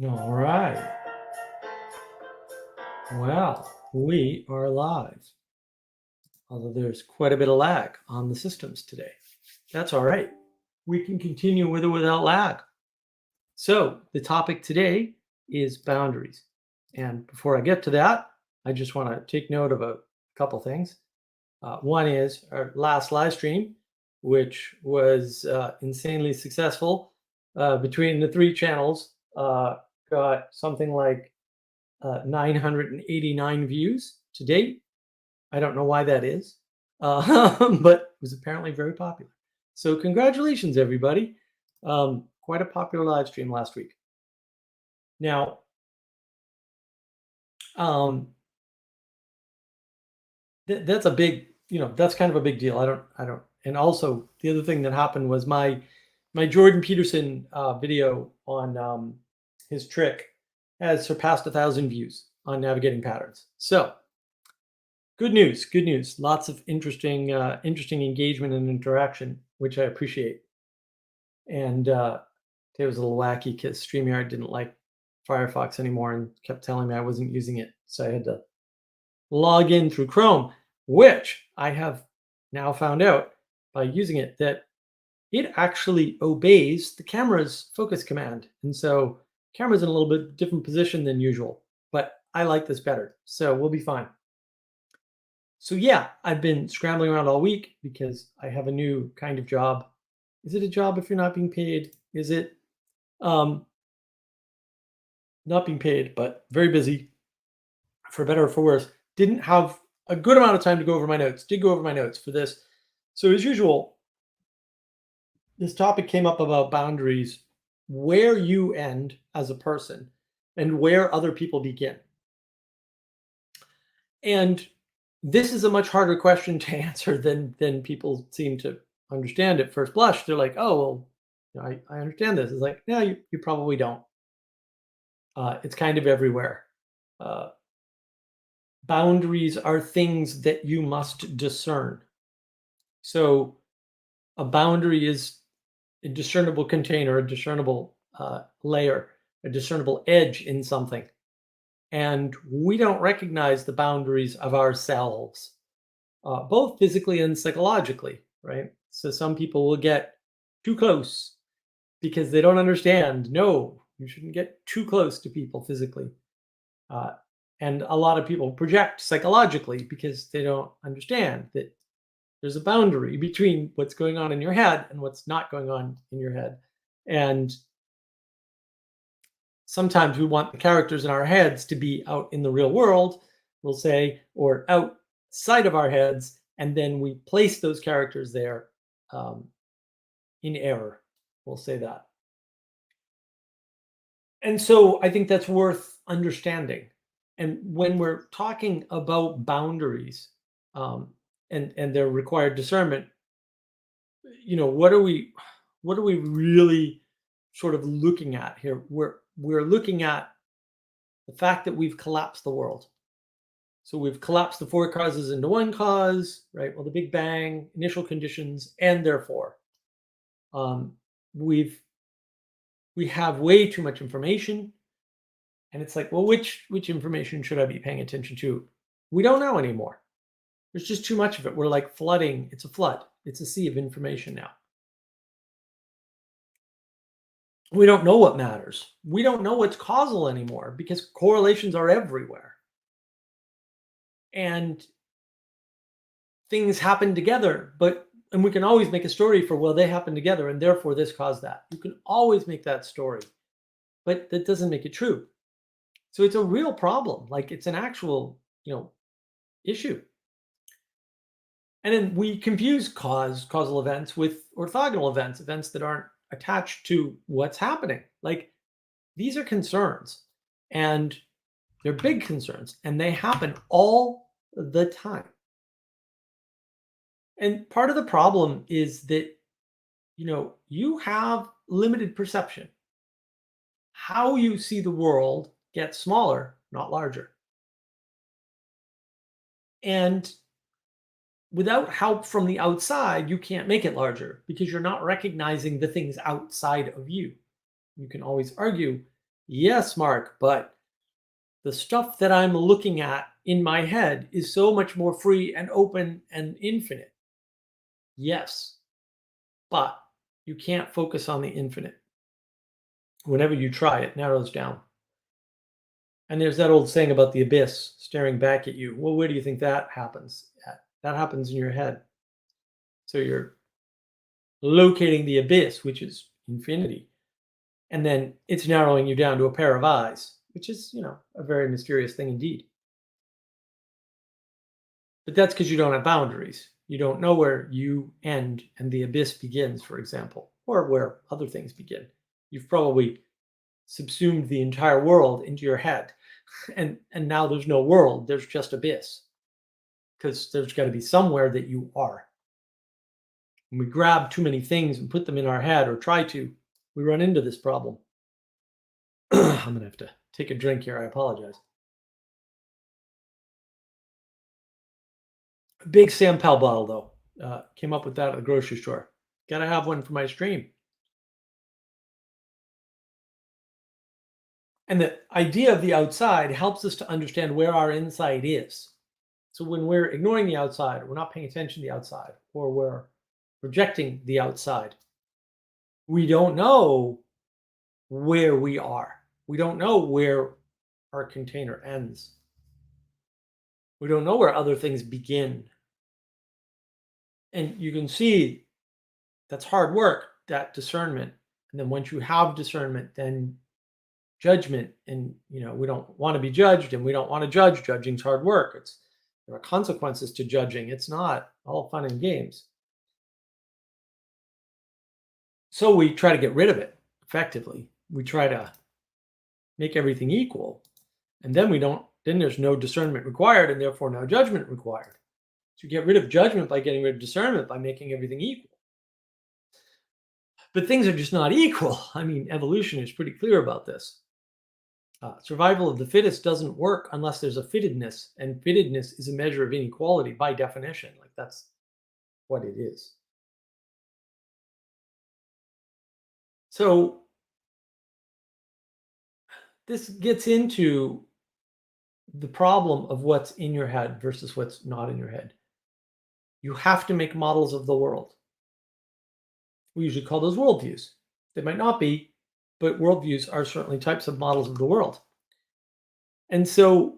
All right. Well, we are live, although there's quite a bit of lag on the systems today. That's all right. We can continue with or without lag. So, the topic today is boundaries. And before I get to that, I just want to take note of a couple things. One is our last live stream, which was insanely successful. Between the three channels, got something like 989 views to date. I don't know why that is, but it was apparently very popular. So congratulations, everybody. Quite a popular live stream last week. Now, um, that's a big, that's kind of a big deal. I don't. And also, the other thing that happened was my Jordan Peterson video on his trick has surpassed 1,000 views on navigating patterns. So good news, good news. Lots of interesting engagement and interaction, which I appreciate. And it was a little wacky because StreamYard didn't like Firefox anymore and kept telling me I wasn't using it. So I had to log in through Chrome, which I have now found out by using it that it actually obeys the camera's focus command. And so camera's in a little bit different position than usual, but I like this better. So we'll be fine. So yeah, I've been scrambling around all week because I have a new kind of job. Is it a job if you're not being paid? Is it um not being paid, but very busy for better or for worse. Didn't have a good amount of time to go over my notes. Did go over my notes for this. So as usual, this topic came up about boundaries, where you end as a person and where other people begin. And this is a much harder question to answer than people seem to understand at first blush. They're like, oh, well, I understand this. It's like, no, you probably don't. It's kind of everywhere. Uh, Boundaries are things that you must discern. So a boundary is a discernible container, a discernible layer, a discernible edge in something. And we don't recognize the boundaries of ourselves, both physically and psychologically, right? So some people will get too close because they don't understand. No, you shouldn't get too close to people physically. Uh, and a lot of people project psychologically because they don't understand that there's a boundary between what's going on in your head and what's not going on in your head. And sometimes we want the characters in our heads to be out in the real world, we'll say, or outside of our heads, and then we place those characters there um, in error. We'll say that. And so I think that's worth understanding. And when we're talking about boundaries um, and their required discernment, what are we really sort of looking at here? We're looking at the fact that we've collapsed the world. So we've collapsed the four causes into one cause, right? Well, the Big Bang, initial conditions, and therefore, um, we've we have way too much information, and it's like, well, which information should I be paying attention to? We don't know anymore. There's just too much of it. We're like flooding. It's a flood. It's a sea of information now. We don't know what matters. We don't know what's causal anymore because correlations are everywhere. And things happen together, and we can always make a story for, well, they happen together and therefore this caused that. You can always make that story, but that doesn't make it true. So it's a real problem. Like it's an actual, issue. And then we confuse causal events with orthogonal events, events that aren't attached to what's happening. Like these are concerns and they're big concerns and they happen all the time. And part of the problem is that, you have limited perception. How you see the world gets smaller, not larger. And without help from the outside, you can't make it larger because you're not recognizing the things outside of you. You can always argue Yes, Mark, but the stuff that I'm looking at in my head is so much more free and open and infinite. Yes, but you can't focus on the infinite. Whenever you try, it narrows down. And there's that old saying about the abyss staring back at you. Well, where do you think that happens at? That happens in your head. So you're locating the abyss, which is infinity, and then it's narrowing you down to a pair of eyes, which is, a very mysterious thing indeed. But that's because you don't have boundaries. You don't know where you end and the abyss begins, for example, or where other things begin. You've probably subsumed the entire world into your head, and now there's no world. There's just abyss, because there's got to be somewhere that you are. When we grab too many things and put them in our head, or try to, we run into this problem. I'm gonna have to take a drink here. I apologize. Big Sam Powell bottle, though. Came up with that at the grocery store. Gotta have one for my stream. And the idea of the outside helps us to understand where our inside is. So when we're ignoring the outside, we're not paying attention to the outside, or we're rejecting the outside, we don't know where we are. We don't know where our container ends. We don't know where other things begin. And you can see that's hard work, that discernment. And then once you have discernment, then judgment. And we don't want to be judged, and we don't want to judge. Judging's hard work. There are consequences to judging. It's not all fun and games. So we try to get rid of it effectively. We try to make everything equal. And then there's no discernment required, and therefore no judgment required. So you get rid of judgment by getting rid of discernment, by making everything equal. But things are just not equal. I mean, evolution is pretty clear about this. Survival of the fittest doesn't work unless there's a fittedness, and fittedness is a measure of inequality by definition. Like, that's what it is. So this gets into the problem of what's in your head versus what's not in your head. You have to make models of the world. We usually call those worldviews. They might not be, but worldviews are certainly types of models of the world. And so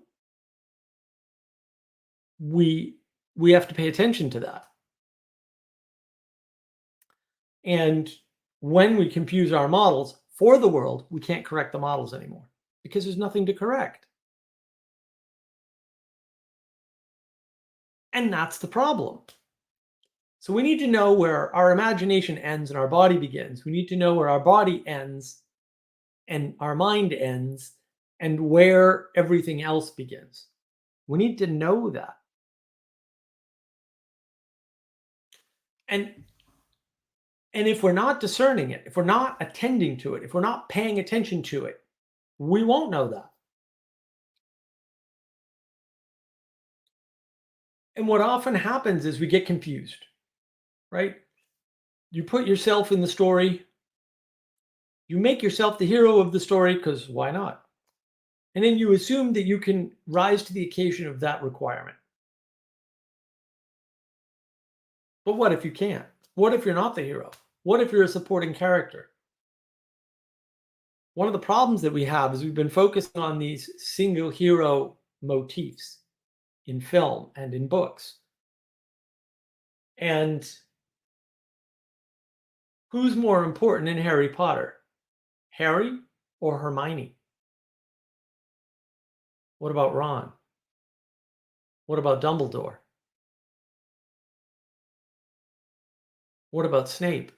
we have to pay attention to that. And when we confuse our models for the world, we can't correct the models anymore, because there's nothing to correct. And that's the problem. So we need to know where our imagination ends and our body begins. We need to know where our body ends and our mind ends, and where everything else begins. We need to know that. And if we're not discerning it, if we're not attending to it, if we're not paying attention to it, we won't know that. And what often happens is we get confused, right? You put yourself in the story, you make yourself the hero of the story, because why not? And then you assume that you can rise to the occasion of that requirement. But what if you can't? What if you're not the hero? What if you're a supporting character? One of the problems that we have is we've been focusing on these single hero motifs in film and in books. And who's more important in Harry Potter? Harry or Hermione? What about Ron? What about Dumbledore? What about Snape?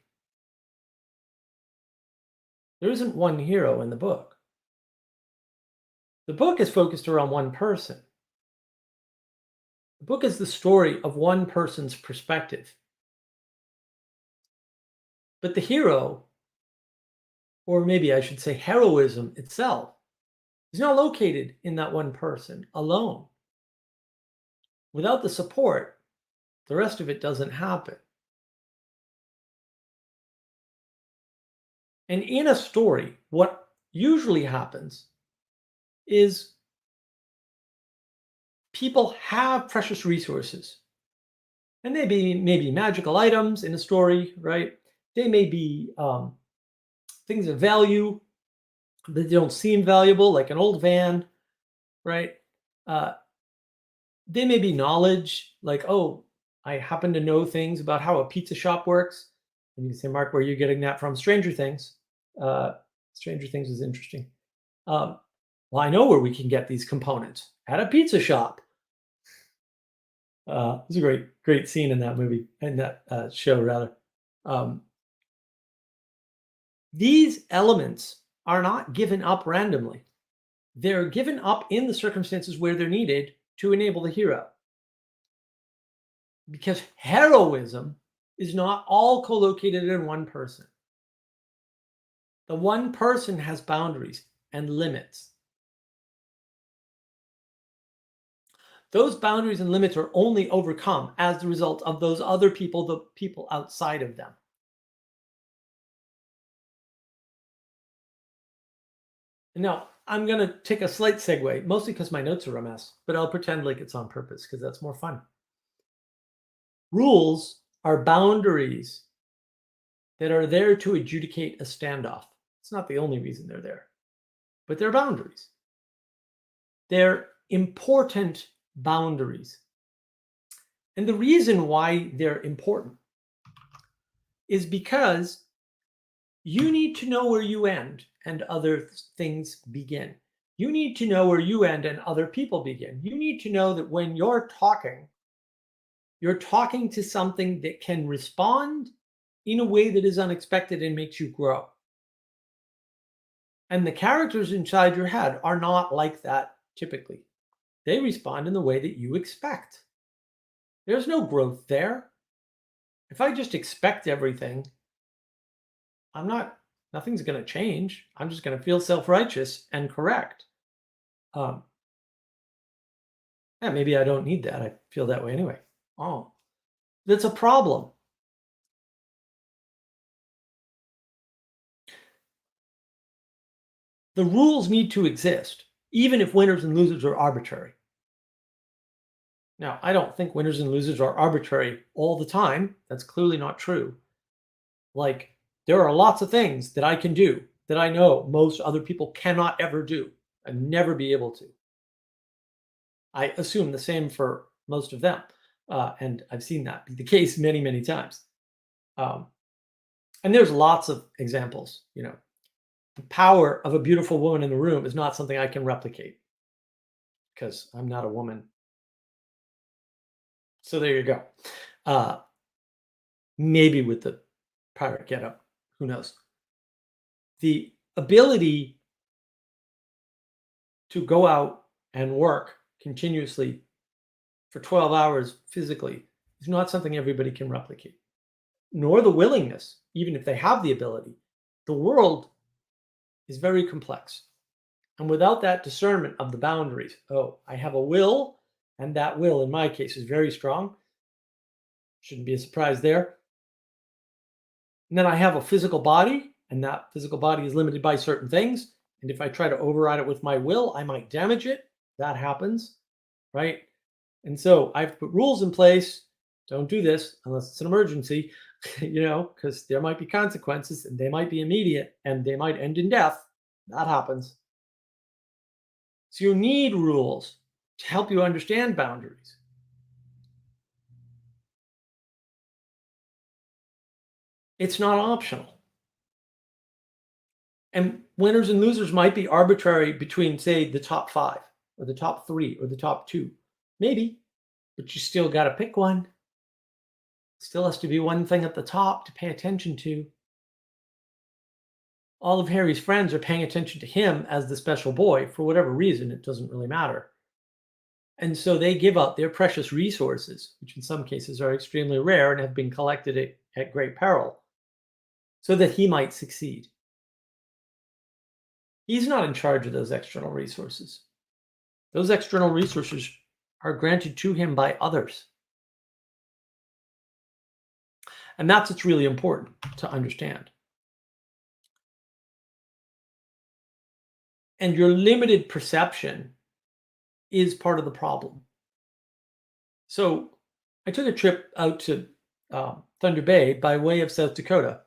There isn't one hero in the book. The book is focused around one person. The book is the story of one person's perspective. But the hero, or maybe I should say heroism itself, is not located in that one person alone. Without the support, the rest of it doesn't happen. And in a story, what usually happens is people have precious resources, and they may be magical items in a story, right? They may be things of value that don't seem valuable, like an old van, right? Uh, they may be knowledge, like, oh, I happen to know things about how a pizza shop works. And you say, Mark, where are you getting that from? Stranger Things. Uh, Stranger Things is interesting. Um, well, I know where we can get these components at a pizza shop. It's a great scene in that movie, in that show, rather. Um, these elements are not given up randomly. They're given up in the circumstances where they're needed to enable the hero. Because heroism is not all co-located in one person. The one person has boundaries and limits. Those boundaries and limits are only overcome as the result of those other people, the people outside of them. Now, I'm going to take a slight segue, mostly because my notes are a mess, but I'll pretend like it's on purpose because that's more fun. Rules are boundaries that are there to adjudicate a standoff. It's not the only reason they're there, but they're boundaries. They're important boundaries. And the reason why they're important is because you need to know where you end and other things begin. You need to know where you end and other people begin. You need to know that when you're talking to something that can respond in a way that is unexpected and makes you grow. And the characters inside your head are not like that typically. They respond in the way that you expect. There's no growth there. If I just expect everything, nothing's going to change. I'm just going to feel self-righteous and correct. Um, yeah, maybe I don't need that. I feel that way anyway. Oh, that's a problem. The rules need to exist, even if winners and losers are arbitrary. Now, I don't think winners and losers are arbitrary all the time. That's clearly not true. Like, there are lots of things that I can do that I know most other people cannot ever do and never be able to. I assume the same for most of them. And I've seen that be the case many, many times. Um, and there's lots of examples. The power of a beautiful woman in the room is not something I can replicate because I'm not a woman. So there you go. Uh, Maybe with the pirate getup, who knows? The ability to go out and work continuously for 12 hours physically is not something everybody can replicate, nor the willingness, even if they have the ability. The world is very complex. And without that discernment of the boundaries, oh, I have a will, and that will, in my case, is very strong. Shouldn't be a surprise there. And then I have a physical body, and that physical body is limited by certain things. And if I try to override it with my will, I might damage it. That happens, right? And so I've put rules in place. Don't do this unless it's an emergency, because there might be consequences and they might be immediate and they might end in death. That happens. So you need rules to help you understand boundaries. It's not optional. And winners and losers might be arbitrary between, say, the top 5 or the top 3 or the top 2. Maybe, but you still got to pick one. Still has to be one thing at the top to pay attention to. All of Harry's friends are paying attention to him as the special boy for whatever reason. It doesn't really matter. And so they give up their precious resources, which in some cases are extremely rare and have been collected at great peril, so that he might succeed. He's not in charge of those external resources. Those external resources are granted to him by others. And that's what's really important to understand. And your limited perception is part of the problem. So I took a trip out to Thunder Bay by way of South Dakota,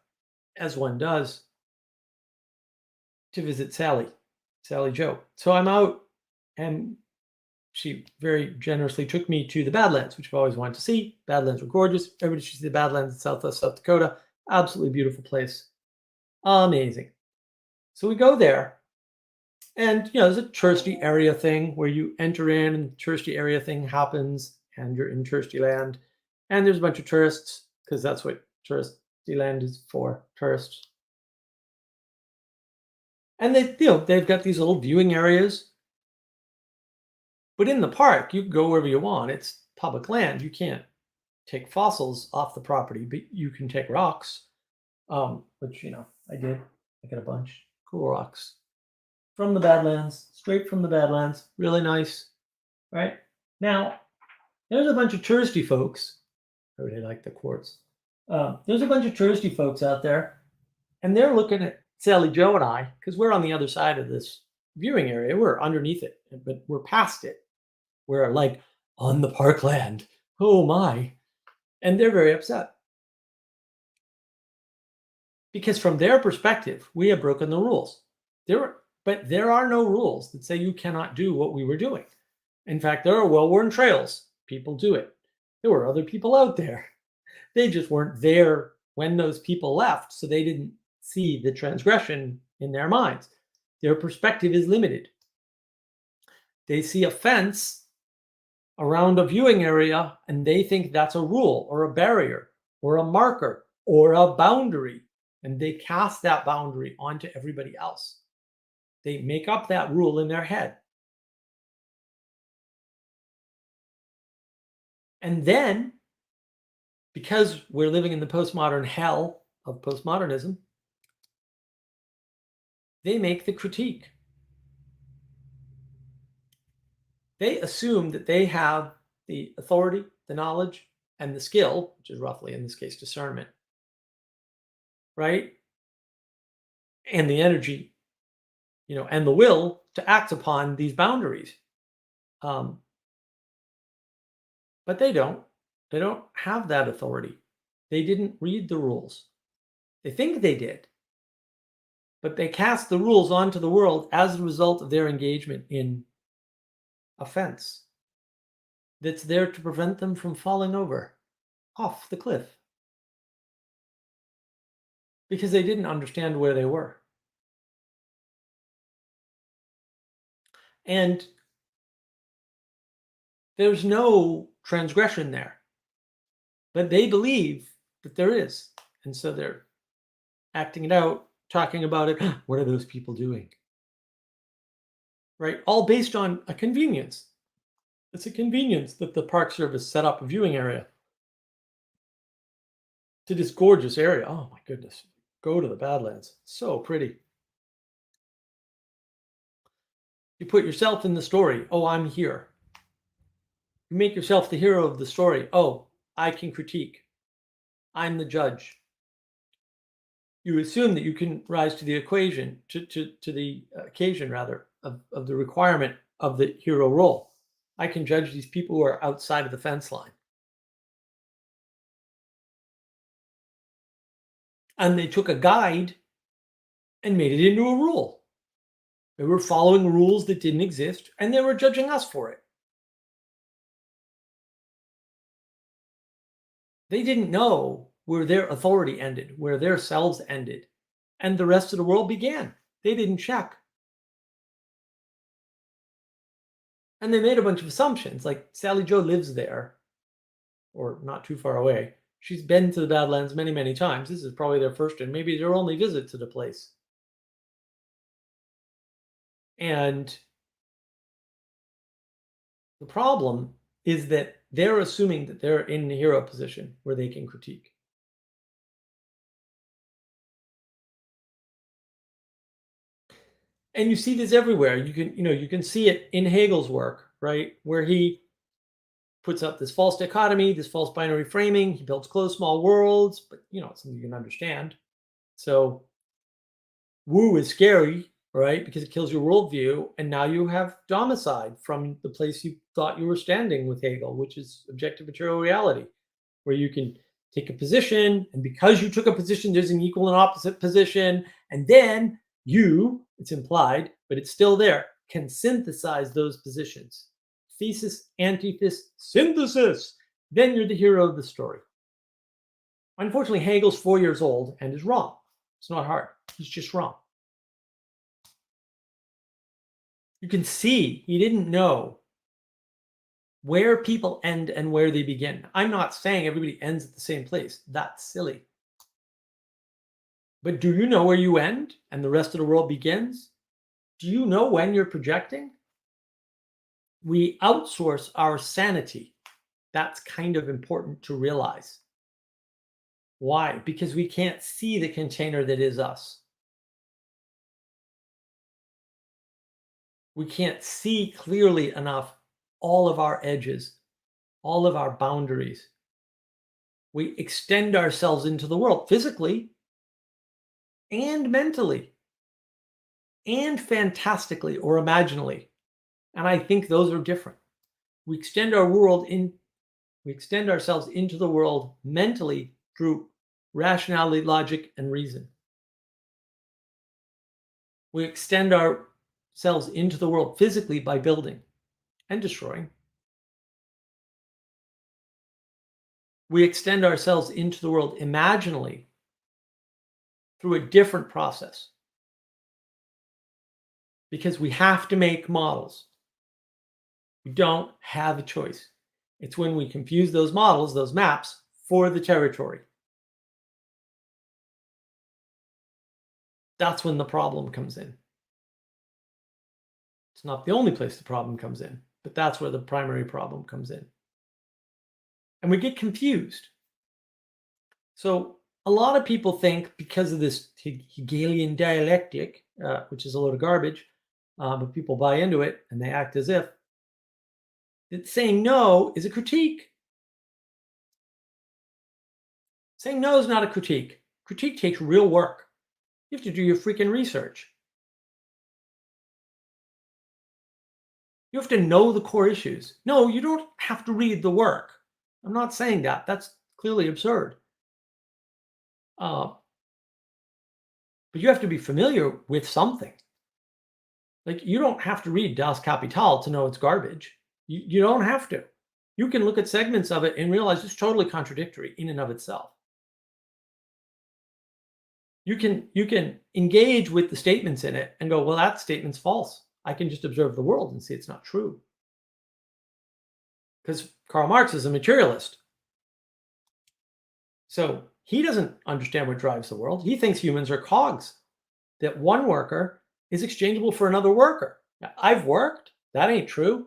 as one does, to visit Sally Joe. So I'm out, and she very generously took me to the Badlands, which I've always wanted to see. Badlands were gorgeous. Everybody should see the Badlands in Southwest South Dakota. Absolutely beautiful place. Amazing. So we go there, and there's a touristy area thing where you enter in, and the touristy area thing happens, and you're in touristy land, and there's a bunch of tourists because that's what touristy land is for, tourists. And they've got these little viewing areas. But in the park, you can go wherever you want. It's public land. You can't take fossils off the property, but you can take rocks, which, I did. I got a bunch. Cool rocks. From the Badlands, straight from the Badlands. Really nice, right? Now, there's a bunch of touristy folks. I really like the quartz. There's a bunch of touristy folks out there, and they're looking at Sally Joe and I, because we're on the other side of this viewing area. We're underneath it, but we're past it. We're like on the parkland. Oh my. And they're very upset. Because from their perspective, we have broken the rules. But there are no rules that say you cannot do what we were doing. In fact, there are well-worn trails. People do it. There were other people out there. They just weren't there when those people left, so they didn't see the transgression in their minds. Their perspective is limited. They see a fence around a viewing area, and they think that's a rule or a barrier or a marker or a boundary, and they cast that boundary onto everybody else. They make up that rule in their head. And then, because we're living in the postmodern hell of postmodernism, they make the critique. They assume that they have the authority, the knowledge, and the skill, which is roughly, in this case, discernment, right? And the energy, and the will to act upon these boundaries. But they don't. They don't have that authority. They didn't read the rules. They think they did. But they cast the rules onto the world as a result of their engagement in a fence that's there to prevent them from falling over off the cliff. Because they didn't understand where they were. And there's no transgression there. But they believe that there is. And so they're acting it out, talking about it. What are those people doing? Right? All based on a convenience. It's a convenience that the Park Service set up a viewing area to this gorgeous area. Oh my goodness. Go to the Badlands. So pretty. You put yourself in the story. Oh, I'm here. You make yourself the hero of the story. Oh, I can critique. I'm the judge. You assume that you can rise to the equation, to the occasion rather, of the requirement of the hero role. I can judge these people who are outside of the fence line. And they took a guide and made it into a rule. They were following rules that didn't exist, and they were judging us for it. They didn't know where their authority ended, where their selves ended, and the rest of the world began. They didn't check. And they made a bunch of assumptions, like Sally Joe lives there, or not too far away. She's been to the Badlands many, many times. This is probably their first and maybe their only visit to the place. And the problem is that they're assuming that they're in the hero position where they can critique. And you see this everywhere. You can see it in Hegel's work, right? Where he puts up this false dichotomy, this false binary framing. He builds closed small worlds, but it's something you can understand. So Wu is scary, right? Because it kills your worldview. And now you have domicide from the place you thought you were standing with Hegel, which is objective material reality, where you can take a position. And because you took a position, there's an equal and opposite position. And then you, it's implied, but it's still there, can synthesize those positions. Thesis, antithesis, synthesis. Then you're the hero of the story. Unfortunately, Hegel's 4 years old and is wrong. It's not hard. He's just wrong. You can see he didn't know where people end and where they begin. I'm not saying everybody ends at the same place. That's silly. But do you know where you end and the rest of the world begins? Do you know when you're projecting? We outsource our sanity. That's kind of important to realize. Why? Because we can't see the container that is us. We can't see clearly enough all of our edges, all of our boundaries. We extend ourselves into the world physically and mentally and fantastically or imaginally. And I think those are different. We extend ourselves into the world mentally through rationality, logic, and reason. We extend ourselves into the world physically by building and destroying. We extend ourselves into the world imaginally through a different process, because we have to make models. We don't have a choice. It's when we confuse those models, those maps, for the territory. That's when the problem comes in. It's not the only place the problem comes in, but that's where the primary problem comes in. And we get confused. So a lot of people think, because of this Hegelian dialectic, which is a load of garbage, but people buy into it and they act as if, that saying no is a critique. Saying no is not a critique. Critique takes real work. You have to do your freaking research. You have to know the core issues. No, you don't have to read the work. I'm not saying that. That's clearly absurd. But you have to be familiar with something. Like, you don't have to read Das Kapital to know it's garbage. You don't have to. You can look at segments of it and realize it's totally contradictory in and of itself. You can engage with the statements in it and go, well, that statement's false. I can just observe the world and see it's not true. Because Karl Marx is a materialist. So he doesn't understand what drives the world. He thinks humans are cogs, that one worker is exchangeable for another worker. Now, I've worked. That ain't true.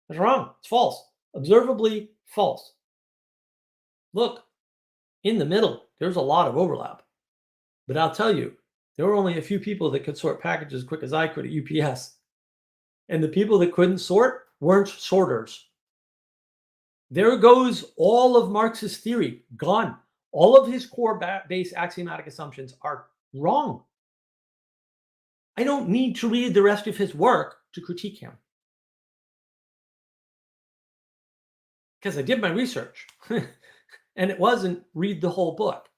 That's wrong. It's false. Observably false. Look, in the middle, there's a lot of overlap. But I'll tell you, there were only a few people that could sort packages as quick as I could at UPS. And the people that couldn't sort weren't sorters. There goes all of Marx's theory, gone. All of his core base axiomatic assumptions are wrong. I don't need to read the rest of his work to critique him, because I did my research. And it wasn't read the whole book.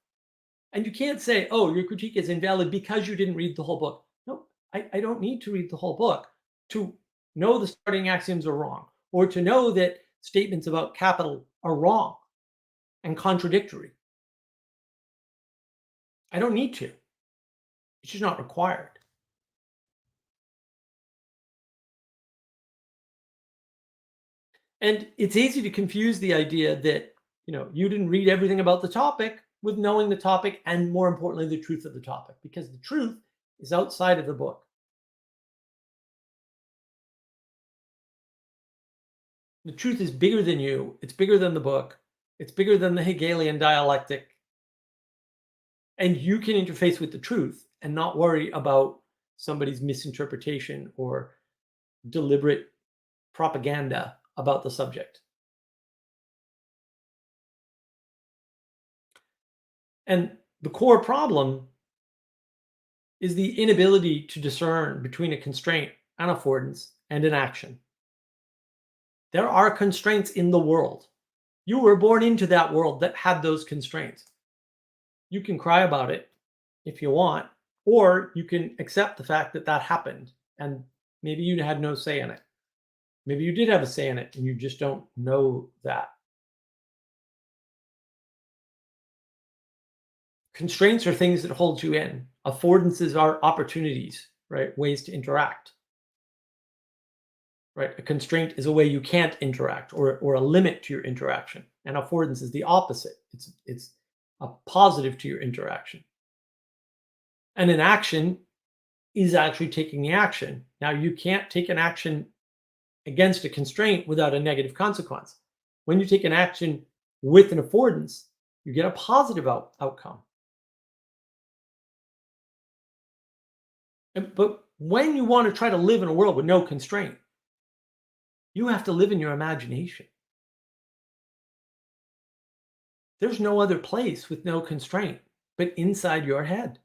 And you can't say, oh, your critique is invalid because you didn't read the whole book. No, I don't need to read the whole book to know the starting axioms are wrong, or to know that statements about capital are wrong and contradictory. I don't need to. It's just not required. And it's easy to confuse the idea that, you didn't read everything about the topic with knowing the topic, and more importantly, the truth of the topic, because the truth is outside of the book. The truth is bigger than you. It's bigger than the book. It's bigger than the Hegelian dialectic. And you can interface with the truth and not worry about somebody's misinterpretation or deliberate propaganda about the subject. And the core problem is the inability to discern between a constraint, an affordance, and an action. There are constraints in the world. You were born into that world that had those constraints. You can cry about it if you want, or you can accept the fact that that happened and maybe you had no say in it. Maybe you did have a say in it and you just don't know that. Constraints are things that hold you in. Affordances are opportunities, right? Ways to interact. Right? A constraint is a way you can't interact or a limit to your interaction. And affordance is the opposite. It's a positive to your interaction. And an action is actually taking the action. Now, you can't take an action against a constraint without a negative consequence. When you take an action with an affordance, you get a positive outcome. But when you want to try to live in a world with no constraint, you have to live in your imagination. There's no other place with no constraint but inside your head.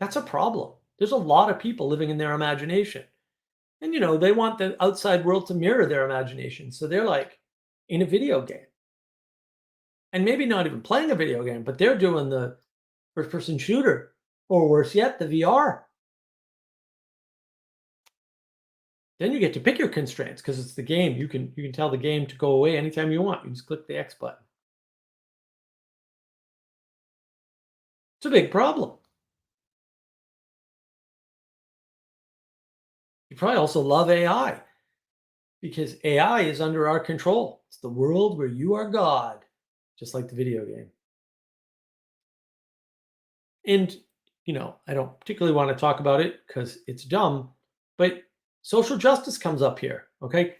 That's a problem. There's a lot of people living in their imagination. And, they want the outside world to mirror their imagination. So they're like in a video game. And maybe not even playing a video game, but they're doing the first-person shooter, or worse yet, the VR. Then you get to pick your constraints because it's the game. You can tell the game to go away anytime you want. You just click the X button. It's a big problem. You probably also love AI because AI is under our control. It's the world where you are God, just like the video game. And, I don't particularly want to talk about it because it's dumb, but social justice comes up here, okay?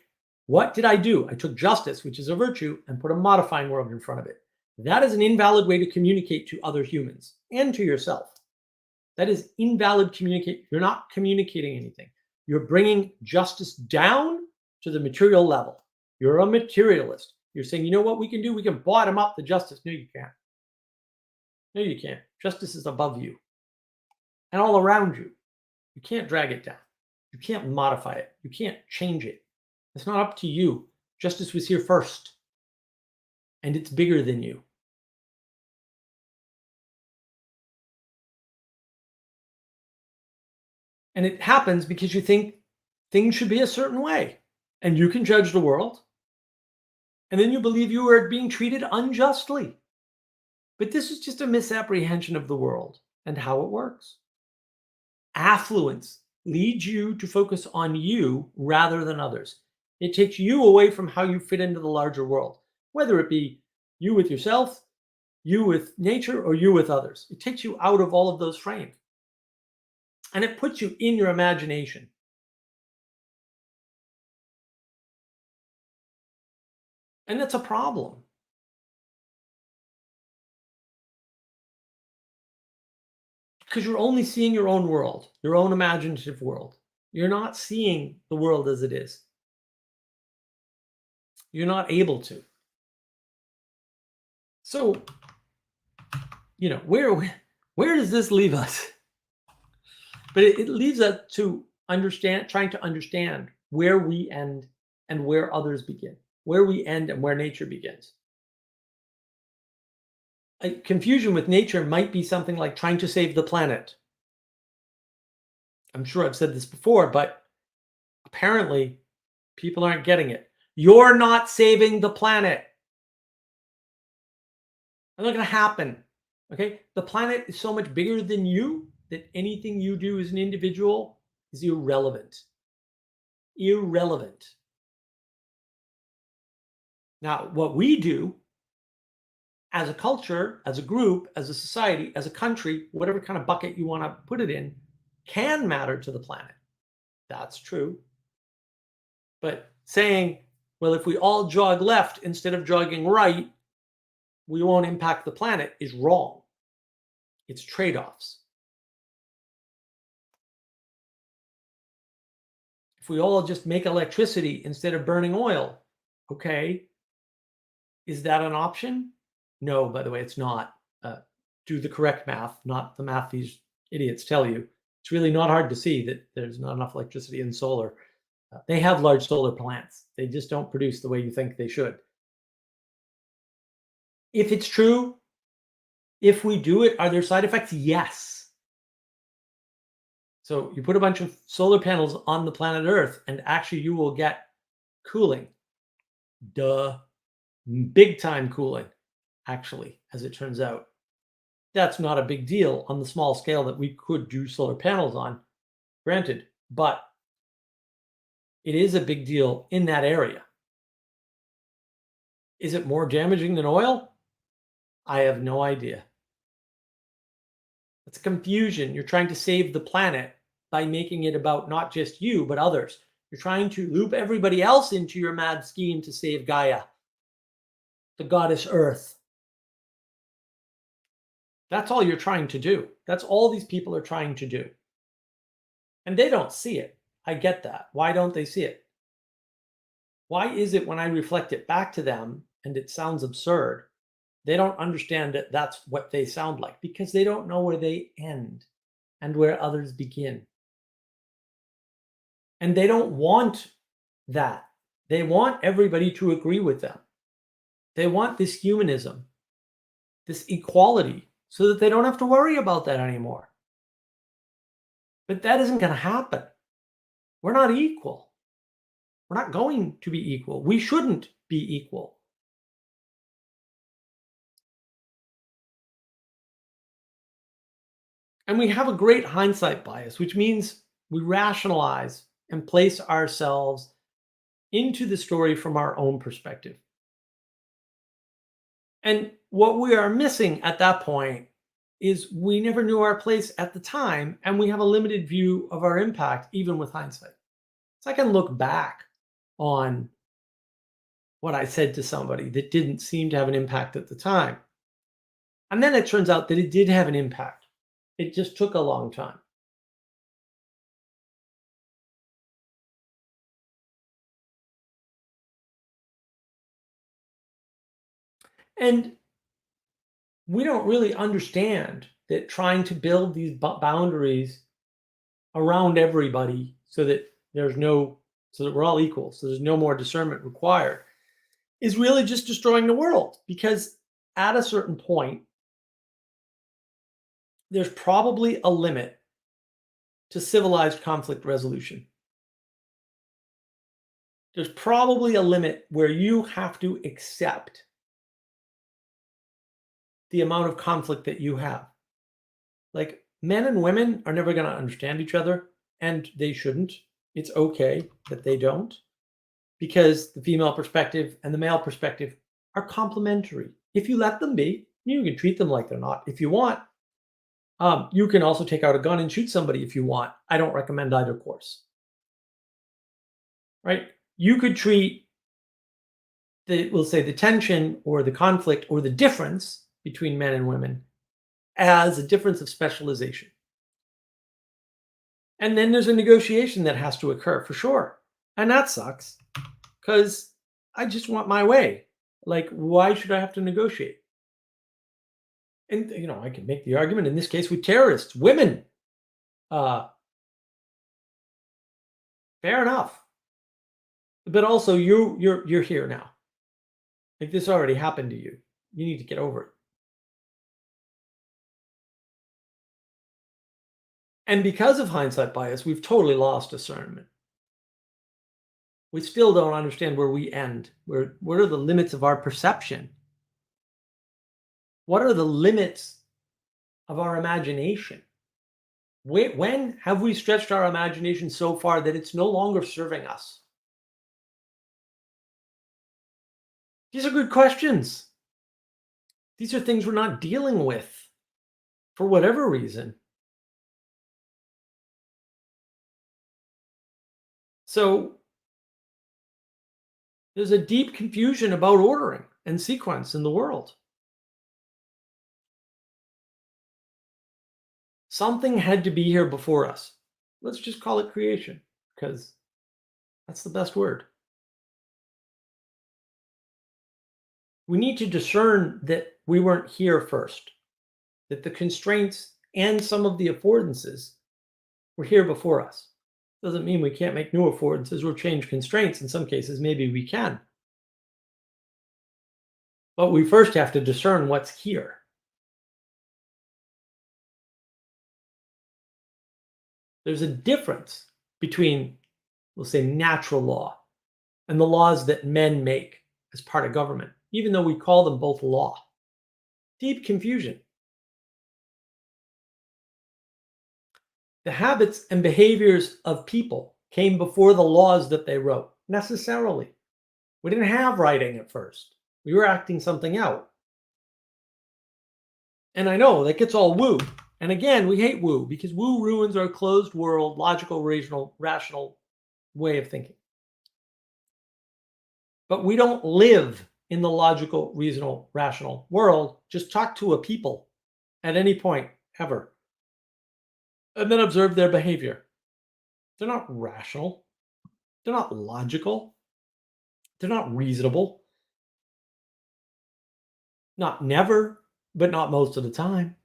What did I do? I took justice, which is a virtue, and put a modifying word in front of it. That is an invalid way to communicate to other humans and to yourself. That is invalid communicate. You're not communicating anything. You're bringing justice down to the material level. You're a materialist. You're saying, you know what we can do? We can bottom up the justice. No, you can't. No, you can't. Justice is above you and all around you. You can't drag it down. You can't modify it. You can't change it. It's not up to you. Justice was here first, and it's bigger than you. And it happens because you think things should be a certain way, and you can judge the world, and then you believe you are being treated unjustly. But this is just a misapprehension of the world and how it works. Affluence leads you to focus on you rather than others. It takes you away from how you fit into the larger world, whether it be you with yourself, you with nature, or you with others. It takes you out of all of those frames. And it puts you in your imagination. And that's a problem. Because you're only seeing your own world, your own imaginative world. You're not seeing the world as it is. You're not able to. So, where does this leave us? But it leaves us to trying to understand where we end and where others begin, where we end and where nature begins. A confusion with nature might be something like trying to save the planet. I'm sure I've said this before, but apparently people aren't getting it. You're not saving the planet. It's not going to happen. Okay? The planet is so much bigger than you that anything you do as an individual is irrelevant. Irrelevant. Now, what we do as a culture, as a group, as a society, as a country, whatever kind of bucket you want to put it in, can matter to the planet. That's true. But saying, well, if we all jog left instead of jogging right, we won't impact the planet is wrong. It's trade-offs. If we all just make electricity instead of burning oil, okay, is that an option? No, by the way, it's not. do the correct math, not the math these idiots tell you, it's really not hard to see that there's not enough electricity in solar. They have large solar plants. They just don't produce the way you think they should. If it's true, if we do it, are there side effects? Yes. So you put a bunch of solar panels on the planet Earth, and actually you will get cooling. Duh. Big time cooling, actually, as it turns out. That's not a big deal on the small scale that we could do solar panels on, granted, but it is a big deal in that area. Is it more damaging than oil? I have no idea. It's confusion. You're trying to save the planet by making it about not just you, but others. You're trying to loop everybody else into your mad scheme to save Gaia, the goddess Earth. That's all you're trying to do. That's all these people are trying to do. And they don't see it. I get that. Why don't they see it? Why is it when I reflect it back to them and it sounds absurd, they don't understand that that's what they sound like? Because they don't know where they end and where others begin. And they don't want that. They want everybody to agree with them. They want this humanism, this equality, so that they don't have to worry about that anymore. But that isn't going to happen. We're not equal. We're not going to be equal. We shouldn't be equal. And we have a great hindsight bias, which means we rationalize and place ourselves into the story from our own perspective. And what we are missing at that point is we never knew our place at the time, and we have a limited view of our impact, even with hindsight. So I can look back on what I said to somebody that didn't seem to have an impact at the time. And then it turns out that it did have an impact. It just took a long time. And we don't really understand that trying to build these boundaries around everybody so that so that we're all equal, so there's no more discernment required, is really just destroying the world. Because at a certain point, there's probably a limit to civilized conflict resolution. There's probably a limit where you have to accept the amount of conflict that you have. Like, men and women are never going to understand each other, and they shouldn't. It's okay that they don't, because the female perspective and the male perspective are complementary. If you let them be, you can treat them like they're not if you want. You can also take out a gun and shoot somebody if you want. I don't recommend either course. Right? You could treat we'll say the tension or the conflict or the difference between men and women as a difference of specialization. And then there's a negotiation that has to occur for sure. And that sucks because I just want my way. Like, why should I have to negotiate? And, I can make the argument in this case with terrorists, women. Fair enough. But also you're here now. Like, this already happened to you. You need to get over it. And because of hindsight bias, we've totally lost discernment. We still don't understand where we end. What are the limits of our perception? What are the limits of our imagination? When have we stretched our imagination so far that it's no longer serving us? These are good questions. These are things we're not dealing with for whatever reason. So there's a deep confusion about ordering and sequence in the world. Something had to be here before us. Let's just call it creation, because that's the best word. We need to discern that we weren't here first. that the constraints and some of the affordances were here before us. Doesn't mean we can't make new affordances or change constraints. In some cases, maybe we can. But we first have to discern what's here. There's a difference between, we'll say, natural law and the laws that men make as part of government, even though we call them both law. Deep confusion. The habits and behaviors of people came before the laws that they wrote, necessarily. We didn't have writing at first. We were acting something out. And I know that gets all woo. And again, we hate woo because woo ruins our closed world, logical, rational way of thinking. But we don't live in the logical, reasonable, rational world. Just talk to a people at any point ever and then observe their behavior. They're not rational. They're not logical. They're not reasonable. Not never, but not most of the time.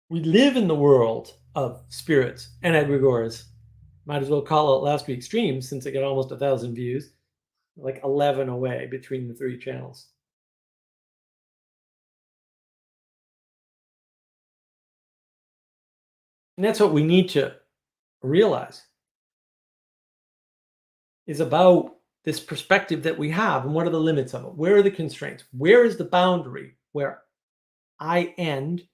We live in the world of spirits and egregores. Might as well call it last week's stream since it got almost 1,000 views, like 11 away between the 3 channels. And that's what we need to realize is about this perspective that we have and what are the limits of it? Where are the constraints? Where is the boundary where I end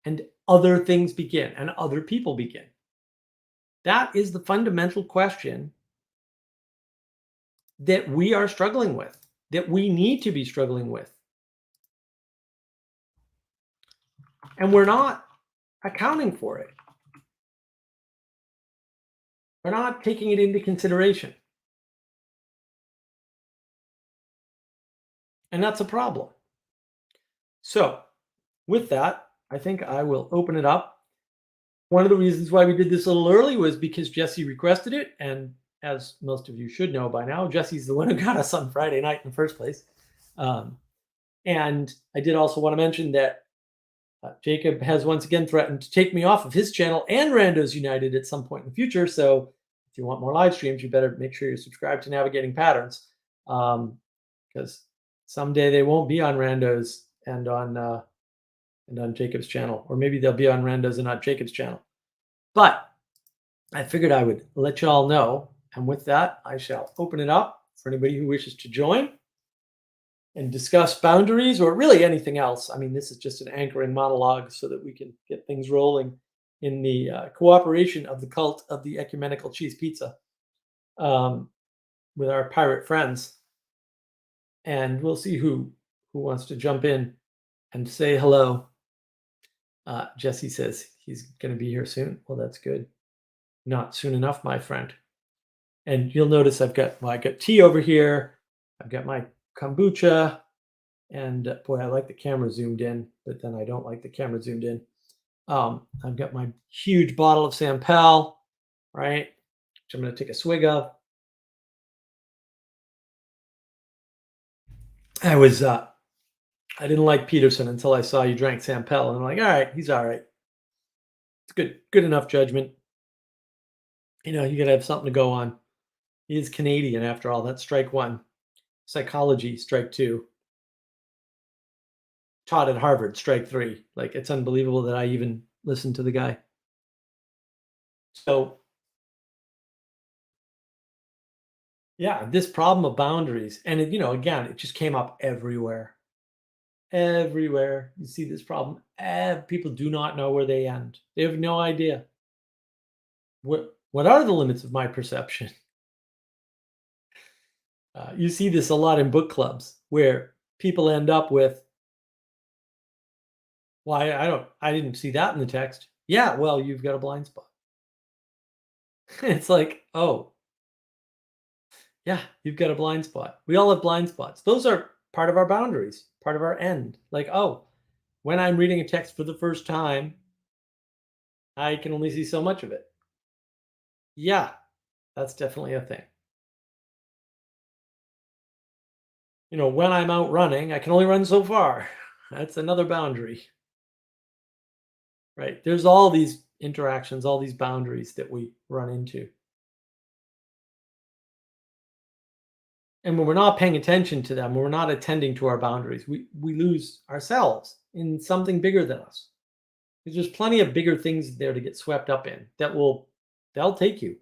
and other things begin and other people begin? That is the fundamental question that we are struggling with, that we need to be struggling with. And we're not accounting for it. We're not taking it into consideration. And that's a problem. So, with that, I think I will open it up. One of the reasons why we did this a little early was because Jesse requested it. And as most of you should know by now, Jesse's the one who got us on Friday night in the first place. And I did also want to mention that Jacob has once again threatened to take me off of his channel and Randos United at some point in the future. So if you want more live streams, you better make sure you're subscribed to Navigating Patterns, because someday they won't be on Randos and on Jacob's channel, or maybe they'll be on Randos and not Jacob's channel. But I figured I would let you all know. And with that, I shall open it up for anybody who wishes to join and discuss boundaries or really anything else. I mean, this is just an anchoring monologue so that we can get things rolling in the cooperation of the cult of the ecumenical cheese pizza with our pirate friends. And we'll see who wants to jump in and say hello. Jesse says he's going to be here soon. Well, that's good. Not soon enough, my friend. And you'll notice I've got tea over here. I've got my kombucha, and boy, I like the camera zoomed in, but then I don't like the camera zoomed in. I've got my huge bottle of Sampel, right, which I'm going to take a swig of. I didn't like Peterson until I saw you drank Sampel, and I'm like, all right, he's all right. It's good enough judgment. You know, you got to have something to go on. He is Canadian after all. That's strike one. Psychology, strike two. Taught at Harvard, strike three. Like, it's unbelievable that I even listened to the guy. So, yeah, this problem of boundaries, and it, again, it just came up everywhere. Everywhere you see this problem, people do not know where they end. They have no idea. What are the limits of my perception? You see this a lot in book clubs where people end up with, "Why I didn't see that in the text." Yeah, well, you've got a blind spot. It's like, oh, yeah, you've got a blind spot. We all have blind spots. Those are part of our boundaries, part of our end. Like, oh, when I'm reading a text for the first time, I can only see so much of it. Yeah, that's definitely a thing. when I'm out running, I can only run so far. That's another boundary, right? There's all these interactions, all these boundaries that we run into. And when we're not paying attention to them, when we're not attending to our boundaries, we lose ourselves in something bigger than us. Because there's plenty of bigger things there to get swept up in they'll take you.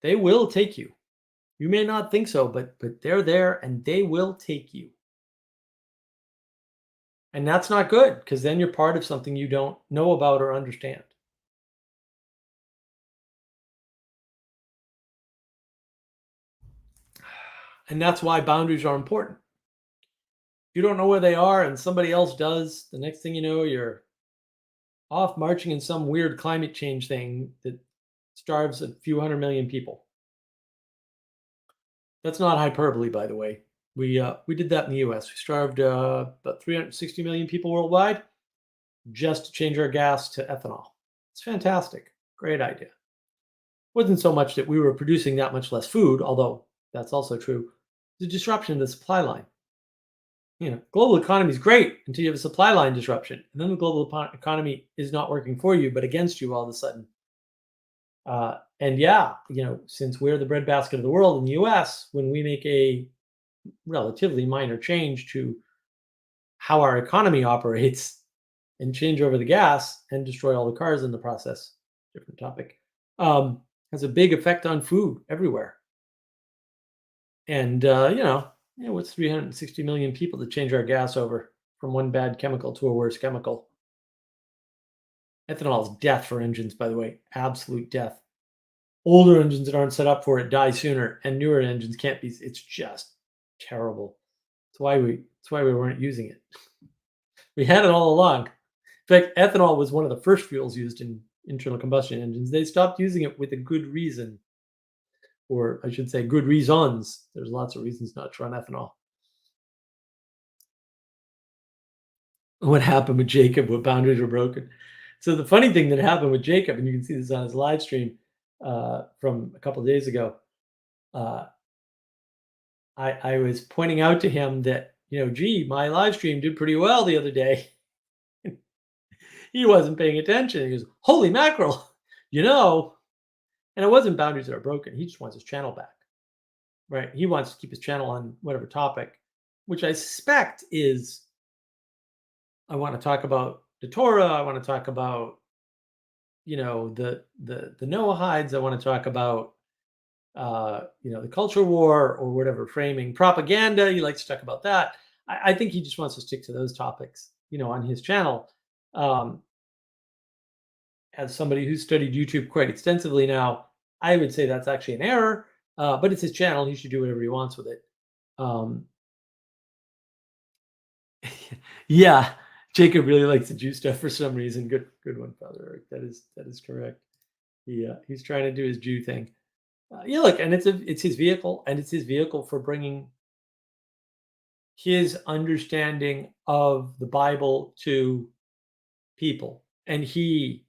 They will take you. You may not think so, but they're there and they will take you. And that's not good because then you're part of something you don't know about or understand. And that's why boundaries are important. If you don't know where they are and somebody else does, the next thing you know, you're off marching in some weird climate change thing that starves a few 100 million people. That's not hyperbole, by the way. We did that in the U.S. We starved about 360 million people worldwide just to change our gas to ethanol. It's fantastic. Great idea. Wasn't so much that we were producing that much less food, although that's also true. The disruption of the supply line. Global economy is great until you have a supply line disruption, and then the global economy is not working for you, but against you all of a sudden. And yeah, since we're the breadbasket of the world in the U.S., when we make a relatively minor change to how our economy operates and change over the gas and destroy all the cars in the process, different topic, has a big effect on food everywhere. And what's 360 million people to change our gas over from one bad chemical to a worse chemical? Ethanol is death for engines, by the way, absolute death. Older engines that aren't set up for it die sooner, and newer engines can't be. It's just terrible. That's why we weren't using it. We had it all along. In fact, ethanol was one of the first fuels used in internal combustion engines. They stopped using it with a good reason, or I should say, good reasons. There's lots of reasons not to run ethanol. What happened with Jacob? What boundaries were broken? So the funny thing that happened with Jacob, and you can see this on his live stream from a couple of days ago. I was pointing out to him that gee, my live stream did pretty well the other day. He wasn't paying attention. He goes, "Holy mackerel!" And it wasn't boundaries that are broken. He just wants his channel back, right? He wants to keep his channel on whatever topic, which I suspect is I want to talk about the Torah. I want to talk about the Noahides. I want to talk about the culture war or whatever framing propaganda. He likes to talk about that. I think he just wants to stick to those topics, on his channel. As somebody who's studied YouTube quite extensively now, I would say that's actually an error. But it's his channel; he should do whatever he wants with it. Yeah, Jacob really likes the Jew stuff for some reason. Good one, Father Eric. That is correct. He's trying to do his Jew thing. Look, and it's his vehicle, and it's his vehicle for bringing his understanding of the Bible to people. And he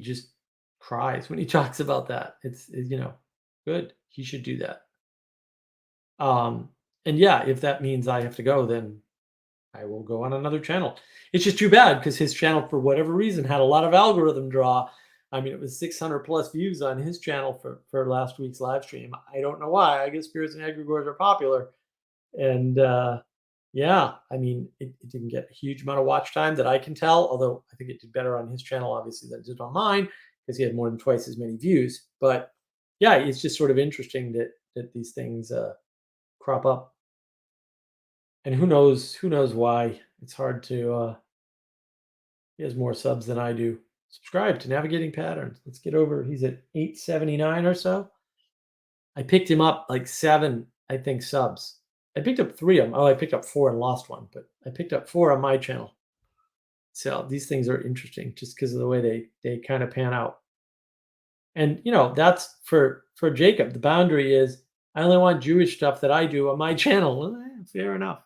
just cries when he talks about that. It's good. He should do that. And yeah, if that means I have to go, then I will go on another channel. It's just too bad because his channel, for whatever reason, had a lot of algorithm draw. I mean, it was 600 plus views on his channel for last week's live stream. I don't know why. I guess spirits and egregores are popular. And yeah, I mean, it didn't get a huge amount of watch time that I can tell, although I think it did better on his channel, obviously, than it did on mine because he had more than twice as many views. But yeah, it's just sort of interesting that these things crop up. And who knows why. It's hard to he has more subs than I do. Subscribe to Navigating Patterns. Let's get over. He's at 879 or so. I picked him up like 7, I think, subs. I picked up 3 of them. Oh, I picked up 4 and lost 1, but I picked up 4 on my channel. So these things are interesting just because of the way they kind of pan out. And that's for Jacob. The boundary is I only want Jewish stuff that I do on my channel. Well, fair enough.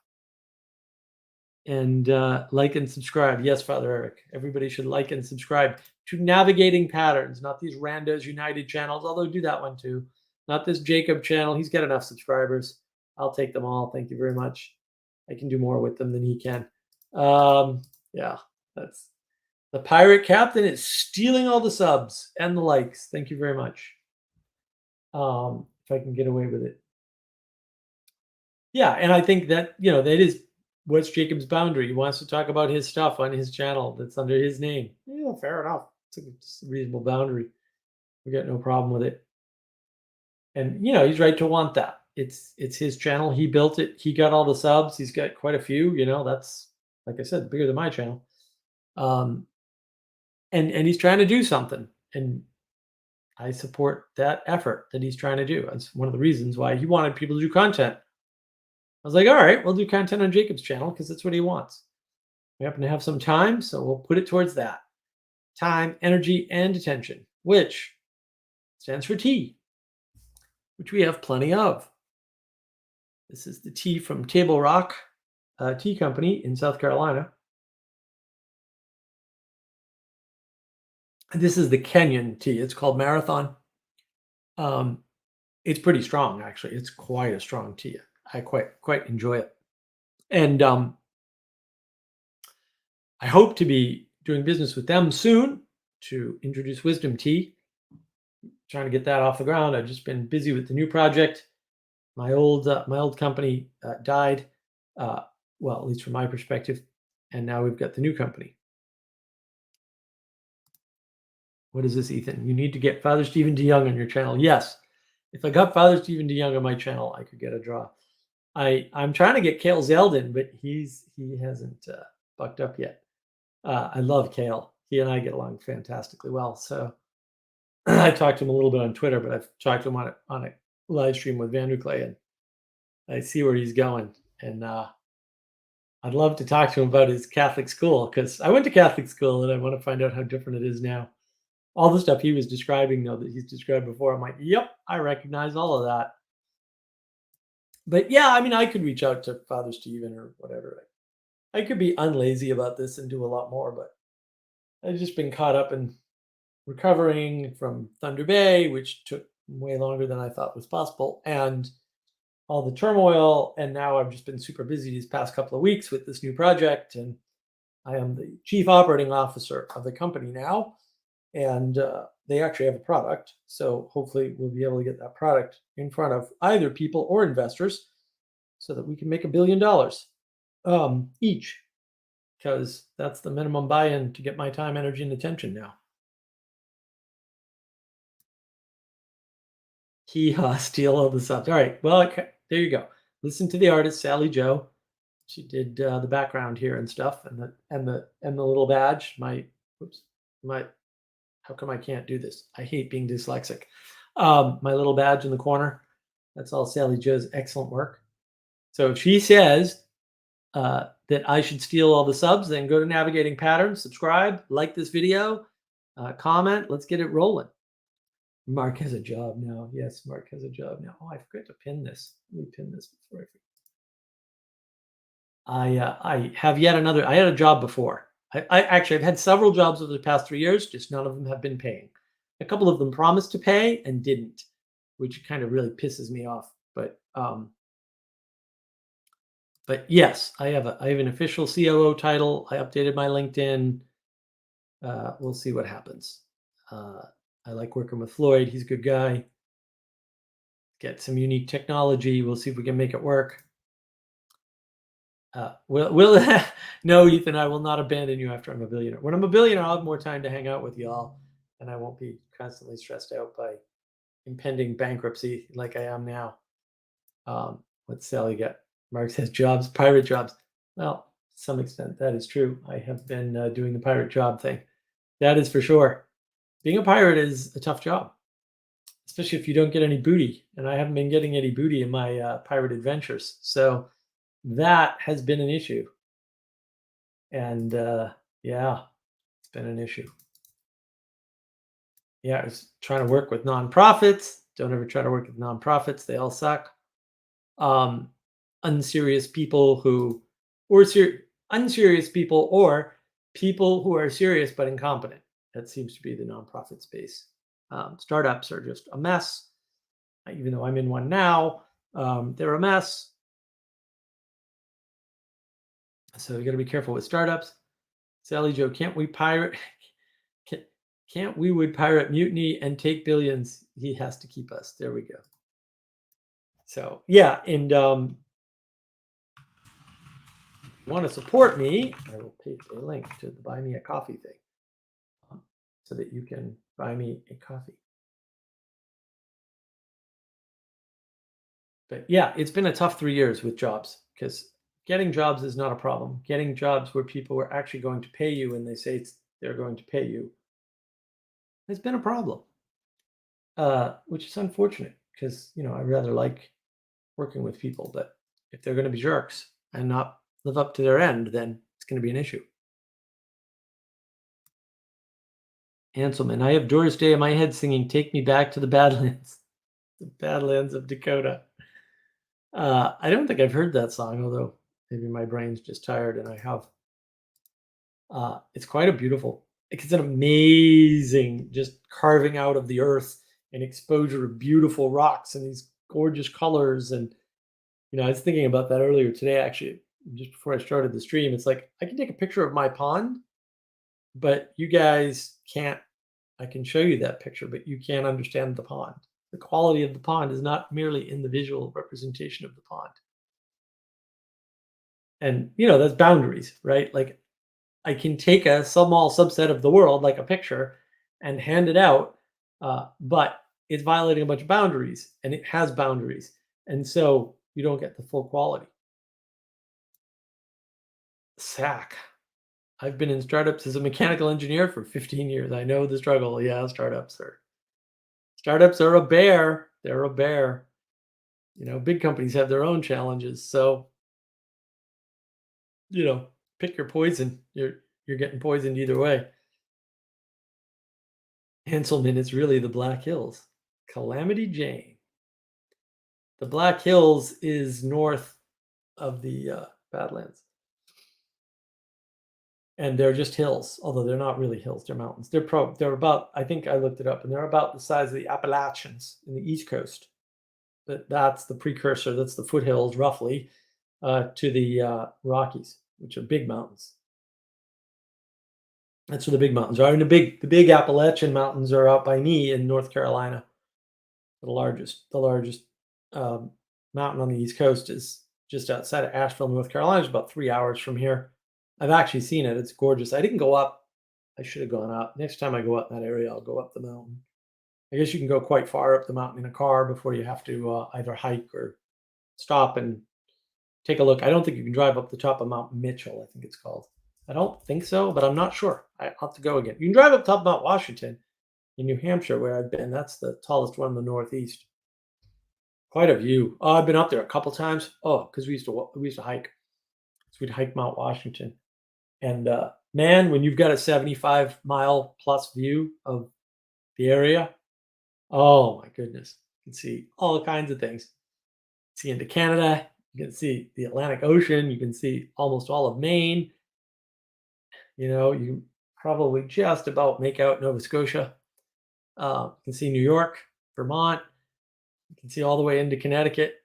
And like and subscribe. Yes, Father Eric. Everybody should like and subscribe to Navigating Patterns, not these Randos United channels, although do that one too. Not this Jacob channel. He's got enough subscribers. I'll take them all. Thank you very much. I can do more with them than he can. Yeah, that's the pirate captain is stealing all the subs and the likes. Thank you very much. If I can get away with it. Yeah, and I think that, that is what's Jacob's boundary. He wants to talk about his stuff on his channel that's under his name. Yeah, fair enough. It's a reasonable boundary. We got no problem with it. And he's right to want that. It's his channel. He built it. He got all the subs. He's got quite a few. That's, like I said, bigger than my channel. And he's trying to do something, and I support that effort that he's trying to do. That's one of the reasons why he wanted people to do content. I was like, all right, we'll do content on Jacob's channel because that's what he wants. We happen to have some time, so we'll put it towards that. Time, energy, and attention, which stands for T, which we have plenty of. This is the tea from Table Rock Tea Company in South Carolina. This is the Kenyan tea. It's called Marathon. It's pretty strong, actually. It's quite a strong tea. I quite enjoy it. And I hope to be doing business with them soon to introduce Wisdom Tea. Trying to get that off the ground. I've just been busy with the new project. My old company died, well, at least from my perspective, and now we've got the new company. What is this, Ethan? You need to get Father Stephen DeYoung on your channel. Yes, if I got Father Stephen DeYoung on my channel, I could get a draw. I'm trying to get Kale Zeldin, but he hasn't bucked up yet. I love Kale. He and I get along fantastically well. So I talked to him a little bit on Twitter, but I've talked to him on a live stream with Vanderklay, and I see where he's going. And I'd love to talk to him about his Catholic school, because I went to Catholic school and I want to find out how different it is now. All the stuff he was describing, though, that he's described before, I'm like, yep, I recognize all of that. But yeah, I mean, I could reach out to Father Stephen or whatever. I could be unlazy about this and do a lot more, but I've just been caught up in recovering from Thunder Bay, which took way longer than I thought was possible, and all the turmoil. And now I've just been super busy these past couple of weeks with this new project, and I am the chief operating officer of the company now, and they actually have a product. So hopefully we'll be able to get that product in front of either people or investors so that we can make $1 billion each, because that's the minimum buy-in to get my time, energy, and attention now. Steal all the subs. All right. Well, okay, there you go. Listen to the artist Sally Joe. She did the background here and stuff, and the little badge. How come I can't do this? I hate being dyslexic. My little badge in the corner. That's all Sally Joe's excellent work. So if she says that I should steal all the subs, then go to Navigating Patterns, subscribe, like this video, comment. Let's get it rolling. Mark has a job now. Yes, Mark has a job now. Oh, I forgot to pin this. Let me pin this before I forget. I have yet another. I had a job before. I actually, I've had several jobs over the past 3 years. Just none of them have been paying. A couple of them promised to pay and didn't, which kind of really pisses me off. But yes, I have an official COO title. I updated my LinkedIn. We'll see what happens. I like working with Floyd. He's a good guy. Get some unique technology. We'll see if we can make it work. No, Ethan, I will not abandon you after I'm a billionaire. When I'm a billionaire, I'll have more time to hang out with y'all, and I won't be constantly stressed out by impending bankruptcy like I am now. What's Sally got? Mark says jobs, pirate jobs. Well, to some extent, that is true. I have been doing the pirate job thing. That is for sure. Being a pirate is a tough job, especially if you don't get any booty. And I haven't been getting any booty in my pirate adventures. So that has been an issue. And yeah, it's been an issue. Yeah, I was trying to work with nonprofits. Don't ever try to work with nonprofits. They all suck. Unserious people unserious people, or people who are serious but incompetent. That seems to be the nonprofit space. Startups are just a mess. Even though I'm in one now, They're a mess. So you got to be careful with startups. Sally Joe, can't we pirate? Can, can't we would pirate mutiny and take billions? He has to keep us. There we go. So yeah, and want to support me, I will paste a link to the buy me a coffee thing so that you can buy me a coffee. But yeah, it's been a tough 3 years with jobs because getting jobs is not a problem. Getting jobs where people are actually going to pay you and they say they're going to pay you has been a problem, which is unfortunate because, I rather like working with people. But if they're going to be jerks and not live up to their end, then it's going to be an issue. Hanselman, I have Doris Day in my head singing "Take Me Back to the Badlands," the Badlands of Dakota. I don't think I've heard that song, although maybe my brain's just tired and I have. It's quite a beautiful. It's an amazing, just carving out of the earth and exposure of beautiful rocks and these gorgeous colors. And I was thinking about that earlier today, actually, just before I started the stream. It's like I can take a picture of my pond, but you guys can't. I can show you that picture, but you can't understand the pond. The quality of the pond is not merely in the visual representation of the pond. And, that's boundaries, right? Like I can take a small subset of the world, like a picture, and hand it out, but it's violating a bunch of boundaries, and it has boundaries. And so you don't get the full quality. SAC. I've been in startups as a mechanical engineer for 15 years. I know the struggle. Yeah, startups are a bear. They're a bear. Big companies have their own challenges. So, pick your poison. You're getting poisoned either way. Hanselman is really the Black Hills. Calamity Jane. The Black Hills is north of the Badlands. And they're just hills, although they're not really hills, they're mountains. They're about, I think I looked it up, and they're about the size of the Appalachians in the East Coast. But that's the precursor, that's the foothills roughly to the Rockies, which are big mountains. That's where the big mountains are. And the big Appalachian mountains are out by me in North Carolina. The largest mountain on the East Coast is just outside of Asheville, North Carolina. It's about 3 hours from here. I've actually seen it. It's gorgeous. I didn't go up. I should have gone up. Next time I go up in that area, I'll go up the mountain. I guess you can go quite far up the mountain in a car before you have to either hike or stop and take a look. I don't think you can drive up the top of Mount Mitchell, I think it's called. I don't think so, but I'm not sure. I'll have to go again. You can drive up top of Mount Washington in New Hampshire, where I've been. That's the tallest one in the Northeast. Quite a view. Oh, I've been up there a couple times. Oh, because we used to hike. So we'd hike Mount Washington. And man, when you've got a 75-mile plus view of the area, oh my goodness, you can see all kinds of things. See into Canada, you can see the Atlantic Ocean, you can see almost all of Maine. You probably just about make out Nova Scotia. You can see New York, Vermont. You can see all the way into Connecticut.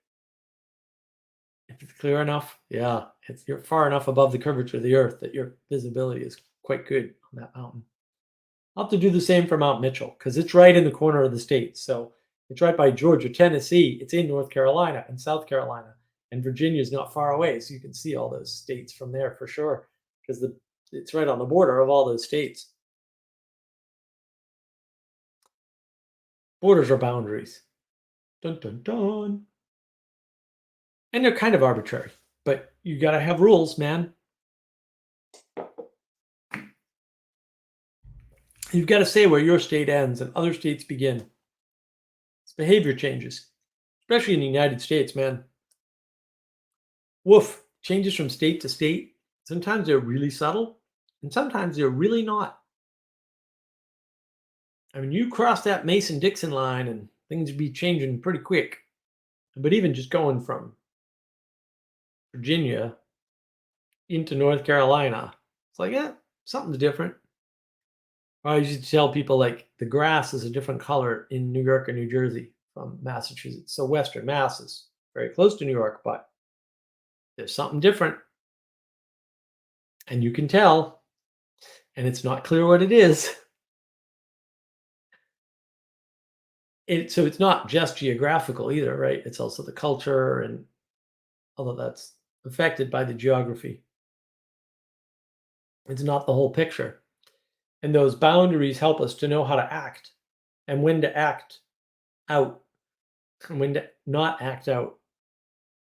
If it's clear enough, yeah, you're far enough above the curvature of the earth that your visibility is quite good on that mountain. I'll have to do the same for Mount Mitchell because it's right in the corner of the state. So it's right by Georgia, Tennessee. It's in North Carolina and South Carolina, and Virginia is not far away. So you can see all those states from there for sure because it's right on the border of all those states. Borders are boundaries. Dun, dun, dun. And they're kind of arbitrary, but you got to have rules, man. You've got to say where your state ends and other states begin. It's behavior changes, especially in the United States, man. Woof, changes from state to state. Sometimes they're really subtle, and sometimes they're really not. I mean, you cross that Mason-Dixon line and things would be changing pretty quick. But even just going from Virginia into North Carolina, it's like, yeah, something's different. I used to tell people like the grass is a different color in New York or New Jersey from Massachusetts. So Western Mass is very close to New York, but there's something different, and you can tell, and it's not clear what it is. So it's not just geographical either, right? It's also the culture, and although that's affected by the geography, it's not the whole picture. And those boundaries help us to know how to act and when to act out and when to not act out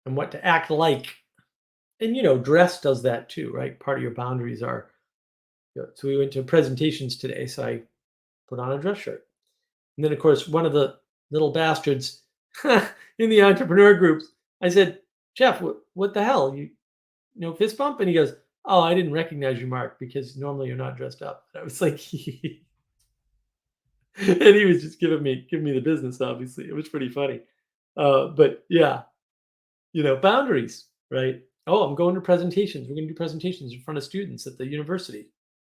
and what to act like. And dress does that too, right? Part of your boundaries are. So we went to presentations today, so I put on a dress shirt. And then, of course, one of the little bastards in the entrepreneur groups, I said, "Jeff, what the hell? Fist bump?" And he goes, "Oh, I didn't recognize you, Mark, because normally you're not dressed up." And I was like, and he was just giving me the business. Obviously, it was pretty funny. But yeah, boundaries, right? Oh, I'm going to presentations. We're going to do presentations in front of students at the university.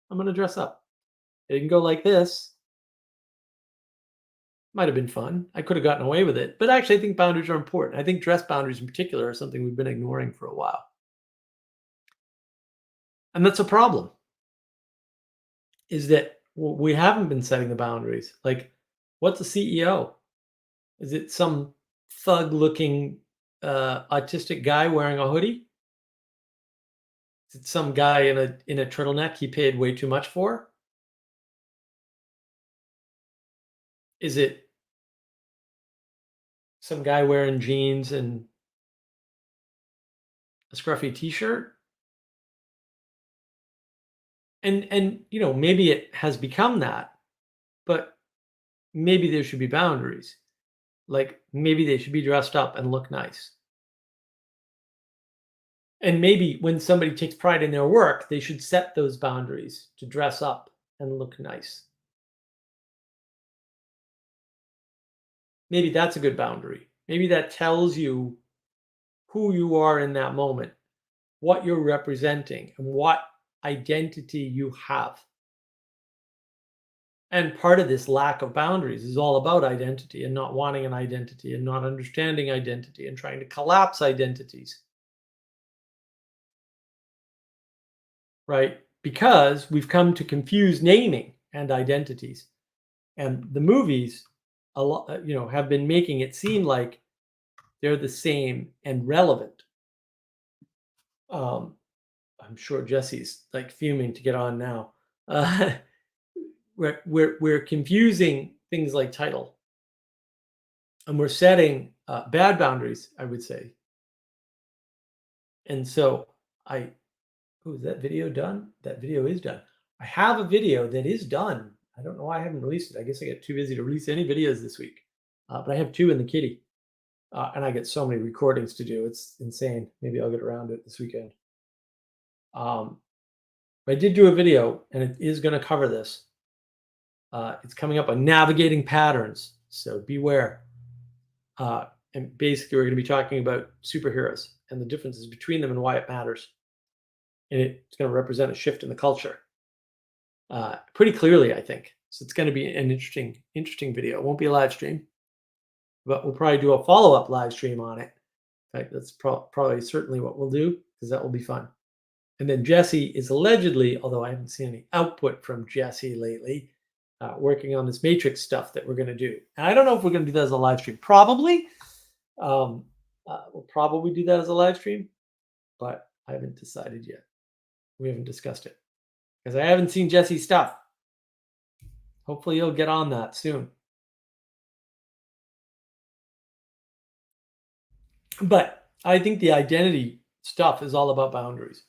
I'm going to dress up. It can go like this. Might have been fun. I could have gotten away with it. But actually, I think boundaries are important. I think dress boundaries in particular are something we've been ignoring for a while. And that's a problem, is that we haven't been setting the boundaries. Like, what's a CEO? Is it some thug-looking autistic guy wearing a hoodie? Is it some guy in a turtleneck he paid way too much for? Is it some guy wearing jeans and a scruffy t-shirt? And maybe it has become that, but maybe there should be boundaries. Like, maybe they should be dressed up and look nice. And maybe when somebody takes pride in their work, they should set those boundaries to dress up and look nice. Maybe that's a good boundary. Maybe that tells you who you are in that moment, what you're representing, and what identity you have. And part of this lack of boundaries is all about identity and not wanting an identity and not understanding identity and trying to collapse identities. Right? Because we've come to confuse naming and identities. And the movies a lot, have been making it seem like they're the same and relevant. I'm sure Jesse's like fuming to get on now. Uh, we're confusing things like title, and we're setting bad boundaries, I would say. And so is that video done? That video is done. I have a video that is done. I don't know why I haven't released it. I guess I get too busy to release any videos this week. But I have 2 in the kitty, and I get so many recordings to do. It's insane. Maybe I'll get around to it this weekend. But I did do a video, and it is going to cover this. It's coming up on navigating patterns, so beware. And basically, we're going to be talking about superheroes and the differences between them and why it matters. And it's going to represent a shift in the culture pretty clearly, I think. So it's going to be an interesting video. It won't be a live stream, but we'll probably do a follow-up live stream on it. In fact, that's probably certainly what we'll do, because that will be fun. And then Jesse is allegedly, although I haven't seen any output from Jesse lately, working on this Matrix stuff that we're going to do. And I don't know if we're going to do that as a live stream. Probably. We'll probably do that as a live stream, but I haven't decided yet. We haven't discussed it because I haven't seen Jesse's stuff. Hopefully you'll get on that soon. But I think the identity stuff is all about boundaries.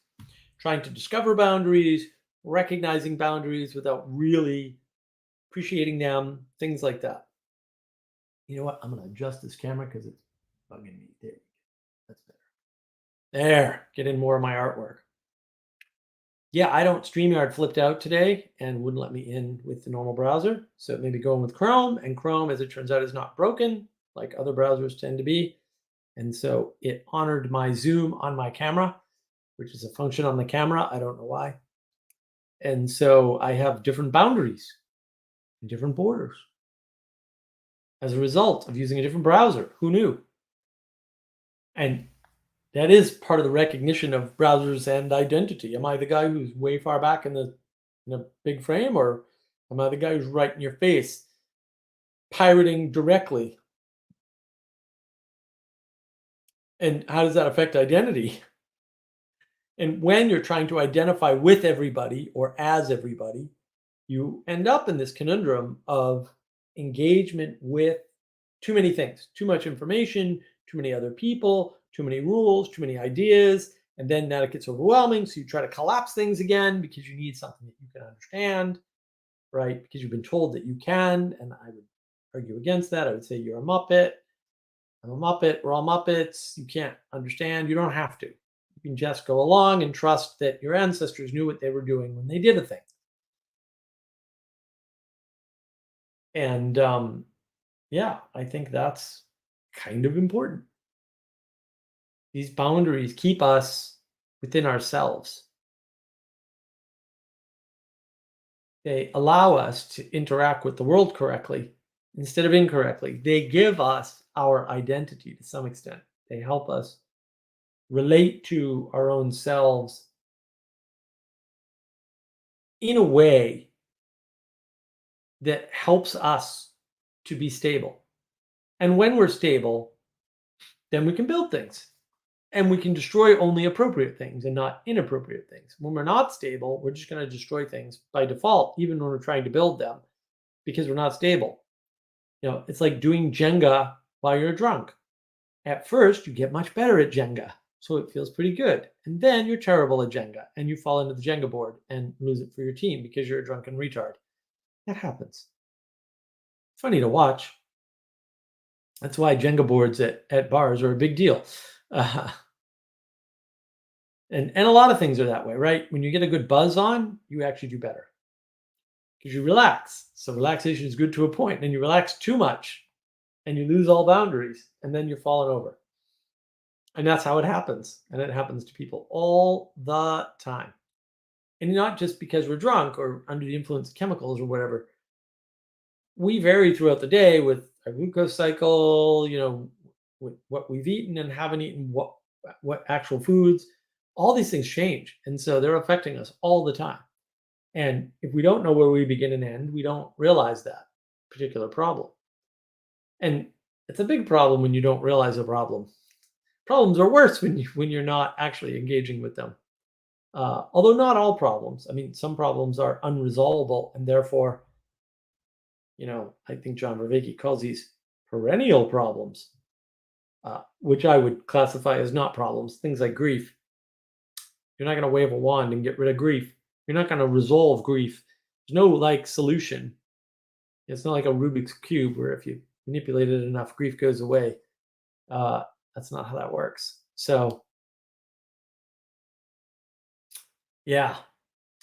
Trying to discover boundaries, recognizing boundaries without really appreciating them, things like that. You know what? I'm going to adjust this camera because it's bugging me. There. That's better. There. Get in more of my artwork. Yeah, I don't. StreamYard flipped out today and wouldn't let me in with the normal browser. So maybe going with Chrome. And Chrome, as it turns out, is not broken like other browsers tend to be. And so it honored my zoom on my camera, which is a function on the camera. I don't know why. And so I have different boundaries and different borders as a result of using a different browser. Who knew? And that is part of the recognition of browsers and identity. Am I the guy who's way far back in a big frame, or am I the guy who's right in your face, pirating directly? And how does that affect identity? And when you're trying to identify with everybody or as everybody, you end up in this conundrum of engagement with too many things, too much information, too many other people, too many rules, too many ideas. And then that it gets overwhelming. So you try to collapse things again because you need something that you can understand, right? Because you've been told that you can. And I would argue against that. I would say you're a Muppet. I'm a Muppet. We're all Muppets. You can't understand. You don't have to. You can just go along and trust that your ancestors knew what they were doing when they did a thing. And yeah, I think that's kind of important. These boundaries keep us within ourselves. They allow us to interact with the world correctly instead of incorrectly. They give us our identity to some extent. They help us relate to our own selves in a way that helps us to be stable. And when we're stable, then we can build things and we can destroy only appropriate things and not inappropriate things. When we're not stable, we're just going to destroy things by default, even when we're trying to build them, because we're not stable. You know, it's like doing Jenga while you're drunk. At first, you get much better at Jenga, so it feels pretty good. And then you're terrible at Jenga and you fall into the Jenga board and lose it for your team because you're a drunken retard. That happens. Funny to watch. That's why Jenga boards at bars are a big deal. Uh, and a lot of things are that way, right? When you get a good buzz on, you actually do better because you relax. So relaxation is good to a point. And you relax too much and you lose all boundaries and then you're falling over. And that's how it happens. And it happens to people all the time. And not just because we're drunk or under the influence of chemicals or whatever. We vary throughout the day with our glucose cycle, you know, with what we've eaten and haven't eaten, what actual foods, all these things change. And so they're affecting us all the time. And if we don't know where we begin and end, we don't realize that particular problem. And it's a big problem when you don't realize a problem. Problems are worse when you're not actually engaging with them. Although not all problems. I mean, some problems are unresolvable, and therefore, you know, I think John Vervaeke calls these perennial problems, which I would classify as not problems. Things like grief. You're not going to wave a wand and get rid of grief. You're not going to resolve grief. There's no like solution. It's not like a Rubik's cube where if you manipulate it enough, grief goes away. That's not how that works. So, yeah.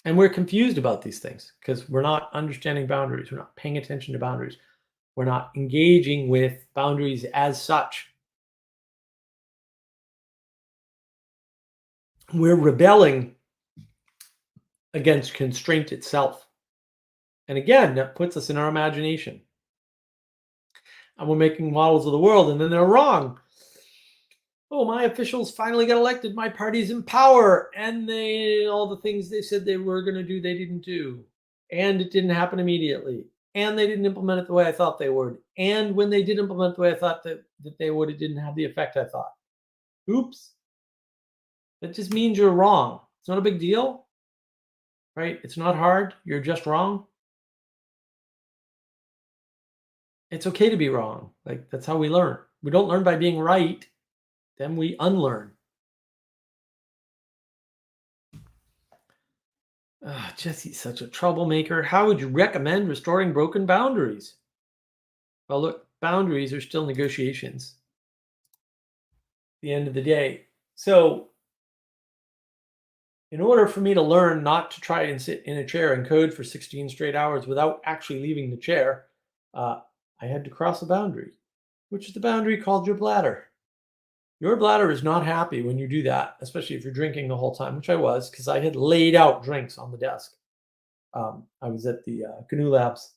And we're confused about these things because we're not understanding boundaries. We're not paying attention to boundaries. We're not engaging with boundaries as such. We're rebelling against constraint itself. And again, that puts us in our imagination. And we're making models of the world, and then they're wrong. Oh, my officials finally got elected. My party's in power. And all the things they said they were going to do, they didn't do. And it didn't happen immediately. And they didn't implement it the way I thought they would. And when they did implement it the way I thought that they would, it didn't have the effect I thought. Oops. That just means you're wrong. It's not a big deal, right? It's not hard. You're just wrong. It's okay to be wrong. Like, that's how we learn. We don't learn by being right, then we unlearn. Jesse's such a troublemaker. How would you recommend restoring broken boundaries? Well, look, boundaries are still negotiations at the end of the day. So, in order for me to learn not to try and sit in a chair and code for 16 straight hours without actually leaving the chair, I had to cross a boundary, which is the boundary called your bladder. Your bladder is not happy when you do that, especially if you're drinking the whole time, which I was because I had laid out drinks on the desk. I was at the GNU Labs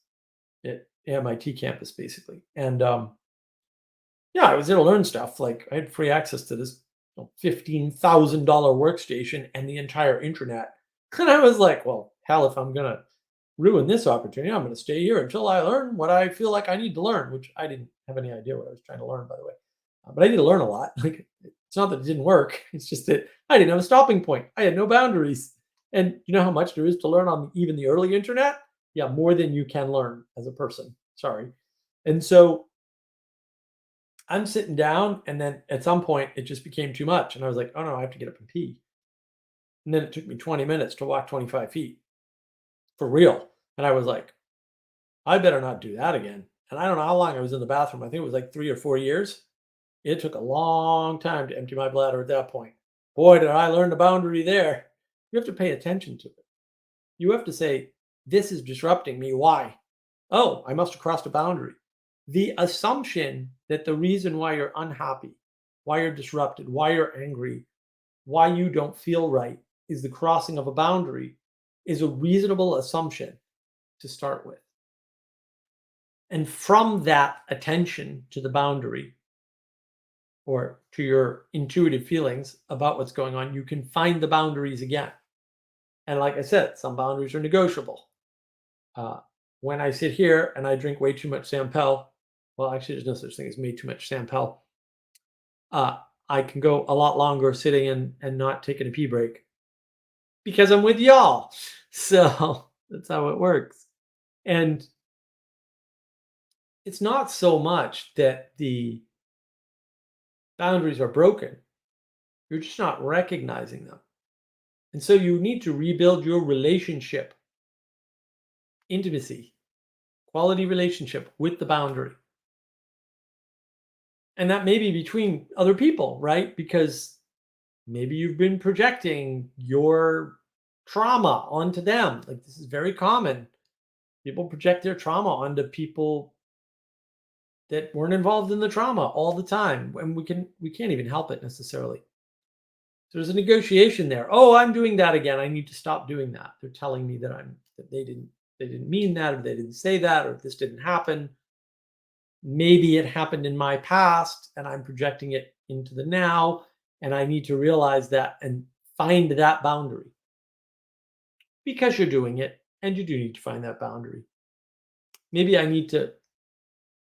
at MIT campus, basically. And Yeah, I was there to learn stuff. Like I had free access to this $15,000 workstation and the entire internet. And I was like, well, hell, if I'm gonna ruin this opportunity, I'm gonna stay here until I learn what I feel like I need to learn, which I didn't have any idea what I was trying to learn, by the way. But I need to learn a lot. Like it's not that it didn't work. It's just that I didn't have a stopping point. I had no boundaries. And you know how much there is to learn on even the early internet? Yeah, more than you can learn as a person. Sorry. And so I'm sitting down, and then at some point it just became too much. And I was like, oh no, I have to get up and pee. And then it took me 20 minutes to walk 25 feet for real. And I was like, I better not do that again. And I don't know how long I was in the bathroom. I think it was like 3 or 4 years. It took a long time to empty my bladder at that point. Boy, did I learn the boundary there. You have to pay attention to it. You have to say, this is disrupting me. Why? Oh, I must have crossed a boundary. The assumption that the reason why you're unhappy, why you're disrupted, why you're angry, why you don't feel right is the crossing of a boundary is a reasonable assumption to start with. And from that attention to the boundary or to your intuitive feelings about what's going on, you can find the boundaries again. And like I said, some boundaries are negotiable. Uh, when I sit here and I drink way too much Sampel, well, actually, there's no such thing as way too much Sampel. Uh, I can go a lot longer sitting and not taking a pee break because I'm with y'all. So that's how it works. And it's not so much that the boundaries are broken, you're just not recognizing them. And so you need to rebuild your relationship, intimacy, quality relationship with the boundary. And that may be between other people, right? Because maybe you've been projecting your trauma onto them. Like this is very common. People project their trauma onto people that weren't involved in the trauma all the time, and we can't even help it necessarily. So there's a negotiation there. Oh, I'm doing that again. I need to stop doing that. They're telling me that they didn't mean that, or they didn't say that, or this didn't happen. Maybe it happened in my past and I'm projecting it into the now, and I need to realize that and find that boundary because you're doing it and you do need to find that boundary. Maybe I need to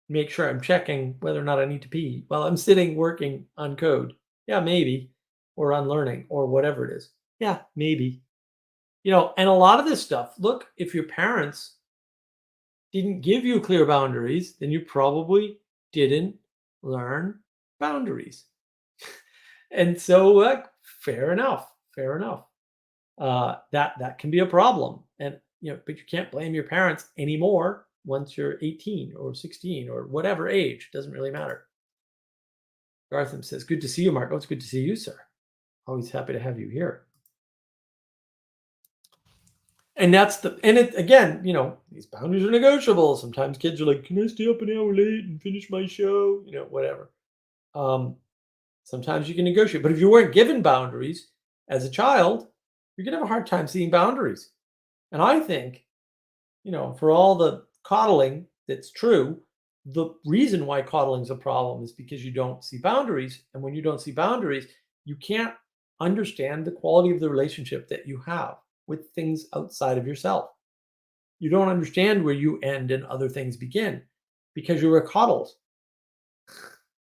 make sure I'm checking whether or not I need to pee while I'm sitting working on code. Yeah, maybe. Or on learning or whatever it is. Yeah, maybe. And a lot of this stuff, look, if your parents didn't give you clear boundaries, then you probably didn't learn boundaries. And so, fair enough, fair enough. That can be a problem, and but you can't blame your parents anymore once you're 18 or 16 or whatever age. Doesn't really matter. Gartham says, "Good to see you, Mark." Oh, it's good to see you, sir. Always happy to have you here. And that's it again, these boundaries are negotiable. Sometimes kids are like, can I stay up an hour late and finish my show? Whatever. Um, Sometimes you can negotiate. But if you weren't given boundaries as a child, you're gonna have a hard time seeing boundaries. And I think, for all the coddling that's true, the reason why coddling is a problem is because you don't see boundaries. And when you don't see boundaries, you can't understand the quality of the relationship that you have with things outside of yourself. You don't understand where you end and other things begin because you were coddled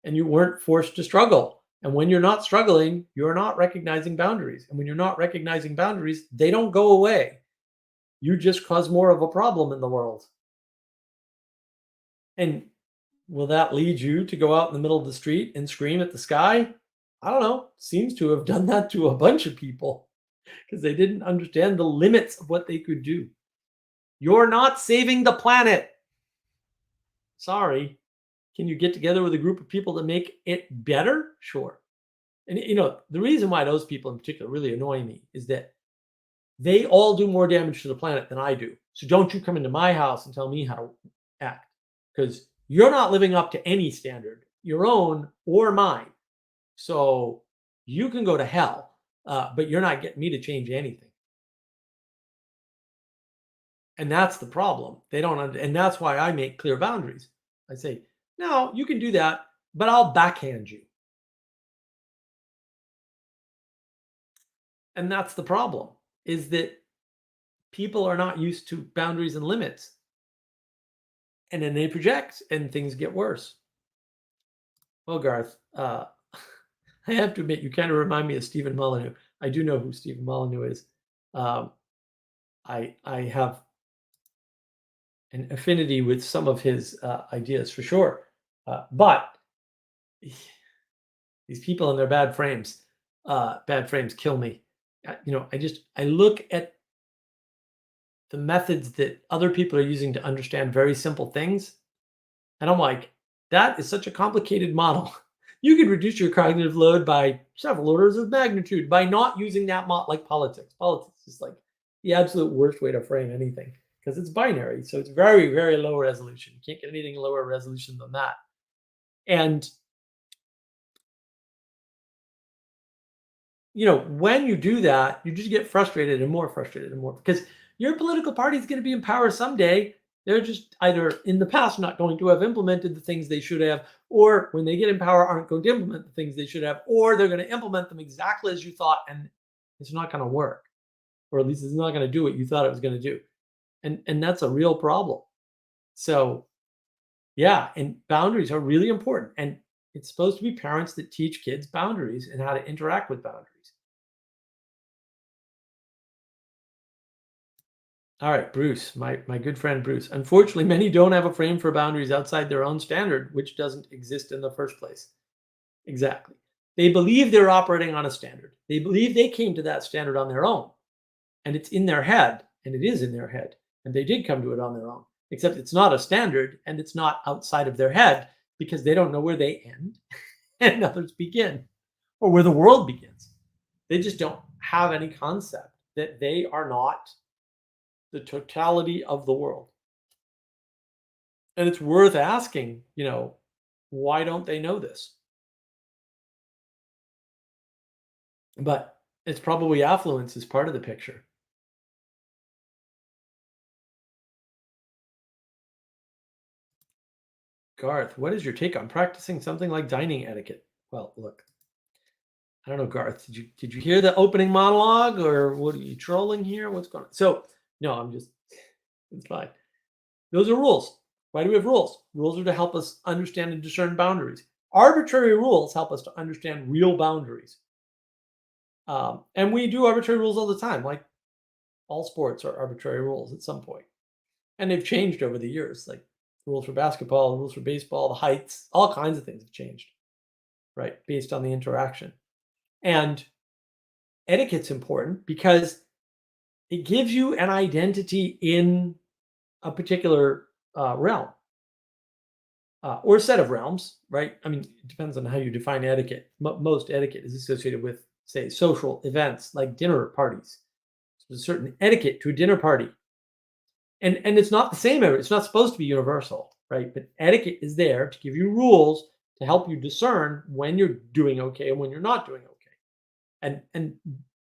and you weren't forced to struggle. And when you're not struggling, you're not recognizing boundaries. And when you're not recognizing boundaries, they don't go away. You just cause more of a problem in the world. And will that lead you to go out in the middle of the street and scream at the sky? I don't know. Seems to have done that to a bunch of people because they didn't understand the limits of what they could do. You're not saving the planet. Sorry. Can you get together with a group of people to make it better? Sure. And the reason why those people in particular really annoy me is that they all do more damage to the planet than I do. So don't you come into my house and tell me how to act because you're not living up to any standard, your own or mine. So you can go to hell, but you're not getting me to change anything. And that's the problem. They don't, and that's why I make clear boundaries. I say, no, you can do that, but I'll backhand you. And that's the problem, is that people are not used to boundaries and limits. And then they project and things get worse. Well, Garth, I have to admit, you kind of remind me of Stephen Molyneux. I do know who Stephen Molyneux is. Um, I have an affinity with some of his ideas for sure. But these people in their bad frames kill me. I look at the methods that other people are using to understand very simple things, and I'm like, that is such a complicated model. You could reduce your cognitive load by several orders of magnitude by not using that model, like politics. Politics is like the absolute worst way to frame anything because it's binary. So it's very, very low resolution. You can't get anything lower resolution than that. And when you do that, you just get frustrated and more because your political party is going to be in power someday. They're just either in the past not going to have implemented the things they should have, or when they get in power, aren't going to implement the things they should have, or they're going to implement them exactly as you thought, and it's not going to work, or at least it's not going to do what you thought it was going to do, and that's a real problem. So, yeah, and boundaries are really important, and it's supposed to be parents that teach kids boundaries and how to interact with boundaries. All right, Bruce, my good friend Bruce. Unfortunately, many don't have a frame for boundaries outside their own standard, which doesn't exist in the first place. Exactly. They believe they're operating on a standard. They believe they came to that standard on their own, and it's in their head, and it is in their head, and they did come to it on their own. Except it's not a standard, and it's not outside of their head because they don't know where they end and others begin, or where the world begins. They just don't have any concept that they are not the totality of the world. And it's worth asking, why don't they know this? But it's probably affluence is part of the picture. Garth, what is your take on practicing something like dining etiquette? Well, look, I don't know, Garth. Did you hear the opening monologue, or what are you trolling here? What's going on? So, no, I'm just it's fine. Those are rules. Why do we have rules? Rules are to help us understand and discern boundaries. Arbitrary rules help us to understand real boundaries. And we do arbitrary rules all the time, like all sports are arbitrary rules at some point. And they've changed over the years, like rules for basketball, rules for baseball, the heights, all kinds of things have changed, right? Based on the interaction. And etiquette's important because it gives you an identity in a particular realm or set of realms, right? I mean, it depends on how you define etiquette. Most etiquette is associated with, say, social events like dinner parties. So there's a certain etiquette to a dinner party. And it's not the same. It's not supposed to be universal, right? But etiquette is there to give you rules to help you discern when you're doing okay and when you're not doing okay. And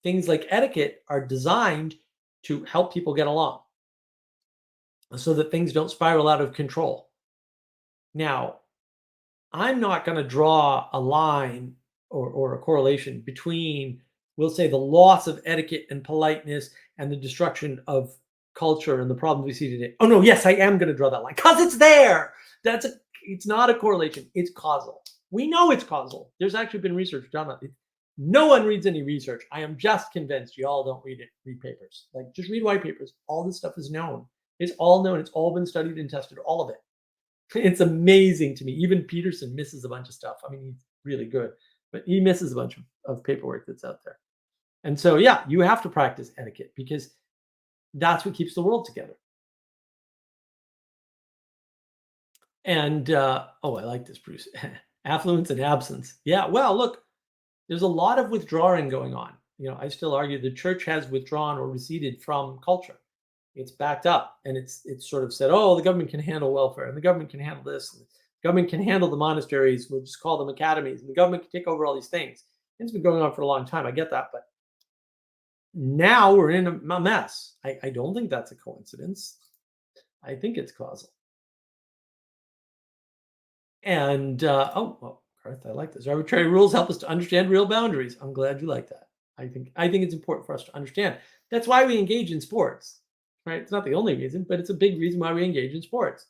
things like etiquette are designed to help people get along so that things don't spiral out of control. Now, I'm not going to draw a line or a correlation between, we'll say, the loss of etiquette and politeness and the destruction of culture and the problems we see today. Oh no, yes, I am going to draw that line because it's there. It's not a correlation. It's causal. We know it's causal. There's actually been research done on it. No one reads any research. I am just convinced you all don't read papers. Like, just read white papers. All this stuff is known. It's all known. It's all been studied and tested. All of it. It's amazing to me. Even Peterson misses a bunch of stuff. I mean, he's really good, but he misses a bunch of paperwork that's out there. And so, yeah, you have to practice etiquette because that's what keeps the world together. And, I like this, Bruce. Affluence and absence. Yeah, well, look, there's a lot of withdrawing going on. I still argue the church has withdrawn or receded from culture. It's backed up, and it's sort of said, oh, the government can handle welfare, and the government can handle this, and the government can handle the monasteries. We'll just call them academies, and the government can take over all these things. It's been going on for a long time. I get that, but now we're in a mess. I don't think that's a coincidence. I think it's causal. And Garth, I like this. Arbitrary rules help us to understand real boundaries. I'm glad you like that. I think it's important for us to understand. That's why we engage in sports, right? It's not the only reason, but it's a big reason why we engage in sports.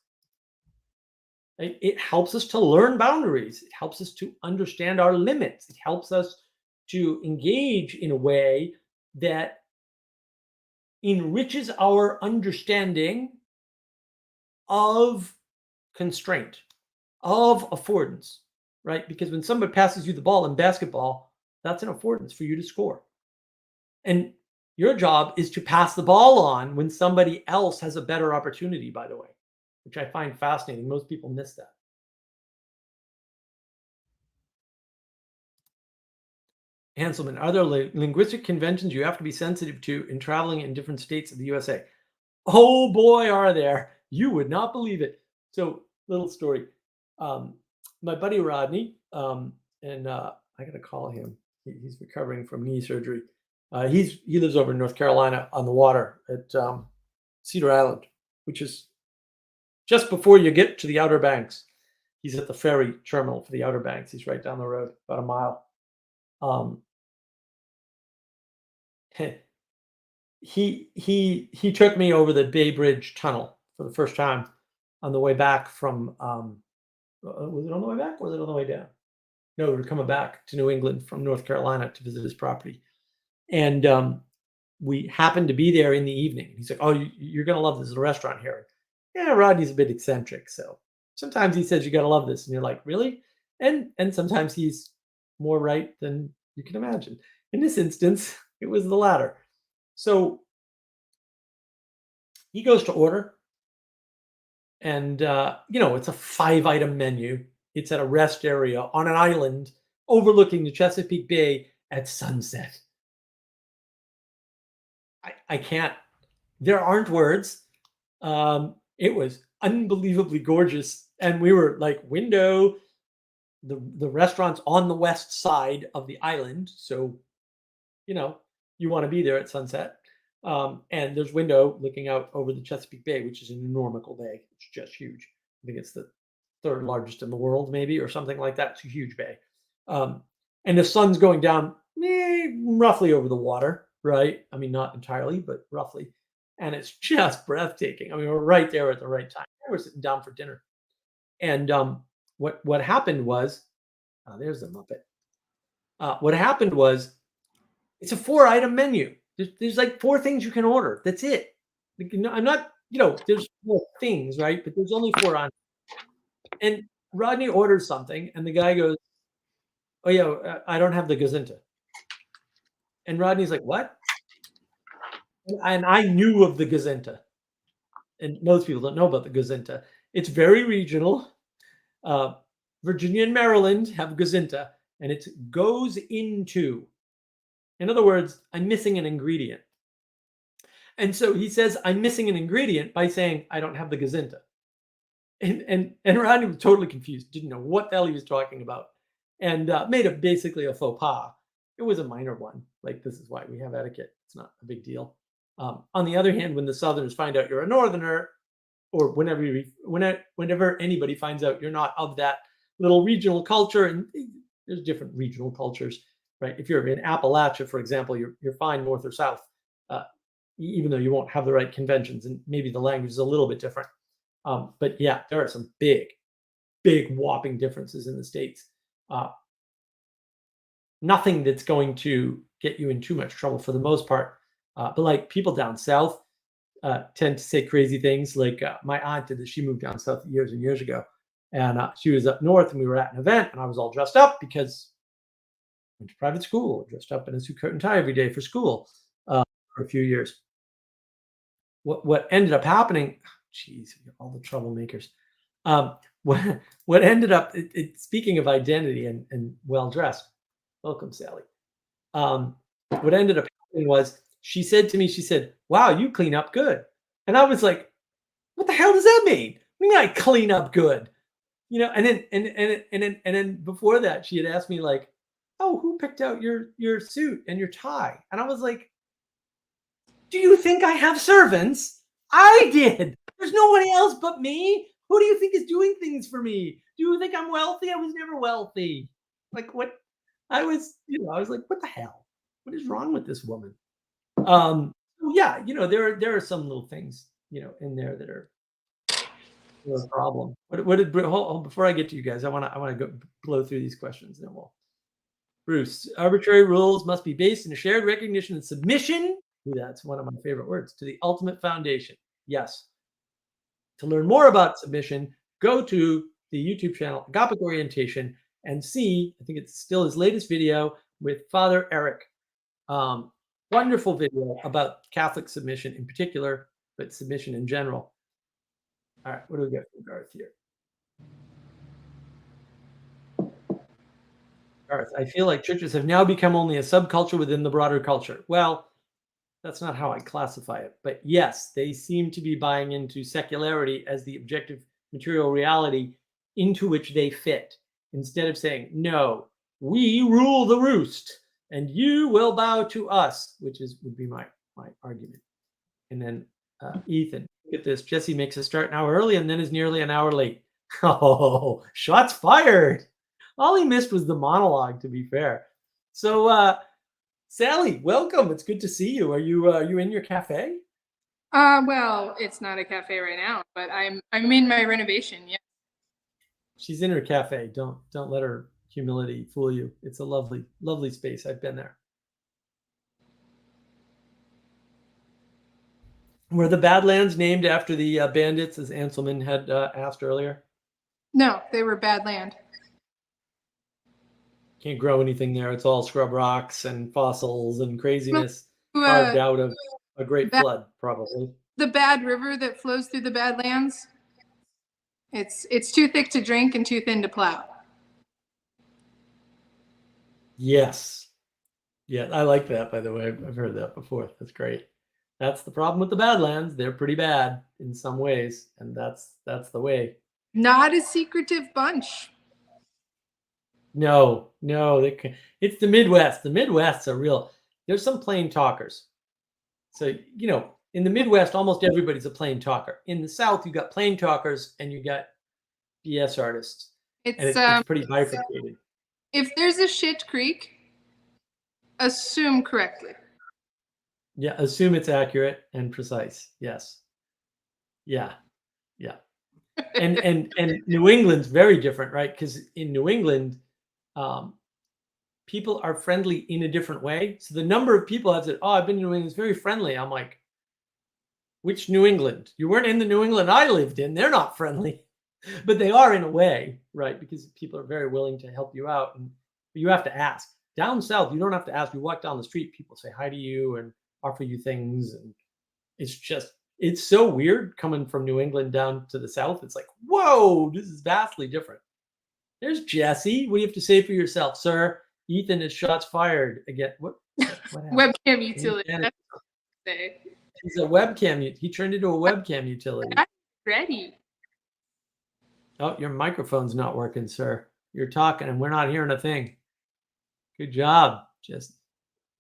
It helps us to learn boundaries. It helps us to understand our limits. It helps us to engage in a way that enriches our understanding of constraint, of affordance, right? Because when somebody passes you the ball in basketball, that's an affordance for you to score. And your job is to pass the ball on when somebody else has a better opportunity, by the way, which I find fascinating. Most people miss that. Hanselman, are there linguistic conventions you have to be sensitive to in traveling in different states of the USA? Oh boy, are there. You would not believe it. So, little story. Um, my buddy Rodney, and I got to call him. He's recovering from knee surgery. He lives over in North Carolina on the water at Cedar Island, which is just before you get to the Outer Banks. He's at the ferry terminal for the Outer Banks. He's right down the road, about a mile. Um, he took me over the Bay Bridge Tunnel for the first time on the way back from was it on the way back or was it on the way down? No, we were coming back to New England from North Carolina to visit his property. And we happened to be there in the evening. He's like, "Oh, you're gonna love this little restaurant here." Yeah, Rodney's a bit eccentric, so sometimes he says you gotta love this, and you're like, "Really?" And sometimes he's more right than you can imagine. In this instance, it was the latter. So he goes to order, and it's a 5-item menu. It's at a rest area on an island overlooking the Chesapeake Bay at sunset. I can't. There aren't words. It was unbelievably gorgeous, and we were like window. The restaurant's on the west side of the island, so you know you want to be there at sunset. And there's window looking out over the Chesapeake Bay, which is an enormous bay. It's just huge. I think it's the third largest in the world, maybe, or something like that. It's a huge bay. Um, and the sun's going down roughly over the water, right? I mean, not entirely, but roughly. And it's just breathtaking. I mean, we're right there at the right time. We're sitting down for dinner. And what happened was, there's the Muppet. What happened was, it's a 4-item menu. There's like 4 things you can order. That's it. I'm not, there's more things, right? But there's only 4 on. And Rodney orders something, and the guy goes, "Oh yeah, I don't have the Gazinta." And Rodney's like, "What?" And I knew of the Gazinta, and most people don't know about the Gazinta. It's very regional. Uh, Virginia and Maryland have Gazinta, and it goes into. In other words, I'm missing an ingredient. And so he says, "I'm missing an ingredient" by saying, "I don't have the Gazinta." And Rodney was totally confused, didn't know what the hell he was talking about, and made basically a faux pas. It was a minor one. Like, this is why we have etiquette. It's not a big deal. On the other hand, when the Southerners find out you're a Northerner, or whenever anybody finds out you're not of that little regional culture, and there's different regional cultures, right? If you're in Appalachia, for example, you're fine north or south, even though you won't have the right conventions, and maybe the language is a little bit different. But yeah, there are some big, big whopping differences in the states. Nothing that's going to get you in too much trouble for the most part. But like people down south tend to say crazy things. Like my aunt did this. She moved down south years and years ago, and she was up north, and we were at an event, and I was all dressed up because I went to private school, dressed up in a suit, coat, and tie every day for school for a few years. What ended up happening? Geez, all the troublemakers. What ended up, speaking of identity and well dressed, welcome, Sally. What ended up happening was she said to me, she said, "Wow, you clean up good." And I was like, "What the hell does that mean? What do you mean I clean up good?" And then before that, she had asked me like, "Oh, who picked out your suit and your tie?" And I was like, "Do you think I have servants? I did. There's nobody else but me. Who do you think is doing things for me? Do you think I'm wealthy? I was never wealthy. Like what? I was, I was like, what the hell? What is wrong with this woman? Yeah, there are some little things, in there that are no problem. What did hold, before I get to you guys? I want to go blow through these questions, then we'll. Bruce, arbitrary rules must be based in a shared recognition and submission. Ooh, that's one of my favorite words, to the ultimate foundation. Yes. To learn more about submission, go to the YouTube channel Agapic Orientation and see. I think it's still his latest video with Father Eric. Wonderful video about Catholic submission in particular, but submission in general. All right, what do we get from Garth here? Garth, I feel like churches have now become only a subculture within the broader culture. Well, that's not how I classify it, but yes, they seem to be buying into secularity as the objective material reality into which they fit, instead of saying, no, we rule the roost and you will bow to us, which would be my argument. And then Ethan, look at this. Jesse makes us start an hour early and then is nearly an hour late. Oh, shots fired. All he missed was the monologue, to be fair. So, Sally, welcome. It's good to see you. Are you in your cafe? Well, it's not a cafe right now, but I'm in my renovation. Yeah. She's in her cafe. Don't let her humility fool you. It's a lovely, lovely space. I've been there. Were the Badlands named after the bandits, as Anselman had asked earlier? No, they were bad land. Can't grow anything there. It's all scrub rocks and fossils and craziness carved out of a great flood, probably. The bad river that flows through the Badlands. It's too thick to drink and too thin to plow. Yes. Yeah, I like that, by the way. I've heard that before. That's great. That's the problem with the Badlands. They're pretty bad in some ways, and that's the way. Not a secretive bunch. No, it's the Midwest. The Midwest's a real. There's some plain talkers. So, in the Midwest, almost everybody's a plain talker. In the South, you got plain talkers and you got BS artists. It's pretty bifurcated. If there's a shit creek, assume correctly. Yeah, assume it's accurate and precise. Yes. Yeah. And New England's very different, right? Because in New England, people are friendly in a different way. So the number of people have said, "Oh, I've been to New England, it's very friendly." I'm like, which New England? You weren't in the New England I lived in. They're not friendly, but they are in a way, right? Because people are very willing to help you out, and you have to ask. Down south, you don't have to ask. You walk down the street, people say hi to you and offer you things, and it's so weird coming from New England down to the south. It's like, whoa, this is vastly different. There's Jesse. What do you have to say for yourself, sir? Ethan is shots fired again. What webcam utility. He's a webcam. He turned into a webcam utility. I'm ready. Oh, your microphone's not working, sir. You're talking and we're not hearing a thing. Good job.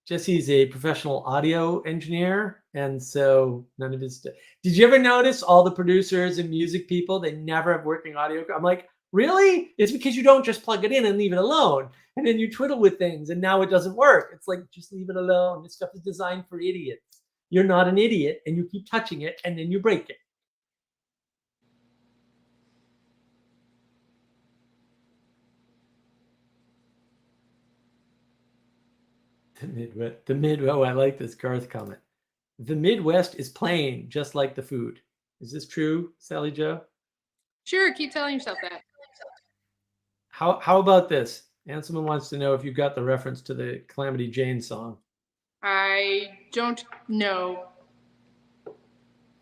Jesse's a professional audio engineer, and so none of his stuff. Did you ever notice all the producers and music people, they never have working audio? I'm like, really? It's because you don't just plug it in and leave it alone. And then you twiddle with things and now it doesn't work. It's like, just leave it alone. This stuff is designed for idiots. You're not an idiot and you keep touching it and then you break it. The Midwest. Oh, I like this Garth comment. The Midwest is plain, just like the food. Is this true, Sally Jo? Sure, keep telling yourself that. How about this? Anselman wants to know if you got the reference to the Calamity Jane song. I don't know.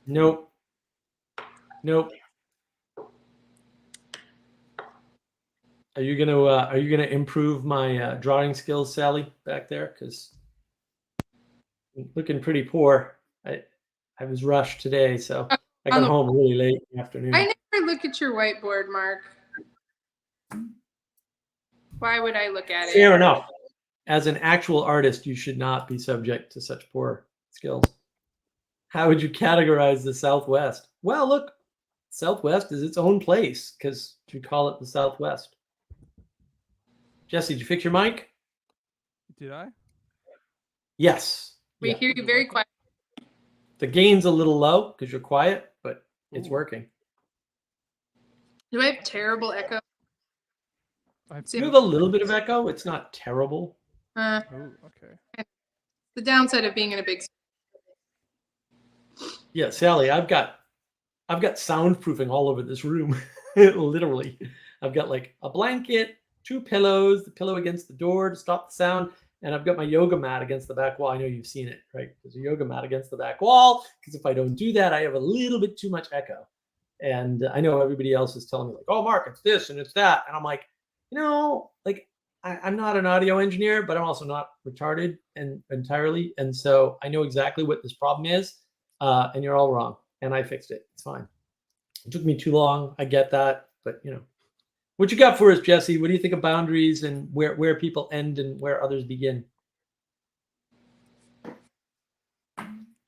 Nope. Are you gonna improve my drawing skills, Sally, back there? Because I'm looking pretty poor. I was rushed today, so I got home really late in the afternoon. I never look at your whiteboard, Mark. Why would I look at it? Fair enough. As an actual artist, you should not be subject to such poor skills. How would you categorize the Southwest? Well, look, Southwest is its own place because we call it the Southwest. Jesse, did you fix your mic? Did I? Yes. We Yeah. hear you very quiet. The gain's a little low because you're quiet, but it's Ooh. working. Do I have terrible echo? You have a little bit of echo. It's not terrible. Uh, Oh, okay. the downside of being in a big. Yeah, Sally, I've got soundproofing all over this room. Literally. I've got like a blanket, 2 pillows, the pillow against the door to stop the sound, and I've got my yoga mat against the back wall. I know you've seen it, right? There's a yoga mat against the back wall because if I don't do that, I have a little bit too much echo. And I know everybody else is telling me like, "Oh, Mark, it's this and it's that," and I'm like, like I'm not an audio engineer, but I'm also not retarded and entirely, and so I know exactly what this problem is. And you're all wrong, and I fixed it. It's fine. It took me too long. I get that, but what you got for us, Jesse? What do you think of boundaries and where people end and where others begin?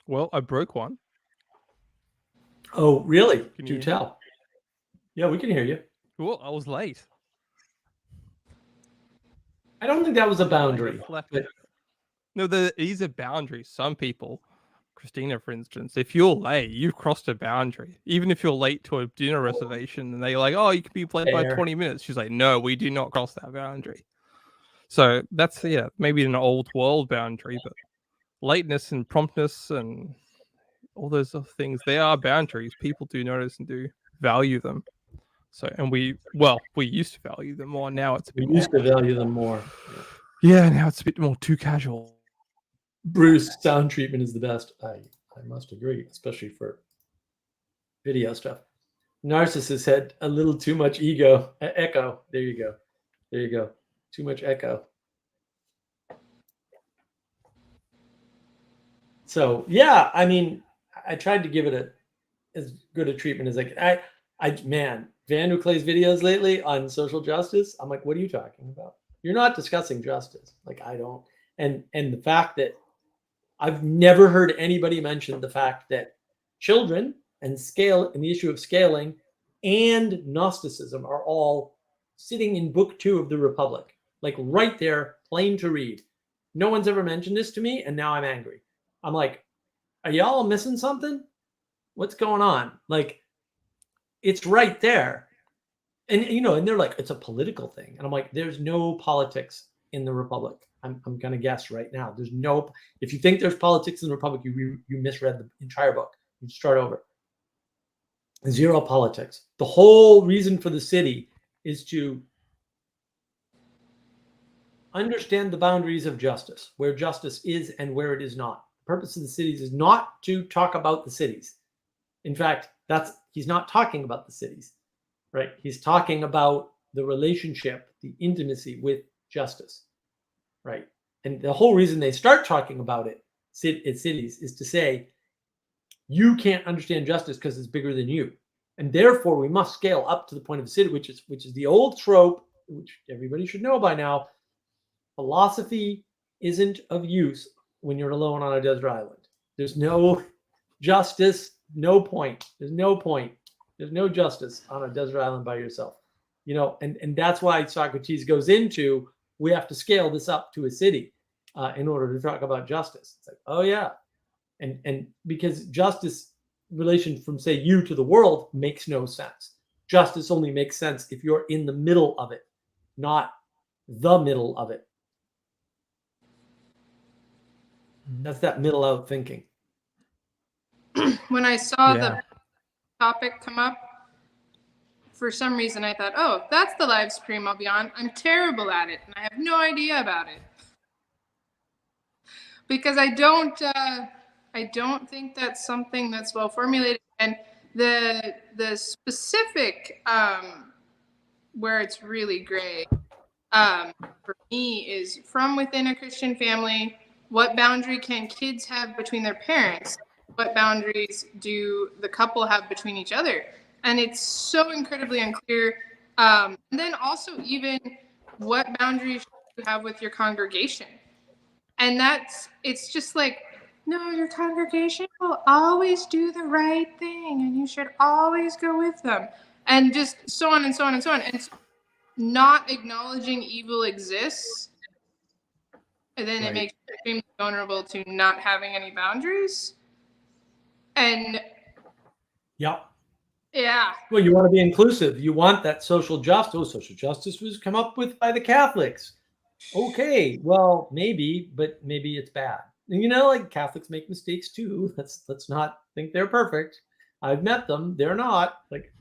Well, I broke one. Oh, really? Can Do you hear me? tell. Yeah, we can hear you. Well, I was late. I don't think that was a I boundary. deflected. No, there is a boundary. Some people, Christina, for instance, if you're late, you've crossed a boundary. Even if you're late to a dinner reservation and they're like, "Oh, you can be late by Fair. 20 minutes." She's like, "No, we do not cross that boundary." So that's, maybe an old world boundary, but lateness and promptness and all those other things, they are boundaries. People do notice and do value them. So, and we used to value them more. Now it's a We bit used to value them more. yeah, now it's a bit more too casual. Bruce, sound treatment is the best. I must agree, especially for video stuff. Narcissus had a little too much echo. There you go. There you go. Too much echo. So yeah, I mean, I tried to give it as good a treatment as I could. Man, Van Clay's videos lately on social justice, I'm like, what are you talking about? You're not discussing justice. Like I don't. And the fact that I've never heard anybody mention the fact that children and the issue of scaling and Gnosticism are all sitting in book 2 of the Republic, like right there, plain to read. No one's ever mentioned this to me, and now I'm angry. I'm like, are y'all missing something? What's going on? Like, it's right there. And and they're like, it's a political thing. And I'm like, there's no politics in the Republic. I'm gonna guess right now. There's no. If you think there's politics in the Republic, you misread the entire book. You start over. Zero politics. The whole reason for the city is to understand the boundaries of justice, where justice is and where it is not. The purpose of the cities is not to talk about the cities. In fact, he's not talking about the cities, right? He's talking about the relationship, the intimacy with justice, right? And the whole reason they start talking about it in cities is to say, you can't understand justice because it's bigger than you. And therefore, we must scale up to the point of the city, which is the old trope, which everybody should know by now. Philosophy isn't of use when you're alone on a desert island. There's no justice, no point. There's no point. There's no justice on a desert island by yourself. And that's why Socrates goes into, we have to scale this up to a city in order to talk about justice. It's like, oh yeah. And because justice relation from, say, you to the world makes no sense. Justice only makes sense if you're in the middle of it, not the middle of it. That's that middle out thinking. When I saw the topic come up, for some reason I thought, oh, that's the live stream I'll be on. I'm terrible at it, and I have no idea about it. Because I don't think that's something that's well formulated. And the specific where it's really gray for me is from within a Christian family. What boundary can kids have between their parents? What boundaries do the couple have between each other? And it's so incredibly unclear. And then also even what boundaries you have with your congregation. And it's just like, no, your congregation will always do the right thing and you should always go with them. And just so on and so on and so on. And not acknowledging evil exists, and then it makes you extremely vulnerable to not having any boundaries. And Yep. yeah. Well, you want to be inclusive. You want that social justice. Oh, social justice was come up with by the Catholics. Okay, well, maybe, but maybe it's bad. And like Catholics make mistakes too. Let's not think they're perfect. I've met them. They're not. Like,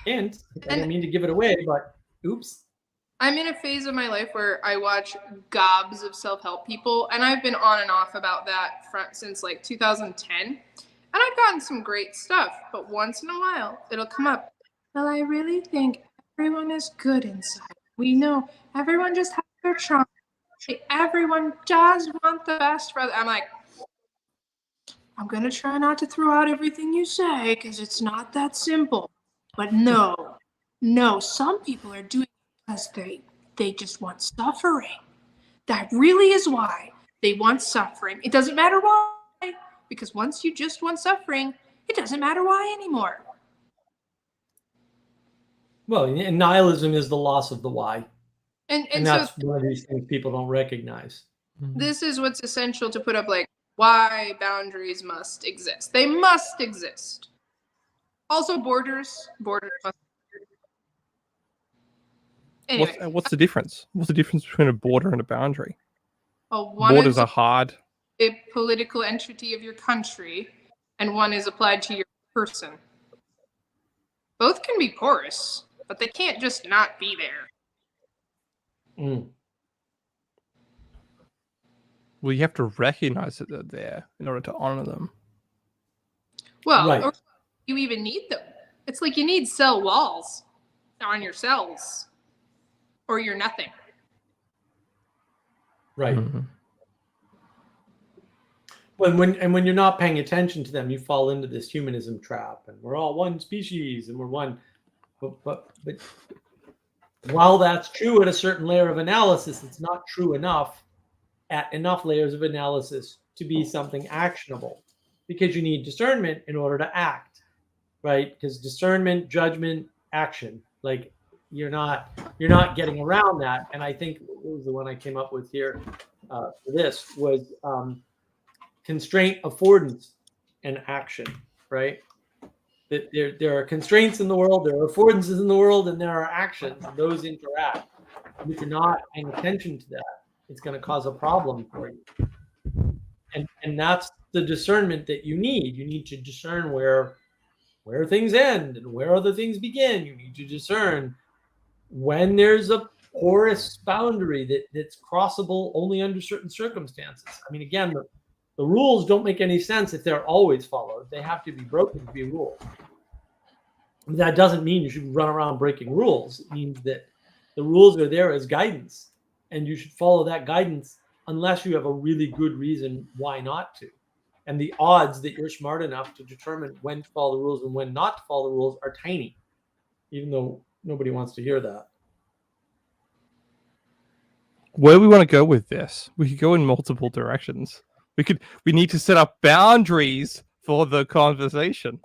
and I don't mean to give it away, but oops. I'm in a phase of my life where I watch gobs of self-help people, and I've been on and off about that since like 2010. And I've gotten some great stuff, but once in a while it'll come up. Well, I really think everyone is good inside. We know everyone just has their charm. Everyone does want the best for them. I'm like, I'm going to try not to throw out everything you say because it's not that simple. But no, some people are doing it because they just want suffering. That really is why they want suffering. It doesn't matter why, because once you just want suffering, it doesn't matter why anymore. Well, and nihilism is the loss of the why. And that's so one of these things people don't recognize. This is what's essential to put up, like, why boundaries must exist. They must exist. Also, borders must. Anyway, What's the difference? What's the difference between a border and a boundary? one Borders is are hard. a political entity of your country, and one is applied to your person. Both can be porous, but they can't just not be there. Well, you have to recognize that they're there in order to honor them. Well, Right. or you even need them. It's like you need cell walls on your cells, or you're nothing. Right. Mm-hmm. When you're not paying attention to them, you fall into this humanism trap, and we're all one species, and we're one. But while that's true at a certain layer of analysis, it's not true enough at enough layers of analysis to be something actionable, because you need discernment in order to act, right? Because discernment, judgment, action, like you're not getting around that. And I think it was the one I came up with here for this was constraint, affordance, and action, right? That there are constraints in the world, there are affordances in the world, and there are actions, and those interact. And if you're not paying attention to that, it's going to cause a problem for you. And that's the discernment that you need. You need to discern where things end and where other things begin. You need to discern when there's a porous boundary that's crossable only under certain circumstances. I mean, again, the rules don't make any sense if they're always followed. They have to be broken to be rules. That doesn't mean you should run around breaking rules. It means that the rules are there as guidance, and you should follow that guidance unless you have a really good reason why not to. And the odds that you're smart enough to determine when to follow the rules and when not to follow the rules are tiny, even though nobody wants to hear that. Where we want to go with this, we could go in multiple directions. We need to set up boundaries for the conversation.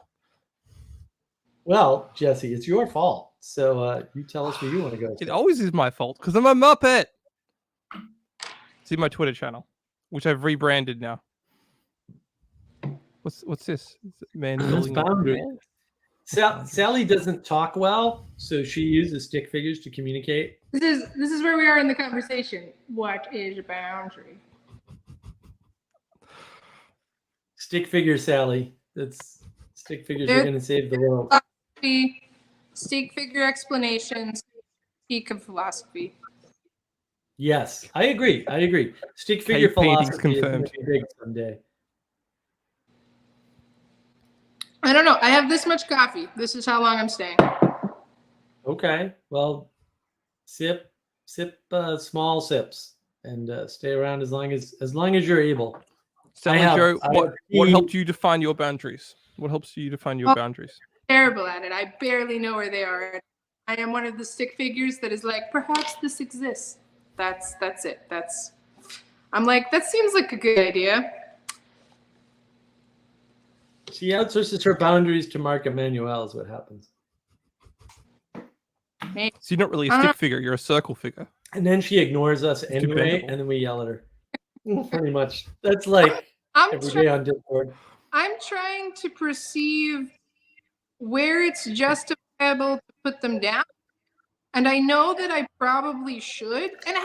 Well, Jesse, it's your fault. So you tell us where you want to go. It always is my fault because I'm a Muppet. See my Twitter channel, which I've rebranded now. What's this? Man building boundary. Sally doesn't talk well, so she uses stick figures to communicate. This is where we are in the conversation. What is a boundary? Stick figure, Sally. That's stick figures are going to save the world. Stick figure explanations. Speak of philosophy. Yes, I agree. Stick figure philosophy confirmed. is going to be big someday. I don't know. I have this much coffee. This is how long I'm staying. Okay. Well, sip small sips and stay around as long as you're able. Sally Joe, what helped you define your boundaries? What helps you define your boundaries? Terrible at it. I barely know where they are. I am one of the stick figures that is like, perhaps this exists. That's it. I'm like, that seems like a good idea. She outsources her boundaries to Mark Emanuel is what happens. Maybe. So you're not really a stick figure; you're a circle figure. And then she ignores us too anyway, bendable. and then we yell at her. Pretty much. That's like I'm every trying. day on Discord. I'm trying to perceive where it's justifiable to put them down. And I know that I probably should. And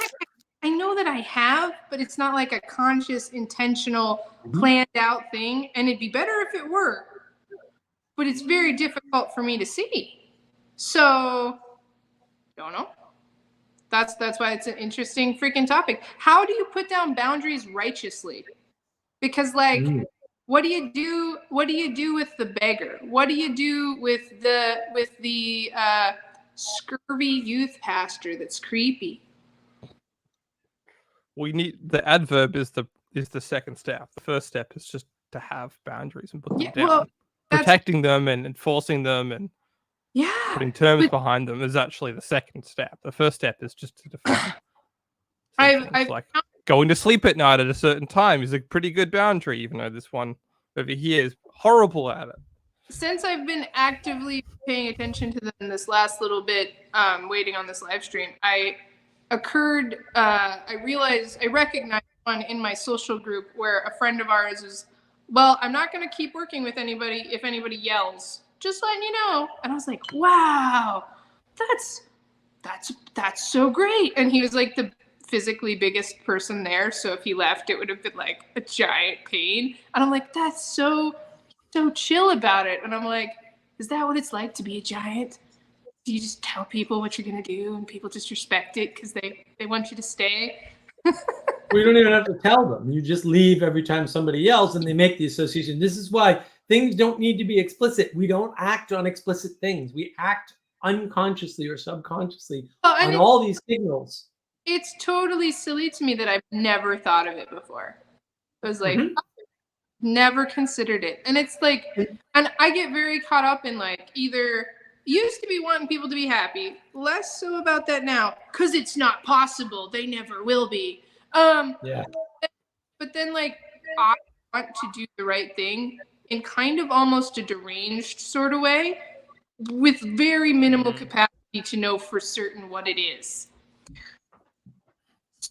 I know that I have, but it's not like a conscious, intentional, planned out thing. And it'd be better if it were. But it's very difficult for me to see. So, don't know. That's why it's an interesting freaking topic. How do you put down boundaries righteously? Because like what do you do with the beggar? What do you do with the scurvy youth pastor that's creepy? We need the adverb is the second step. The first step is just to have boundaries and put them down. Well, protecting them and enforcing them and putting terms behind them is actually the second step. The first step is just to define. I've like going to sleep at night at a certain time is a pretty good boundary, even though this one over here is horrible at it. Since I've been actively paying attention to them this last little bit, waiting on this live stream, I recognized one in my social group where a friend of ours is, well, I'm not going to keep working with anybody if anybody yells. Just letting you know. And I was like, wow, that's so great. And he was like the physically biggest person there. So if he left, it would have been like a giant pain. And I'm like, that's so chill about it. And I'm like, is that what it's like to be a giant? Do you just tell people what you're going to do and people just respect it because they want you to stay? We don't even have to tell them. You just leave every time somebody yells and they make the association. This is why things don't need to be explicit. We don't act on explicit things. We act unconsciously or subconsciously on all these signals. It's totally silly to me that I've never thought of it before. I was like, never considered it. And it's like, and I get very caught up in like either used to be wanting people to be happy, less so about that now because it's not possible. They never will be. But then like I want to do the right thing in kind of almost a deranged sort of way with very minimal capacity to know for certain what it is.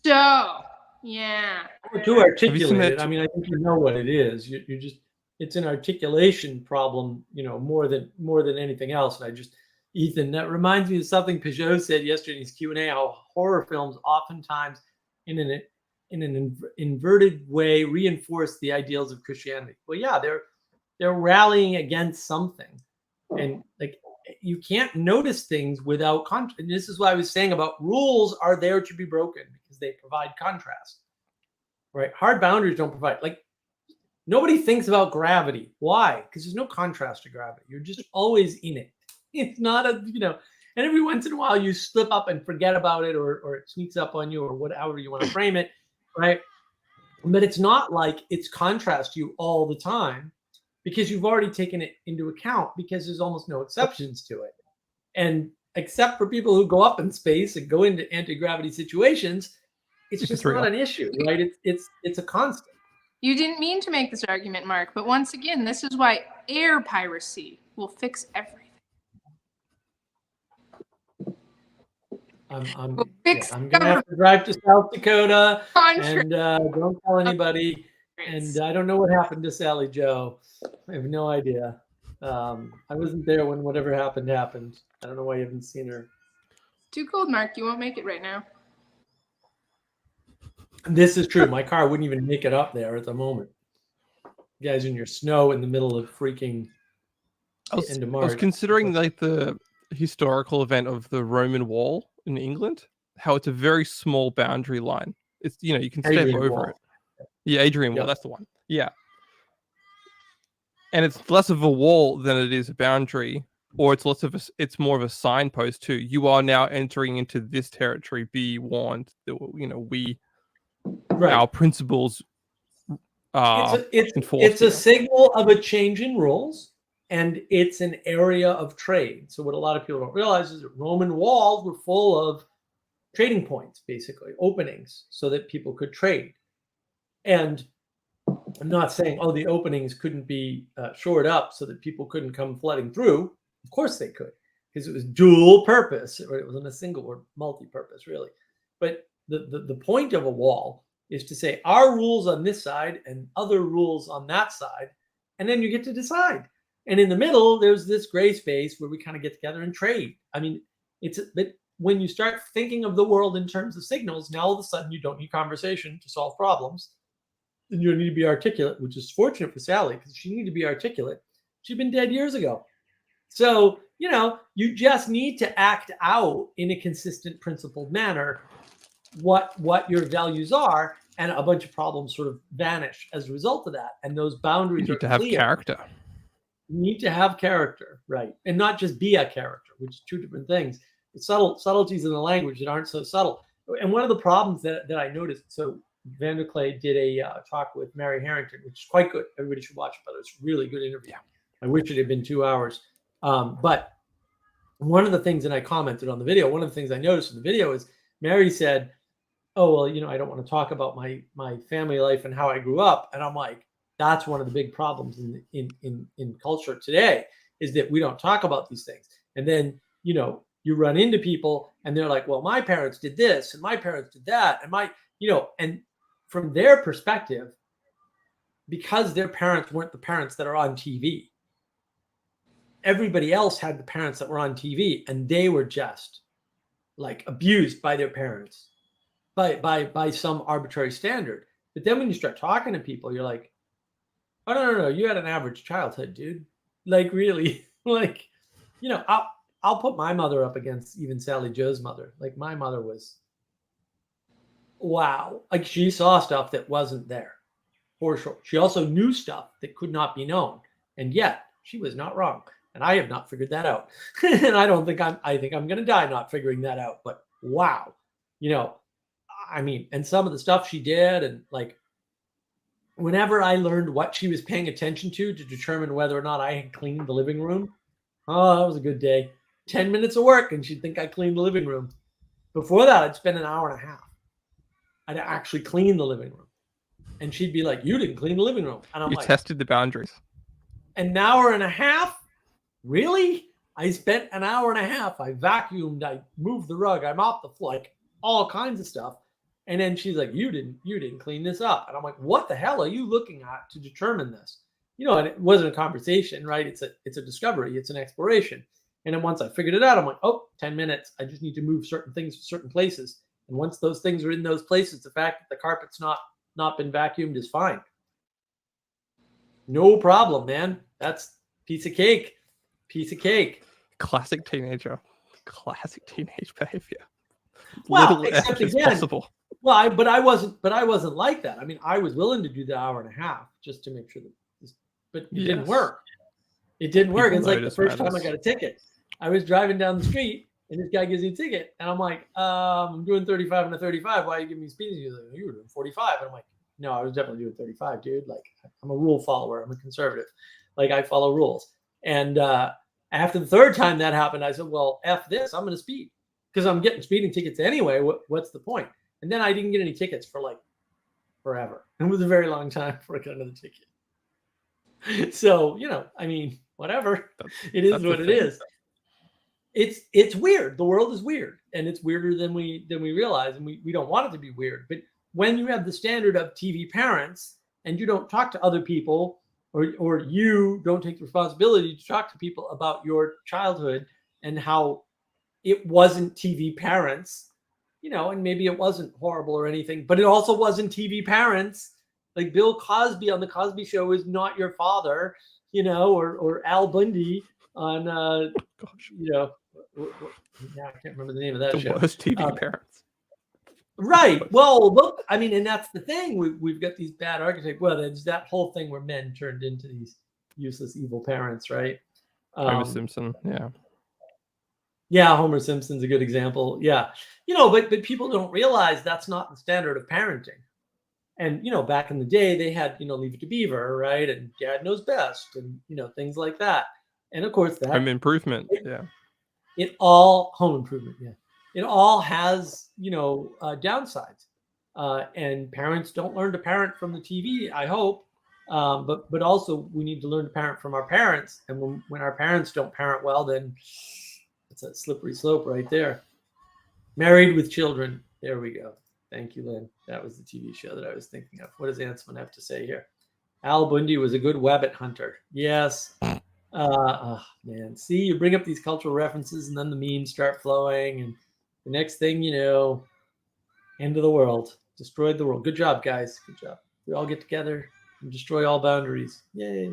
So, yeah. To articulate it, I mean, I think you know what it is. You just, it's an articulation problem, you know, more than anything else. And Ethan, that reminds me of something Peugeot said yesterday in his Q&A, how horror films oftentimes in an inverted way reinforce the ideals of Christianity. Well, yeah, they're rallying against something. And like, you can't notice things without contrast. And this is what I was saying about rules are there to be broken because they provide contrast, right? Hard boundaries don't provide, like, nobody thinks about gravity. Why? Because there's no contrast to gravity. You're just always in it. It's not a, you know, and every once in a while you slip up and forget about it or it sneaks up on you or whatever you want to frame it, right? But it's not like it's contrast to you all the time because you've already taken it into account because there's almost no exceptions to it. And except for people who go up in space and go into anti-gravity situations, it's just not an issue, right? It's a constant. You didn't mean to make this argument, Mark, but once again, this is why air piracy will fix everything. I'm gonna have to drive to South Dakota and don't tell anybody. And I don't know what happened to Sally Joe. I have no idea. I wasn't there when whatever happened. I don't know why you haven't seen her. Too cold, Mark. You won't make it right now. This is true. My car wouldn't even make it up there at the moment. You guys in your snow in the middle of freaking end of March. I was considering like the historical event of the Roman Wall in England, how it's a very small boundary line. It's, you know, you can step over it. Yeah, Adrian Wall, that's the one. Yeah. And it's less of a wall than it is a boundary, or it's it's more of a signpost too. You are now entering into this territory. Be warned that, you know, our principles it's a signal of a change in rules, and it's an area of trade. So what a lot of people don't realize is that Roman walls were full of trading points, basically openings, so that people could trade. And I'm not saying, oh, the openings couldn't be shored up so that people couldn't come flooding through. Of course they could, because it was dual purpose, or it wasn't a single or multi-purpose, really. But the point of a wall is to say our rules on this side and other rules on that side, and then you get to decide. And in the middle, there's this gray space where we kind of get together and trade. I mean, but when you start thinking of the world in terms of signals, now all of a sudden you don't need conversation to solve problems. And you need to be articulate, which is fortunate for Sally because she needed to be articulate. She'd been dead years ago. So, you just need to act out in a consistent, principled manner what your values are, and a bunch of problems sort of vanish as a result of that. And those boundaries You need to have character. You need to have character, right? And not just be a character, which is two different things. It's subtleties in the language that aren't so subtle. And one of the problems that I noticed, so Vanderklay did a talk with Mary Harrington, which is quite good. Everybody should watch it, but it's a really good interview. I wish it had been 2 hours. But one of the things that I commented on the video, one of the things I noticed in the video is Mary said, oh, well, I don't want to talk about my family life and how I grew up. And I'm like, that's one of the big problems in culture today, is that we don't talk about these things. And then, you run into people and they're like, well, my parents did this and my parents did that. And and from their perspective, because their parents weren't the parents that are on TV, everybody else had the parents that were on TV, and they were just like abused by their parents by some arbitrary standard. But then when you start talking to people, you're like, oh, no, you had an average childhood, dude. Like, really, like, I'll put my mother up against even Sally Joe's mother. Like, my mother was, wow. Like, she saw stuff that wasn't there, for sure. She also knew stuff that could not be known. And yet she was not wrong. And I have not figured that out. And I think I'm going to die not figuring that out. But wow, and some of the stuff she did, and like, whenever I learned what she was paying attention to determine whether or not I had cleaned the living room, oh, that was a good day. 10 minutes of work and she'd think I cleaned the living room. Before that, I'd spend an hour and a half. I'd actually clean the living room. And she'd be like, you didn't clean the living room. And I'm like, tested the boundaries. An hour and a half? Really? I spent an hour and a half. I vacuumed, I moved the rug, I mopped the floor, like all kinds of stuff. And then she's like, you didn't clean this up. And I'm like, what the hell are you looking at to determine this? And it wasn't a conversation, right? It's a discovery. It's an exploration. And then once I figured it out, I'm like, 10 minutes. I just need to move certain things to certain places. And once those things are in those places, the fact that the carpet's not been vacuumed is fine. No problem, man. That's piece of cake. Piece of cake. Classic teenager. Classic teenage behavior. Well, Little except effort is again, possible. well, but I wasn't like that. I mean, I was willing to do the hour and a half just to make sure that but it didn't work. It didn't work. It's like the first time I got a ticket. I was driving down the street and this guy gives me a ticket. And I'm like, I'm doing 35 and a 35. Why are you giving me speeding? He's like, you were doing 45. And I'm like, no, I was definitely doing 35, dude. Like, I'm a rule follower. I'm a conservative. Like, I follow rules. And after the third time that happened, I said, well, F this. I'm going to speed because I'm getting speeding tickets anyway. What's the point? And then I didn't get any tickets for like forever. It was a very long time before I got another ticket. So, whatever. It is what it is. It's weird. The world is weird, and it's weirder than we realize, and we don't want it to be weird. But when you have the standard of TV parents and you don't talk to other people, or you don't take the responsibility to talk to people about your childhood and how it wasn't TV parents, and maybe it wasn't horrible or anything, but it also wasn't TV parents. Like Bill Cosby on the Cosby Show is not your father, or Al Bundy on, I can't remember the name of that show. The worst TV parents. Right. Well, look, and that's the thing. We've got these bad archetypes. Well, there's that whole thing where men turned into these useless, evil parents, right? Homer Simpson, yeah. Yeah, Homer Simpson's a good example. Yeah. But people don't realize that's not the standard of parenting. And, back in the day, they had, Leave It to Beaver, right? And Dad Knows Best and, things like that. And of course, that Home Improvement, yeah. Home Improvement, yeah. It all has, downsides. And parents don't learn to parent from the TV, I hope. But also we need to learn to parent from our parents, and when our parents don't parent well, then it's a slippery slope right there. Married with Children. There we go. Thank you, Lynn. That was the TV show that I was thinking of. What does Ansman have to say here? Al Bundy was a good Wabbit hunter. Yes. Oh, man. See, you bring up these cultural references, and then the memes start flowing, and the next thing you know, end of the world. Destroyed the world. Good job, guys. Good job. We all get together and destroy all boundaries. Yay.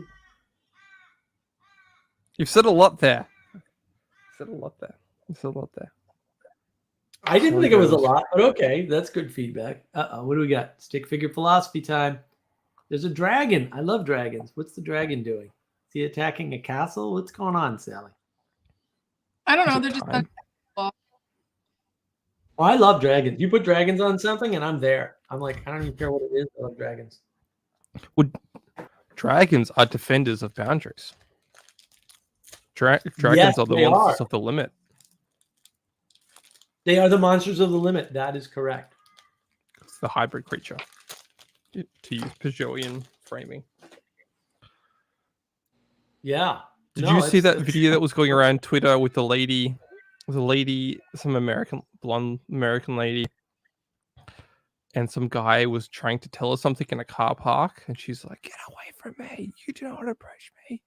You've said a lot there. You said a lot there. You said a lot there. I didn't So think it was a good. lot, but okay. That's good feedback. What do we got? Stick figure philosophy time. There's a dragon. I love dragons. What's the dragon doing? Is he attacking a castle? What's going on, Sally? I don't Is know. it They're just time? Oh, I love dragons. You put dragons on something, and I'm there. I'm like, I don't even care what it is. I love dragons. Dragons are defenders of boundaries. Dragons Yes, are the they monsters are. of the limit. They are the monsters of the limit. That is correct. It's the hybrid creature. To use Peugeotian framing. Yeah. Did No, you see that it's- video that was going around Twitter with the lady? Was a lady, some blonde American lady, and some guy was trying to tell her something in a car park, and she's like, "Get away from me! You do not approach me."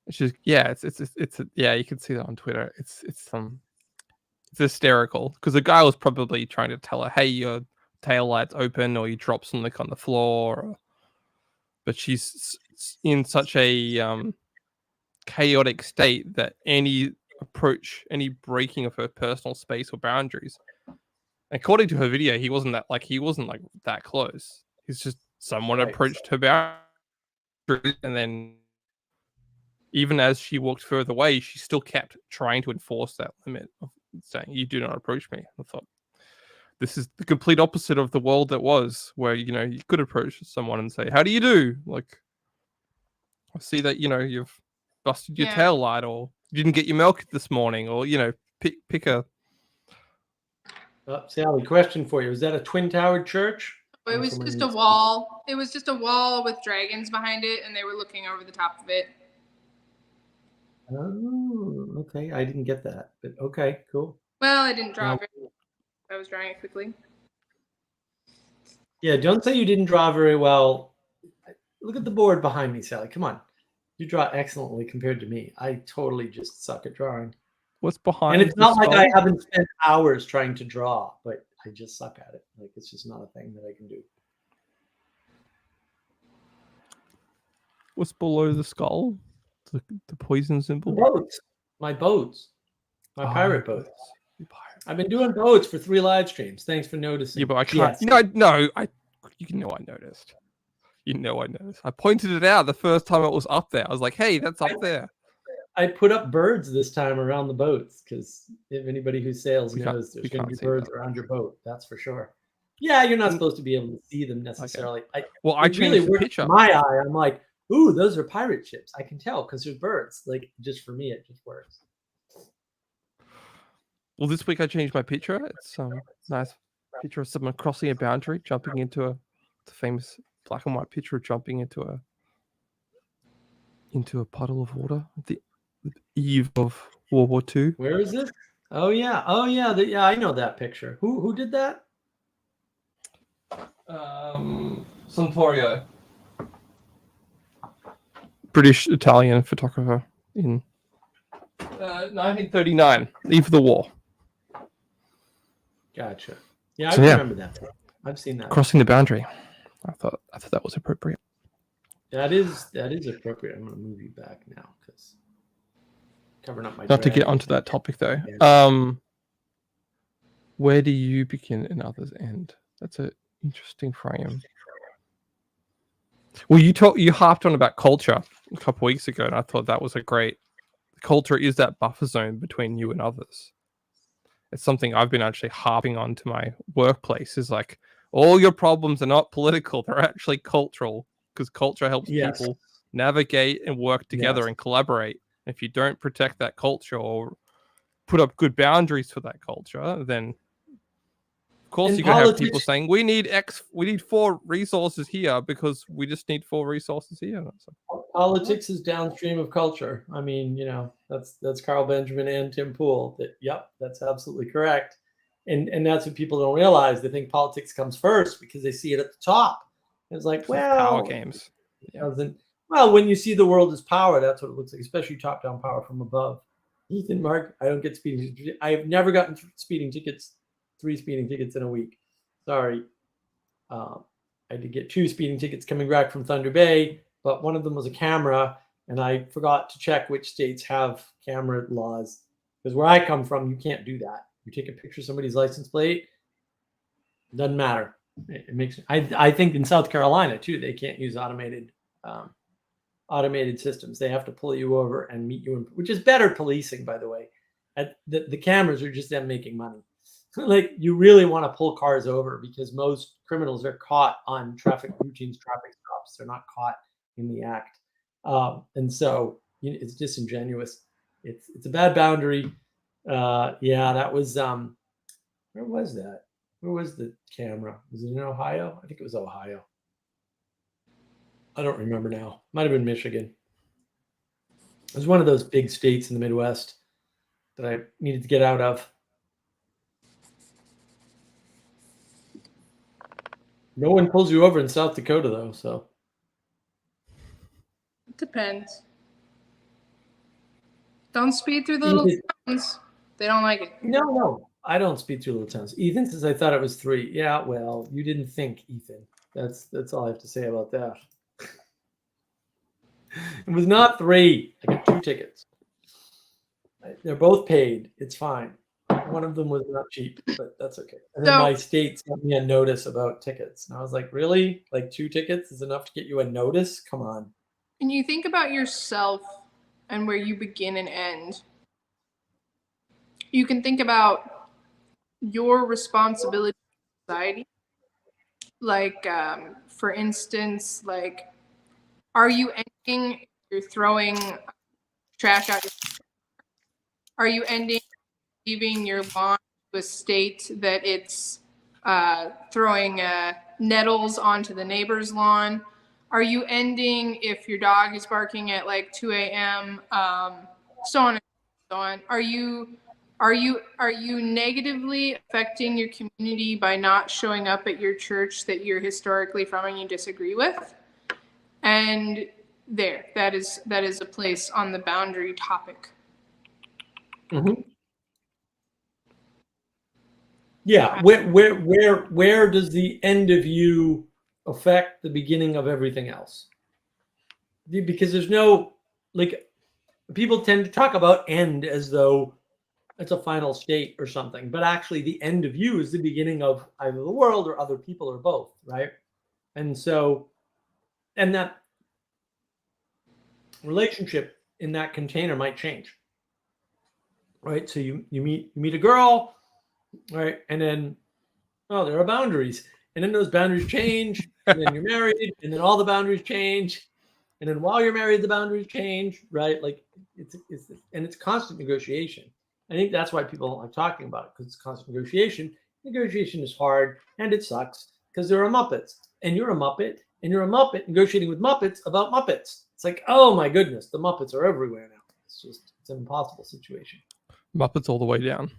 And she's yeah, you can see that on Twitter. It's hysterical because the guy was probably trying to tell her, "Hey, your tail light's open," or you drop something on the floor. But she's in such a chaotic state that any approach, any breaking of her personal space or boundaries, according to her video, he wasn't that close. He's just someone Right. approached her boundaries, and then even as she walked further away, she still kept trying to enforce that limit of saying, "You do not approach me." I thought, this is the complete opposite of the world that was, where you could approach someone and say, "How do you do?" Like, I see that you've busted your Yeah. tail light, or you didn't get your milk this morning, or pick a. Sally, question for you. Is that a twin-towered church? It was Someone just a needs to- wall. It was just a wall with dragons behind it, and they were looking over the top of it. Oh, okay. I didn't get that, but okay, cool. Well, I didn't draw Now- very. I was drawing it quickly. Yeah, don't say you didn't draw very well. Look at the board behind me, Sally. Come on. You draw excellently compared to me. I totally just suck at drawing. What's behind? And it's the not like skull? I haven't spent hours trying to draw, but I just suck at it. Like, it's just not a thing that I can do. What's below the skull? The poison The symbol. boats. My boats. My Oh, pirate boats. your pirate. I've been doing boats for 3 live streams. Thanks for noticing. Yeah, but I can't. Yes. No. You know I noticed. You know I noticed. I pointed it out the first time it was up there. I was like, "Hey, that's up there." I put up birds this time around the boats because if anybody who sails We can't- knows there's we going to can't be see birds that. around your boat. That's for sure. Yeah, you're not Mm. supposed to be able to see them necessarily. Well, I It really changed the works picture. for my eye. I'm like, ooh, those are pirate ships. I can tell because there's birds. Like, just for me, it just works. Well, this week I changed my picture. It's nice picture of someone crossing a boundary, jumping into the famous black and white picture of jumping into a puddle of water at the eve of World War II. Where is this? Oh yeah, yeah. I know that picture. Who did that? Santorio, British Italian photographer in 1939, eve of the war. Gotcha. Yeah, I So, yeah. remember that. I've seen that. Crossing the boundary. I thought that was appropriate. That is appropriate. I'm gonna move you back now because covering up my. Not to get dragon. onto that topic though. Yeah. Where do you begin and others end? That's an interesting frame. Well, you harped on about culture a couple weeks ago, and I thought that was a great. Culture is that buffer zone between you and others. It's something I've been actually harping on to my workplace. Is like all your problems are not political; they're actually cultural, because culture helps Yes. people navigate and work together Yes. and collaborate. If you don't protect that culture or put up good boundaries for that culture, then Of course, And you're gonna have politics- people saying we need 4 resources here because we just need 4 resources here. So, Politics is downstream of culture. I mean, that's Carl Benjamin and Tim Pool. Yep, that's absolutely correct. And that's what people don't realize. They think politics comes first because they see it at the top. It's like, well, power games. it doesn't. Well, when you see the world as power, that's what it looks like, especially top-down power from above. Ethan, Mark, I don't get speeding. I've never gotten speeding tickets, 3 speeding tickets in a week. Sorry. I did get 2 speeding tickets coming back from Thunder Bay, but one of them was a camera, and I forgot to check which states have camera laws. Because where I come from, you can't do that. You take a picture of somebody's license plate, doesn't matter. It makes. I think in South Carolina too, they can't use automated systems. They have to pull you over and meet you, which is better policing, by the way. The cameras are just them making money. Like, you really want to pull cars over because most criminals are caught on traffic routines, traffic stops. They're not caught in the act, and so it's disingenuous. It's a bad boundary. Yeah, that was where was that? Where was the camera? Was it in Ohio? I think it was Ohio. I don't remember now. Might have been Michigan. It was one of those big states in the Midwest that I needed to get out of. No one pulls you over in South Dakota, though, so. It depends. Don't speed through the little towns. They don't like it. No. I don't speed through little towns. Ethan says I thought it was 3. Yeah, well, you didn't think, Ethan. That's all I have to say about that. It was not 3. I got 2 tickets. They're both paid. It's fine. One of them was not cheap, but that's okay. And then my state sent me a notice about tickets. And I was like, really? Like 2 tickets is enough to get you a notice? Come on. And you think about yourself and where you begin and end. You can think about your responsibility to society. Like, for instance, like, are you ending, you're throwing trash out? Are you ending leaving your lawn to a state that it's throwing nettles onto the neighbor's lawn? Are you ending if your dog is barking at like 2 a.m., so on and so on? Are you negatively affecting your community by not showing up at your church that you're historically from and you disagree with? And that is a place on the boundary topic. Mm-hmm. Yeah, where does the end of you affect the beginning of everything else? Because there's no, like, people tend to talk about end as though it's a final state or something, but actually the end of you is the beginning of either the world or other people or both, right? And so, and that relationship in that container might change, right? So you meet a girl, right? And then, oh, there are boundaries. And then those boundaries change. And then you're married. And then all the boundaries change. And then while you're married, the boundaries change, right? Like, it's constant negotiation. I think that's why people don't like talking about it, because it's constant negotiation. Negotiation is hard and it sucks because there are Muppets. And you're a Muppet. And you're a Muppet negotiating with Muppets about Muppets. It's like, oh my goodness, the Muppets are everywhere now. It's an impossible situation. Muppets all the way down.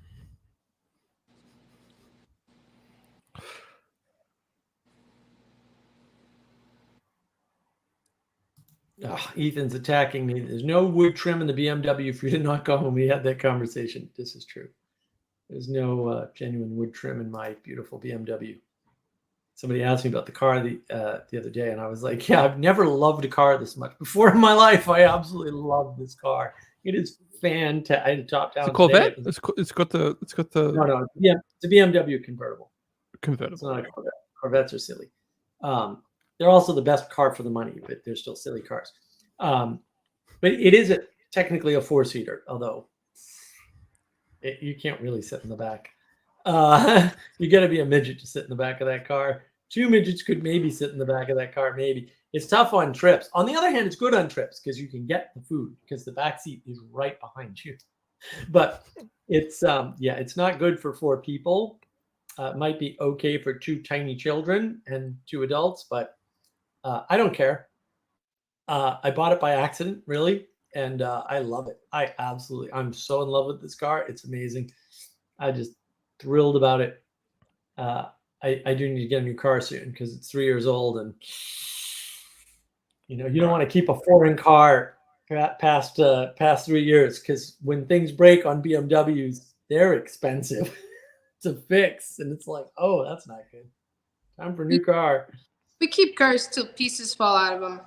Ethan's attacking me. There's no wood trim in the BMW. If you did not go home, we had that conversation. This is true. There's no genuine wood trim in my beautiful BMW. Somebody asked me about the car the other day, and I was like, yeah, I've never loved a car this much before in my life. I absolutely love this car. It is fantastic. I had to top down. It's a Corvette. It's got the. No. Yeah, it's a BMW convertible. Convertible. It's not a Corvette. Corvettes are silly. They're also the best car for the money, but they're still silly cars. But it is technically a 4-seater, although you can't really sit in the back. You got to be a midget to sit in the back of that car. 2 midgets could maybe sit in the back of that car. Maybe. It's tough on trips. On the other hand, it's good on trips because you can get the food because the back seat is right behind you. But it's it's not good for 4 people. might be okay for 2 tiny children and 2 adults, but I don't care. I bought it by accident, really, and I love it. I'm so in love with this car. It's amazing. I just thrilled about it. I do need to get a new car soon because it's 3 years old, and you don't want to keep a foreign car past 3 years, because when things break on BMWs, they're expensive to fix, and it's like, oh, that's not good. Time for a new car. We keep cars till pieces fall out of them.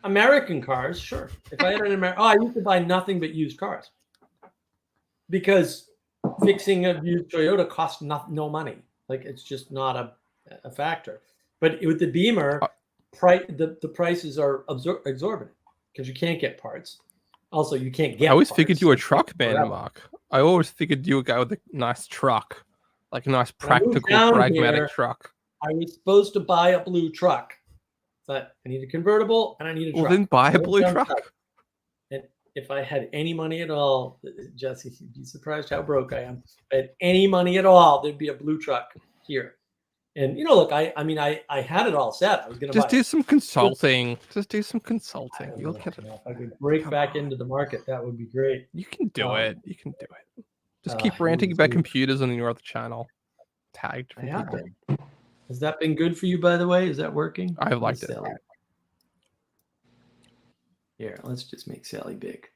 American cars, sure. If I had an American, I used to buy nothing but used cars because fixing a used Toyota costs no money. Like, it's just not a factor. But with the Beamer, the prices are exorbitant because you can't get parts. Also, you can't get. I always parts. figured you were a truck man, Forever. Mark. I always figured you were a guy with a nice truck, like a nice When I moved practical, down pragmatic here, truck. I was supposed to buy a blue truck, but I need a convertible and I need a Well, truck. then buy a I went blue down truck. south. And if I had any money at all, Jesse, you'd be surprised how broke I am. If I had any money at all, there'd be a blue truck here. And look, I had it all set. I was going to Just buy do it. some consulting. Just do some consulting. I You'll don't get it. know. If I could break Come back on. into the market, that would be great. You can do Um, it. You can do it. Just keep you ranting would about too. computers on your other channel. Tagged I from have people. been. Has that been good for you, by the way? Is that working? I've liked it. Sally. Here, let's just make Sally big.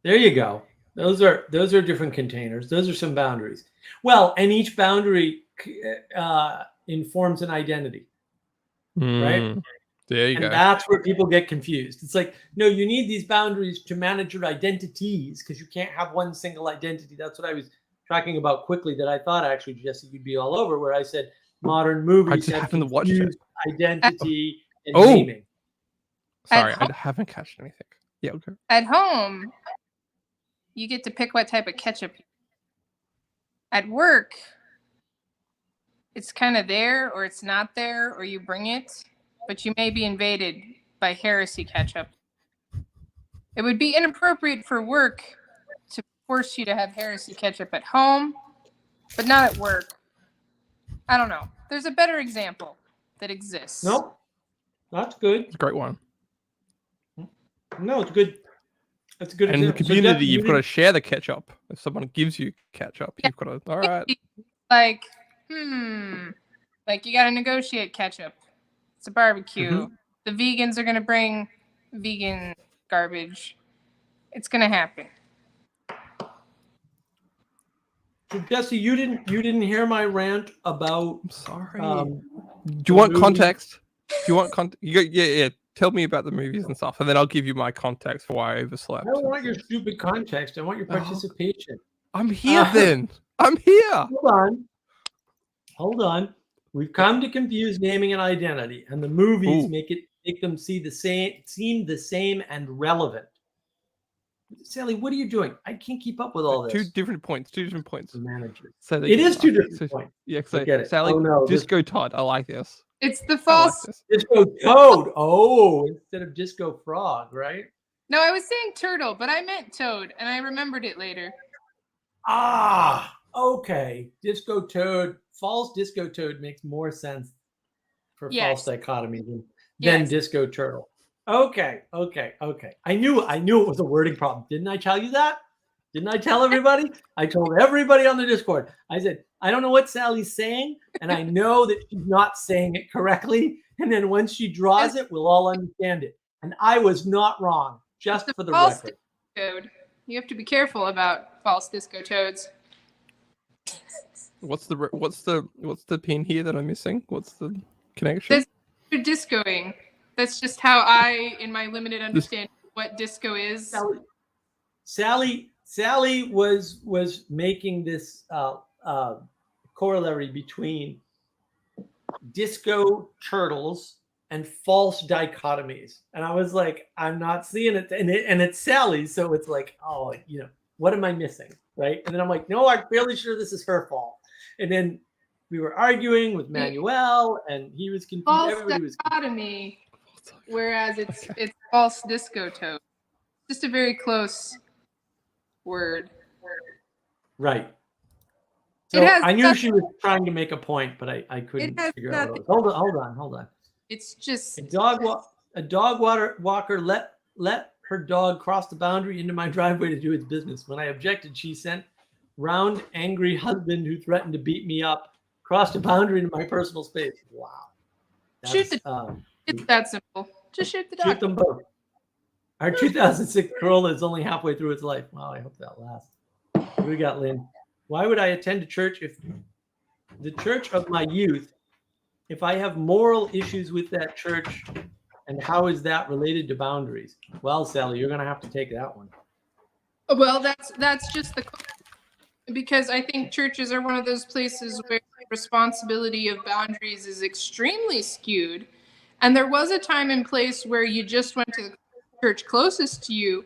There you go. Those are different containers. Those are some boundaries. Well, and each boundary informs an identity, right? Mm, there you And go. that's where people get confused. It's like, no, you need these boundaries to manage your identities because you can't have one single identity. That's what I was talking about quickly that I thought actually, Jesse, you'd be all over, where I said modern movies just have haven't watched it. confused identity and Oh! naming. Sorry, home- I haven't catched anything. Yeah, okay. At home, you get to pick what type of ketchup. At work, it's kind of there or it's not there, or you bring it, but you may be invaded by heresy ketchup. It would be inappropriate for work to force you to have heresy ketchup at home, but not at work. I don't know. There's a better example that exists. No, that's good. It's a great one. No, it's good. That's a good And in the example. So community, Jeff, you've got to share the ketchup. If someone gives you ketchup, Yeah. you've got to, all right. Like, like you got to negotiate ketchup. It's a barbecue. Mhm. The vegans are going to bring vegan garbage. It's going to happen. So Jesse, you didn't hear my rant about I'm sorry. um, Do you want movie- context? Do you want context? Yeah. Tell me about the movies and stuff, and then I'll give you my context for why I overslept. I don't want your stupid context. I want your Oh. participation. I'm here Uh, then. I'm here. Hold on. We've come to confuse naming and identity, and the movies Ooh. make them seem the same and relevant. Sally, what are you doing? I can't keep up with all this. Two different points. The manager. So they It get is two lucky. different points. Yeah, so Look at it. Sally, Oh, no, this- Disco Todd. I like this. It's the I like false. this. Disco Toad. Oh, instead of Disco Frog, right? No, I was saying turtle, but I meant toad, and I remembered it later. Ah, okay. Disco Toad. False Disco Toad makes more sense for Yes. false dichotomy than Yes. Disco Turtle. Okay. I knew it was a wording problem. Didn't I tell you that? Didn't I tell everybody? I told everybody on the Discord. I said, I don't know what Sally's saying, and I know that she's not saying it correctly. And then once she draws it, we'll all understand it. And I was not wrong, just It's for the false record. toad. You have to be careful about false disco toads. What's the pin here that I'm missing? What's the connection? That's- You're discoing. That's just how I, in my limited understanding of what disco is. Sally was making this corollary between disco turtles and false dichotomies, and I was like, I'm not seeing it, and it's Sally, so it's like, oh, what am I missing, right? And then I'm like, no, I'm fairly sure this is her fault, and then we were arguing with Manuel, and he was confused. False Everybody was confused. dichotomy, whereas it's false disco toad. Just a very close word. Right. So has I knew nothing- she was trying to make a point, but I couldn't has figure out what nothing- it was. Hold on. It's just A dog walker let her dog cross the boundary into my driveway to do its business. When I objected, she sent round angry husband who threatened to beat me up, crossed a boundary into my personal space. Wow. Shoot it's that simple. Just shoot the dog. shoot them both. Our 2006 Corolla is only halfway through its life. Wow, I hope that lasts. What do we got, Lynn? Why would I attend a church if the church of my youth, if I have moral issues with that church, and how is that related to boundaries? Well, Sally, you're going to have to take that one. Well, that's just because I think churches are one of those places where the responsibility of boundaries is extremely skewed. And there was a time and place where you just went to the church closest to you.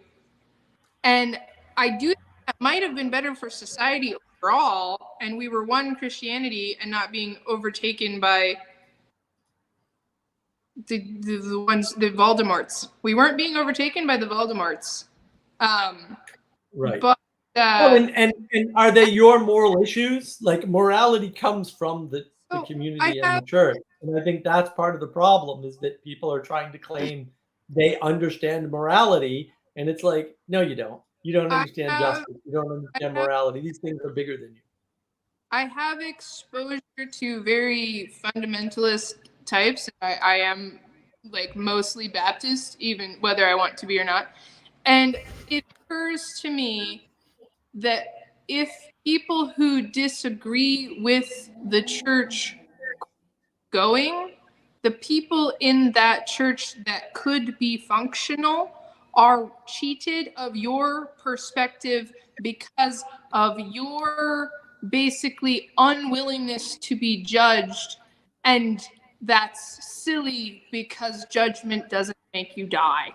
And I do think that might have been better for society overall. And we were one Christianity and not being overtaken by the Voldemorts. We weren't being overtaken by the Voldemorts. Right. But and are they your moral issues? Like morality comes from the community and the church. And I think that's part of the problem is that people are trying to claim they understand morality. And it's like, no, you don't. You don't understand justice. You don't understand morality. These things are bigger than you. I have exposure to very fundamentalist types. I am like mostly Baptist, even whether I want to be or not. And it occurs to me that if people who disagree with the church going, the people in that church that could be functional are cheated of your perspective because of your basically unwillingness to be judged. And that's silly because judgment doesn't make you die.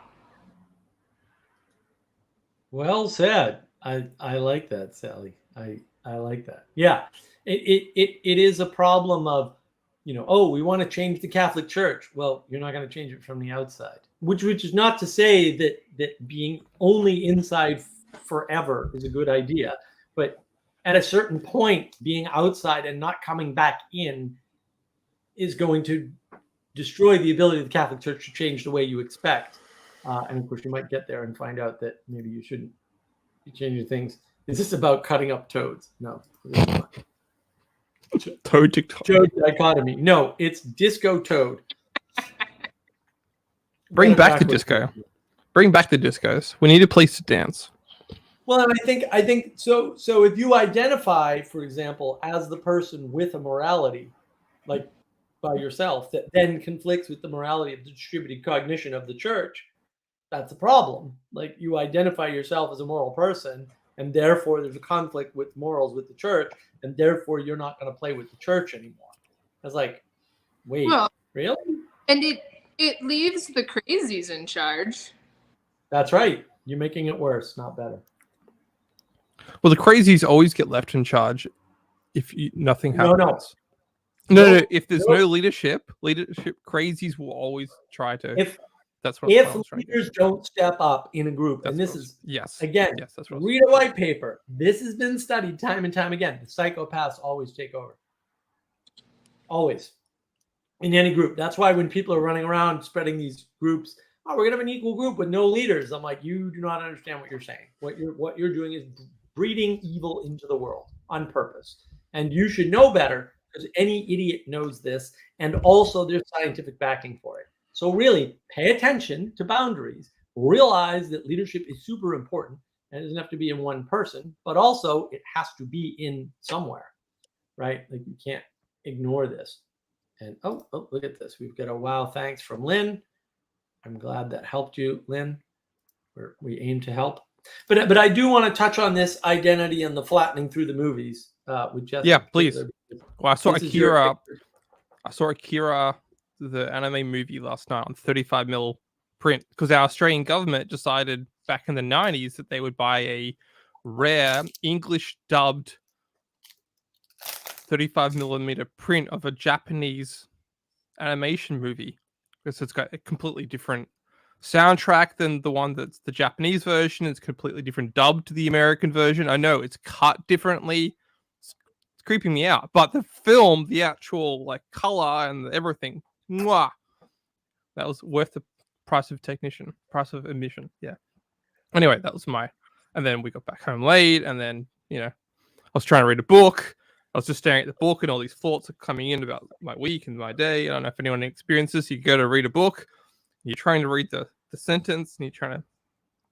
Well said. I like that, Sally. I like that. Yeah, it is a problem of, we want to change the Catholic Church. Well, you're not going to change it from the outside. Which is not to say that being only inside forever is a good idea, but at a certain point, being outside and not coming back in is going to destroy the ability of the Catholic Church to change the way you expect. And of course, you might get there and find out that maybe you shouldn't be changing things. Is this about cutting up toads? No. Toad dichotomy. No, it's disco toad. Bring back the disco. Bring back the discos. We need a place to dance. Well, and I think so. So if you identify, for example, as the person with a morality, like by yourself, that then conflicts with the morality of the distributed cognition of the church, that's a problem. Like you identify yourself as a moral person, and therefore there's a conflict with morals with the church, and therefore you're not going to play with the church anymore. It's like, wait, really? And it leaves the crazies in charge. That's right. You're making it worse, not better. Well, the crazies always get left in charge if nothing happens. No. If there's no leadership crazies will always try to. If leaders don't step up in a group, and this is again, read a white paper. This has been studied time and time again. The psychopaths always take over. Always. In any group. That's why when people are running around spreading these groups, we're gonna have an equal group with no leaders. I'm like, you do not understand what you're saying. What you're doing is breeding evil into the world on purpose. And you should know better because any idiot knows this. And also there's scientific backing for it. So really pay attention to boundaries. Realize that leadership is super important and it doesn't have to be in one person, but also it has to be in somewhere, right? Like you can't ignore this. And oh, look at this. We've got a wow thanks from Lynn. I'm glad that helped you, Lynn. We aim to help. But I do want to touch on this identity and the flattening through the movies with Jessica. Yeah, please. Well, I saw Akira, the anime movie last night on 35mm print because our Australian government decided back in the 90s that they would buy a rare English dubbed 35mm print of a Japanese animation movie because it's got a completely different soundtrack than the one that's the Japanese version. It's completely different dub to the American version. I know it's cut differently. It's creeping me out. But the film, the actual like color and everything, mwah, that was worth the price of admission. Yeah. Anyway, that was and then we got back home late, and then I was trying to read a book. I was just staring at the book, and all these thoughts are coming in about my week and my day. I don't know if anyone experiences this. You go to read a book, you're trying to read the sentence, and you're trying to,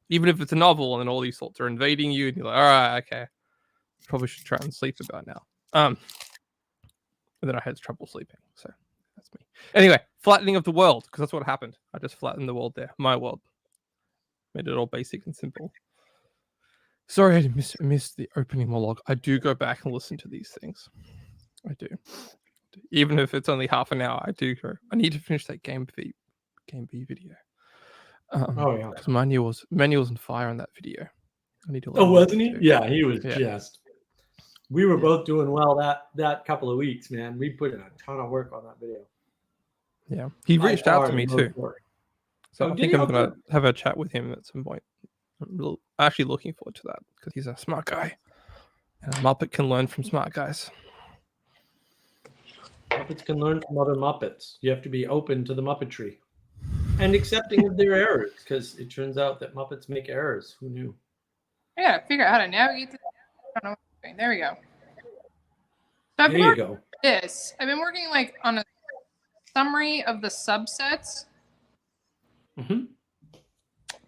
even if it's a novel, and then all these thoughts are invading you, and you're like, all right, okay, probably should try and sleep about now. And then I had trouble sleeping, so that's me. Anyway, flattening of the world, because that's what happened. I just flattened the world there, my world. Made it all basic and simple. Sorry, I missed the opening monologue. I do go back and listen to these things. I do. Even if it's only half an hour, I do go. I need to finish that Game B video. Yeah. Because Manuel was on fire on that video. I need to. Oh, wasn't he? too. Yeah, he was Yeah. just. We were both doing well that couple of weeks, man. We put in a ton of work on that video. Yeah, he reached out to me too. So Oh, I did think he? I'm Okay. gonna have a chat with him at some point. I'm actually looking forward to that because he's a smart guy, and a Muppet can learn from smart guys. Muppets can learn from other Muppets. You have to be open to the Muppetry and accepting of their errors, because it turns out that Muppets make errors. Who knew? I gotta figure out how to navigate this. I don't know what I'm doing. There we go. So I've There been you working go. on this. I've been working like on a summary of the subsets. Hmm.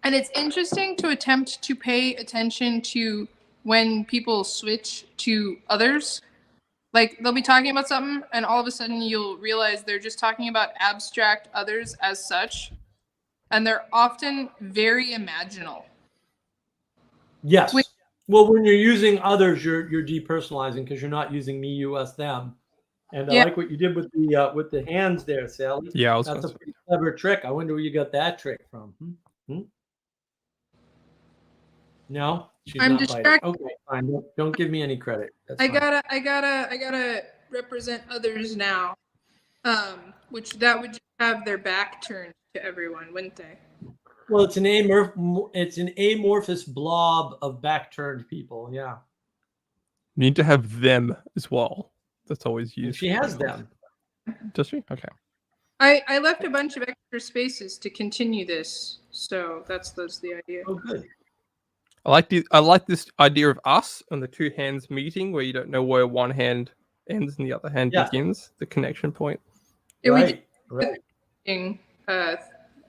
And it's interesting to attempt to pay attention to when people switch to others. Like they'll be talking about something, and all of a sudden you'll realize they're just talking about abstract others as such. And they're often very imaginal. Yes. Wait. Well, when you're using others, you're depersonalizing, because you're not using me, you, us, them. And I Yeah. like what you did with the hands there, Sally. Yeah, I was. That's a pretty clever trick. I wonder where you got that trick from. No, she's I'm not distracted. biting. Okay, fine. Don't give me any credit. That's I fine. gotta represent others now. Which that would just have their back turned to everyone, wouldn't they? Well, it's an amorphous blob of back-turned people. Yeah, You need to have them as well. That's always and used. she has them. Does she? Okay. I left a bunch of extra spaces to continue this, so that's the idea. Oh, good. I like this idea of us and the two hands meeting, where you don't know where one hand ends and the other hand Yeah. begins. The connection point. Yeah, we Right. Right.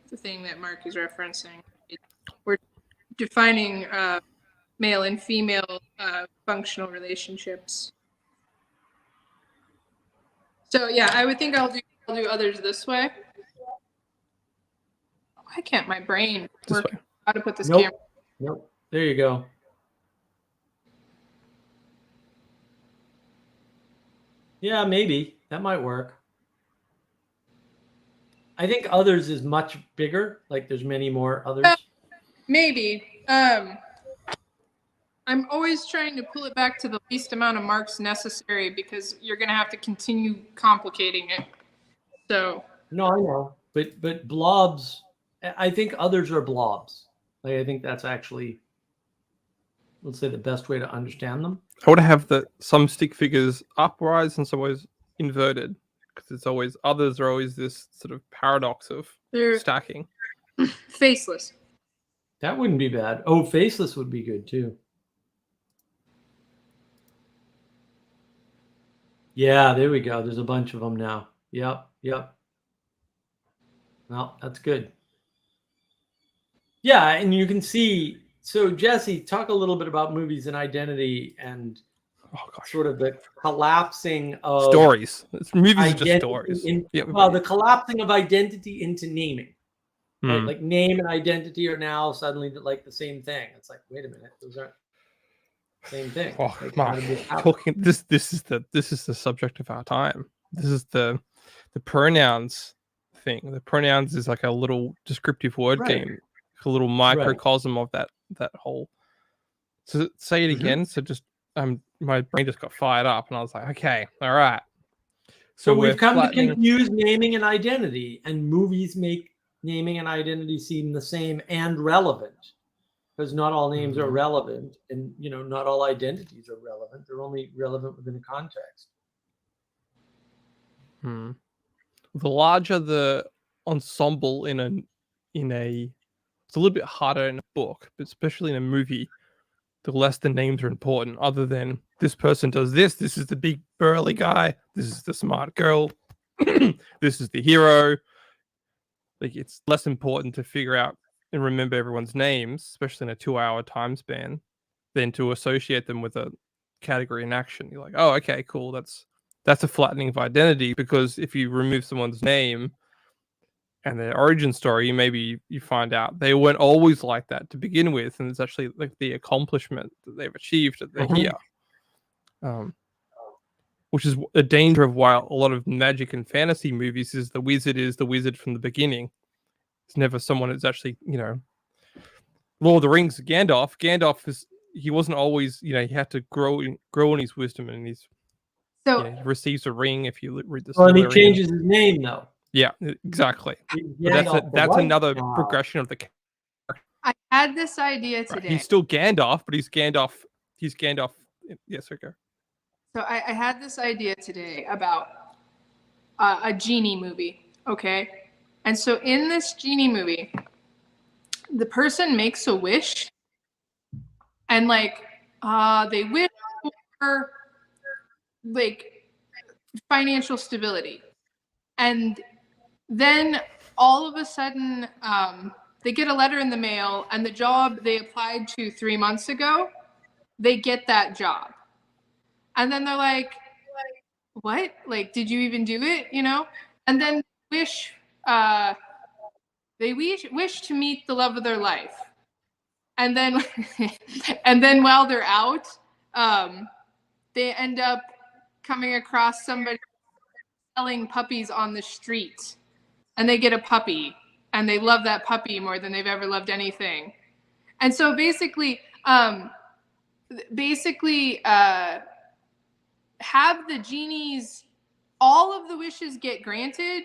the thing that Mark is referencing. We're defining male and female functional relationships. So yeah, I would think I'll do others this way. Why can't my brain This work way. how to put this Nope. camera? Nope. There you go. Yeah, maybe that might work. I think others is much bigger. Like there's many more others. Maybe. I'm always trying to pull it back to the least amount of marks necessary, because you're gonna have to continue complicating it. So No, I know, but blobs. I think others are blobs. Like I think that's actually, let's say, the best way to understand them. I would have some stick figures uprise and some always inverted, because it's always others are always this sort of paradox of they're stacking. faceless. That wouldn't be bad. Oh, faceless would be good too. Yeah, there we go. There's a bunch of them now. Yep. Well, that's good. Yeah, and you can see. So, Jesse, talk a little bit about movies and identity and Oh gosh. sort of the collapsing of Stories. Movies are just identity stories. Well, the collapsing of identity into naming. Right? Hmm. Like name and identity are now suddenly like the same thing. It's like, wait a minute, those aren't the same thing. Oh, Like, Mark, how did this happen? talking this is the subject of our time. This is the pronouns thing. The pronouns is like a little descriptive word Right. game, a little microcosm of that whole. So say it Mhm. again. So just my brain just got fired up, and I was like, okay, all right. So we're we've come to flattening- confuse naming and identity, and movies make naming and identity seem the same and relevant. because not all names are Mhm. relevant, and not all identities are relevant. They're only relevant within a context. Hmm. The larger the ensemble in a it's a little bit harder in a book, but especially in a movie, the less the names are important. Other than this person does this, this is the big burly guy, this is the smart girl, this is the hero. Like it's less important to figure out and remember everyone's names, especially in a 2-hour time span, than to associate them with a category in action. You're like, oh, okay, cool. That's a flattening of identity because if you remove someone's name and their origin story, maybe you find out they weren't always like that to begin with, and it's actually like the accomplishment that they've achieved that they're here. Um, which is a danger of why a lot of magic and fantasy movies is the wizard from the beginning. It's never someone that's actually, Lord of the Rings, Gandalf. He wasn't always, he had to grow in his wisdom, and So he receives a ring if you read the Well, and he Silmarillion. changes his name though. Yeah, exactly. But Gandalf the that's White. another progression of the character. I had this idea Right. today. He's still Gandalf, but he's Gandalf. He's Gandalf. Yes, okay. So I had this idea today about a genie movie, okay? And so in this genie movie, the person makes a wish, and they wish for like financial stability, and then all of a sudden they get a letter in the mail, and the job they applied to 3 months ago, they get that job. And then they're like, what? Like, did you even do it? And then wish wish to meet the love of their life. And then and then while they're out, they end up coming across somebody selling puppies on the street. And they get a puppy, and they love that puppy more than they've ever loved anything. And so basically have the genies, all of the wishes get granted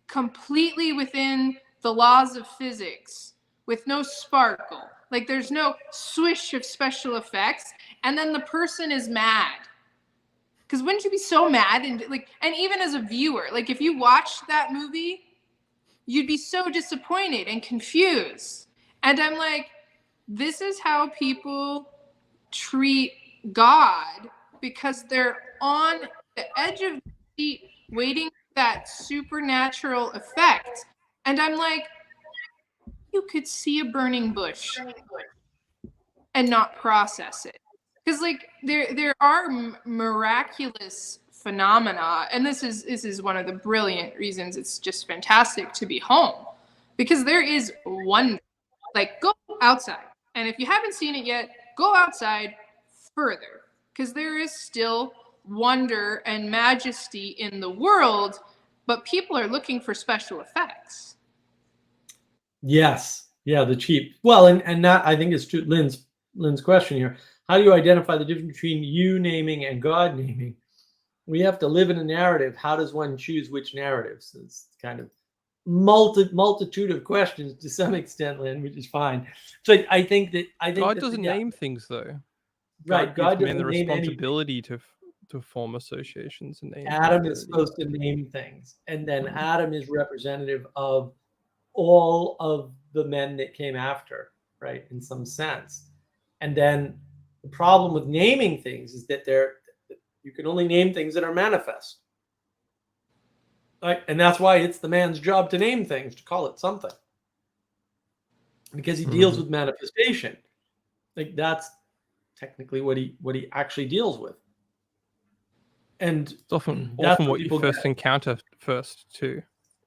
completely within the laws of physics, with no sparkle. Like there's no swish of special effects, and then the person is mad. Because wouldn't you be so mad? And even as a viewer, like if you watched that movie, you'd be so disappointed and confused. And I'm like, this is how people treat God, because they're on the edge of the seat waiting for that supernatural effect. And I'm like, you could see a burning bush and not process it. Because there are miraculous phenomena, and this is one of the brilliant reasons it's just fantastic to be home, because there is wonder. Like, go outside, and if you haven't seen it yet, go outside further, because there is still wonder and majesty in the world, but people are looking for special effects. Yes. Yeah, the cheap. Well, and that I think is true. Lynn's question here. How do you identify the difference between you naming and God naming? We have to live in a narrative. How does one choose which narratives? It's kind of multitude of questions to some extent, Lynn, which is fine. So I think God doesn't name things though. Right, God gives men the doesn't name anything. responsibility to form associations and names. Adam is supposed to name things, and then Adam is representative of all of the men that came after, right, in some sense. And then the problem with naming things is that you can only name things that are manifest. Right? And that's why it's the man's job to name things, to call it something. Because he deals with manifestation. Like that's technically what he actually deals with. And it's often what you first encounter first too.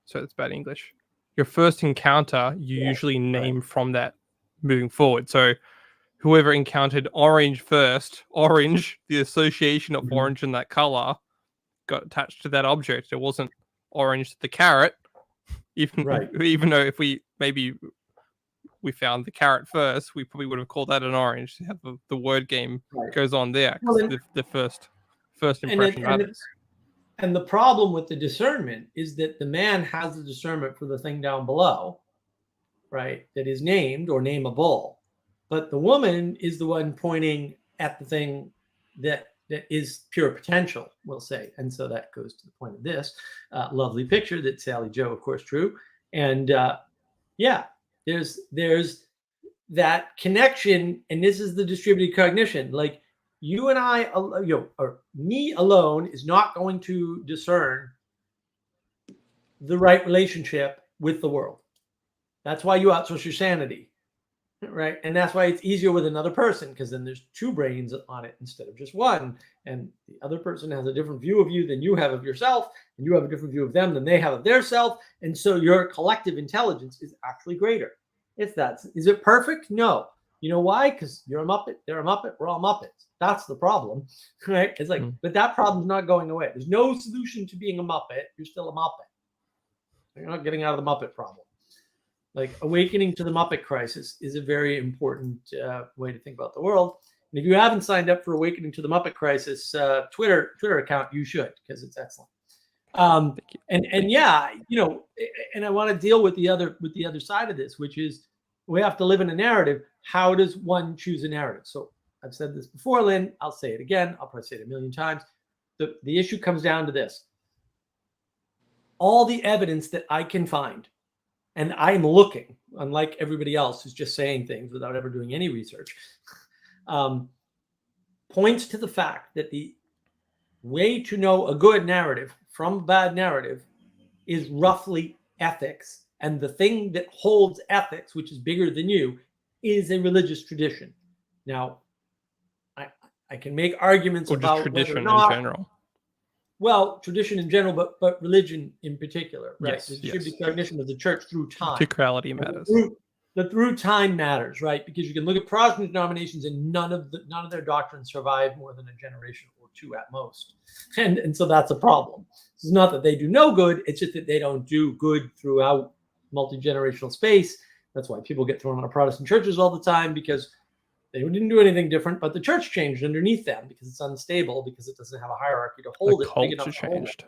So it's bad English. Your first encounter, you usually name from that moving forward. So whoever encountered orange first, orange, the association of orange and that color got attached to that object. It wasn't orange the carrot, even though if we found the carrot first, we probably would have called that an orange. The word game goes on there. Well, the first impression matters. And the problem with the discernment is that the man has the discernment for the thing down below, right? That is named or nameable. but the woman is the one pointing at the thing that is pure potential, we'll say. And so that goes to the point of this lovely picture that Sally Joe, of course, drew. And yeah, there's that connection, and this is the distributed cognition. Like you and I, or me alone is not going to discern the right relationship with the world. That's why you outsource your sanity, right? And that's why it's easier with another person, because then there's two brains on it instead of just one. And the other person has a different view of you than you have of yourself, and you have a different view of them than they have of their self. And so your collective intelligence is actually greater. If that's, is it perfect? No. You know why? Because you're a Muppet, they're a Muppet, we're all Muppets. That's the problem, right? It's like, but that problem's not going away. There's no solution to being a Muppet. You're still a Muppet. You're not getting out of the Muppet problem. Like awakening to the Muppet crisis is a very important way to think about the world. And if you haven't signed up for Awakening to the Muppet Crisis Twitter account, you should, because it's excellent. And yeah, you know, and I want to deal with the other side of this, which is we have to live in a narrative. How does one choose a narrative? So I've said this before, Lynn. I'll say it again. I'll probably say it a million times. The issue comes down to this. All the evidence that I can find, and I'm looking, unlike everybody else who's just saying things without ever doing any research, points to the fact that the way to know a good narrative from a bad narrative is roughly ethics. And the thing that holds ethics, which is bigger than you, is a religious tradition. Now, I can make arguments about tradition in general. Well, tradition in general, but religion in particular, right? Yes, The distributed cognition of the church through time. Particularity matters. The through time matters, right? Because you can look at Protestant denominations and none of their doctrines survive more than a generation or two at most, and so that's a problem. It's not that they do no good; it's just that they don't do good throughout multi-generational space. That's why people get thrown out of Protestant churches all the time, because they didn't do anything different, but the church changed underneath them because it's unstable, because it doesn't have a hierarchy to hold it. The culture changed.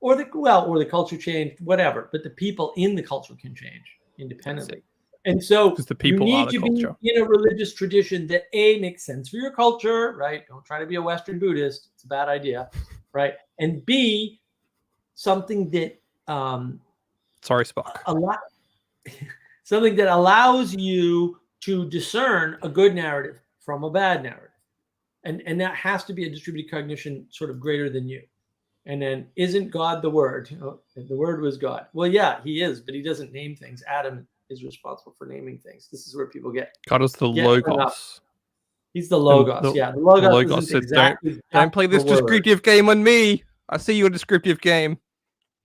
Or the culture changed, whatever. But the people in the culture can change independently. And so the people you are need the to culture. be in a religious tradition that A, makes sense for your culture, right? Don't try to be a Western Buddhist. It's a bad idea, right? And B, something that Sorry, Spock. something that allows you to discern a good narrative from a bad narrative. And that has to be a distributed cognition sort of greater than you. And then, isn't God the Word? Oh, the Word was God. Well, yeah, he is, but he doesn't name things. Adam is responsible for naming things. This is where people get. God is the Logos. He's the Logos. The the Logos said, exactly don't play this descriptive game on me. I see your descriptive game.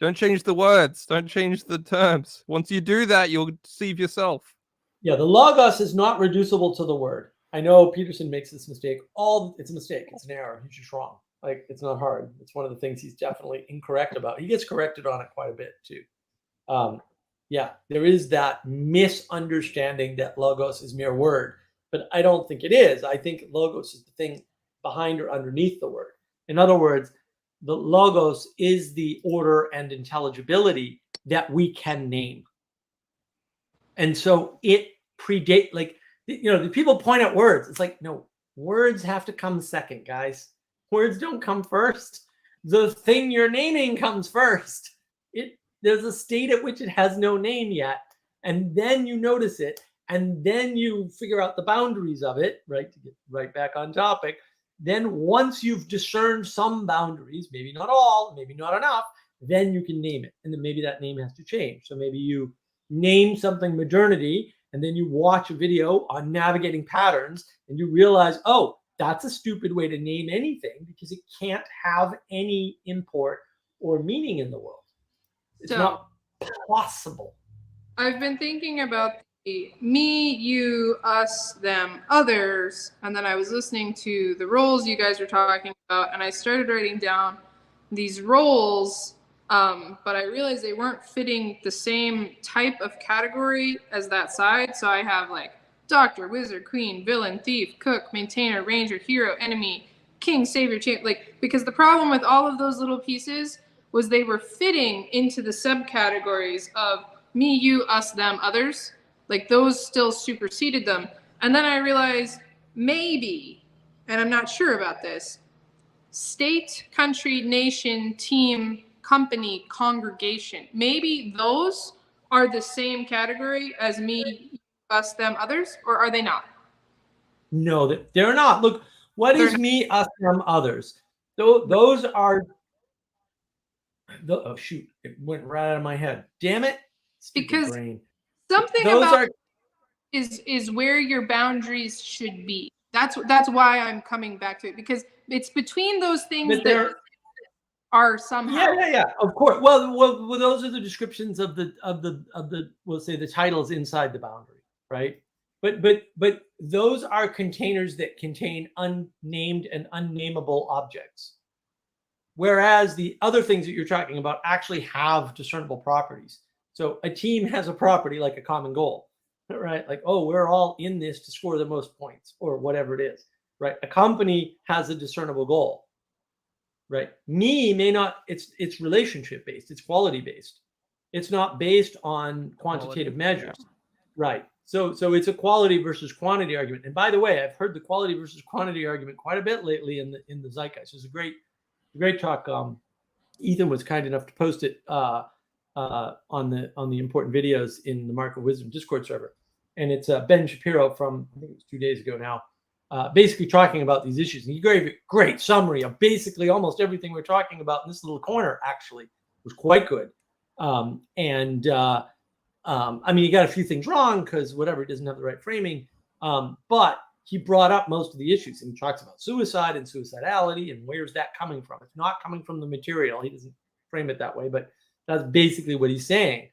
Don't change the words. Don't change the terms. Once you do that, you'll deceive yourself. Yeah, the Logos is not reducible to the Word. I know Peterson makes this mistake. It's a mistake. It's an error. He's just wrong. Like, it's not hard. It's one of the things he's definitely incorrect about. He gets corrected on it quite a bit too. Yeah, there is that misunderstanding that Logos is mere word, but I don't think it is. I think Logos is the thing behind or underneath the word. In other words, the Logos is the order and intelligibility that we can name. And so it predates, like, you know, the people point at words. It's like, no, words have to come second, guys. Words don't come first. The thing you're naming comes first. There's a state at which it has no name yet. And then you notice it. And then you figure out the boundaries of it, right? To get right back on topic. Then once you've discerned some boundaries, maybe not all, maybe not enough, then you can name it. And then maybe that name has to change. So maybe you name something modernity, and then you watch a video on navigating patterns, and you realize, oh, that's a stupid way to name anything, because it can't have any import or meaning in the world. It's not possible. I've been thinking about the me, you, us, them, others, and then I was listening to the roles you guys were talking about, and I started writing down these roles, but I realized they weren't fitting the same type of category as that side. So I have like doctor, wizard, queen, villain, thief, cook, maintainer, ranger, hero, enemy, king, savior, champ. Like, because the problem with all of those little pieces was they were fitting into the subcategories of me, you, us, them, others. Like, those still superseded them. And then I realized maybe, and I'm not sure about this, state, country, nation, team, company, congregation. Maybe those are the same category as me, us, them, others, or are they not? No, they're not. Look, what is me, us, them, others? Those are. Oh shoot! It went right out of my head. Damn it! Stupid Because brain. something Those about are. is where your boundaries should be. That's why I'm coming back to it, because it's between those things But that they're. are somehow. Yeah. Of course. Well, those are the descriptions of the. We'll say the titles inside the boundary, right? But those are containers that contain unnamed and unnameable objects. Whereas the other things that you're talking about actually have discernible properties. So a team has a property like a common goal, right? Like, oh, we're all in this to score the most points or whatever it is, right? A company has a discernible goal, right? Me may not, it's relationship based, it's quality based. It's not based on quantitative measures, right? So it's a quality versus quantity argument. And by the way, I've heard the quality versus quantity argument quite a bit lately in the zeitgeist. It's a great talk. Ethan was kind enough to post it on the important videos in the Mark of Wisdom Discord server, and it's Ben Shapiro from, I think it was 2 days ago now, basically talking about these issues. And he gave a great summary of basically almost everything we're talking about in this little corner. Actually, was quite good. I mean, he got a few things wrong because whatever, it doesn't have the right framing, but he brought up most of the issues, and he talks about suicide and suicidality and where's that coming from. It's not coming from the material. He doesn't frame it that way, but that's basically what he's saying.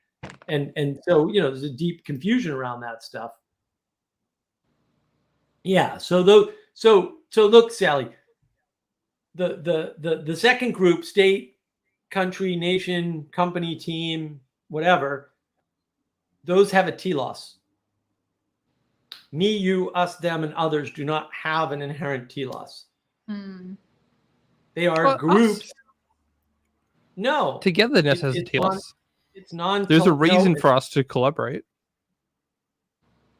And so, there's a deep confusion around that stuff. Yeah. So look, Sally, the second group, state, country, nation, company, team, whatever, those have a telos. Me, you, us, them, and others do not have an inherent telos. They are groups. Us? No. Togetherness has a telos. It's non. There's a reason for us to collaborate.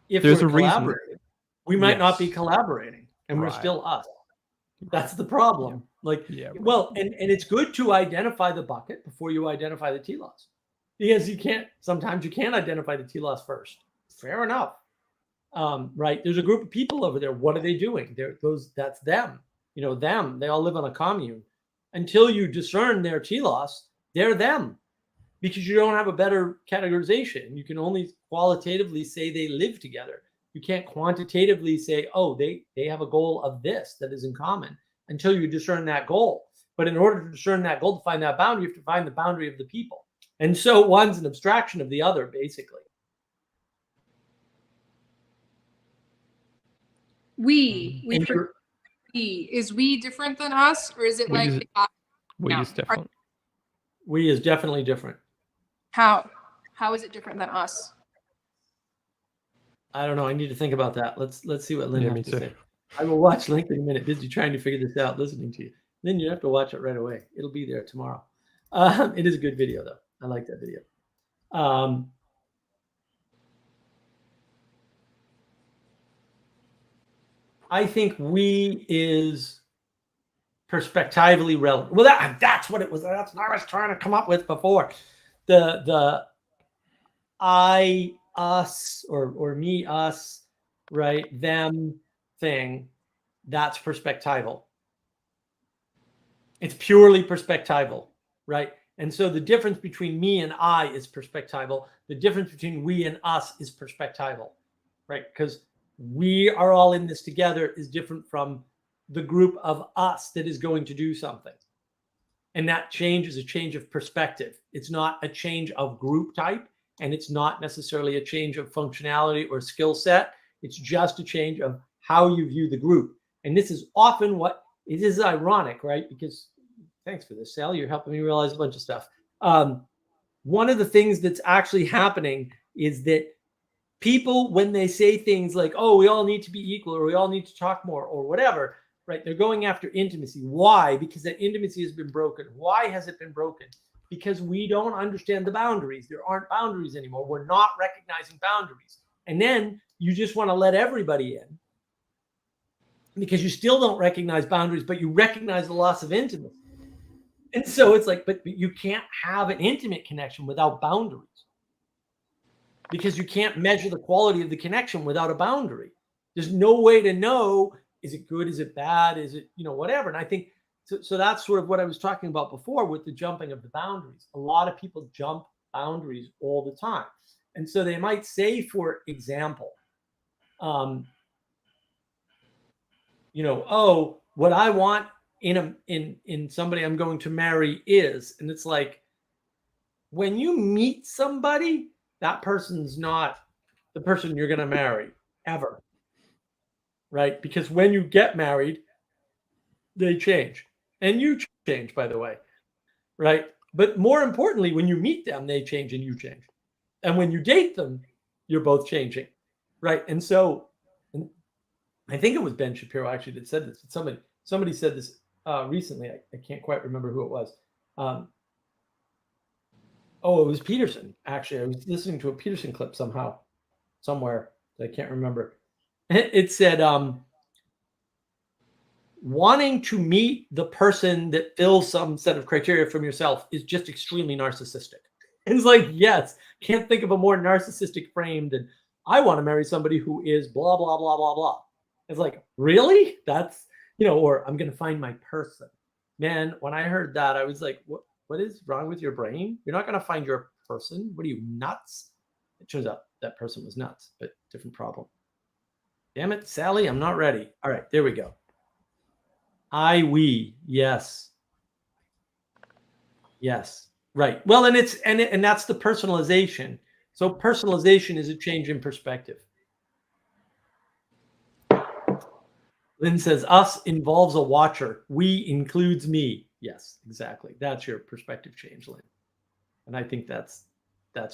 If there's we're a reason. collaborating, we might not be collaborating, and we're still us. That's the problem. Well, and it's good to identify the bucket before you identify the telos, because sometimes you can't identify the telos first. Fair enough. Right. There's a group of people over there. What are they doing? That's them. Them. They all live on a commune. Until you discern their telos, they're them, because you don't have a better categorization. You can only qualitatively say they live together. You can't quantitatively say, oh, they have a goal of this that is in common, until you discern that goal. But in order to discern that goal, to find that boundary, you have to find the boundary of the people. And so one's an abstraction of the other, basically. Is we different than us, or is it like we is different? We is definitely different. How is it different than us? I don't know. I need to think about that. Let's see what Lynn has to say. I will watch Link in a minute. Busy trying to figure this out, listening to you. Then you have to watch it right away. It'll be there tomorrow. It is a good video, though. I like that video. I think we is perspectively relevant. Well, that's what it was. That's what I was trying to come up with before. The I, us, or me, us, right? Them thing. That's perspectival. It's purely perspectival, right? And so the difference between me and I is perspectival. The difference between we and us is perspectival, right? Because we are all in this together is different from the group of us that is going to do something. And that change is a change of perspective. It's not a change of group type, and it's not necessarily a change of functionality or skill set. It's just a change of how you view the group. And this is often what it is ironic, right? Because thanks for this, Sally. You're helping me realize a bunch of stuff. One of the things that's actually happening is that people, when they say things like, oh, we all need to be equal, or we all need to talk more, or whatever, right? They're going after intimacy. Why? Because that intimacy has been broken. Why has it been broken? Because we don't understand the boundaries. There aren't boundaries anymore. We're not recognizing boundaries. And then you just want to let everybody in because you still don't recognize boundaries, but you recognize the loss of intimacy. And so it's like, but you can't have an intimate connection without boundaries because you can't measure the quality of the connection without a boundary. There's no way to know, is it good? Is it bad? Is it, whatever. And I think, so that's sort of what I was talking about before with the jumping of the boundaries. A lot of people jump boundaries all the time. And so they might say, for example, oh, what I want in somebody I'm going to marry is, and it's like, when you meet somebody, that person's not the person you're going to marry ever. Right? Because when you get married, they change. And you change, by the way. Right? But more importantly, when you meet them, they change and you change. And when you date them, you're both changing. Right? And so, and I think it was Ben Shapiro actually that said this. Somebody said this recently. I can't quite remember who it was. It was Peterson. Actually, I was listening to a Peterson clip somewhere. I can't remember. It said, wanting to meet the person that fills some set of criteria from yourself is just extremely narcissistic. It's like, yes, can't think of a more narcissistic frame than I want to marry somebody who is blah, blah, blah, blah, blah. It's like, really? That's, or I'm going to find my person. Man, when I heard that, I was like, what is wrong with your brain? You're not going to find your person. What are you, nuts? It turns out that person was nuts, but different problem. Damn it, Sally, I'm not ready. All right, there we go. We, yes. Yes, right. Well, and that's the personalization. So personalization is a change in perspective. Lynn says, us involves a watcher. We includes me. Yes, exactly. That's your perspective change, Lynn. And I think that's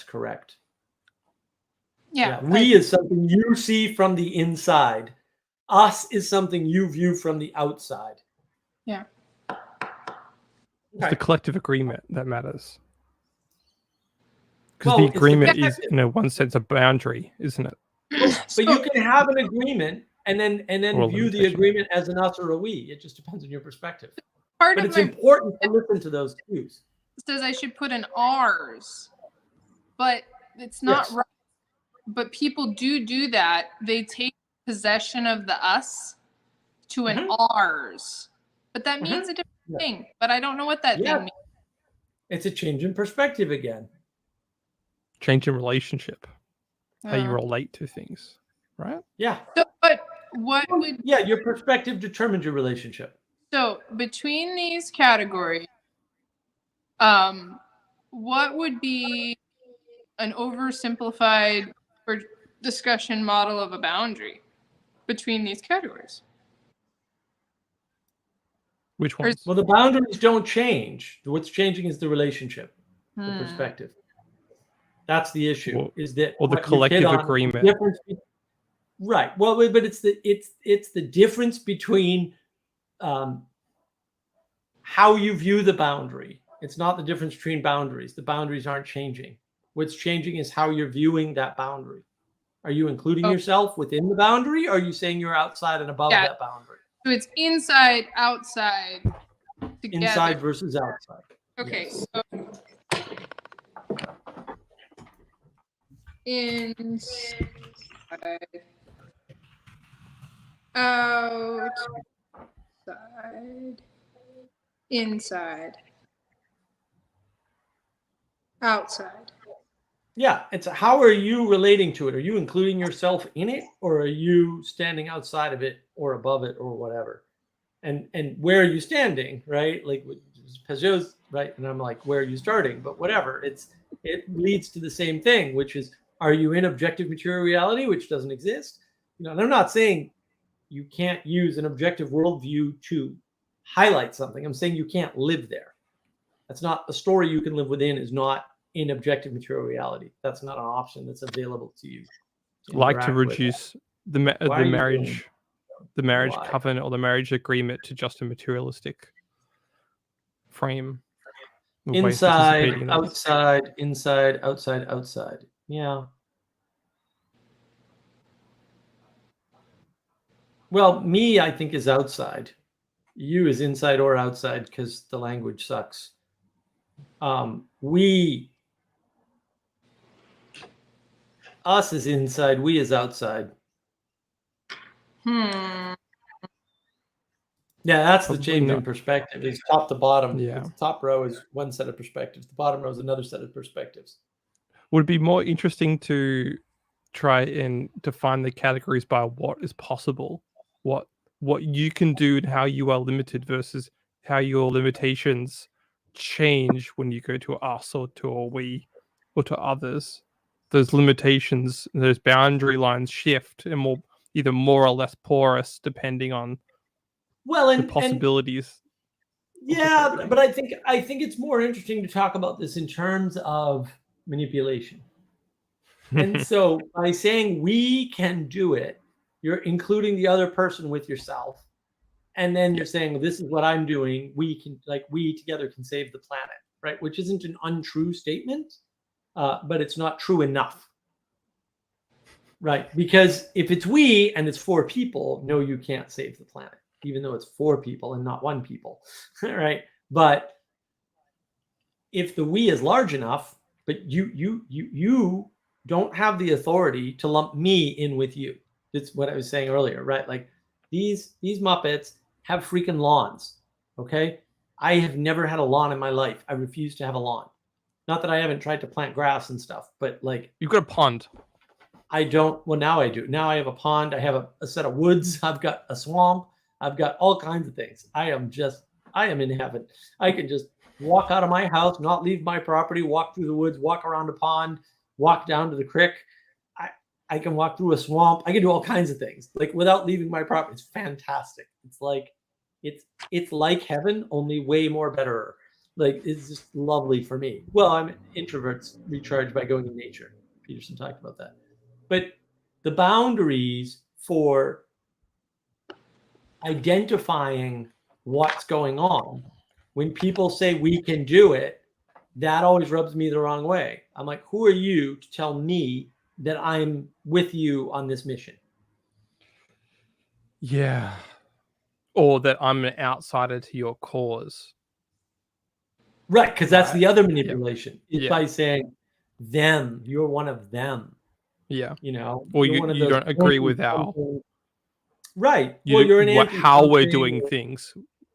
correct. Yeah. We is something you see from the inside. Us is something you view from the outside. Yeah. It's the collective agreement that matters. Because Well, the agreement is, in one sense, a boundary, isn't it? But you can have an agreement and then view the limitation. agreement as an us or a we. It just depends on your perspective. Part But of it's my important to listen to those cues. says I should put an ours, but it's not Yes. right. But people do that. They take possession of the us to an ours, but that means a different thing. But I don't know what that thing means. It's a change in perspective again. Change in relationship, how you relate to things, right? Yeah. So, but what would your perspective determines your relationship. So between these categories, what would be an oversimplified or discussion model of a boundary between these categories? Which ones? Well, the boundaries don't change. What's changing is the relationship, the perspective. That's the issue. Or the collective agreement. Right. Well, but it's the difference between how you view the boundary. It's not the difference between boundaries. The boundaries aren't changing. What's changing is how you're viewing that boundary. Are you including yourself within the boundary? Or are you saying you're outside and above that boundary? So it's inside, outside, together. Inside versus outside. Okay, Yes. so inside, outside, inside, outside. Yeah, it's how are you relating to it? Are you including yourself in it, or are you standing outside of it, or above it, or whatever? And where are you standing, right? Like Peugeot's right, and I'm like, where are you starting? But whatever, it leads to the same thing, which is, are you in objective material reality, which doesn't exist? And I'm not saying you can't use an objective worldview to highlight something. I'm saying you can't live there. That's not a story you can live within. Is not in objective material reality. That's not an option that's available to you. Like to reduce the marriage covenant or the marriage agreement to just a materialistic frame. Inside, outside, inside, outside, outside. Yeah. Well, me, I think, is outside. You is inside or outside because the language sucks. We, us is inside, we is outside. Hmm. Yeah, that's the Probably change in not. perspective. Is top to bottom. Yeah. The top row is one set of perspectives. The bottom row is another set of perspectives. Would it be more interesting to try and define the categories by what is possible, what you can do and how you are limited versus how your limitations change when you go to us or to a we or to others. Those limitations, those boundary lines shift and either more or less porous depending on Well, the and possibilities. yeah, opportunity. but I think it's more interesting to talk about this in terms of manipulation. And so by saying we can do it, you're including the other person with yourself. And then you're saying, this is what I'm doing. We can, like, we together can save the planet, right? Which isn't an untrue statement, but it's not true enough, right? Because if it's we and it's 4 people, no, you can't save the planet, even though it's 4 people and not 1 people, right? But if the we is large enough, but you don't have the authority to lump me in with you. That's what I was saying earlier, right? Like these Muppets have freaking lawns. Okay. I have never had a lawn in my life. I refuse to have a lawn. Not that I haven't tried to plant grass and stuff, but like You've got a pond. I don't. Well, now I do. Now I have a pond. I have a set of woods. I've got a swamp. I've got all kinds of things. I am in heaven. I can just walk out of my house, not leave my property, walk through the woods, walk around a pond, walk down to the creek. I can walk through a swamp. I can do all kinds of things like without leaving my property. It's fantastic. It's like it's like heaven, only way more better. Like it's just lovely for me. Well, I'm introverts recharge by going in nature. Peterson talked about that. But the boundaries for identifying what's going on, when people say we can do it, that always rubs me the wrong way. I'm like, who are you to tell me that I'm with you on this mission? Yeah. Or that I'm an outsider to your cause. Right, because that's Right. the other manipulation. It's Yeah. by saying them, you're one of them. Yeah. You know, Or you're you one of those don't agree with right. Well, you're an how we're anti-something doing or- things.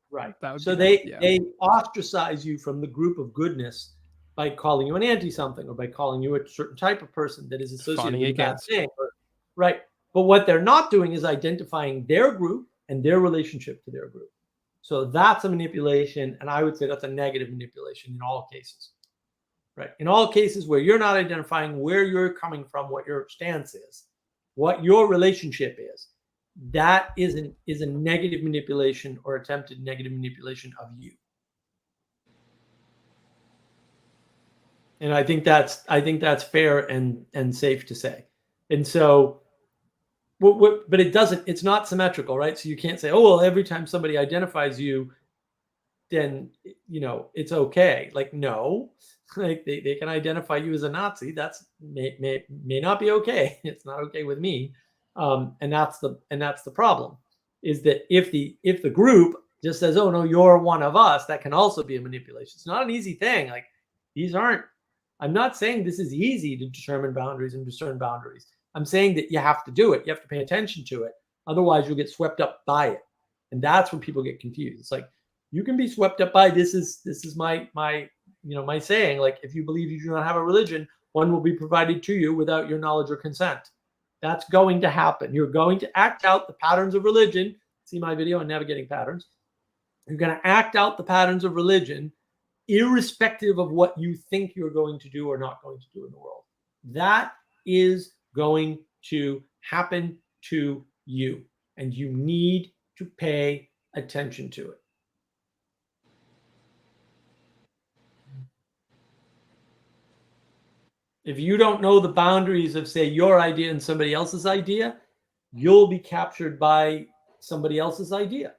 Right. That would So be the- they ostracize you from the group of goodness by calling you an anti something or by calling you a certain type of person that is associated Defining with a bad against. thing. Right. But what they're not doing is identifying their group and their relationship to their group. So that's a manipulation, and I would say that's a negative manipulation in all cases. Right. In all cases where you're not identifying where you're coming from, what your stance is, what your relationship is, that is a negative manipulation or attempted negative manipulation of you. And I think that's fair and safe to say. And so but it doesn't, it's not symmetrical, right? So you can't say, oh well, every time somebody identifies you, then it's okay. Like no, like they can identify you as a Nazi. That's may not be okay. It's not okay with me. And that's the problem, is that if the group just says, oh no, you're one of us, that can also be a manipulation. It's not an easy thing. Like I'm not saying this is easy to determine boundaries and discern boundaries. I'm saying that you have to do it. You have to pay attention to it. Otherwise you'll get swept up by it. And that's when people get confused. It's like, you can be swept up by this is my my saying, like, if you believe you do not have a religion, one will be provided to you without your knowledge or consent. That's going to happen. You're going to act out the patterns of religion. See my video on navigating patterns. You're going to act out the patterns of religion irrespective of what you think you're going to do or not going to do in the world. That is going to happen to you, and you need to pay attention to it. If you don't know the boundaries of, say, your idea and somebody else's idea, you'll be captured by somebody else's idea.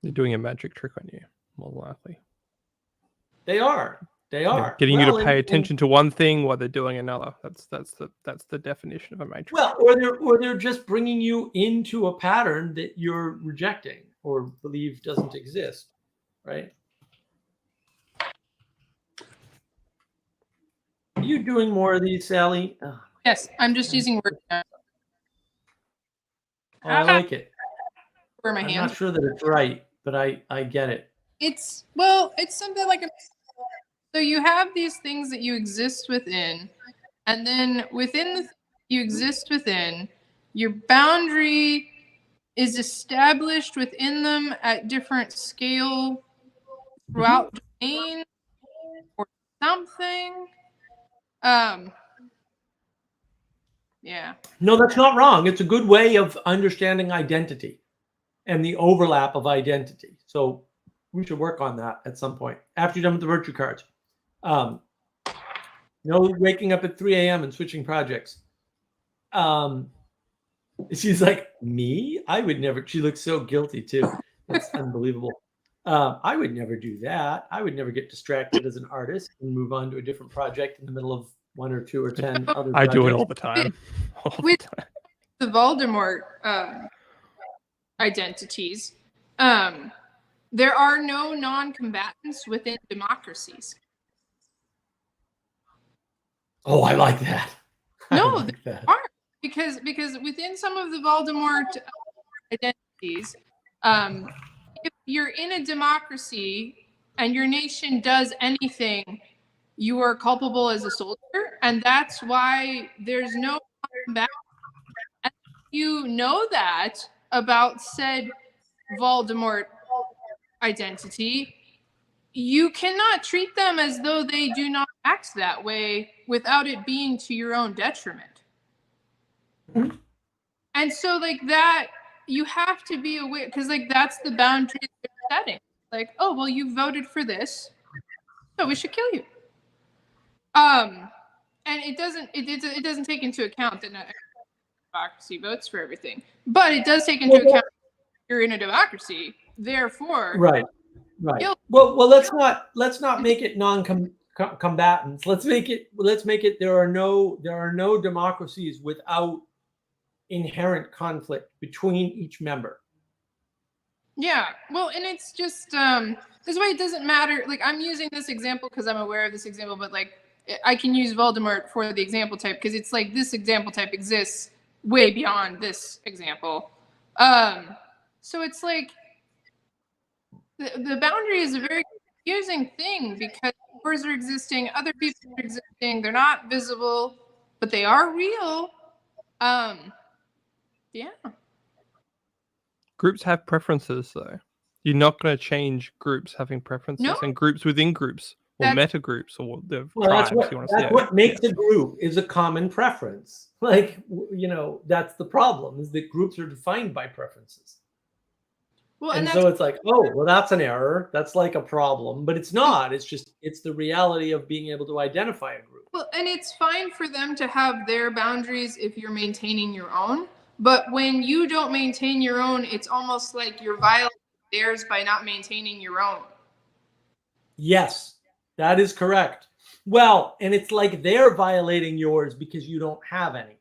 They're doing a magic trick on you, more than likely. They are. They Yeah, are getting you Well, to and- pay and- attention to one thing while they're doing another. That's the definition of a matrix. Well, or they're just bringing you into a pattern that you're rejecting or believe doesn't exist, right? Are you doing more of these, Sally? Oh, Yes, I'm just using Word now. I like it. Where my I'm hands. not sure that it's right, but I get it. It's something like so you have these things that you exist within, and then within the you exist within, your boundary is established within them at different scale throughout domain or something. Yeah. No, that's not wrong. It's a good way of understanding identity and the overlap of identity. So we should work on that at some point after you're done with the virtue cards. No waking up at 3 a.m. and switching projects. She's like, me? I would never. She looks so guilty too. It's unbelievable. I would never do that. I would never get distracted as an artist and move on to a different project in the middle of 1 or 2 or 10 other I do it projects. all the time. All the With- time. The Voldemort identities, there are no non-combatants within democracies. Oh, I like that. No, I like that. Because within some of the Voldemort identities, if you're in a democracy and your nation does anything, you are culpable as a soldier, and that's why there's no combat. And you know that about said Voldemort identity, you cannot treat them as though they do not act that way without it being to your own detriment. Mhm. And so, like that, you have to be aware because, like, that's the boundary they're setting. Like, oh well, you voted for this, so we should kill you. And it doesn't take into account that not every democracy votes for everything, but it does take into account you're in a democracy. Therefore, Right. Well, let's not make it non-combatants. Let's make it there are no democracies without inherent conflict between each member. Yeah, well, and it's just this way. It doesn't matter. Like, I'm using this example because I'm aware of this example, but like I can use Voldemort for the example type because it's like this example type exists way beyond this example. So it's like the boundary is a very confusing thing because yours are existing, other people are existing. They're not visible, but they are real. Yeah. Groups have preferences, though. You're not going to change groups having preferences, No. and groups within groups, or That's- meta groups, or the Well, tribes. that's you want what, to say. what makes a group is a common preference. Like, that's the problem, is that groups are defined by preferences. Well, And and so that's it's like, oh, well, that's an error. That's like a problem, but it's not. It's the reality of being able to identify a group. well, and it's fine for them to have their boundaries if you're maintaining your own. But when you don't maintain your own, it's almost like you're violating theirs by not maintaining your own. Yes, that is correct. Well, and it's like they're violating yours because you don't have any.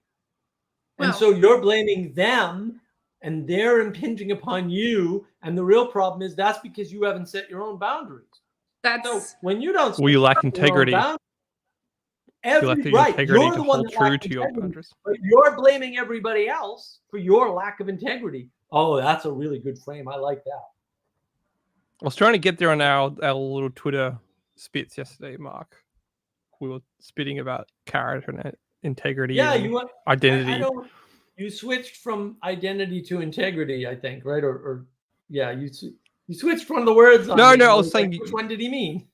And Well- so you're blaming them and they're impinging upon you. And the real problem is that's because you haven't set your own boundaries. So That's when you don't set Well, you lack your own integrity. boundaries, You lack the integrity you're to the one hold that true lacks to your integrity, boundaries. but you're blaming everybody else for your lack of integrity. Oh, that's a really good frame. I like that. I was trying to get there on our little Twitter spits yesterday, Mark. We were spitting about character and integrity Yeah, and you want identity. I don't. You switched from identity to integrity, I think, right? Or yeah, you switched one of the words. On No, me, no, and I was like, saying- which one did he mean?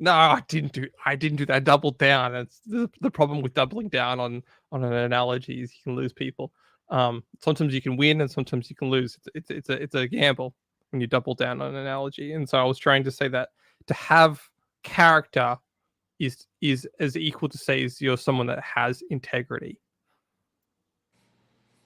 No, I didn't do that. I doubled down. That's the problem with doubling down on an analogy is you can lose people. Sometimes you can win and sometimes you can lose. It's a gamble when you double down on an analogy. And so I was trying to say that to have character is as equal to say as you're someone that has integrity.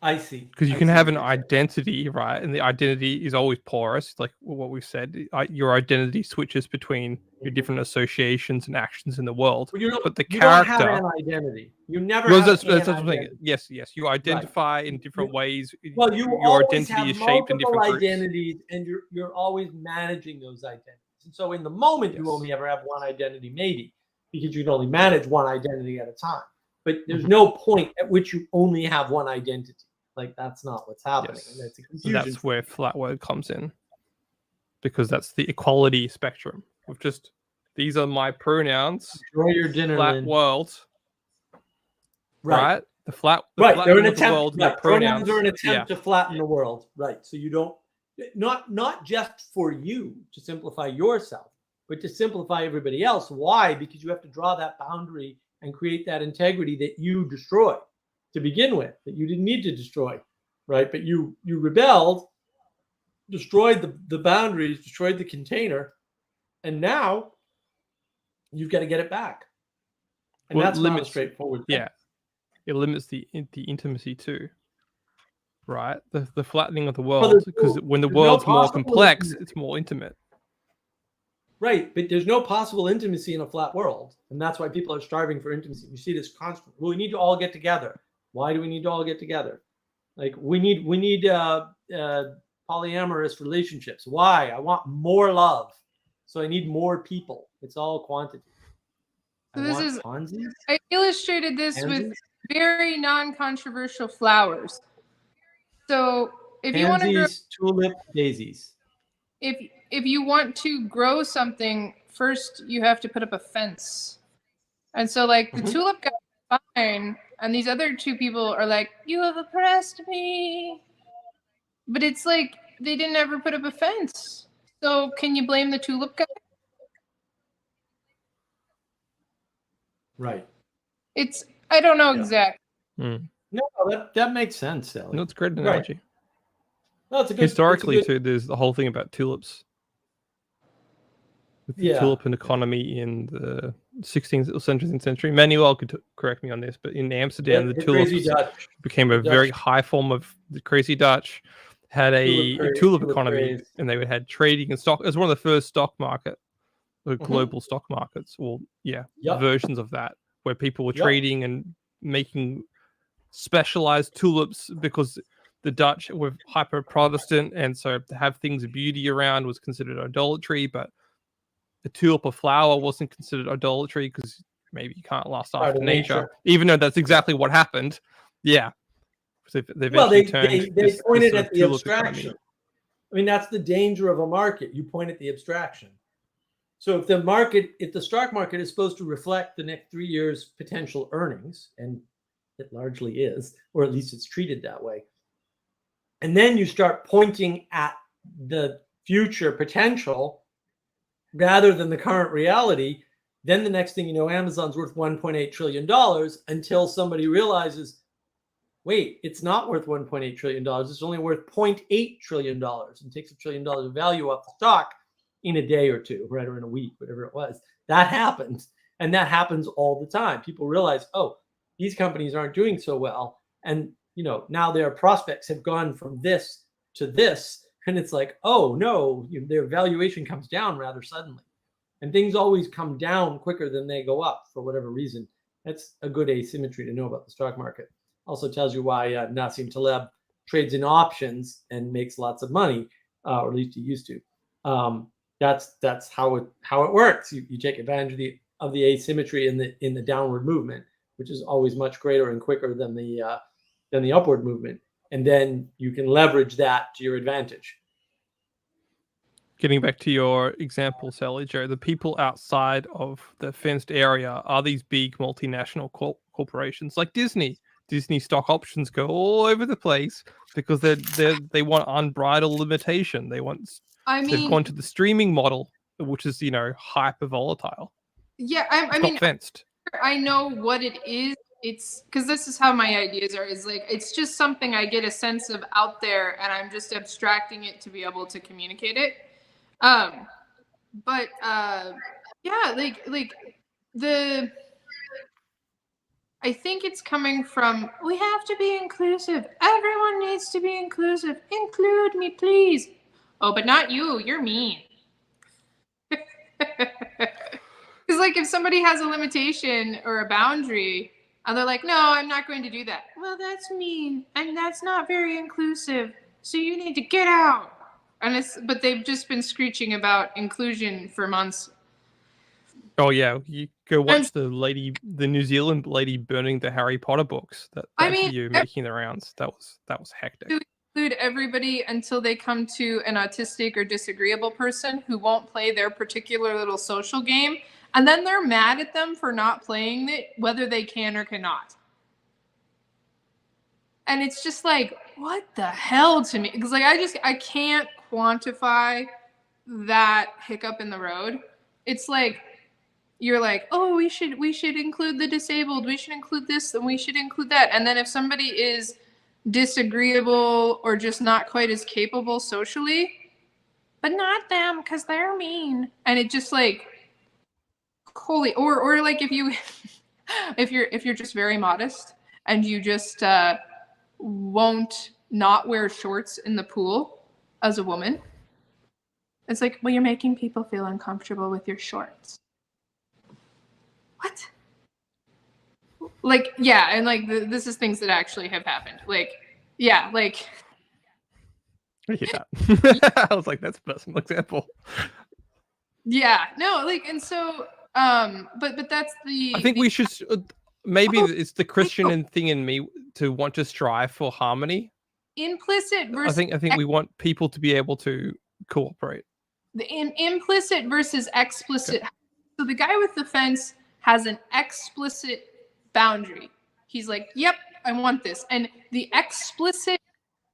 I see. Because you I can see have what an you're saying. identity, right? And the identity is always porous, like what we've said. Your identity switches between your different associations and actions in the world. Well, But the you don't have character, an identity. You never well, have that's an what I'm saying. identity. Yes, yes, you Right. identify in different You- ways. Well, you Your always identity have is shaped in multiple different groups. identities, and you're always managing those identities. And so, in the moment, you Yes. only ever have one identity, maybe because you can only manage one identity at a time. But there's Mhm. no point at which you only have one identity. Like that's not what's happening, and Yes. that's a So confusion. that's where flat word comes in, because that's the equality spectrum. We've just, these are my pronouns. Enjoy your dinner, Flat Lynn. world, Right. right? The flat, the Right. They're flattening an of the world attempt. and the Right. Pronouns pronouns. are an attempt Yeah. to flatten the world. Right. So you don't not just for you to simplify yourself, but to simplify everybody else. Why? Because you have to draw that boundary and create that integrity that you destroyed to begin with, that you didn't need to destroy, right? But you rebelled, destroyed the boundaries, destroyed the container, and now you've got to get it back. And Well, it that's not a limits- straightforward thing. Yeah, it limits the intimacy too, right? The flattening of the world, there's because no- when the there's no world's more possible complex, intimacy. it's more intimate. Right, but there's no possible intimacy in a flat world, and that's why people are striving for intimacy. You see this constant. Well, we need to all get together. Why do we need to all get together? Like we need polyamorous relationships. Why? I want more love, so I need more people. It's all quantity. So I this want is- Ponzi's, I illustrated this with pansies, very non-controversial flowers. So if you want to grow, pansies, tulip, daisies. if you want to grow something, first you have to put up a fence. And so like the Mhm. tulip guy is fine, and these other two people are like, "You have oppressed me." But it's like they didn't ever put up a fence. So can you blame the tulip guy? Right. I don't know Yeah. exactly. No, that makes sense, Sally. No, it's a great Right. analogy. No, it's a good. Historically, it's a good, too, there's the whole thing about tulips. With the Yeah. tulip economy in the 16th or 17th century. Manuel could correct me on this, but in Amsterdam, the crazy tulips Dutch. became a the very Dutch- high form of the crazy Dutch. Had a tulip tulip economy, craze. and they had trading and stock. It was one of the first stock market, Mhm. global stock markets. Well, yeah, Yep. versions of that where people were Yep. trading and making specialized tulips because the Dutch were hyper Protestant, and so to have things of beauty around was considered idolatry. But a tulip or flower wasn't considered idolatry because maybe you can't lust Part after of nature, nature. even though that's exactly what happened. Yeah. So they Well, eventually they turned pointed sort of at the tulip abstraction. economy. I mean, that's the danger of a market. You point at the abstraction. So if the stock market is supposed to reflect the next 3 years' potential earnings, and it largely is, or at least it's treated that way, and then you start pointing at the future potential rather than the current reality, then the next thing you know, Amazon's worth $1.8 trillion until somebody realizes, wait, it's not worth $1.8 trillion. It's only worth $0.8 trillion and takes $1 trillion of value off the stock in a day or two, right? Or in a week, whatever it was. That happens. And that happens all the time. People realize, oh, these companies aren't doing so well. And, now their prospects have gone from this to this. And it's like, oh, no, their valuation comes down rather suddenly. And things always come down quicker than they go up for whatever reason. That's a good asymmetry to know about the stock market. Also tells you why Nassim Taleb trades in options and makes lots of money, or at least he used to. That's how it works. You take advantage of the asymmetry in the downward movement, which is always much greater and quicker than the upward movement, and then you can leverage that to your advantage. Getting back to your example, Sally Joe, the people outside of the fenced area are these big multinational corporations like Disney. Disney stock options go all over the place because they want unbridled limitation. They've gone to the streaming model, which is hyper volatile. Yeah, It's not fenced. I know what it is. It's because this is how my ideas are. Is like it's just something I get a sense of out there, and I'm just abstracting it to be able to communicate it. Yeah, like the. I think it's coming from, we have to be inclusive. Everyone needs to be inclusive. Include me, please. Oh, but not you. You're mean. Because, like, if somebody has a limitation or a boundary, and they're like, no, I'm not going to do that. Well, that's mean, and that's not very inclusive. So you need to get out. But they've just been screeching about inclusion for months. Oh yeah, you go watch the New Zealand lady burning the Harry Potter books. That video making the rounds. That was hectic. To include everybody until they come to an autistic or disagreeable person who won't play their particular little social game, and then they're mad at them for not playing it, whether they can or cannot. And it's just like, what the hell to me? Because, like, I can't quantify that hiccup in the road. It's like, you're like, oh, we should include the disabled. We should include this and we should include that. And then if somebody is disagreeable or just not quite as capable socially, but not them because they're mean. And it just like, holy, or like if you're just very modest and you just won't not wear shorts in the pool as a woman, it's like, well, you're making people feel uncomfortable with your shorts. What? Like, yeah, and like this is things that actually have happened. Like, yeah, like. Yeah. I was like, that's a personal example. Yeah, no, like, and so, but that's the. I think we should. Maybe it's the Christian thing in me to want to strive for harmony. Implicit versus. I think we want people to be able to cooperate. The implicit versus explicit. Okay. So the guy with the fence has an explicit boundary. He's like, yep, I want this. And the explicit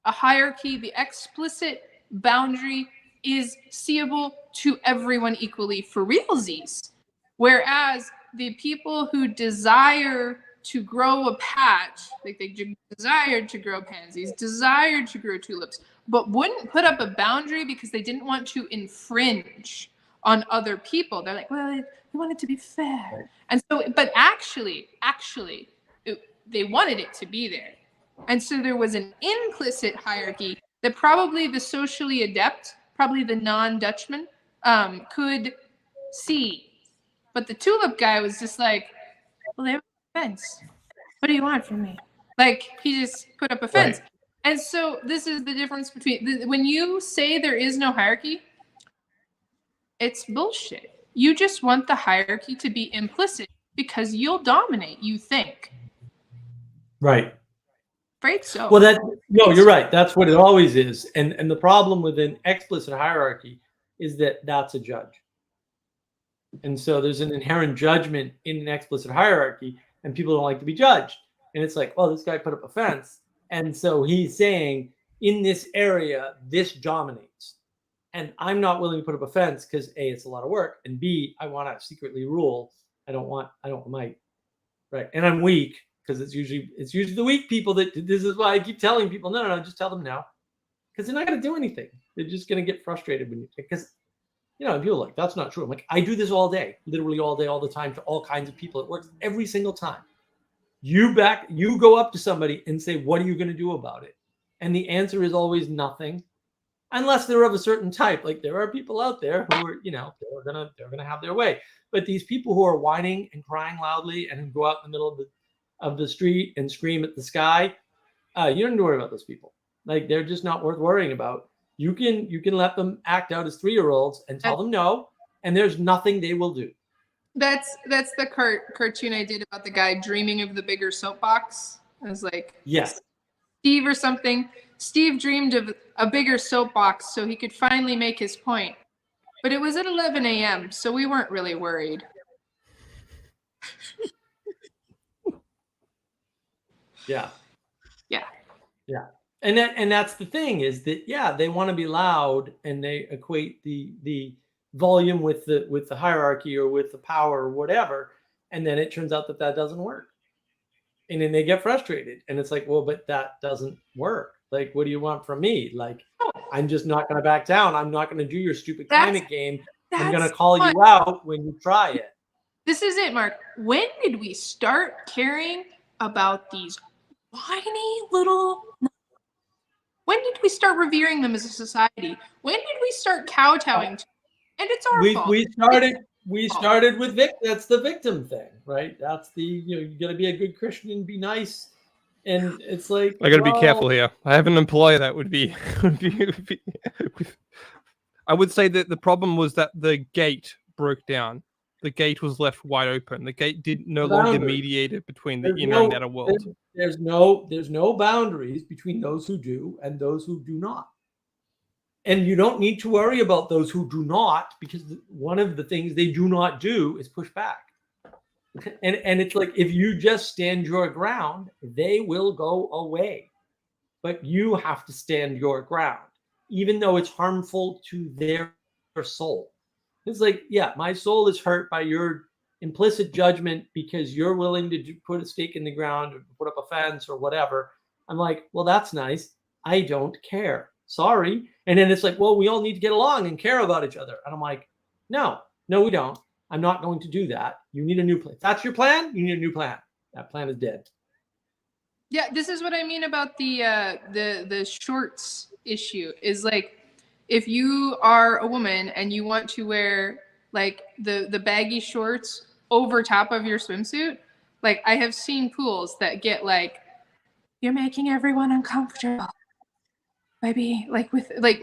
hierarchy, the explicit boundary is seeable to everyone equally for realsies. Whereas the people who desire to grow a patch, like they desired to grow pansies, desired to grow tulips, but wouldn't put up a boundary because they didn't want to infringe on other people. They're like, well, we want it to be fair. And so, but actually, they wanted it to be there. And so there was an implicit hierarchy that probably the socially adept, probably the non-Dutchman, could see. But the tulip guy was just like, well, they have a fence. What do you want from me? Like, he just put up a fence. Right. And so this is the difference between, when you say there is no hierarchy, it's bullshit. You just want the hierarchy to be implicit because you'll dominate, you think. Right. Right, so. Well, you're right. That's what it always is. And the problem with an explicit hierarchy is that that's a judge. And so there's an inherent judgment in an explicit hierarchy, and people don't like to be judged. And it's like, well, this guy put up a fence. And so he's saying, in this area, this dominates. And I'm not willing to put up a fence because A, it's a lot of work, and B, I want to secretly rule. I don't want my, right. And I'm weak because it's usually the weak people that, this is why I keep telling people, no, just tell them now. Because they're not going to do anything. They're just going to get frustrated when because, people are like, that's not true. I'm like, I do this all day, literally all day, all the time to all kinds of people. It works every single time. You go up to somebody and say, what are you going to do about it? And the answer is always nothing, unless they're of a certain type. Like there are people out there who are, they're gonna have their way. But these people who are whining and crying loudly and who go out in the middle of the street and scream at the sky, you don't need to worry about those people. Like they're just not worth worrying about. You can let them act out as 3-year-olds and tell them no, and there's nothing they will do. That's the cartoon I did about the guy dreaming of the bigger soapbox. I was like, yes, Steve or something. Steve dreamed of a bigger soapbox so he could finally make his point. But it was at 11 a.m., so we weren't really worried. Yeah. Yeah. Yeah. And that's the thing is that, they want to be loud and they equate the volume with the hierarchy or with the power or whatever. And then it turns out that doesn't work. And then they get frustrated and it's like, well, but that doesn't work. Like, what do you want from me? Like, I'm just not going to back down. I'm not going to do your stupid climate game. I'm going to call you out when you try it. This is it, Mark. When did we start caring about these whiny little. When did we start revering them as a society? When did we start kowtowing to them? And it's our fault. We started with that's the victim thing, right? That's the, you got to be a good Christian and be nice. And it's like, I got to be careful here. I have an employer that would be I would say that the problem was that the gate broke down. The gate was left wide open. The gate no longer mediated between the inner and outer world. There's no boundaries between those who do and those who do not. And you don't need to worry about those who do not, because one of the things they do not do is push back. And it's like, if you just stand your ground, they will go away. But you have to stand your ground, even though it's harmful to their soul. It's like, yeah, my soul is hurt by your implicit judgment because you're willing to put a stake in the ground or put up a fence or whatever. I'm like, well, that's nice. I don't care. Sorry. And then it's like, well, we all need to get along and care about each other. And I'm like, no, we don't. I'm not going to do that. You need a new plan. If that's your plan, you need a new plan. That plan is dead. Yeah, this is what I mean about the shorts issue. Is like, if you are a woman and you want to wear like the baggy shorts over top of your swimsuit, like I have seen pools that get like, you're making everyone uncomfortable. Maybe like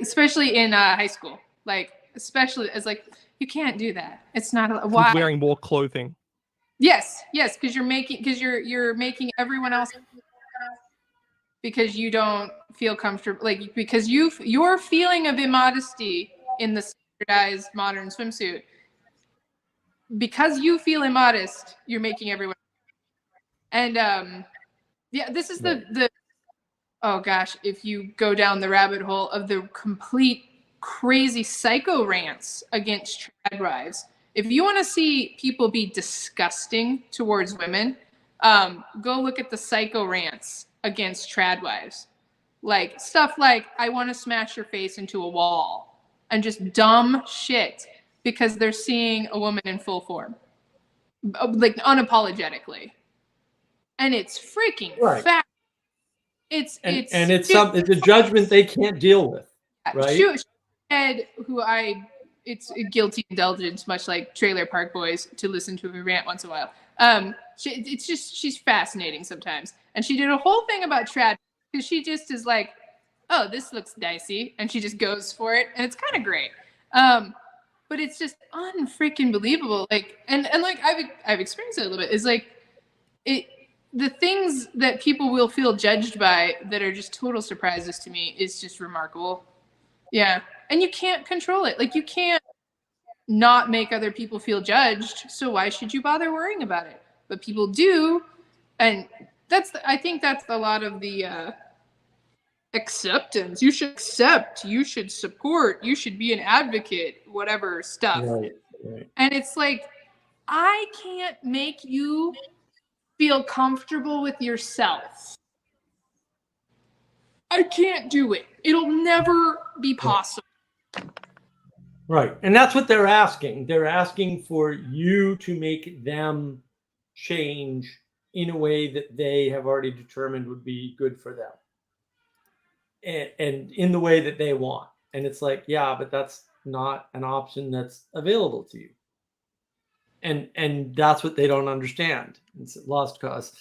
especially in high school, like especially as like, you can't do that. It's not why wearing more clothing. Yes, because you're making everyone else, because you don't feel comfortable, like because your feeling of immodesty in the standardized modern swimsuit, because you feel immodest, you're making everyone. And yeah, this is the oh gosh, if you go down the rabbit hole of the complete crazy psycho rants against trad wives, if you want to see people be disgusting towards women, go look at the psycho rants against trad wives. Like stuff like, I want to smash your face into a wall, and just dumb shit because they're seeing a woman in full form, like unapologetically. And it's freaking fat. It's a judgment they can't deal with, right? Ed, it's a guilty indulgence, much like Trailer Park Boys, to listen to a rant once in a while. She's fascinating sometimes, and she did a whole thing about trad because she just is like, oh, this looks dicey, and she just goes for it, and it's kind of great. But it's just unfreaking believable. Like, and like I've experienced it a little bit. Is like the things that people will feel judged by that are just total surprises to me is just remarkable. Yeah. And you can't control it. Like, you can't not make other people feel judged. So why should you bother worrying about it? But people do. And I think that's a lot of the acceptance. You should accept, you should support, you should be an advocate, whatever stuff. Right. And it's like, I can't make you feel comfortable with yourself. I can't do it. It'll never be possible. Right. And that's what they're asking. They're asking for you to make them change in a way that they have already determined would be good for them. And in the way that they want. And it's like, yeah, but that's not an option that's available to you. And that's what they don't understand. It's a lost cause.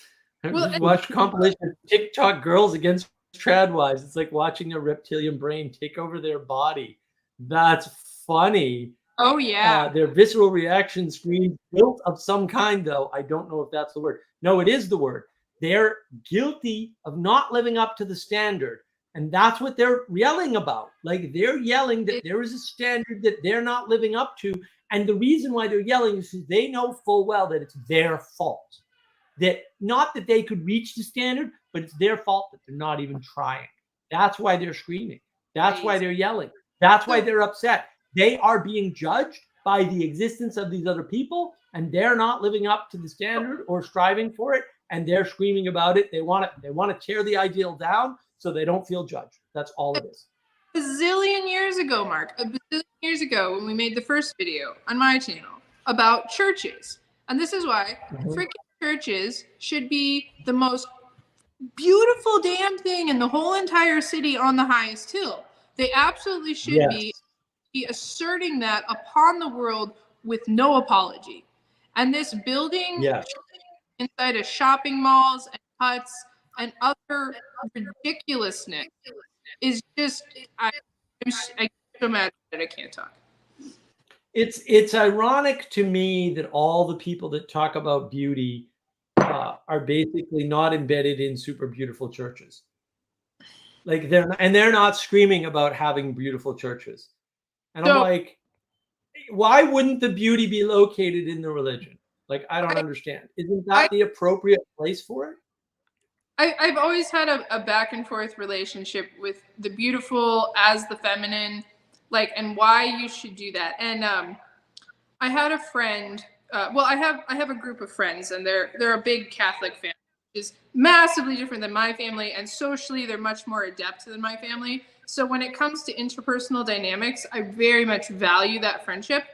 Well, Watch compilation of TikTok girls against trad wives. It's like watching a reptilian brain take over their body. That's funny. Oh yeah. Their visceral reaction screams guilt of some kind, though. I don't know if that's the word. No, it is the word. They're guilty of not living up to the standard. And that's what they're yelling about. Like, they're yelling that there is a standard that they're not living up to. And the reason why they're yelling is because they know full well that it's their fault. That not that they could reach the standard, but it's their fault that they're not even trying. That's why they're screaming. That's why they're yelling. That's why they're upset. They are being judged by the existence of these other people, and they're not living up to the standard or striving for it, and they're screaming about it. They want to tear the ideal down so they don't feel judged. That's all it is. A bazillion years ago, Mark, a bazillion years ago, when we made the first video on my channel about churches. And this is why freaking churches should be the most beautiful damn thing in the whole entire city on the highest hill. They absolutely should Yes. be asserting that upon the world with no apology. And this building Yes. inside of shopping malls and huts and other ridiculousness is just, I'm so mad that I can't talk. It's ironic to me that all the people that talk about beauty are basically not embedded in super beautiful churches. Like they're not screaming about having beautiful churches. And I'm So- like, why wouldn't the beauty be located in the religion? Like, I don't understand. Isn't that the appropriate place for it? I've always had a back and forth relationship with the beautiful as the feminine, like, and why you should do that. And I had a friend. Well, I have a group of friends, and they're a big Catholic family, which is massively different than my family, and socially they're much more adept than my family. So when it comes to interpersonal dynamics, I very much value that friendship.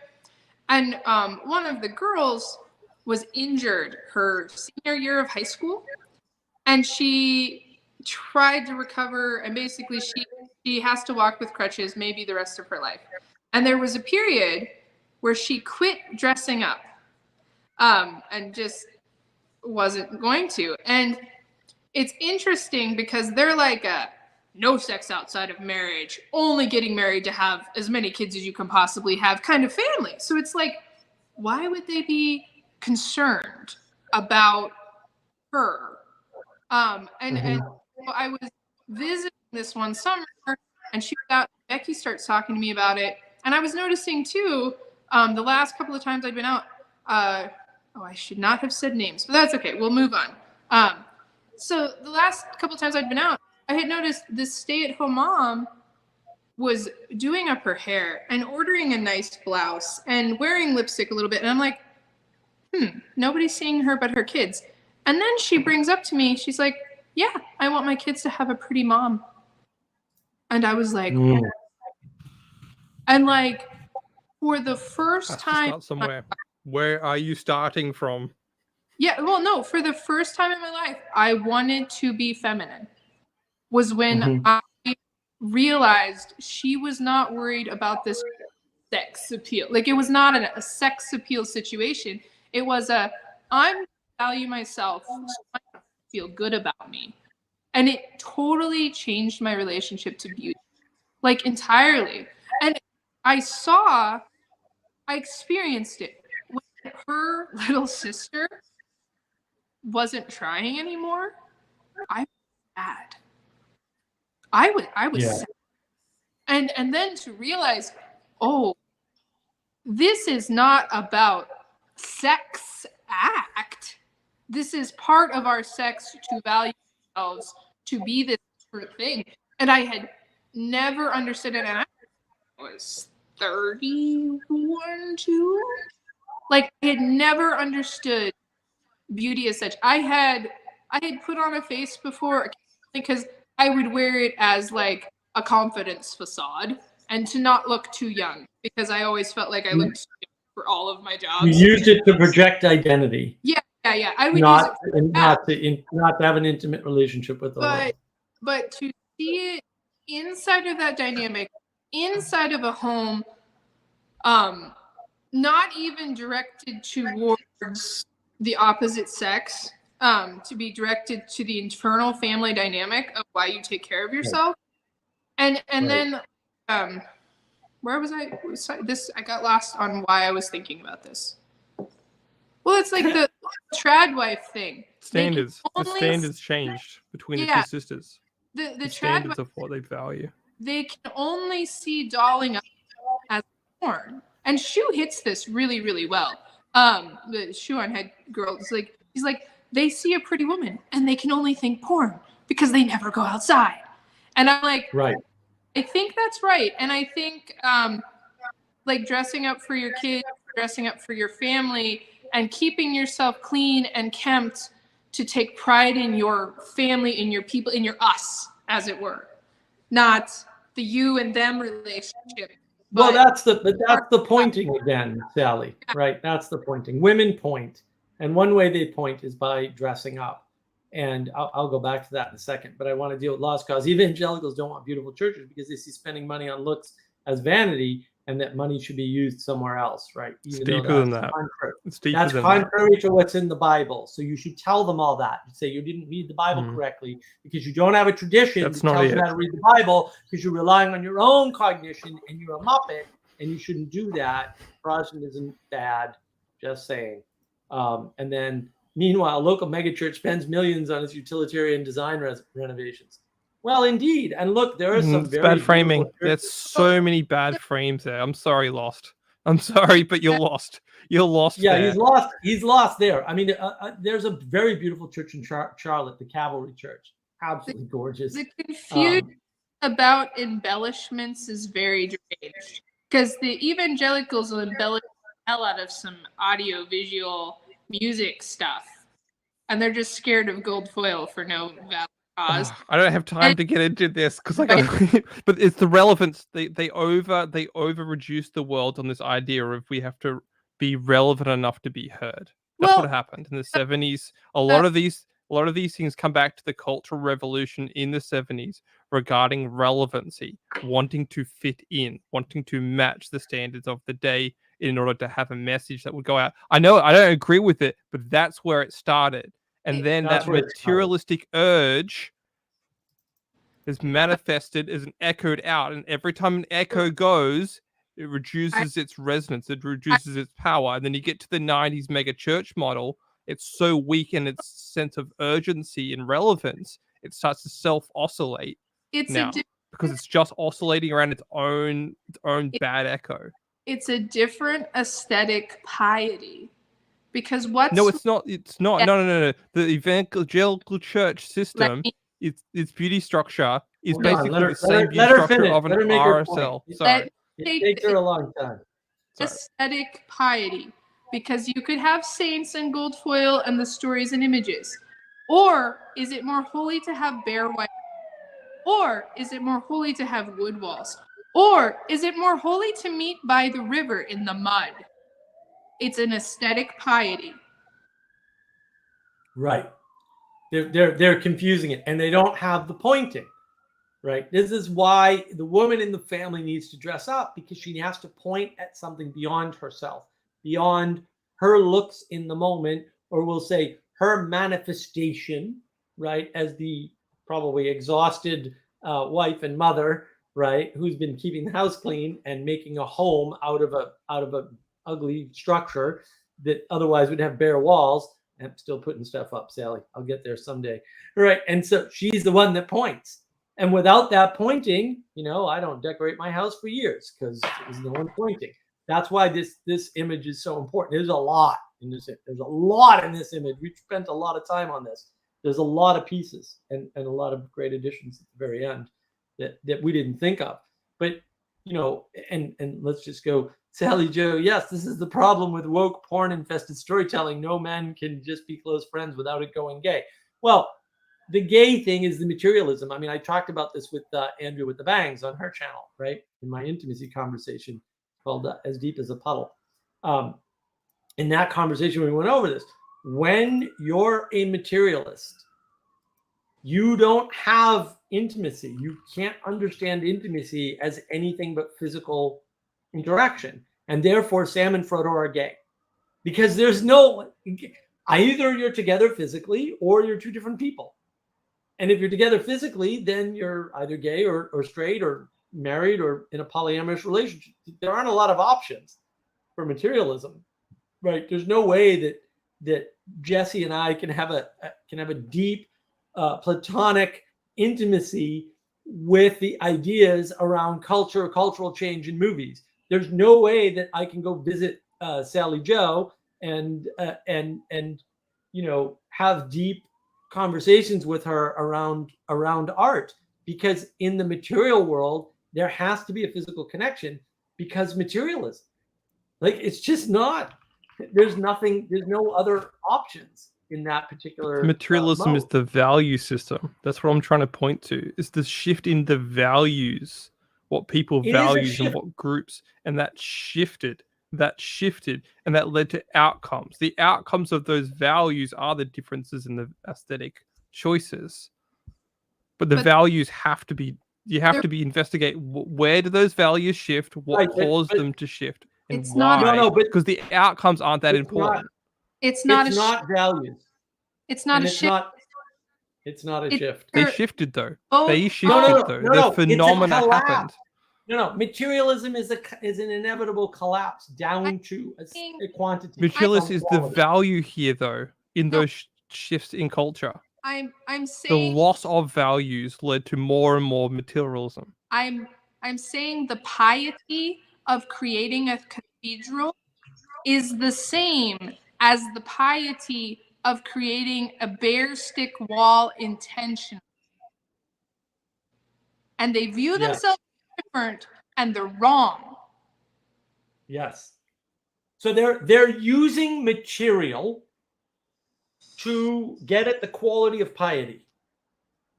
And one of the girls was injured her senior year of high school, and she tried to recover, and basically she has to walk with crutches maybe the rest of her life. And there was a period where she quit dressing up and just wasn't going to. And it's interesting because they're like no sex outside of marriage, only getting married to have as many kids as you can possibly have kind of family. So it's like, why would they be concerned about her? And so I was visiting this one summer, and she was out. Becky starts talking to me about it, and I was noticing too. The last couple of times I'd been out. I should not have said names, but that's okay. We'll move on. So the last couple of times I'd been out, I had noticed this stay-at-home mom was doing up her hair and ordering a nice blouse and wearing lipstick a little bit, and I'm like, nobody's seeing her but her kids. And then she brings up to me, she's like, yeah, I want my kids to have a pretty mom. And I was like, and like, for the first Has to time. start somewhere. Where are you starting from? Yeah, well, no, for the first time in my life, I wanted to be feminine. Was when I realized she was not worried about this sex appeal. Like, it was not a sex appeal situation. It was I'm value myself, so I feel good about me. And it totally changed my relationship to beauty, like, entirely. And I experienced it when her little sister wasn't trying anymore. I was sad. I was sad. And then to realize, oh, this is not about sex act. This is part of our sex to value ourselves, to be this sort of thing. And I had never understood it. And I was 31 too. Like, I had never understood beauty as such. I had put on a face before because I would wear it as like a confidence facade and to not look too young, because I always felt like I looked too young for all of my jobs. You used it to project identity. Yeah. I would not use it not to have an intimate relationship with the world. But to see it inside of that dynamic, inside of a home, not even directed towards the opposite sex, to be directed to the internal family dynamic of why you take care of yourself. And then where was I? I got lost on why I was thinking about this. Well, it's like the trad wife thing. Standards. The standards changed between the two sisters. The trad standards of what they value. They can only see dolling up as porn. And Shu hits this really, really well. The Shu on Head girl is like, he's like, they see a pretty woman and they can only think porn because they never go outside. And I'm like, right. I think that's right. And I think like dressing up for your kids, dressing up for your family, and keeping yourself clean and kempt to take pride in your family, in your people, in your us, as it were. Not the you and them relationship. Well, that's the pointing again, Sally. Right? That's the pointing. Women point. And one way they point is by dressing up. And I'll go back to that in a second. But I want to deal with lost cause. Evangelicals don't want beautiful churches because they see spending money on looks as vanity, and that money should be used somewhere else, right? It's deeper than that. It's deeper That's than contrary to what's in the Bible. So you should tell them all that. You say you didn't read the Bible correctly because you don't have a tradition That's that not tells you it. how to read the Bible, because you're relying on your own cognition and you're a muppet, and you shouldn't do that. Protestantism bad, just saying. And then meanwhile, local megachurch spends millions on its utilitarian design renovations. Well, indeed. And look, there are some It's very bad framing. beautiful There's churches. so many bad frames there. I'm sorry, Lost. I'm sorry, but you're lost. You're lost. Yeah, there. he's lost. He's lost there. I mean, there's a very beautiful church in Charlotte, the Cavalry Church. Absolutely gorgeous. The confusion about embellishments is very strange, because the evangelicals will embellish the hell out of some audio, visual, music stuff, and they're just scared of gold foil for no valid cause. I don't have time to get into this because but it's the relevance. They over reduce the world on this idea of we have to be relevant enough to be heard. That's what happened in the 70s. A lot of these things come back to the Cultural Revolution in the 70s regarding relevancy, wanting to fit in, wanting to match the standards of the day in order to have a message that would go out. I know I don't agree with it, but that's where it started. And then that materialistic urge is manifested as an echoed out. And every time an echo goes, it reduces its resonance, it reduces its power. And then you get to the 90s mega church model. It's so weak in its sense of urgency and relevance, it starts to self-oscillate because it's just oscillating around its own bad echo. It's a different aesthetic piety. Because No, it's not. It's not. Yeah. No. The evangelical church system, its beauty structure is basically the same beauty structure of an RSL. Sorry. It takes her a long time. Aesthetic piety. Because you could have saints and gold foil and the stories and images. Or is it more holy to have bare white? Or is it more holy to have wood walls? Or is it more holy to meet by the river in the mud? It's an aesthetic piety. Right. They're confusing it, and they don't have the pointing. Right. This is why the woman in the family needs to dress up, because she has to point at something beyond herself, beyond her looks in the moment, or we'll say her manifestation, right, as the probably exhausted wife and mother, right, who's been keeping the house clean and making a home out of a ugly structure that otherwise would have bare walls. I'm still putting stuff up, Sally. I'll get there someday. Right. And so she's the one that points. And without that pointing, I don't decorate my house for years because there's no one pointing. That's why this image is so important. There's a lot in this. There's a lot in this image. We spent a lot of time on this. There's a lot of pieces and a lot of great additions at the very end that we didn't think of. But and let's just go, Sally Joe. Yes, this is the problem with woke porn-infested storytelling. No man can just be close friends without it going gay. Well, the gay thing is the materialism. I mean, I talked about this with Andrea with the Bangs on her channel, right? In my intimacy conversation called As Deep as a Puddle. In that conversation, we went over this. When you're a materialist, you don't have intimacy. You can't understand intimacy as anything but physical interaction. And therefore, Sam and Frodo are gay. Because there's either you're together physically or you're two different people. And if you're together physically, then you're either gay or straight or married or in a polyamorous relationship. There aren't a lot of options for materialism, right? There's no way that Jesse and I can have a deep platonic intimacy with the ideas around cultural change in movies. There's no way that I can go visit Sally Joe and have deep conversations with her around art, because in the material world there has to be a physical connection, because materialism, like, it's just not, there's no other options in that particular materialism is the value system. That's what I'm trying to point to. It's the shift in the values, what people value and what groups, and that shifted that shifted and that led to outcomes. The outcomes of those values are the differences in the aesthetic choices. But the But values have to be, you have they're- to be investigate where do those values shift, what Right, caused but them to shift, and It's not- why. No, but because the outcomes aren't that it's not- important. It's not it's a not values. it's not And a it's shift. not a It- shift. They They're shifted though. both- They shifted no, though. no, The no, it's a phenomena collapse. happened. No, materialism is an inevitable collapse down to a quantity. Materialist from is the quality. value here though, in No. those shifts in culture. I'm The saying loss of values led to more and more materialism. I'm saying the piety of creating a cathedral is the same as the piety of creating a bear stick wall intentionally. And they view Yeah. themselves different, and they're wrong. Yes. So they're using material to get at the quality of piety.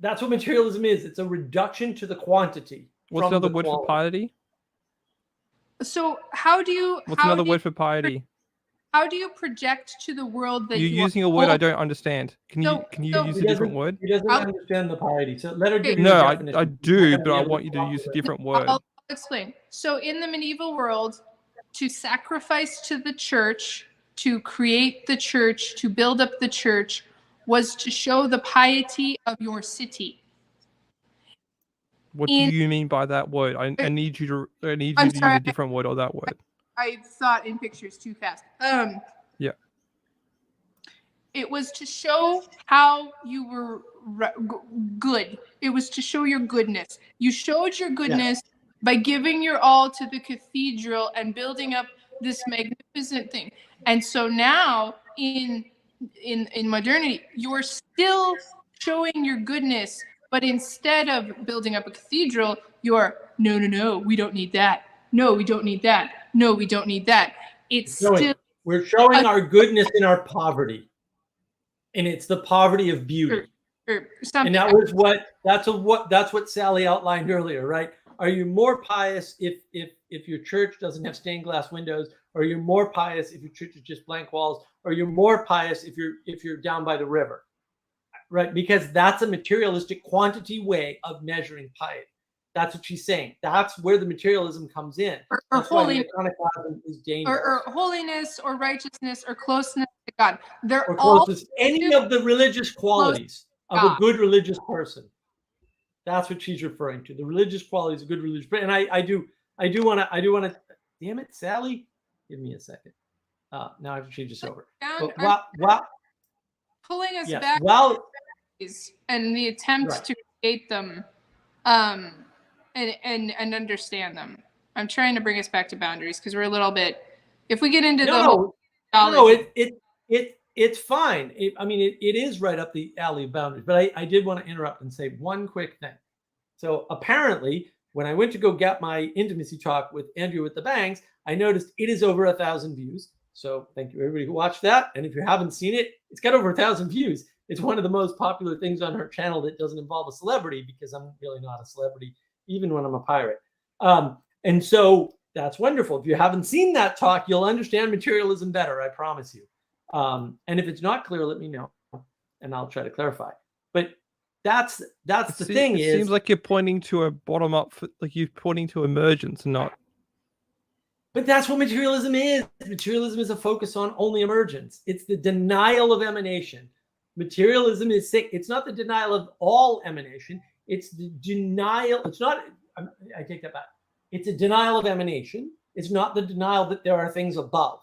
That's what materialism is. It's a reduction to the quantity. What's from another the word for quality. piety? So how do you What's how another do word you, for piety? how do you project to the world that You're you using are a word I holy? don't understand. Can you So- can you so- use He a different doesn't- word? He doesn't I'll- understand the piety. So let her give you No, the I definition. do, but I Able want you to talk use a about it. different word. I'll explain. So in the medieval world, to sacrifice to the church, to create the church, to build up the church, was to show the piety of your city. What in- do you mean by that word? I need you to I'm use sorry. a different word or that word. I thought in pictures too fast. Yeah. It was to show how you were good. It was to show your goodness. You showed your goodness by giving your all to the cathedral and building up this magnificent thing. And so now in modernity, you're still showing your goodness, but instead of building up a cathedral, you're no, we don't need that. No, we don't need that. No, we don't need that. It's still We're showing our goodness in our poverty. And it's the poverty of beauty. or something. And that's what Sally outlined earlier, right? Are you more pious if your church doesn't have stained glass windows, or you're more pious if your church is just blank walls, or you're more pious if you're down by the river, right? Because that's a materialistic quantity way of measuring piety. That's what she's saying. That's where the materialism comes in. or That's why the holiness, iconoclasm is dangerous. or holiness, or righteousness, or closeness to God. They're Or all closest, any of the religious qualities of a God. good religious person. That's what she's referring to. The religious qualities of good religious. And I do want to. Damn it, Sally! Give me a second. Now I have to change this over. down, But while pulling us yes, back while and the attempt Right. to create them, and understand them. I'm trying to bring us back to boundaries because we're a little bit. If we get into the whole no, it's fine. It is right up the alley of boundaries. But I did want to interrupt and say one quick thing. So apparently, when I went to go get my intimacy talk with Andrea with the bangs, I noticed it is over 1,000 views. So thank you everybody who watched that. And if you haven't seen it, it's got over 1,000 views. It's one of the most popular things on her channel that doesn't involve a celebrity, because I'm really not a celebrity, even when I'm a pirate. And so that's wonderful. If you haven't seen that talk, you'll understand materialism better, I promise you. And if it's not clear, let me know, and I'll try to clarify. But that's the thing. It seems like you're pointing to a bottom up, like you're pointing to emergence, not. But that's what materialism is. Materialism is a focus on only emergence. It's the denial of emanation. Materialism is sick. It's not the denial of all emanation. It's the denial. It's not. I take that back. It's a denial of emanation. It's not the denial that there are things above,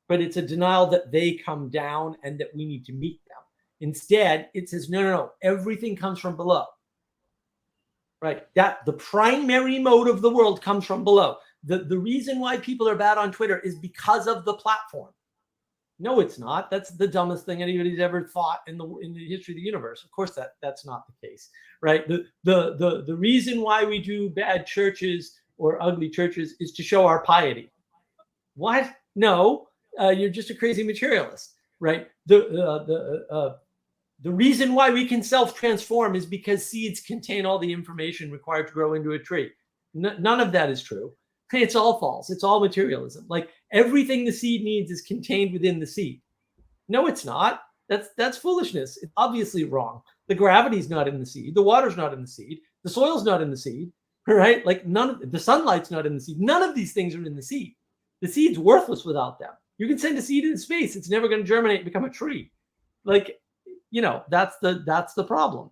but it's a denial that they come down and that we need to meet them. Instead, it says, no. Everything comes from below. Right? That the primary mode of the world comes from below. The reason why people are bad on Twitter is because of the platform. No, it's not. That's the dumbest thing anybody's ever thought in the history of the universe. Of course, that's not the case, right? The reason why we do bad churches or ugly churches is to show our piety. What? No, you're just a crazy materialist, right? The reason why we can self-transform is because seeds contain all the information required to grow into a tree. None of that is true. It's all false. It's all materialism. Like everything the seed needs is contained within the seed. No, it's not. That's foolishness. It's obviously wrong. The gravity's not in the seed. The water's not in the seed. The soil's not in the seed. Right? Like none of the sunlight's not in the seed. None of these things are in the seed. The seed's worthless without them. You can send a seed into space. It's never going to germinate and become a tree. Like, that's the problem.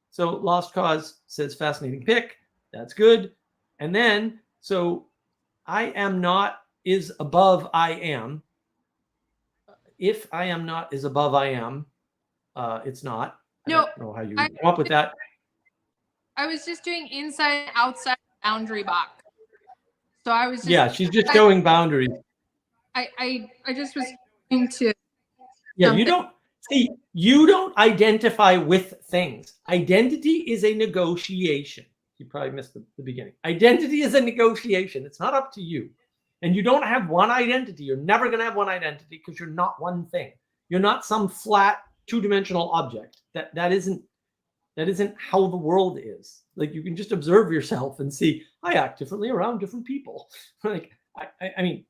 So Lost Cause says fascinating pick. That's good. And then, so I am not is above I am. If I am not is above I am, it's not. No, I don't know how you come up with that. I was just doing inside and outside boundary box. So I was just, she's just showing boundaries. I just was going to you don't identify with things. Identity is a negotiation. You probably missed the beginning. Identity is a negotiation. It's not up to you. And you don't have one identity. You're never going to have one identity because you're not one thing. You're not some flat two-dimensional object. That isn't how the world is. Like you can just observe yourself and see, I act differently around different people. Like, I mean,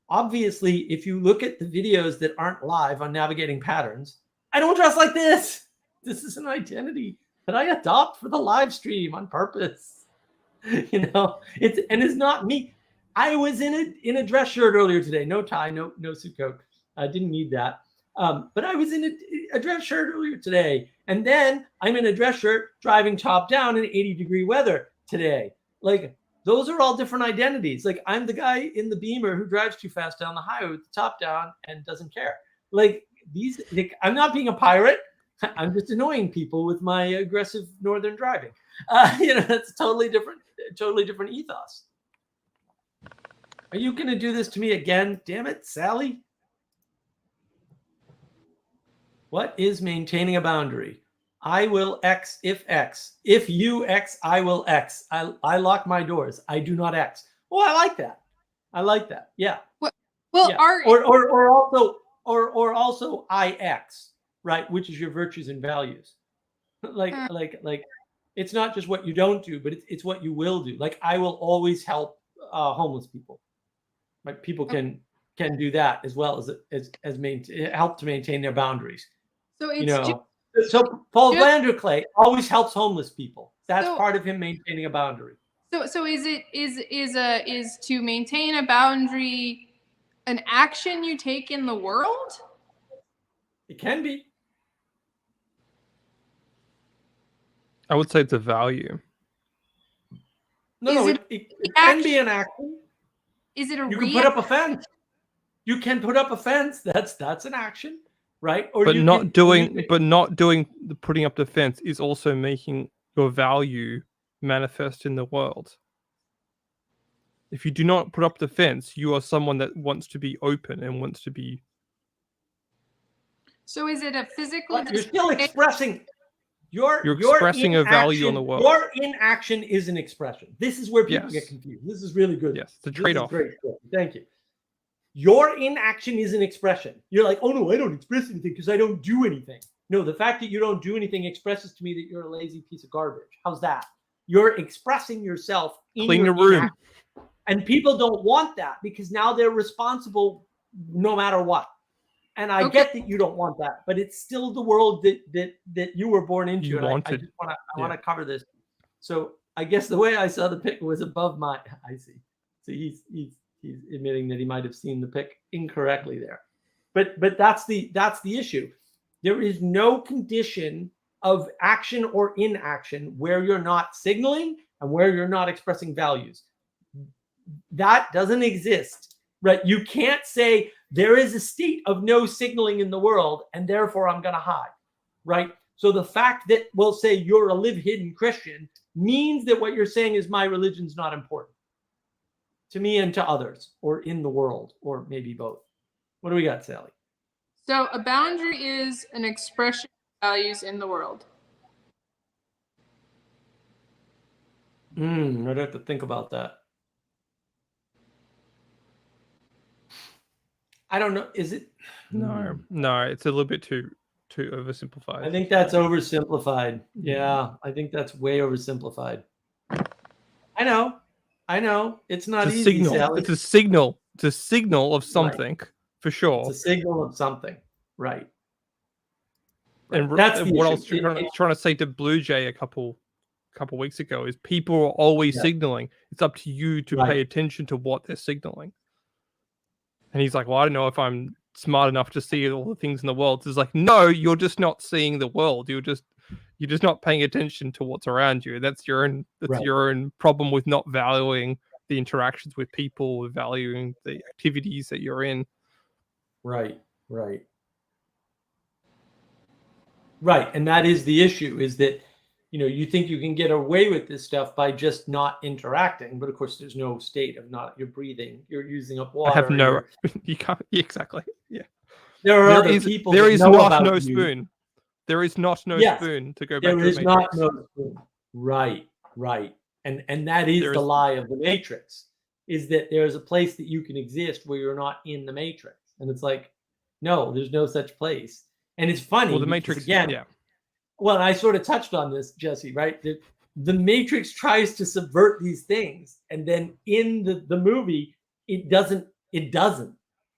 obviously, if you look at the videos that aren't live on Navigating Patterns, I don't dress like this. This is an identity that I adopt for the live stream on purpose. It's not me. I was in a dress shirt earlier today. No tie, no suit coat. I didn't need that. But I was in a dress shirt earlier today. And then I'm in a dress shirt driving top down in 80-degree weather today. Like, those are all different identities. Like, I'm the guy in the Beamer who drives too fast down the highway with the top down and doesn't care. Like, I'm not being a pirate. I'm just annoying people with my aggressive northern driving. That's totally different ethos. Are you going to do this to me again? Damn it, Sally. What is maintaining a boundary? I will X if X. If you X, I will X. I lock my doors. I do not X. Oh, I like that. Yeah. Well, yeah. Or also I X, right? Which is your virtues and values. Like it's not just what you don't do, but it's what you will do. Like I will always help homeless people. Like people can do that as well as help to maintain their boundaries. So it's so Paul Vanderklay always helps homeless people. That's part of him maintaining a boundary. So is to maintain a boundary an action you take in the world? It can be. I would say it's a value. No, it can be an action. Is it a You can put up a fence. You can put up a fence. That's an action, right? Or but not doing the putting up the fence is also making your value manifest in the world. If you do not put up the fence, you are someone that wants to be open and wants to be. So is it a physical? You're still expressing. You're expressing a value on the world. Your inaction is an expression. This is where people get confused. This is really good. Yes, the trade-off. Great. Thank you. Your inaction is an expression. You're like, oh no, I don't express anything because I don't do anything. No, the fact that you don't do anything expresses to me that you're a lazy piece of garbage. How's that? You're expressing yourself in Clean your the room. inaction. And people don't want that because now they're responsible no matter what. And I get that you don't want that, but it's still the world that you were born into. You wanted. I want to cover this. So I guess the way I saw the pick was above my. I see. So he's admitting that he might have seen the pick incorrectly there, but that's the issue. There is no condition of action or inaction where you're not signaling and where you're not expressing values. That doesn't exist, right? You can't say there is a state of no signaling in the world and therefore I'm going to hide, right? So the fact that we'll say you're a live hidden Christian means that what you're saying is my religion's not important to me and to others or in the world, or maybe both. What do we got, Sally? So a boundary is an expression of values in the world. I'd have to think about that. I don't know. Is it? No, it's a little bit too oversimplified. I think that's oversimplified. Yeah, I think that's way oversimplified. I know. I know it's not It's a easy, signal. Sally. It's a signal. It's a signal of something for sure. It's a signal of something, right? And That's the what I issue. was trying to say to Blue Jay a couple weeks ago is people are always Yeah. signaling. It's up to you to Right. pay attention to what they're signaling. And he's like, well, I don't know if I'm smart enough to see all the things in the world. It's like, no, you're just not seeing the world. You're just not paying attention to what's around you. That's your own Right. your own problem with not valuing the interactions with people, valuing the activities that you're in. Right. And that is the issue, is that, you think you can get away with this stuff by just not interacting, but of course there's no state of not, you're breathing, you're using up water. I have no, you can't, exactly. Yeah. There are other people. There is know not about no you. spoon. There is not no Yes, spoon to go back There to is the not Matrix. no spoon. Right. And that is the lie of the Matrix, is that there's a place that you can exist where you're not in the Matrix. And it's like, no, there's no such place. And it's funny. Well, the because, Matrix, again, yeah. Well, I sort of touched on this, Jesse, right? The Matrix tries to subvert these things, and then in the movie, it doesn't.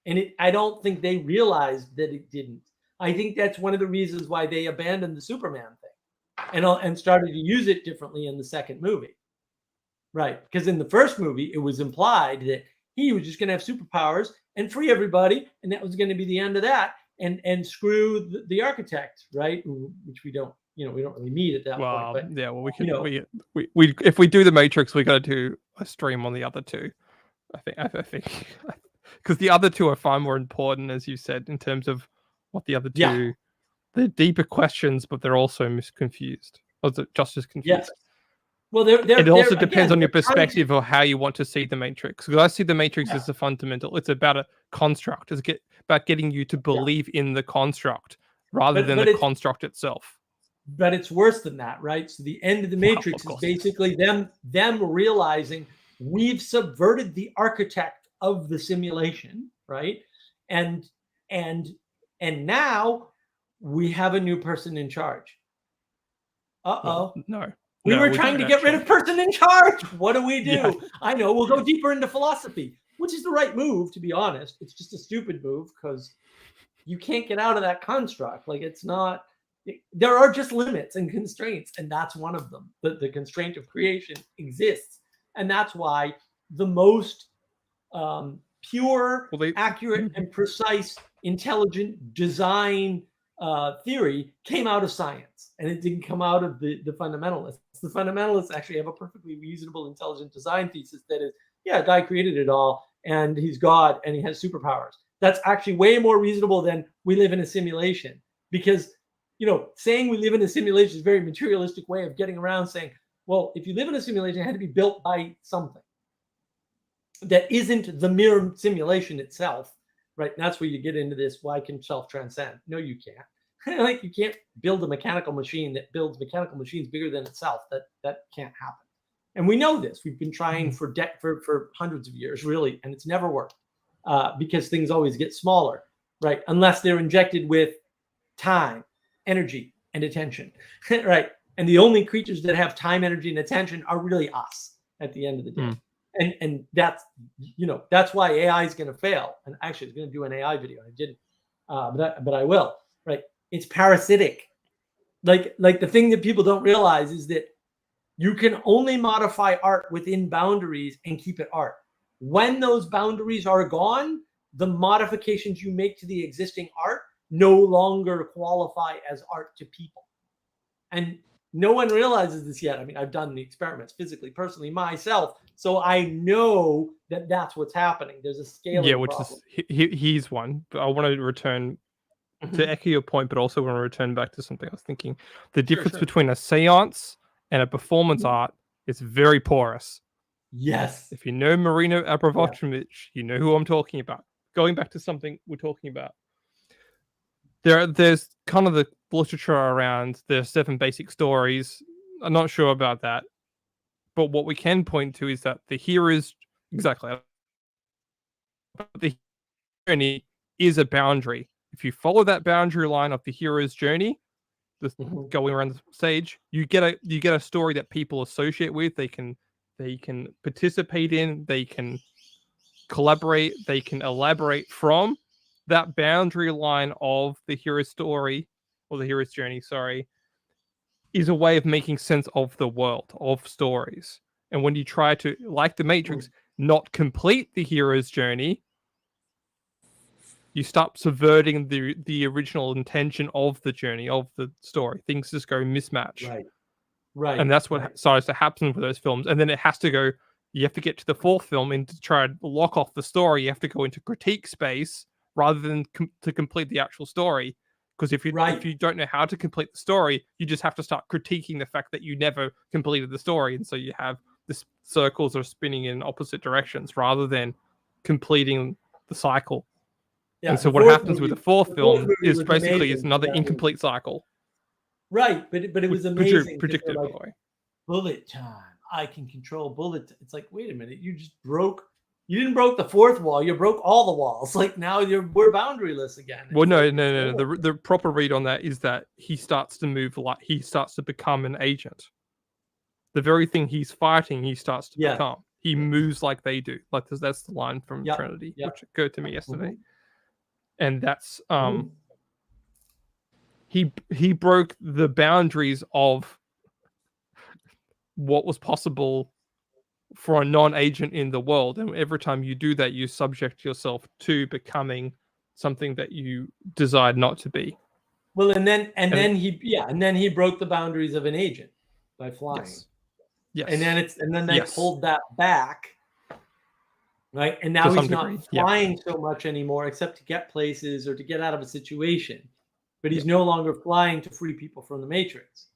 And I don't think they realized that it didn't. I think that's one of the reasons why they abandoned the Superman thing and started to use it differently in the second movie. Right. Because in the first movie, it was implied that he was just going to have superpowers and free everybody, and that was going to be the end of that. And screw the architect, right? Which we don't really meet at that point. But, yeah, well, we can, we if we do the Matrix, we got to do a stream on the other two. I think, because the other two are far more important, as you said, in terms of what the other two, they're deeper questions, but they're also confused, or just as confused. Yes. Well, it also depends on your perspective or how you want to see the Matrix. Because I see the Matrix as a fundamental. It's about a construct. It's about getting you to believe in the construct rather than the construct itself. But it's worse than that, right? So the end of the Matrix is basically them realizing we've subverted the architect of the simulation, right? And now we have a new person in charge. Well, no. We were trying to get rid of person in charge. What do we do? Yeah. I know. We'll go deeper into philosophy, which is the right move, to be honest. It's just a stupid move because you can't get out of that construct. Like, it's not. There are just limits and constraints, and that's one of them. The constraint of creation exists, and that's why the most pure, accurate, and precise, intelligent design theory came out of science, and it didn't come out of the fundamentalists. The fundamentalists actually have a perfectly reasonable, intelligent design thesis that is, a guy created it all, and he's God, and he has superpowers. That's actually way more reasonable than we live in a simulation, because saying we live in a simulation is a very materialistic way of getting around saying, well, if you live in a simulation, it had to be built by something that isn't the mere simulation itself. Right. And that's where you get into this. Why can self transcend? No, you can't. Like, you can't build a mechanical machine that builds mechanical machines bigger than itself. That can't happen. And we know this. We've been trying for hundreds of years, really, and it's never worked because things always get smaller, right? Unless they're injected with time, energy, and attention, right? And the only creatures that have time, energy, and attention are really us at the end of the day. And that's why AI is going to fail. And actually, I was going to do an AI video. I didn't, but I will. Right? It's parasitic. Like the thing that people don't realize is that you can only modify art within boundaries and keep it art. When those boundaries are gone, the modifications you make to the existing art no longer qualify as art to people. And no one realizes this yet. I mean, I've done the experiments physically, personally, myself. So I know that that's what's happening. There's a scaling problem. He's one. But I want to return to echo your point, but also want to return back to something I was thinking. The difference between a seance and a performance art is very porous. Yes. If you know Marina Abramovich, you know who I'm talking about. Going back to something we're talking about. There's kind of the literature around the 7 basic stories. I'm not sure about that. But what we can point to is that the hero's journey is a boundary. If you follow that boundary line of the hero's journey, going around the stage, you get a story that people associate with. They can they can participate in, they can collaborate, they can elaborate from. That boundary line of the hero's story, or the hero's journey, sorry, is a way of making sense of the world, of stories. And when you try to, like the Matrix, not complete the hero's journey, you start subverting the original intention of the journey, of the story. Things just go mismatch. Right. And that's what starts to happen with those films. And then it has to go, you have to get to the fourth film, and to try and lock off the story, you have to go into critique space rather than to complete the actual story. Because if you don't know how to complete the story, you just have to start critiquing the fact that you never completed the story. And so you have this circles are spinning in opposite directions rather than completing the cycle. Yeah, and so what happens with the fourth film is basically it's another incomplete cycle. Right, but it was amazing. Predicted, like, bullet time. I can control bullet. It's like, wait a minute, you didn't broke the fourth wall. You broke all the walls. Like now we're boundaryless again. It's well, no. The proper read on that is that he starts to move like he starts to become an agent. The very thing he's fighting, he starts to become. He moves like they do. Like that's the line from Trinity, which occurred to me yesterday. And that's he broke the boundaries of what was possible for a non-agent in the world, and every time you do that, you subject yourself to becoming something that you desired not to be. Well, and then he broke the boundaries of an agent by flying. Yes. And then they pulled that back. Right. And now he's not flying so much anymore, except to get places or to get out of a situation. But he's no longer flying to free people from the Matrix.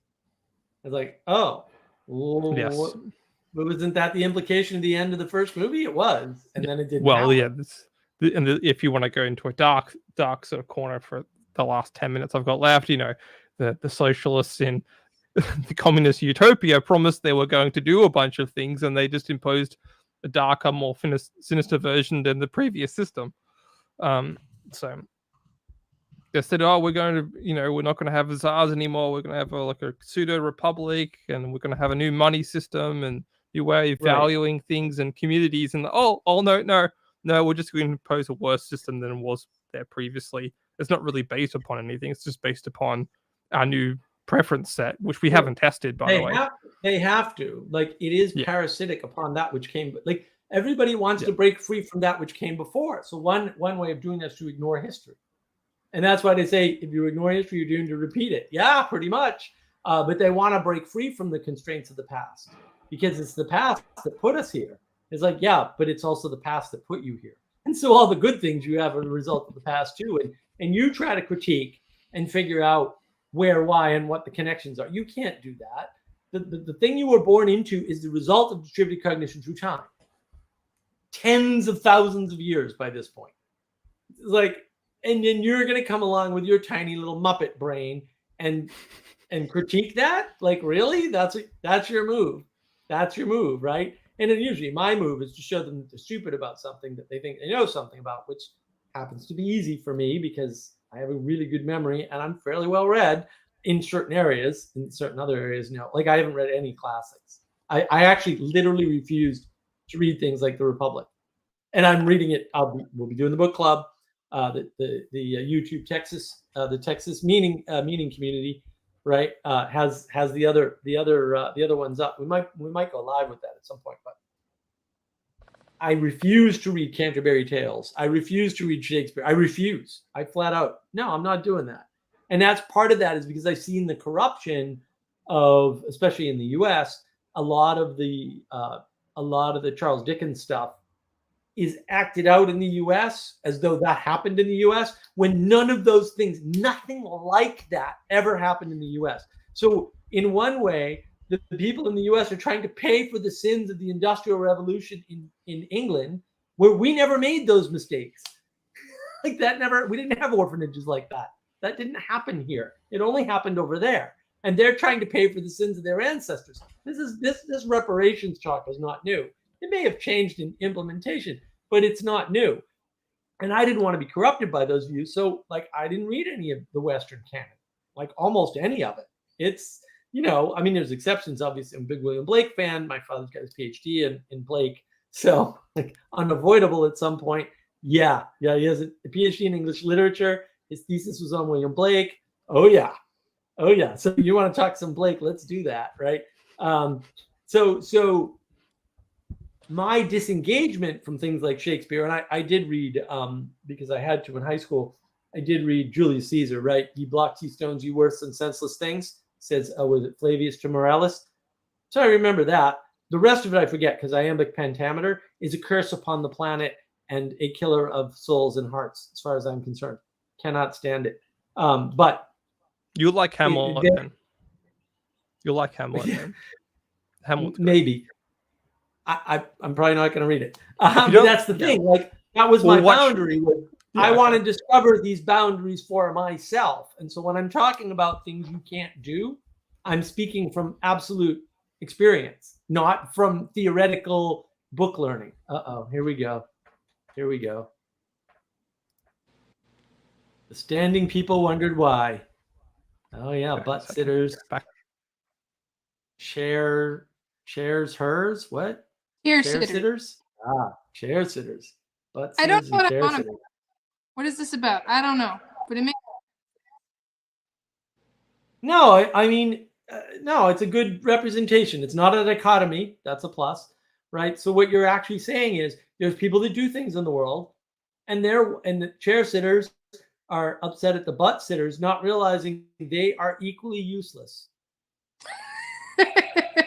It's like, but wasn't that the implication of the end of the first movie? It was. And then it didn't. Well, happen. If you want to go into a dark sort of corner for the last 10 minutes I've got left, the socialists in the communist utopia promised they were going to do a bunch of things, and they just imposed a darker, more sinister version than the previous system. So they said, we're going to, we're not going to have czars anymore. We're going to have a pseudo republic, and we're going to have a new money system and new way of valuing things and communities. And no, we're just going to impose a worse system than was there previously. It's not really based upon anything. It's just based upon our new preference set, which we haven't tested, by the way. They have to. Like, it is parasitic upon that which came. Like, everybody wants to break free from that which came before. So one way of doing that is to ignore history. And that's why they say, if you ignore history, you're doomed to repeat it. Yeah, pretty much. But they want to break free from the constraints of the past, because it's the past that put us here. It's like, but it's also the past that put you here. And so all the good things you have are the result of the past too. And you try to critique and figure out where, why, and what the connections are. You can't do that. The thing you were born into is the result of distributed cognition through time. Tens of thousands of years by this point. It's like, and then you're going to come along with your tiny little Muppet brain and critique that? Like, really? That's your move. That's your move, right? And then usually my move is to show them they're stupid about something that they think they know something about, which happens to be easy for me because I have a really good memory and I'm fairly well read in certain areas. In certain other areas, like I haven't read any classics. I actually literally refused to read things like The Republic, and I'm reading it. We'll be doing the book club. The YouTube Texas, the Texas meaning community, right? Has the other ones up. We might go live with that at some point, but I refuse to read Canterbury Tales. I refuse to read Shakespeare. I flat out, no, I'm not doing that. And that's part of that is because I've seen the corruption of, especially in the U.S., a lot of the Charles Dickens stuff is acted out in the U.S. as though that happened in the U.S. when none of those things, nothing like that ever happened in the U.S. So in one way, the people in the U.S. are trying to pay for the sins of the Industrial Revolution in England, where we never made those mistakes. Like that we didn't have orphanages like that. That didn't happen here. It only happened over there. And they're trying to pay for the sins of their ancestors. This reparations talk is not new. It may have changed in implementation, but it's not new. And I didn't want to be corrupted by those views. So like I didn't read any of the Western canon, like almost any of it. you know, I mean, there's exceptions. Obviously, I'm a big William Blake fan. My father's got his PhD in Blake, so like unavoidable at some point. Yeah, he has a PhD in English literature. His thesis was on William Blake. Oh yeah. So you want to talk some Blake? Let's do that, right? So my disengagement from things like Shakespeare, and I did read because I had to in high school. I did read Julius Caesar, right? Ye blocks, ye stones, ye worse than senseless things, says, was it Flavius to Morales? So I remember that. The rest of it I forget because iambic pentameter is a curse upon the planet and a killer of souls and hearts, as far as I'm concerned. Cannot stand it. But you like Hamlet, then. You like Hamlet, then. Hamlet's good. Maybe. I'm probably not going to read it. But that's the thing. Like, that was my boundary. I want to discover these boundaries for myself. And so when I'm talking about things you can't do, I'm speaking from absolute experience, not from theoretical book learning. Here we go. The standing people wondered why. Oh yeah, butt sitters. Chairs hers. What? Chair sitters. Chair sitters. Butt I don't sitters know what and chair I'm on sitters. about. What is this about? I don't know, but it makes. No, I mean, no, it's a good representation. It's not a dichotomy. That's a plus, right? So what you're actually saying is there's people that do things in the world, and the chair sitters are upset at the butt sitters, not realizing they are equally useless.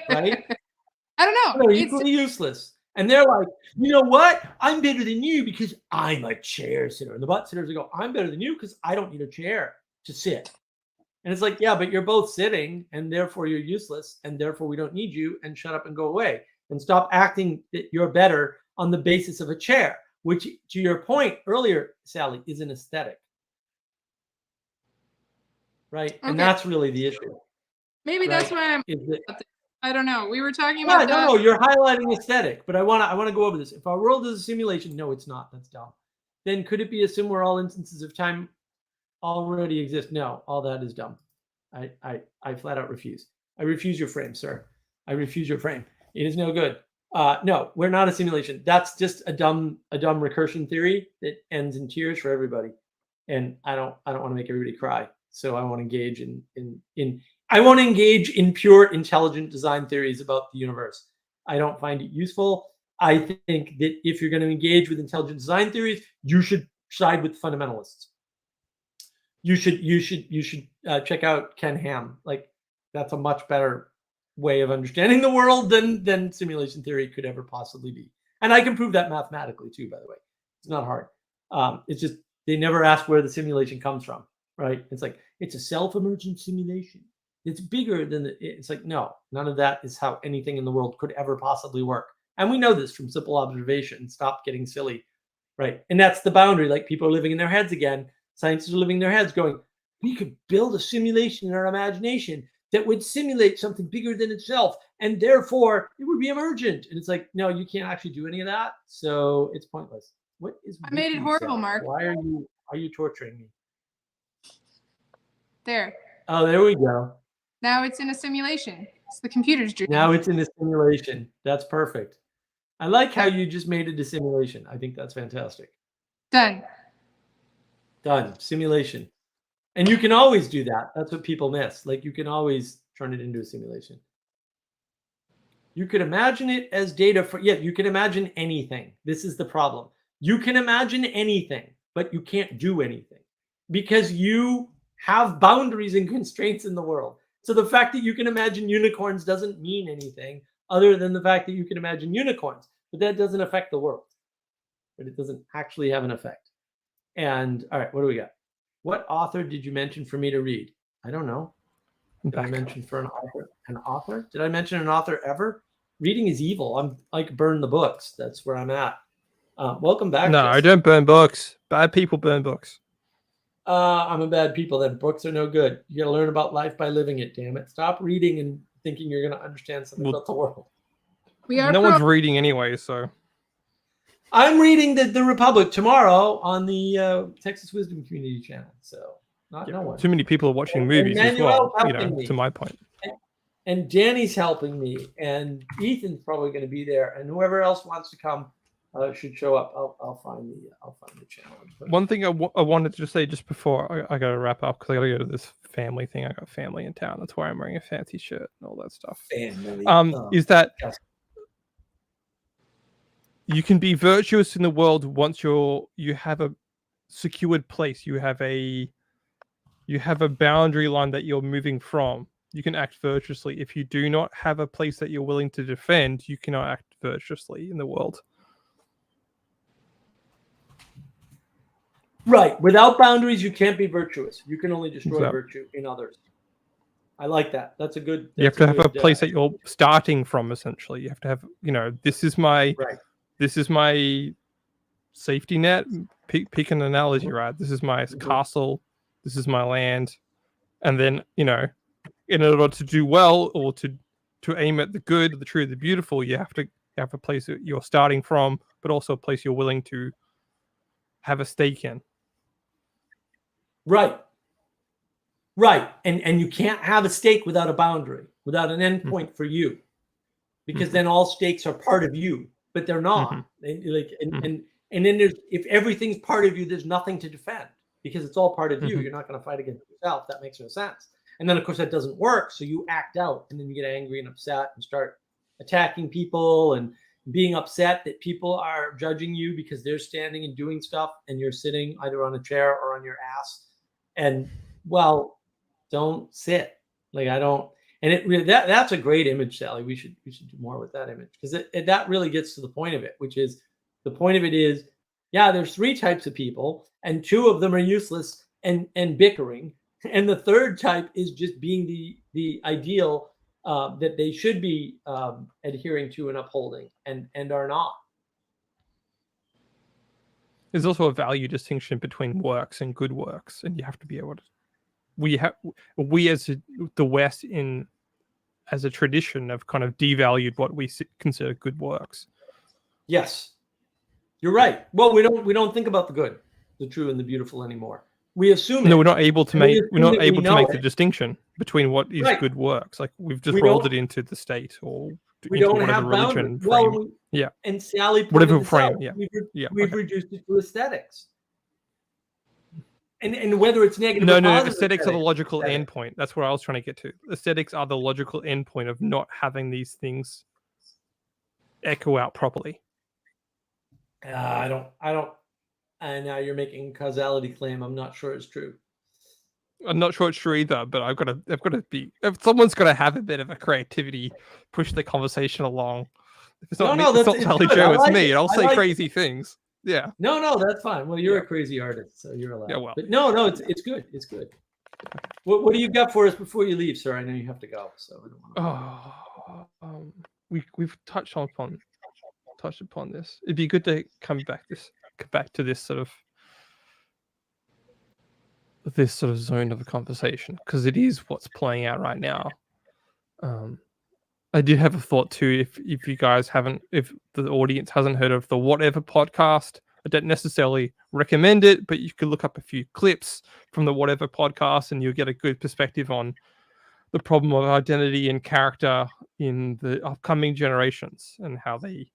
Right? I don't know. They're equally useless. And they're like, you know what? I'm better than you because I'm a chair sitter. And the butt sitters go, I'm better than you because I don't need a chair to sit. And it's like, yeah, but you're both sitting and therefore you're useless and therefore we don't need you, and shut up and go away and stop acting that you're better on the basis of a chair, which, to your point earlier, Sally, is an aesthetic. Right? Okay. And that's really the issue. Maybe right? That's why I don't know. We were talking about no, you're highlighting aesthetic, but I want to go over this. If our world is a simulation, no, it's not. That's dumb. Then could it be a sim where all instances of time already exist? No, all that is dumb. I flat out refuse. I refuse your frame, sir. I refuse your frame. It is no good. No, we're not a simulation. That's just a dumb recursion theory that ends in tears for everybody. And I don't want to make everybody cry. So I want to engage in pure intelligent design theories about the universe. I don't find it useful. I think that if you're going to engage with intelligent design theories, you should side with fundamentalists. You should check out Ken Ham. Like, that's a much better way of understanding the world than simulation theory could ever possibly be. And I can prove that mathematically too, by the way. It's not hard. It's just they never ask where the simulation comes from, right? It's like, it's a self-emergent simulation. It's bigger than it's like, no, none of that is how anything in the world could ever possibly work. And we know this from simple observation. Stop getting silly, right? And that's the boundary. Like, people are living in their heads again. Scientists are living in their heads going, we could build a simulation in our imagination that would simulate something bigger than itself, and therefore it would be emergent. And it's like, no, you can't actually do any of that. So it's pointless. What is I made it horrible, Mark. Why are you torturing me? There. Oh, there we go. Now it's in a simulation. It's the computer's dream. Now it's in a simulation. That's perfect. I like how you just made it a simulation. I think that's fantastic. Done. Simulation. And you can always do that. That's what people miss. Like, you can always turn it into a simulation. You could imagine it as data you can imagine anything. This is the problem. You can imagine anything, but you can't do anything because you have boundaries and constraints in the world. So the fact that you can imagine unicorns doesn't mean anything other than the fact that you can imagine unicorns, but that doesn't affect the world. But it doesn't actually have an effect. And all right, what do we got? What author did you mention for me to read? I don't know. Did I mention for an author? An author? Did I mention an author ever? Reading is evil. I'm like, burn the books. That's where I'm at. Welcome back. No, I don't burn books. Bad people burn books. I'm a bad people. Then books are no good. You got to learn about life by living it. Damn it! Stop reading and thinking you're going to understand something about the world. No one's reading anyway, so. I'm reading the Republic tomorrow on the Texas Wisdom Community channel. So no one. Too many people are watching movies as well. To my point. and Danny's helping me, and Ethan's probably going to be there, and whoever else wants to come should show up. I'll find the challenge. But One thing I wanted to say just before I got to wrap up, because I got to go to this family thing. I got family in town. That's why I'm wearing a fancy shirt and all that stuff. family, Is that yes. you can be virtuous in the world once you have a secured place. You have a boundary line that you're moving from. You can act virtuously. If you do not have a place that you're willing to defend, you cannot act virtuously in the world. Right. Without boundaries, you can't be virtuous. You can only destroy Exactly. virtue in others. I like that. That's a good. You have to have a place that you're starting from. Essentially, you have to have. This is my. Right. This is my safety net. Pick an analogy, right? This is my castle. This is my land, and then in order to do well or to aim at the good, the true, the beautiful, you have to have a place that you're starting from, but also a place you're willing to have a stake in. Right. Right. And you can't have a stake without a boundary, without an endpoint for you, because then all stakes are part of you, but they're not. And then if everything's part of you, there's nothing to defend because it's all part of you. You're not going to fight against yourself. That makes no sense. And then, of course, that doesn't work. So you act out, and then you get angry and upset and start attacking people and being upset that people are judging you because they're standing and doing stuff and you're sitting either on a chair or on your ass. And well, don't sit. Like I don't. And that's a great image, Sally. We should do more with that image because that really gets to the point of it, which is the point of it is, yeah, there's 3 types of people, and 2 of them are useless and bickering. And the third type is just being the ideal that they should be adhering to and upholding, and are not. There's also a value distinction between works and good works, and you have to be able to. We as the West as a tradition have kind of devalued what we consider good works. Yes, you're right. Well, we don't think about the good, the true, and the beautiful anymore. We assume we're not able to make the it. distinction between what is Right. good works. Like we've just We rolled don't- it into the state or We into don't whatever have religion boundaries. frame. Well, Yeah. And Sally pointed Whatever this frame, out. yeah. We've Okay. reduced it to aesthetics. And whether it's negative No, or positive, aesthetics are the logical aesthetic. endpoint. That's what I was trying to get to. Aesthetics are the logical endpoint of not having these things echo out properly. I don't. And now you're making a causality claim. I'm not sure it's true. I'm not sure it's true either, but I've got to be. If someone's got to have a bit of a creativity, push the conversation along. If it's not me, it's not Sally good. Joe, I it's like me, it. and I'll I say like crazy things. Yeah. No, that's fine. Well, you're Yeah. a crazy artist, so you're allowed. Yeah, well. But no, it's good. It's good. What do you got for us before you leave, sir? I know you have to go, so I don't want to. We've touched upon this. It'd be good to come back to this sort of zone of the conversation because it is what's playing out right now. I did have a thought too. If you guys if the audience hasn't heard of the Whatever podcast, I don't necessarily recommend it, but you could look up a few clips from the Whatever podcast and you'll get a good perspective on the problem of identity and character in the upcoming generations and how they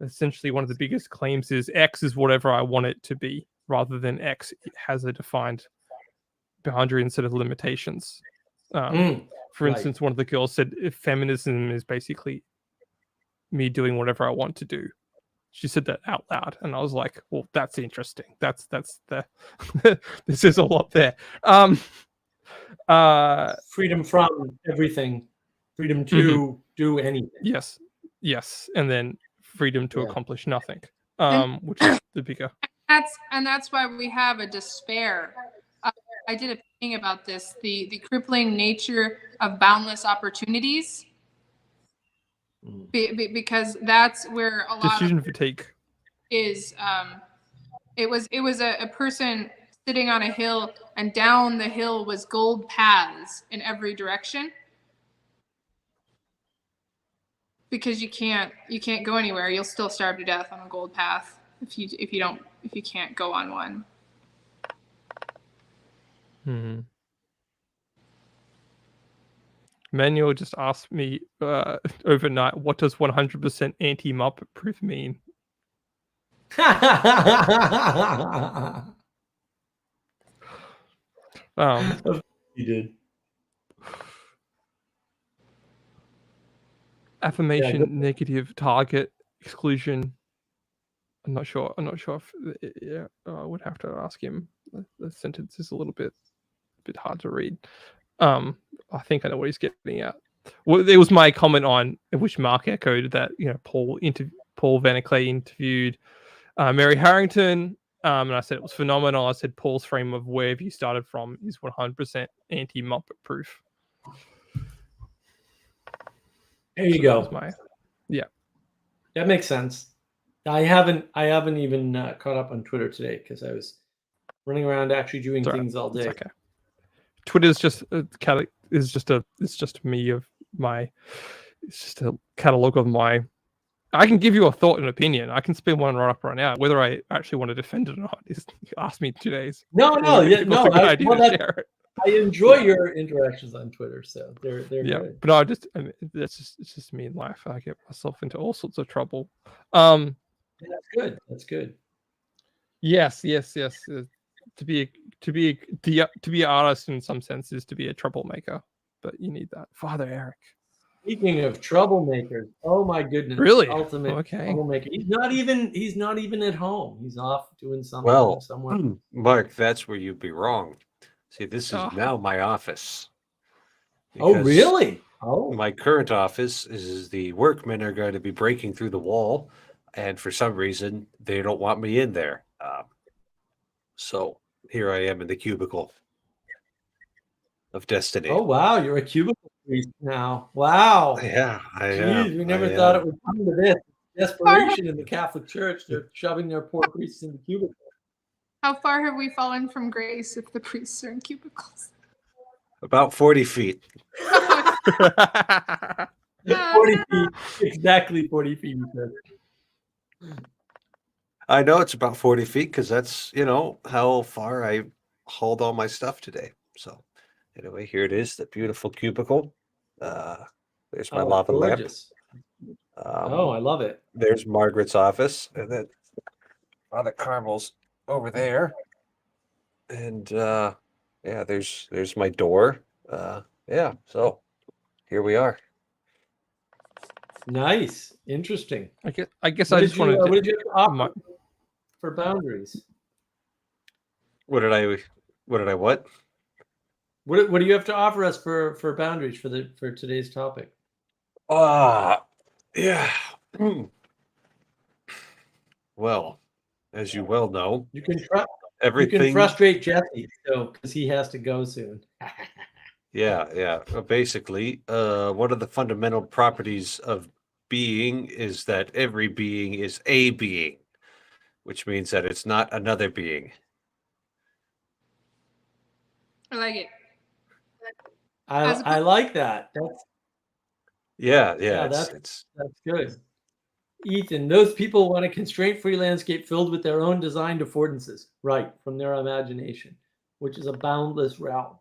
essentially one of the biggest claims is X is whatever I want it to be rather than X has a defined boundary instead of limitations. For instance, one of the girls said if feminism is basically me doing whatever I want to do. She said that out loud, and I was like, "Well, that's interesting. That's the this is a lot there." Freedom from everything, freedom to do anything. Yes, and then freedom to accomplish nothing, which is the bigger. That's why we have a despair. I did a thing about this, the crippling nature of boundless opportunities, because that's where a lot Decision fatigue is. It was a person sitting on a hill, and down the hill was gold paths in every direction. Because you can't go anywhere. You'll still starve to death on a gold path if you can't go on one. Manuel just asked me overnight, what does 100% anti-Muppet proof mean? You did. Affirmation, negative, target, exclusion. I'm not sure. If yeah, I would have to ask him. The sentence is a little bit hard to read. I think I know what he's getting at. Well, it was my comment on which Mark echoed that Paul Van Clay interviewed Mary Harrington, and I said it was phenomenal. I said Paul's frame of wherever you started from is 100% anti-Muppet proof. There you go. That makes sense. I haven't even caught up on Twitter today because I was running around actually doing things all day. Okay. Twitter's just it's just a catalog of my. I can give you a thought and opinion. I can spin one right up right now. Whether I actually want to defend it or not is ask me in 2 days. No. I enjoy your interactions on Twitter, so they're good. But no, it's just me in life. I get myself into all sorts of trouble. That's good. Yes. To be an artist in some sense is to be a troublemaker, but you need that. Father Eric. Speaking of troublemakers, oh my goodness! Really? Ultimate troublemaker. He's not even at home. He's off doing something. Well, somewhere. Mark, that's where you'd be wrong. See, this is now my office. Oh, really? Oh, my current office is the workmen are going to be breaking through the wall, and for some reason they don't want me in there. So here I am in the cubicle of destiny. Oh wow, you're a cubicle priest now. Wow. Yeah, I am. We never thought it would come to this. Desperation in the Catholic Church. They're shoving their poor priests in the cubicle. How far have we fallen from grace if the priests are in cubicles? About 40 feet. 40 feet. Exactly 40 feet. I know it's about 40 feet because that's, how far I hauled all my stuff today. So anyway, here it is, the beautiful cubicle. There's my lava gorgeous. lamp. I love it. There's Margaret's office, and then Father Carmel's over there. And there's my door. So here we are. Nice. Interesting. I guess I just wanted to. What did you offer for boundaries? What did I what? What do you have to offer us for boundaries for today's topic? Yeah. Well, as you well know, you can frustrate Jesse because he has to go soon. Yeah. Basically, one of the fundamental properties of being is that every being is a being, which means that it's not another being. I like it. I like that. That's good. Ethan, those people want a constraint-free landscape filled with their own designed affordances, right, from their imagination, which is a boundless realm.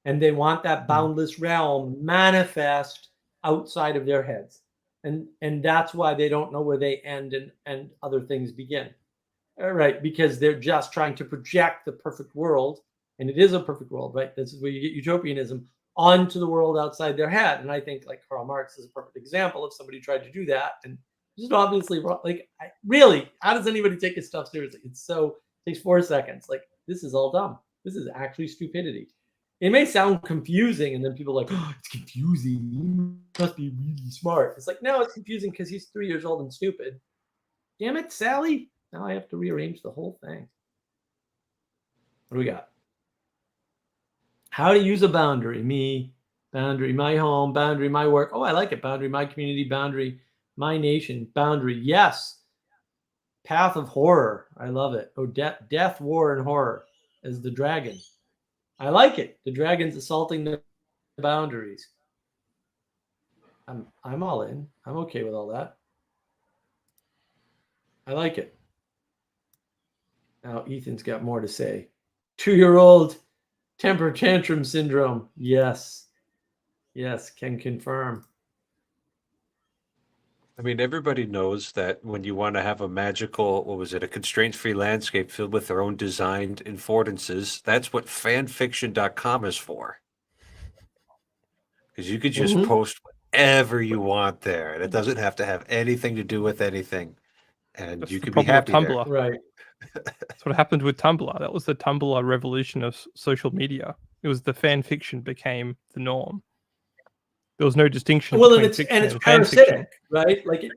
And they want that boundless realm manifest outside of their heads. And that's why they don't know where they end and other things begin. All right, because they're just trying to project the perfect world, and it is a perfect world, right? This is where you get utopianism onto the world outside their head. And I think like Karl Marx is a perfect example of somebody tried to do that. And just obviously wrong. Like, really, how does anybody take his stuff seriously? It takes 4 seconds. Like, this is all dumb. This is actually stupidity. It may sound confusing, and then people are like, oh, it's confusing. He must be really smart. It's like, no, it's confusing because he's 3 years old and stupid. Damn it, Sally. Now I have to rearrange the whole thing. What do we got? How to use a boundary. Boundary, my home, boundary, my work. Oh, I like it. Boundary, my community, boundary, my nation, boundary. Yes. Path of horror. I love it. Oh, death, war, and horror as the dragon. I like it. The dragon's assaulting the boundaries. I'm all in. I'm okay with all that. I like it. Now Ethan's got more to say. 2-year-old temper tantrum syndrome. Yes. Yes, can confirm. I mean, everybody knows that when you want to have a magical, what was it, a constraint-free landscape filled with their own designed affordances, that's what fanfiction.com is for. Because you could just Mhm. post whatever you want there, and it doesn't have to have anything to do with anything. And That's you the can be problem with happy there. Tumblr. Right. That's what happened with Tumblr. That was the Tumblr revolution of social media. It was the fan fiction became the norm. There was no distinction Well, and between it's fiction and fan parasitic, fiction. right? Like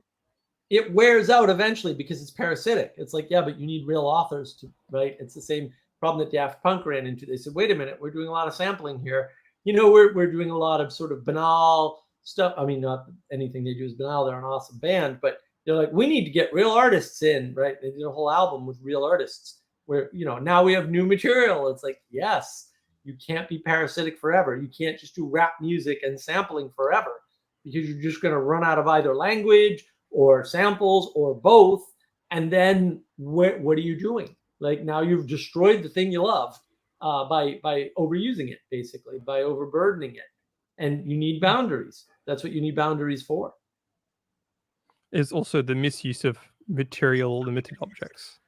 it wears out eventually because it's parasitic. It's like, yeah, but you need real authors to, right? It's the same problem that Daft Punk ran into. They said, wait a minute, we're doing a lot of sampling here. You know, we're doing a lot of sort of banal stuff. I mean, not that anything they do is banal. They're an awesome band, but they're like, we need to get real artists in, right? They did a whole album with real artists where, you know, now we have new material. It's like, yes, you can't be parasitic forever. You can't just do rap music and sampling forever because you're just going to run out of either language or samples or both. And then what are you doing? Like now you've destroyed the thing you love by overusing it, basically, by overburdening it. And you need boundaries. That's what you need boundaries for. Is also the misuse of material limited objects.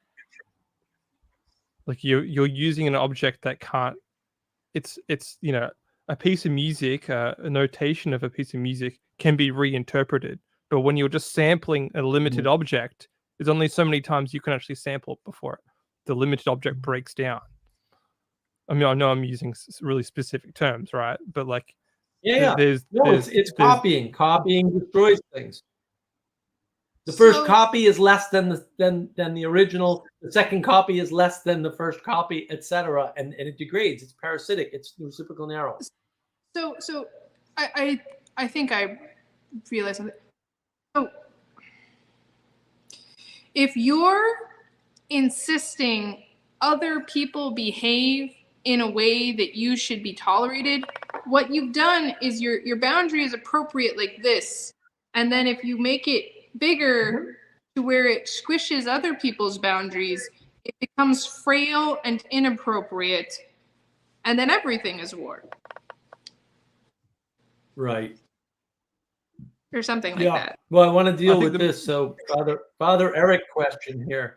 Like you're using an object that can't. It's you know, a piece of music, a notation of a piece of music can be reinterpreted. But when you're just sampling a limited object, there's only so many times you can actually sample it before the limited object breaks down. I mean, I know I'm using really specific terms, right? But like, Yeah. there's it's copying. Copying destroys things. The first copy is less than the original. The second copy is less than the first copy, etc. And it degrades. It's parasitic. It's reciprocal narrow. So I think I realized something. So if you're insisting other people behave in a way that you should be tolerated, what you've done is your boundary is appropriate like this. And then if you make it bigger to where it squishes other people's boundaries, it becomes frail and inappropriate. And then everything is war. Right. Or something like that. Well, I want to deal with this. So Father Eric question here.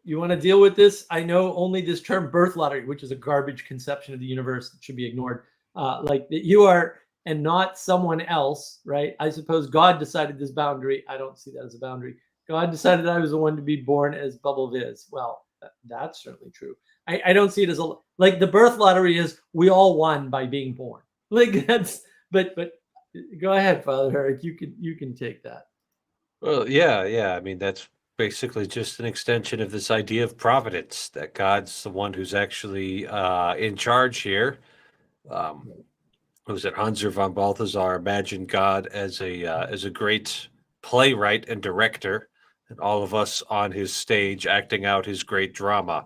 You want to deal with this? I know only this term birth lottery, which is a garbage conception of the universe that should be ignored. Like that you are and not someone else, right? I suppose God decided this boundary. I don't see that as a boundary. God decided I was the one to be born as Bubble Viz. Well, that's certainly true. I don't see it as like the birth lottery is we all won by being born. Like that's but go ahead, Father Eric. You can take that. Well, yeah. I mean, that's basically just an extension of this idea of providence, that God's the one who's actually in charge here. Was it Hanser von Balthasar imagined God as a great playwright and director, and all of us on his stage acting out his great drama.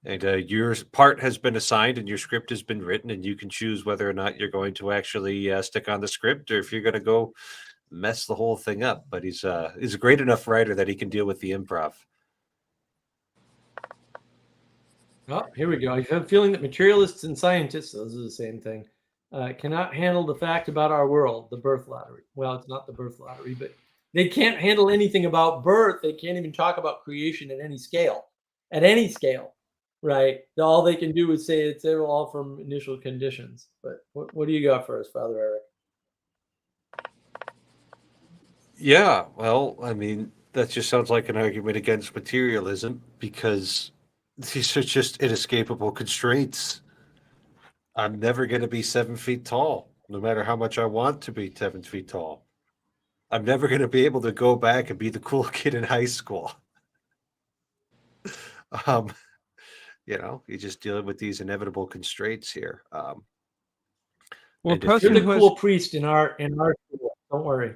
And your part has been assigned and your script has been written, and you can choose whether or not you're going to actually stick on the script or if you're going to go mess the whole thing up. But he's a great enough writer that he can deal with the improv. Oh, here we go. I have a feeling that materialists and scientists, those are the same thing, cannot handle the fact about our world, the birth lottery. Well, it's not the birth lottery, but they can't handle anything about birth. They can't even talk about creation at any scale. At any scale, right? All they can do is say it's all from initial conditions. But what do you got for us, Father Eric? Yeah, well, I mean, that just sounds like an argument against materialism because these are just inescapable constraints. I'm never going to be 7 feet tall, no matter how much I want to be 7 feet tall. I'm never going to be able to go back and be the cool kid in high school. You're just dealing with these inevitable constraints here. Well, you're the cool priest in our school. Don't worry.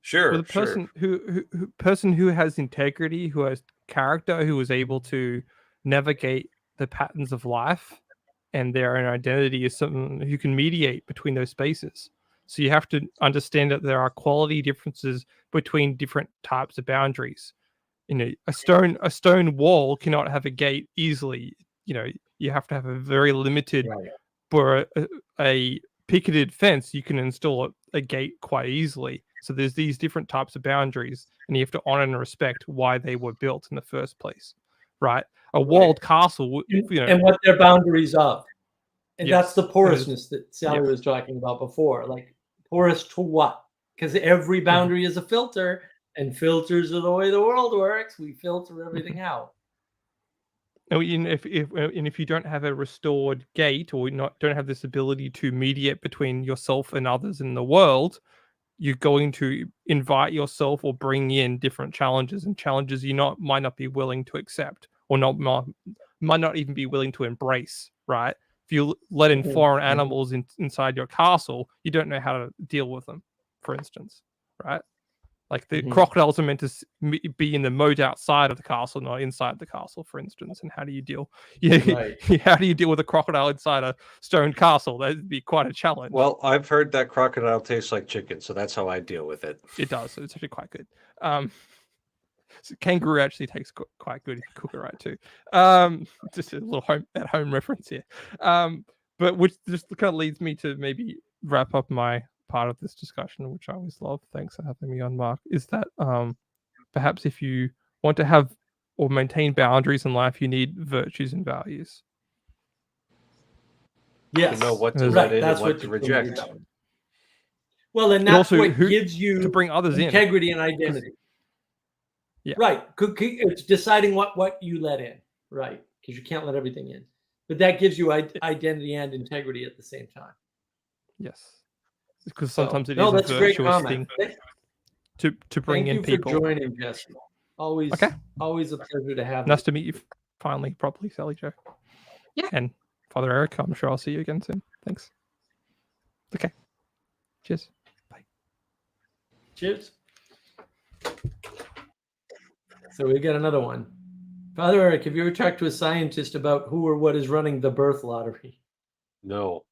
Sure. Well, the person who has integrity, who has character, who is able to navigate the patterns of life and their own identity, is someone who can mediate between those spaces. So you have to understand that there are quality differences between different types of boundaries. A stone wall cannot have a gate easily. You have to have a very limited where a picketed fence, you can install a gate quite easily. So there's these different types of boundaries, and you have to honor and respect why they were built in the first place, right? A walled castle, and what their boundaries of. And that's Yes, the it is. porousness that Sally Yeah. was talking about before. Like, porous to what? Because every boundary is a filter, and filters are the way the world works. We filter everything out. And if you don't have a restored gate, or don't have this ability to mediate between yourself and others in the world, you're going to invite yourself or bring in different challenges, and challenges you might not be willing to accept, or might not even be willing to embrace, right? If you let in foreign animals inside your castle, you don't know how to deal with them, for instance, right? Like the crocodiles are meant to be in the moat outside of the castle, not inside the castle, for instance. And how do you deal? Right. How do you deal with a crocodile inside a stone castle? That'd be quite a challenge. Well, I've heard that crocodile tastes like chicken, so that's how I deal with it. It does. It's actually quite good. So kangaroo actually tastes quite good if you cook it right too. Just a little at-home reference here. But which just kind of leads me to maybe wrap up my part of this discussion, which I always love. Thanks for having me on, Mark. Is that perhaps if you want to have or maintain boundaries in life, you need virtues and values. Yes. To know what to Right, let in that's and what what to you reject. Well, and And that's also what gives you to bring others in. integrity and identity. Yeah. Right. It's deciding what you let in. Right. Because you can't let everything in. But that gives you identity and integrity at the same time. Yes. Because sometimes it no, is that's a a great virtuous comment. thing to bring in Thank you people. for joining, Jesse. Always, Okay. always a pleasure to have Nice you. to meet you finally, properly, Sally Jo. Yeah. And Father Eric, I'm sure I'll see you again soon. Thanks. Okay. Cheers. Bye. Cheers. So we got another one. Father Eric, have you ever talked to a scientist about who or what is running the birth lottery? No.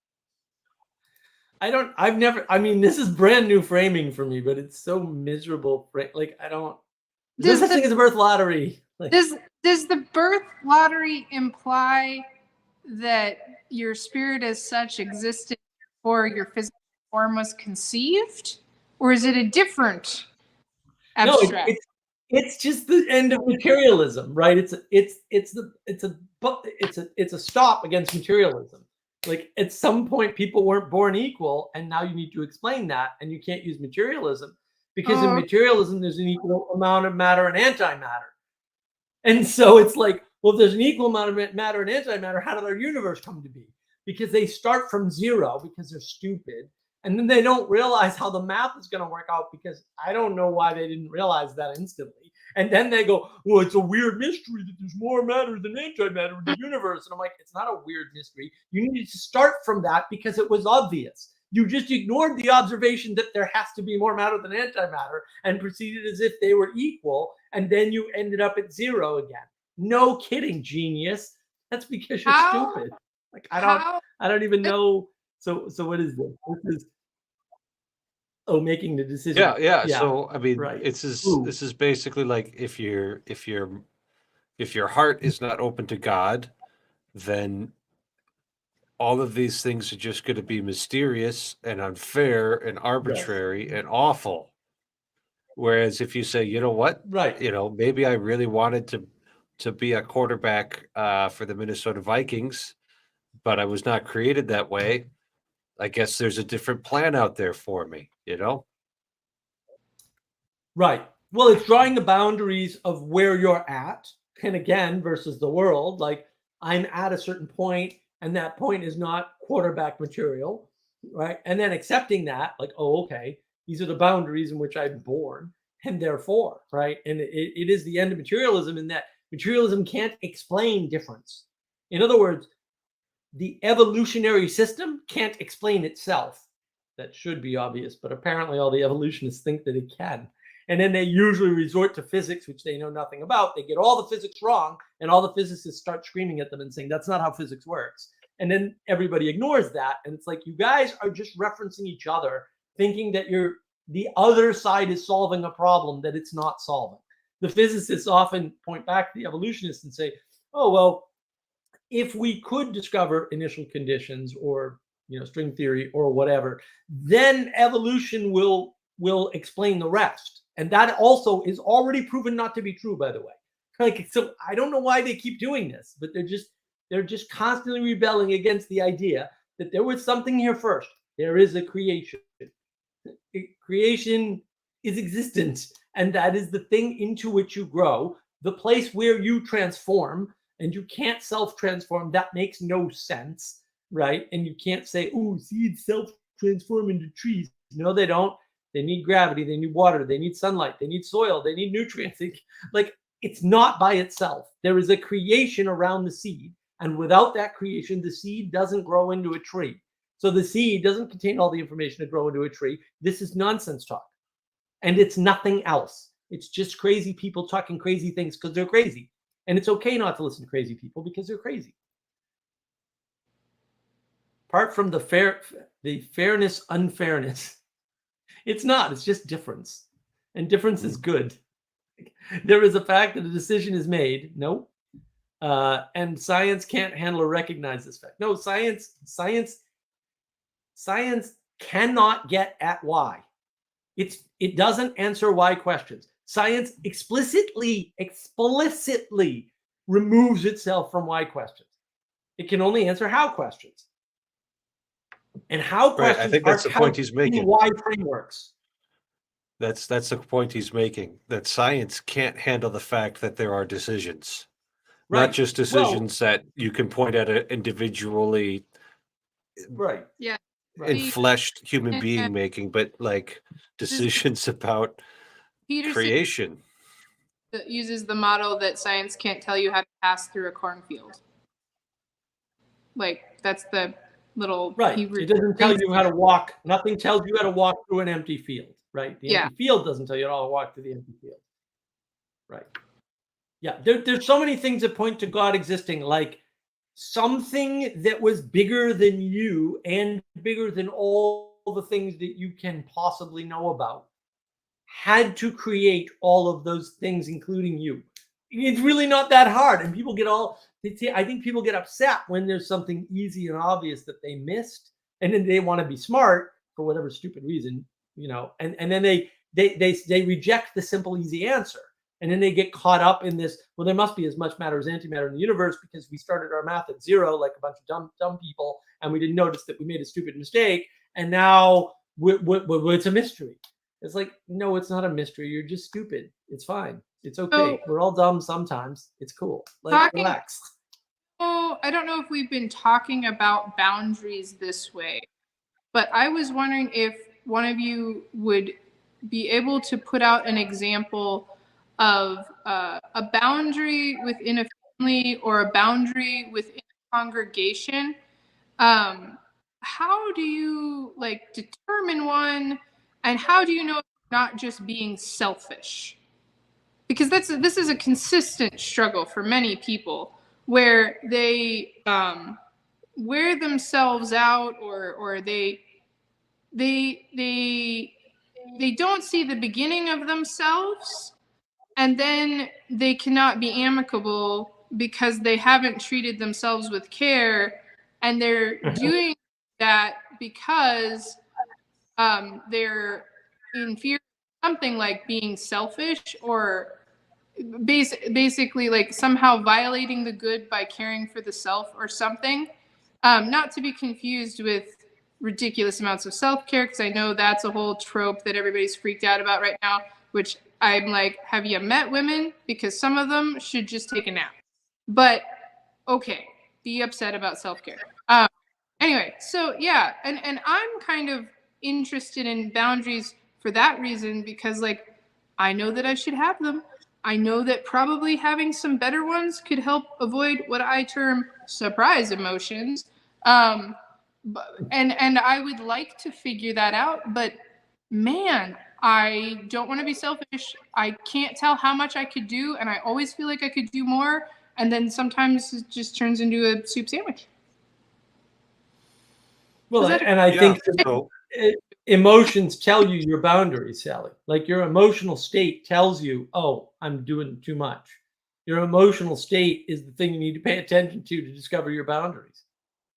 I mean, this is brand new framing for me, but it's so miserable. Like, there's such thing as a birth lottery. Like, Does the birth lottery imply that your spirit as such existed before your physical form was conceived, or is it a different abstract? No, it's just the end of materialism, right? It's a stop against materialism. Like, at some point, people weren't born equal, and now you need to explain that, and you can't use materialism because in materialism there's an equal amount of matter and antimatter, and so it's like, well, if there's an equal amount of matter and antimatter, how did our universe come to be? Because they start from zero because they're stupid. And then they don't realize how the math is going to work out, because I don't know why they didn't realize that instantly. And then they go, well, it's a weird mystery that there's more matter than antimatter in the universe. And I'm like, it's not a weird mystery. You needed to start from that because it was obvious. You just ignored the observation that there has to be more matter than antimatter and proceeded as if they were equal. And then you ended up at zero again. No kidding, genius. That's because you're stupid. Like, I don't even know. So what is this? This is making the decision. Yeah. So I mean, right. this is basically like if your heart is not open to God, then all of these things are just going to be mysterious and unfair and arbitrary and awful. Whereas if you say, you know what, right, maybe I really wanted to be a quarterback for the Minnesota Vikings, but I was not created that way. I guess there's a different plan out there for me, Right. Well, it's drawing the boundaries of where you're at. And again, versus the world, like, I'm at a certain point and that point is not quarterback material. Right. And then accepting that, like, oh, okay, these are the boundaries in which I'm born. And therefore, right. And it is the end of materialism, in that materialism can't explain difference. In other words, the evolutionary system can't explain itself. That should be obvious, but apparently all the evolutionists think that it can. And then they usually resort to physics, which they know nothing about. They get all the physics wrong, and all the physicists start screaming at them and saying, that's not how physics works. And then everybody ignores that. And it's like, you guys are just referencing each other, thinking that the other side is solving a problem that it's not solving. The physicists often point back to the evolutionists and say, oh, well, if we could discover initial conditions or string theory or whatever, then evolution will explain the rest. And that also is already proven not to be true, by the way. Like, so I don't know why they keep doing this, but they're just constantly rebelling against the idea that there was something here first. There is a creation. Creation is existent, and that is the thing into which you grow, the place where you transform, and you can't self-transform. That makes no sense, right? And you can't say, oh, seeds self-transform into trees. No, they don't. They need gravity, they need water, they need sunlight, they need soil, they need nutrients. Like, it's not by itself. There is a creation around the seed, and without that creation, the seed doesn't grow into a tree. So the seed doesn't contain all the information to grow into a tree. This is nonsense talk. And it's nothing else. It's just crazy people talking crazy things because they're crazy. And it's okay not to listen to crazy people because they're crazy. Apart from the fairness, unfairness, it's not. It's just difference. And difference is good. There is a fact that a decision is made. No. And science can't handle or recognize this fact. No, science cannot get at why. It doesn't answer why questions. Science explicitly removes itself from why questions. It can only answer how questions. And how questions I think that's the point he's making. Why frameworks. That's the point he's making, that science can't handle the fact that there are decisions. Right. Not just decisions that you can point at it individually. Right. Yeah. Enfleshed human being making, but like decisions about Peterson creation. uses the model that science can't tell you how to pass through a cornfield. Like, that's the little right. It doesn't tell you how to walk. Nothing tells you how to walk through an empty field, right? The empty field doesn't tell you how to walk through the empty field. Right. Yeah. There's so many things that point to God existing, like something that was bigger than you and bigger than all the things that you can possibly know about had to create all of those things, including you. It's really not that hard. And people I think people get upset when there's something easy and obvious that they missed. And then they want to be smart for whatever stupid reason, and then they reject the simple, easy answer. And then they get caught up in this, well, there must be as much matter as antimatter in the universe because we started our math at zero like a bunch of dumb people, and we didn't notice that we made a stupid mistake. And now it's a mystery. It's like, no, it's not a mystery. You're just stupid. It's fine. It's okay. We're all dumb sometimes. It's cool. Like, relax. Oh, I don't know if we've been talking about boundaries this way, but I was wondering if one of you would be able to put out an example of a boundary within a family or a boundary within a congregation. How do you determine one, and how do you know it's not just being selfish? Because this is a consistent struggle for many people, where they wear themselves out, or they don't see the beginning of themselves, and then they cannot be amicable because they haven't treated themselves with care, and they're doing that because they're in fear of something like being selfish, or basically like somehow violating the good by caring for the self or something. Not to be confused with ridiculous amounts of self-care, because I know that's a whole trope that everybody's freaked out about right now, which I'm like, have you met women? Because some of them should just take a nap. But okay, be upset about self-care. Anyway, so yeah, and I'm kind of interested in boundaries for that reason, because I know that I should have them. I know that probably having some better ones could help avoid what I term surprise emotions. And I would like to figure that out, but man, I don't want to be selfish. I can't tell how much I could do, and I always feel like I could do more, and then sometimes it just turns into a soup sandwich. Well, and I think emotions tell you your boundaries, Sally. Like, your emotional state tells you, oh, I'm doing too much. Your emotional state is the thing you need to pay attention to discover your boundaries.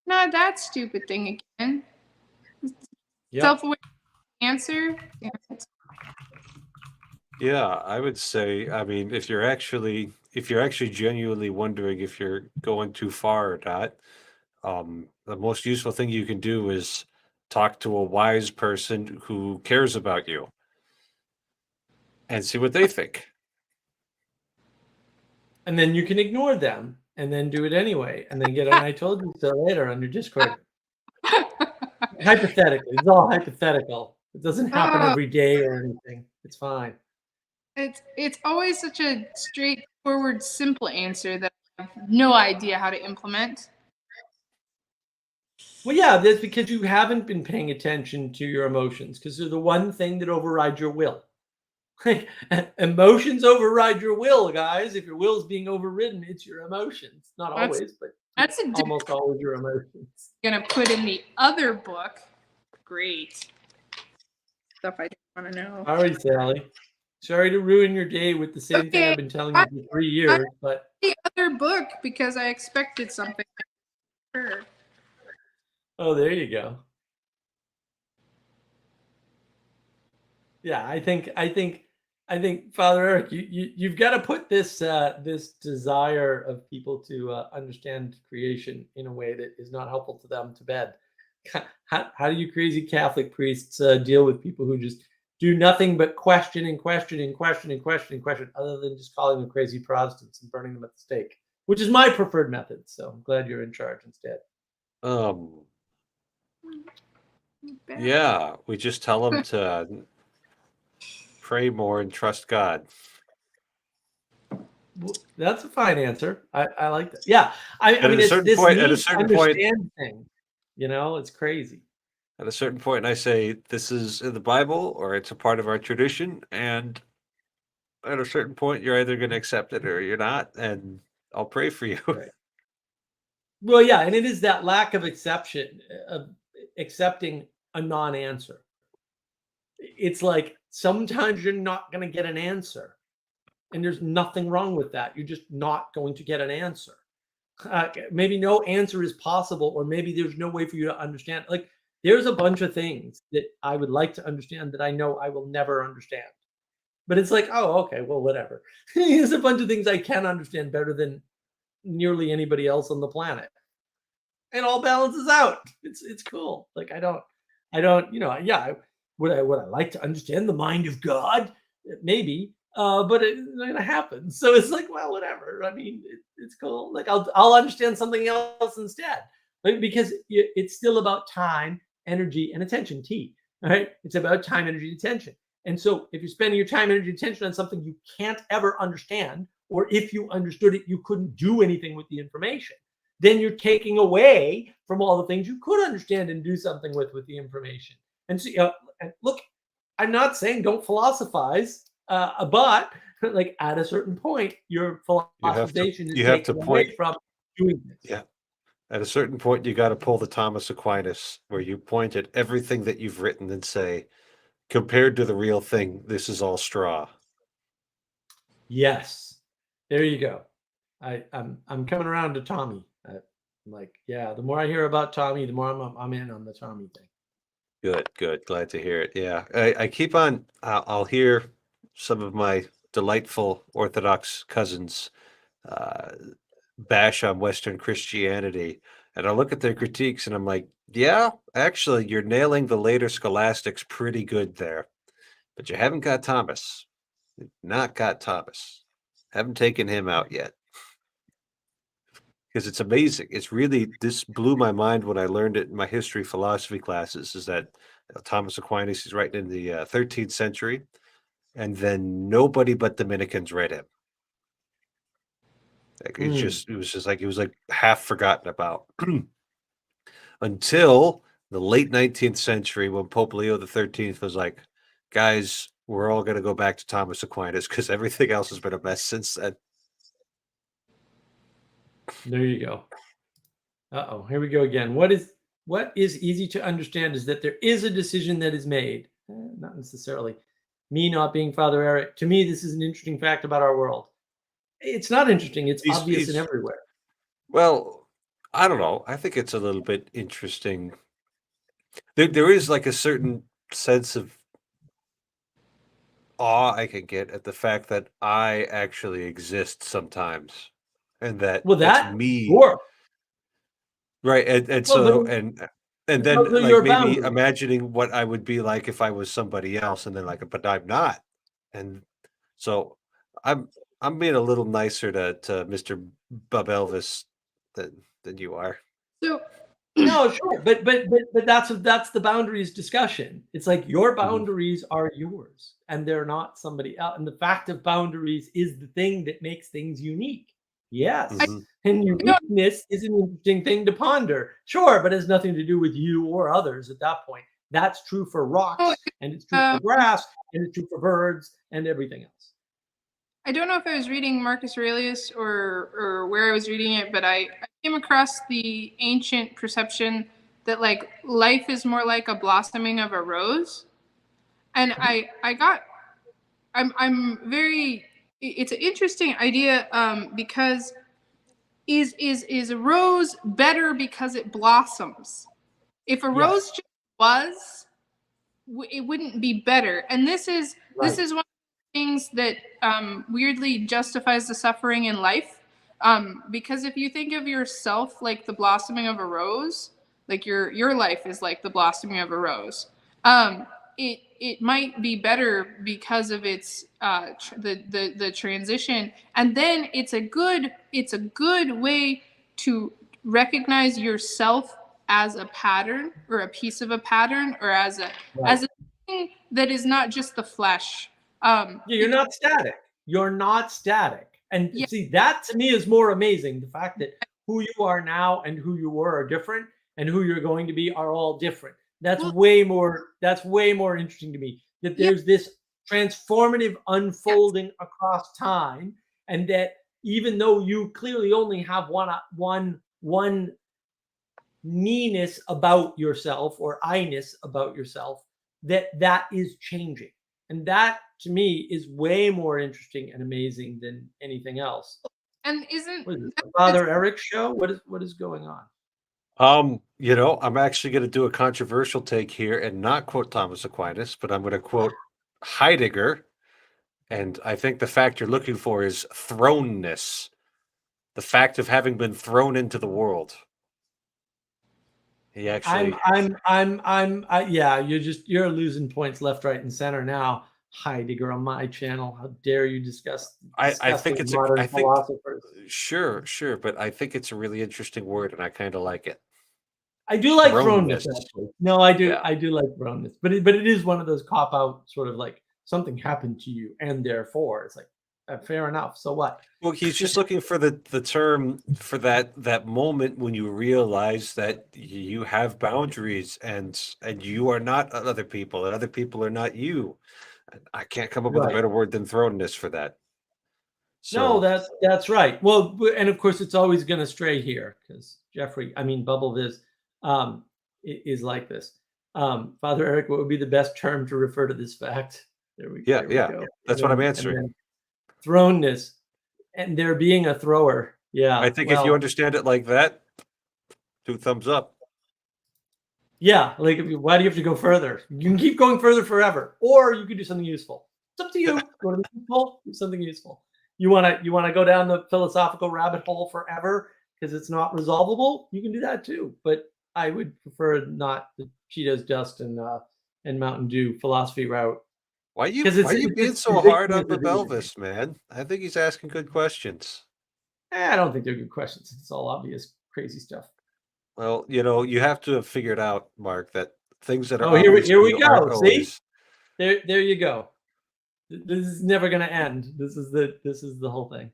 Not that stupid thing again. Yep. Self-aware answer. Damn it. Yeah, I would say, I mean, if you're actually genuinely wondering if you're going too far or not, the most useful thing you can do is talk to a wise person who cares about you and see what they think. And then you can ignore them and then do it anyway. And then get an I told you so later on your Discord. Hypothetically. It's all hypothetical. It doesn't happen Oh. every day or anything. It's fine. It's always such a straightforward, simple answer that I have no idea how to implement. Well, yeah, that's because you haven't been paying attention to your emotions because they're the one thing that overrides your will. Emotions override your will, guys. If your will is being overridden, it's your emotions. Not That's- always, but That's a almost always your emotions. gonna put in the other book. Great stuff I don't want to know. All right, Sally. Sorry to ruin your day with the same thing Okay, I've been telling you for 3 years, but The other book because I expected something. Sure. oh, there you go. Yeah, I think Father Eric, you've got to put this this desire of people to understand creation in a way that is not helpful to them to bed. How do you crazy Catholic priests deal with people who just do nothing but question and question and question and question and question, other than just calling them crazy Protestants and burning them at the stake, which is my preferred method. So I'm glad you're in charge instead. Yeah, we just tell them to pray more and trust God. Well, that's a fine answer. I like that. Yeah, I At mean, a it's certain this point- at a need to certain point- understand thing. You know, it's crazy. At a certain point, I say, this is in the Bible or it's a part of our tradition. And at a certain point, you're either going to accept it or you're not. And I'll pray for you. Right. Well, yeah, and it is that lack of accepting a non-answer. It's like sometimes you're not going to get an answer, and there's nothing wrong with that. You're just not going to get an answer. Maybe no answer is possible, or maybe there's no way for you to understand. Like, there's a bunch of things that I would like to understand that I know I will never understand. But it's like, oh, okay, well, whatever. There's a bunch of things I can understand better than nearly anybody else on the planet. And all balances out. It's cool. Like I don't, yeah, would I like to understand the mind of God? Maybe. But it's not gonna happen. So it's like, well, whatever. I mean, it's cool. Like I'll understand something else instead. Like, because it's still about time, energy, and attention. Right? It's about time, energy, and attention. And so if you're spending your time, energy, and attention on something you can't ever understand, or if you understood it, you couldn't do anything with the information, then you're taking away from all the things you could understand and do something with the information. And so, and look, I'm not saying don't philosophize, but like at a certain point, your philosophization is taken away from doing this. Yeah. At a certain point, you got to pull the Thomas Aquinas, where you point at everything that you've written and say, compared to the real thing, this is all straw. Yes, there you go. I'm coming around to Tommy. I'm like, yeah, the more I hear about Tommy, the more I'm in on the Tommy thing. Good. Glad to hear it. Yeah, I keep on. I'll hear some of my delightful Orthodox cousins bash on Western Christianity, and I look at their critiques, and I'm like, yeah, actually, you're nailing the later scholastics pretty good there, but you haven't got Thomas. You've not got Thomas. Haven't taken him out yet. Because it's amazing. It's really, this blew my mind when I learned it in my history philosophy classes, is that Thomas Aquinas is writing in the 13th century, and then nobody but Dominicans read him. Like, it was like half forgotten about until the late 19th century, when Pope Leo the 13th was like, guys, we're all going to go back to Thomas Aquinas because everything else has been a mess since then. There you go. Uh-oh, here we go again. What is easy to understand is that there is a decision that is made. Not necessarily me not being Father Eric. To me, this is an interesting fact about our world. It's not interesting. It's These- obvious these- and everywhere. Well, I don't know. I think it's a little bit interesting. There is like a certain sense of awe I can get at the fact that I actually exist sometimes, and that Well, that's that me, sure. right? And Well, so but and then those are like your maybe boundaries. imagining what I would be like if I was somebody else, and then like, but I'm not, and so I'm being a little nicer to Mr. Bub Elvis than you are. So No, sure, but that's the boundaries discussion. It's like your boundaries are yours, and they're not somebody else. And the fact of boundaries is the thing that makes things unique. Yes, Mhm. and uniqueness is an interesting thing to ponder. Sure, but it has nothing to do with you or others at that point. That's true for rocks, and it's true for grass, and it's true for birds, and everything else. I don't know if I was reading Marcus Aurelius or where I was reading it, but I came across the ancient perception that like life is more like a blossoming of a rose, and I'm very. It's an interesting idea because is a rose better because it blossoms? If a rose just was, it wouldn't be better. And this is Right. one of the things that weirdly justifies the suffering in life. Because if you think of yourself like the blossoming of a rose, like your life is like the blossoming of a rose. It might be better because of its the transition, and then it's a good way to recognize yourself as a pattern or a piece of a pattern or as a thing that is not just the flesh. Yeah, you're not static. You're not static. And Yeah. see, that to me is more amazing. The fact that who you are now and who you were are different, and who you're going to be are all different. That's Well- way more interesting to me. That Yeah. there's this transformative unfolding across time, and that even though you clearly only have one me-ness about yourself or I-ness about yourself, that is changing. And that to me is way more interesting and amazing than anything else. And isn't What is this, the Father Eric show? What is going on? I'm actually going to do a controversial take here and not quote Thomas Aquinas, but I'm going to quote Heidegger. And I think the fact you're looking for is thrownness, the fact of having been thrown into the world. He actually, Yeah, you're losing points left, right, and center now. Heidegger on my channel. How dare you discuss I think discussing it's modern I think philosophers? sure, but I think it's a really interesting word, and I kind of like it. I do like Thrownness. thrownness, actually. No, I do. Yeah. I do like thrownness, but it is one of those cop out sort of like something happened to you, and therefore it's like fair enough. So what? Well, he's just looking for the term for that moment when you realize that you have boundaries and you are not other people and other people are not you. I can't come up with a Right. better word than thrownness for that. No, So that's right. Well, and of course it's always going to stray here because Bubble Viz, is like this. Father Eric, what would be the best term to refer to this fact? There we yeah, go. that's what I'm answering. Thrownness, and there being a thrower. Yeah, I think if you understand it like that, 2 thumbs up. yeah, like why do you have to go further? You can keep going further forever, or you could do something useful. It's up to you. Go to the useful, do something useful. You wanna go down the philosophical rabbit hole forever because it's not resolvable? You can do that too. But I would prefer not the Cheetos dust and Mountain Dew philosophy route. Why are you 'Cause it's being so ridiculous hard on to do it. Elvis, man? I think he's asking good questions. I don't think they're good questions. It's all obvious crazy stuff. Well, you have to have figured out, Mark, that things that are Oh, here obvious we to you aren't go. See? always- There you go. This is never going to end. This is the whole thing.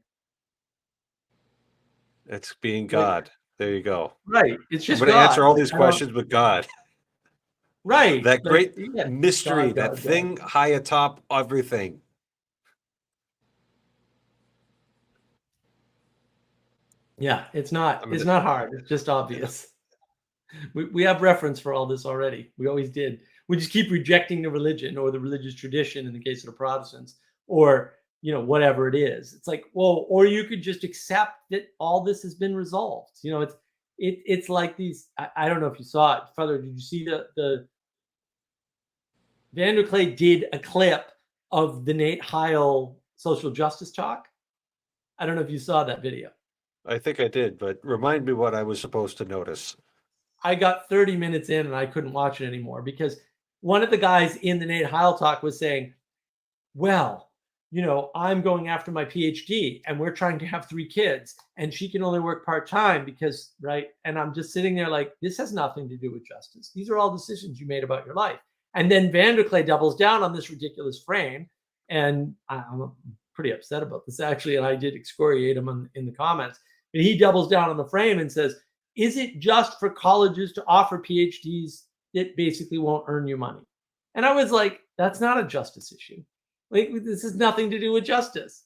It's being God. There you go. Right. It's I'm just going to answer God. all these I don't- questions, but God, Right. that great yeah, mystery, God, that God, thing high atop everything. Yeah, it's not. I mean, It's not hard. It's just obvious. We have reference for all this already. We always did. We just keep rejecting the religion or the religious tradition in the case of the Protestants, or whatever it is. It's like, well, or you could just accept that all this has been resolved. It's like these. I don't know if you saw it, Feather. Did you see the VanderKlay did a clip of the Nate Heil social justice talk? I don't know if you saw that video. I think I did, but remind me what I was supposed to notice. I got 30 minutes in and I couldn't watch it anymore because one of the guys in the Nate Heil talk was saying, well, I'm going after my PhD and we're trying to have 3 kids and she can only work part-time because, right? And I'm just sitting there like, this has nothing to do with justice. These are all decisions you made about your life. And then VanderKlay doubles down on this ridiculous frame. And I'm pretty upset about this actually. And I did excoriate him in the comments. But he doubles down on the frame and says, is it just for colleges to offer PhDs that basically won't earn you money? And I was like, that's not a justice issue. Like, this has nothing to do with justice.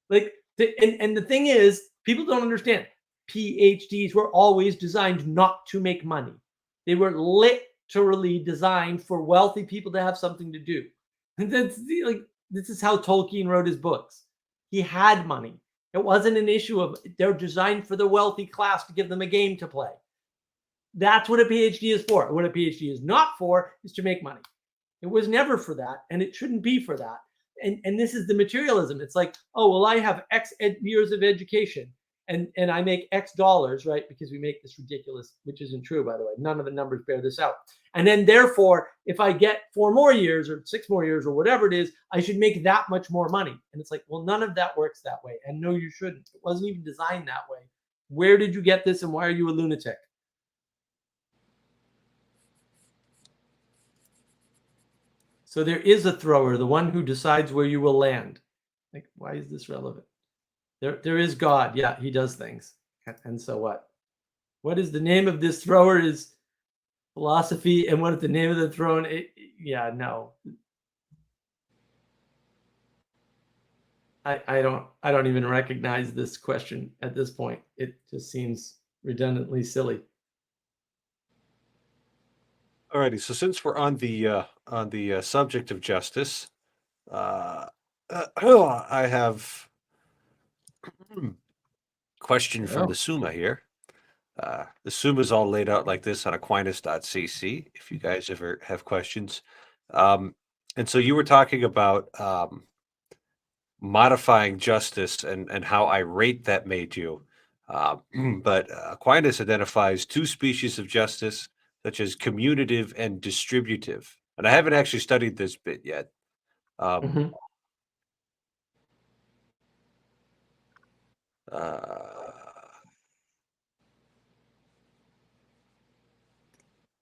And the thing is, people don't understand. PhDs were always designed not to make money. They were literally designed for wealthy people to have something to do. And this is how Tolkien wrote his books. He had money. It wasn't an issue of they're designed for the wealthy class to give them a game to play. That's what a PhD is for. What a PhD is not for is to make money. It was never for that, and it shouldn't be for that. And this is the materialism. It's like, oh, well, I have X years of education and I make X dollars, right? Because we make this ridiculous, which isn't true, by the way. None of the numbers bear this out. And then therefore, if I get 4 more years or 6 more years or whatever it is, I should make that much more money. And it's like, well, none of that works that way. And no, you shouldn't. It wasn't even designed that way. Where did you get this and why are you a lunatic? So there is a thrower, the one who decides where you will land. Like, why is this relevant? There is God. Yeah, he does things. And so what? What is the name of this thrower is philosophy. And what is the name of the throne? No. I don't even recognize this question at this point. It just seems redundantly silly. Alrighty, so since we're on the subject of justice, I have a question from the Summa here. The Summa is all laid out like this on Aquinas.cc. If you guys ever have questions, and so you were talking about modifying justice and how irate that made you, but Aquinas identifies 2 species of justice, such as commutative and distributive. And I haven't actually studied this bit yet.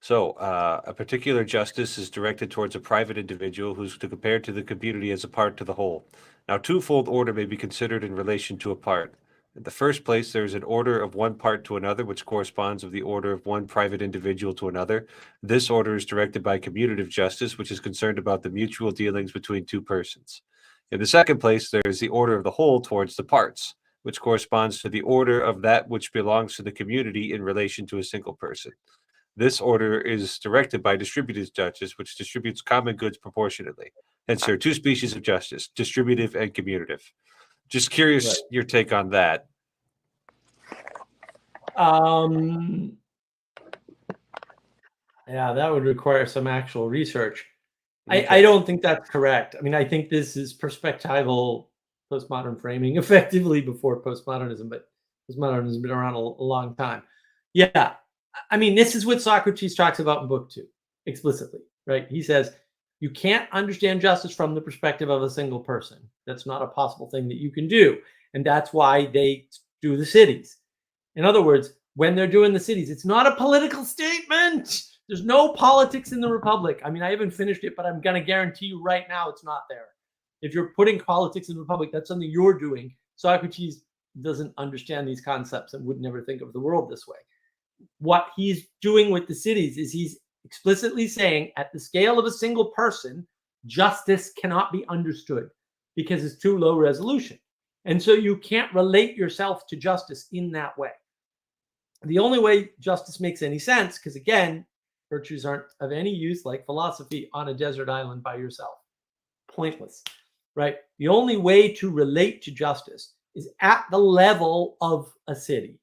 So a particular justice is directed towards a private individual who's to compare to the community as a part to the whole. Now, twofold order may be considered in relation to a part. In the first place, there is an order of one part to another, which corresponds with the order of one private individual to another. This order is directed by commutative justice, which is concerned about the mutual dealings between 2 persons. In the second place, there is the order of the whole towards the parts, which corresponds to the order of that which belongs to the community in relation to a single person. This order is directed by distributive justice, which distributes common goods proportionately. Hence, there are 2 species of justice, distributive and commutative. Just curious your take on that. Yeah, that would require some actual research. Okay. I don't think that's correct. I mean, I think this is perspectival postmodern framing, effectively before postmodernism, but postmodernism has been around a long time. Yeah, I mean, this is what Socrates talks about in Book 2 explicitly, right? He says, you can't understand justice from the perspective of a single person. That's not a possible thing that you can do. And that's why they do the cities. In other words, when they're doing the cities, it's not a political statement. There's no politics in the Republic. I mean, I haven't finished it, but I'm going to guarantee you right now it's not there. If you're putting politics in the Republic, that's something you're doing. Socrates doesn't understand these concepts and would never think of the world this way. What he's doing with the cities is he's explicitly saying at the scale of a single person, justice cannot be understood because it's too low resolution. And so you can't relate yourself to justice in that way. The only way justice makes any sense, because again, virtues aren't of any use like philosophy on a desert island by yourself. Pointless. right? The only way to relate to justice is at the level of a city.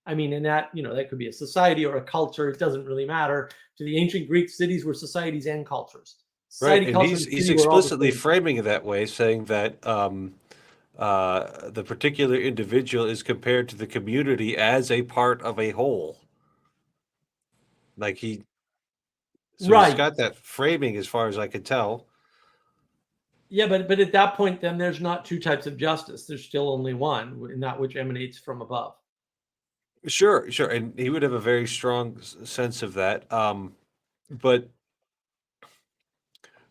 I mean, and that, that could be a society or a culture. It doesn't really matter. To the ancient Greek, cities were societies and cultures. Society, Right, and culture, he's and city were all the explicitly same. framing it that way, saying that the particular individual is compared to the community as a part of a whole. Like he's Right. got that framing as far as I can tell. Yeah, but at that point, then there's not two types of justice. There's still only one, and that which emanates from above. Sure, sure, and he would have a very strong sense of that. But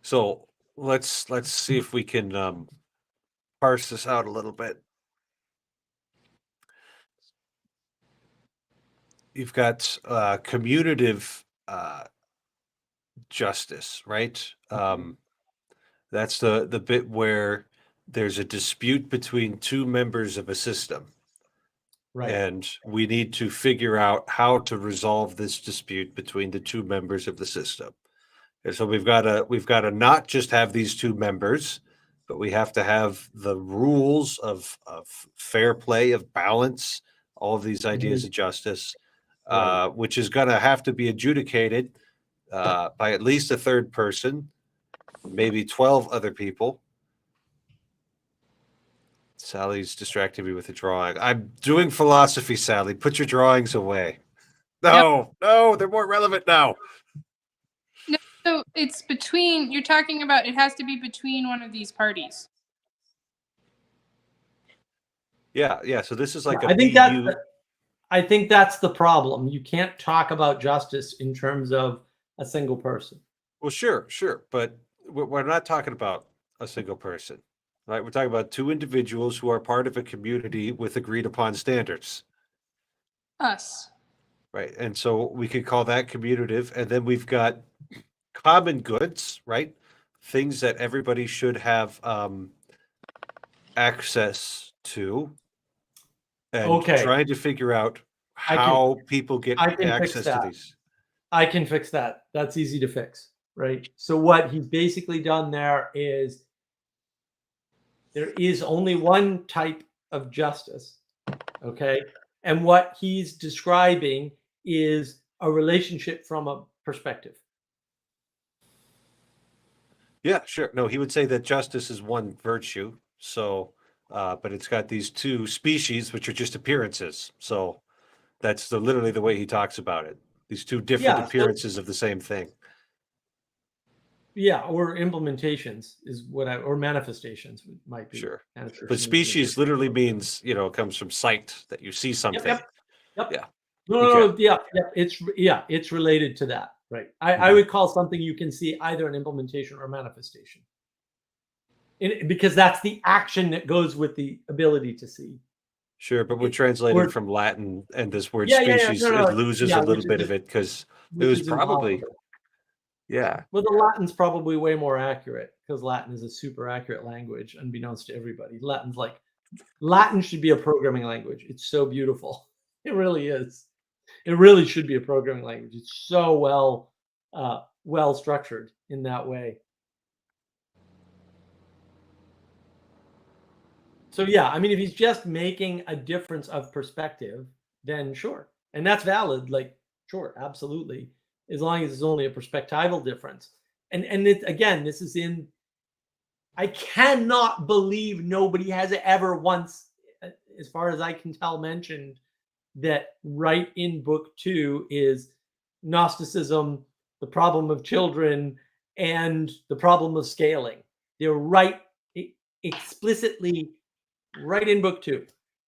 so let's see if we can parse this out a little bit. You've got commutative justice, right? That's the bit where there's a dispute between two members of a system. Right. And we need to figure out how to resolve this dispute between the two members of the system. And so we've got to not just have these two members, but we have to have the rules of fair play, of balance, all of these ideas of justice, Right. which is going to have to be adjudicated by at least a third person, maybe 12 other people. Sally's distracting me with a drawing. I'm doing philosophy, Sally. Put your drawings away. No, they're more relevant now. No, so it's between, you're talking about it has to be between one of these parties. Yeah. So this is like I think that's the problem. You can't talk about justice in terms of a single person. Well, sure. But we're not talking about a single person, right? We're talking about two individuals who are part of a community with agreed upon standards. Us. Right. And so we could call that commutative. And then we've got common goods, right? Things that everybody should have access to. And trying to figure out how people get access to these. I can fix that. That's easy to fix, right? So what he's basically done there is there is only one type of justice, okay? And what he's describing is a relationship from a perspective. Yeah, sure. No, he would say that justice is one virtue. So, but it's got these two species, which are just appearances. So that's literally the way he talks about it. These two different appearances of the same thing. Yeah, or implementations is or manifestations might be. Sure. But species literally means, it comes from sight, that you see something. Yep. Yeah. No, it's related to that, right? I would call something you can see either an implementation or a manifestation. Because that's the action that goes with the ability to see. Sure, but we're translating from Latin, and this word species it loses a little bit of it because it was probably impossible. Yeah. Well, the Latin's probably way more accurate because Latin is a super accurate language, unbeknownst to everybody. Latin should be a programming language. It's so beautiful. It really is. It really should be a programming language. It's so well structured in that way. So yeah, I mean, if he's just making a difference of perspective, then sure, and that's valid. Like, sure, absolutely, as long as it's only a perspectival difference. And again, this is in. I cannot believe nobody has ever once, as far as I can tell, mentioned that right in book 2 is Gnosticism, the problem of children, and the problem of scaling. They're right explicitly. Right in book 2,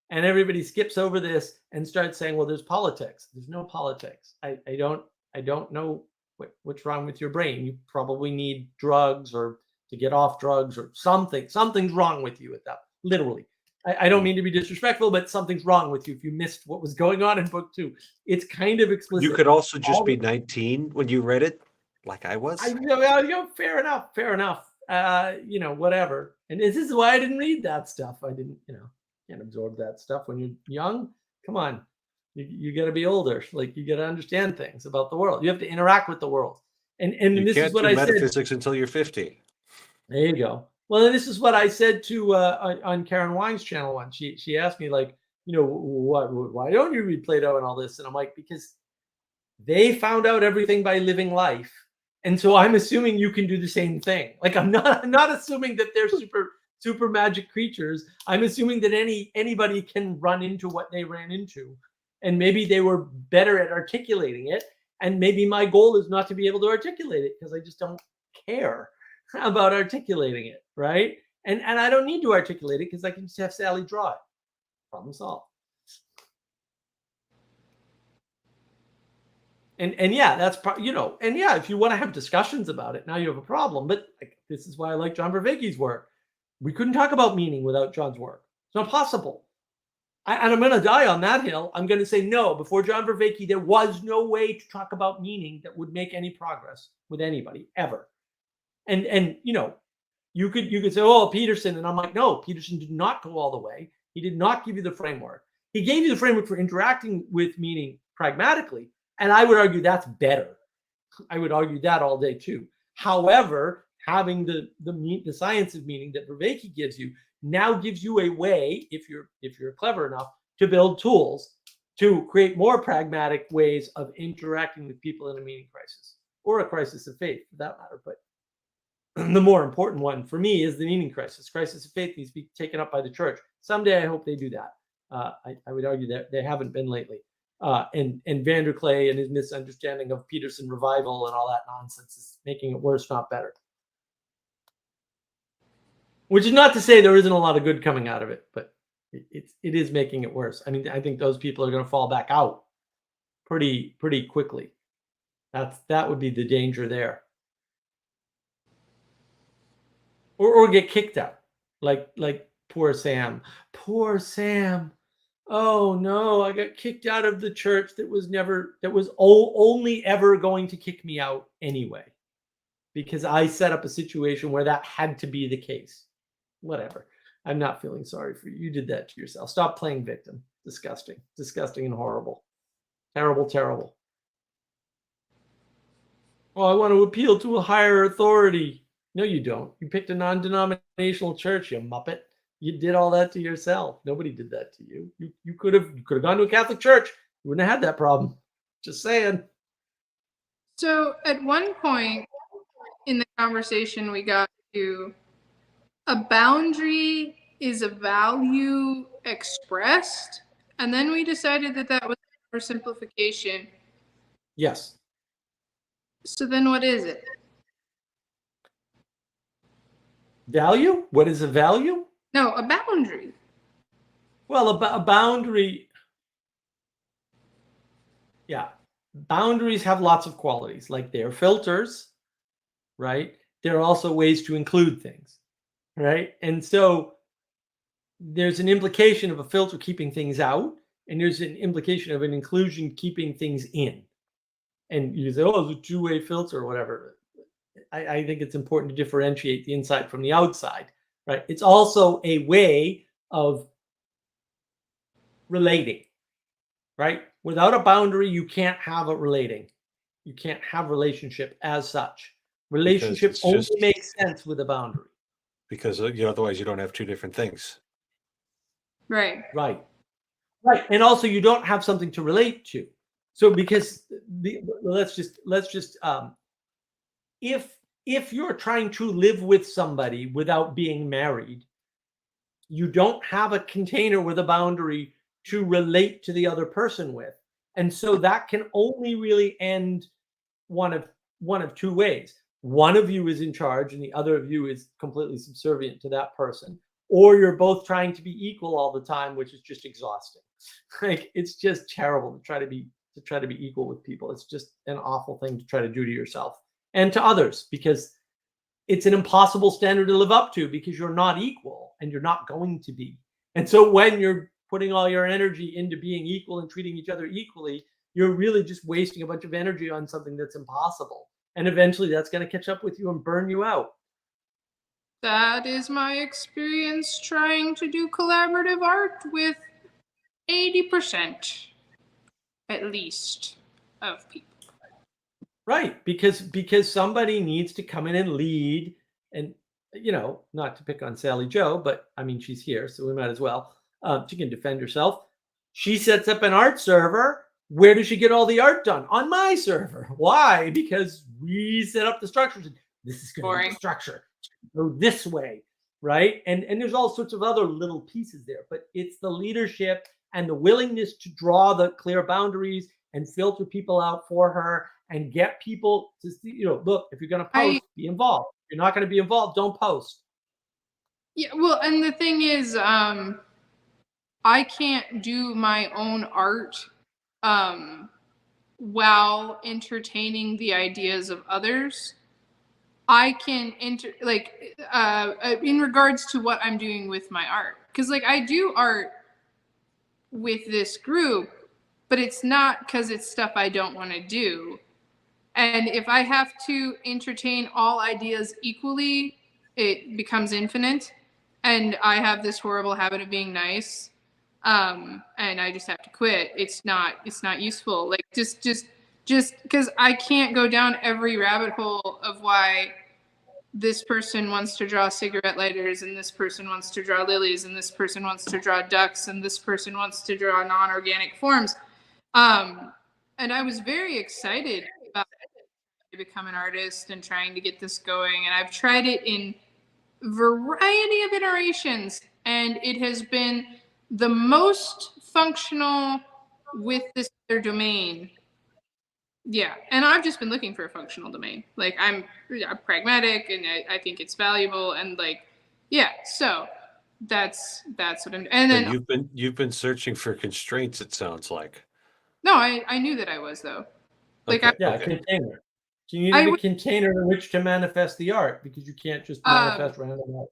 and everybody skips over this and starts saying, well, there's politics. There's no politics. I don't know what's wrong with your brain. You probably need drugs or to get off drugs or something's wrong with you at that. Literally, I don't mean to be disrespectful, but something's wrong with you if you missed what was going on in book 2. It's kind of explicit. You could also just be 19 when you read it, like I was. Fair enough. Whatever. And this is why I didn't read that stuff. I didn't, can't absorb that stuff when you're young. Come on. You got to be older. Like, you got to understand things about the world. You have to interact with the world. And you this can't is what do I metaphysics until you're 50. There you go. Well, and this is what I said to on Karen Wine's channel once. She asked me like, why don't you read Plato and all this? And I'm like, because they found out everything by living life, and so I'm assuming you can do the same thing. Like I'm not assuming that they're super magic creatures. I'm assuming that anybody can run into what they ran into, and maybe they were better at articulating it. And maybe my goal is not to be able to articulate it because I just don't care about articulating it, right? And I don't need to articulate it because I can just have Sally draw it. Problem solved. And yeah, that's and yeah, if you want to have discussions about it, now you have a problem. But like, this is why I like John Vervaeke's work. We couldn't talk about meaning without John's work. It's not possible. And I'm going to die on that hill. I'm going to say no. Before John Vervaeke, there was no way to talk about meaning that would make any progress with anybody ever. And you could say, oh, Peterson, and I'm like, no, Peterson did not go all the way. He did not give you the framework. He gave you the framework for interacting with meaning pragmatically, and I would argue that's better. I would argue that all day too. However, having the science of meaning that Vervaeke gives you now gives you a way, if you're clever enough, to build tools to create more pragmatic ways of interacting with people in a meaning crisis or a crisis of faith, for that matter. But the more important one for me is the meaning crisis. Crisis of faith needs to be taken up by the church. Someday, I hope they do that. I would argue that they haven't been lately. And Vanderklay and his misunderstanding of Peterson revival and all that nonsense is making it worse, not better. Which is not to say there isn't a lot of good coming out of it, but it is making it worse. I mean, I think those people are going to fall back out pretty quickly. That would be the danger there. Or get kicked out, like poor Sam. Poor Sam. Oh no, I got kicked out of the church that was only ever going to kick me out anyway, because I set up a situation where that had to be the case. Whatever. I'm not feeling sorry for you. You did that to yourself. Stop playing victim. Disgusting. Disgusting and horrible. Terrible, terrible. Oh, I want to appeal to a higher authority. No, you don't. You picked a non-denominational church, you muppet. You did all that to yourself. Nobody did that to you. You could have gone to a Catholic church. You wouldn't have had that problem. Just saying. So at one point in the conversation, we got to a boundary is a value expressed, and then we decided that was oversimplification. Yes. So then what is it? Value? What is a value? No, a boundary. Well, a boundary. Yeah. Boundaries have lots of qualities, like they're filters, right? There are also ways to include things, right? And so there's an implication of a filter keeping things out, and there's an implication of an inclusion keeping things in. And you say, oh, it's a two-way filter or whatever. I think it's important to differentiate the inside from the outside, right? It's also a way of relating, right? Without a boundary, you can't have a relating. You can't have relationship as such. Relationship only makes sense with a boundary. Because otherwise you don't have two different things. Right. Right. And also you don't have something to relate to. So because let's just if you're trying to live with somebody without being married, you don't have a container with a boundary to relate to the other person with. And so that can only really end one of two ways. One of you is in charge and the other of you is completely subservient to that person. Or you're both trying to be equal all the time, which is just exhausting. Like it's just terrible to try to be equal with people. It's just an awful thing to try to do to yourself and to others, because it's an impossible standard to live up to, because you're not equal and you're not going to be. And so when you're putting all your energy into being equal and treating each other equally, you're really just wasting a bunch of energy on something that's impossible. And eventually that's going to catch up with you and burn you out. That is my experience trying to do collaborative art with 80% at least of people. Right, because somebody needs to come in and lead, and not to pick on Sally Joe, but I mean, she's here, so we might as well. She can defend herself. She sets up an art server. Where does she get all the art done? On my server. Why? Because we set up the structures. This is going to be Boring. the structure. Go this way, right? And there's all sorts of other little pieces there, but it's the leadership and the willingness to draw the clear boundaries and filter people out for her and get people to see, look, if you're going to post, be involved. If you're not going to be involved, don't post. Yeah, well, and the thing is, I can't do my own art while entertaining the ideas of others. I can in regards to what I'm doing with my art, because I do art with this group, but it's not because it's stuff I don't want to do. And if I have to entertain all ideas equally, it becomes infinite. And I have this horrible habit of being nice. And I just have to quit. It's not useful. Just because I can't go down every rabbit hole of why this person wants to draw cigarette lighters and this person wants to draw lilies and this person wants to draw ducks and this person wants to draw non-organic forms. And I was very excited about to become an artist and trying to get this going. And I've tried it in a variety of iterations, and it has been the most functional with this other domain. Yeah, and I've just been looking for a functional domain. I'm pragmatic, and I think it's valuable, and so that's what I'm. And then you've been searching for constraints. It sounds like. No, I knew that I was though. A container. So you need a container in which to manifest the art, because you can't just manifest random art.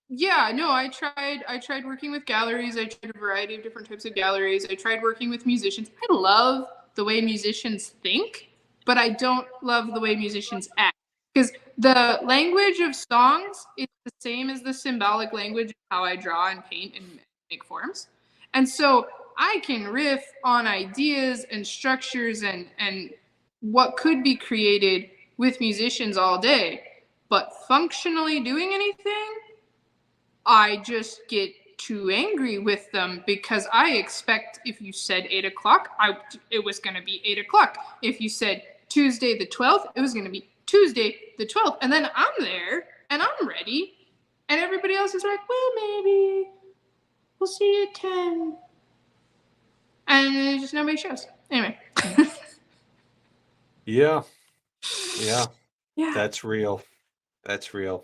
Yeah, no, I tried working with galleries. I tried a variety of different types of galleries. I tried working with musicians. I love the way musicians think, but I don't love the way musicians act, because the language of songs is the same as the symbolic language of how I draw and paint and make forms. And so I can riff on ideas and structures and what could be created with musicians all day, but functionally doing anything, I just get too angry with them, because I expect if you said 8 o'clock, it was going to be 8 o'clock. If you said Tuesday the 12th, it was going to be Tuesday the 12th. And then I'm there and I'm ready. And everybody else is like, well, maybe we'll see you at 10. And just nobody shows. Anyway. Yeah. Yeah. That's real. That's why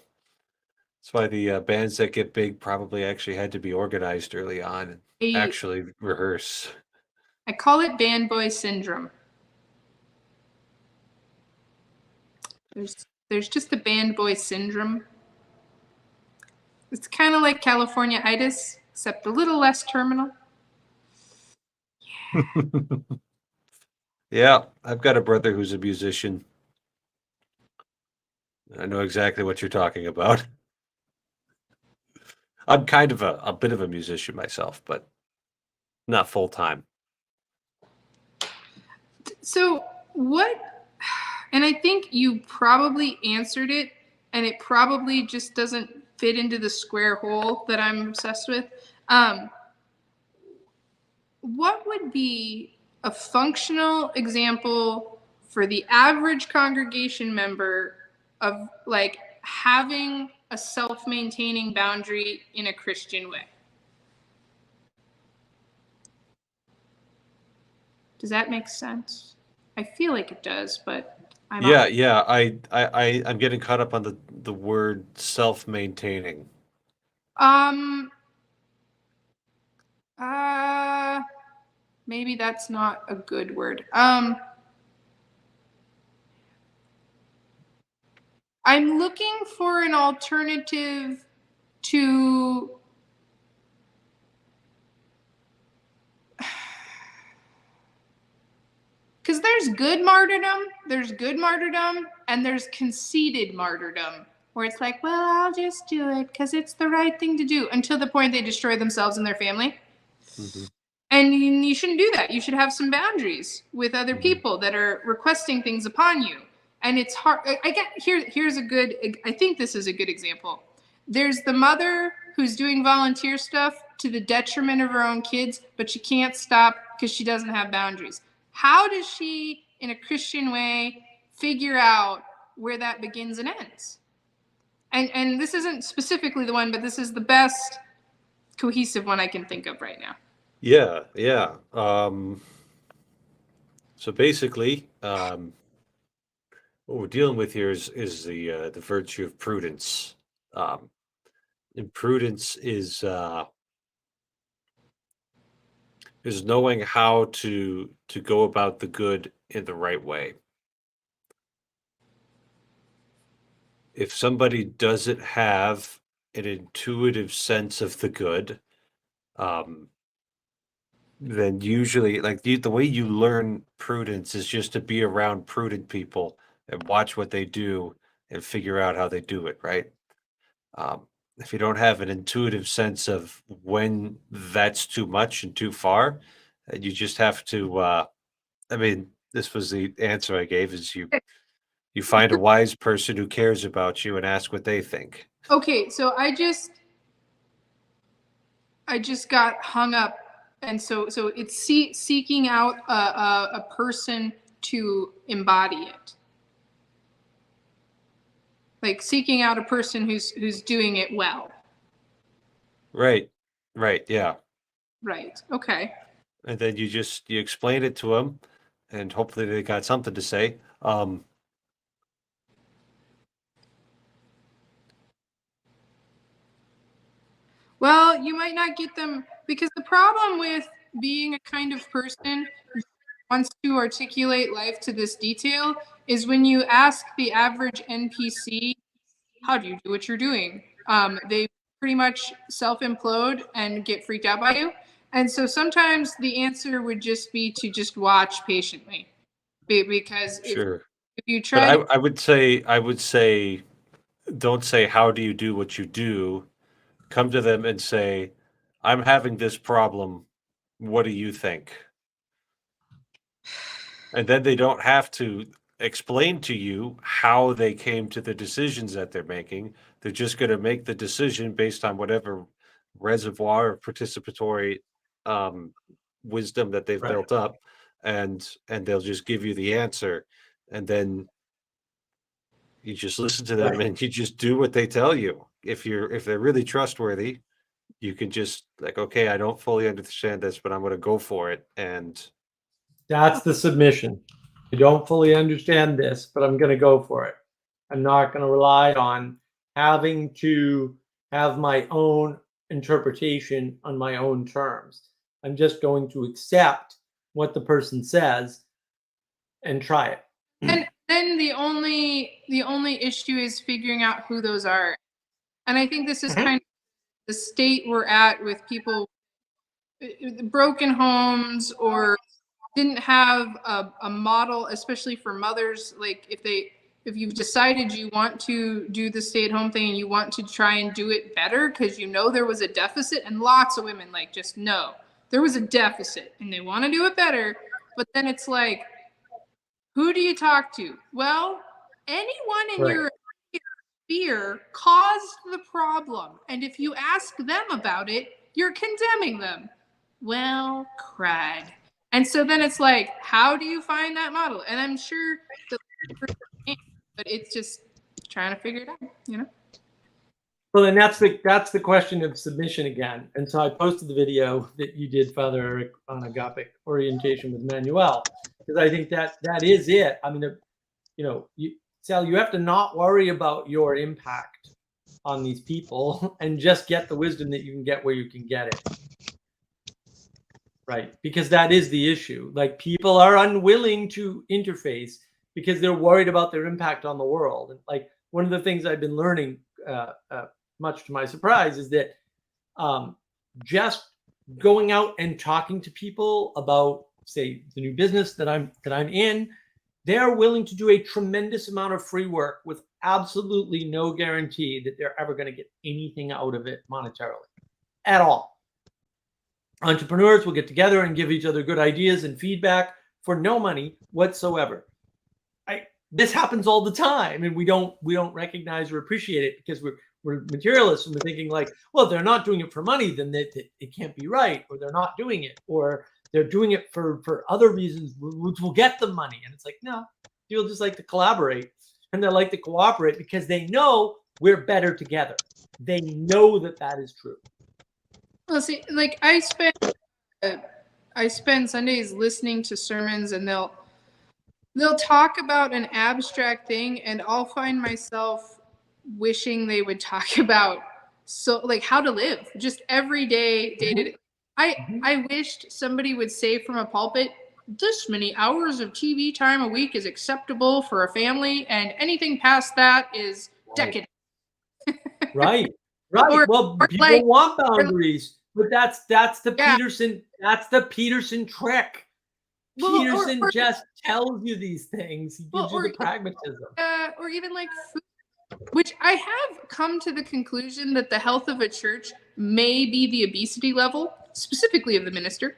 the bands that get big probably actually had to be organized early on and actually rehearse. I call it band boy syndrome. There's just a band boy syndrome. It's kind of like California-itis, except a little less terminal. Yeah, I've got a brother who's a musician. I know exactly what you're talking about. I'm kind of a bit of a musician myself, but not full time. So what, and I think you probably answered it, and it probably just doesn't fit into the square hole that I'm obsessed with. What would be a functional example for the average congregation member of having a self-maintaining boundary in a Christian way? Does that make sense? I feel like it does, but I'm getting caught up on the word self-maintaining. Maybe that's not a good word. I'm looking for an alternative to because there's good martyrdom, and there's conceited martyrdom, where it's like, well, I'll just do it because it's the right thing to do, until the point they destroy themselves and their family. Mm-hmm. And you shouldn't do that. You should have some boundaries with other people that are requesting things upon you. And it's hard. Here's a good, I think this is a good example. there's the mother who's doing volunteer stuff to the detriment of her own kids, but she can't stop because she doesn't have boundaries. How does she, in a Christian way, figure out where that begins and ends? And this isn't specifically the one, but this is the best cohesive one I can think of right now. Yeah, yeah. So basically, what we're dealing with here is the virtue of prudence. And prudence is knowing how to go about the good in the right way. If somebody doesn't have an intuitive sense of the good, then usually, like the way you learn prudence is just to be around prudent people and watch what they do and figure out how they do it, right? If you don't have an intuitive sense of when that's too much and too far, you just have to. I mean, this was the answer I gave: is you find a wise person who cares about you and ask what they think. Okay, so I just got hung up, and so it's seeking out a person to embody it, like seeking out a person who's doing it well. Right, yeah. Right. Okay. And then you explain it to them, and hopefully they got something to say. Well, you might not get them, because the problem with being a kind of person who wants to articulate life to this detail is when you ask the average NPC, how do you do what you're doing? They pretty much self-implode and get freaked out by you. And so sometimes the answer would just be to just watch patiently. Because Sure. if you try But I would say, don't say, how do you do what you do? Come to them and say, I'm having this problem. What do you think? And then they don't have to explain to you how they came to the decisions that they're making. They're just going to make the decision based on whatever reservoir of participatory wisdom that they've built up, and they'll just give you the answer, and then you just listen to them and you just do what they tell you. If they're really trustworthy, you can just like, okay, I don't fully understand this, but I'm going to go for it. And that's the submission. I don't fully understand this, but I'm going to go for it. I'm not going to rely on having to have my own interpretation on my own terms. I'm just going to accept what the person says and try it. And then the only issue is figuring out who those are. And I think this is kind of the state we're at with people, broken homes, or didn't have a model, especially for mothers. Like if you've decided you want to do the stay-at-home thing and you want to try and do it better because you know there was a deficit, and lots of women like just know there was a deficit and they want to do it better, but then it's like, who do you talk to? Well, anyone in your sphere caused the problem, and if you ask them about it, you're condemning them. Well, crud. And so then it's like, how do you find that model? And I'm sure but it's just trying to figure it out, you know? Well, and that's the question of submission again. And so I posted the video that you did, Father Eric, on agapic orientation with Manuel, because I think that is it. I mean, Sal, you have to not worry about your impact on these people and just get the wisdom that you can get where you can get it. Right. Because that is the issue. Like, people are unwilling to interface because they're worried about their impact on the world. And like, one of the things I've been learning, much to my surprise, is that just going out and talking to people about, say, the new business that I'm in, they're willing to do a tremendous amount of free work with absolutely no guarantee that they're ever going to get anything out of it monetarily at all. Entrepreneurs will get together and give each other good ideas and feedback for no money whatsoever. This happens all the time, and we don't recognize or appreciate it because we're materialists and we're thinking like, well, if they're not doing it for money, then it can't be right, or they're not doing it, or they're doing it for other reasons which will get them money. And it's like, no, people just like to collaborate, and they like to cooperate because they know we're better together. They know that is true. Well, see, like I spend Sundays listening to sermons, and they'll talk about an abstract thing, and I'll find myself wishing they would talk about like how to live just every day, day to day. I wished somebody would say from a pulpit, this many hours of TV time a week is acceptable for a family, and anything past that is decadent. Right. Well, people like, want boundaries, but that's the Yeah. Peterson. That's the Peterson trick. Well, Peterson just tells you these things. He gives you the pragmatism. Or even like food, which I have come to the conclusion that the health of a church may be the obesity level, specifically of the minister.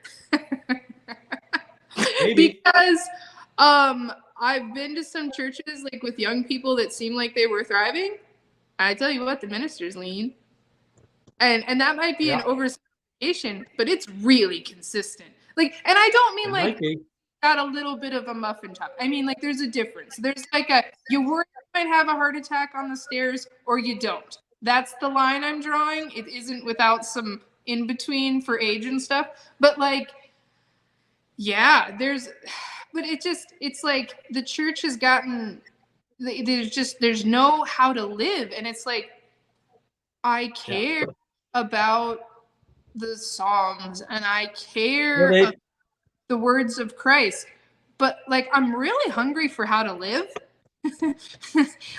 Maybe. Because I've been to some churches like with young people that seem like they were thriving. I tell you what, the minister's lean. And that might be an oversimplification, but it's really consistent. Like, and I don't mean like got a little bit of a muffin top. I mean, like, there's a difference. There's like you worry you might have a heart attack on the stairs, or you don't. That's the line I'm drawing. It isn't without some in between for age and stuff. But like, yeah, but it's like the church has gotten, there's no how to live. And it's like, I care about the Psalms, and I care about the words of Christ, but like, I'm really hungry for how to live.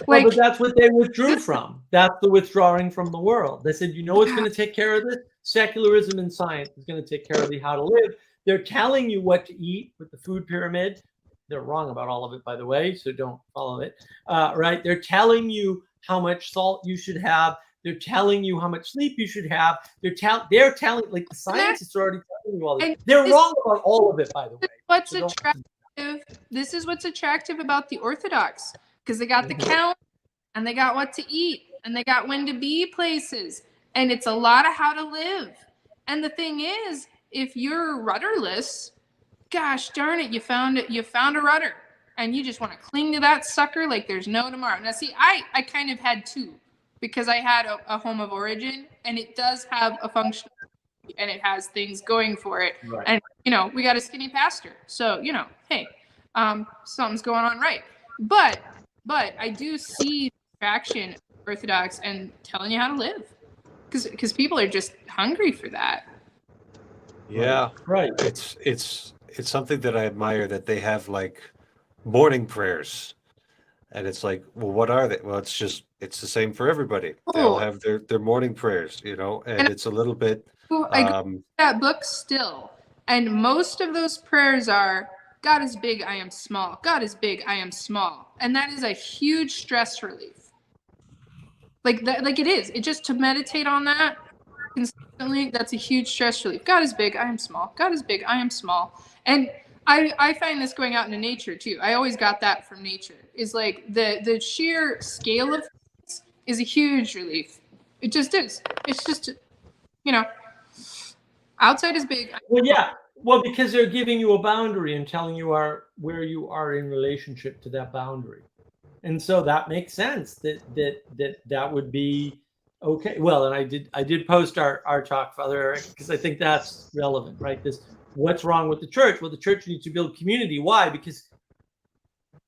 Like, but that's what they withdrew from. That's the withdrawing from the world. They said, you know what's going to take care of this? Secularism and science is going to take care of the how to live. They're telling you what to eat with the food pyramid. They're wrong about all of it, by the way, so don't follow it. Right? They're telling you how much salt you should have. They're telling you how much sleep you should have. They're telling, like, the scientists are already telling you all this. They're wrong about all of it, by the way. What's attractive? This is what's attractive about the Orthodox, because they got the count, and they got what to eat, and they got when to be places, and it's a lot of how to live. And the thing is, if you're rudderless, gosh darn it, you found a rudder, and you just want to cling to that sucker like there's no tomorrow. Now, see, I kind of had two, because I had a home of origin, and it does have a function, and it has things going for it. Right. And, we got a skinny pastor. So, hey, something's going on right. But I do see traction Orthodox and telling you how to live, because people are just hungry for that. Yeah. Right. It's something that I admire, that they have like morning prayers. And it's like, well, what are they? Well, it's the same for everybody. They all have their morning prayers, and it's a little bit. I go that book still, and most of those prayers are, God is big, I am small. God is big, I am small. And that is a huge stress relief. Like that, like it is. It just to meditate on that consistently, that's a huge stress relief. God is big, I am small. God is big, I am small. And I find this going out into nature too. I always got that from nature. Is like the sheer scale of things is a huge relief. It just is. It's just, outside is big. Well, yeah. Well, because they're giving you a boundary and telling you where you are in relationship to that boundary. And so that makes sense that would be okay. Well, and I did post our talk, Father Eric, because I think that's relevant, right? What's wrong with the church? Well, the church needs to build community. Why? Because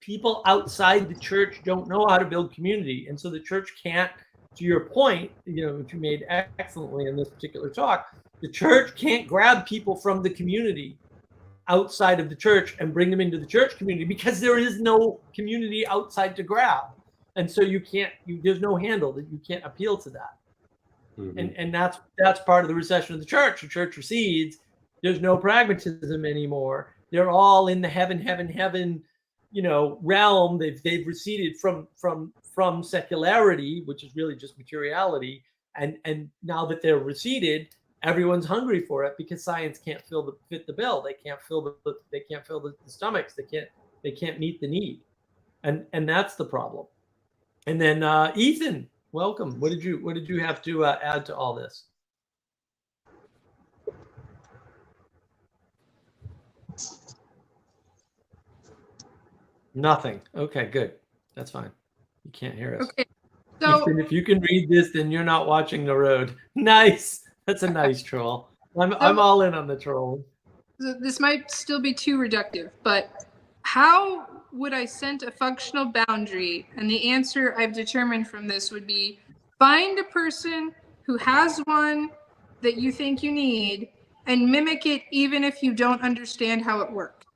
people outside the church don't know how to build community. And so the church can't, to your point, which you made excellently in this particular talk, the church can't grab people from the community outside of the church and bring them into the church community, because there is no community outside to grab. And so there's no handle that you can't appeal to that. Mm-hmm. And that's part of the recession of the church. The church recedes. There's no pragmatism anymore. They're all in the heaven, realm. They've receded from secularity, which is really just materiality. And now that they're receded, everyone's hungry for it, because science can't fit the bill. They can't fill the stomachs. They can't meet the need, and that's the problem. And then Ethan, welcome. What did you have to add to all this? Nothing. Okay, good. That's fine. You can't hear us. Okay. So Ethan, if you can read this, then you're not watching the road. Nice. That's a nice troll. I'm all in on the troll. this might still be too reductive, but how would I set a functional boundary? And the answer I've determined from this would be find a person who has one that you think you need and mimic it even if you don't understand how it works.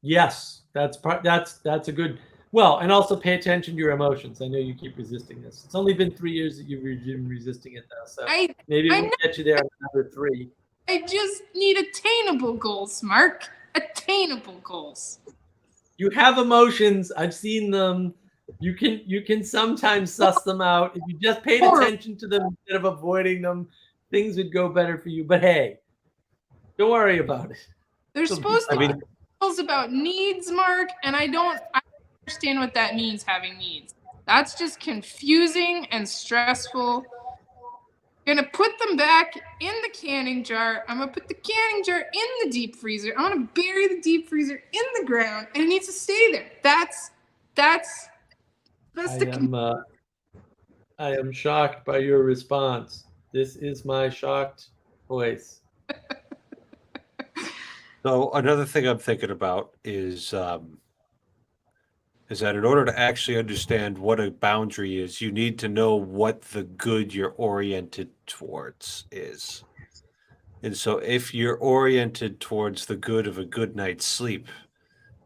Yes, that's a good. Well, and also pay attention to your emotions. I know you keep resisting this. It's only been 3 years that you've been resisting it, though. So maybe we'll get you there in another 3. I just need attainable goals, Mark. Attainable goals. You have emotions. I've seen them. You can sometimes suss them out. If you just paid attention to them instead of avoiding them, things would go better for you. But hey, don't worry about it. There's supposed to be goals about needs, Mark, and I don't understand what that means, having needs. That's just confusing and stressful. I'm gonna put them back in the canning jar. I'm gonna put the canning jar in the deep freezer. I'm gonna bury the deep freezer in the ground, and it needs to stay there. I am shocked by your response. This is my shocked voice. So another thing I'm thinking about is that in order to actually understand what a boundary is, you need to know what the good you're oriented towards is. And so if you're oriented towards the good of a good night's sleep,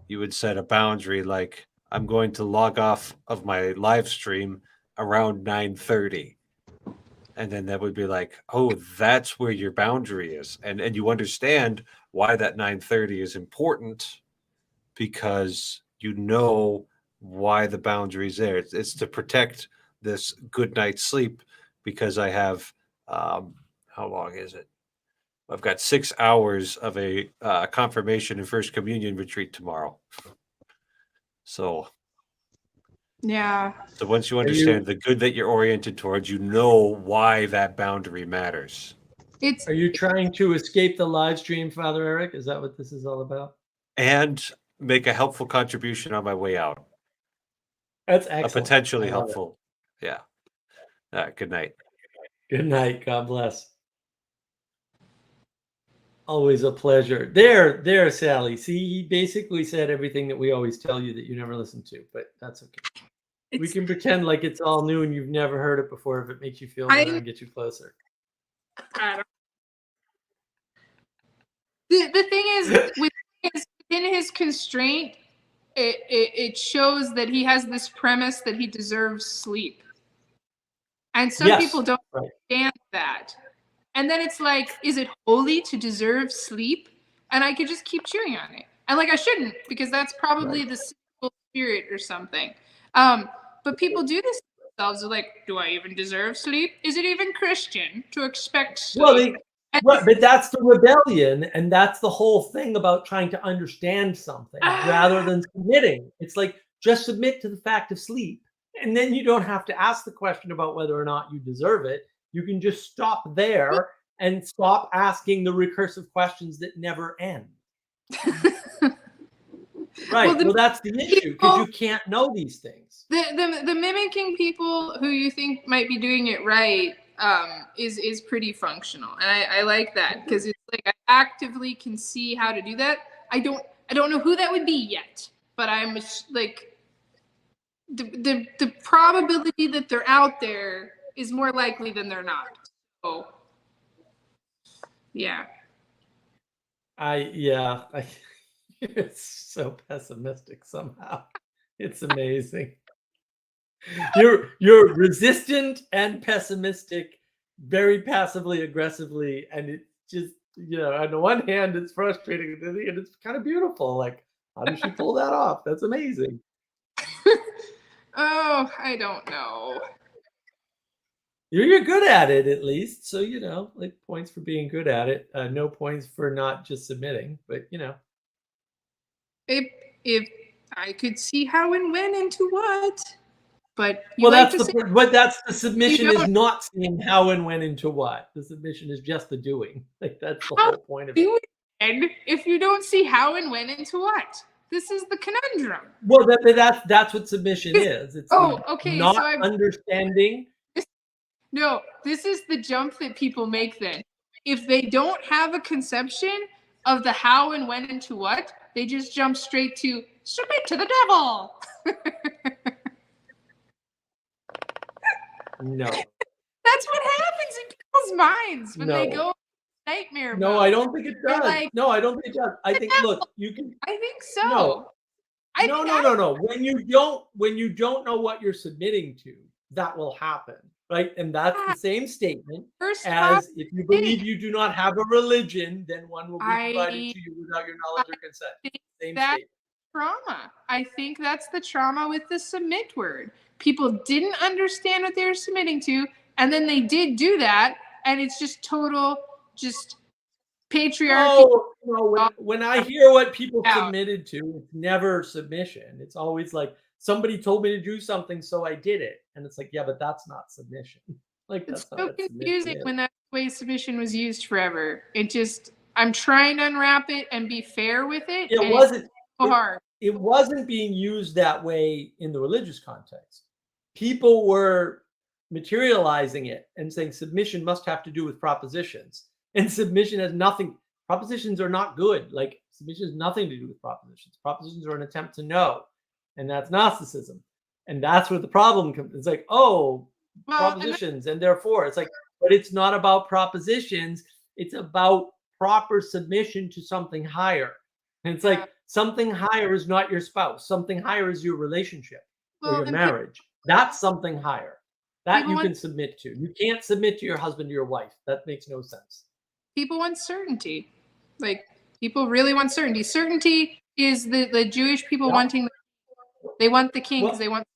you would set a boundary like, I'm going to log off of my live stream around 9:30. And then that would be like, oh, that's where your boundary is. And you understand why that 9:30 is important because you know why the boundary is there. It's to protect this good night's sleep because I have, how long is it? I've got 6 hours of a confirmation and first communion retreat tomorrow. So yeah. So once you understand the good that you're oriented towards, you know why that boundary matters. Are you trying to escape the live stream, Father Eric? Is that what this is all about? And make a helpful contribution on my way out. That's excellent. A potentially helpful. Yeah. All right. Good night. Good night. God bless. Always a pleasure. There, Sally. See, he basically said everything that we always tell you that you never listen to, but that's okay. We can pretend like it's all new and you've never heard it before if it makes you feel better and get you closer. The thing is, within his constraint, it shows that he has this premise that he deserves sleep. And some people don't understand that. And then it's like, is it holy to deserve sleep? And I could just keep chewing on it. And like I shouldn't, because that's probably the sinful spirit or something. But people do this to themselves. They're like, do I even deserve sleep? Is it even Christian to expect sleep? But that's the rebellion, and that's the whole thing about trying to understand something rather than submitting. It's like, just submit to the fact of sleep, and then you don't have to ask the question about whether or not you deserve it. You can just stop there and stop asking the recursive questions that never end. Right. Well, that's the issue, because you can't know these things. The mimicking people who you think might be doing it right is pretty functional, and I like that because it's like I actively can see how to do that. I don't know who that would be yet, but I'm like the probability that they're out there is more likely than they're not. So yeah. It's so pessimistic somehow. It's amazing. You're resistant and pessimistic, very passively aggressively, and it just, on the one hand it's frustrating and it's kind of beautiful. Like, how did she pull that off? That's amazing. Oh, I don't know. You're good at it, at least. So, like, points for being good at it. No points for not just submitting, but If I could see how and when into what. but you Well, like that's to say, but that's the submission don't. but that's the submission is don't. not saying how and when into what. The submission is just the doing. Like that's the How whole point of it. do it then if you don't see how and when into what? This is the conundrum. Well, that's what submission is. It's Okay, not so I'm understanding. no, this is the jump that people make then. If they don't have a conception of the how and when into what, they just jump straight to submit to the devil. No, That's what happens in people's minds when they No. go nightmare no, mode. I don't think it They're does. like, No, I don't think it does. I think look, you can. I think so. No. I No, think no, no, no. When you don't know what you're submitting to, that will happen, right? And that's the same statement First as if you believe you do not have a religion, then one will be provided I to you without your knowledge or consent. Same that- statement. trauma. I think that's the trauma with the submit word. People didn't understand what they were submitting to, and then they did do that, and it's just total, just patriarchy. Oh, no, when I hear what people Out. submitted to, it's never submission. It's always like somebody told me to do something, so I did it. And it's like, yeah, but that's not submission. Like It's that's not so what submission confusing is. when that way submission was used forever. It just, I'm trying to unwrap it and be fair with it. It and wasn't it's so hard. it wasn't being used that way in the religious context. People were materializing it and saying submission must have to do with propositions. And submission has nothing, propositions are not good. Like submission has nothing to do with propositions. Propositions are an attempt to know. And that's Gnosticism. And that's where the problem comes. It's like, oh, Well, propositions, and therefore it's like, but it's not about propositions. It's about proper submission to something higher. And it's Yeah. like something higher is not your spouse. Something higher is your relationship or your and marriage. That's something higher that people you want- can submit to. You can't submit to your husband or your wife. That makes no sense. people want certainty. Like people really want certainty. Certainty is the Jewish people Yeah. wanting. They want the king because Well, they want.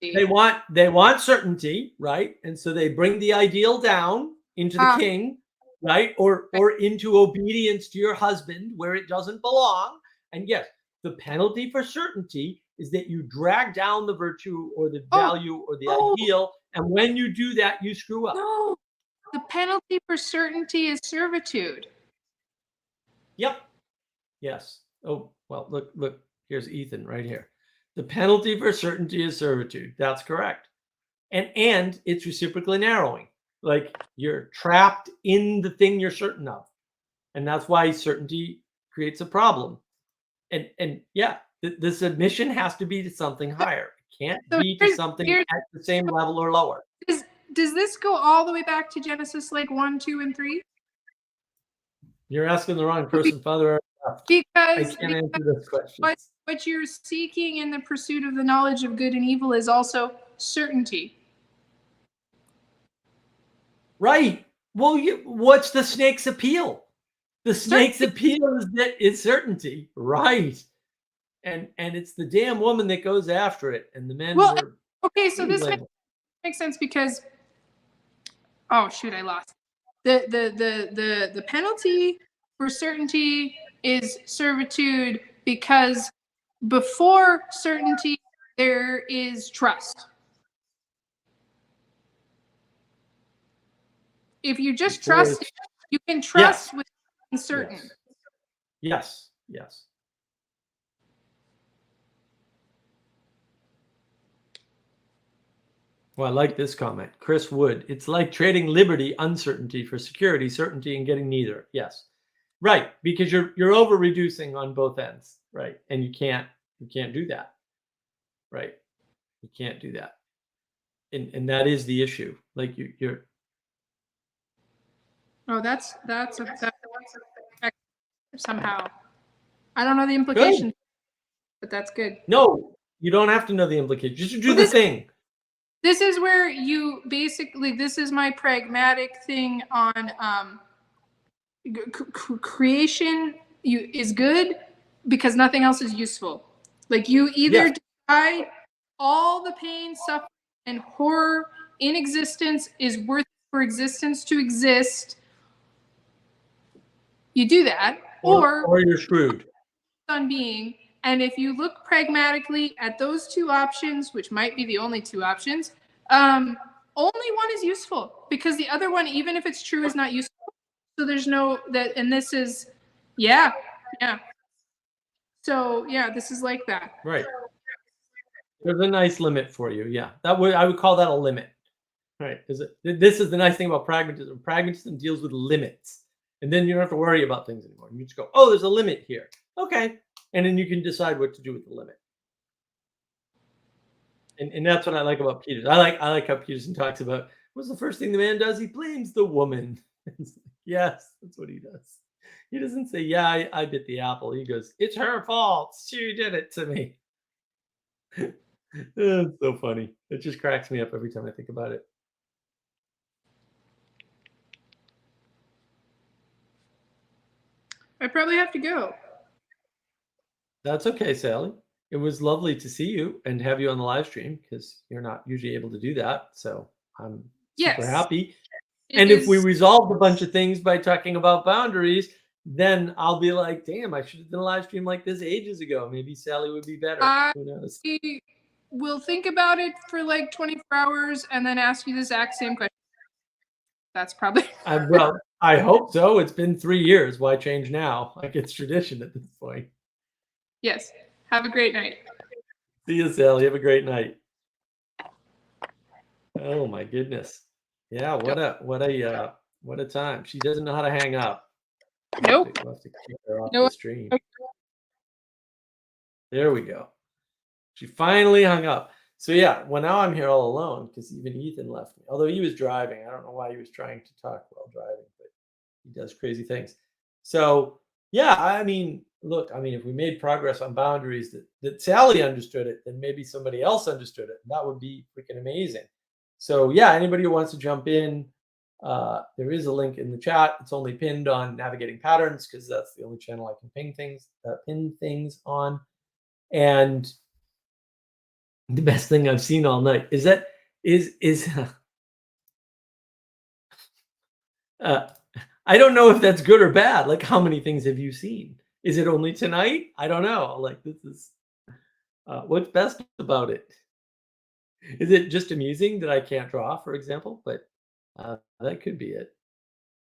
Certainty. They want certainty, right? And so they bring the ideal down into the king, right? Or into obedience to your husband where it doesn't belong. And yes, the penalty for certainty is that you drag down the virtue or the value or the ideal. And when you do that, you screw up. No, the penalty for certainty is servitude. Yep. Yes. Oh, well, look, here's Ethan right here. The penalty for certainty is servitude. That's correct. And it's reciprocally narrowing. Like you're trapped in the thing you're certain of. And that's why certainty creates a problem. And yeah, the submission has to be to something higher. It can't So be to something at the same level or lower. Does this go all the way back to Genesis like 1, 2, and 3? You're asking the wrong person, Father. I Because can't answer those questions. what you're seeking in the pursuit of the knowledge of good and evil is also certainty. Right. Well, what's the snake's appeal? The snake's appeal is that it's certainty, right? And it's the damn woman that goes after it, and the men Well, were. okay, so this makes sense because, oh shoot, I lost. The penalty for certainty is servitude because before certainty there is trust. If you just trust, you can trust with uncertain. Yes. Yes. Well, I like this comment. Chris Wood. It's like trading liberty, uncertainty for security, certainty, and getting neither. Yes. Right. Because you're over reducing on both ends. Right. And you can't do that. Right. You can't do that. And that is the issue. Like you're. Oh, that's somehow. I don't know the implications, but that's good. No, you don't have to know the implications. Just do the thing. This is where you basically, this is my pragmatic thing on creation is good because nothing else is useful. Like you either decide all the pain, suffering, and horror in existence is worth for existence to exist. You do that, or you're screwed. on being, And if you look pragmatically at those two options, which might be the only two options, only one is useful, because the other one, even if it's true, is not useful. So there's no that, and this is, yeah. So yeah, this is like that. Right. There's a nice limit for you. Yeah, I would call that a limit. Right. This is the nice thing about pragmatism. Pragmatism deals with limits, and then you don't have to worry about things anymore. You just go, oh, there's a limit here. Okay, and then you can decide what to do with the limit. And that's what I like about Peterson. I like how Peterson talks about, what's the first thing the man does? He blames the woman. Yes, that's what he does. He doesn't say, yeah, I bit the apple. He goes, it's her fault. She did it to me. It's so funny. It just cracks me up every time I think about it. I probably have to go. That's okay, Sally. It was lovely to see you and have you on the live stream, because you're not usually able to do that. So I'm super Yes. happy. It And if we is- resolved a bunch of things by talking about boundaries, then I'll be like, damn, I should have done a live stream like this ages ago. Maybe Sally would be better. Who knows? We'll think about it for like 24 hours and then ask you the exact same question. That's probably Well, I hope so. It's been 3 years. Why change now? Like, it's tradition at this point. yes. Have a great night. See you, Sally. Have a great night. Oh my goodness. Yeah, what a time. She doesn't know how to hang up. Nope. We'll have to kick her off Nope. the stream. There we go. She finally hung up. So yeah, well, now I'm here all alone because even Ethan left me. Although he was driving. I don't know why he was trying to talk while driving, but he does crazy things. So yeah, I mean, look, if we made progress on boundaries that Sally understood it, then maybe somebody else understood it. And that would be freaking amazing. So yeah, anybody who wants to jump in, there is a link in the chat. It's only pinned on Navigating Patterns because that's the only channel I can pin things on. And the best thing I've seen all night is I don't know if that's good or bad. Like, how many things have you seen? Is it only tonight? I don't know. Like, this is what's best about it. Is it just amusing that I can't draw, for example? But that could be it.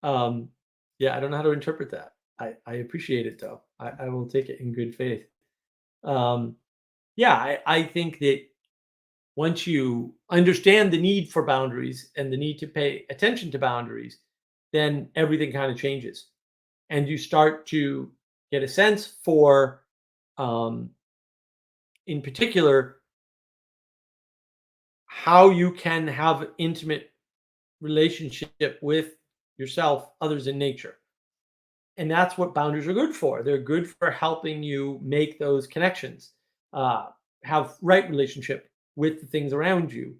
Yeah, I don't know how to interpret that. I appreciate it though. I will take it in good faith. Yeah, I think that once you understand the need for boundaries and the need to pay attention to boundaries, then everything kind of changes. And you start to get a sense for, in particular, how you can have intimate relationship with yourself, others, in nature. And that's what boundaries are good for. They're good for helping you make those connections, have right relationship with the things around you,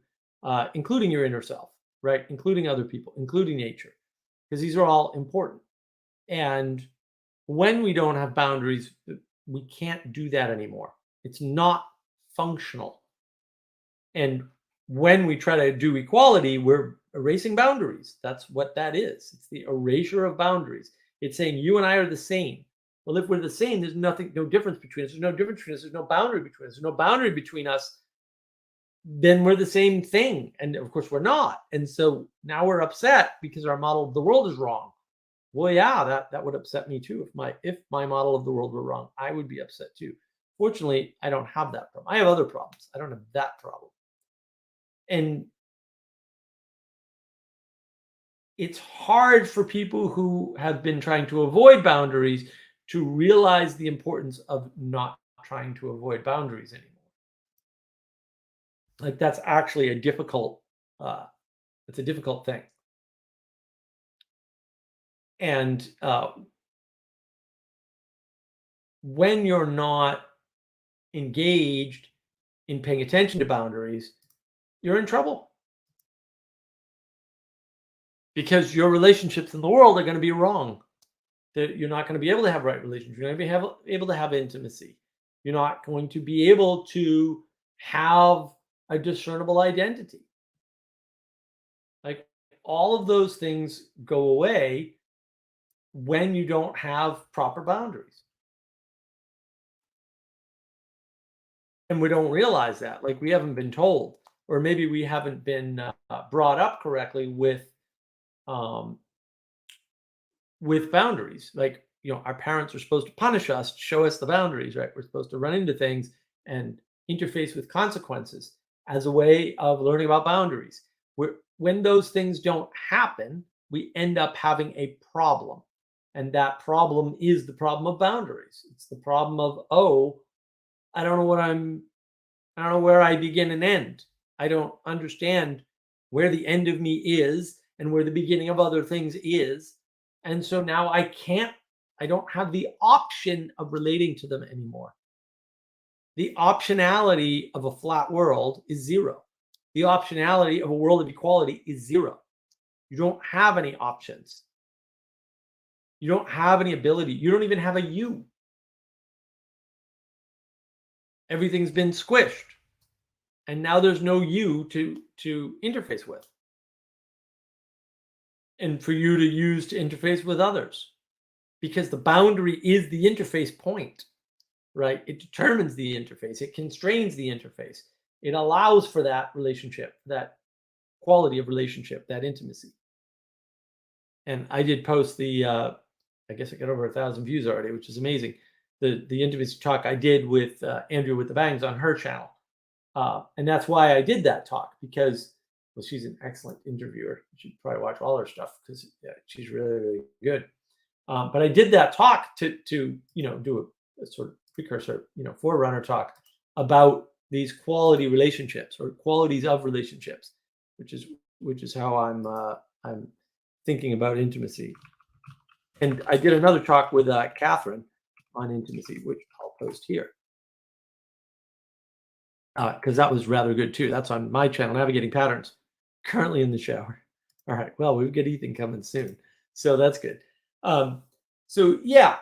including your inner self, right? Including other people, including nature, because these are all important. And when we don't have boundaries, we can't do that anymore. It's not functional. And when we try to do equality, we're erasing boundaries. That's what that is. It's the erasure of boundaries. It's saying you and I are the same. Well, if we're the same, there's no difference between us. There's no difference between us. There's no boundary between us. There's no boundary between us. Then we're the same thing. And of course, we're not. And so now we're upset because our model of the world is wrong. Well, yeah, that would upset me too. If my model of the world were wrong, I would be upset too. Fortunately, I don't have that problem. I have other problems. I don't have that problem. And it's hard for people who have been trying to avoid boundaries to realize the importance of not trying to avoid boundaries anymore. Like, that's actually a difficult thing. And when you're not engaged in paying attention to boundaries, you're in trouble. Because your relationships in the world are going to be wrong. You're not going to be able to have right relationships. You're not going to be able to have intimacy. You're not going to be able to have a discernible identity. Like, all of those things go away when you don't have proper boundaries. and we don't realize that. Like, we haven't been told, or maybe we haven't been brought up correctly with boundaries. Like, our parents are supposed to punish us, show us the boundaries, right? We're supposed to run into things and interface with consequences as a way of learning about boundaries. When those things don't happen, we end up having a problem. And that problem is the problem of boundaries. It's the problem of, I don't know where I begin and end. I don't understand where the end of me is and where the beginning of other things is. And so now I don't have the option of relating to them anymore. The optionality of a flat world is zero. The optionality of a world of equality is zero. You don't have any options. You don't have any ability. You don't even have a you. Everything's been squished. And now there's no you to interface with. And for you to use to interface with others. Because the boundary is the interface point, right? It determines the interface. It constrains the interface. It allows for that relationship, that quality of relationship, that intimacy. And I did post I guess I got over 1,000 views already, which is amazing. The intimacy talk I did with Andrea with the Bangs on her channel. And that's why I did that talk, because she's an excellent interviewer. You should probably watch all her stuff, because she's really, really good. But I did that talk to do a sort of precursor, forerunner talk about these quality relationships, or qualities of relationships, which is how I'm thinking about intimacy. And I did another talk with Catherine on intimacy, which I'll post here, because that was rather good too. That's on my channel, Navigating Patterns. Currently in the shower. All right. Well, we've got Ethan coming soon, so that's good. So yeah,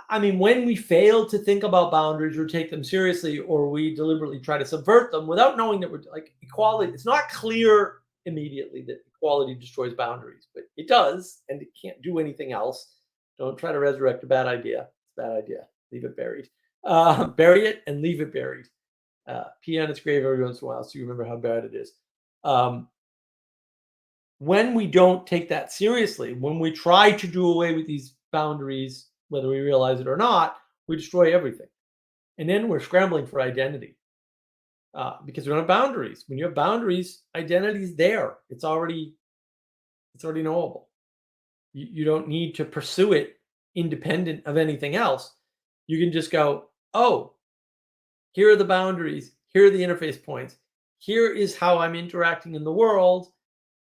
I mean, when we fail to think about boundaries or take them seriously, or we deliberately try to subvert them without knowing that we're like equality, it's not clear immediately that equality destroys boundaries, but it does, and it can't do anything else. Don't try to resurrect a bad idea. It's a bad idea. Leave it buried. Bury it and leave it buried. Pee on its grave every once in a while, so you remember how bad it is. When we don't take that seriously, when we try to do away with these boundaries, whether we realize it or not, we destroy everything. And then we're scrambling for identity, because we don't have boundaries. When you have boundaries, identity is there. It's already knowable. You don't need to pursue it independent of anything else. You can just go, here are the boundaries. Here are the interface points. Here is how I'm interacting in the world.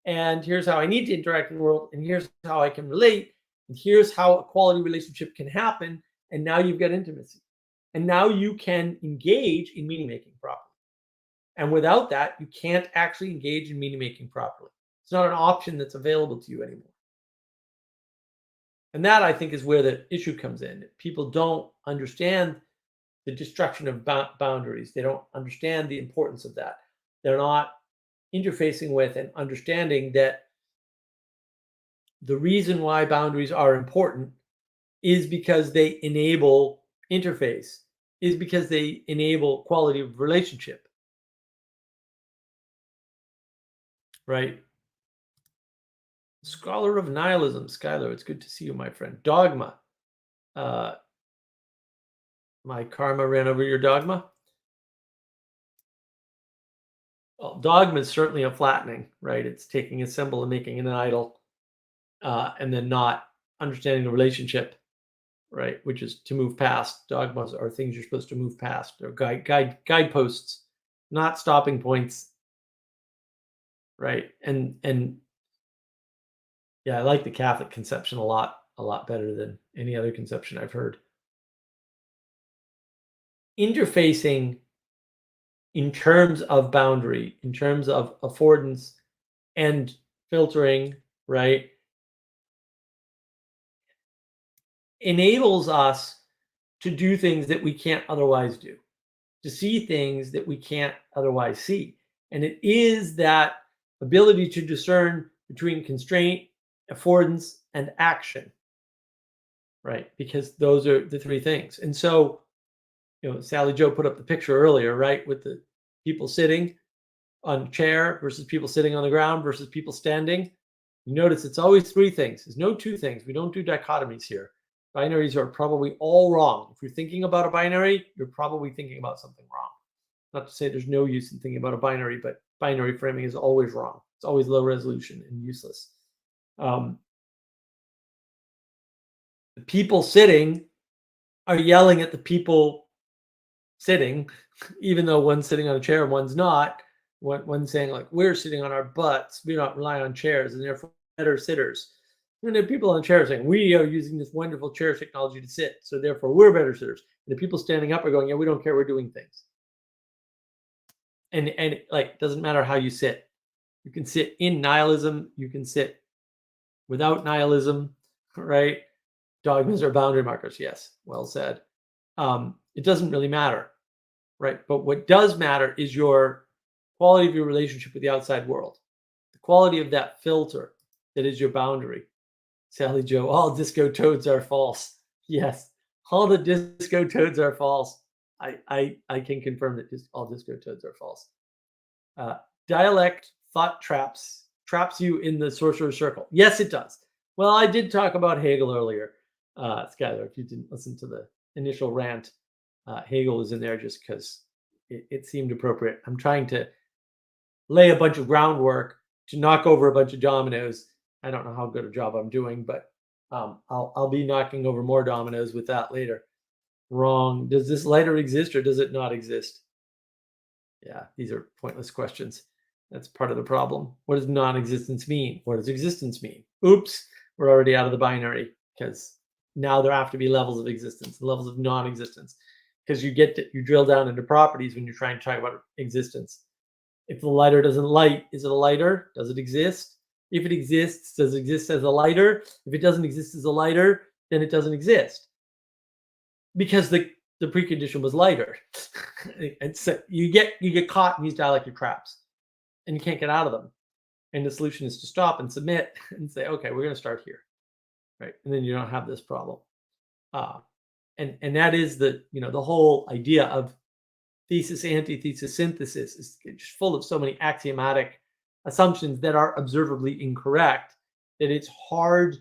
And here's how I need to interact in the world. And here's how I can relate. And here's how a quality relationship can happen. And now you've got intimacy. And now you can engage in meaning making properly. And without that, you can't actually engage in meaning making properly. It's not an option that's available to you anymore. And that, I think, is where the issue comes in. People don't understand the destruction of boundaries. They don't understand the importance of that. They're not interfacing with and understanding that the reason why boundaries are important is because they enable interface, is because they enable quality of relationship. Right? Scholar of Nihilism, Skylar, it's good to see you, my friend. Dogma. My karma ran over your dogma. Well, dogma is certainly a flattening, right? It's taking a symbol and making it an idol, and then not understanding the relationship, right? Which is to move past. Dogmas are things you're supposed to move past. They're guideposts, not stopping points, right? And yeah, I like the Catholic conception a lot better than any other conception I've heard. Interfacing in terms of boundary, in terms of affordance and filtering, right, enables us to do things that we can't otherwise do, to see things that we can't otherwise see. And it is that ability to discern between constraint, affordance, and action, right? Because those are the three things. And so Sally Joe put up the picture earlier, right, with the people sitting on a chair versus people sitting on the ground versus people standing. You notice it's always three things. There's no two things. We don't do dichotomies here. Binaries are probably all wrong. If you're thinking about a binary, you're probably thinking about something wrong. Not to say there's no use in thinking about a binary, but binary framing is always wrong. It's always low resolution and useless. The people sitting are yelling at the people sitting, even though one's sitting on a chair and one's not. One's saying, like, we're sitting on our butts, we don't rely on chairs, and therefore better sitters. And there are people on chairs saying, we are using this wonderful chair technology to sit, so therefore we're better sitters. And the people standing up are going, yeah, we don't care, we're doing things. And like, doesn't matter how you sit. You can sit in nihilism, you can sit without nihilism, right? Dogmas are boundary markers. Yes, well said. It doesn't really matter, right? But what does matter is your quality of your relationship with the outside world, the quality of that filter that is your boundary. Sally Joe, all disco toads are false. Yes, all the disco toads are false. I can confirm that all disco toads are false. Dialect thought traps you in the sorcerer's circle. Yes, it does. Well, I did talk about Hegel earlier. Skylar, if you didn't listen to the initial rant, Hegel is in there just because it seemed appropriate. I'm trying to lay a bunch of groundwork to knock over a bunch of dominoes. I don't know how good a job I'm doing, but I'll be knocking over more dominoes with that later. Wrong. Does this lighter exist or does it not exist? Yeah, these are pointless questions. That's part of the problem. What does non-existence mean? What does existence mean? Oops, we're already out of the binary because now there have to be levels of existence, levels of non-existence, because you drill down into properties when you're trying to talk about existence. If the lighter doesn't light, is it a lighter? Does it exist? If it exists, does it exist as a lighter? If it doesn't exist as a lighter, then it doesn't exist. Because the precondition was lighter. And so you get caught in these dialectic traps and you can't get out of them. And the solution is to stop and submit and say, okay, we're going to start here. Right. And then you don't have this problem. And that is the whole idea of thesis, antithesis, synthesis is just full of so many axiomatic assumptions that are observably incorrect that it's hard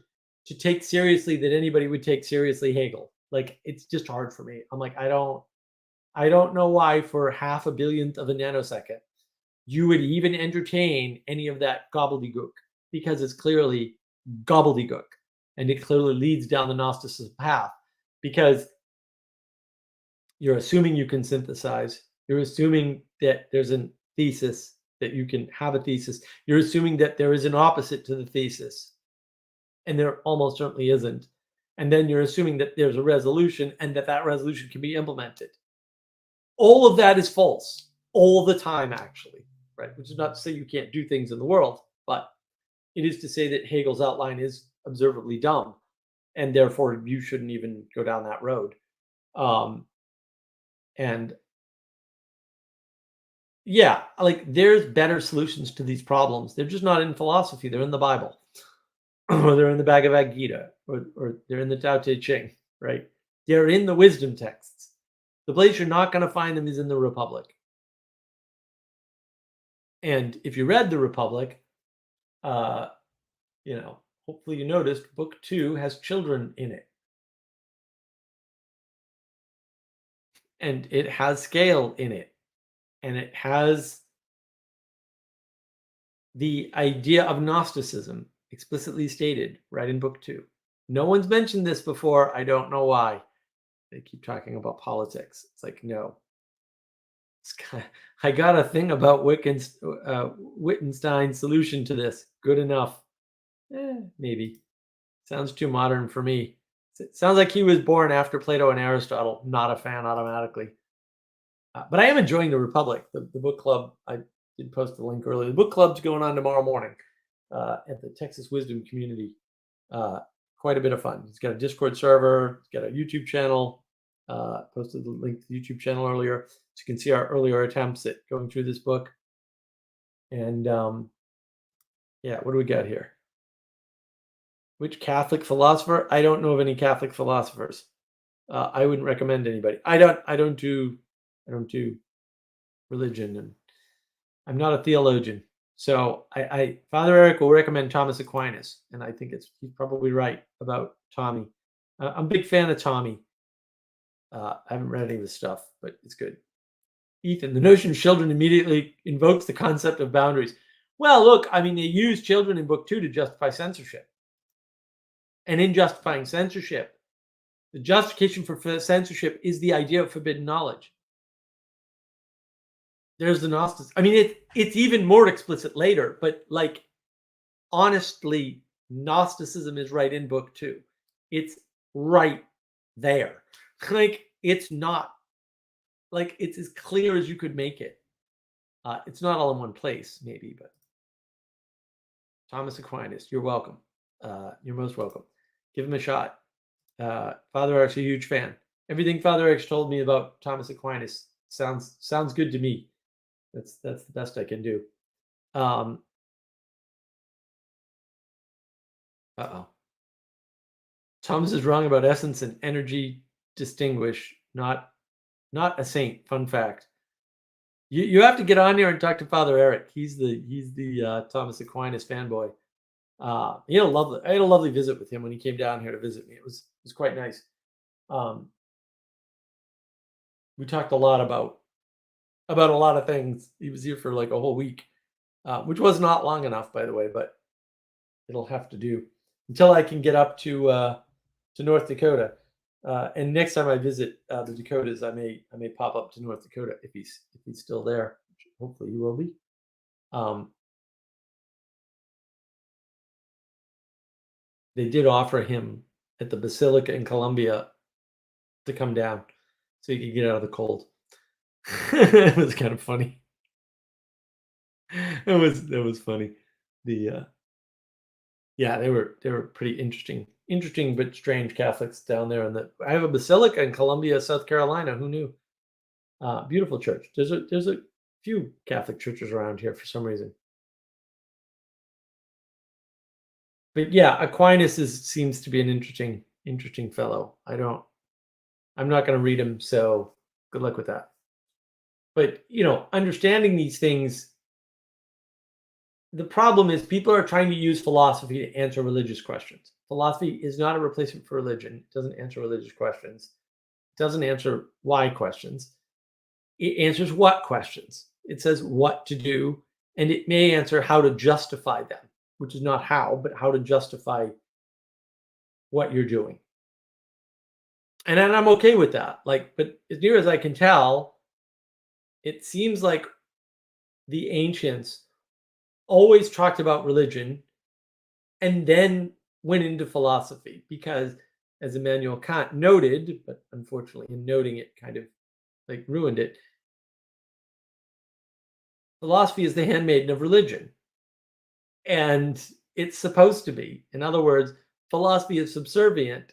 to take seriously that anybody would take seriously Hegel. Like, it's just hard for me. I'm like, I don't know why for half a billionth of a nanosecond you would even entertain any of that gobbledygook, because it's clearly gobbledygook and it clearly leads down the Gnosticism path, because you're assuming you can synthesize. You're assuming that there's a thesis, that you can have a thesis. You're assuming that there is an opposite to the thesis, and there almost certainly isn't. And then you're assuming that there's a resolution and that resolution can be implemented. All of that is false all the time, actually, right? Which is not to say you can't do things in the world, but it is to say that Hegel's outline is observably dumb, and therefore you shouldn't even go down that road. And yeah, like, there's better solutions to these problems. They're just not in philosophy. They're in the Bible, or they're in the Bhagavad Gita, or they're in the Tao Te Ching, right? They're in the wisdom texts. The place you're not going to find them is in the Republic. And if you read the Republic, hopefully you noticed book 2 has children in it. And it has scale in it. And it has the idea of Gnosticism explicitly stated right in book 2. No one's mentioned this before. I don't know why. They keep talking about politics. It's like, no. I got a thing about Wittgenstein's solution to this. Good enough. Maybe. Sounds too modern for me. It sounds like he was born after Plato and Aristotle. Not a fan automatically. But I am enjoying the Republic. The book club, I did post the link earlier. The book club's going on tomorrow morning at the Texas Wisdom Community. Quite a bit of fun. It's got a Discord server. It's got a YouTube channel. Posted the link to the YouTube channel earlier, so you can see our earlier attempts at going through this book. And yeah, what do we got here? Which Catholic philosopher? I don't know of any Catholic philosophers. I wouldn't recommend anybody. I don't do religion, and I'm not a theologian. So Father Eric will recommend Thomas Aquinas, and I think he's probably right about Tommy. I'm a big fan of Tommy. I haven't read any of his stuff, but it's good. Ethan, the notion of children immediately invokes the concept of boundaries. Well, look, I mean, they use children in book 2 to justify censorship. And in justifying censorship, the justification for censorship is the idea of forbidden knowledge. There's the Gnostics. I mean, it's even more explicit later, but like, honestly, Gnosticism is right in book 2. It's right there. Like, it's not. Like, it's as clear as you could make it. It's not all in one place, maybe, but Thomas Aquinas, you're welcome. You're most welcome. Give him a shot. Father Eric's a huge fan. Everything Father Eric's told me about Thomas Aquinas sounds good to me. That's the best I can do. Thomas is wrong about essence and energy distinguish, not a saint. Fun fact. You have to get on here and talk to Father Eric. He's the Thomas Aquinas fanboy. I had a lovely visit with him when he came down here to visit me. It was quite nice. We talked a lot about a lot of things. He was here for like a whole week, which was not long enough, by the way, but it'll have to do until I can get up to North Dakota. And next time I visit the Dakotas, I may pop up to North Dakota if he's still there. Hopefully he will be. They did offer him at the Basilica in Columbia to come down so he could get out of the cold. It was kind of funny. It was funny. Yeah, they were pretty interesting but strange Catholics down there. And I have a basilica in Columbia, South Carolina. Who knew? Beautiful church. There's a few Catholic churches around here for some reason. But yeah, Aquinas seems to be an interesting fellow. I'm not going to read him, so good luck with that. But understanding these things, the problem is people are trying to use philosophy to answer religious questions. Philosophy is not a replacement for religion. It doesn't answer religious questions. It doesn't answer why questions. It answers what questions. It says what to do, and it may answer how to justify them, which is not how, but how to justify what you're doing. And I'm okay with that. But as near as I can tell, it seems like the ancients always talked about religion and then went into philosophy because, as Immanuel Kant noted, but unfortunately in noting it kind of like ruined it, philosophy is the handmaiden of religion. And it's supposed to be. In other words, philosophy is subservient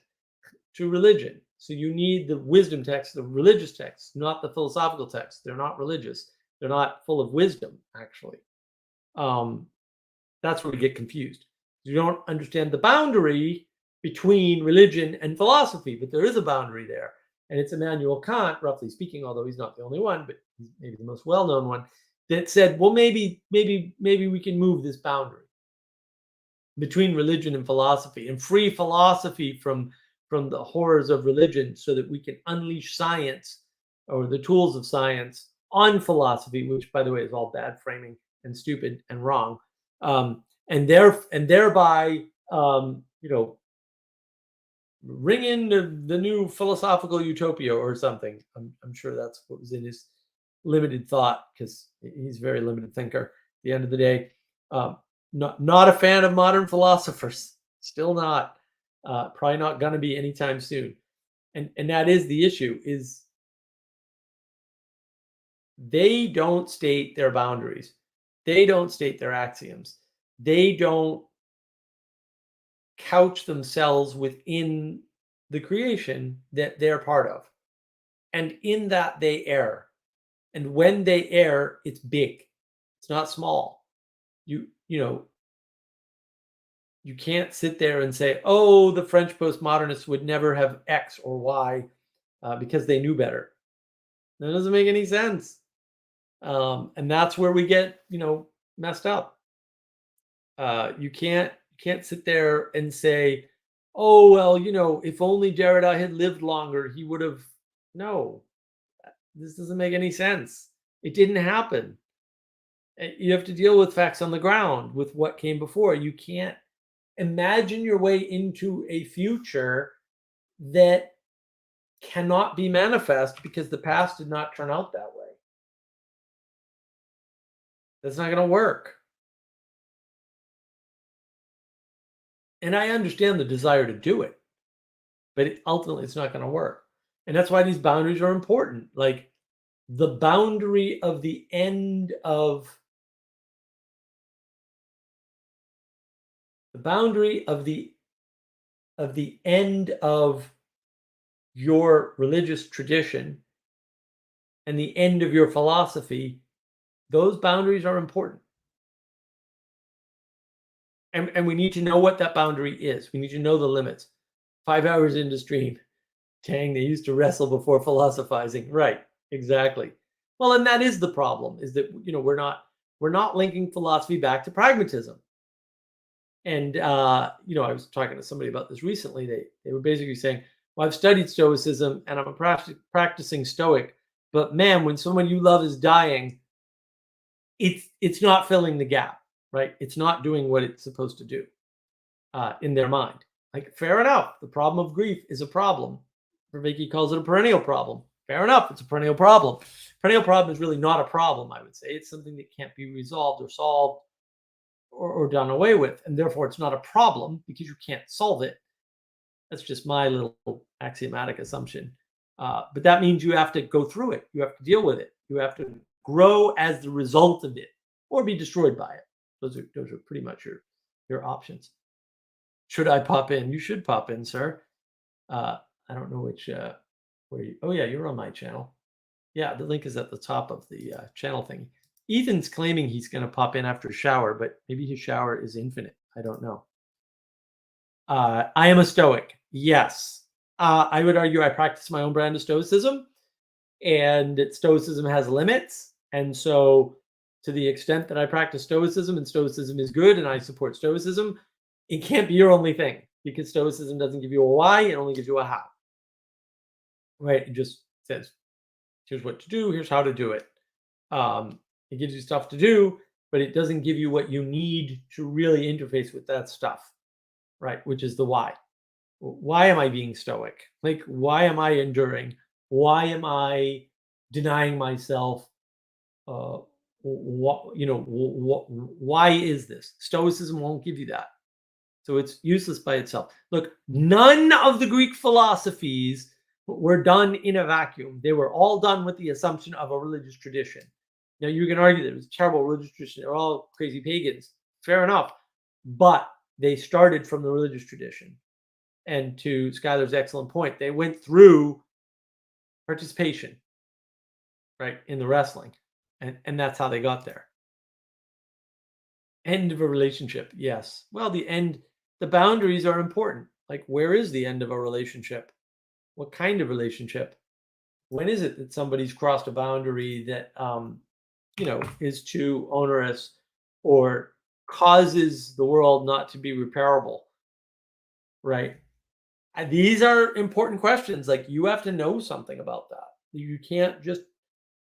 to religion. So you need the wisdom texts, the religious texts, not the philosophical texts. They're not religious. They're not full of wisdom, actually. That's where we get confused. You don't understand the boundary between religion and philosophy, but there is a boundary there. And it's Immanuel Kant, roughly speaking, although he's not the only one, but he's maybe the most well-known one, that said, well, maybe we can move this boundary between religion and philosophy and free philosophy from the horrors of religion so that we can unleash science or the tools of science on philosophy, which, by the way, is all bad framing and stupid and wrong. And thereby, ring in the new philosophical utopia or something. I'm sure that's what was in his limited thought, because he's a very limited thinker. At the end of the day, not a fan of modern philosophers. Still not. Probably not going to be anytime soon. And that is the issue, is they don't state their boundaries. They don't state their axioms. They don't couch themselves within the creation that they're part of. And in that they err. And when they err, it's big. It's not small. You can't sit there and say, oh, the French postmodernists would never have X or Y because they knew better. That doesn't make any sense. And that's where we get, messed up. You can't sit there and say, oh, well, if only Derrida had lived longer, he would have. No, this doesn't make any sense. It didn't happen. You have to deal with facts on the ground, with what came before. You can't imagine your way into a future that cannot be manifest because the past did not turn out that way. That's not going to work. And I understand the desire to do it, but ultimately it's not going to work. And that's why these boundaries are important. Like the boundary of the end of end of your religious tradition and the end of your philosophy, those boundaries are important. And we need to know what that boundary is. We need to know the limits. 5 hours into stream. Dang, they used to wrestle before philosophizing. Right, exactly. Well, and that is the problem, is that we're not linking philosophy back to pragmatism. And I was talking to somebody about this recently. They were basically saying, well, I've studied Stoicism and I'm a practicing Stoic, but man, when someone you love is dying, it's not filling the gap, right? It's not doing what it's supposed to do in their mind. Like, fair enough. The problem of grief is a problem. Vervaeke calls it a perennial problem. Fair enough. It's a perennial problem. Perennial problem is really not a problem, I would say. It's something that can't be resolved or solved or done away with. And therefore, it's not a problem because you can't solve it. That's just my little axiomatic assumption. But that means you have to go through it. You have to deal with it. You have to grow as the result of it or be destroyed by it. Those are pretty much your options. Should I pop in? You should pop in, sir. I don't know which where you. Oh yeah, you're on my channel. Yeah, the link is at the top of the channel thing. Ethan's claiming he's going to pop in after a shower, but maybe his shower is infinite. I don't know. I am a Stoic. Yes. I would argue I practice my own brand of Stoicism, and that Stoicism has limits. And so, to the extent that I practice Stoicism and Stoicism is good and I support Stoicism, it can't be your only thing, because Stoicism doesn't give you a why, it only gives you a how. Right? It just says, here's what to do, here's how to do it. It gives you stuff to do, but it doesn't give you what you need to really interface with that stuff, right? Which is the why. Why am I being Stoic? Like, why am I enduring? Why am I denying myself? Why is this? Stoicism won't give you that. So it's useless by itself. Look, none of the Greek philosophies were done in a vacuum. They were all done with the assumption of a religious tradition. Now, you can argue that it was a terrible religious tradition. They're all crazy pagans. Fair enough. But they started from the religious tradition. And to Skylar's excellent point, they went through participation, right, in the wrestling. And that's how they got there. End of a relationship. Yes. Well, the boundaries are important. Like, where is the end of a relationship? What kind of relationship? When is it that somebody's crossed a boundary that, is too onerous or causes the world not to be repairable? Right. And these are important questions. Like, you have to know something about that. You can't just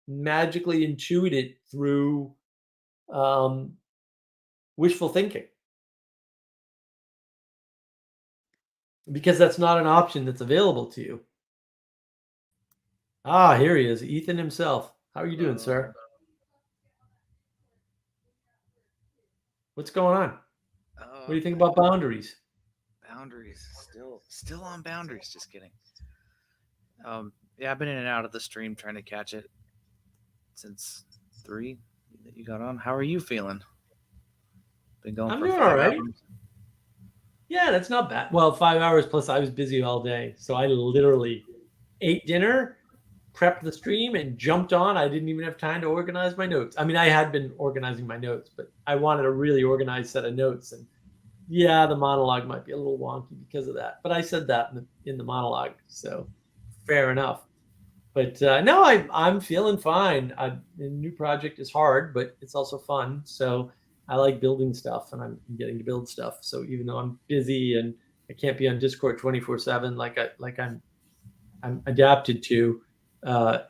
magically intuit it through wishful thinking, because that's not an option that's available to you. Ah, here he is, Ethan himself. How are you doing, sir? What's going on? What do you think about boundaries? Boundaries, still on boundaries. Just kidding. Yeah, I've been in and out of the stream trying to catch it since 3 that you got on. How are you feeling? Been going. I'm for doing 5 all right. hours. Yeah, that's not bad. Well, 5 hours plus I was busy all day, so I literally ate dinner, prepped the stream, and jumped on. I didn't even have time to organize my notes. I mean, I had been organizing my notes, but I wanted a really organized set of notes. And yeah, the monologue might be a little wonky because of that, but I said that in the monologue. So fair enough. But no, I'm feeling fine. The new project is hard, but it's also fun. So I like building stuff, and I'm getting to build stuff. So even though I'm busy and I can't be on Discord 24/7 I'm adapted to,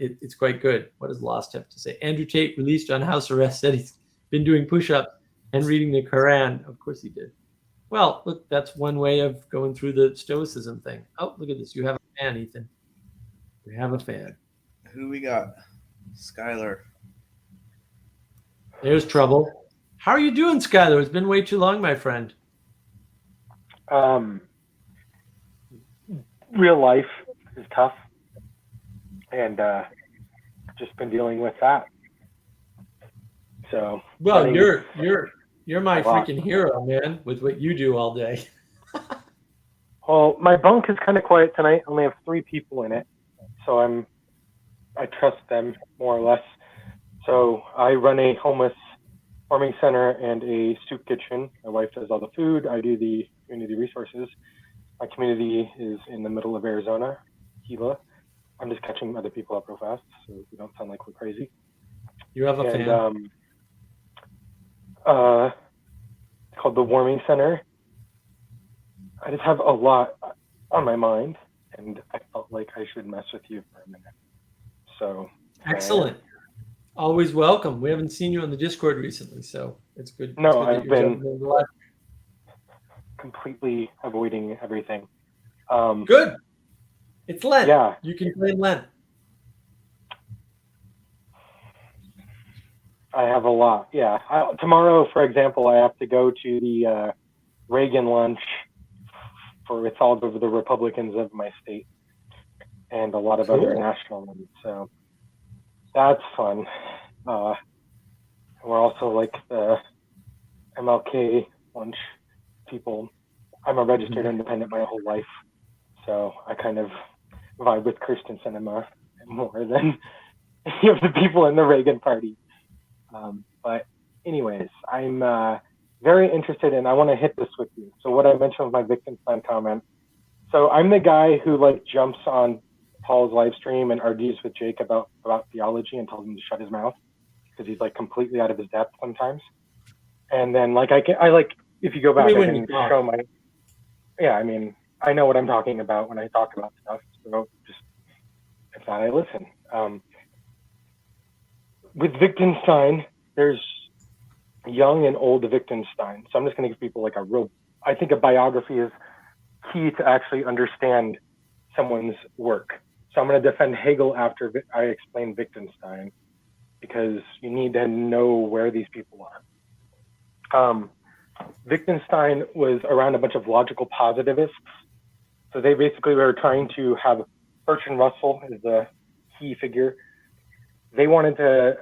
it's quite good. What does Lost have to say? Andrew Tate, released on house arrest, said he's been doing push-ups and reading the Quran. Of course he did. Well, look, that's one way of going through the stoicism thing. Oh, look at this. You have a fan, Ethan. We have a fan. Who we got? Skylar. There's trouble. How are you doing, Skylar? It's been way too long, my friend. Real life is tough, and just been dealing with that. So Well, running- you're my a lot. freaking hero, man, with what you do all day. Well, my bunk is kind of quiet tonight. I only have 3 people in it, so I trust them more or less. So I run a homeless farming center and a soup kitchen. My wife does all the food. I do the community resources. My community is in the middle of Arizona, Gila. I'm just catching other people up real fast, so we don't sound like we're crazy. You have a And fan. it's called the Warming Center. I just have a lot on my mind, and I felt like I should mess with you for a minute. So Excellent. Always welcome. We haven't seen you on the Discord recently, so it's good. No, it's good that I've you're been- jumping in the live. completely avoiding everything. Good. It's Lent. Yeah. You can claim Lent. I have a lot. Yeah. Tomorrow, for example, I have to go to the Reagan lunch for it's all over the Republicans of my state and a lot of other Cool. national ones. So that's fun. We're also like the MLK lunch people. I'm a registered independent my whole life, so I kind of vibe with Kirsten Sinema more than any of the people in the Reagan party. But anyways, I'm very interested in, I want to hit this with you. So what I mentioned with my Wittgenstein comment. So I'm the guy who like jumps on Paul's live stream and argues with Jake about theology and tells him to shut his mouth because he's like completely out of his depth sometimes. And then like I like, if you go back, I when can you talk. show my, yeah, I mean, I know what I'm talking about when I talk about stuff. So just, if not, I listen. With Wittgenstein, there's young and old Wittgenstein. So I'm just going to give people like I think a biography is key to actually understand someone's work. So I'm going to defend Hegel after I explain Wittgenstein because you need to know where these people are. Wittgenstein was around a bunch of logical positivists. So they basically were trying to have Bertrand Russell as the key figure. They wanted to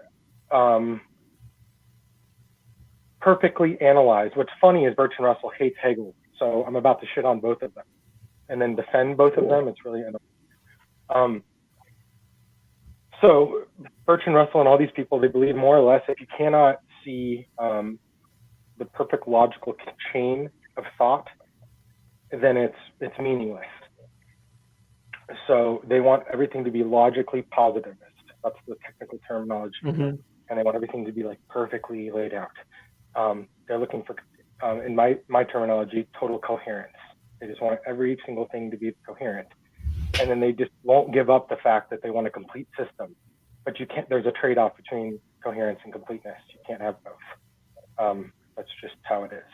perfectly analyze. What's funny is Bertrand Russell hates Hegel. So I'm about to shit on both of them and then defend both of them. It's really annoying. So Bertrand Russell and all these people, they believe more or less if you cannot see the perfect logical chain of thought, then it's meaningless. So they want everything to be logically positivist. That's the technical terminology. Mhm. And they want everything to be like perfectly laid out. They're looking for, in my terminology, total coherence. They just want every single thing to be coherent. And then they just won't give up the fact that they want a complete system. But you can't, there's a trade-off between coherence and completeness. You can't have both. That's just how it is.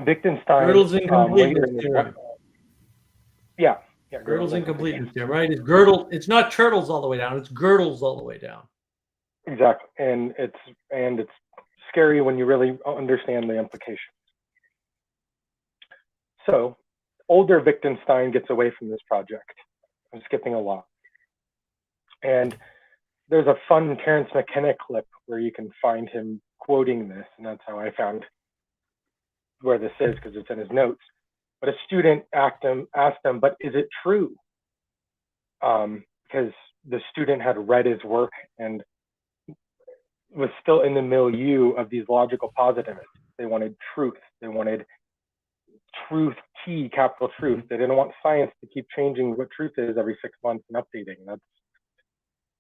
Wittgenstein. Gödel's incompleteness later in his theorem. life- Yeah. Gödel's incompleteness theorem, right? It's Gödel. It's not turtles all the way down. It's Gödel's all the way down. Exactly. And it's scary when you really understand the implications. So older Wittgenstein gets away from this project. I'm skipping a lot. And there's a fun Terence McKenna clip where you can find him quoting this, and that's how I found where this is because it's in his notes. But a student asked him, but is it true? Because the student had read his work and was still in the milieu of these logical positivists. They wanted truth. They wanted truth capital truth. They didn't want science to keep changing what truth is every 6 months and updating. That's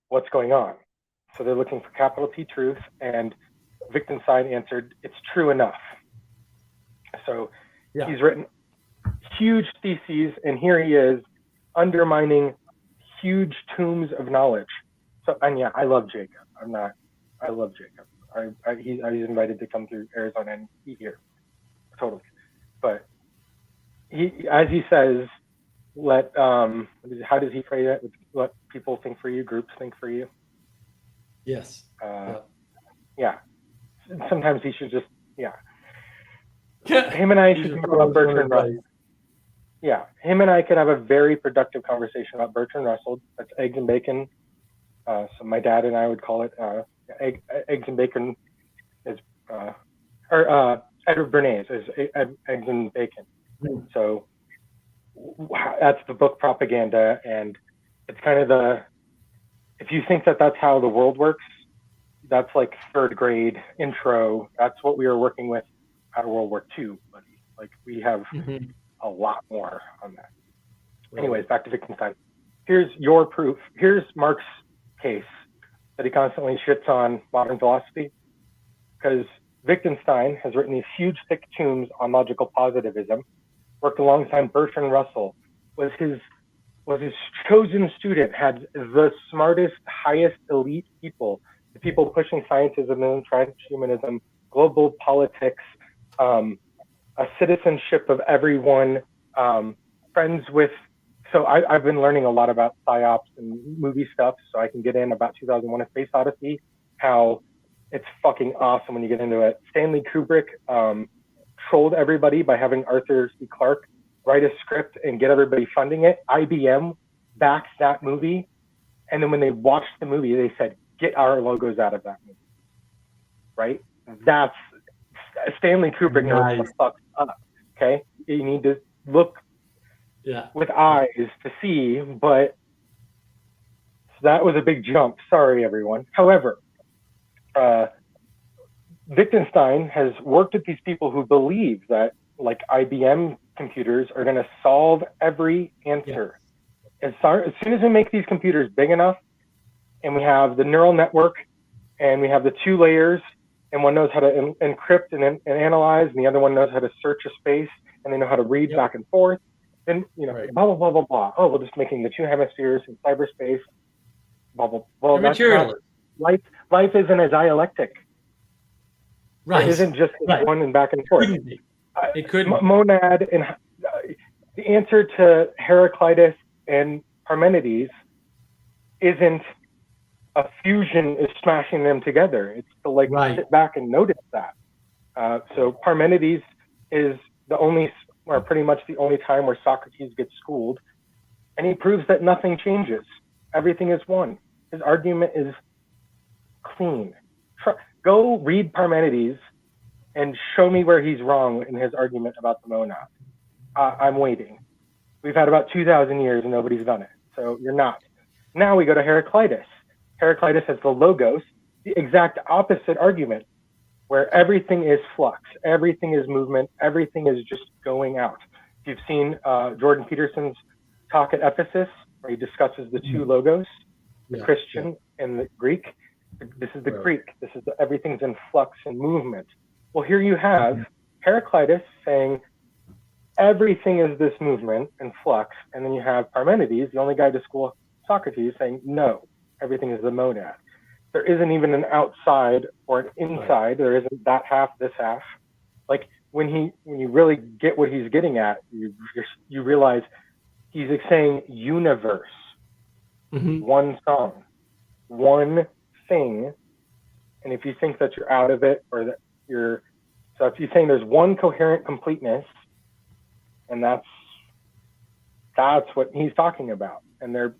what's going on. So they're looking for capital T truth, and Wittgenstein answered, it's true enough. So Yeah. he's written huge theses, and here he is undermining huge tombs of knowledge. So, and yeah, I love Jacob. I love Jacob. He's invited to come through Arizona and be here. Totally. But he, as he says, how does he phrase it? Let people think for you, groups think for you. Yes. Yeah. Sometimes he should just, yeah. Yeah. Him and I You should just talk throw about Bertrand advice. Russell. Yeah, him and I could have a very productive conversation about Bertrand Russell. That's eggs and bacon. So my dad and I would call it eggs and bacon is, or Edward Bernays is eggs and bacon. Mm. So that's the book propaganda, and it's kind of if you think that that's how the world works, that's like third grade intro. That's what we were working with out of World War II, buddy. Like we have Mhm. a lot more on that. Right. Anyways, back to Wittgenstein. Here's your proof. Here's Marx's case that he constantly shits on modern philosophy, because Wittgenstein has written these huge, thick tomes on logical positivism, worked alongside Bertrand Russell, was his chosen student, had the smartest, highest elite people, the people pushing scientism and transhumanism, global politics, a citizenship of everyone, friends with. So I've been learning a lot about psyops and movie stuff, so I can get in about 2001: A Space Odyssey, how it's fucking awesome when you get into it. Stanley Kubrick trolled everybody by having Arthur C. Clarke write a script and get everybody funding it. IBM backed that movie, and then when they watched the movie, they said, "Get our logos out of that movie." Right? That's Stanley Kubrick knows what the fuck's up. Okay, you need to look with eyes to see, but that was a big jump. Sorry, everyone. However, Wittgenstein has worked with these people who believe that, like, IBM computers are going to solve every answer. As soon as we make these computers big enough, and we have the neural network, and we have the 2 layers, and one knows how to encrypt and analyze, and the other one knows how to search a space, and they know how to read back and forth. Then, blah, blah, blah, blah, blah. Oh, we're just making the 2 hemispheres in cyberspace, blah, blah, blah. That's not, life isn't a dialectic. Right. It isn't just one and back and forth. It couldn't. Monad, and the answer to Heraclitus and Parmenides isn't a fusion is smashing them together. It's to sit back and notice that. So Parmenides is the only, or pretty much the only time where Socrates gets schooled, and he proves that nothing changes. Everything is one. His argument is clean. Go read Parmenides and show me where he's wrong in his argument about the monad. I'm waiting. We've had about 2,000 years and nobody's done it. So you're not. Now we go to Heraclitus. Heraclitus has the logos, the exact opposite argument, where everything is flux, everything is movement, everything is just going out. If you've seen Jordan Peterson's talk at Ephesus, where he discusses the 2 logos, the Christian and the Greek. This is the Greek. This is everything's in flux and movement. Well, here you have Heraclitus saying everything is this movement and flux, and then you have Parmenides, the only guy to school Socrates, saying no, everything is the monad. There isn't even an outside or an inside. There isn't that half, this half. Like when you really get what he's getting at, you realize he's saying universe, one song, one thing. And if you think that you're out of it, or that so if you're saying there's one coherent completeness, and that's what he's talking about. And they're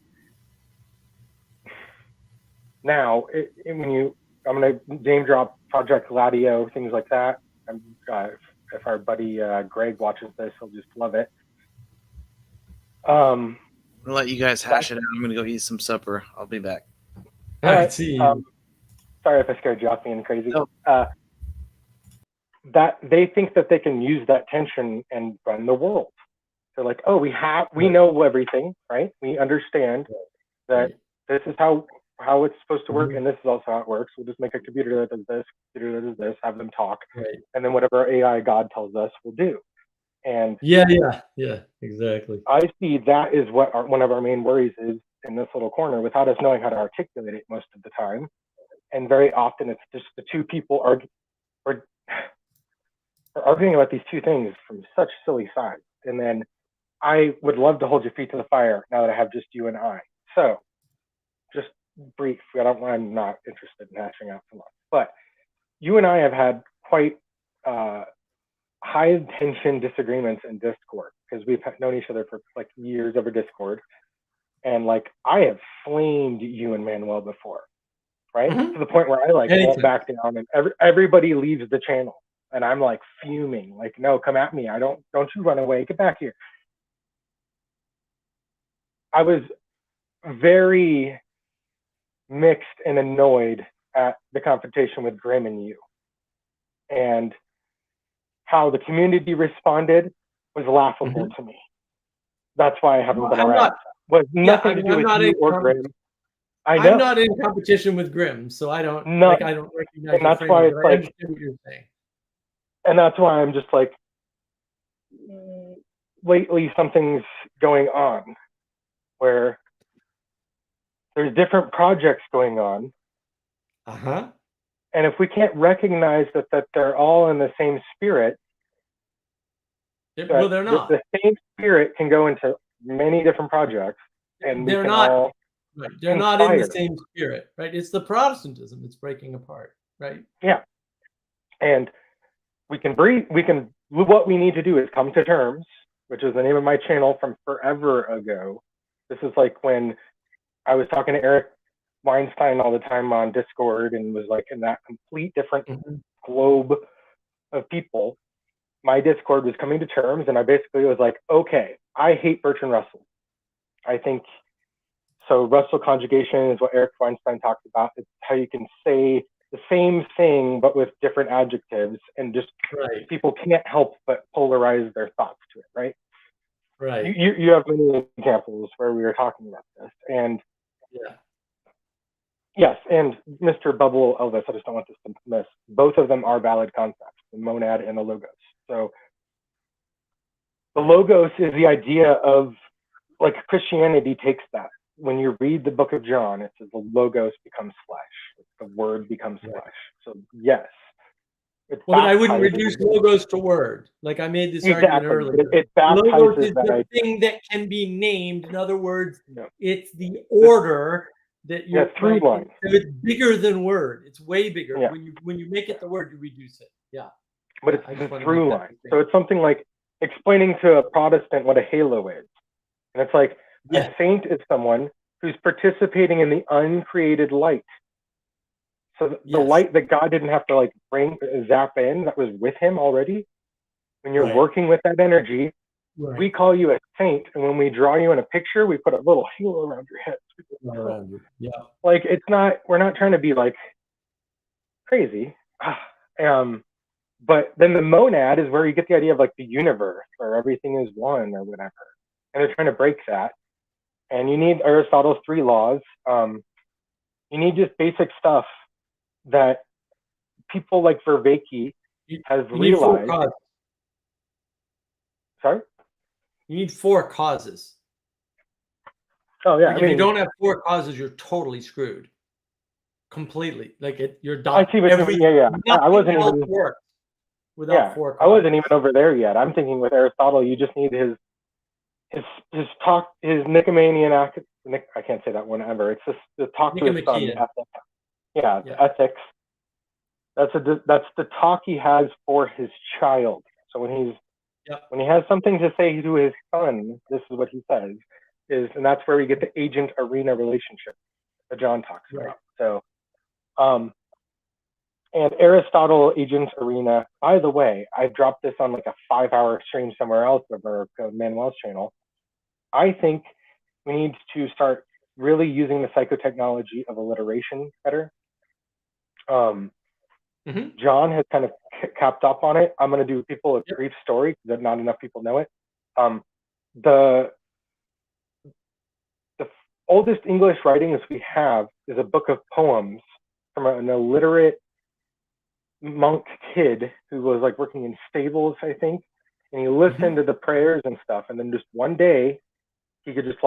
now I'm going to name drop Project Gladio, things like that. If our buddy Greg watches this, he'll just love it. I'm gonna let you guys hash it out. I'm gonna go eat some supper. I'll be back. All right. See you. Sorry if I scared you off being crazy. No. That they think that they can use that tension and run the world. They're like, oh, we know everything, right? We understand that Right. this is how it's supposed to work, Mhm. and this is also how it works. We'll just make a computer that does this, computer that does this, have them talk, Right. and then whatever AI God tells us, we'll do. And Yeah, exactly. I see that is what one of our main worries is in this little corner, without us knowing how to articulate it most of the time. And very often it's just the two people are arguing about these two things from such silly sides. And then I would love to hold your feet to the fire now that I have just you and I. So, just brief. I'm not interested in hashing out too much, but you and I have had quite high tension disagreements in Discord because we've known each other for like years over Discord, and like I have flamed you and Manuel before, right? Mhm. To the point where I like won't Anytime. back down, and everybody leaves the channel, and I'm like fuming, like, no, come at me. Don't you run away. Get back here. I was very mixed and annoyed at the confrontation with Grim and you, and how the community responded was laughable to me. That's why I haven't Well, been I'm around. not. Was Yeah, nothing to do I'm with not you in or Grim. I I'm know, not in competition with Grim, so I don't No. like. I don't recognize And your that's framing, why but it's I like- understand what you're saying. and that's why I'm just like, lately something's going on where there's different projects going on, Uh-huh. and if we can't recognize that they're all in the same spirit, Well, they're not. the same spirit can go into many different projects, and we They're can not. all Right. They're not in the conspire. same spirit, right? It's the Protestantism that's breaking apart, right? and we can breathe. What we need to do is come to terms, which is the name of my channel from forever ago. This is like when I was talking to Eric Weinstein all the time on Discord and was like in that complete different Mhm. globe of people. My Discord was coming to terms, and I basically was like, okay, I hate Bertrand Russell. I think so. Russell conjugation is what Eric Weinstein talks about. It's how you can say the same thing but with different adjectives, and just Right. people can't help but polarize their thoughts to it, right? Right. You have many examples where we were talking about this, and Yeah. yes, and Mr. Bubble Elvis, I just don't want this to miss. Both of them are valid concepts, the monad and the logos. So the logos is the idea of, like, Christianity takes that. When you read the book of John, it says the logos becomes flesh. The word becomes Right. flesh. So yes. It's Well, then I wouldn't baptized. reduce logos to word. Like I made this argument Exactly. earlier. It Logos baptizes is that the idea. thing that can be named. In other words, No. it's the order that you're through line. So it's bigger than word. It's way bigger. Yeah. When you make it the word, you reduce it. Yeah. But Yeah, it's I the just wanna through make that line. distinction. So it's something like explaining to a Protestant what a halo is. And it's like Yeah. a saint is someone who's participating in the uncreated light. So the Yes. light that God didn't have to like zap in, that was with him already. When you're Right. working with that energy, Right. we call you a saint. And when we draw you in a picture, we put a little halo around your head. Around you. Yeah. Like we're not trying to be like crazy. But then the monad is where you get the idea of like the universe or everything is one or whatever. And they're trying to break that. And you need Aristotle's 3 laws. You need just basic stuff that people like Vervaeke has You need 4 realized. causes. Sorry? You need 4 causes. Oh yeah, Like if you don't have 4 causes, you're totally screwed. Completely. Like you're done. I see what you mean. Yeah. I wasn't else even. works without Yeah, 4 causes. I wasn't even over there yet. I'm thinking with Aristotle, you just need his talk, his Nicomachean. I can't say that one ever. It's just the talk to his son. Nicomachean. Ethics. Yeah, Yeah. ethics. That's the talk he has for his child. So when he has something to say to his son, this is what he says. And that's where we get the agent arena relationship that John talks Right. about. So, and Aristotle agent arena. By the way, I dropped this on like a 5-hour stream somewhere else over Manuel's channel. I think we need to start really using the psychotechnology of alliteration better. Mhm. John has kind of capped up on it. I'm going to do people a brief story because not enough people know it. the oldest English writings we have is a book of poems from an illiterate monk kid who was like working in stables, I think, and he listened to the prayers and stuff, and then just one day he could just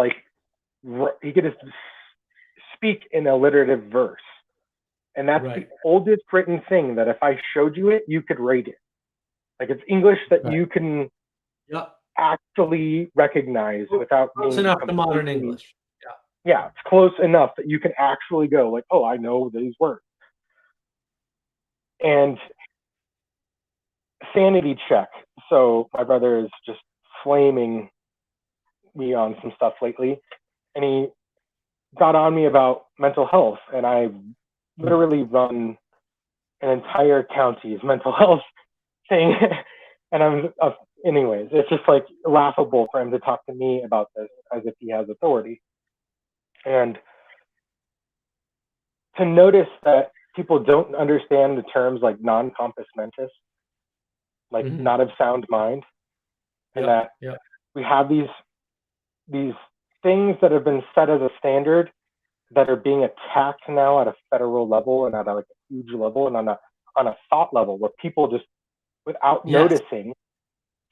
speak in alliterative verse, and that's Right. the oldest written thing that if I showed you it, you could rate it. Like it's English that Right. you can Yep. actually recognize without Close being enough to modern completely- English. Yeah, it's close enough that you can actually go like, oh, I know these words. And sanity check. So my brother is just flaming me on some stuff lately, and he got on me about mental health, and I literally run an entire county's mental health thing. And anyways, it's just like laughable for him to talk to me about this as if he has authority. And to notice that people don't understand the terms like non-compos mentis, like Mhm. not of sound mind, and Yeah, that yeah. we have these things that have been set as a standard that are being attacked now at a federal level and at a huge level and on a thought level where people just without Yes. noticing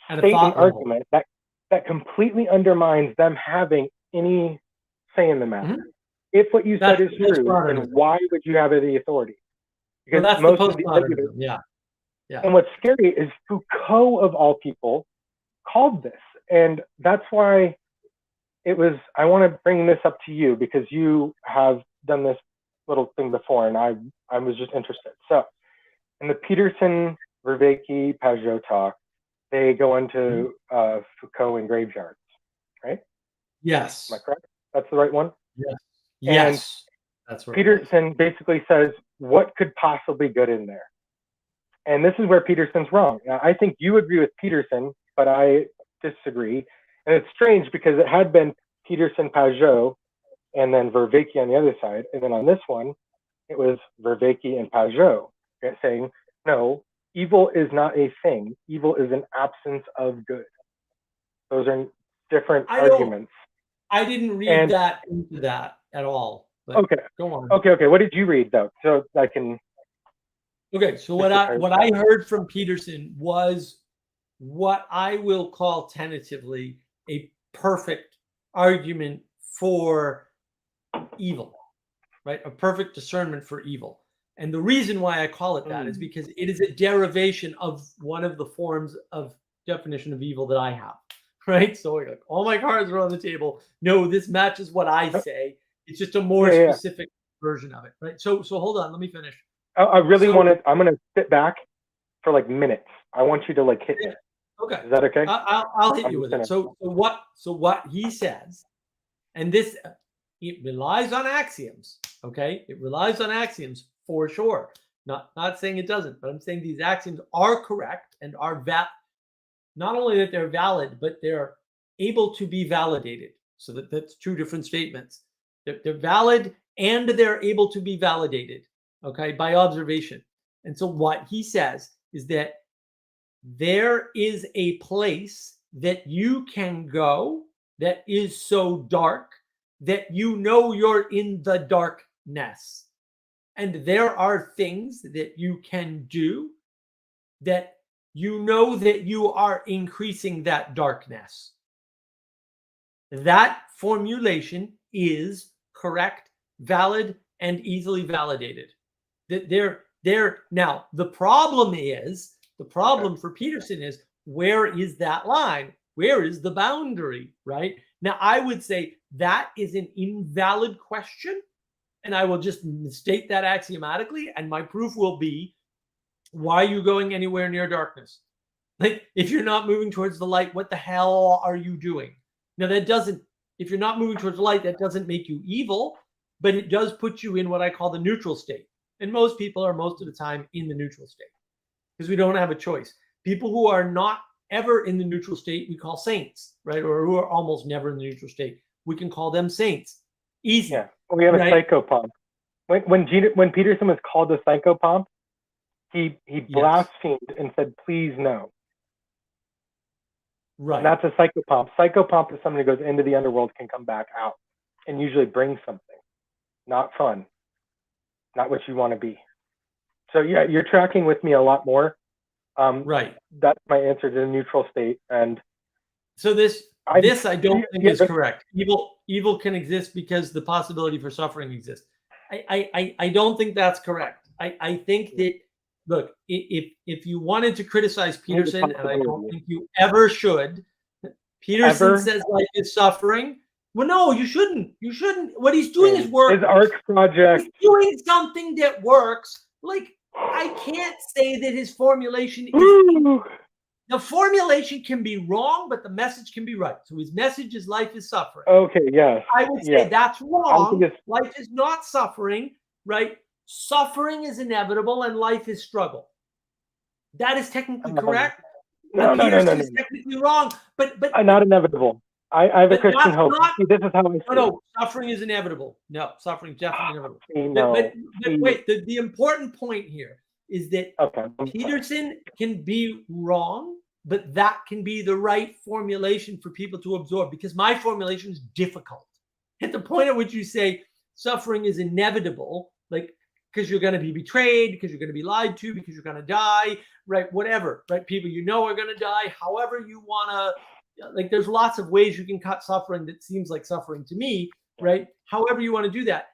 At a state an thought level. argument that completely undermines them having any say in the matter. Mhm. If what you said That's is true, then postmodernism. why would you have the authority? Well, Because that's the most of the arguments, postmodernism. Yeah. Yeah. and what's scary is Foucault of all people called this, and that's why it was. I want to bring this up to you because you have done this little thing before, and I was just interested. So, in the Peterson, Vervaeke, Pajot talk, they go into Foucault and graveyards, right? Yes. Am I correct? That's the right one. Yes. That's right. Peterson basically says, what could possibly get in there? And this is where Peterson's wrong. Now, I think you agree with Peterson, but I disagree. And it's strange because it had been Peterson, Pajot, and then Vervaeke on the other side. And then on this one, it was Vervaeke and Pajot saying, no, evil is not a thing. Evil is an absence of good. Those are different arguments. I didn't read And- that into that at all. But Okay. go on. Okay. What did you read though? So I can. Okay, so what I heard from Peterson was what I will call tentatively a perfect argument for evil, right? A perfect discernment for evil. And the reason why I call it that is because it is a derivation of one of the forms of definition of evil that I have, right? So like all my cards are on the table. No, this matches what I say. It's just a more specific version of it, right? So hold on, let me finish. I really So- want to. I'm going to sit back for like minutes. I want you to like hit. Yeah. Okay. Is that okay? I'll hit I'm you with gonna- it. So what he says, and this it relies on axioms. Okay, it relies on axioms for sure. Not saying it doesn't, but I'm saying these axioms are correct and are not only that they're valid, but they're able to be validated. So that's two different statements. They're valid and they're able to be validated. Okay, by observation. And so what he says is that there is a place that you can go that is so dark that you know you're in the darkness. And there are things that you can do that you know that you are increasing that darkness. That formulation is correct, valid, and easily validated. Now, the problem for Peterson is, where is that line? Where is the boundary, right? Now, I would say that is an invalid question, and I will just state that axiomatically, and my proof will be, why are you going anywhere near darkness? Like, if you're not moving towards the light, what the hell are you doing? Now, if you're not moving towards the light, that doesn't make you evil, but it does put you in what I call the neutral state. And most people are most of the time in the neutral state because we don't have a choice. People who are not ever in the neutral state, we call saints, right? Or who are almost never in the neutral state, we can call them saints. Easy. Yeah. We have a psychopomp. When Peterson was called a psychopomp, he blasphemed and said, "Please no." Right. And that's a psychopomp. Psychopomp is someone who goes into the underworld, can come back out, and usually bring something. Not fun. Not what you want to be. So yeah, you're tracking with me a lot more. Right. That's my answer to the neutral state. And So this I don't think yeah, is correct. Evil can exist because the possibility for suffering exists. I don't think that's correct. I think that, look, if you wanted to criticize Peterson, and I don't think you ever should, Peterson says life is suffering. Well, no, you shouldn't. You shouldn't. What he's doing is work. His ARC project. He's doing something that works. Like, I can't say that his formulation is. The formulation can be wrong, but the message can be right. So his message is life is suffering. Okay, yeah. I would say that's wrong. it's- Life is not suffering, right? Suffering is inevitable and life is struggle. That is technically correct. No. Is technically wrong, but Not inevitable. I have a But Christian that's hope. not- See, this is how I see it. no, suffering is inevitable. No, suffering is definitely inevitable. No. But wait, the important point here is that Okay. Peterson can be wrong, but that can be the right formulation for people to absorb, because my formulation is difficult. At the point at which you say suffering is inevitable, like because you're going to be betrayed, because you're going to be lied to, because you're going to die, right? Whatever, right? People you know are going to die. However you want to, like, there's lots of ways you can cut suffering that seems like suffering to me, right? However you want to do that.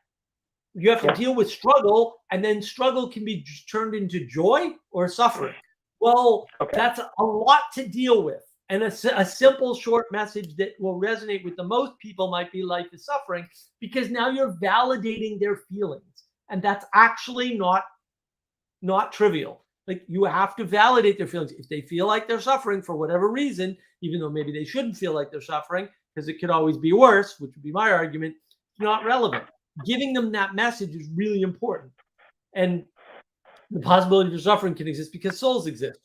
You have to deal with struggle, and then struggle can be turned into joy or suffering. Well, that's a lot to deal with. And a simple, short message that will resonate with the most people might be life is suffering, because now you're validating their feelings. And that's actually not trivial. Like, you have to validate their feelings. If they feel like they're suffering for whatever reason, even though maybe they shouldn't feel like they're suffering, because it could always be worse, which would be my argument, it's not relevant. Giving them that message is really important. And the possibility for suffering can exist because souls exist.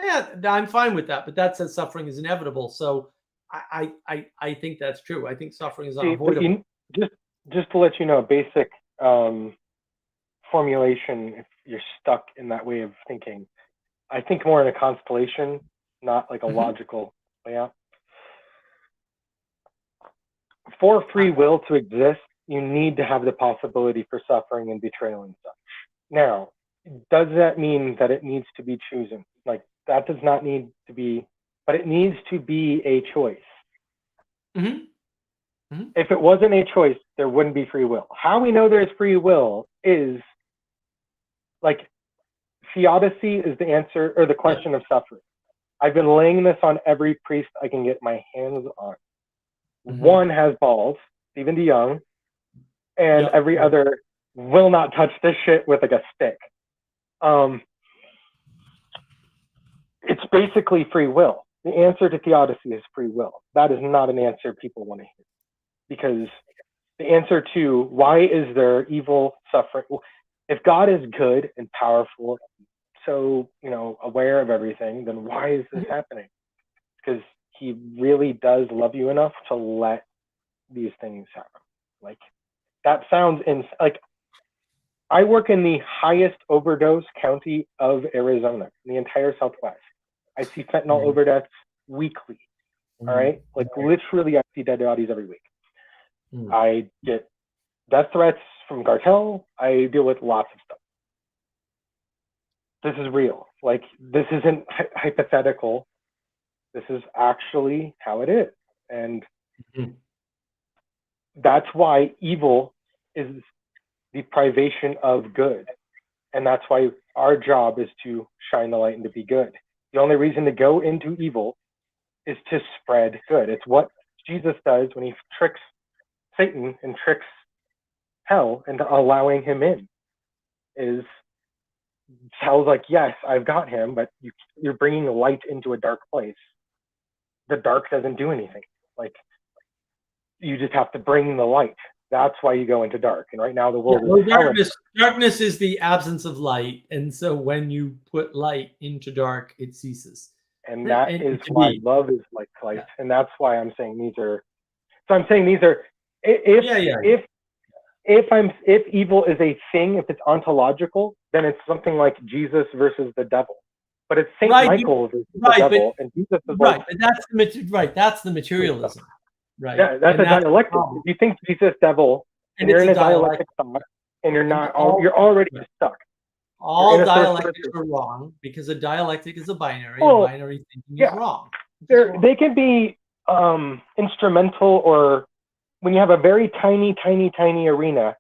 Yeah, I'm fine with that, but that says suffering is inevitable. So I think that's true. I think suffering is unavoidable. Just to let you know, a basic formulation, if you're stuck in that way of thinking, I think more in a constellation, not like a logical layout. For free will to exist, you need to have the possibility for suffering and betrayal and such. Now, does that mean that it needs to be chosen? Like, that does not need to be, but it needs to be a choice. If it wasn't a choice, there wouldn't be free will. How we know there's free will is, like, theodicy is the answer, or the question of suffering. I've been laying this on every priest I can get my hands on. One has balls, Stephen DeYoung, and every other will not touch this shit with like a stick. It's basically free will. The answer to theodicy is free will. That is not an answer people want to hear, because the answer to why is there evil, suffering? If God is good and powerful, so, you know, aware of everything, then why is this happening? Because he really does love you enough to let these things happen. Like, that sounds like, I work in the highest overdose county of Arizona, in the entire Southwest. I see fentanyl overdose weekly. All right, like literally, I see dead bodies every week. I get death threats from cartel. I deal with lots of stuff. This is real. Like, this isn't hypothetical. This is actually how it is. And that's why evil is the privation of good. And that's why our job is to shine the light and to be good. The only reason to go into evil is to spread good. It's what Jesus does when he tricks Satan and tricks hell into allowing him in. Is hell's like, yes, I've got him, but you're bringing light into a dark place. The dark doesn't do anything. Like, you just have to bring the light. That's why you go into dark. And right now the world is darkness is the absence of light. And so when you put light into dark, it ceases. And that is why love is like light. Yeah. And that's why I'm saying these are, so I'm saying these are, if evil is a thing, if it's ontological, then it's something like Jesus versus the devil. but it's Saint Right, Michael is the right, but- devil, and Jesus is Right, like, but that's the materialism. Right. yeah, that's And a dialectic. the problem. If you think Jesus devil, and And you're it's in a a dialectic thought, and you're not, all- you're already right. stuck. All in a source dialectics versus- are wrong because a dialectic is a binary, Well, and binary thinking yeah. is wrong. They can be instrumental, or when you have a very tiny arena,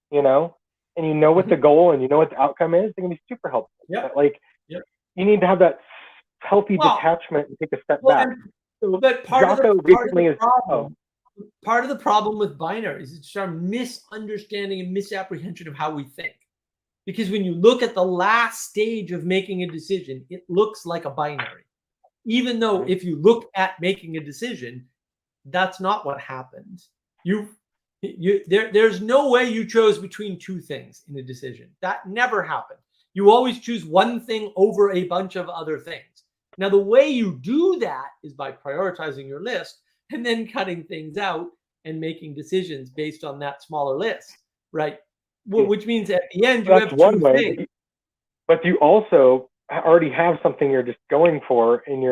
you know, and you know what the goal and you know what the outcome is, they can be super helpful. Yeah. But, like, Yep. you need to have that healthy Well, detachment and take a step Well, back. but part of Jocko the recently is part of the problem with binaries is our misunderstanding and misapprehension of how we think. Because when you look at the last stage of making a decision, it looks like a binary. Even though if you look at making a decision, that's not what happened. There's no way you chose between two things in a decision. That never happened. You always choose one thing over a bunch of other things. Now, the way you do that is by prioritizing your list and then cutting things out and making decisions based on that smaller list, right? Well, which means at the end you that's have one two way, things. but you also already have something you're just going for, and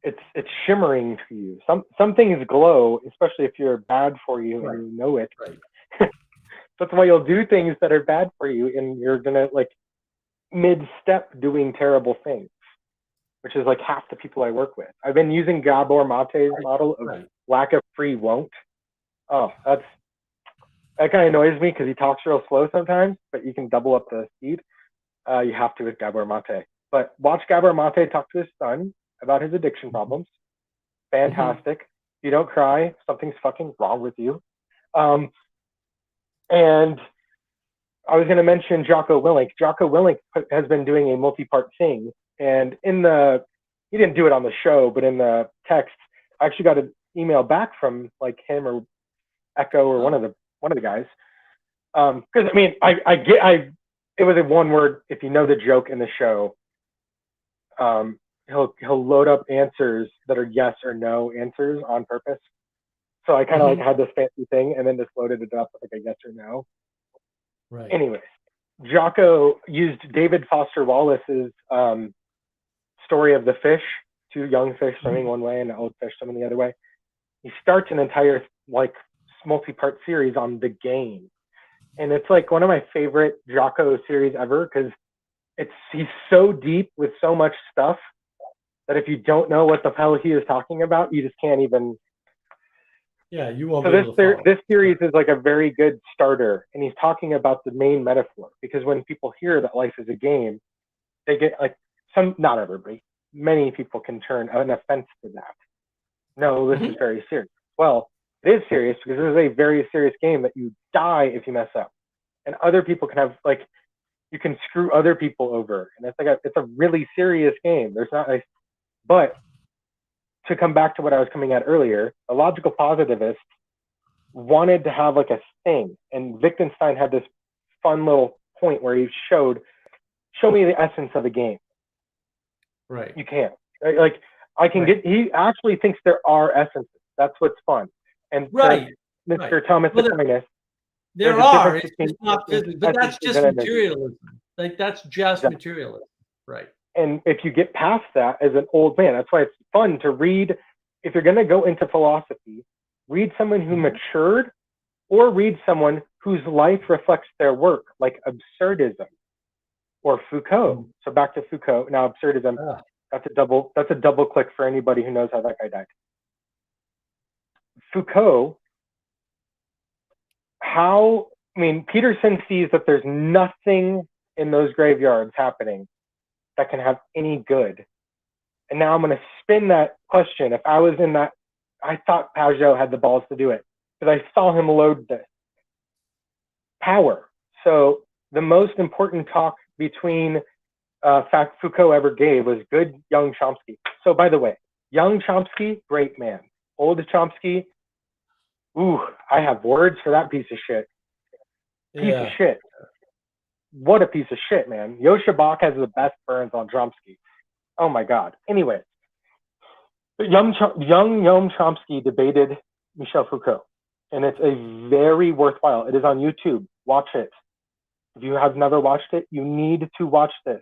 it's shimmering to you. Some things glow, especially if you're bad for you Right. and you know it. Right. That's why you'll do things that are bad for you, and you're gonna, like, mid-step doing terrible things, which is like half the people I work with. I've been using Gabor Mate's model of Right. lack of free won't. Oh, that kind of annoys me because he talks real slow sometimes, but you can double up the speed. You have to with Gabor Mate. But watch Gabor Mate talk to his son about his addiction problems. Fantastic. If you don't cry, something's fucking wrong with you. And I was going to mention Jocko Willink. Jocko Willink has been doing a multi-part thing, and he didn't do it on the show, but in the text, I actually got an email back from, like, him or Echo or one of the guys. Because I mean, it was a one word. If you know the joke in the show, he'll load up answers that are yes or no answers on purpose. So I kind of like had this fancy thing and then just loaded it up like a yes or no. Right. Anyways, Jocko used David Foster Wallace's story of the fish, two young fish swimming one way and an old fish swimming the other way. He starts an entire, like, multi-part series on the game. And it's like one of my favorite Jocko series ever because he's so deep with so much stuff that if you don't know what the hell he is talking about, you just can't even. Yeah, you won't So be able to follow. this series is like a very good starter, and he's talking about the main metaphor, because when people hear that life is a game, they get, like, not everybody, many people can turn an offense to that. No, this is very serious. Well, it is serious because this is a very serious game that you die if you mess up, and other people can have, like, you can screw other people over, and it's a really serious game. There's not a, but to come back to what I was coming at earlier, a logical positivist wanted to have, like, a thing, and Wittgenstein had this fun little point where he show me the essence of a game. Right. You can't. Like, I can Right. he actually thinks there are essences. That's what's fun. And Right. Mr. Right. Thomas Well, Aquinas, There there's a are. difference It's between just not physics, but that's essences just and energy. materialism. Like, that's just Exactly. materialism. Right. And if you get past that as an old man, that's why it's fun to read. If you're going to go into philosophy, read someone who matured, or read someone whose life reflects their work, like absurdism or Foucault. So back to Foucault. Now, absurdism, Ah. that's a double click for anybody who knows how that guy died. Foucault, Peterson sees that there's nothing in those graveyards happening that can have any good. And now I'm going to spin that question. If I was in that, I thought Pajot had the balls to do it because I saw him load this. Power. So the most important talk between Foucault ever gave was good young Chomsky. So by the way, young Chomsky, great man. Old Chomsky, I have words for that piece of shit. Piece of shit. What a piece of shit, man. Yosha Bach has the best burns on Chomsky. Oh my God. Anyway, young Noam Chomsky debated Michel Foucault, and it's a very worthwhile. It is on YouTube. Watch it. If you have never watched it, you need to watch this.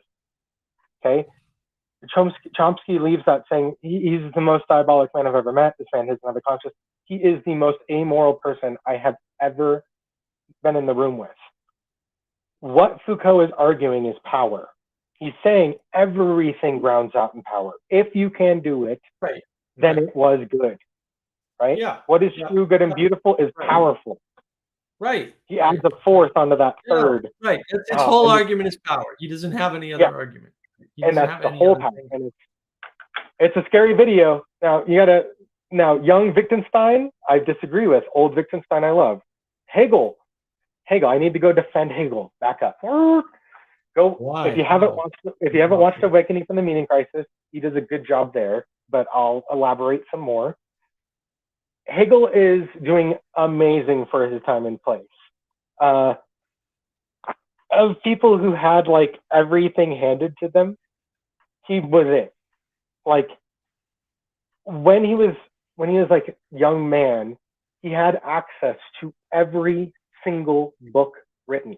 Okay, Chomsky leaves that saying he's the most diabolic man I've ever met. This man has another conscience. He is the most amoral person I have ever been in the room with. What Foucault is arguing is power. He's saying everything grounds out in power. If you can do it, Right. then it was good. Right? Yeah. What is Yeah. true, good, and beautiful is Right. powerful. Right. He adds a fourth onto that Yeah, third. right. His whole and argument is power. He doesn't have any other Yeah. argument. He and doesn't that's have the any whole other power. thing. And it's a scary video. Now young Wittgenstein, I disagree with. Old Wittgenstein, I love. Hegel, I need to go defend Hegel. Back up. Go. Why? If you haven't Wow. watched Awakening from the Meaning Crisis, he does a good job there. But I'll elaborate some more. Hegel is doing amazing for his time and place. Of people who had like everything handed to them, he was it. Like when he was like young man, he had access to every single book written.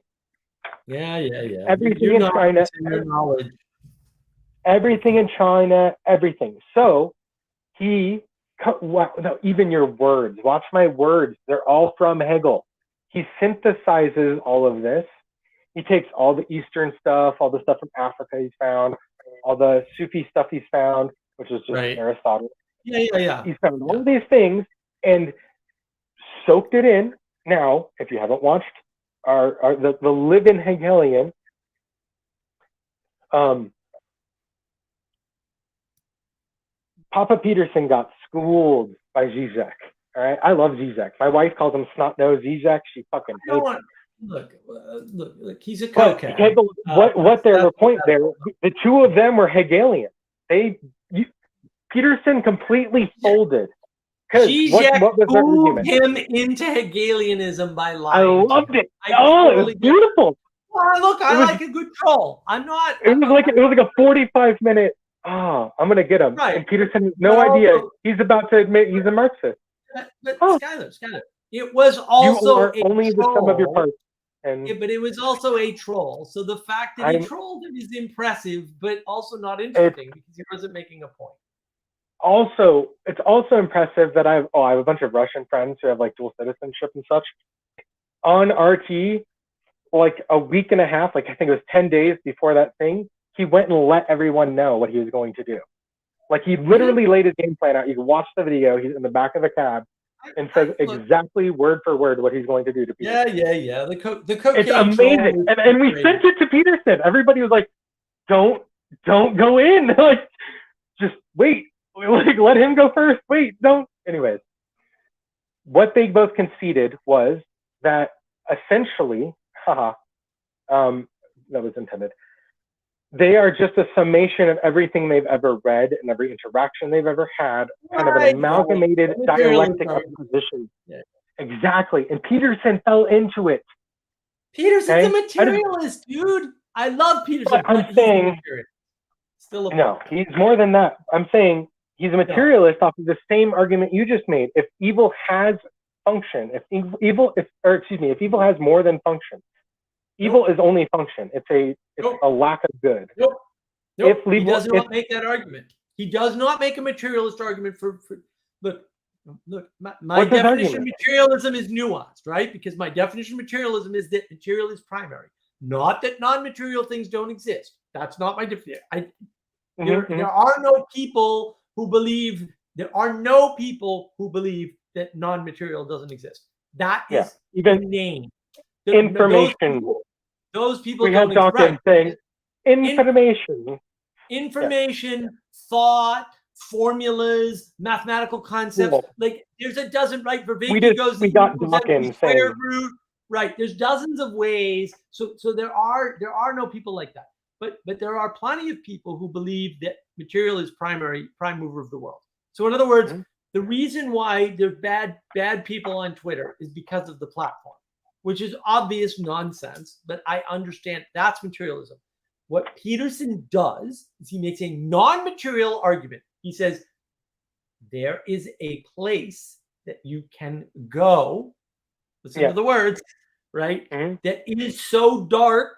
Yeah. Everything You're in not China, into your knowledge. everything in China, everything. So even your words. Watch my words. They're all from Hegel. He synthesizes all of this. He takes all the Eastern stuff, all the stuff from Africa he's found, all the Sufi stuff he's found, which is just Right. Aristotle. Yeah. He's found all of these things and soaked it in. Now, if you haven't watched the Live-In Hegelian, Papa Peterson got schooled by Zizek. All right, I love Zizek. My wife calls him snot nose Zizek. She fucking I don't hates him. want, look. He's a But cokehead. Hegel, what their that's- point there? The two of them were Hegelian. Peterson completely folded. Because Zizek what was their fooled argument? him into Hegelianism by I lying. loved it. I Oh, it was totally get it. beautiful. Well, look, I It was- like a good troll. I'm not. It was like a 45-minute. I'm gonna get him. Right. And Peterson has no But idea. also- He's about to admit he's a Marxist. But Oh. Skylar, it was You also are a only the troll. sum of your parts. And Yeah, but it was also a troll. So the fact that he I'm- trolled him is impressive, but also not interesting because he wasn't making a point. also, it's also impressive that I have a bunch of Russian friends who have like dual citizenship and such. On RT, like a week and a half, like I think it was 10 days before that thing, he went and let everyone know what he was going to do. Like he literally laid his game plan out. You can watch the video. He's in the back of the cab and says Look, exactly word for word what he's going to do to people. yeah. The cocaine It's amazing. troll And we is sent it to Peterson. Everybody was like, don't go in. Like, just wait. Like, let him go first. Wait, don't. Anyways, what they both conceded was that essentially, that was intended. They are just a summation of everything they've ever read and every interaction they've ever had, kind of an Right. amalgamated The dialectic materialism. of position. Yeah. Exactly. And Peterson fell into it. Peterson's Okay? a materialist, dude. I love Peterson. But I'm but he's a saying- materialist. Still a No, he's more than that. I'm saying he's a materialist off of the same argument you just made. If evil has function, if evil has more than function, evil is only function. It's Nope. a lack of good. Nope. If He legal- does if- not make that argument. He does not make a materialist argument for look. My What's his definition of argument? materialism is nuanced, right? Because my definition of materialism is that material is primary, not that non-material things don't exist. That's not my definition. Mhm. There are no people who believe that non-material doesn't exist. That Yeah, is even inane. information. Those people We had don't Dawkins saying information. information, thought, formulas, mathematical concepts. Cool. Like there's a dozen, right? We got Dawkins square saying- root, right? There's dozens of ways. So there are no people like that. But there are plenty of people who believe that material is prime mover of the world. So in other words, the reason why there's bad people on Twitter is because of the platform, which is obvious nonsense. But I understand that's materialism. What Peterson does is he makes a non-material argument. He says there is a place that you can go. Listen to the words, right? Mhm. That is so dark,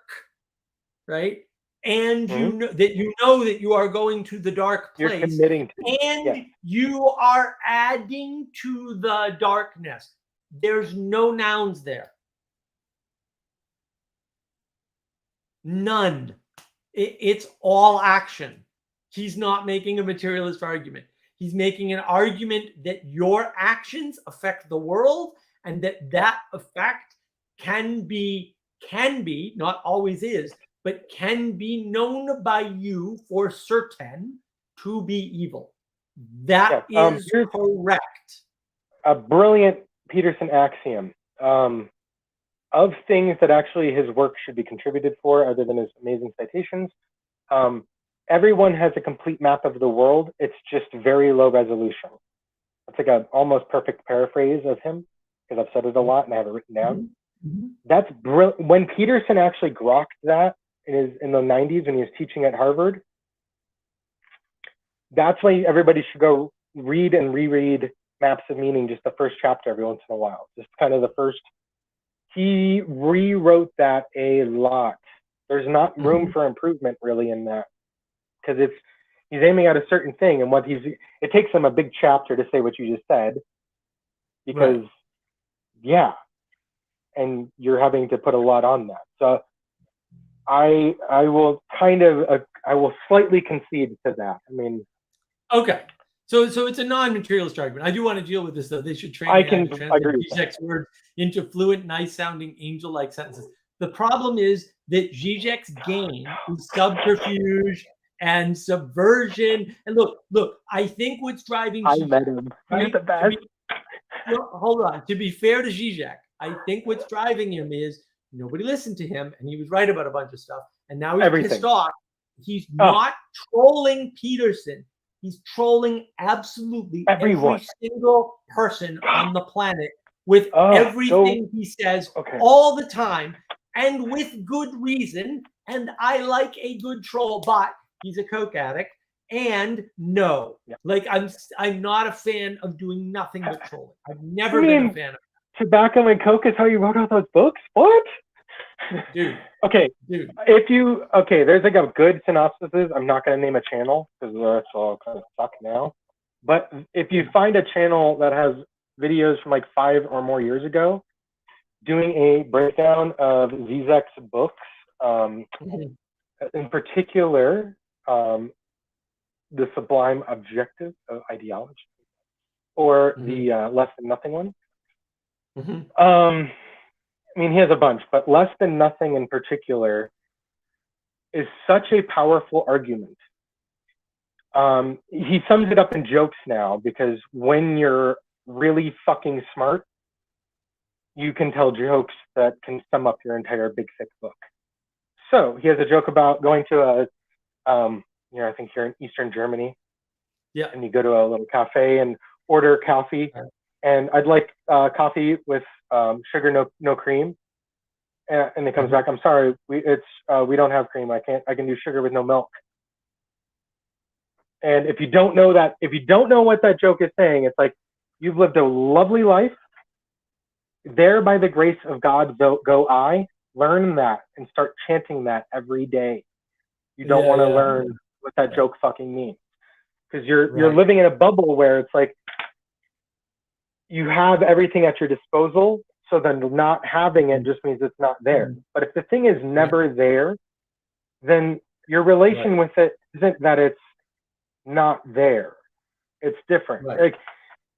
right? and you know that you are going to the dark You're place, committing to and yes. you are adding to the darkness. There's no nouns there. None. It's all action. He's not making a materialist argument. He's making an argument that your actions affect the world, and that effect can be, not always is, but can be known by you for certain to be evil. That is here's correct. a brilliant Peterson axiom. Of things that actually his work should be contributed for, other than his amazing citations, everyone has a complete map of the world. It's just very low resolution. It's like an almost perfect paraphrase of him, because I've said it a lot and I have it written down. Mm-hmm. That's brilliant. When Peterson actually grokked that in the 90s when he was teaching at Harvard, that's why everybody should go read and reread Maps of Meaning, just the first chapter every once in a while. Just kind of the first. He rewrote that a lot. There's not room for improvement really in that, because he's aiming at a certain thing, and it takes him a big chapter to say what you just said, because and you're having to put a lot on that. So I will I will slightly concede to that. I mean, okay. So it's a non-materialist argument. I do want to deal with this, though. They should train I me can how to agree translate with that. Zizek's words into fluent, nice-sounding, angel-like sentences. The problem is that Zizek's game is subterfuge and subversion. And look, I think what's driving I Zizek, met him. right? He's the best. Hold on. To be fair to Zizek, I think what's driving him is nobody listened to him, and he was right about a bunch of stuff. And now he's Everything. pissed off. He's not trolling Peterson. He's trolling absolutely Everyone. every single person on the planet with everything he says all the time, and with good reason. And I like a good troll, but he's a coke addict. And like I'm not a fan of doing nothing but trolling. I've never been a fan of it. Tobacco and Coke is how you wrote all those books? What? Dude. Okay. Dude. There's like a good synopsis. I'm not going to name a channel because that's all kind of stuck now. But if you find a channel that has videos from like 5 or more years ago doing a breakdown of Zizek's books, in particular, The Sublime Objective of Ideology, or the Less Than Nothing one. I mean, he has a bunch, but Less Than Nothing in particular is such a powerful argument. He sums it up in jokes now, because when you're really fucking smart, you can tell jokes that can sum up your entire big thick book. So he has a joke about going to I think you're in Eastern Germany. Yeah. And you go to a little cafe and order coffee. And I'd like coffee with sugar, no cream. And it comes back, I'm sorry, we don't have cream. I can do sugar with no milk. And if you don't know what that joke is saying, it's like, you've lived a lovely life. There by the grace of God go I. Learn that and start chanting that every day. You don't want to learn what that joke fucking means. Because you're living in a bubble where it's like, you have everything at your disposal, so then not having it just means it's not there. But if the thing is never there, then your relation with it isn't that it's not there. It's different. Like,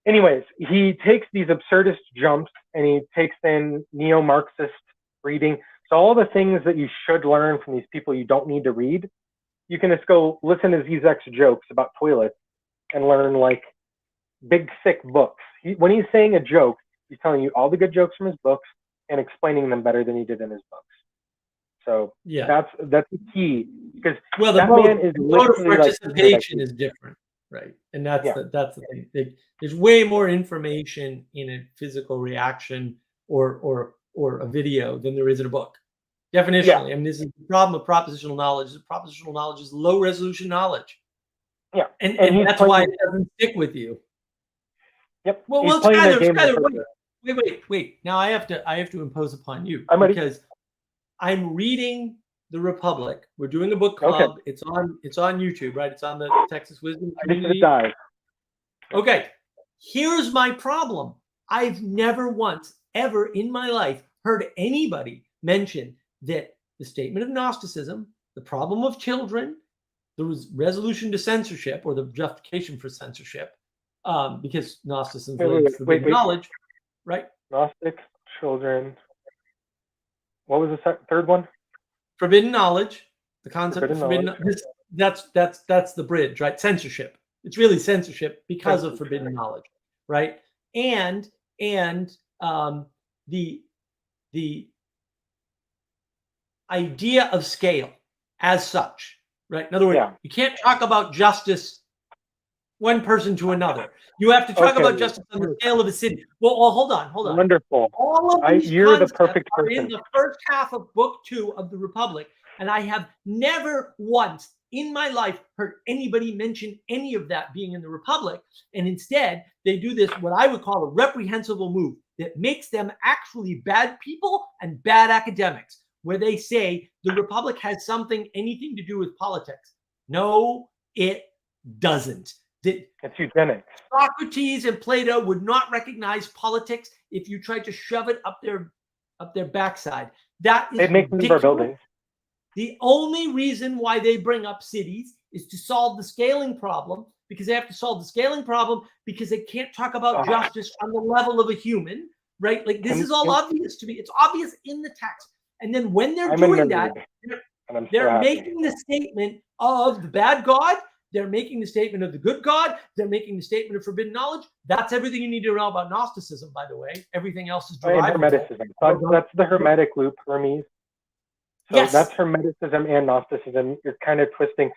anyways, he takes these absurdist jumps and he takes in neo-Marxist reading. So all the things that you should learn from these people you don't need to read, you can just go listen to Zizek's jokes about toilets and learn like big, thick books. When he's saying a joke, he's telling you all the good jokes from his books and explaining them better than he did in his books. So that's the key, because that man is literally participation is different, right? And that's the thing. There's way more information in a physical reaction or a video than there is in a book. Definitionally, I mean, this is the problem of propositional knowledge. Propositional knowledge is low resolution knowledge. Yeah, and that's why it doesn't stick with you. Yep. Well, Skyler, wait. Now I have to impose upon you because I'm reading the Republic. We're doing a book Okay. club. It's on YouTube, right? It's on the Texas Wisdom I just Community. dive. Okay, here's my problem. I've never once, ever in my life, heard anybody mention that the statement of Gnosticism, the problem of children, there was resolution to censorship or the justification for censorship, because Gnosticism is forbidden knowledge, right? Gnostic children. What was the third one? Forbidden knowledge, the concept of Forbidden forbidden. That's the bridge, right? Censorship. It's really censorship because of forbidden knowledge, right? And the idea of scale as such, right? In other words, you can't talk about justice one person to another. You have to talk about justice on the scale of a city. Well, hold on. Wonderful. All of these You're the concepts perfect are person. in the first half of Book 2 of the Republic, and I have never once in my life heard anybody mention any of that being in the Republic. And instead, they do this, what I would call a reprehensible move that makes them actually bad people and bad academics, where they say the Republic has anything to do with politics. No, it doesn't. It's eugenics. Socrates and Plato would not recognize politics if you tried to shove it up their backside. That is They'd make them our buildings. The only reason why they bring up cities is to solve the scaling problem, because they have to solve the scaling problem because they can't talk about justice on the level of a human, right? Like this is all obvious to me. It's obvious in the text. And then when they're doing that, they're making the statement of the bad God. They're making the statement of the good God. They're making the statement of forbidden knowledge. That's everything you need to know about Gnosticism, by the way. Everything else is derived. Hermeticism. That's the Hermetic loop, Hermes. So that's Hermeticism and Gnosticism. You're kind of twisting.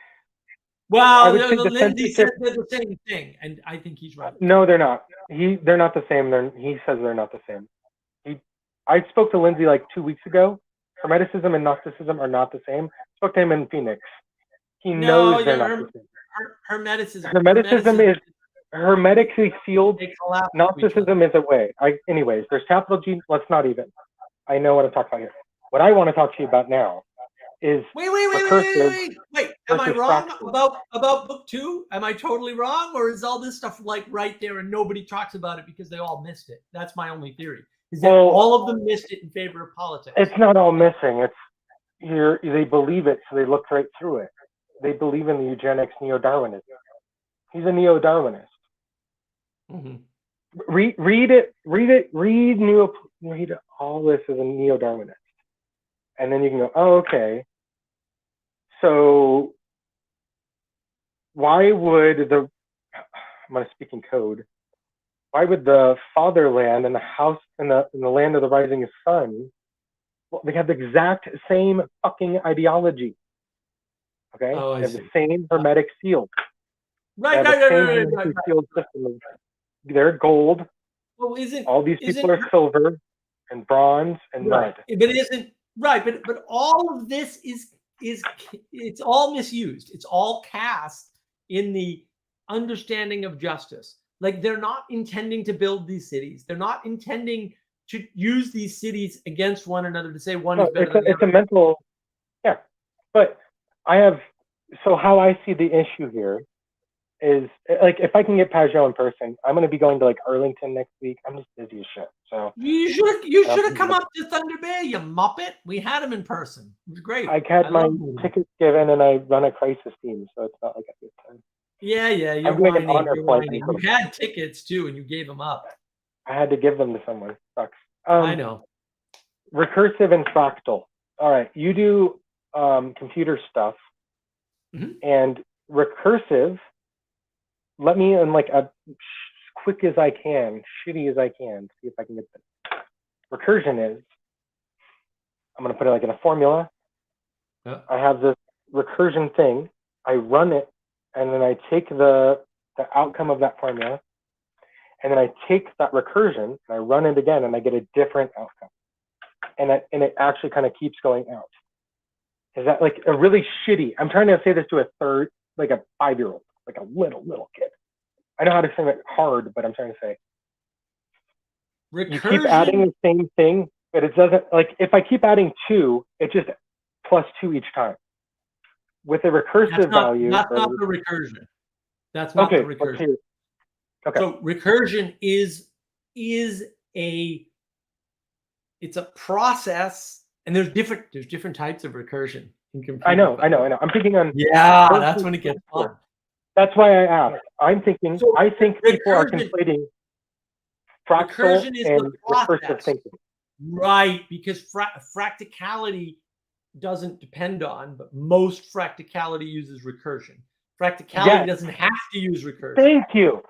Well, Lindsay said they're the same thing, and I think he's right. No, they're not. They're not the same. He says they're not the same. I spoke to Lindsay like 2 weeks ago. Hermeticism and Gnosticism are not the same. I spoke to him in Phoenix. He knows they're not the same. Hermeticism is hermetically sealed. Gnosticism is a way. Anyways, there's capital G. Let's not even. I know what I'm talking about here. What I want to talk to you about now is wait. Am I wrong about Book 2? Am I totally wrong, or is all this stuff like right there and nobody talks about it because they all missed it? That's my only theory. Is that all of them missed it in favor of politics? It's not all missing. It's they believe it, so they look right through it. They believe in the eugenics, neo-Darwinism. He's a neo-Darwinist. Mm-hmm. Read all this as a neo-Darwinist. And then you can go, oh, okay. So why would I'm going to speak in code. Why would the fatherland and the house and the land of the rising sun, they have the exact same fucking ideology. Okay? They have the same hermetic seal. Right. Sealed system. They're gold. Well, all these people are silver and bronze and mud. But it isn't right. But all of this is it's all misused. It's all cast in the understanding of justice. Like they're not intending to build these cities. They're not intending to use these cities against one another to say one is better than the other. It's a mental, But so how I see the issue here is like if I can get Pajot in person, I'm going to be going to like Arlington next week. I'm just busy as shit. So you should have come up to Thunder Bay, you muppet. We had him in person. It was great. I had my tickets given and I run a crisis team, so it's not like a good time. Yeah, you're whining. You had tickets too, and you gave them up. I had to give them to someone. Sucks. I know. Recursive and fractal. All right, you do computer stuff, and recursive. Let me in like as quick as I can, shitty as I can, see if I can get this. Recursion is. I'm gonna put it like in a formula. Yeah. I have this recursion thing. I run it. And then I take the outcome of that formula, and then I take that recursion and I run it again, and I get a different outcome. And it actually kind of keeps going out. Is that like a really shitty? I'm trying to say this to a 5-year-old, like a little kid. I know how to say it hard, but I'm trying to say. Recursion. You keep adding the same thing, but it doesn't. Like if I keep adding 2, it just plus 2 each time. With a recursive value. That's not the recursion. That's not Okay, the let's recursion. hear it. Okay. So recursion is it's a process, and there's different types of recursion in computers. I know. I'm thinking on. Yeah, that's when it gets fun. That's why I asked. I think people are recursion- conflating fractal recursion is the and recursive process. thinking. Right, because fracticality doesn't depend on, but most fracticality uses recursion. Fracticality Yes. doesn't have to use recursion. Thank you.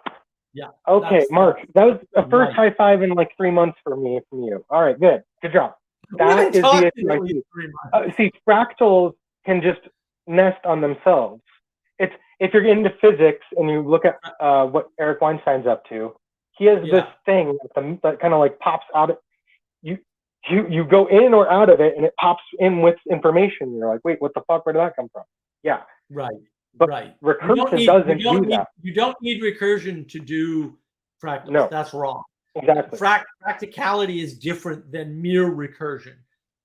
Yeah. Okay, that's- Mark, that was the first Right. high five in like 3 months for me from you. All right, good job. We've That been is the talking issue I at least see. 3 months. See, fractals can just nest on themselves. It's if you're into physics and you look at what Eric Weinstein's up to, he has this Yeah. thing that kind of like pops out of you go in or out of it, and it pops in with information. You're like, wait, what the fuck? Where did that come from? Yeah, Right. but Right. recursive doesn't do that. You don't need recursion to do fractals. No. That's wrong. Exactly. Practicality is different than mere recursion.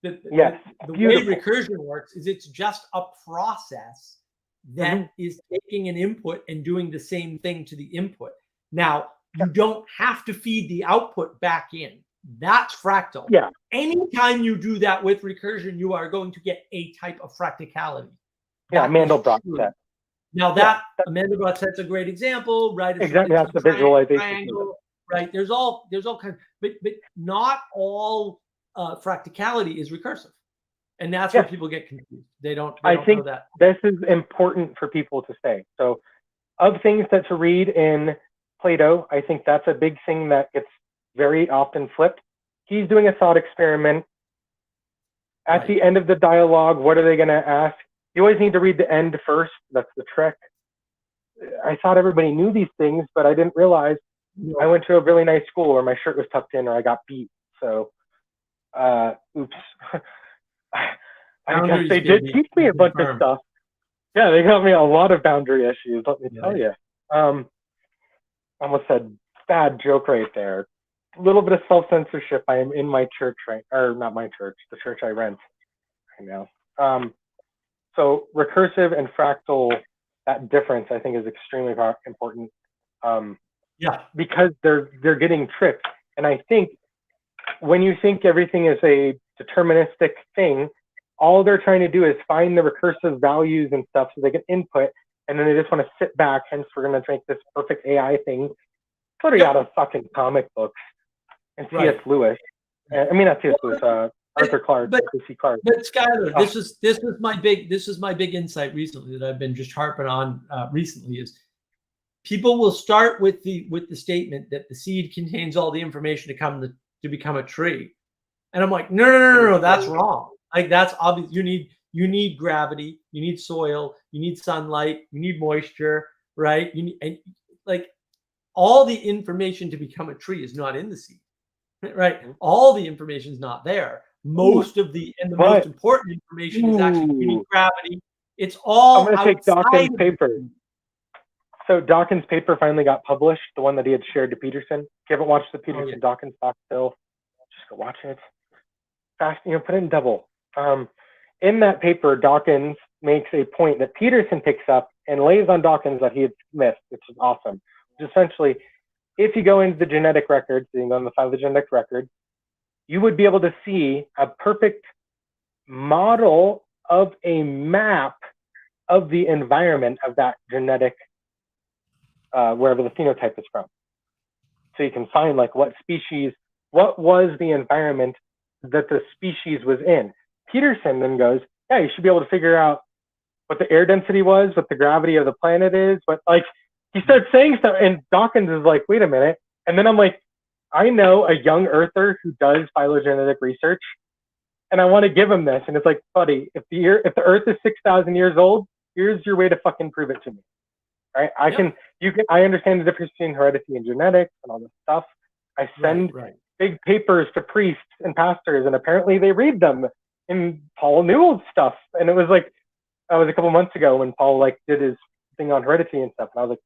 Yes, The way beautiful. recursion works is it's just a process that Mm-hmm. is taking an input and doing the same thing to the input. Now, you don't have to feed the output back in. That's fractal. Yeah. Anytime you do that with recursion, you are going to get a type of fracticality. Yeah, That is Mandelbrot true. set. Now Mandelbrot set's a great example, right? It's Exactly, that's the visualization of it. right? There's all kinds, but not all fracticality is recursive, and that's where Yeah. people get confused. They don't I know think that. this is important for people to say. So, of things that to read in Plato, I think that's a big thing that gets very often flipped. He's doing a thought experiment. At Right. the end of the dialogue, what are they going to ask? You always need to read the end first. That's the trick. I thought everybody knew these things, but I didn't realize I went to a really nice school where my shirt was tucked in or I got beat. So, oops. I guess Boundaries they can did be teach me a bunch of confirmed. stuff. Yeah, they got me a lot of boundary issues, let me tell Right. you. I almost said bad joke right there. A little bit of self-censorship. I am in my church or not my church, the church I rent right now. So recursive and fractal, that difference I think is extremely important. Yeah. Because they're getting tricked. And I think when you think everything is a deterministic thing, all they're trying to do is find the recursive values and stuff so they can input, and then they just want to sit back. Hence, we're going to make this perfect AI thing. Put it out of fucking comic books and Right. C.S. Lewis. I mean, not C.S. Lewis. Arthur Clarke. C. Clarke. But Skylar, Oh. this is my big insight recently that I've been just harping on recently is people will start with the statement that the seed contains all the information to become a tree, and I'm like, no, that's wrong. Like that's obvious. You need gravity, you need soil, you need sunlight, you need moisture, right? You need, and like all the information to become a tree is not in the seed, right? All the information is not there. Most of the most important information is actually you need gravity. It's all. I'm going to take Dawkins' paper. So Dawkins' paper finally got published, the one that he had shared to Peterson. If you haven't watched the Peterson Dawkins talk still, just go watch it. Fast, put it in double. In that paper, Dawkins makes a point that Peterson picks up and lays on Dawkins that he had missed, which is awesome. Which essentially, if you go into the genetic records, you go on the file of the genetic record, you would be able to see a perfect model of a map of the environment of that genetic, wherever the phenotype is from. So you can find like what was the environment that the species was in. Peterson then goes, yeah, you should be able to figure out what the air density was, what the gravity of the planet is, but like he starts saying stuff, and Dawkins is like, wait a minute. And then I'm like, I know a young earther who does phylogenetic research, and I want to give him this. And it's like, buddy, if the Earth is 6,000 years old, here's your way to fucking prove it to me. Right? I understand the difference between heredity and genetics and all this stuff. I send big papers to priests and pastors, and apparently they read them. And Paul Newell's stuff. And it was like, that was a couple months ago when Paul like did his thing on heredity and stuff. And I was like,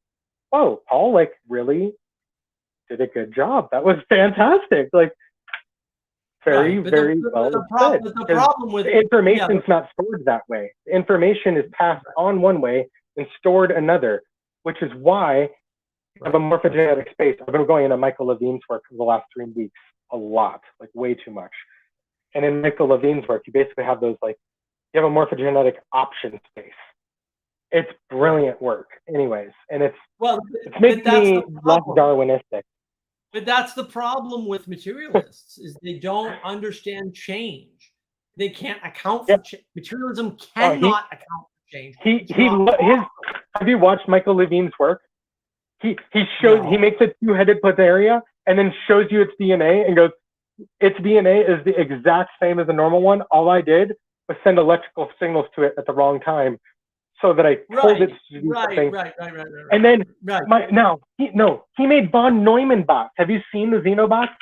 whoa, Paul like really did a good job. That was fantastic. Like, very, Right, but very the, well the, said. the 'Cause problem with the information's not stored that way. The information is passed on one way and stored another, which is why of a morphogenetic space. I've been going into Michael Levine's work for the last 3 weeks a lot, like way too much. And in Michael Levine's work, you basically have those like, you have a morphogenetic option space. It's brilliant work, anyways, and it's well, making but that's me the less problem. Darwinistic. But that's the problem with materialists is they don't understand change. They can't account for Yep. materialism. Oh, Cannot account for change. It's He not his. Have you watched Michael Levine's work? He shows No. he makes a 2-headed planaria and then shows you its DNA and goes, its DNA is the exact same as the normal one. All I did was send electrical signals to it at the wrong time, so that I told it to do something. Right. And then right. He made von Neumann bots. Have you seen the Xenobots?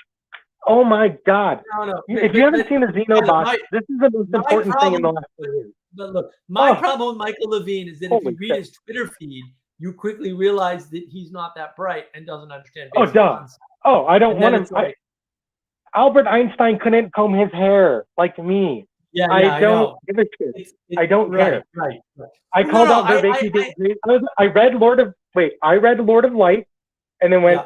Oh my God! No. If you haven't seen the Xenobots, this is the most important thing in the last 2 years. But look, my problem with Michael Levine is that if you Holy read shit. his Twitter feed, you quickly realize that he's not that bright and doesn't understand. Oh, basic duh. concepts. Oh, I don't And then want it's him. like, Albert Einstein couldn't comb his hair like me. yeah, I don't know. give a shit. It's- I don't care. Right. I No, called no, out I- Vervaeke. I read Lord of Light, and then went,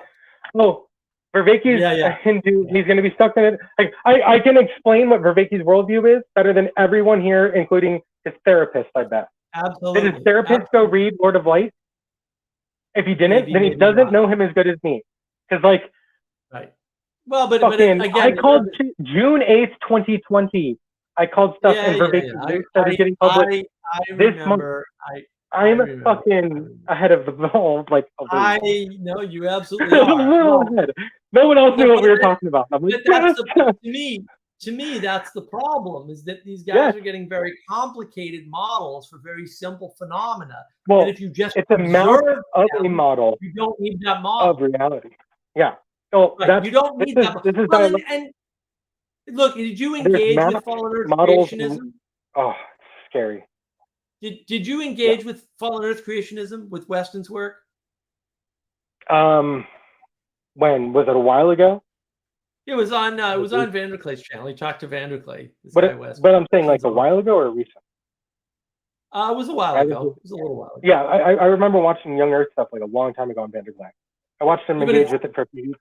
oh, Vervaeke's a Hindu. He's going to be stuck in it. Like, I can explain what Vervaeke's worldview is better than everyone here, including his therapist, I bet. Absolutely. Did his therapist go read Lord of Light? If he didn't, Maybe, then he maybe doesn't not. know him as good as me. Because, like, Right. Well, but fucking, again, I called June 8th, 2020. I called stuff and Vervaeke started getting published. I this remember. I'm remember. fucking ahead of the ball, like a week. I know you absolutely A are. little Well, ahead. No one else knew but what we were that- talking about. I'm like, But that's to me, that's the problem, is that these guys Yes. are getting very complicated models for very simple phenomena. well, And if you just it's a mount observe of a them, model you don't need that model. of reality. Yeah. So Right, that's you don't need this that. is, this is Well, dialect- and look, did you There's engage with math Fallen Earth models creationism? oh, it's scary. Did you engage with Fallen Earth creationism with Weston's work? When was it? A while ago? It was on Vanderklay's channel. He talked to Vanderklay. But I'm saying like a while ago or recent. It was a while ago. It was a little while ago. Yeah, I remember watching Young Earth stuff like a long time ago on Vanderglass. I watched him engage with it for a few weeks.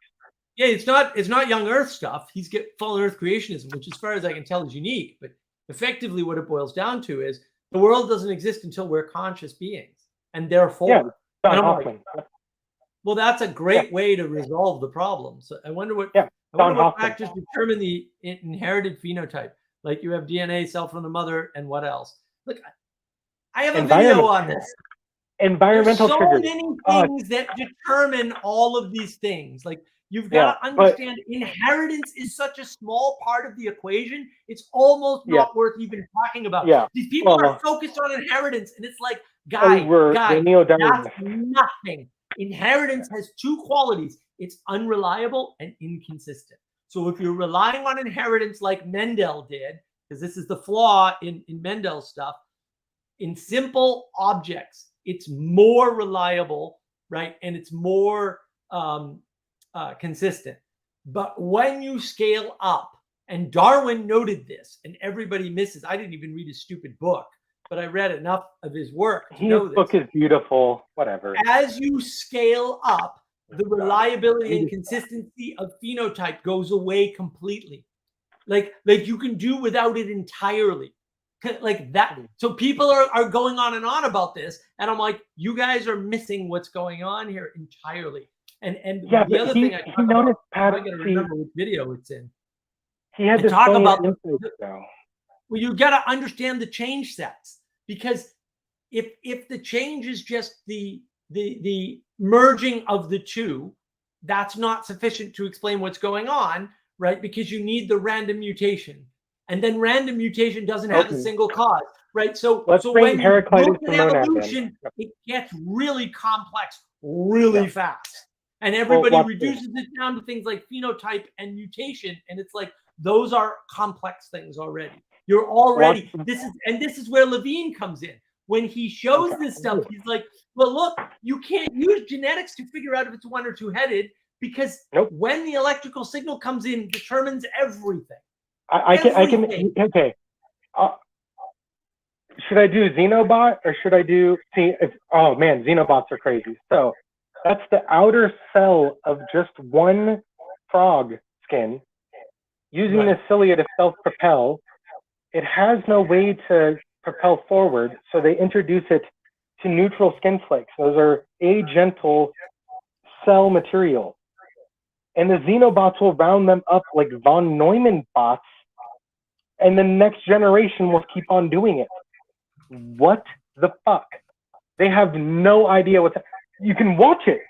Yeah, it's not Young Earth stuff. He's get Fallen Earth creationism, which, as far as I can tell, is unique. But effectively, what it boils down to is the world doesn't exist until we're conscious beings, and therefore, Yeah, John and I'm Hoffman. well, that's a great way to resolve the problem. So I wonder what John Hoffman. factors determine the inherited phenotype. Like you have DNA, cell from the mother, and what else? Look, I have a video on this. Environmental There's so triggers. many things that determine all of these things. Like you've got to understand inheritance is such a small part of the equation. It's almost not worth even talking about. Yeah. These people are focused on inheritance, and it's like, guy, that's nothing. Inheritance has two qualities. It's unreliable and inconsistent. So if you're relying on inheritance like Mendel did, because this is the flaw in Mendel's stuff, in simple objects, it's more reliable, right? And it's more consistent. But when you scale up, and Darwin noted this, and everybody misses. I didn't even read his stupid book, but I read enough of his work to know His this. book is beautiful. Whatever. As you scale up, the reliability and consistency of phenotype goes away completely. Like you can do without it entirely. Like that. So people are going on and on about this, and I'm like, you guys are missing what's going on here entirely. And the other thing I noticed, I got to remember which video it's in. He had to talk about well, you got to understand the change sets, because if the change is just the merging of the two, that's not sufficient to explain what's going on, right? Because you need the random mutation, and then random mutation doesn't have a single cause, right? So when you look at evolution, it gets really complex really fast, and everybody reduces it down to things like phenotype and mutation, and it's like those are complex things already. You're already this is where Levine comes in. When he shows this stuff, he's like, well, look, you can't use genetics to figure out if it's one or two-headed, because when the electrical signal comes in, determines everything. I can. Everything. Okay. Should I do Xenobot or should I do? See, oh man, Xenobots are crazy. So that's the outer cell of just one frog skin using Right. the cilia to self-propel. It has no way to propel forward, so they introduce it to neutral skin flakes. Those are agental cell material. And the Xenobots will round them up like von Neumann bots, and the next generation will keep on doing it. What the fuck? They have no idea what's. You can watch it.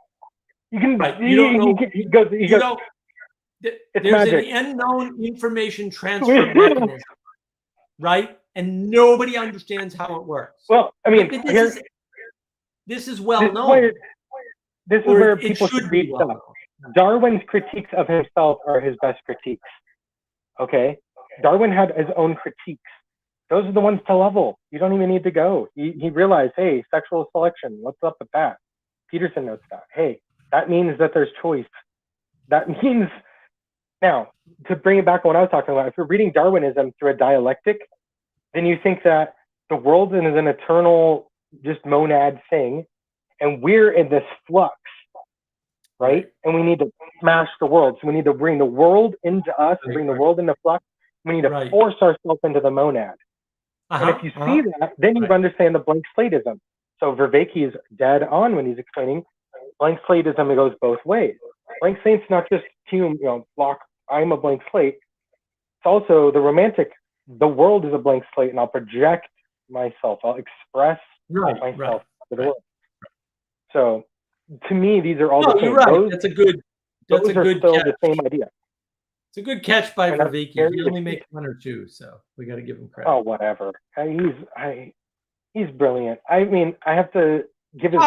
You can. Right. You don't know. He goes. You goes, don't. There's magic. an unknown information transfer mechanism, right? And nobody understands how it works. Well, I mean, But here, this is well this is known. where, this is or where it people should should be read well stuff. known. Darwin's critiques of himself are his best critiques. Okay? Darwin had his own critiques. Those are the ones to level. You don't even need to go. He realized, hey, sexual selection, what's up with that? Peterson notes that. Hey, that means that there's choice. That means, now, to bring it back to what I was talking about, if you're reading Darwinism through a dialectic, then you think that the world is an eternal, just monad thing, and we're in this flux, right? And we need to smash the world. So we need to bring the world into us, and bring the world into flux. We need to force ourselves into the monad. And if you see that, then you understand the blank slateism. So Vervaeke is dead on when he's explaining blank slateism. It goes both ways. Blank slate's not just block, I'm a blank slate. It's also the romantic, the world is a blank slate, and I'll project myself. I'll express myself to the world. So to me, these are all the same. You're right. Those, that's a good those are still catch. the same idea. It's a good catch by And that's Vervaeke. very He only good. makes one or two, so we got to give him credit. Oh, whatever. He's brilliant. I mean, I have to give his.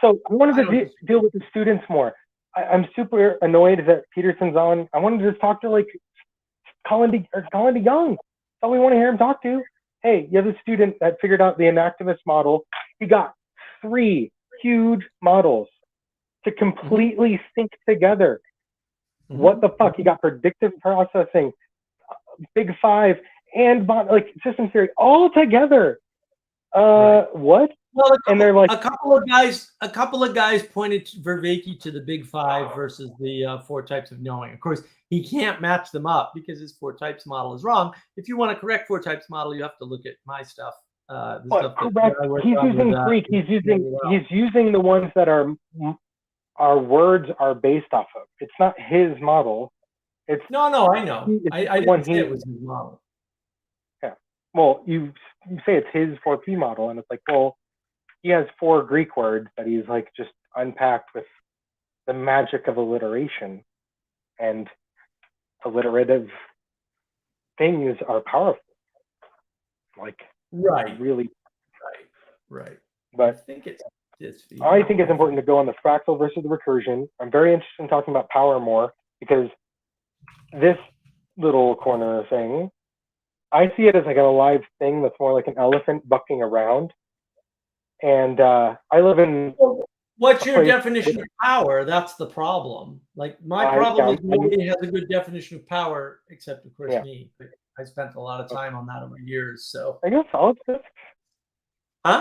So I wanted to deal with the students more. I'm super annoyed that Peterson's on. I wanted to just talk to like Colin DeYoung. That's all we want to hear him talk to. Hey, you have a student that figured out the enactivist model. He got 3 huge models to completely sync together. What the fuck? He got predictive processing, Big Five, and like system theory all together. What? Well, and they're like a couple of guys pointed Vervaeke to the Big Five versus the 4 types of knowing. Of course, he can't match them up because his 4 types model is wrong. If you want to correct 4 types model, you have to look at my stuff. He's using Greek. He's using the ones that our words are based off of. It's not his model. It's no, I know. I didn't say it was his model. Yeah. Well, you say it's his 4P model, and it's like, well, he has 4 Greek words that he's like just unpacked with the magic of alliteration, and alliterative things are powerful. Like really. Right. But I think it's important to go on the fractal versus the recursion. I'm very interested in talking about power more because this little corner thing, I see it as like an alive thing that's more like an elephant bucking around. And I live in. What's your definition of power? That's the problem. Like my problem is nobody has a good definition of power except, of course, me. But I spent a lot of time on that over years. So I guess solipsist.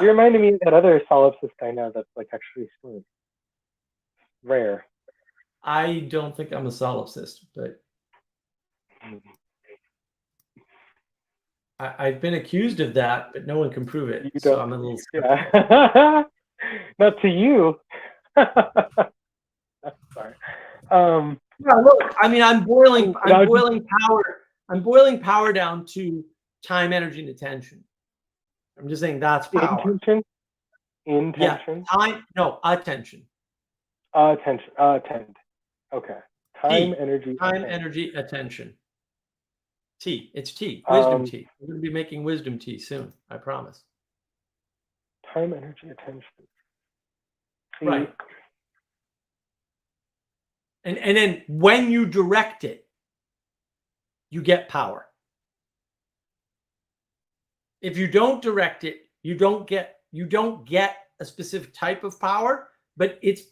You reminded me of that other solipsist I know that's like actually smooth. Rare. I don't think I'm a solipsist, but I've been accused of that, but no one can prove it. So I'm a little skeptical. Not to you. Sorry. Look, I mean, I'm boiling power down to time, energy, and attention. I'm just saying that's power. Intention. Yeah, time. No, attention. Attention. Attend. Okay. Time, energy. Energy, attention. Tea. It's tea. Wisdom tea. We're going to be making wisdom tea soon. I promise. Time, energy, attention. See? Right. And then when you direct it, you get power. If you don't direct it, you don't get a specific type of power, but it's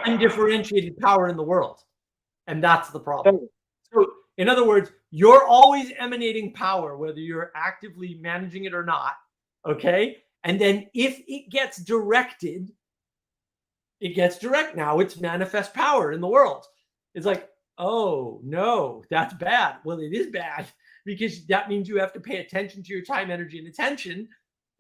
undifferentiated power in the world. And that's the problem. So in other words, you're always emanating power, whether you're actively managing it or not. Okay. And then if it gets directed, it gets direct. Now it's manifest power in the world. It's like, oh no, that's bad. Well, it is bad because that means you have to pay attention to your time, energy, and attention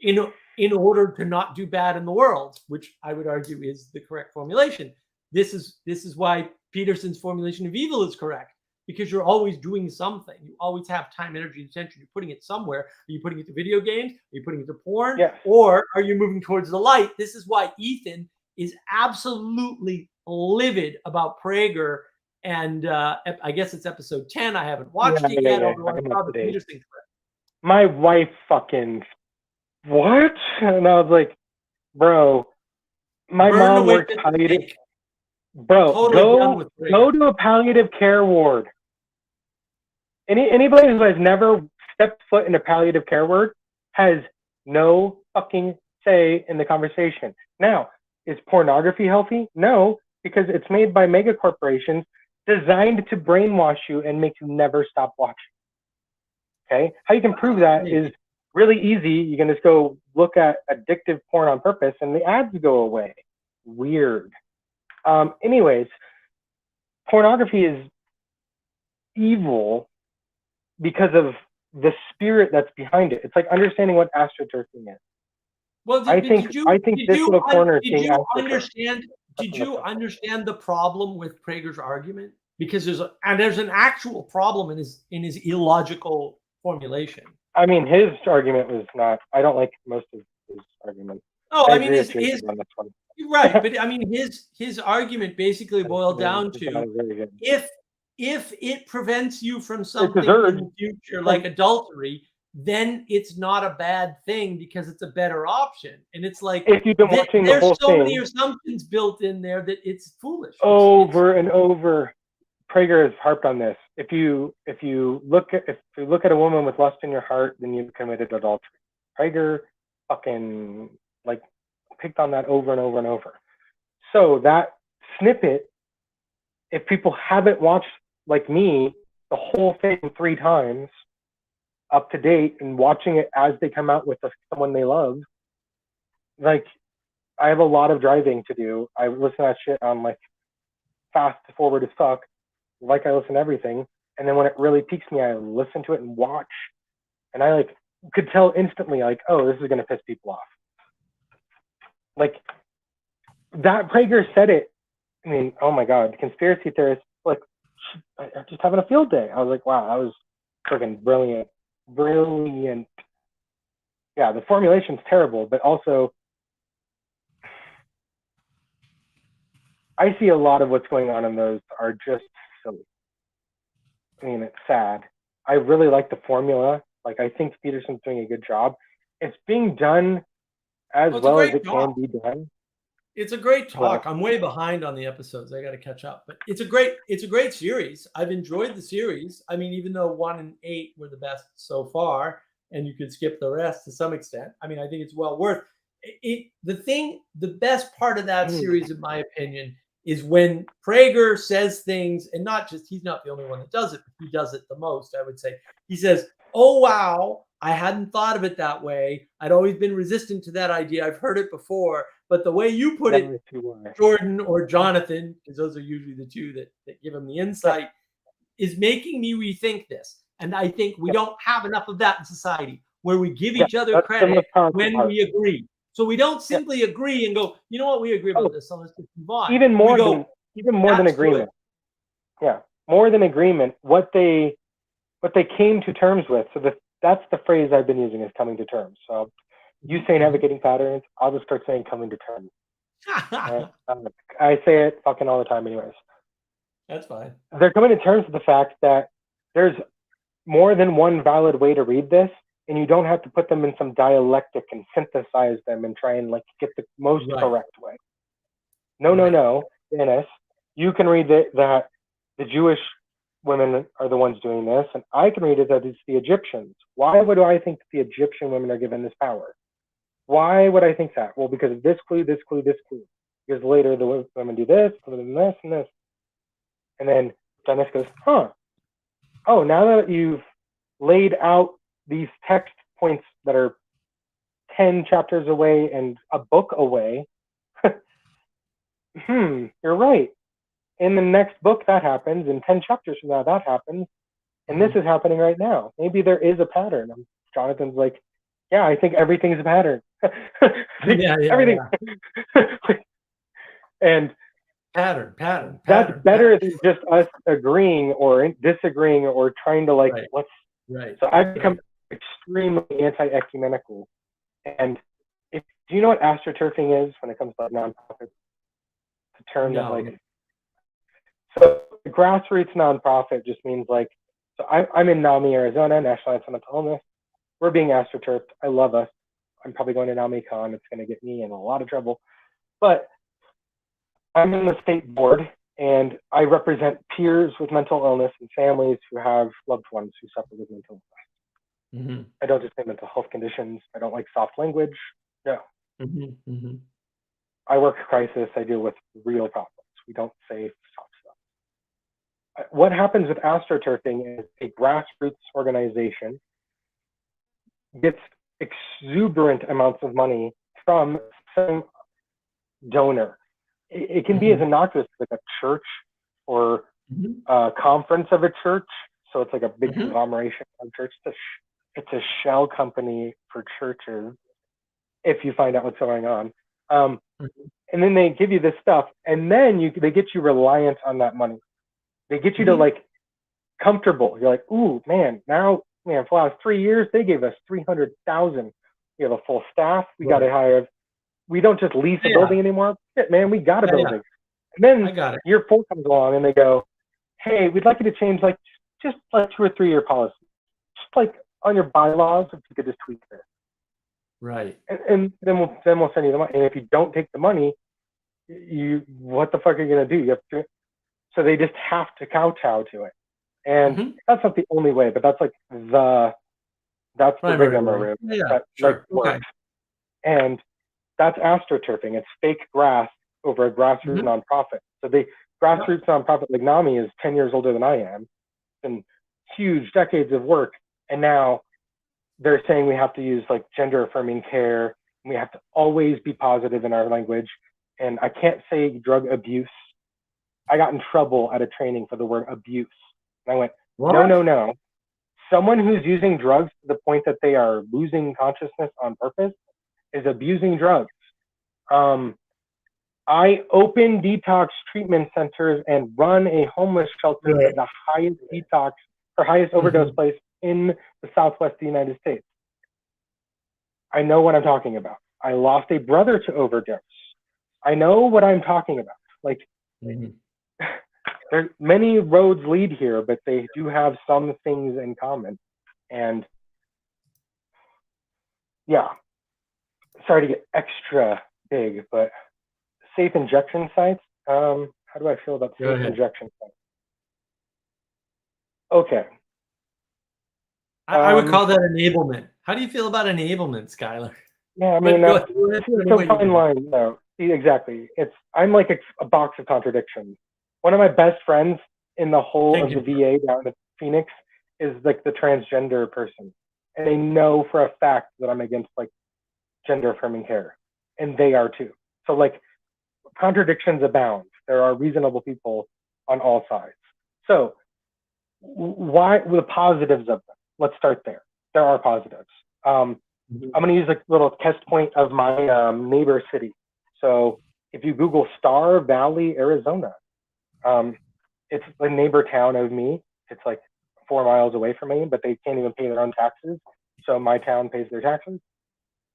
in order to not do bad in the world, which I would argue is the correct formulation. This is why Peterson's formulation of evil is correct, because you're always doing something. You always have time, energy, and attention. You're putting it somewhere. Are you putting it to video games? Are you putting it to porn? Yes. Or are you moving towards the light? This is why Ethan is absolutely livid about Prager. And I guess it's episode 10. I haven't watched it yet. Although I saw the Peterson clip. My wife fucking, what? And I was like, bro, my Burn mom away works the palliative. stake. Bro, Totally done with Prager. go to a palliative care ward. Anybody who has never stepped foot in a palliative care ward has no fucking say in the conversation. Now, is pornography healthy? No, because it's made by mega corporations designed to brainwash you and make you never stop watching. Okay? How you can prove that is really easy. You can just go look at addictive porn on purpose and the ads go away. Weird. Anyways, pornography is evil because of the spirit that's behind it. It's like understanding what astroturfing is. Well, I think this little corner is saying Did you understand the problem with Prager's argument? Because there's an actual problem in his illogical formulation. I mean, his argument was not. I don't like most of his arguments. Oh, I mean, agree with Jason on this one. right, but I mean, his argument basically boiled down It's to not very good. if it prevents you from something deserved. in the future, like adultery, then it's not a bad thing because it's a better option. And it's like, If you've been watching the there's whole so thing many assumptions built in there that it's foolish. over and over, Prager has harped on this. If you look at a woman with lust in your heart, then you've committed adultery. Prager fucking like picked on that over and over and over. So that snippet, if people haven't watched like me the whole thing 3 times up to date and watching it as they come out with someone they love, like I have a lot of driving to do. I listen to that shit on like fast forward as fuck, like I listen to everything. And then when it really piques me, I listen to it and watch. And I like could tell instantly, like, oh, this is gonna piss people off. Like that Prager said it. I mean, oh my god, conspiracy theorists like just having a field day. I was like, wow, that was freaking brilliant. Yeah, the formulation's terrible, but also I see a lot of what's going on in those are just silly. I mean, it's sad. I really like the formula. Like, I think Peterson's doing a good job. It's being done as well as it can be done. It's a great talk. I'm way behind on the episodes. I got to catch up, but it's a great series. I've enjoyed the series. I mean, even though 1 and 8 were the best so far, and you could skip the rest to some extent. I mean, I think it's well worth it. The best part of that series, in my opinion, is when Prager says things, and not just, he's not the only one that does it, but he does it the most, I would say. He says, oh, wow, I hadn't thought of it that way. I'd always been resistant to that idea. I've heard it before. But the way you put it, Jordan or Jonathan, because those are usually the two that give him the insight, is making me rethink this. And I think we don't have enough of that in society, where we give each other credit when we agree. So we don't simply agree and go, you know what, we agree about this, so let's just move on. Even more than agreement. Yeah, more than agreement. What they came to terms with. So that's the phrase I've been using, is coming to terms. So you say navigating patterns, I'll just start saying coming to terms. I say it fucking all the time anyways. That's fine. They're coming to terms with the fact that there's more than one valid way to read this, and you don't have to put them in some dialectic and synthesize them and try and like get the most correct way. No, Dennis, you can read that the Jewish women are the ones doing this, and I can read it that it's the Egyptians. Why would I think the Egyptian women are given this power? Why would I think that? Well, because of this clue, this clue, this clue. Because later the women do this, and this, and this. And then Dennis goes, huh, oh, now that you've laid out these text points that are 10 chapters away and a book away, you're right. In the next book that happens, in 10 chapters from now that happens, and this is happening right now. Maybe there is a pattern. Jonathan's like, yeah, I think everything's a pattern. Everything. And Pattern. that's better than just us agreeing or disagreeing or trying to like, Right. let's. Right. So I've become extremely anti-ecumenical. And do you know what astroturfing is when it comes to like nonprofits? It's a term that No. like. So the grassroots nonprofit just means like, so I'm in NAMI, Arizona, National Anti-Mental Illness. We're being astroturfed. I love us. I'm probably going to NAMICon. It's going to get me in a lot of trouble. But I'm in the state board, and I represent peers with mental illness and families who have loved ones who suffer with mental illness. I don't just say mental health conditions. I don't like soft language. No. I work crisis. I deal with real problems. We don't say soft stuff. What happens with astroturfing is a grassroots organization gets exuberant amounts of money from some donor. It can be as innocuous as like a church or a conference of a church. So it's like a big conglomeration of churches. It's a shell company for churches if you find out what's going on. And then they give you this stuff, and then they get you reliant on that money. They get you to like comfortable. You're like, ooh, man, now, man, for the last 3 years, they gave us $300,000. We have a full staff. We got to hire. We don't just lease a building anymore. Shit, man, we got a building. And then I got it. year 4 comes along, and they go, hey, we'd like you to change like just like 2 or 3 year policy, just like on your bylaws, if you could just tweak this. Right. And then we'll send you the money. And if you don't take the money, what the fuck are you gonna do? You have to. So they just have to kowtow to it. And that's not the only way, but that's like the big number that like works. And that's astroturfing. It's fake grass over a grassroots nonprofit. So the grassroots nonprofit like NAMI is 10 years older than I am, and huge decades of work. And now they're saying we have to use like gender affirming care. And we have to always be positive in our language. And I can't say drug abuse. I got in trouble at a training for the word abuse. And I went, no. Someone who's using drugs to the point that they are losing consciousness on purpose is abusing drugs. I open detox treatment centers and run a homeless shelter, the highest detox or highest overdose place in the Southwest United States. I know what I'm talking about. I lost a brother to overdose. I know what I'm talking about. Like, there many roads lead here, but they do have some things in common. And yeah, sorry to get extra big, but safe injection sites. How do I feel about safe injection sites? Okay. I would call that enablement. How do you feel about enablement, Skylar? Yeah, I mean, it's a fine line. No, exactly. I'm like a box of contradictions. One of my best friends in the whole of the VA down in Phoenix is like the transgender person, and they know for a fact that I'm against like gender affirming care, and they are too. So like contradictions abound. There are reasonable people on all sides. So why the positives of them? Let's start there. There are positives. I'm going to use a little test point of my neighbor city. So if you Google Star Valley, Arizona, it's a neighbor town of me. It's like 4 miles away from me, but they can't even pay their own taxes. So my town pays their taxes.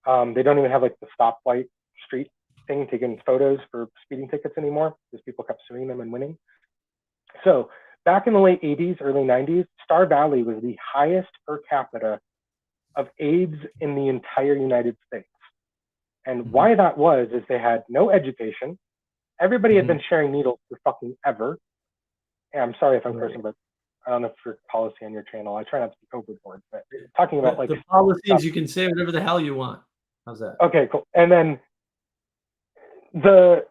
They don't even have like the stoplight street thing taking photos for speeding tickets anymore because people kept suing them and winning. So back in the late 80s, early 90s, Star Valley was the highest per capita of AIDS in the entire United States. And why that was is they had no education. Everybody had been sharing needles for fucking ever. And I'm sorry if I'm cursing, but I don't know if your policy on your channel. I try not to be overboard, but talking about like the policies, you can say whatever the hell you want. How's that? Okay, cool. And then the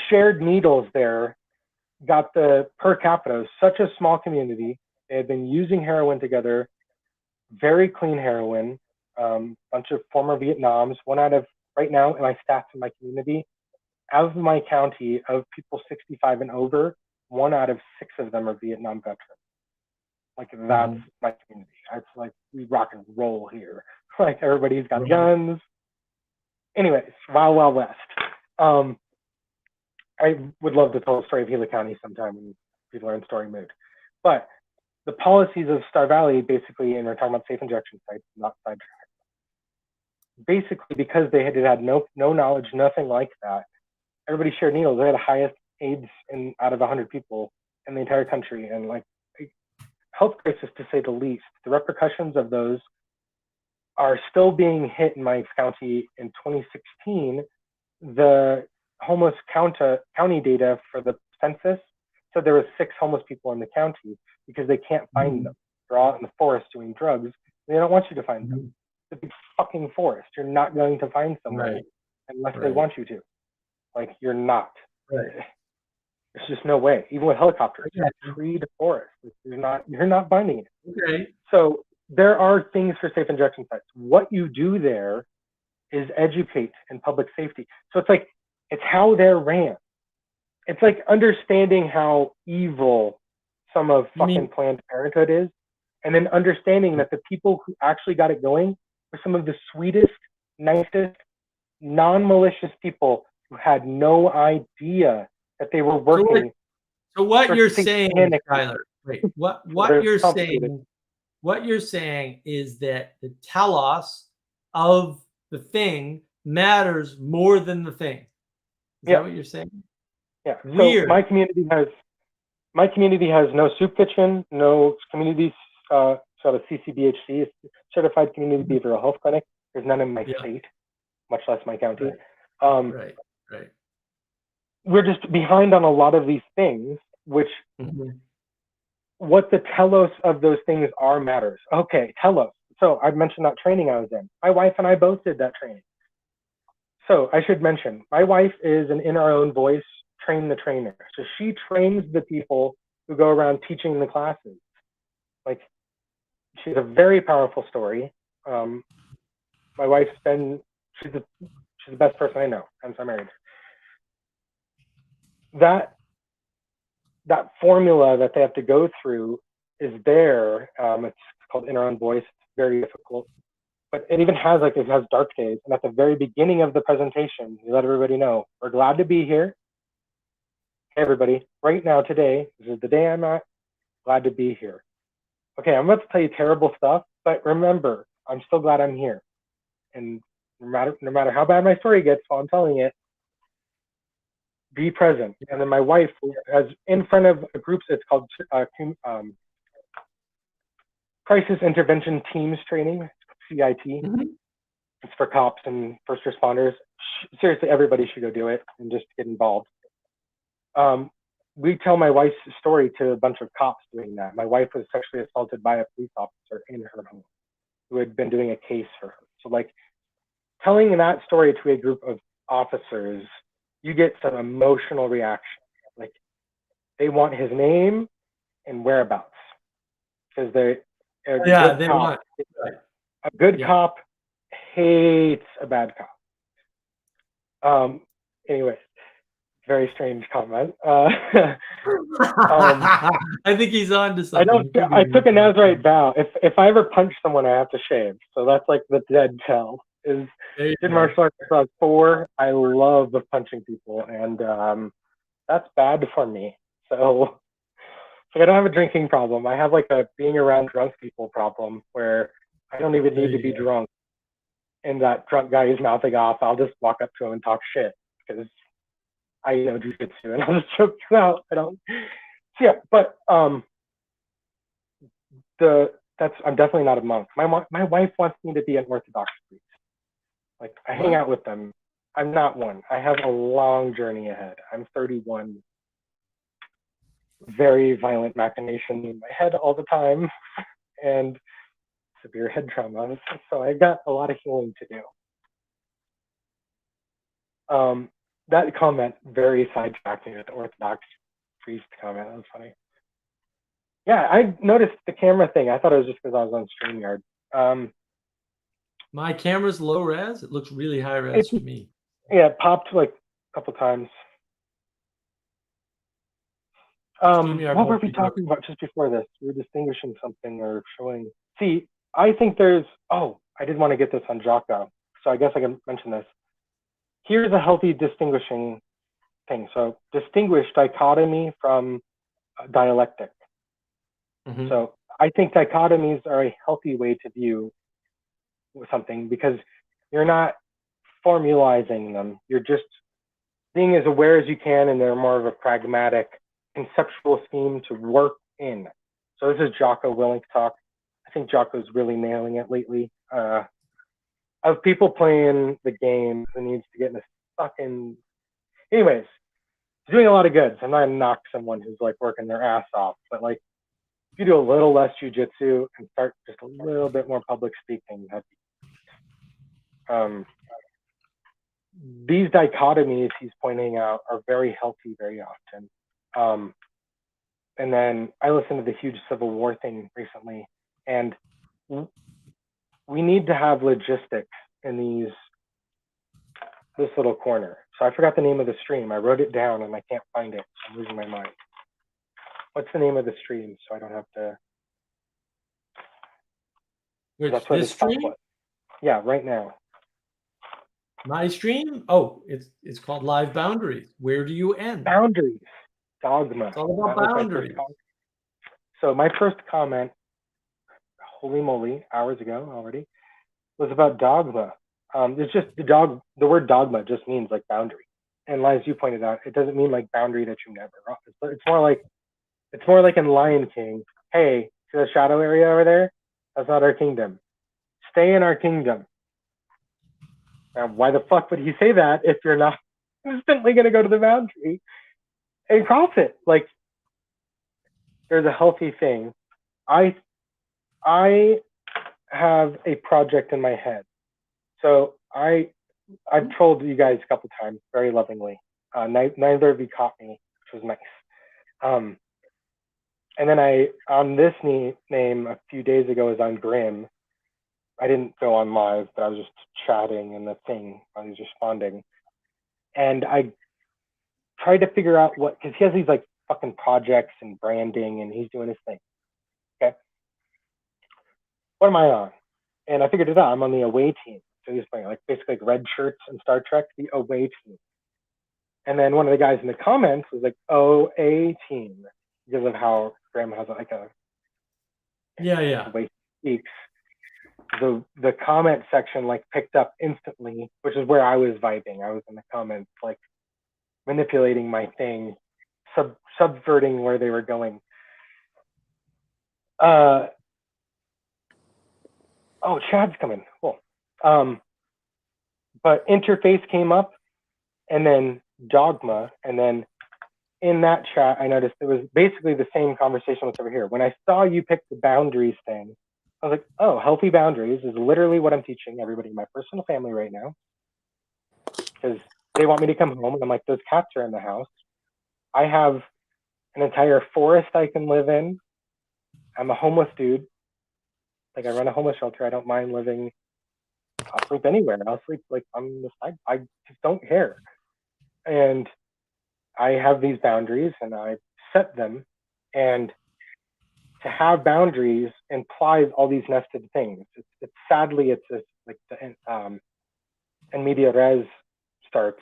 shared needles there got the per capita, such a small community. They had been using heroin together, very clean heroin, bunch of former Vietnams. One out of, right now, in my stats in my community, out of my county, of people 65 and over, 1 out of 6 of them are Vietnam veterans. Like, that's my community. It's like, we rock and roll here. Like, everybody's got guns. Anyways, Wild Wild West. I would love to tell the story of Gila County sometime when people are in story mood. But the policies of Star Valley, basically, and we're talking about safe injection sites, not sidetrack. Basically, because they had no knowledge, nothing like that, everybody shared needles. They had the highest AIDS out of 100 people in the entire country, and like health crisis to say the least. The repercussions of those are still being hit in my county. In 2016, the homeless county data for the census said there were 6 homeless people in the county because they can't find them. They're all in the forest doing drugs. They don't want you to find them. It's a big fucking forest. You're not going to find someone unless they want you to. Like, you're not. There's just no way. Even with helicopters, tree to forest, you're not finding it. So there are things for safe injection sites. What you do there is educate in public safety. So it's like, it's how they're ran. It's like understanding how evil some of fucking Planned Parenthood is, and then understanding that the people who actually got it going were some of the sweetest, nicest, non-malicious people who had no idea that they were working. So what you're saying, Skylar, what you're saying is that the telos of the thing matters more than the thing. Is that what you're saying? Yeah. Weird. So my community has no soup kitchen, no community sort of CCBHC, certified community behavioral health clinic. There's none in my state, much less my county. We're just behind on a lot of these things, which what the telos of those things are matters. Okay, telos. So I mentioned that training I was in. My wife and I both did that training. So I should mention, my wife is an in our own voice, train the trainer. So she trains the people who go around teaching the classes. Like, she's a very powerful story. My wife's been, she's the best person I know, hence I married her. That formula that they have to go through is there. It's called in our own voice. It's very difficult. But it even has dark days. And at the very beginning of the presentation, you let everybody know, we're glad to be here. Hey, everybody, right now, today, this is the day I'm at, glad to be here. Okay, I'm about to tell you terrible stuff, but remember, I'm still glad I'm here. And no matter how bad my story gets while I'm telling it, be present. And then my wife has in front of groups, it's called Crisis Intervention Teams Training, CIT. It's for cops and first responders. Seriously, everybody should go do it and just get involved. We tell my wife's story to a bunch of cops doing that. My wife was sexually assaulted by a police officer in her home who had been doing a case for her. So like telling that story to a group of officers, you get some emotional reaction. Like they want his name and whereabouts because a good cop hates a bad cop. Anyway, very strange comment. I think he's on to something. I took a Nazarite vow. If I ever punch someone, I have to shave. So that's like the dead tell. Did martial arts when I was 4. I love punching people, and that's bad for me. So I don't have a drinking problem. I have like a being around drunk people problem where I don't even need to be drunk. And that drunk guy is mouthing off. I'll just walk up to him and talk shit because I know jujitsu and I'll just choke you out. I don't. Yeah, but I'm definitely not a monk. My wife wants me to be an Orthodox priest. Like I hang out with them. I'm not one. I have a long journey ahead. I'm 31. Very violent machination in my head all the time, and severe head trauma. So I got a lot of healing to do. That comment very sidetracked me with Orthodox. Priest comment. That was funny. Yeah, I noticed the camera thing. I thought it was just because I was on StreamYard. My camera's low res. It looks really high res for me. Yeah, it popped like a couple times. StreamYard What were won't we be talking about just before this? We were distinguishing something or showing. See, I think there's. Oh, I did want to get this on Jocko, so I guess I can mention this. Here's a healthy distinguishing thing. So distinguish dichotomy from dialectic. Mhm. So I think dichotomies are a healthy way to view something because you're not formalizing them. You're just being as aware as you can, and they're more of a pragmatic conceptual scheme to work in. So this is Jocko Willink talk. I think Jocko's really nailing it lately. Of people playing the game who needs to get in this fucking. Anyways, he's doing a lot of good. So I'm not gonna knock someone who's like working their ass off, but like if you do a little less jujitsu and start just a little bit more public speaking, that'd be. These dichotomies he's pointing out are very healthy very often. And then I listened to the huge Civil War thing recently, and we need to have logistics in this little corner. So I forgot the name of the stream. I wrote it down and I can't find it. I'm losing my mind. What's the name of the stream so I don't have to? Which, That's what this it's called. stream? Yeah, right now. My stream? Oh, it's called Live Boundaries. Where do you end? Boundaries. Dogma. It's all about That was my first boundaries. comment. So my first comment, holy moly, hours ago already, was about dogma. It's just the word dogma just means like boundary. And as you pointed out, it doesn't mean like boundary that you never cross. It's more like in Lion King. Hey, see the shadow area over there? That's not our kingdom. Stay in our kingdom. Now, why the fuck would he say that if you're not instantly going to go to the boundary and cross it? Like, there's a healthy thing. I have a project in my head. So I've trolled you guys a couple times very lovingly. Neither of you caught me, which was nice. And then on this name a few days ago is on Grim. I didn't go on live, but I was just chatting in the thing while he was responding. And I tried to figure out because he has these like fucking projects and branding and he's doing his thing. Okay. What am I on? And I figured it out. I'm on the away team. So he's playing like basically like red shirts in Star Trek, the away team. And then one of the guys in the comments was like, OA team, because of how Graham has like a Yeah. the way he speaks. The comment section like picked up instantly, which is where I was vibing. I was in the comments like manipulating my thing, subverting where they were going. Oh, Chad's coming. Cool. But interface came up, and then dogma, and then in that chat, I noticed it was basically the same conversation was over here. When I saw you pick the boundaries thing, I was like, oh, healthy boundaries is literally what I'm teaching everybody in my personal family right now. Because they want me to come home, and I'm like, those cats are in the house. I have an entire forest I can live in. I'm a homeless dude. Like, I run a homeless shelter. I don't mind living. I'll sleep anywhere. I'll sleep like on the side. I just don't care. And I have these boundaries, and I set them. And to have boundaries implies all these nested things. Sadly, it's like the and media res starts.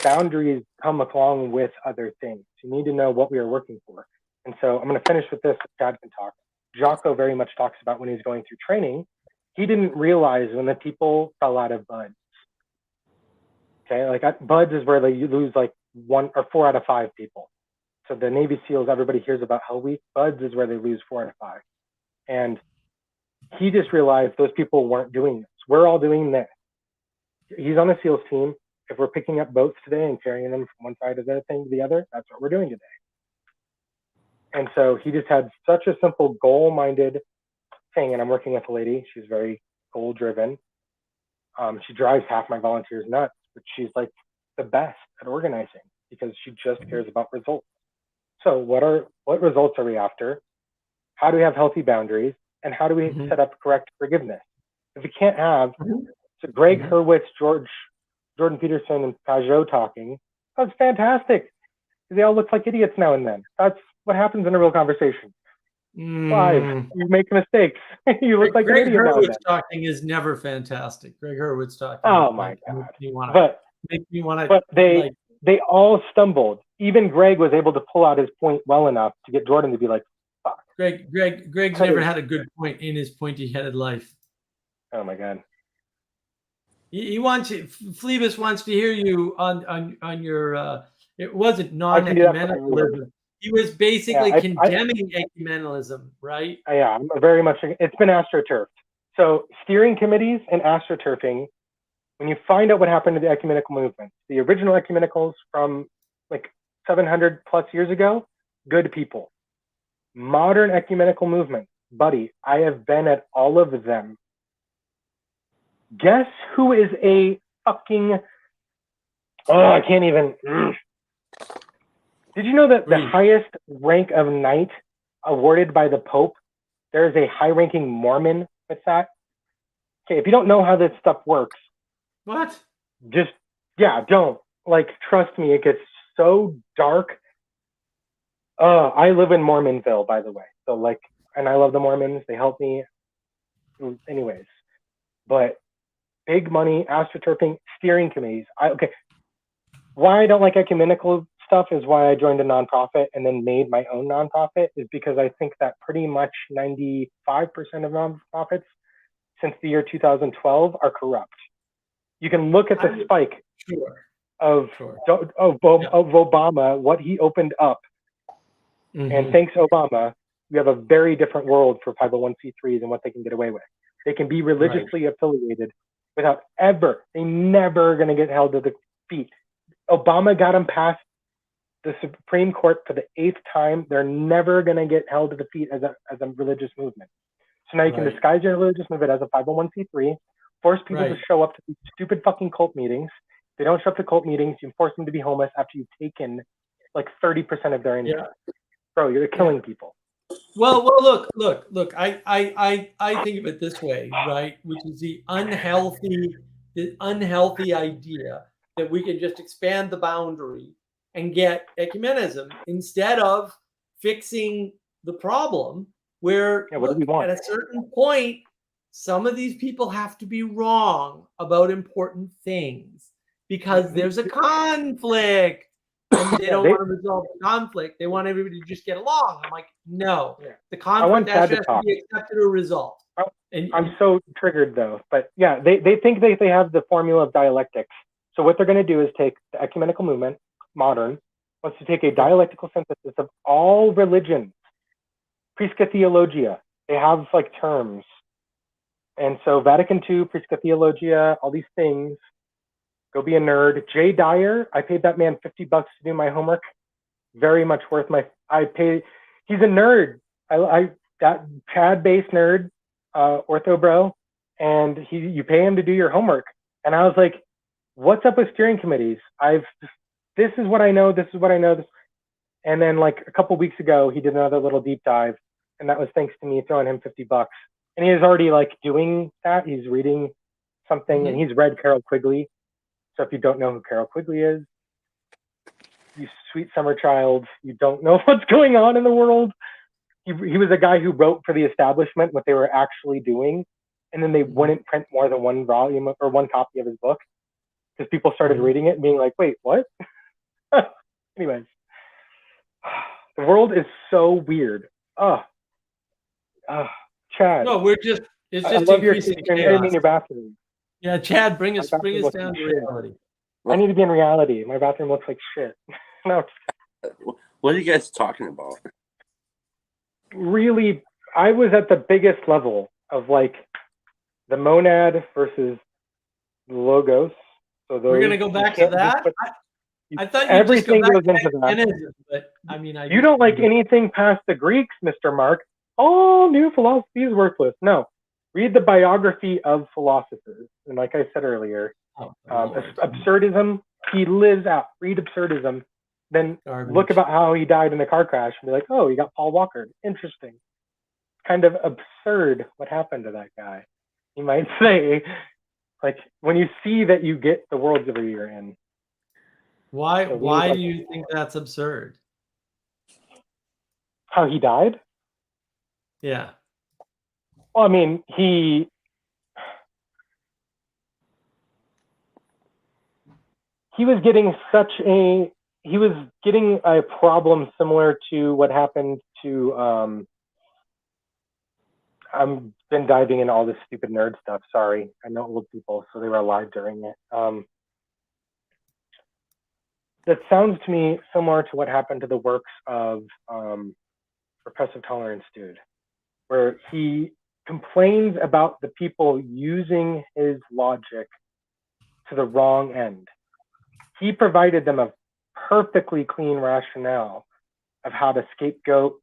Boundaries come along with other things. You need to know what we are working for. And so I'm going to finish with this. Chad can talk. Jocko very much talks about when he's going through training, he didn't realize when the people fell out of buds. Okay, like buds is where you lose like 1 or 4 out of 5 people. So the Navy SEALs, everybody hears about Hell Week. Buds is where they lose 4 out of 5. And he just realized those people weren't doing this. We're all doing this. He's on the SEALs team. If we're picking up boats today and carrying them from one side of the thing to the other, that's what we're doing today. And so he just had such a simple goal-minded thing. And I'm working with a lady. She's very goal-driven. She drives half my volunteers nuts, but she's like the best at organizing. because she just cares about results. So what results are we after? How do we have healthy boundaries? And how do we Mhm. set up correct forgiveness? If we can't have Mhm. so Greg Mhm. Hurwitz, Jordan Peterson, and Pajot talking, that's fantastic. They all look like idiots now and then. That's what happens in a real conversation. Live, Mm. you make mistakes. You look like an Greg idiot now and Hurwitz then. talking is never fantastic. Greg Hurwitz talking. Oh my like, God. Makes me want to. But like. they all stumbled. Even Greg was able to pull out his point well enough to get Jordan to be like, fuck. Greg's Cut never it. had a good point in his pointy-headed life. Oh my God. He wants you. Phlebas wants to hear you on your. It wasn't I can do that for everyone. non-ecumenicalism. He was basically I- condemning ecumenicalism, right? Yeah, I'm very much. It's been astroturfed. So steering committees and astroturfing. When you find out what happened to the ecumenical movement, the original ecumenicals from like 700 plus years ago, good people. Modern ecumenical movement, buddy, I have been at all of them. Guess who is a fucking? Oh, I can't even. Did you know that the Read. highest rank of knight awarded by the Pope, there is a high-ranking Mormon with that? Okay, if you don't know how this stuff works, What? just don't. Like, trust me, it gets so dark. I live in Mormonville, by the way. So like, and I love the Mormons. They help me. Anyways, but big money, astroturfing, steering committees. Why I don't like ecumenical stuff is why I joined a nonprofit and then made my own nonprofit, is because I think that pretty much 95% of nonprofits since the year 2012 are corrupt. You can look at the spike Sure. of Sure. Obama, what he opened up. Mhm. And thanks, Obama, we have a very different world for 501c3s and what they can get away with. They can be religiously affiliated without they're never going to get held to the feet. Obama got them past the Supreme Court for the 8th time. They're never going to get held to the feet as a religious movement. So now you can disguise your religious movement as a 501c3, force people to show up to these stupid fucking cult meetings. If they don't show up to cult meetings, you force them to be homeless after you've taken like 30% of their income. Bro, you're killing people. Well, look. I think of it this way, right? Which is the unhealthy idea that we can just expand the boundary and get ecumenism instead of fixing the problem. Where what do we want? at a certain point, some of these people have to be wrong about important things because there's a conflict. And they don't want to resolve the conflict. They want everybody to just get along. I'm like, no. The conflict has to be accepted or resolved. I'm so triggered though. But yeah, they think they have the formula of dialectics. So what they're going to do is take the ecumenical movement, modern, wants to take a dialectical synthesis of all religions. Prisca Theologia. They have like terms. And so Vatican II, Prisca Theologia, all these things. Go be a nerd. Jay Dyer, I paid that man $50 to do my homework. Very much worth he's a nerd. That Chad-based nerd, ortho bro, and you pay him to do your homework. And I was like, what's up with steering committees? This is what I know, this is what I know. And then like a couple weeks ago, he did another little deep dive, and that was thanks to me throwing him $50. And he is already like doing that. He's reading something, and he's read Carol Quigley. So if you don't know who Carol Quigley is, you sweet summer child, you don't know what's going on in the world. He was a guy who wrote for the establishment what they were actually doing, and then they wouldn't print more than one volume or one copy of his book because people started reading it and being like, wait, what? Anyways, the world is so weird. Chad. No, it's just I love your increasing in your bathroom. Yeah, Chad, bring us down to reality. I need to be in reality. My bathroom looks like shit. No. What are you guys talking about? Really, I was at the biggest level of like the monad versus the logos. So we're gonna go back to that. I thought everything goes into that. But I mean, you don't like anything past the Greeks, Mr. Mark. Oh, new philosophy is worthless. No, read the biography of philosophers, and like I said earlier, absurdism. He lives out. Read absurdism. then Garbage. look about how he died in the car crash and be like, oh, he got Paul Walker. Interesting. Kind of absurd what happened to that guy. You might say, like, when you see that you get the worlds that you're in. Why So we why like- do you think that's absurd? How he died? Yeah. Well, I mean, he was getting a problem similar to what happened to I've been diving into all this stupid nerd stuff. Sorry, I know old people, so they were alive during it. That sounds to me similar to what happened to the works of Repressive Tolerance Dude, where he complains about the people using his logic to the wrong end. He provided them a perfectly clean rationale of how to scapegoat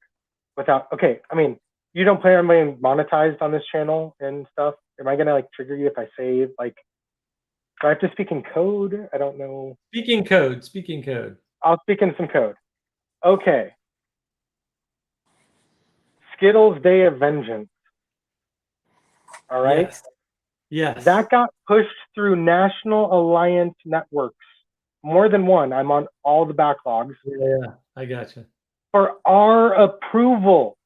without, okay, I mean, you don't plan on being monetized on this channel and stuff. Am I gonna like trigger you if I say like, do I have to speak in code? I don't know. Speaking code. I'll speak in some code. Okay. Skittles Day of Vengeance. All right. Yes. Yes. That got pushed through National Alliance networks, more than one. I'm on all the backlogs Yeah, I gotcha. for our approval,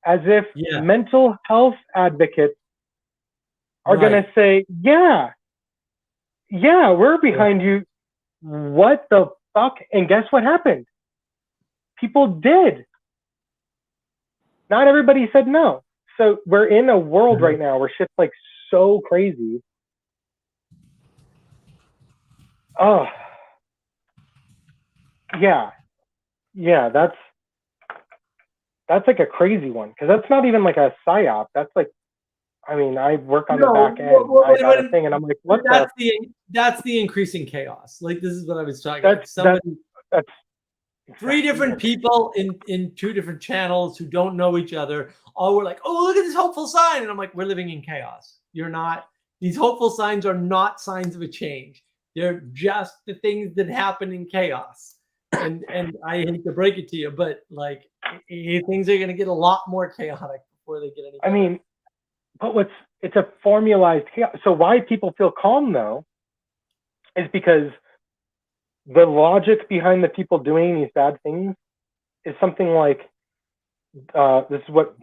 as if Yeah. mental health advocates are Right. going to say, yeah, we're behind you. What the fuck? And guess what happened? People did. Not everybody said no. So we're in a world right now where shit's like so crazy. Oh, yeah, that's like a crazy one because that's not even like a psyop. That's like, I mean, I work on the No, back end. well, I got a when- thing, and I'm like, what the? That's the increasing chaos. Like this is what I was talking about. That's Somebody, that's three different people in two different channels who don't know each other all were like, oh, look at this hopeful sign. And I'm like, we're living in chaos. You're not, these hopeful signs are not signs of a change. They're just the things that happen in chaos. And I hate to break it to you, but like things are going to get a lot more chaotic before they get any I better. mean, but it's a formalized chaos. So why people feel calm though is because the logic behind the people doing these bad things is something like this is what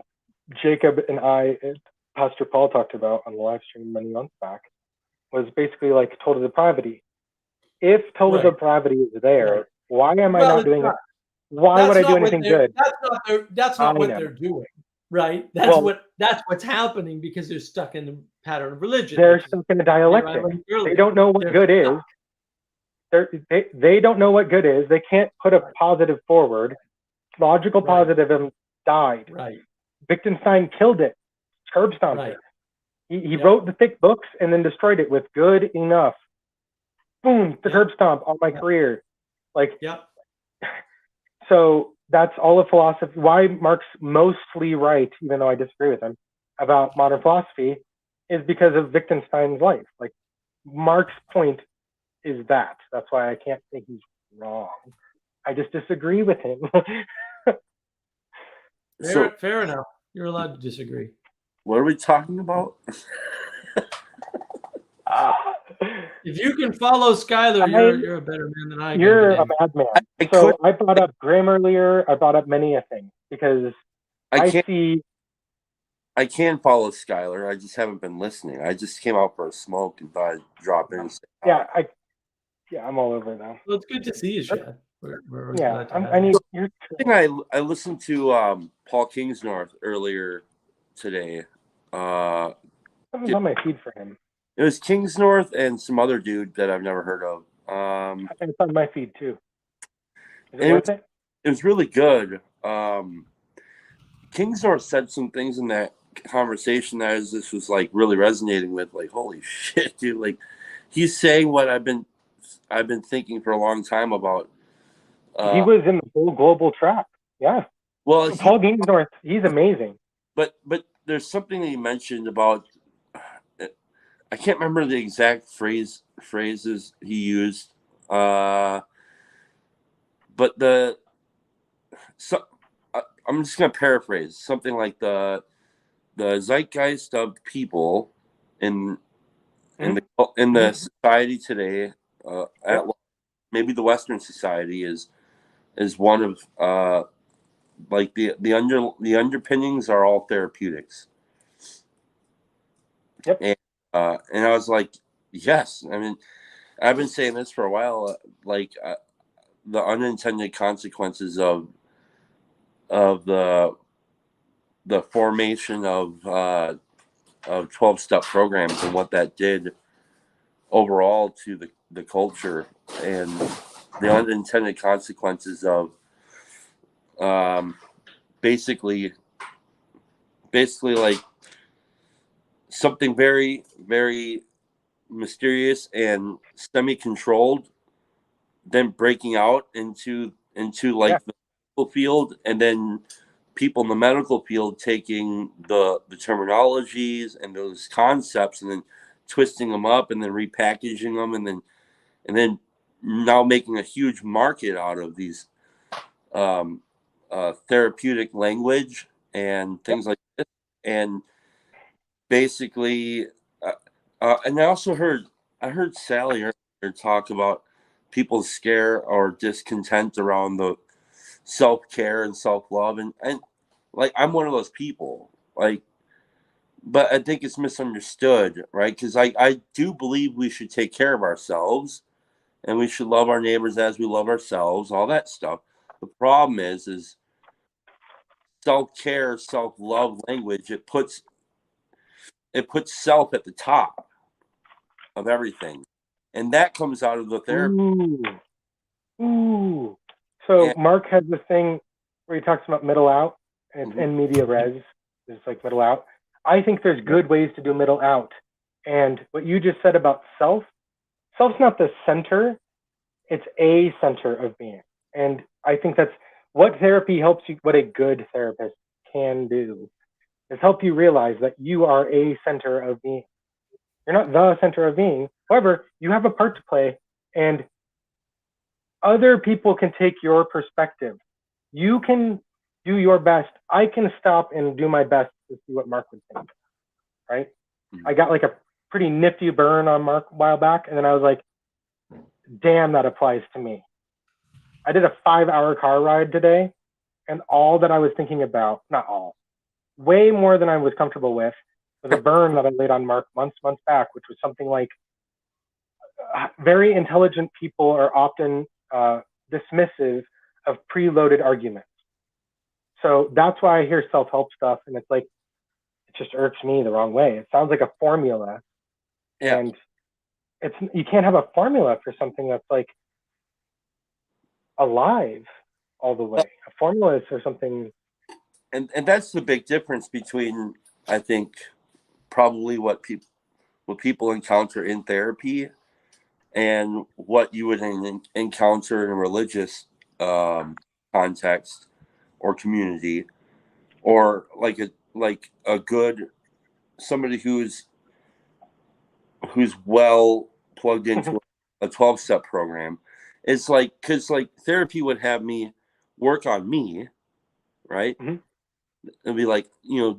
Jacob and I and Pastor Paul talked about on the live stream many months back, was basically like total depravity. If total Right. depravity is there, Right. why am I Well, not it's doing not. it? Why That's would I not do what anything they're- good? That's not I what know. they're doing, right? That's what's happening because they're stuck in the pattern of religion. They're which is stuck in a what I dialectic. learned They earlier. don't know what They're good is. stuck. They don't know what good is. They can't put a positive forward. Logical Right. positivism died. Right. Wittgenstein killed it. Curb stomped Right. it. He Yep. wrote the thick books and then destroyed it with good enough. Boom, the Yep. curb stomp on my Yep. career. Like, Yep. so that's all of philosophy. Why Mark's mostly right, even though I disagree with him, about modern philosophy is because of Wittgenstein's life. Like, Mark's point is that. That's why I can't say he's wrong. I just disagree with him. So, Fair enough. You're allowed to disagree. what are we talking about? If you can follow Skylar, you're a better man than I can. You're be. a madman. I So could- I brought up Grammarly. I brought up many a thing because I I can't. see. I can follow Skylar. I just haven't been listening. I just came out for a smoke and thought I'd drop in. And say, Yeah, I'm all over now. Well, it's good to see you, Shad. We're Yeah, glad to have I you. need your. I think I listened to Paul Kingsnorth earlier today. That was on my feed for him. It was Kingsnorth and some other dude that I've never heard of. It's on my feed too. Is it And worth it? It was really good. Kingsnorth said some things in that conversation that this was like really resonating with. Like, holy shit, dude! Like, he's saying what I've been thinking for a long time about. He was in the whole global trap. Yeah, Well, Paul Gingsnorth, he's amazing. but there's something that he mentioned about. I can't remember the exact phrases he used. but I'm just gonna paraphrase something like the zeitgeist of people in the society today, maybe the Western society is one of like the underpinnings are all therapeutics. Yep. And I was like, yes. I mean, I've been saying this for a while. The unintended consequences of the formation of 12-step programs and what that did overall to the culture, and the unintended consequences of basically like something very, very mysterious and semi-controlled, then breaking out into like the medical field, and then people in the medical field taking the terminologies and those concepts and then twisting them up and then repackaging them and then now making a huge market out of these therapeutic language and things like this. And basically, and I heard Sally earlier talk about people's scare or discontent around the self-care and self-love, and like I'm one of those people, like, but I think it's misunderstood, right? Because I do believe we should take care of ourselves and we should love our neighbors as we love ourselves, all that stuff. The problem is self-care, self-love language, it puts self at the top of everything, and that comes out of the therapy. Ooh. So Yeah. Mark has this thing where he talks about middle out, and it's in media res. It's like middle out. I think there's good ways to do middle out. And what you just said about self's not the center, it's a center of being. And I think that's what therapy helps you, what a good therapist can do, is help you realize that you are a center of being. You're not the center of being. However, you have a part to play, and other people can take your perspective. You can do your best. I can stop and do my best to see what Mark would think, right? I got like a pretty nifty burn on Mark a while back, and then I was like, damn, that applies to me. I did a 5-hour car ride today, and all that I was thinking about, not all, way more than I was comfortable with, was a burn that I laid on Mark months back, which was something like, very intelligent people are often dismissive of preloaded arguments. So that's why I hear self-help stuff, and it's like, it just irks me the wrong way. It sounds like a formula, and you can't have a formula for something that's like alive all the way. A formula is for something, and that's the big difference between, I think, probably what people encounter in therapy and what you would encounter in a religious context or community, or like a good somebody who's well plugged into a 12-step program. It's like, because like therapy would have me work on me, right? And be like,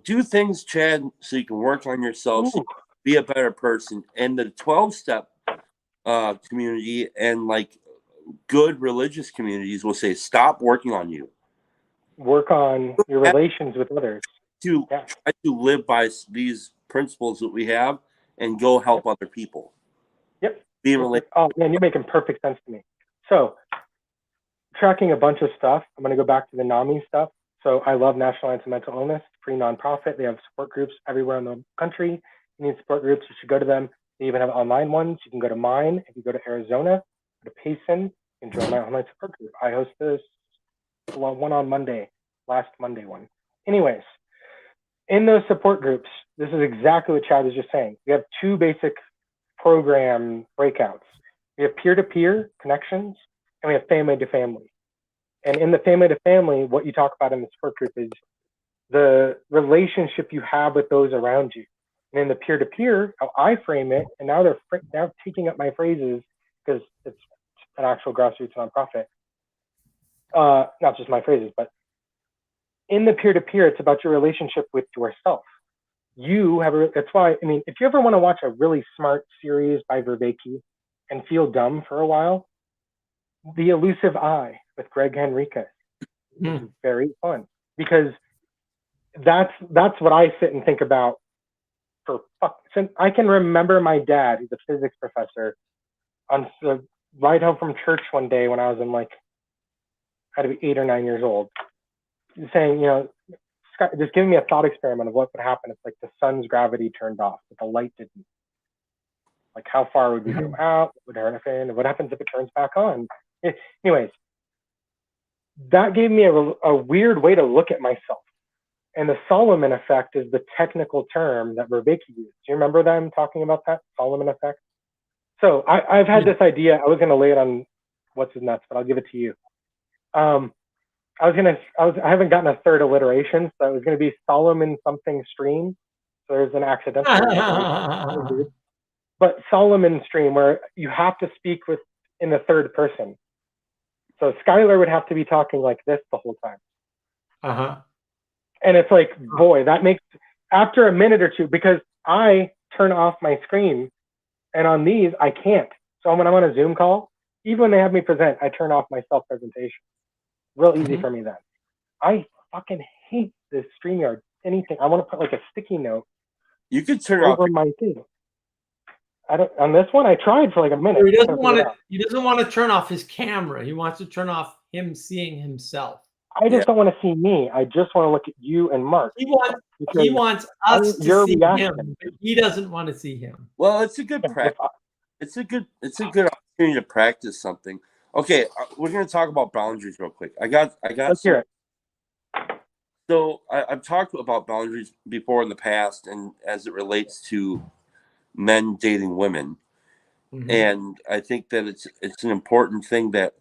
do things, Chad, so you can work on yourself, so you can be a better person. And the 12-step community and like good religious communities will say, stop working on you. Work on your relations with others. Try to live by these principles that we have and go help other people. Yep. Being related. Oh man, you're making perfect sense to me. So tracking a bunch of stuff. I'm going to go back to the NAMI stuff. So I love National Anti-Mental Illness, free nonprofit. They have support groups everywhere in the country. You need support groups, you should go to them. They even have online ones. You can go to mine. If you go to Arizona, go to Payson, you can join my online support group. I host this one on Monday, last Monday one. Anyways, in those support groups, this is exactly what Chad was just saying. We have 2 basic program breakouts. We have peer-to-peer connections, and we have family-to-family. And in the family-to-family, what you talk about in the support group is the relationship you have with those around you. And in the peer-to-peer, how I frame it, and now they're now taking up my phrases because it's an actual grassroots nonprofit. not just my phrases, but in the peer-to-peer, it's about your relationship with yourself. You have that's why, I mean, if you ever want to watch a really smart series by Vervaeke and feel dumb for a while, The Elusive Eye with Greg Henriquez is very fun, because that's what I sit and think about since I can remember my dad, who's a physics professor, on the ride home from church one day when I was in had to be 8 or 9 years old, saying, just giving me a thought experiment of what would happen if the sun's gravity turned off, but the light didn't. Like, how far would we go out? What would happen? What happens if it turns back on? Anyways, that gave me a weird way to look at myself. And the Solomon effect is the technical term that Vervaeke used. Do you remember them talking about that Solomon effect? So I've had this idea. I was going to lay it on what's his nuts, but I'll give it to you. I haven't gotten a third alliteration, so it was going to be Solomon something stream. So there's an accidental. But Solomon stream, where you have to speak in the third person. So Skylar would have to be talking like this the whole time. And it's like, boy, that makes, after a minute or two, because I turn off my screen, and on these I can't. So when I'm on a Zoom call, even when they have me present, I turn off my self-presentation. Real easy for me then. I fucking hate this StreamYard. Anything. I want to put a sticky note. You could turn over off my thing. I don't. On this one, I tried for a minute. He doesn't want to. He doesn't want to turn off his camera. He wants to turn off him seeing himself. I just don't want to see me. I just want to look at you and Mark. He wants us to see him, but he doesn't want to see him. Well, it's a good practice. It's a good opportunity to practice something. Okay, we're going to talk about boundaries real quick. Let's hear it. So I've talked about boundaries before in the past, and as it relates to men dating women, and I think that it's an important thing that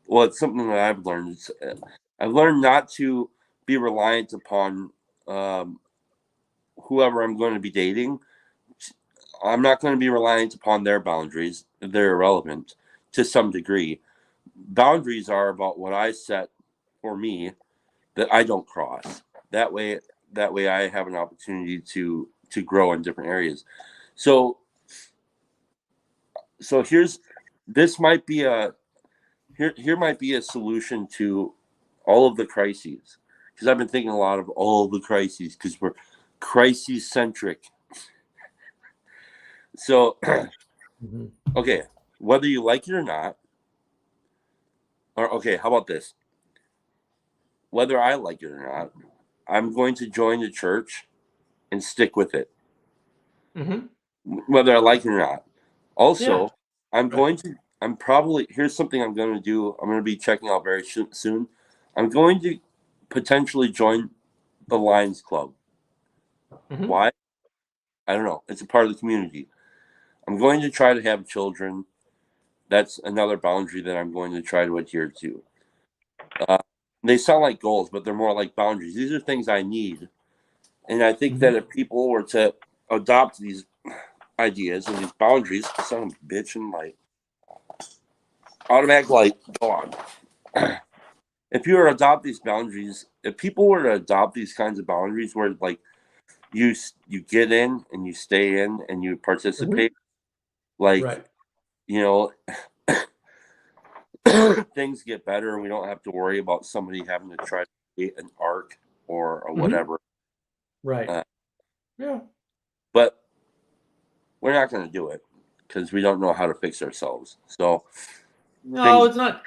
well, it's something that I've learned. I've learned not to be reliant upon whoever I'm going to be dating. I'm not going to be reliant upon their boundaries. They're irrelevant to some degree. Boundaries are about what I set for me that I don't cross. That way I have an opportunity to grow in different areas. So this might be here might be a solution to all of the crises, because I've been thinking a lot of all the crises because we're crisis centric. So, okay, whether you like it or not, or okay, how about this? Whether I like it or not, I'm going to join the church and stick with it. Whether I like it or not. Also, here's something I'm going to do. I'm going to be checking out very soon. I'm going to potentially join the Lions Club. Why? I don't know. It's a part of the community. I'm going to try to have children. That's another boundary that I'm going to try to adhere to. They sound like goals, but they're more like boundaries. These are things I need. And I think that if people were to adopt these ideas and these boundaries, son of a bitch, and automatic light, go on. If you were to adopt these boundaries, if people were to adopt these kinds of boundaries where you get in and you stay in and you participate, things get better and we don't have to worry about somebody having to try to create an arc or whatever. Right. But we're not going to do it because we don't know how to fix ourselves. So no, it's not.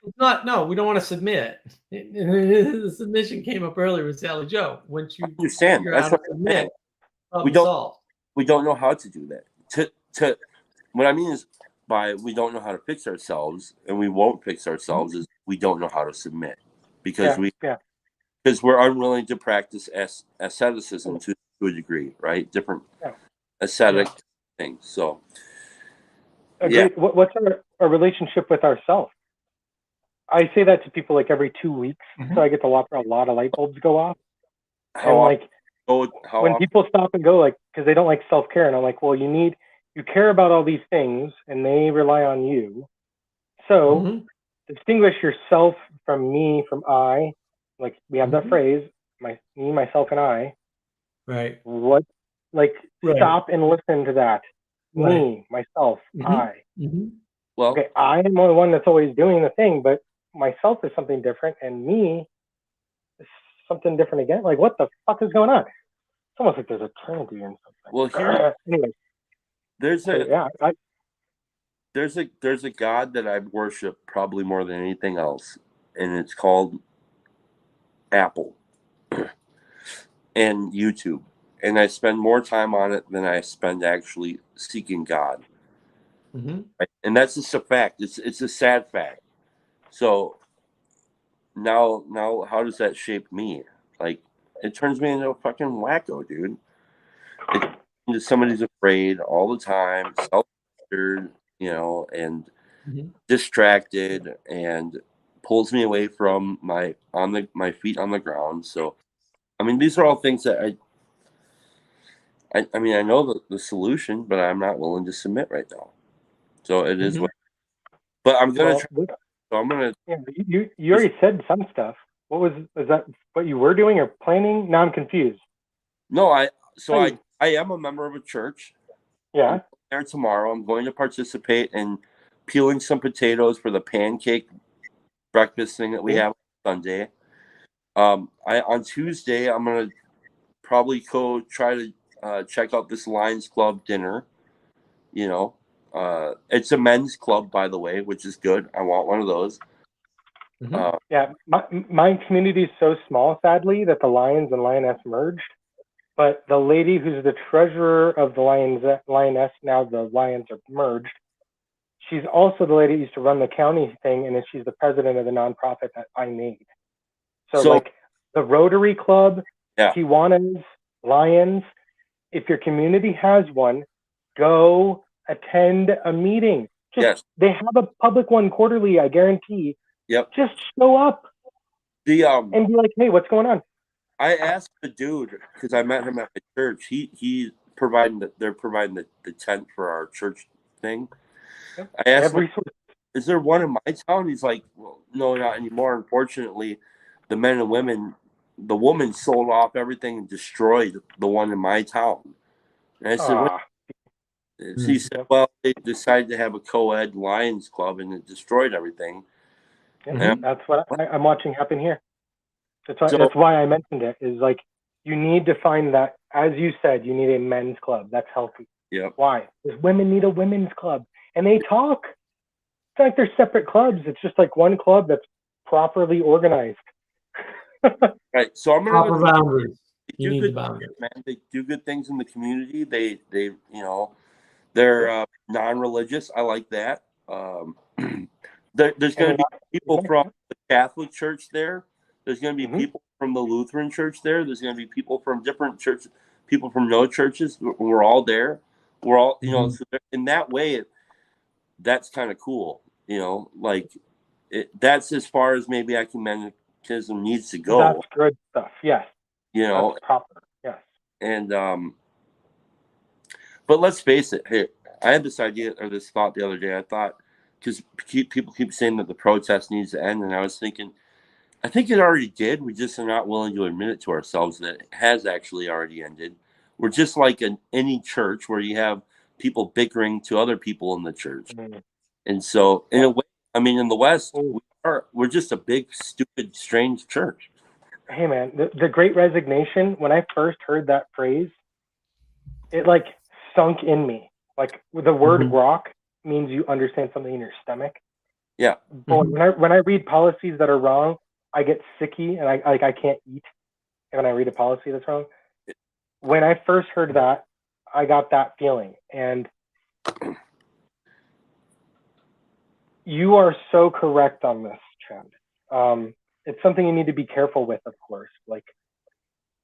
No, we don't want to submit. The submission came up earlier with Sally Joe. Once you understand, that's what I'm saying. We don't know how to do that. To what I mean is, by we don't know how to fix ourselves, and we won't fix ourselves, is we don't know how to submit because because we're unwilling to practice asceticism to a degree, right? Different ascetic things. So, what's our relationship with ourselves? I say that to people every 2 weeks, so I get to watch a lot of light bulbs go off. When people stop and go because they don't like self-care, and I'm like, well, you care about all these things and they rely on you. So distinguish yourself from me, from I. Like we have that Mhm. phrase, me, myself, and I. Right. What, like, Right. stop and listen to that. Right. Me, myself, Mhm. I. Mhm. Well, Okay, I am the one that's always doing the thing, but myself is something different, and me is something different again. Like, what the fuck is going on? It's almost like there's a trinity or something. well, here Anyway, there's so a yeah, there's a God that I worship probably more than anything else, and it's called Apple and YouTube. And I spend more time on it than I spend actually seeking God. Mhm. Right? And that's just a fact. It's a sad fact. So now how does that shape me? Like it turns me into a fucking wacko, dude. It into somebody who's afraid all the time, self-centered, and Mhm. distracted, and pulls me away from my feet on the ground. So I mean, these are all things that I mean, I know the solution, but I'm not willing to submit right now. So it is Mhm. what. But I'm gonna well, try. So I'm gonna. yeah, you already said some stuff. What was that? What you were doing or planning? Now I'm confused. No, I. So Hey. I am a member of a church. Yeah. I'm there tomorrow. I'm going to participate in peeling some potatoes for the pancake breakfast thing that we have on Sunday. On Tuesday I'm gonna probably go try to check out this Lions Club dinner. It's a men's club, by the way, which is good. I want one of those. Mhm. Yeah, my community is so small, sadly, that the Lions and Lioness merged. But the lady who's the treasurer of the Lioness, now the Lions are merged. She's also the lady who used to run the county thing, and she's the president of the nonprofit that I made. So, So like the Rotary Club, yeah, Kiwanis, Lions, if your community has one, go attend a meeting. yes, They have a public one quarterly, I guarantee. yep. Just show up The and be like, hey, what's going on? I asked the dude because I met him at the church. They're providing the tent for our church thing. I asked him, is there one in my town? He's like, well, no, not anymore. Unfortunately, the men and women, the woman sold off everything and destroyed the one in my town. And I said, what? He said, well, they decided to have a co-ed Lions Club and it destroyed everything. Yeah, that's what I'm watching happen here. So- that's why I mentioned it. Is like you need to find that, as you said, you need a men's club that's healthy. Yeah. Why? Because women need a women's club, and they talk. It's not like they're separate clubs. It's just like one club that's properly organized. Right. So I'm gonna Proper boundaries. You do need good, the boundaries. man. They do good things in the community. They're non-religious. I like that. There's going to be people from the Catholic Church there. There's going to be people from the Lutheran Church there. There's going to be people from different churches, people from no churches. We're all there. We're all, so in that way, that's kind of cool. That's as far as maybe ecumenicalism needs to go. That's good stuff. Yes. That's proper. Yes. And but let's face it. Hey, I had this idea or this thought the other day. I thought because people keep saying that the protest needs to end, and I was thinking, I think it already did. We just are not willing to admit it to ourselves that it has actually already ended. We're just like in any church where you have people bickering to other people in the church, and so in a way, I mean, in the West, we're just a big, stupid, strange church. Hey man, the Great Resignation. When I first heard that phrase, it like sunk in me. Like the word rock means you understand something in your stomach. Yeah. But when I read policies that are wrong, I get sicky and I can't eat when I read a policy that's wrong. When I first heard that, I got that feeling. And you are so correct on this, Chad. It's something you need to be careful with, of course. Like,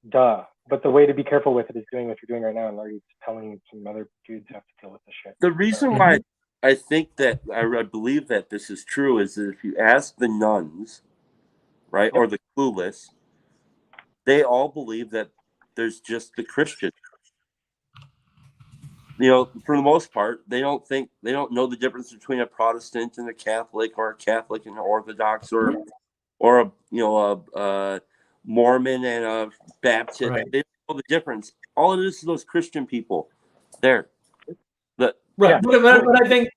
duh. But the way to be careful with it is doing what you're doing right now and already telling some other dudes have to deal with the shit. The reason why I think that I believe that this is true is that if you ask the nuns, right, or the clueless, they all believe that there's just the Christian. for the most part, they don't know the difference between a Protestant and a Catholic, or a Catholic and an Orthodox, or a Mormon and a Baptist. Right. They don't know the difference. All it is those Christian people there. Right, Yeah. but I think,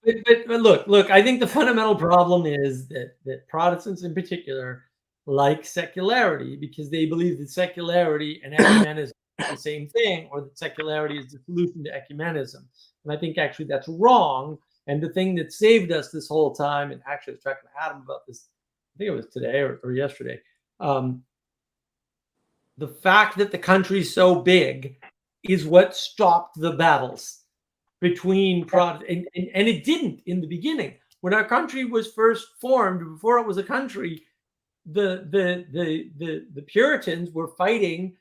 but look, I think the fundamental problem is that Protestants in particular like secularity because they believe that secularity and ecumenism are the same thing, or that secularity is the solution to ecumenism. And I think actually that's wrong. And the thing that saved us this whole time, and actually I was talking to Adam about this, I think it was today or yesterday, the fact that the country's so big is what stopped the battles between Protestant, and it didn't in the beginning. When our country was first formed, before it was a country, the Puritans were fighting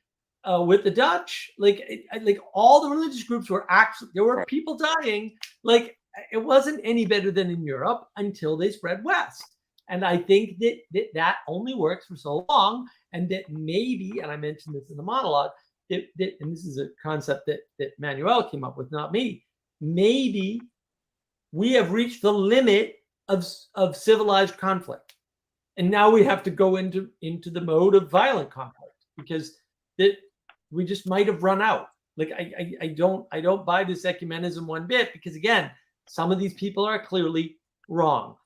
with the Dutch. Like all the religious groups were actually, there were people dying. Like it wasn't any better than in Europe until they spread west. And I think that only works for so long, and that maybe, and I mentioned this in the monologue, and this is a concept that Manuel came up with, not me. Maybe we have reached the limit of civilized conflict, and now we have to go into the mode of violent conflict because we just might have run out. Like I don't buy this ecumenism one bit, because again, some of these people are clearly wrong.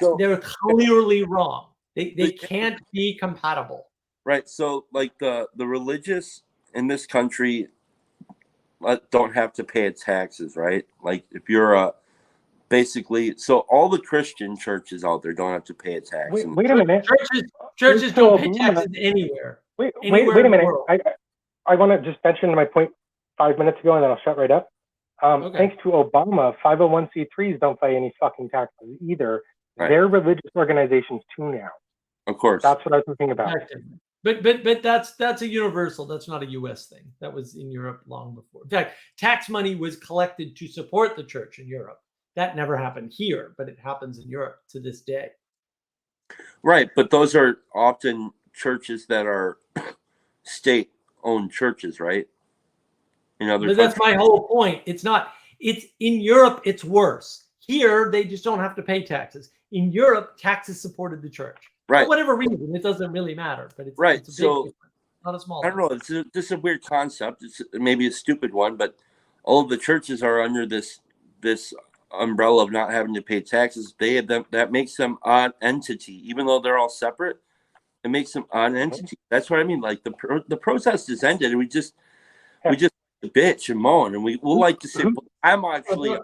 So, they're clearly wrong. They can't be compatible. Right. So like the religious in this country don't have to pay taxes, right? Like if you're basically, so all the Christian churches out there don't have to pay a tax. Wait a minute. Churches don't pay taxes anywhere. Wait a minute. I want to just mention my point 5 minutes ago, and then I'll shut right up. Okay. Thanks to Obama, 501c3s don't pay any fucking taxes either. Right. They're religious organizations too now. Of course. That's what I was thinking about. But that's a universal. That's not a U.S. thing. That was in Europe long before. In fact, tax money was collected to support the church in Europe. That never happened here, but it happens in Europe to this day. Right, but those are often churches that are state-owned churches, right? But that's my whole point. It's not. It's in Europe. It's worse. Here, they just don't have to pay taxes. In Europe, taxes supported the church. Right. For whatever reason, it doesn't really matter. But it's right. It's a big So difference, not a small. I don't know. This is a weird concept. It's maybe a stupid one, but all of the churches are under this umbrella of not having to pay taxes. That makes them an entity, even though they're all separate. It makes them an entity. That's what I mean. Like the protest is ended, and we just bitch and moan, and we'll like to say, I'm actually.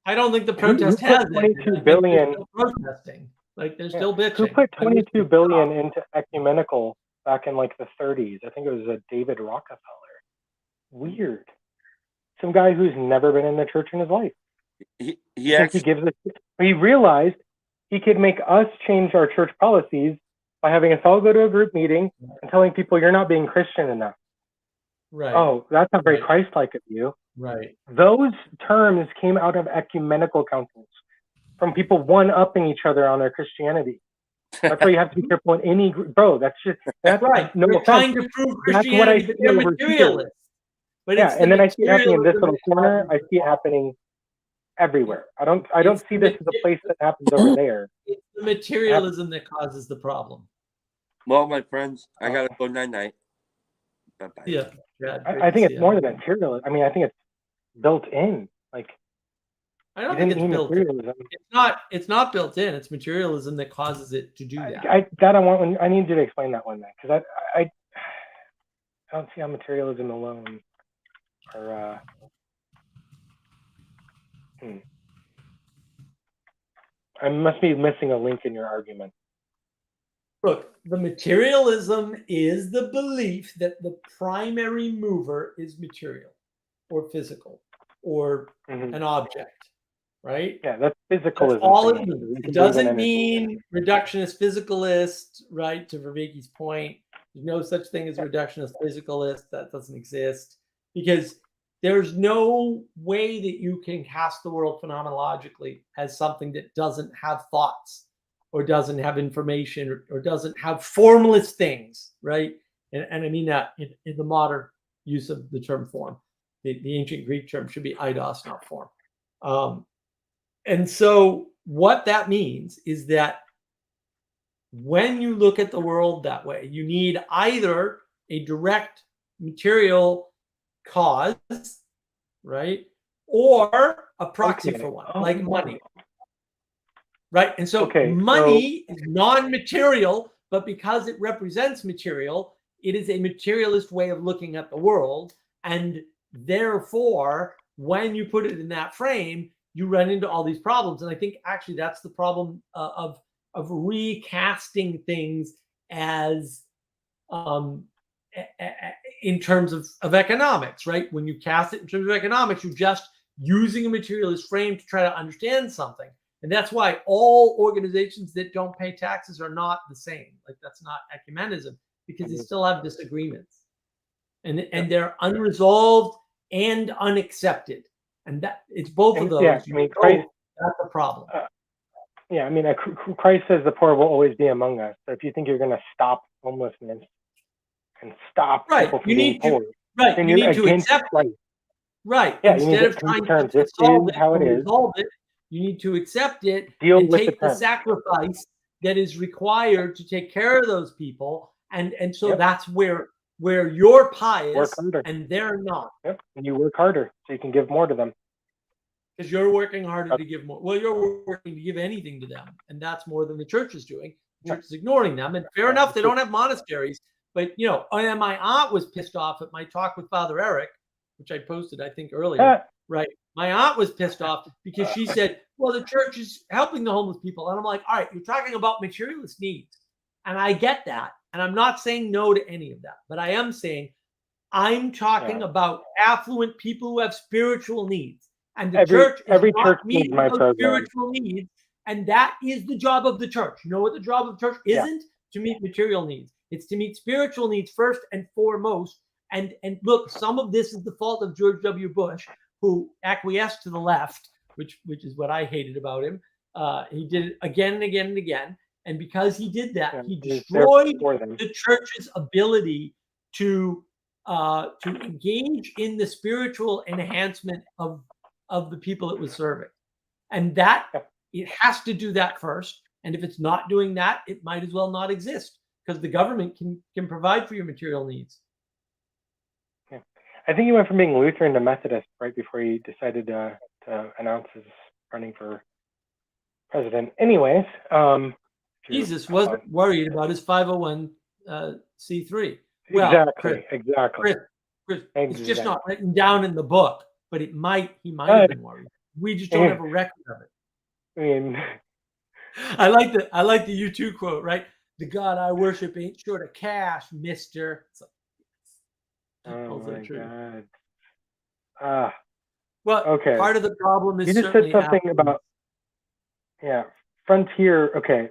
I don't think the protest has 22 billion protesting. Like they're still bitching. Who put 22 billion into ecumenical back in like the 30s? I think it was David Rockefeller. Weird. Some guy who's never been in the church in his life. He realized he could make us change our church policies by having us all go to a group meeting and telling people you're not being Christian enough. Right. Oh, that's not very Christ-like of you. Right. Those terms came out of ecumenical councils from people one-upping each other on their Christianity. That's why you have to be careful in any group. Bro, that's right. No, they're trying to prove Christianity, but they're materialists. But yeah, and then I see it happening in this little corner. I see it happening everywhere. I don't see this as a place that happens over there. It's the materialism that causes the problem. Well, my friends, I gotta go night. Bye-bye. Yeah. I think it's more than materialism. I mean, I think it's built in. Like, I don't think it's built in. It's not built in. It's materialism that causes it to do that. I need you to explain that one then, because I don't see how materialism alone or I must be missing a link in your argument. Look, the materialism is the belief that the primary mover is material or physical or an object, right? Yeah, that's physicalism. That's all it means. It doesn't mean reductionist physicalist, right? To Vervaeke's point, there's no such thing as reductionist physicalist. That doesn't exist, because there's no way that you can cast the world phenomenologically as something that doesn't have thoughts or doesn't have information or doesn't have formless things, right? And I mean that in the modern use of the term form. The ancient Greek term should be eidos, not form. And so what that means is that when you look at the world that way, you need either a direct material cause, right? Or a proxy Okay. for one, Oh. like money. Right? And so Okay, money is non-material, but because it represents material, it is a materialist way of looking at the world. And therefore, when you put it in that frame, you run into all these problems. And I think actually that's the problem of recasting things as in terms of economics, right? When you cast it in terms of economics, you're just using a materialist frame to try to understand something. And that's why all organizations that don't pay taxes are not the same. Like that's not ecumenism, because they still have disagreements. And they're unresolved and unaccepted. And that it's both of those. Yeah, I mean, Christ, that's the problem. yeah, I mean, Christ says the poor will always be among us. So if you think you're going to stop homelessness and stop people from being poor, right, then you you're need to against accept life. Right. Yeah, Instead of trying to this solve is it how or it is. resolve it, you need to accept it Deal and with take the the sacrifice that is required to take care of those people. And so that's where you're pious and they're not. Yep. And you work harder so you can give more to them. Because you're working harder to give more. Well, you're working to give anything to them. And that's more than the church is doing. The church is ignoring them. And fair enough, they don't have monasteries. But, you know, and my aunt was pissed off at my talk with Father Eric, which I posted, I think, earlier. Right. My aunt was pissed off because she said, well, the church is helping the homeless people. And I'm like, all right, you're talking about materialist needs. And I get that. And I'm not saying no to any of that. But I am saying I'm talking about affluent people who have spiritual needs. And the church is not meeting those spiritual needs. And that is the job of the church. You know what the job of the church isn't? To meet material needs. It's to meet spiritual needs first and foremost. And look, some of this is the fault of George W. Bush, who acquiesced to the left, which is what I hated about him. He did it again and again and again. And because he did that, he destroyed the church's ability to engage in the spiritual enhancement of the people it was serving. And that it has to do that first. And if it's not doing that, it might as well not exist, because the government can provide for your material needs. Yeah. I think he went from being Lutheran to Methodist right before he decided to announce his running for president. Anyways, Jesus wasn't worried about his 501c3. Well, exactly. Chris, it's just not written down in the book, but he might have been worried. We just don't have a record of it. I mean, I like the U2 quote, right? The God I worship ain't short of cash, mister. It's like, oh my God. Well, okay. Part of the problem is you just said something about Frontier. Okay.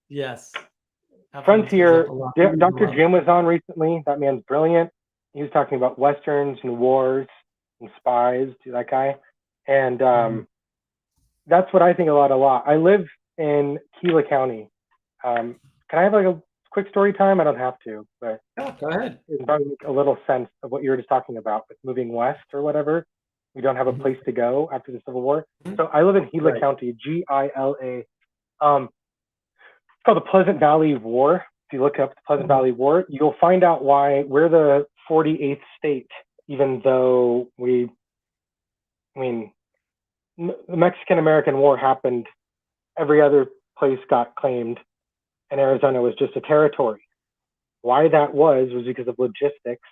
Yes. Frontier. Dr. Jim was on recently. That man's brilliant. He was talking about westerns and wars and spies. That guy, and that's what I think about a lot. I live in Gila County. Can I have like a quick story time? I don't have to, but go ahead. It probably make a little sense of what you were just talking about with moving west or whatever. We don't have a place to go after the Civil War. So I live in Gila County, Gila. It's called the Pleasant Valley War. If you look up the Pleasant Valley War, you'll find out why we're the 48th state, even though the Mexican-American War happened. Every other place got claimed, and Arizona was just a territory. Why that was because of logistics.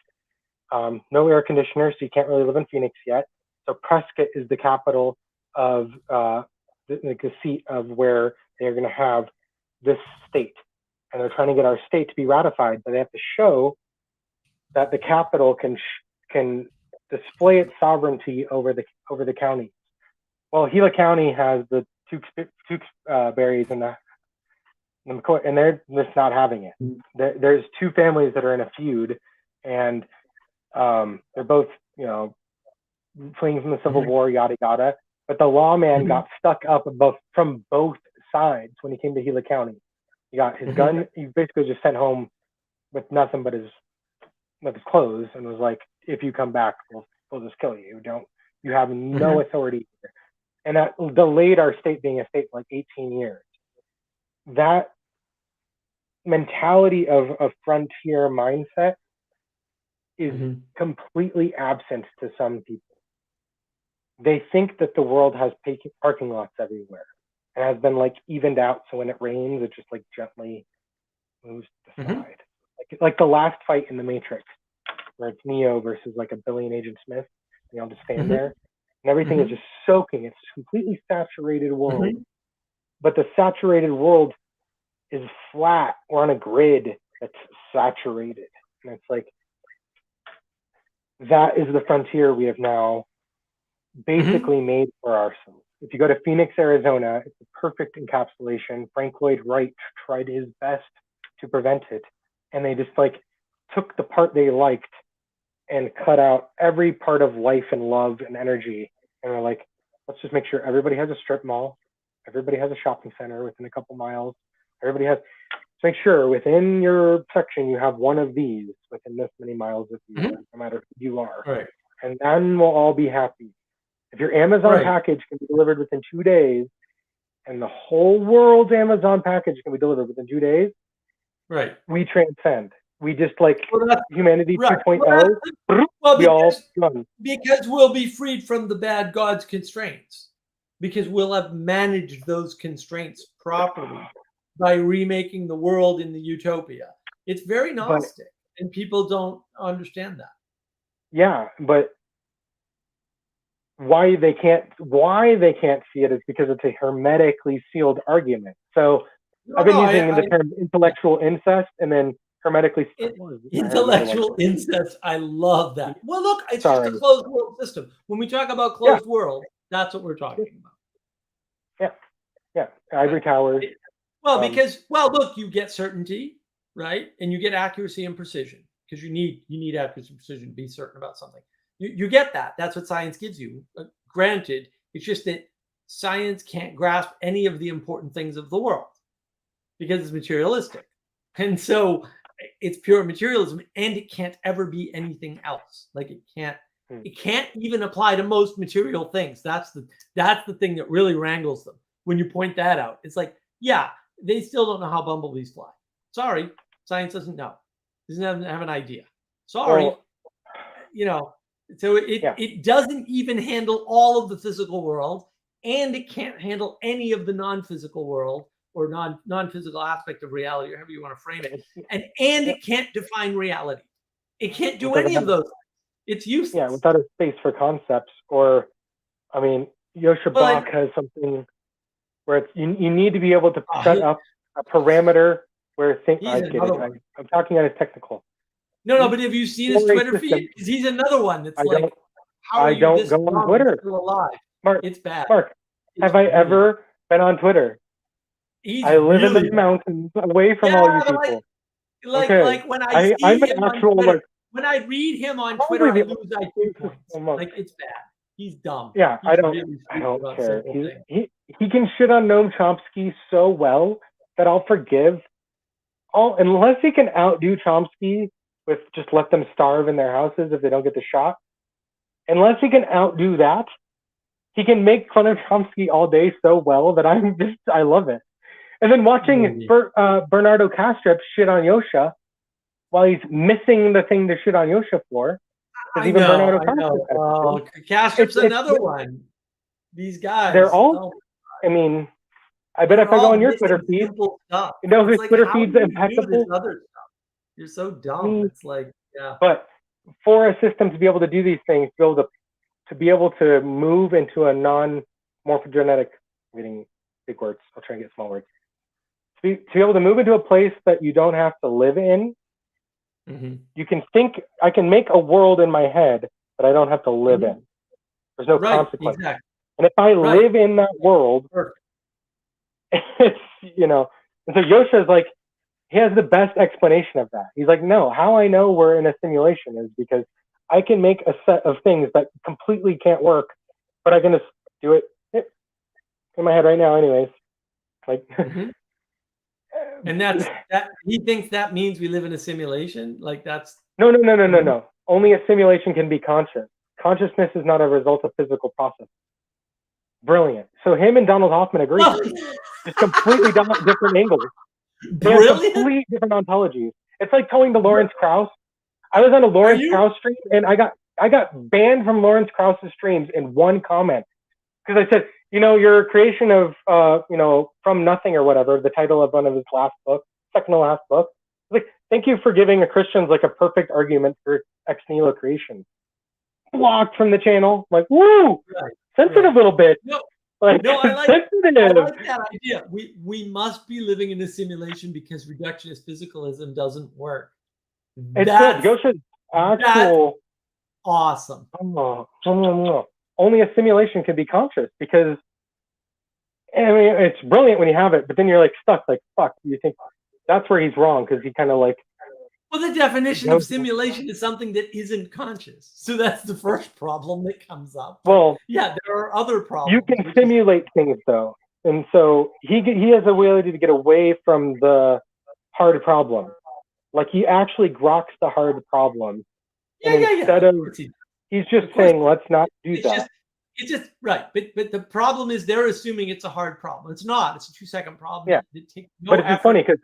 No air conditioner, so you can't really live in Phoenix yet. So Prescott is the capital of the seat of where they're going to have this state. And they're trying to get our state to be ratified, but they have to show that the capital can display its sovereignty over the county. Well, Gila County has the Tewksbury's and they're just not having it. There's two families that are in a feud, and they're both, fleeing from the Civil War, yada yada. But the lawman got stuck up from both sides when he came to Gila County. He got his gun. He basically just sent home with nothing but his clothes, and was like, "If you come back, we'll just kill you. You have no authority here. And that delayed our state being a state for like 18 years. That mentality of a frontier mindset is completely absent to some people. They think that the world has parking lots everywhere and has been like evened out, so when it rains, it just like gently moves to the side. Like the last fight in the Matrix, where it's Neo versus like a billion Agent Smith. They all just stand there, and everything is just soaking. It's a completely saturated world, but the saturated world is flat or on a grid that's saturated, and it's like that is the frontier we have now basically made for ourselves. If you go to Phoenix, Arizona, it's a perfect encapsulation. Frank Lloyd Wright tried his best to prevent it, and they just like took the part they liked and cut out every part of life and love and energy, and they're like, let's just make sure everybody has a strip mall, everybody has a shopping center within a couple miles, everybody has, make sure within your section you have one of these within this many miles of you, no matter who you are, and then we'll all be happy. If your Amazon package can be delivered within 2 days, and the whole world's Amazon package can be delivered within 2 days, we transcend. We just like humanity 2.0. Because we'll be freed from the bad God's constraints. Because we'll have managed those constraints properly by remaking the world in the utopia. It's very Gnostic, and people don't understand that. Yeah, but why they can't see it is because it's a hermetically sealed argument. So I've been using the term intellectual incest, and then hermetically intellectual incest. I love that. Well, look, it's just a closed world system. When we talk about closed world, that's what we're talking about. Yeah, ivory towers. Well, because look, you get certainty, right, and you get accuracy and precision, because you need accuracy and precision to be certain about something. You get that. That's what science gives you. Granted, it's just that science can't grasp any of the important things of the world because it's materialistic. And so it's pure materialism, and it can't ever be anything else. Like it can't even apply to most material things. That's the thing that really wrangles them. When you point that out, it's like, yeah, they still don't know how bumblebees fly. Sorry, science doesn't know. Doesn't have an idea. Sorry, So it doesn't even handle all of the physical world, and it can't handle any of the non-physical world or non-physical aspect of reality, or however you want to frame it. And it can't define reality. It can't do any of those things. It's useless. Yeah, without a space for concepts. Or, I mean, Yosha Bach has something where it's, you need to be able to set up a parameter where I'm talking on his technical. No, but have you seen his Twitter feed? Because he's another one that's I don't go on Twitter. Still alive? Mark, it's bad. Mark, have I ever been on Twitter? I live in the mountains, away from all you people. Like when I see him on Twitter, when I read him on Twitter, I lose IQ points. Like it's bad. He's dumb. Yeah, I don't care. He can shit on Noam Chomsky so well that I'll forgive. Unless he can outdo Chomsky with just let them starve in their houses if they don't get the shot. Unless he can outdo that, he can make fun of Chomsky all day so well that I love it. And then watching Bernardo Kastrup shit on Yosha while he's missing the thing to shit on Yosha for. Bernardo Kastrup's another one. These guys. They're all, I mean, I bet if I go on your Twitter feed, his Twitter feed's impeccable. You're so dumb. It's like, yeah. But for a system to be able to do these things, to be able to move into a non-morphogenetic, I'm getting big words, I'll try and get small words. To be able to move into a place that you don't have to live in, you can think, I can make a world in my head that I don't have to live in. There's no consequence. Exactly. And if I live in that world, it's, and so Yosha's like, he has the best explanation of that. He's like, no, how I know we're in a simulation is because I can make a set of things that completely can't work, but I can just do it in my head right now anyways. Like, and that he thinks that means we live in a simulation? Like that's... No. Only a simulation can be conscious. consciousness is not a result of physical process. Brilliant. So him and Donald Hoffman agree. Just completely different angles. They have Brilliant. completely different ontologies. It's like towing the Lawrence Krauss. I was on a Lawrence Krauss stream, and I got banned from Lawrence Krauss's streams in one comment because I said, you're a creation of, from nothing or whatever, the title of one of his last books, second to last book. Like, thank you for giving the Christians like a perfect argument for ex nihilo creation. Blocked from the channel, like, woo, sensitive little bit. No, like, no, I like sensitive. that idea. We must be living in a simulation because reductionist physicalism doesn't work. It's good. Gosha's actual awesome. Only a simulation can be conscious because it's brilliant when you have it, but then you're like stuck, like fuck. You think that's where he's wrong because he kind of like. Well, the definition of simulation is something that isn't conscious, so that's the first problem that comes up. Well, yeah, there are other problems. You can simulate things though, and so he has a ability to get away from the hard problem. Like he actually groks the hard problem, and instead of he's just saying, "Let's not do that." It's just right, but the problem is they're assuming it's a hard problem. It's not. It's a 2-second problem. Yeah, but it's funny because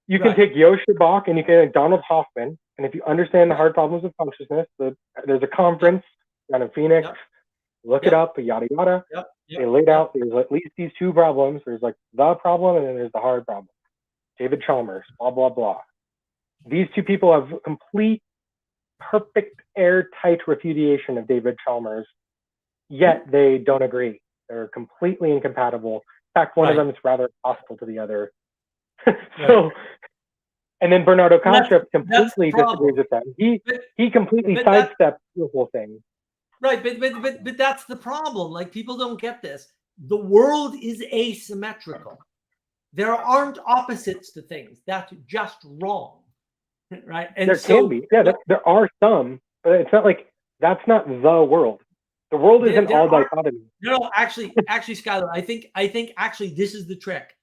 you can take Yosha Bach and you can take Donald Hoffman, and if you understand the hard problems of consciousness, there's a conference down in Phoenix. Look it up, yada yada. They laid out there's at least these two problems. There's like the problem, and then there's the hard problem. David Chalmers, blah blah blah. These two people have complete, perfect, airtight refutation of David Chalmers, yet they don't agree. They're completely incompatible. In fact, one of them is rather hostile to the other. And then Bernardo Kastrup completely disagrees with that. He completely sidesteps the whole thing. Right, but that's the problem. Like people don't get this. The world is asymmetrical. There aren't opposites to things. That's just wrong. Right? And there can be. Yeah, there are some, but it's not like that's not the world. The world isn't all dichotomy. No, actually, Skylar, I think actually this is the trick.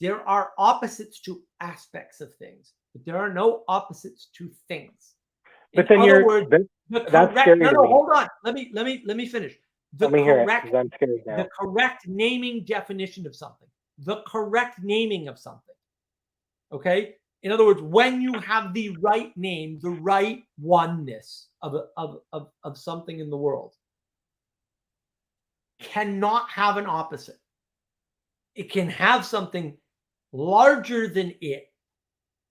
There are opposites to aspects of things, but there are no opposites to things. But then that's scary. No, hold on. Let me finish. Let me hear it, 'cause I'm scared now. The correct naming definition of something. The correct naming of something. Okay? In other words, when you have the right name, the right oneness of something in the world, cannot have an opposite. It can have something larger than it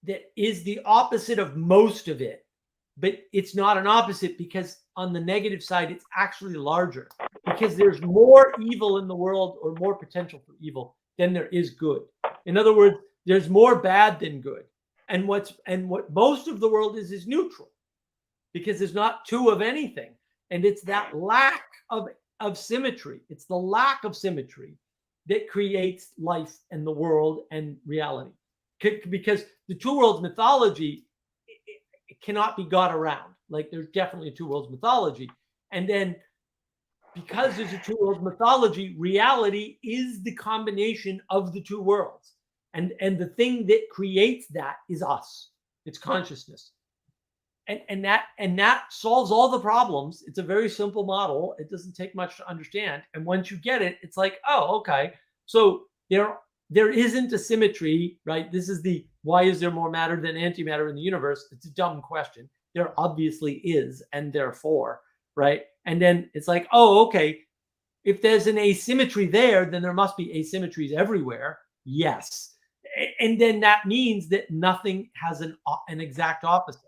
that is the opposite of most of it, but it's not an opposite because on the negative side, it's actually larger because there's more evil in the world or more potential for evil than there is good. In other words, there's more bad than good. And what most of the world is neutral because there's not two of anything. And it's that lack of symmetry. It's the lack of symmetry that creates life and the world and reality. Because the two worlds mythology it cannot be got around. Like there's definitely a two worlds mythology. And then because there's a two worlds mythology, reality is the combination of the two worlds. And the thing that creates that is us. It's consciousness. And that solves all the problems. It's a very simple model. It doesn't take much to understand. And once you get it, it's like, oh, okay. So there isn't a symmetry, right? This is the why is there more matter than antimatter in the universe? It's a dumb question. There obviously is, and therefore, right? And then it's like, oh, okay. If there's an asymmetry there, then there must be asymmetries everywhere. Yes. And then that means that nothing has an exact opposite.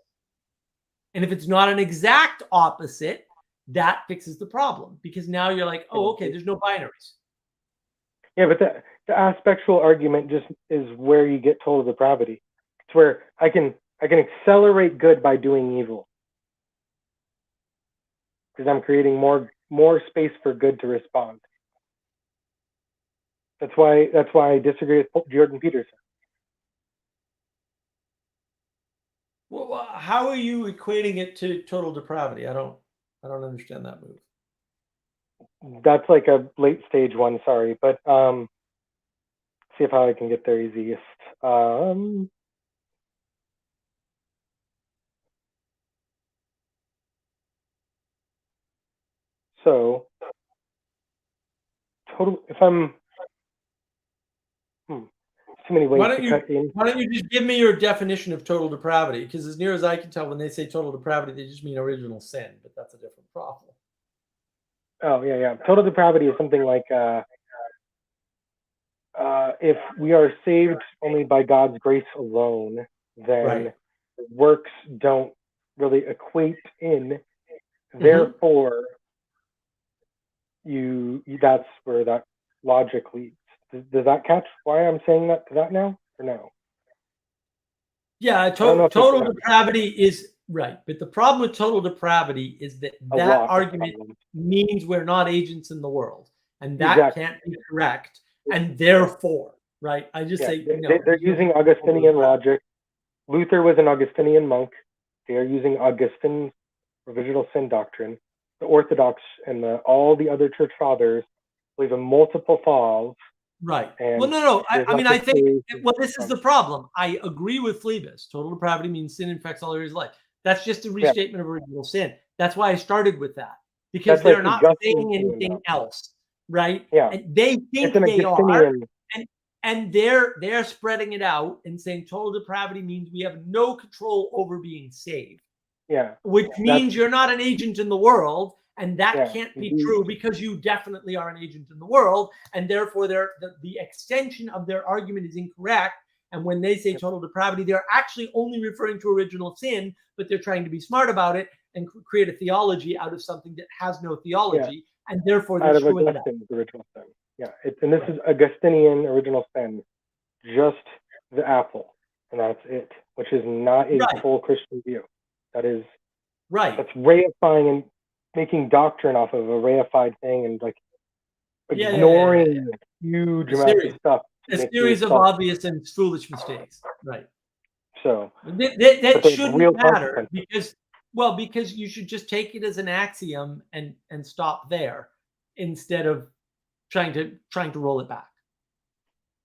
And if it's not an exact opposite, that fixes the problem because now you're like, oh, okay, there's no binaries. Yeah, but the aspectual argument just is where you get total depravity. It's where I can accelerate good by doing evil because I'm creating more space for good to respond. That's why I disagree with Jordan Peterson. Well, how are you equating it to total depravity? I don't understand that move. That's like a late stage one, sorry, but see if how I can get there easiest. So, total. If I'm, too many ways Why don't to you cut in. Why don't you just give me your definition of total depravity? Because as near as I can tell, when they say total depravity, they just mean original sin, but that's a different problem. Oh yeah. Total depravity is something like if we are saved only by God's grace alone, then Right. works don't really equate in. Mm-hmm. Therefore, that's where that logic leads. Does that catch why I'm saying that now or no? Yeah, don't know if total it's- depravity is right, but the problem with total depravity is that A that lot of argument problems. means we're not agents in the world, and that Exactly. can't be correct. And therefore, right? I just Yeah, say no. they're using Augustinian logic. Luther was an Augustinian monk. They are using Augustine's original sin doctrine. The Orthodox and all the other church fathers believe in multiple falls. Right. And Well, no. I there's mean, I nothing think, to- well, this is the problem. I agree with Phlebas. Total depravity means sin infects all areas of life. That's just a restatement of original sin. That's why I started with that, because That's they're like not Augustine saying doing anything that. else, right? Yeah. And they think It's an they are, Augustinian. and they're spreading it out and saying total depravity means we have no control over being saved. Yeah. Which means you're not an agent in the world, and that Yeah, can't be you- true because you definitely are an agent in the world, and therefore the extension of their argument is incorrect. And when they say total depravity, they're actually only referring to original sin, but they're trying to be smart about it and create a theology out of something that has no theology, and therefore they're Out of screwing it up. Augustine's original sin. Yeah. And this is Augustinian original sin. Just the apple. And that's it. Which is not a Right. full Christian view. That's Right. reifying and making doctrine off of a reified thing and like Yeah. ignoring huge A amounts series. of stuff. A make series of yourself- obvious and foolish mistakes. Right. So That But there's shouldn't real matter consequences. because you should just take it as an axiom and stop there instead of trying to roll it back.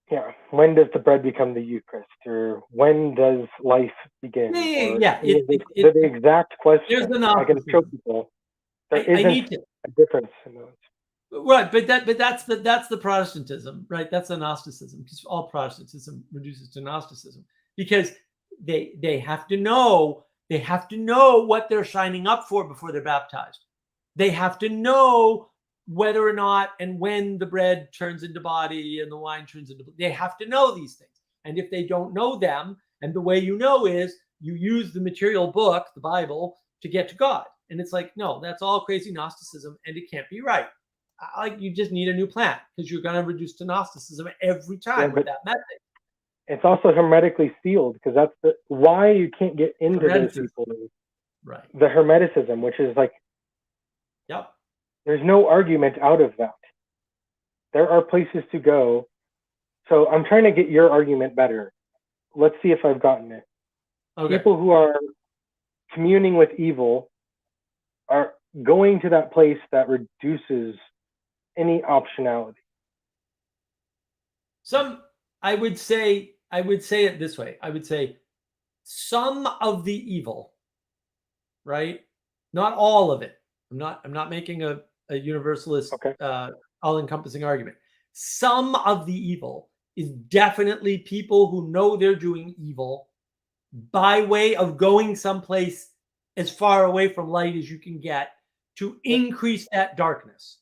yeah, when does the bread become the Eucharist, or when does life begin? Yeah, Or the exact question. There's the I can show Gnosticism. people there I need isn't to. a difference in those. Right, but that's the Protestantism, right? That's the Gnosticism, because all Protestantism reduces to Gnosticism, because they have to know what they're signing up for before they're baptized. They have to know whether or not and when the bread turns into body and the wine turns into blood. They have to know these things, and if they don't know them, and the way you know is you use the material book, the Bible, to get to God, and it's like, no, that's all crazy Gnosticism, and it can't be right. Like, you just need a new plan, because you're going to reduce to Gnosticism every time with that method. It's also hermetically sealed, because that's why you can't get into those Hermeticism. people. Is Right. the Hermeticism, which is like, Yep. there's no argument out of that. There are places to go. So I'm trying to get your argument better. Let's see if I've gotten it. Okay. People who are communing with evil are going to that place that reduces any optionality. I would say it this way. I would say some of the evil, right? Not all of it. I'm not making a universalist, all-encompassing argument. Some of the evil is definitely people who know they're doing evil by way of going someplace as far away from light as you can get to increase that darkness,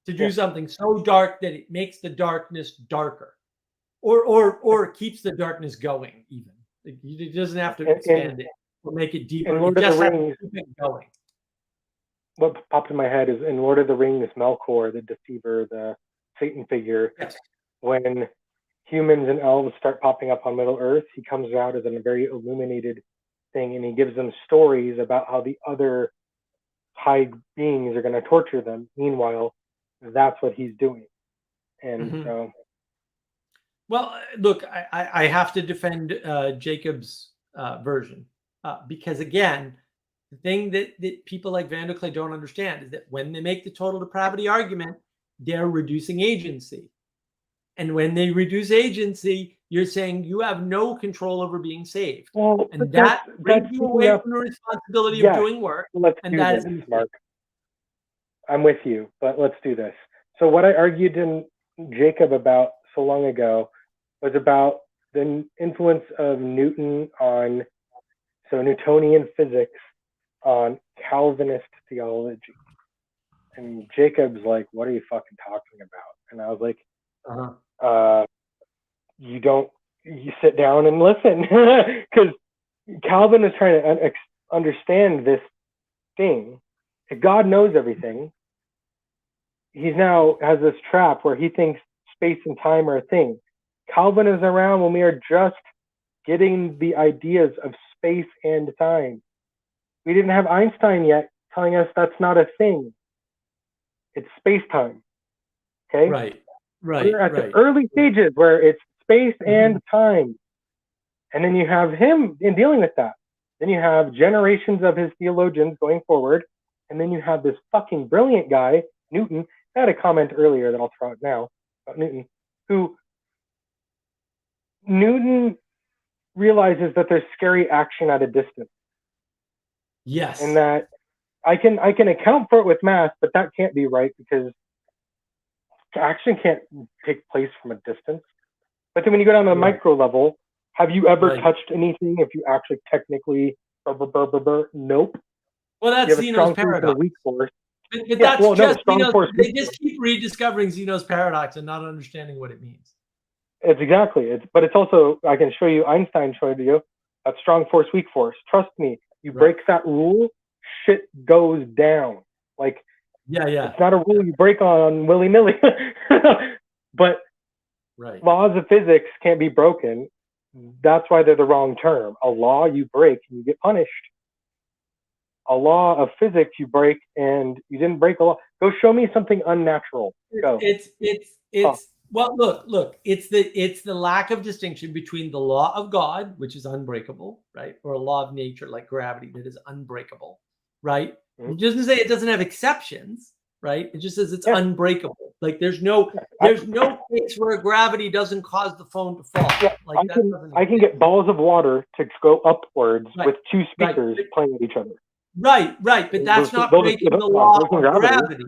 to do something so dark that it makes the darkness darker, or keeps the darkness going. Even it doesn't have to expand it or make it deeper. In Lord It of just the has to Rings, keep it going. what popped in my head is in Lord of the Rings, Melkor, the deceiver, the Satan figure. Yes. When humans and elves start popping up on Middle Earth, he comes out as a very illuminated thing, and he gives them stories about how the other high beings are going to torture them. Meanwhile, that's what he's doing. And so, well, look, I have to defend Jacob's version because, again, the thing that people like Van der Klee don't understand is that when they make the total depravity argument, they're reducing agency. And when they reduce agency, you're saying you have no control over being saved. well, And that brings you away from the responsibility of doing work. Let's and do that this, is Mark. I'm with you, but let's do this. So what I argued in Jacob about so long ago was about the influence of Newton on, so Newtonian physics on Calvinist theology. And Jacob's like, what are you fucking talking about? And I was like, you sit down and listen. Because Calvin is trying to understand this thing. If God knows everything, he's now has this trap where he thinks space and time are a thing. Calvin is around when we are just getting the ideas of space and time. We didn't have Einstein yet telling us that's not a thing. It's space-time. Okay? Right. We're at the early stages where it's space and time. And then you have him in dealing with that. Then you have generations of his theologians going forward. And then you have this fucking brilliant guy, Newton. I had a comment earlier that I'll throw out now about Newton, who Newton realizes that there's scary action at a distance. Yes. And that I can account for it with math, but that can't be right because action can't take place from a distance. But then when you go down to the micro level, have you ever touched anything if you actually technically nope. Well, that's Zeno's paradox. Weak force. But that's they just keep rediscovering Zeno's paradox and not understanding what it means. It's exactly. But it's also, I can show you, Einstein showed you that strong force, weak force. Trust me, you break that rule, shit goes down. Like, it's not a rule you break on willy-nilly. But laws of physics can't be broken. That's why they're the wrong term. A law you break and you get punished. A law of physics you break and you didn't break a law. Go show me something unnatural. Go. Well, look, it's the lack of distinction between the law of God, which is unbreakable, right? Or a law of nature like gravity that is unbreakable, right? It doesn't say it doesn't have exceptions, right? It just says it's unbreakable. Like there's no case where gravity doesn't cause the phone to fall. Yeah, like I can get balls of water to go upwards with two speakers playing with each other. Right, but that's not breaking the law of gravity.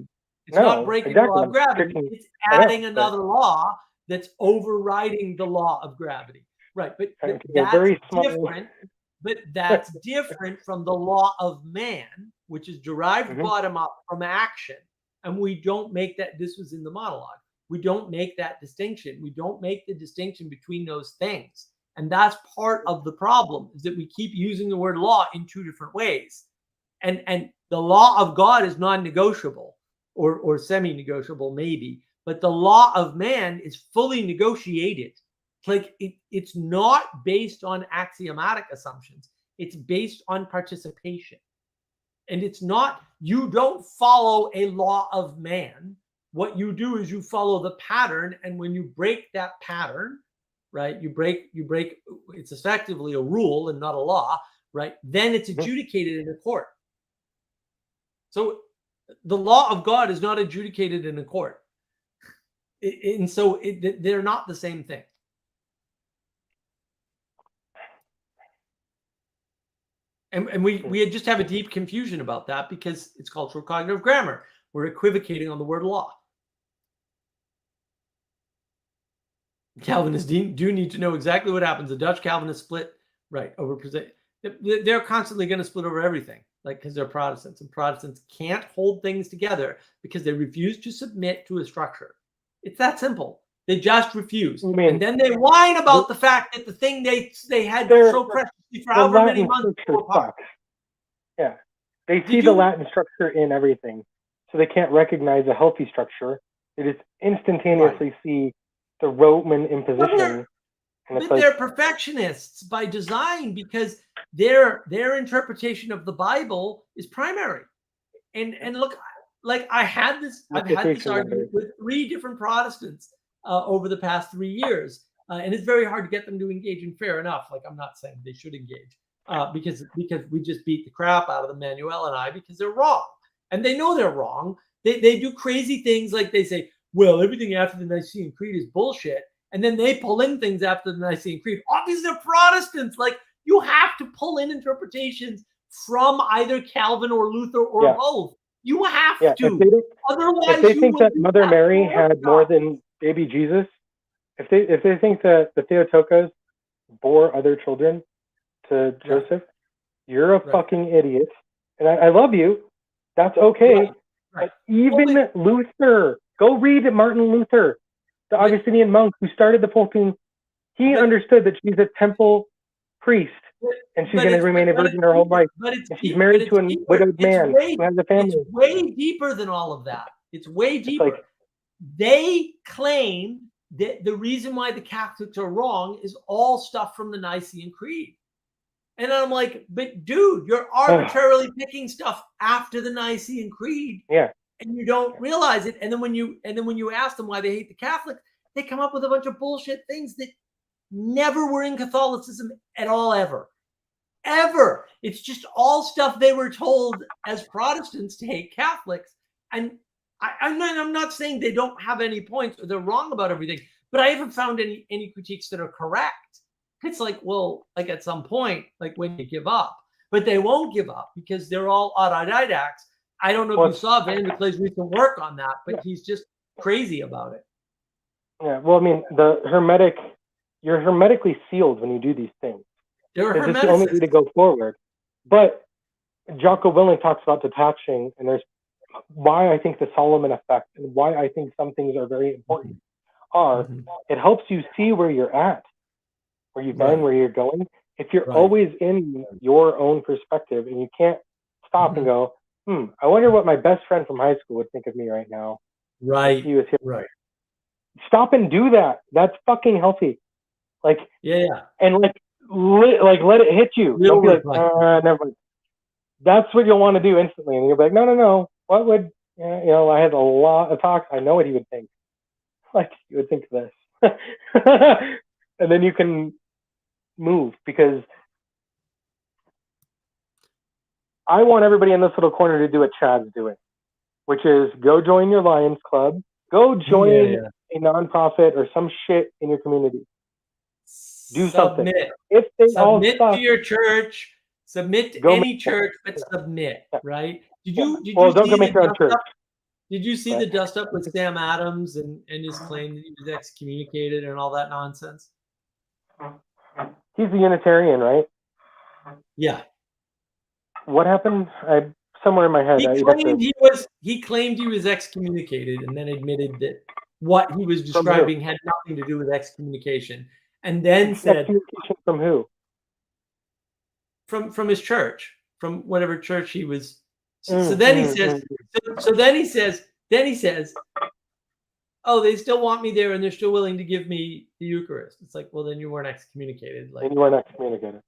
It's not breaking the law of gravity. It's adding another law that's overriding the law of gravity. Right, but that's different. But that's different from the law of man, which is derived bottom up from action. And we don't make that. This was in the monologue. We don't make that distinction. We don't make the distinction between those things. And that's part of the problem, is that we keep using the word law in two different ways. And the law of God is non-negotiable or semi-negotiable maybe, but the law of man is fully negotiated. Like it's not based on axiomatic assumptions. It's based on participation. And it's not, you don't follow a law of man. What you do is you follow the pattern. And when you break that pattern, right, you break, it's effectively a rule and not a law, right? Then it's adjudicated in a court. So the law of God is not adjudicated in a court. And so they're not the same thing. And we just have a deep confusion about that because it's cultural cognitive grammar. We're equivocating on the word law. Calvinists do need to know exactly what happens. The Dutch Calvinists split, over. They're constantly going to split over everything, because they're Protestants. And Protestants can't hold things together because they refuse to submit to a structure. It's that simple. They just refuse. And then they whine about the fact that the thing they had so preciously for however many months fell apart. Yeah. They see the Latin structure in everything. So they can't recognize a healthy structure. They just instantaneously see the Roman imposition. But they're perfectionists by design because their interpretation of the Bible is primary. And look, I've had this argument with 3 different Protestants over the past 3 years. And it's very hard to get them to engage, and fair enough. I'm not saying they should engage because we just beat the crap out of them, Manuel and I, because they're wrong. And they know they're wrong. They do crazy things like they say, well, everything after the Nicene Creed is bullshit. And then they pull in things after the Nicene Creed. Obviously, they're Protestants. You have to pull in interpretations from either Calvin or Luther or both. You have Yeah, to. Otherwise, if they you think will that Mother not Mary know had more God. than baby Jesus, if they think that the Theotokas bore other children to Joseph, you're a Right. fucking idiot. And I love you. That's okay. Right. Right. But even Luther, go read Martin Luther, the But- Augustinian monk who started the whole thing. He But- understood that she's a temple priest and she's But going to it's- remain a but virgin it's her whole deeper. life. But it's And she's deep- married but to it's a deeper. widowed It's man way- who has a family. It's way deeper than all of that. It's way deeper. like- They claim that the reason why the Catholics are wrong is all stuff from the Nicene Creed. And I'm like, but dude, you're arbitrarily picking stuff after the Nicene Creed. Yeah. And you don't realize it. And then when you ask them why they hate the Catholics, they come up with a bunch of bullshit things that never were in Catholicism at all, ever. Ever. It's just all stuff they were told as Protestants to hate Catholics. And I'm not saying they don't have any points or they're wrong about everything, but I haven't found any critiques that are correct. It's like, well, like at some point, like when you give up, but they won't give up because they're all autodidacts. I don't know if you saw Van der Klay's recent work on that, but he's just crazy about it. Yeah, well, I mean, you're hermetically sealed when you do these things. They're It's just the only way to go forward. But Jocko Willing talks about detaching, and there's why I think the Solomon effect and why I think some things are very important are it helps you see where you're at, where you've been, Right. where you're going. If you're Right. always in your own perspective and you can't stop and go, I wonder what my best friend from high school would think of me right now. Right. If he was here. Right. Stop and do that. That's fucking healthy. Like, Yeah. and let it hit you. Real Don't be like, reflection. never mind. That's what you'll want to do instantly, and you'll be like, no. What would I had a lot of talks. I know what he would think. Like, you would think this, and then you can move, because I want everybody in this little corner to do what Chad's doing, which is go join your Lions Club, go join a nonprofit or some shit in your community. Do something. Submit. If they all Submit suck, to your church. Submit to Go any make- church, but submit. Right? Did Yeah. you? Well, don't see go make the your own dust church. up? Did you see But- the dust up with Sam Adams and his claim that he was excommunicated and all that nonsense? He's a Unitarian, right? Yeah. What happened? Somewhere in my head. He claimed he was excommunicated and then admitted that what he was From who? describing had nothing to do with excommunication, and then said Excommunication from who? from his church, from whatever church he was. So then he says, oh, they still want me there and they're still willing to give me the Eucharist. It's like, well, then you weren't excommunicated. Like, And you weren't excommunicated.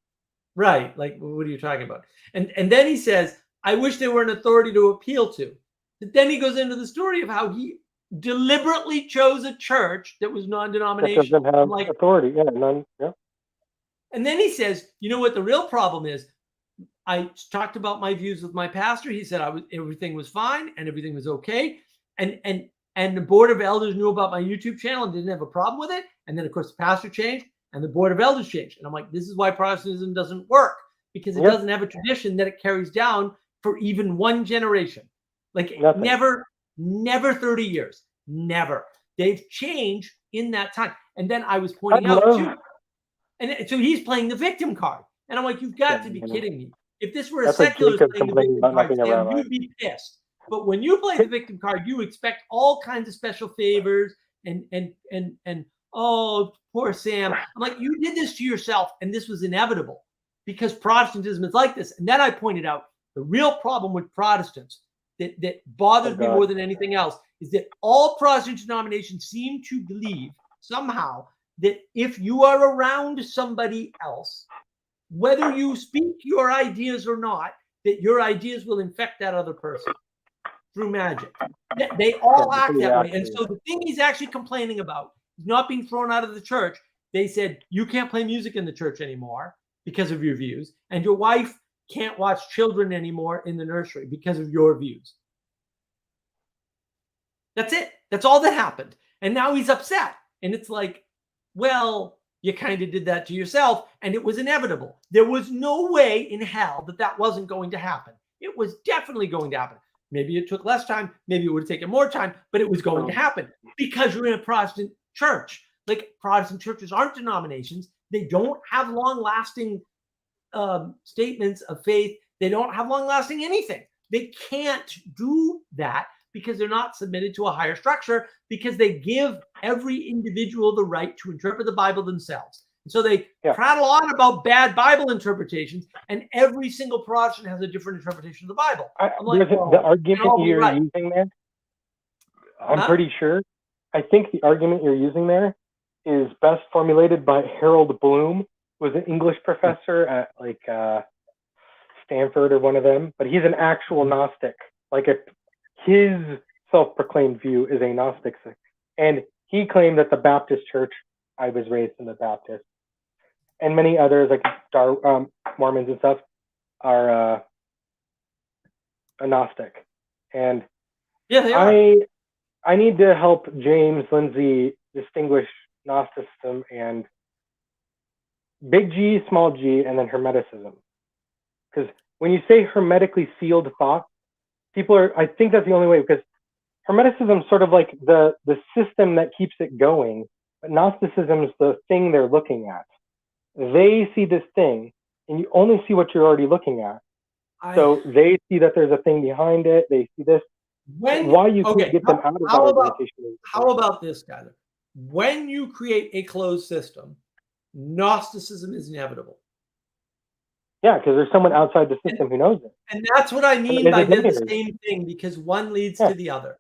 right. Like, what are you talking about? And then he says, I wish there were an authority to appeal to. But then he goes into the story of how he deliberately chose a church that was That non-denominational. doesn't have I'm like, authority. Yeah, none. Yeah. and then he says, you know what the real problem is? I talked about my views with my pastor. He said everything was fine and everything was okay. And the board of elders knew about my YouTube channel and didn't have a problem with it. And then of course the pastor changed and the board of elders changed. And I'm like, this is why Protestantism doesn't work, because it Yep. doesn't have a tradition that it carries down for even one generation. Like Nothing. never 30 years. Never. They've changed in that time. And then I was pointing I out love- too. And so he's playing the victim card. And I'm like, you've got to be Yeah. kidding me. If this were a That's like secular Jacob playing the complaining victim about card, nothing Sam, around you'd be pissed. But when you play the victim card, you expect all kinds of special favors and oh, poor Sam. I'm like, you did this to yourself, and this was inevitable because Protestantism is like this. And then I pointed out the real problem with Protestants that bothers me God. more than anything else is that all Protestant denominations seem to believe somehow that if you are around somebody else, whether you speak your ideas or not, that your ideas will infect that other person through magic. They all Yeah, act pretty that way. And accurate. so the thing he's actually complaining about is not being thrown out of the church. They said, you can't play music in the church anymore because of your views. And your wife can't watch children anymore in the nursery because of your views. That's it. That's all that happened. And now he's upset. And it's like, well, you kind of did that to yourself, and it was inevitable. There was no way in hell that wasn't going to happen. It was definitely going to happen. Maybe it took less time. Maybe it would have taken more time, but it was going to happen because you're in a Protestant church. Like Protestant churches aren't denominations. They don't have long-lasting statements of faith. They don't have long-lasting anything. They can't do that because they're not submitted to a higher structure, because they give every individual the right to interpret the Bible themselves. And so they prattle on about bad Bible interpretations, and every single Protestant has a different interpretation of the Bible. The argument you're using there, I'm pretty sure, I think the argument you're using there is best formulated by Harold Bloom, who was an English professor at like Stanford or one of them, but he's an actual Gnostic. Like his self-proclaimed view is a Gnostic, and he claimed that the Baptist Church, I was raised in the Baptist, and many others like Mormons and stuff are Gnostic. And yeah, they are. I need to help James Lindsay distinguish Gnosticism and big G, small g, and then Hermeticism. Because when you say hermetically sealed thought, I think that's the only way, because Hermeticism is sort of like the system that keeps it going, but Gnosticism is the thing they're looking at. They see this thing, and you only see what you're already looking at. So they see that there's a thing behind it. They see this. Why you can't get them out of that orientation? How about this, Skyler? When you create a closed system, Gnosticism is inevitable. Yeah, because there's someone outside the system who knows it. And that's what I mean by they're the same thing, because one leads to the other.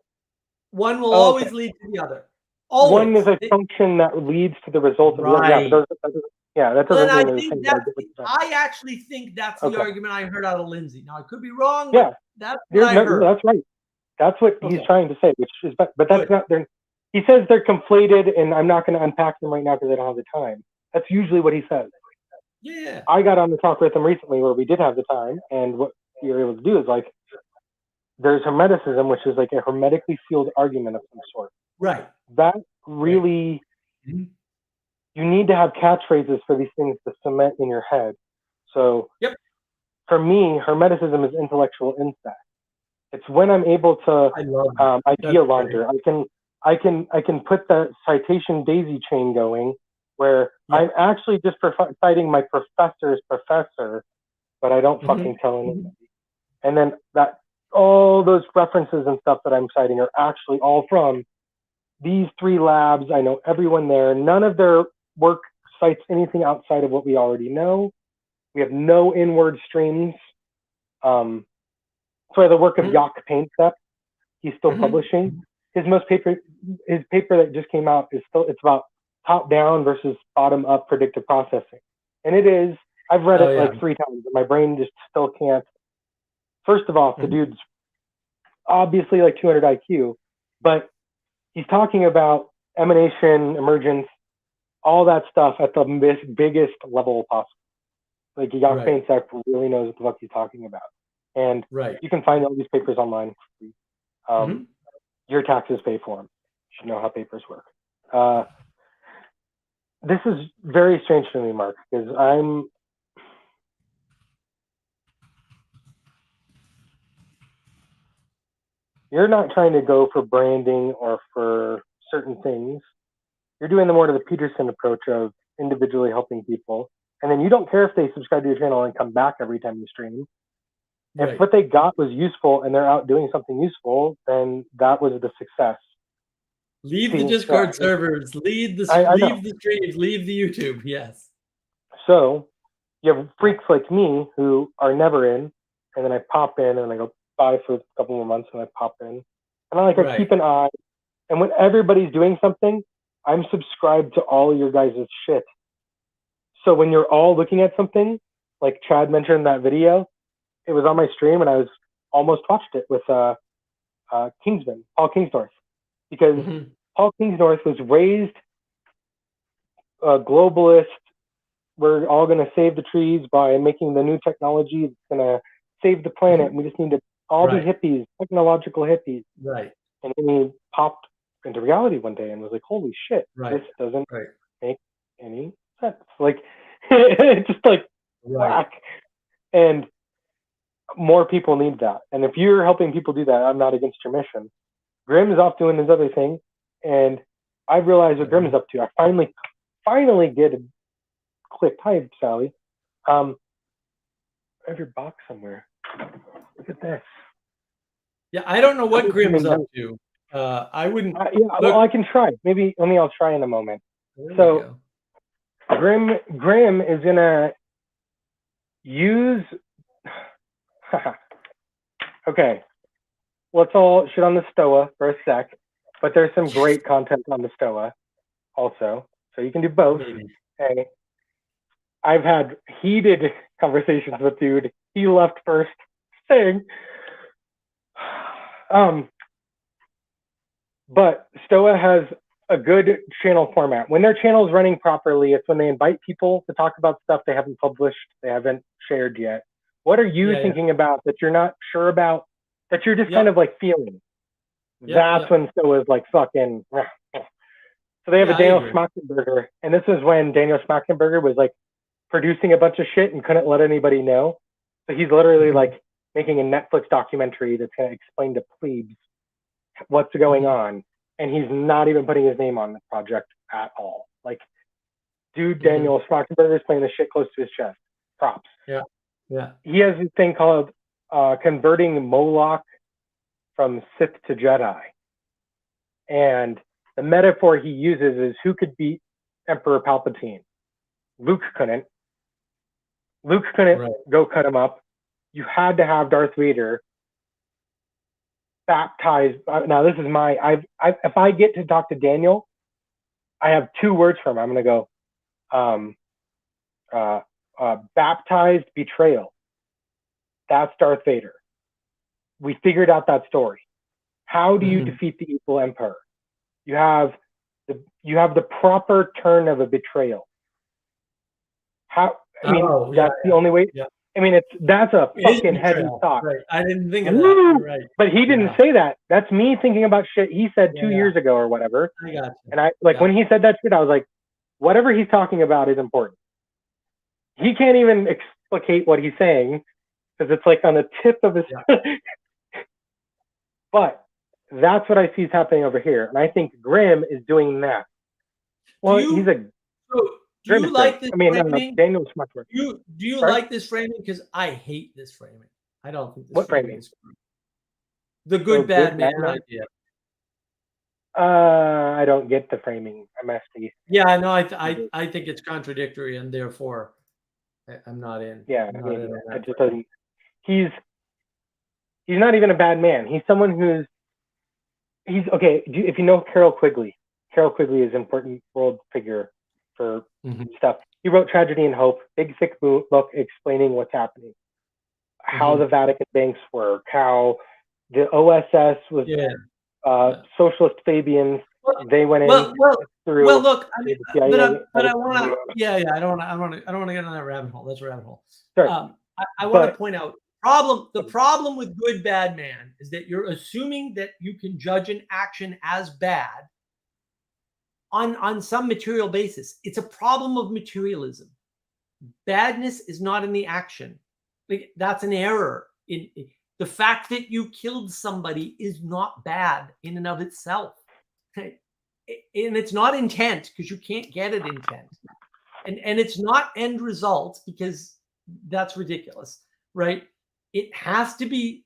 One will always lead to the other. Always. One is a function that leads to the result of the other. That doesn't mean I actually think that's the argument I heard out of Lindsay. Now, I could be wrong, but that's what I heard. That's right. That's what he's trying to say, which is, but that's not. He says they're conflated, and I'm not going to unpack them right now because I don't have the time. That's usually what he says. Yeah. I got on the talk with him recently where we did have the time, and what we were able to do is like, there's Hermeticism, which is like a hermetically sealed argument of some sort. Right. That really, you need to have catchphrases for these things to cement in your head. So for me, Hermeticism is intellectual insight. It's when I'm able to idea launder. I can put the citation daisy chain going, where I'm actually just citing my professor's professor, but I don't fucking tell anybody. And then all those references and stuff that I'm citing are actually all from these 3 labs. I know everyone there. None of their work cites anything outside of what we already know. We have no inward streams. So the work of Jaak Painstep, he's still publishing. His paper that just came out it's about top-down versus bottom-up predictive processing. And it is, I've read it like 3 times, and my brain just still can't. First of all, the dude's obviously like 200 IQ, but he's talking about emanation, emergence, all that stuff at the biggest level possible. Like Jaak Painstep really knows what the fuck he's talking about. And you can find all these papers online. Your taxes pay for them. You should know how papers work. This is very strange to me, Mark, because you're not trying to go for branding or for certain things. You're doing the more to the Peterson approach of individually helping people. And then you don't care if they subscribe to your channel and come back every time you stream. If what they got was useful and they're out doing something useful, then that was the success. Leave the Discord servers, leave the streams, leave the YouTube. Yes. So you have freaks like me who are never in, and then I pop in and I go bye for a couple more months and I pop in. And I keep an eye. And when everybody's doing something, I'm subscribed to all of your guys' shit. So when you're all looking at something, like Chad mentioned in that video, it was on my stream and I was almost watched it with Kingsman, Paul Kingsnorth, because Paul Kingsnorth was raised a globalist. We're all going to save the trees by making the new technology that's going to save the planet. And we just need to all be hippies, technological hippies. Right. And then he popped into reality one day and was like, holy shit, this doesn't make any sense. Like, it's just like whack. And more people need that. And if you're helping people do that, I'm not against your mission. Grim is off doing his other thing, and I've realized what Grim is up to. I finally get it clicked. Hi, Sally. I have your box somewhere. Look at this. Yeah, I don't know what How Grim's many up to. I wouldn't. Yeah, Look- well, I can try. Maybe I'll try in a moment. There we So- go. Grim is gonna use. Okay, let's all shit on the Stoa for a sec, but there's some great content on the Stoa also, so you can do both. Maybe. Hey, I've had heated conversations with dude. He left first, saying, but Stoa has a good channel format. When their channel is running properly, it's when they invite people to talk about stuff they haven't published, they haven't shared yet. What are you Yeah, yeah. thinking about that you're not sure about, that you're just Yeah. kind of like feeling? Yeah, That's when Stoa is like fucking. So they have Yeah, a I Daniel agree. Schmachtenberger, and this is when Daniel Schmachtenberger was like producing a bunch of shit and couldn't let anybody know. So he's literally Mhm. like making a Netflix documentary that's going to explain to plebes what's going Mhm. on, and he's not even putting his name on the project at all. Like, dude, Mhm. Daniel Schmachtenberger is playing the shit close to his chest. Props. Yeah. He has this thing called converting Moloch from Sith to Jedi, and the metaphor he uses is who could beat Emperor Palpatine. Luke couldn't. Luke couldn't Right. go cut him up. You had to have Darth Vader baptized. Now this is my. If I get to talk to Daniel, I have 2 words for him. I'm gonna go, baptized betrayal. That's Darth Vader. We figured out that story. How do you Mhm. defeat the evil emperor? You have the proper turn of a betrayal. How? I mean, Oh, yeah, that's the only way. yeah. I mean, that's a It is fucking heavy betrayal. thought. Right. I didn't think of that. Woo! You're right. But he didn't Yeah. say that. That's me thinking about shit he said Yeah, 2 yeah. years ago or whatever. I got you. And I like Yeah. when he said that shit, I was like, whatever he's talking about is important. He can't even explicate what he's saying because it's like on the tip of his. But that's what I see is happening over here, and I think Grim is doing that. Well, you- he's a. So, do Grim you is like great. this I mean, framing? Daniel Schmuckler. Do you Sorry? like this framing? Because I hate this framing. I don't think this What framing framing? is good. The good Oh, bad good, man bad man? idea. I don't get the framing. MSD. Yeah, I know. I think it's contradictory, and therefore, I'm not in. Yeah, I'm I not mean, in on it that just framing. doesn't. He's not even a bad man. He's someone who's. He's okay. If you know Carol Quigley is an important world figure for Mhm. stuff. He wrote Tragedy and Hope, big thick book explaining what's happening, how Mhm. the Vatican banks work, how the OSS was Yeah. socialist Fabians. Well, They went in Well, through. look. I mean, the CIA, but I want to. Yeah. I don't want to get on that rabbit hole. That's a rabbit hole. Sorry. I want to But- point out the problem with good bad man is that you're assuming that you can judge an action as bad on some material basis. It's a problem of materialism. Badness is not in the action. Like, that's an error. The fact that you killed somebody is not bad in and of itself. And it's not intent, because you can't get it intent. And it's not end result, because that's ridiculous, right? It has to be,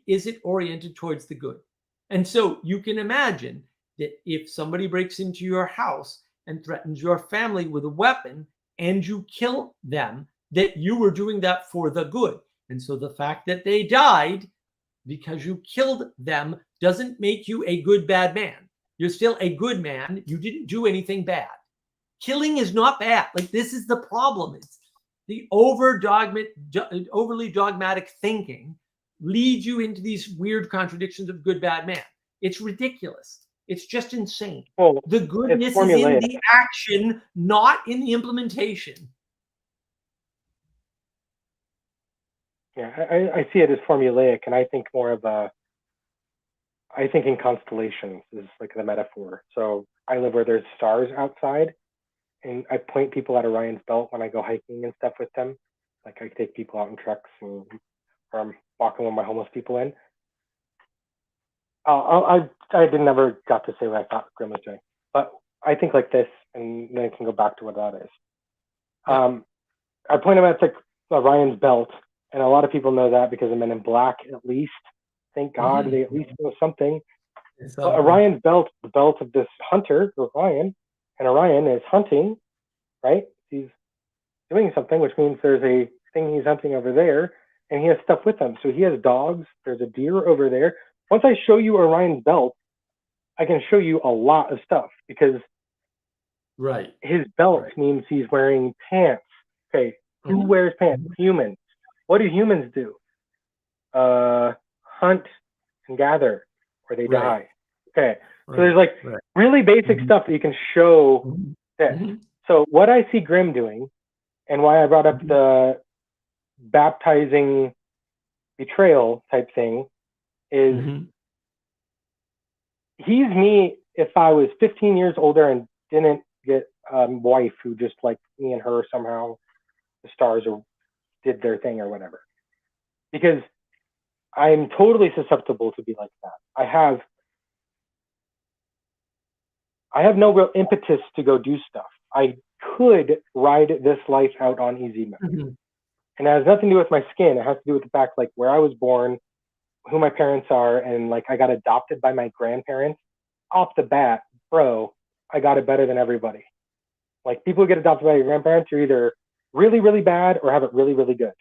is it oriented towards the good? And so you can imagine that if somebody breaks into your house and threatens your family with a weapon and you kill them, that you were doing that for the good. And so the fact that they died because you killed them doesn't make you a good bad man. You're still a good man. You didn't do anything bad. Killing is not bad. Like, this is the problem. It's the overly dogmatic thinking leads you into these weird contradictions of good bad man. It's ridiculous. It's just insane. Well, The goodness is in formulaic. the action, not in the implementation. Yeah, I see it as formulaic, and I think more of I think in constellations is like the metaphor. So I live where there's stars outside, and I point people at Orion's belt when I go hiking and stuff with them. Like, I take people out in trucks and where I'm walking with my homeless people in. I didn't never got to say what I thought Grim was doing, but I think like this, and then I can go back to what that is. I point out it's like Orion's belt, and a lot of people know that because of Men in Black, at least. Thank God they at least know something. But Orion's belt, the belt of this hunter, Orion, and Orion is hunting, right? He's doing something, which means there's a thing he's hunting over there, and he has stuff with him. So he has dogs. There's a deer over there. Once I show you Orion's belt, I can show you a lot of stuff because his belt means he's wearing pants. Okay, who wears pants? Humans. What do humans do? Hunt and gather, or they die. Okay, so there's like really basic stuff that you can show this. So what I see Grim doing, and why I brought up the baptizing betrayal type thing, is he's me if I was 15 years older and didn't get a wife who just like me and her somehow the stars or did their thing or whatever. Because I'm totally susceptible to be like that. I have no real impetus to go do stuff. I could ride this life out on easy mode. And it has nothing to do with my skin. It has to do with the fact like where I was born, who my parents are, and like I got adopted by my grandparents. Off the bat, bro, I got it better than everybody. Like people who get adopted by your grandparents are either really, really bad or have it really, really good.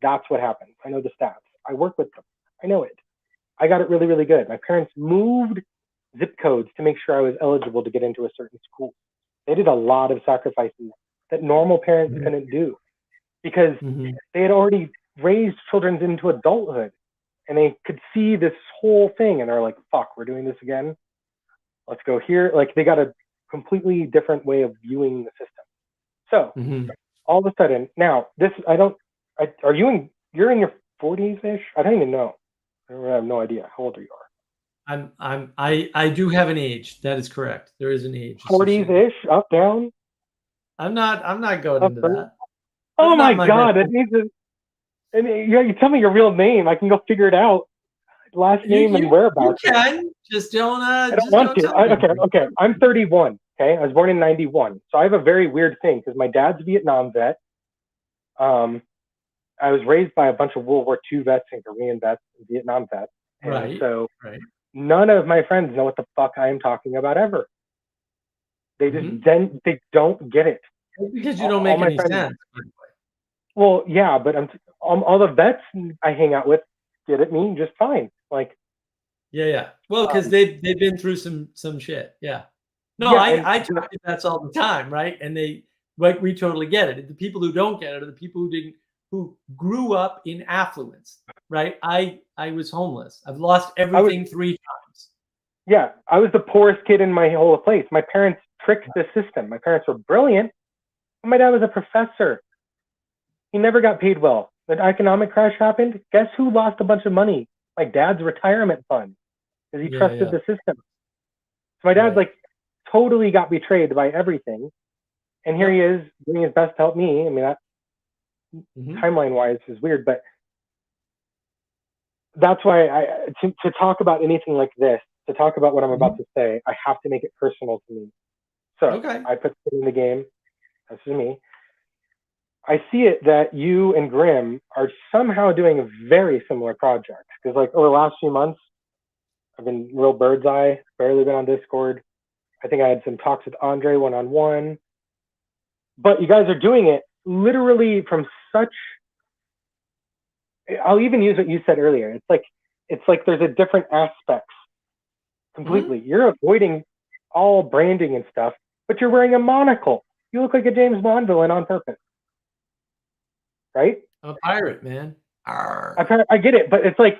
That's what happens. I know the stats. I work with them. I know it. I got it really, really good. My parents moved zip codes to make sure I was eligible to get into a certain school. They did a lot of sacrifices that normal parents couldn't do because they had already raised children into adulthood and they could see this whole thing and they're like, fuck, we're doing this again. Let's go here. Like they got a completely different way of viewing the system. So all of a sudden, now you're in your 40s-ish? I don't even know. I have no idea how old you are. I do have an age. That is correct. There is an age. 40s-ish, up, down. I'm not going into that. Oh my God! It needs to. And you tell me your real name. I can go figure it out. Last name and whereabouts. You can. Just don't. I don't want to. Okay. I'm 31. Okay, I was born in '91, so I have a very weird thing because my dad's a Vietnam vet. I was raised by a bunch of World War II vets and Korean vets and Vietnam vets. And so none of my friends know what the fuck I am talking about ever. They just they don't get it. Because you don't make any sense. Well, yeah, but all the vets I hang out with get it me just fine. Like, yeah. Well, because they've been through some shit. Yeah. No, I talk to vets all the time, right? And we totally get it. The people who don't get it are the people who grew up in affluence, right? I was homeless. I've lost everything 3 times. Yeah, I was the poorest kid in my whole place. My parents tricked the system. My parents were brilliant. My dad was a professor. He never got paid well. The economic crash happened. Guess who lost a bunch of money? My dad's retirement fund, because he trusted the system. So my dad's like totally got betrayed by everything. And here he is doing his best to help me. I mean, that timeline-wise is weird, but that's why to talk about anything like this, to talk about what I'm about to say, I have to make it personal to me. So I put it in the game. This is me. I see it that you and Grim are somehow doing a very similar project. Because like over the last few months, I've been real bird's eye, barely been on Discord. I think I had some talks with Andre one-on-one. But you guys are doing it literally from such, I'll even use what you said earlier. It's like there's a different aspects completely. You're avoiding all branding and stuff, but you're wearing a monocle. You look like a James Bond villain on purpose. Right? I'm a pirate, man. I get it, but it's like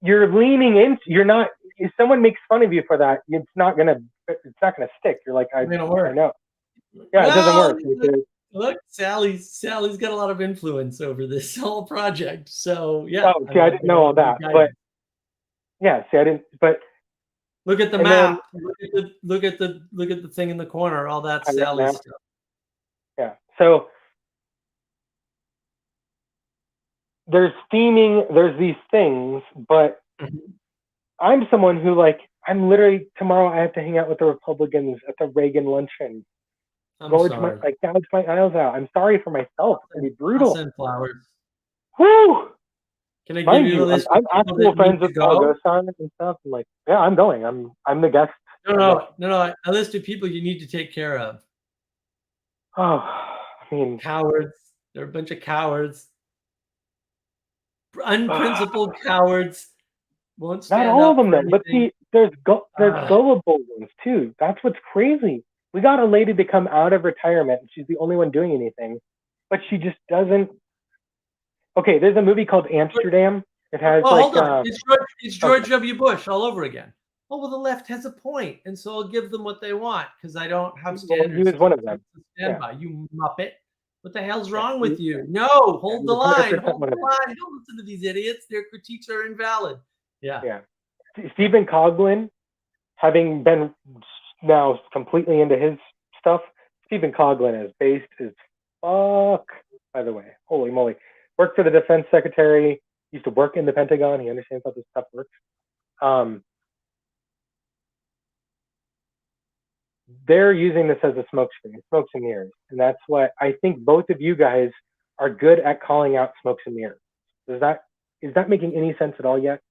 you're leaning into. You're not. If someone makes fun of you for that, it's not gonna stick. You're like, I know. Yeah, it doesn't work. Look, Sally's got a lot of influence over this whole project. So yeah. Oh, see, I didn't know all that, but yeah, see, I didn't. But look at the map. Look at the thing in the corner. All that Sally stuff. Yeah. So there's these things, but Mhm. I'm someone who I'm literally tomorrow I have to hang out with the Republicans at the Reagan luncheon. I'm Gouge sorry. gouge my eyes out. I'm sorry for myself. It's gonna be I'll brutal. send flowers. Woo! Can I give Mind you a you, list I'm of people actual that friends need to with Paul go? Gosar and stuff. I'm like, yeah, I'm going. I'm the guest. No. A list of people you need to take care of. Oh, I mean, Cowards. They're a bunch of cowards. Unprincipled cowards. Won't not stand all of up them for though. But anything. see, there's Ah. gullible ones too. That's what's crazy. We got a lady to come out of retirement, and she's the only one doing anything, but she just doesn't. Okay, there's a movie called Amsterdam. It has Well, hold on. It's George okay. W. Bush all over again. Oh, well, the left has a point, and so I'll give them what they want because I don't have Well, standards he was one of them. to stand Yeah. by. You muppet. What the hell's Yeah, wrong he- with you? No, Yeah, hold he the was 100% line. Hold one the of them. line. Don't listen to these idiots. Their critiques are invalid. Yeah. Yeah. Stephen Coughlin, having been now completely into his stuff, Stephen Coughlin is based as fuck, by the way. Holy moly. Worked for the defense secretary, used to work in the Pentagon. He understands how this stuff works. They're using this as a smokescreen, smokes and mirrors. And that's what I think both of you guys are good at calling out smokes and mirrors. Is that making any sense at all yet?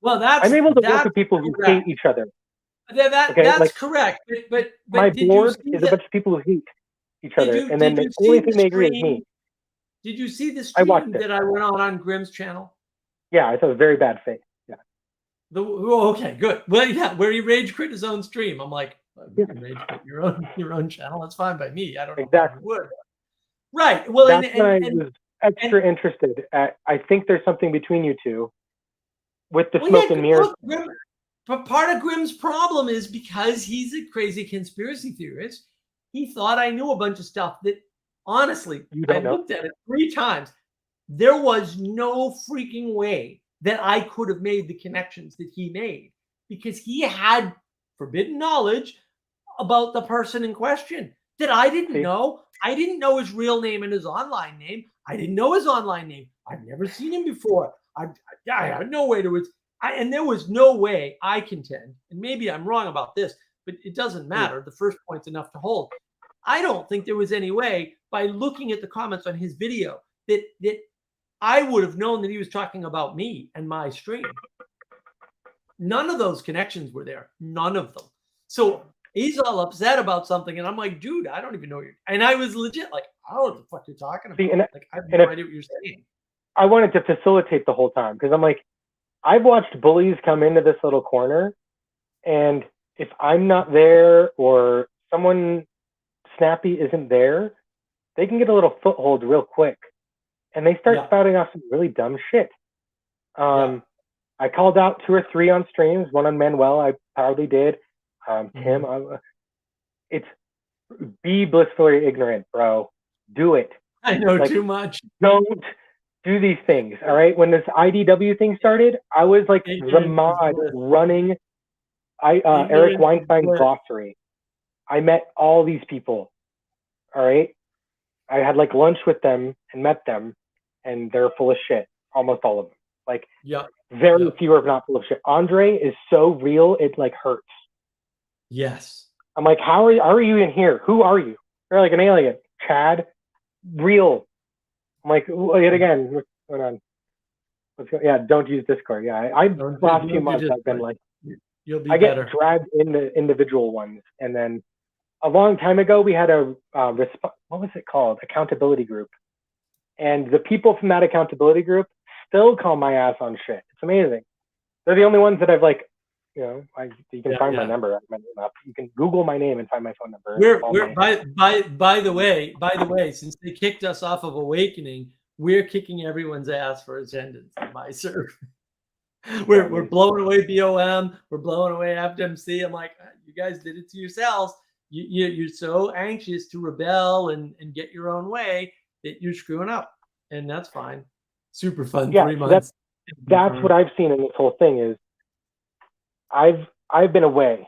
Well, that's I'm able to work that's with people who correct. hate each other. That's Okay, correct. But my did you board see is a the bunch of people who hate each did other, you and then did the you see only the thing they agree is me. stream? Did you see the I watched stream it. that I went on Grimm's channel? Yeah, it's a very bad faith. Yeah. Okay, good. Well, yeah, where he rage quit his own stream. I'm like, well, you Yeah. can rage quit your own channel. That's fine by me. I don't know Exactly. why you would. Right. Well, That's when I and was extra interested. I think there's something between you two with the well, smoke yeah, and mirrors. look, but part of Grimm's problem is because he's a crazy conspiracy theorist. He thought I knew a bunch of stuff that, honestly, You I don't know. looked at it 3 times. There was no freaking way that I could have made the connections that he made because he had forbidden knowledge about the person in question that I didn't See? know. I didn't know his real name and his online name. I didn't know his online name. I've never seen him before. I had no way to it. And there was no way I contend, and maybe I'm wrong about this, but it doesn't matter. The first point's enough to hold. I don't think there was any way by looking at the comments on his video that I would have known that he was talking about me and my stream. None of those connections were there. None of them. So he's all upset about something, and I'm like, dude, I don't even know what you're. And I was legit like, I don't know what the fuck you're talking about. See, and I have no idea what you're saying. I wanted to facilitate the whole time because I'm like, I've watched bullies come into this little corner, and if I'm not there or someone snappy isn't there, they can get a little foothold real quick, and they start spouting off some really dumb shit. I called out 2 or 3 on streams, one on Manuel, I proudly did. Tim, it's be blissfully ignorant, bro. Do it. I know too much. Don't do these things, all right? When this IDW thing started, I was like the mod running Eric Weinstein's glossary. I met all these people, all right? I had like lunch with them and met them, and they're full of shit, almost all of them. Like, very few are not full of shit. Andre is so real, it like hurts. Yes. I'm like, how are you in here? Who are you? You're like an alien. Chad, real. I'm like, yet again, what's going on? Yeah, don't use Discord. Yeah, last few months I've been like, you'll be I get better. dragged in the individual ones, and then a long time ago we had a what was it called? Accountability group, and the people from that accountability group still call my ass on shit. It's amazing. They're the only ones that I've like, you know, you can find my number. You can Google my name and find my phone number. By the way, since they kicked us off of Awakening, we're kicking everyone's ass for attendance on my server. We're blowing away BOM. We're blowing away FMC. I'm like, you guys did it to yourselves. You're so anxious to rebel and get your own way that you're screwing up, and that's fine. Super fun. 3 months. That's what I've seen in this whole thing is I've been away,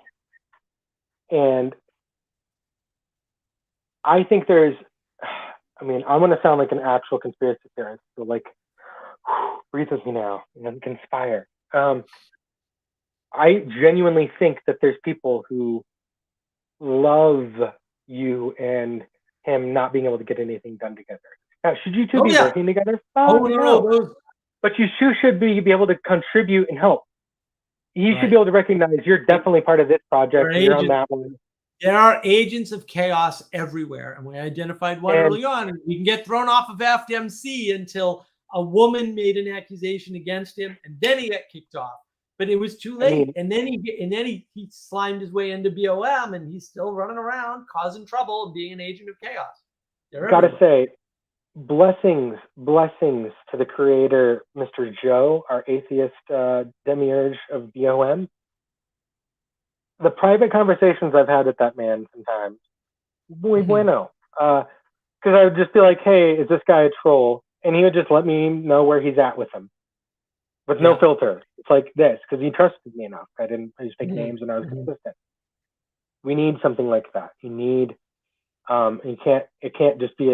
and I think I'm going to sound like an actual conspiracy theorist. So like, breathe with me now, and conspire. I genuinely think that there's people who love you and him not being able to get anything done together. Now, should you two Oh, be yeah. working together? Oh, Fuck no, those, But you two should be able to contribute and help. He Right. should be able to recognize you're definitely part of this project. We're You're on agents. that one. there are agents of chaos everywhere, and we identified one And- early on. And we can get thrown off of FMC until a woman made an accusation against him, and then he got kicked off. But it was too late, mean- and then he slimed his way into BOM, and he's still running around causing trouble and being an agent of chaos. They're Gotta everywhere. say, blessings to the creator, Mr. Joe, our atheist demiurge of BOM. The private conversations I've had with that man sometimes, muy Mhm. bueno. Because I would just be like, hey, is this guy a troll? And he would just let me know where he's at with him. With no Yeah. filter. It's like this, because he trusted me enough. I didn't use fake Mhm. names and I was Mhm. consistent. We need something like that. You need it can't just be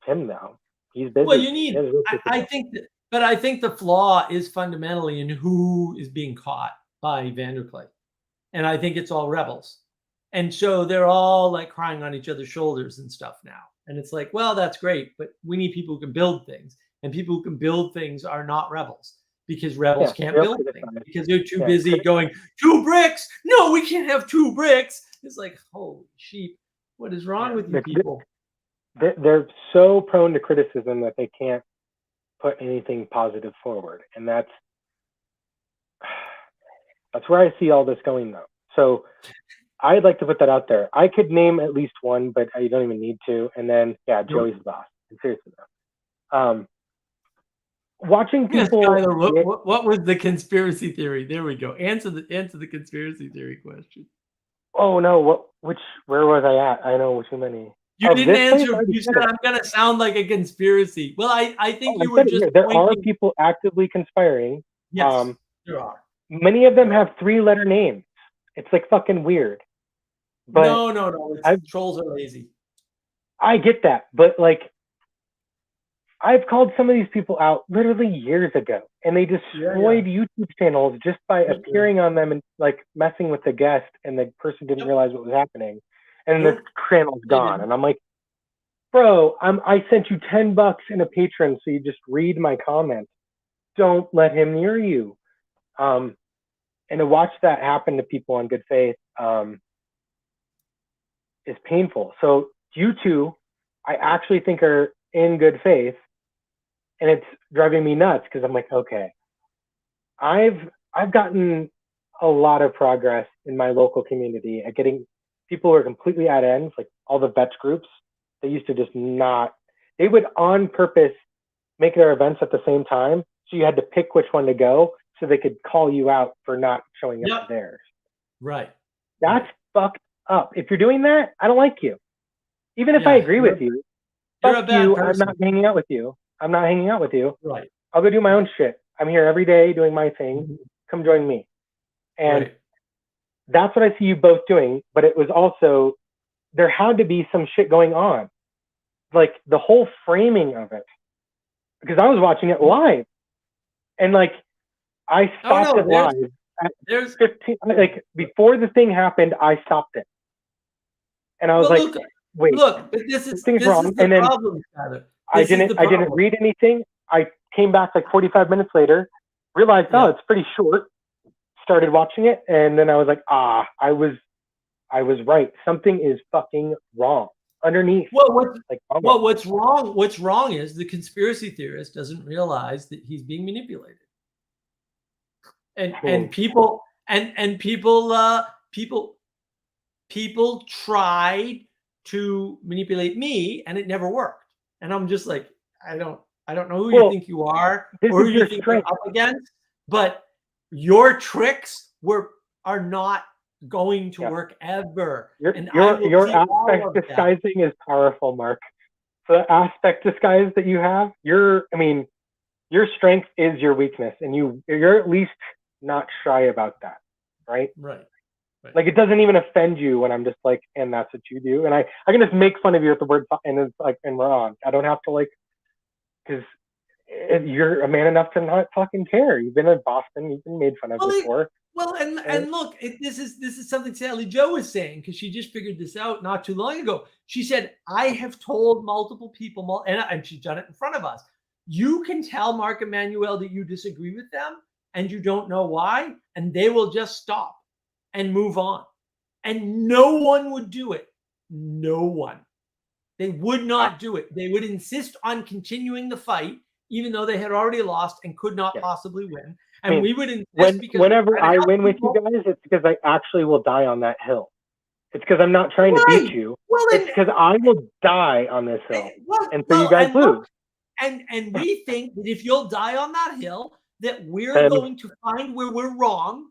him now. He's busy. Well, you need. He has real shit to I do. think that, but I think the flaw is fundamentally in who is being caught by Vanderclay, and I think it's all rebels, and so they're all like crying on each other's shoulders and stuff now. And it's like, well, that's great, but we need people who can build things, and people who can build things are not rebels because rebels Yeah, can't they'll build criticize. things because they're too Yeah, busy going 2 bricks. No, we can't have 2 bricks. It's like, holy sheep, what is wrong Yeah, with you they're- people? They're so prone to criticism that they can't put anything positive forward, and that's where I see all this going though. So I'd like to put that out there. I could name at least one, but I don't even need to. And then Joey's the boss. Seriously though. Watching Yes, people. Skylar, what was the conspiracy theory? There we go. Answer the conspiracy theory question. Oh no! Where was I at? I know too many. You Of didn't this place, I answer. already You said said it. I'm gonna sound like a conspiracy. Well, I think I you were said it just here. There are pointing. people actively conspiring. Yes, there are. Many of them have 3-letter names. It's like fucking weird. But No. Trolls are lazy. I get that, but like, I've called some of these people out literally years ago, and they destroyed YouTube channels just by Yeah. appearing on them and like messing with the guest, and the person didn't Yep. realize what was happening, and Nope. the channel's They gone. didn't. And I'm like, bro, I sent you $10 in a patron, so you just read my comment. Don't let him near you. And to watch that happen to people on good faith is painful. So you two, I actually think are in good faith, and it's driving me nuts because I'm like, okay, I've gotten a lot of progress in my local community at getting people who are completely at ends, like all the vets groups. They used to just not. They would on purpose make their events at the same time, so you had to pick which one to go, so they could call you out for not showing up Yep. to theirs. Right. That's fucked up. If you're doing that, I don't like you. Even if I Yeah, agree you're- with you, You're a fuck bad you. person. I'm not hanging out with you. I'm not hanging out with you. Right. I'll go do my own shit. I'm here every day doing my thing. Come join me. And Right. that's what I see you both doing. But it was also, there had to be some shit going on. Like the whole framing of it. Because I was watching it live. And like, I stopped no, it live at There's 15, like before the thing happened, I stopped it. And I was well, like, look, wait, look, but this is something's wrong. the And then problem, Tyler. I This is didn't the problem. read anything. I came back like 45 minutes later, realized, Yeah. oh, it's pretty short. Started watching it, and then I was like, I was right. Something is fucking wrong underneath. Well, what's wrong? What's wrong is the conspiracy theorist doesn't realize that he's being manipulated, and people people tried to manipulate me, and it never worked. And I'm just like, I don't know who you think you are this or who is you your think strength. you're up against, but your tricks are not going to Yeah. work ever. Your And I will your see all aspect of that. disguising is powerful, Mark. The aspect disguise that you have, your strength is your weakness, and you're at least not shy about that, right? Right. Like it doesn't even offend you when I'm just like, and that's what you do, and I can just make fun of you with the word, and it's like, and we're on. I don't have to like, because You're a man enough to not fucking care. You've been in Boston. You've been made fun of Well, before. Well, and look, this is something Sally Joe was saying, because she just figured this out not too long ago. She said, "I have told multiple people, and she's done it in front of us. You can tell Mark Emanuel that you disagree with them, and you don't know why, and they will just stop and move on. And no one would do it. No one. They would not do it. They would insist on continuing the fight, even though they had already lost and could not possibly win. And I mean, we would insist because whenever I win with you guys, it's because I actually will die on that hill. It's because I'm not trying to beat you. Well, it's because I will die on this hill, and so you guys and look, lose. And we think that if you'll die on that hill, that we're And- going to find where we're wrong,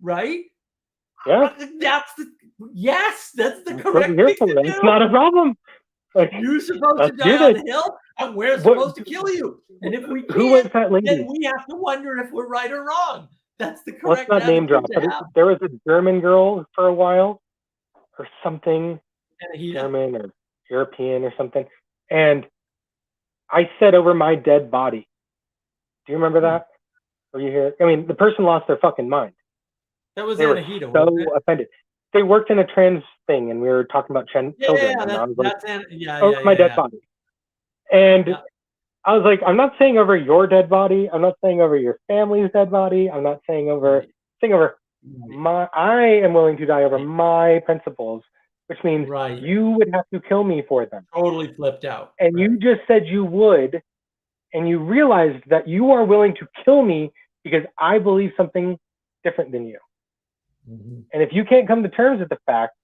right? Yeah, That's the That's what correct I'm here thing for. to It's do. not a problem. Like, You're supposed to let's die do on this. the hill, and we're What- supposed to kill you. And if we who was can't, that lady? then we have to wonder if we're right or wrong. That's the Let's correct not name drop, attitude but to have. there was a German girl for a while, or something, And he- German or European or something, and I said over my dead body. Do you remember that? Were you here? I mean, the person lost their fucking mind. That was They were Anahita, so wasn't it? offended. They worked in a trans thing, and we were talking about children. Yeah, and I was like, yeah, over my dead body. And Yeah. I was like, I'm not saying over your dead body. I'm not saying over your family's dead body. I'm not saying over, saying over my, I am willing to die over my principles, which means Right. you would have to kill me for them. Totally flipped out. And you just said you would, and you realized that you are willing to kill me because I believe something different than you. Mhm. And if you can't come to terms with the fact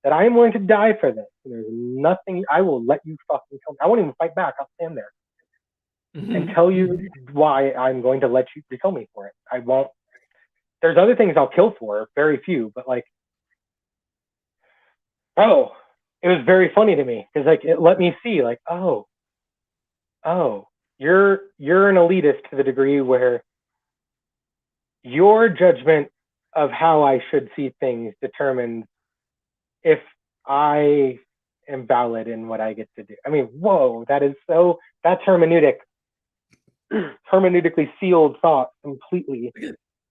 that I am willing to die for this, there's nothing, I will let you fucking kill me. I won't even fight back. I'll stand there and tell you why I'm going to let you kill me for it. I won't. There's other things I'll kill for, very few, but like, oh, it was very funny to me because like it let me see like, oh, you're an elitist to the degree where your judgment of how I should see things determines if I am valid in what I get to do. I mean, whoa, that's hermeneutically sealed thought completely.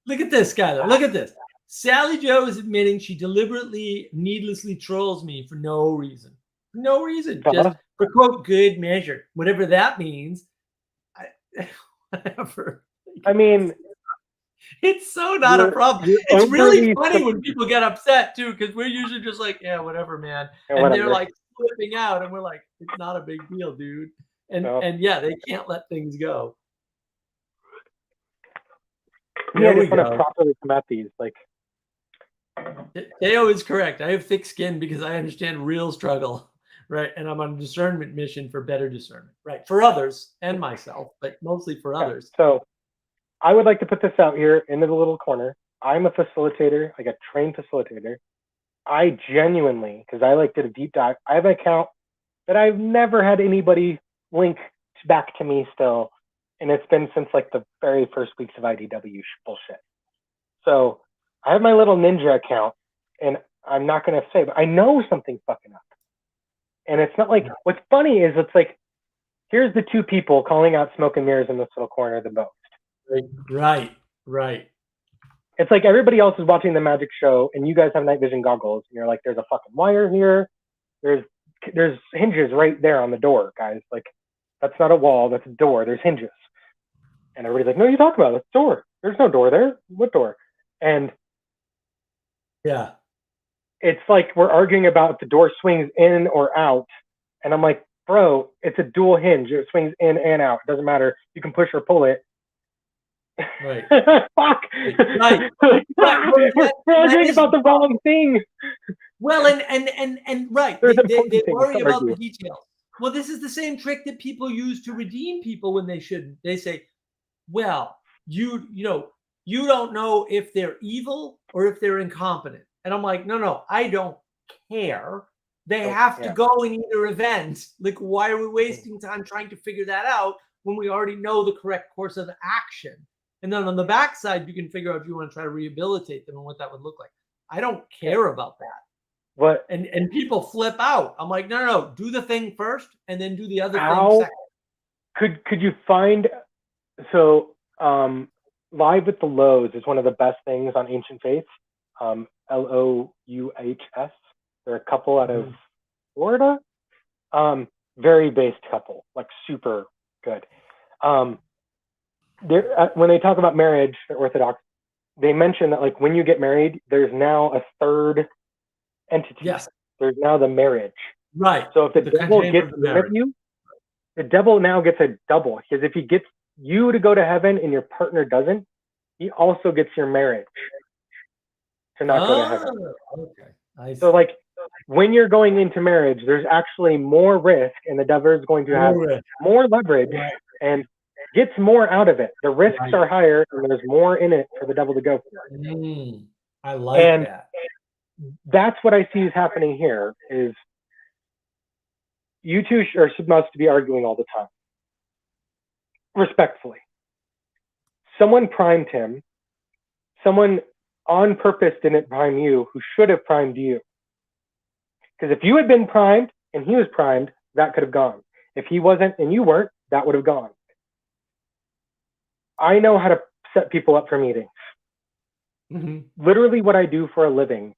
Look at this, Skylar. Look at this. Sally Joe is admitting she deliberately, needlessly trolls me for no reason. No reason. Just for quote good measure. Whatever that means. Whatever. I mean, it's so not a problem. you're It's really overly funny when people get upset too, because we're usually just like, yeah, whatever, man. Yeah, And they're whatever. like flipping out, and we're like, it's not a big deal, dude. And No. and yeah, they can't let things go. Yeah, There I we just want go. to properly come at these. Like, Teo is correct. I have thick skin because I understand real struggle, right? And I'm on a discernment mission for better discernment, right? For others and myself, but mostly for others. so I would like to put this out here into the little corner. I'm a facilitator, like a trained facilitator. I genuinely, because I like did a deep dive, I have an account that I've never had anybody link back to me still. And it's been since like the very first weeks of IDW bullshit. So I have my little ninja account, and I'm not going to say, but I know something's fucking up. And it's not like, what's funny is it's like, here's the two people calling out smoke and mirrors in this little corner the most. Right. It's like everybody else is watching the magic show, and you guys have night vision goggles, and you're like, there's a fucking wire here. There's hinges right there on the door, guys. Like, that's not a wall, that's a door. There's hinges. And everybody's like, no, you talk about it. It's a door. There's no door there. What door? And Yeah. it's like we're arguing about if the door swings in or out. And I'm like, bro, it's a dual hinge. It swings in and out. It doesn't matter. You can push or pull it. Right. Fuck. Right. We're arguing about the wrong thing. Well, and right. There's They important things worry to about the argue. details. Well, this is the same trick that people use to redeem people when they shouldn't. They say, well, you don't know if they're evil or if they're incompetent. And I'm like, no, I don't care. They have to go in either event. Like, why are we wasting time trying to figure that out when we already know the correct course of action? And then on the backside, you can figure out if you want to try to rehabilitate them and what that would look like. I don't care about that. What? And people flip out. I'm like, no, do the thing first and then do the other thing How? second. Could you find so Live with the Lows is one of the best things on Ancient Faiths. Louhs. They're a couple out of Florida. Very based couple, like super good. When they talk about marriage, they're Orthodox. They mention that like when you get married, there's now a third entity. Yes. There's now the marriage. Right. So if the devil container gets of the rid of marriage. you, the devil now gets a double. Because if he gets you to go to heaven and your partner doesn't, he also gets your marriage to not go to heaven. Okay. I So see. like when you're going into marriage, there's actually more risk, and the devil is going to have more leverage Right. and gets more out of it. The risks Right. are higher, and there's more in it for the devil to go for. I like And that. that's what I see is happening here. Is you two are supposed to be arguing all the time, respectfully. Someone primed him. Someone on purpose didn't prime you, who should have primed you. Because if you had been primed and he was primed, that could have gone. If he wasn't and you weren't, that would have gone. I know how to set people up for meetings. Literally what I do for a living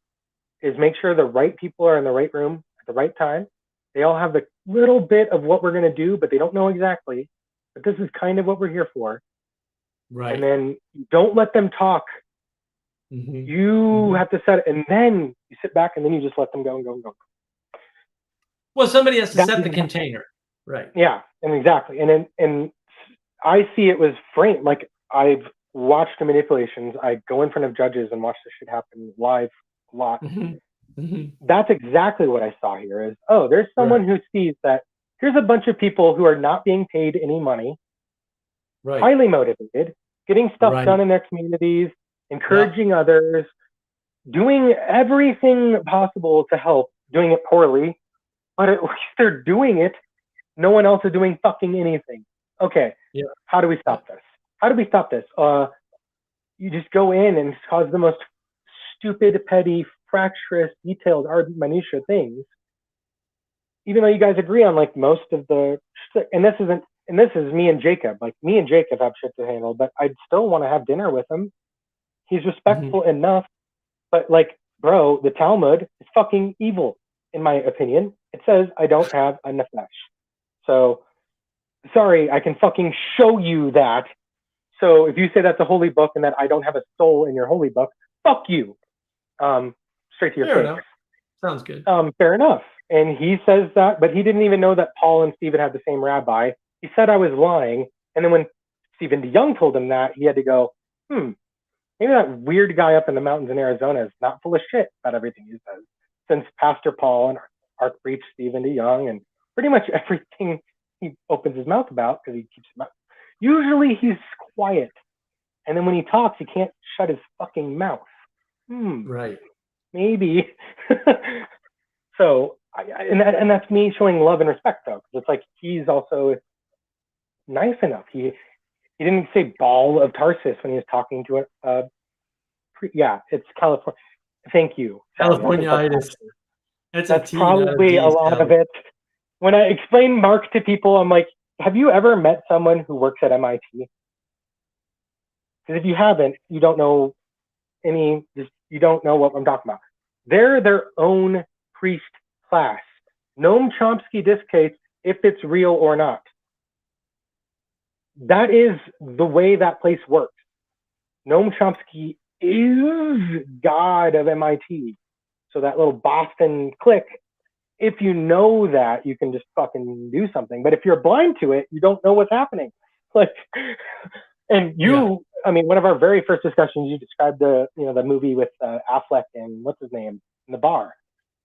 is make sure the right people are in the right room at the right time. They all have the little bit of what we're going to do, but they don't know exactly. But this is kind of what we're here for. Right. And then don't let them talk. You have to set it, and then you sit back, and then you just let them go and go and go. Well, somebody has to That set is- the container. Right. Yeah, and exactly. And I see it was framed. Like I've watched the manipulations. I go in front of judges and watch this shit happen live a lot. That's exactly what I saw here is, oh, there's someone who sees that here's a bunch of people who are not being paid any money, Right. highly motivated, getting stuff Right. done in their communities, encouraging others, doing everything possible to help, doing it poorly, but at least they're doing it. No one else is doing fucking anything. Okay. Yeah. How do we stop this? How do we stop this? You just go in and cause the most stupid, petty, fractious, detailed, minutia things. Even though you guys agree on like most of the, and this is me and Jacob. Like me and Jacob have shit to handle, but I'd still want to have dinner with him. He's respectful enough, but like, bro, the Talmud is fucking evil, in my opinion. It says I don't have a nefesh. So, sorry, I can fucking show you that. So if you say that's a holy book and that I don't have a soul in your holy book, fuck you. Straight to your Fair face. enough. Sounds good. Fair enough. And he says that, but he didn't even know that Paul and Stephen had the same rabbi. He said I was lying. And then when Stephen DeYoung told him that, he had to go, maybe that weird guy up in the mountains in Arizona is not full of shit about everything he says. Since Pastor Paul and Archpriest Stephen DeYoung and pretty much everything he opens his mouth about, because he keeps his mouth. Usually he's quiet. And then when he talks, he can't shut his fucking mouth. Right. Maybe. So, and that's me showing love and respect, though. Because it's like he's also nice enough. He didn't say ball of Tarsus when he was talking to it. Yeah, it's California. Thank you. Californiitis. That's probably a lot of it. When I explain Mark to people, I'm like, have you ever met someone who works at MIT? Because if you haven't, you don't know you don't know what I'm talking about. They're their own priest class. Noam Chomsky dictates if it's real or not. That is the way that place works. Noam Chomsky is God of MIT. So that little Boston clique, if you know that, you can just fucking do something. But if you're blind to it, you don't know what's happening. Like, and I mean, one of our very first discussions, you described the movie with Affleck and what's his name in the bar.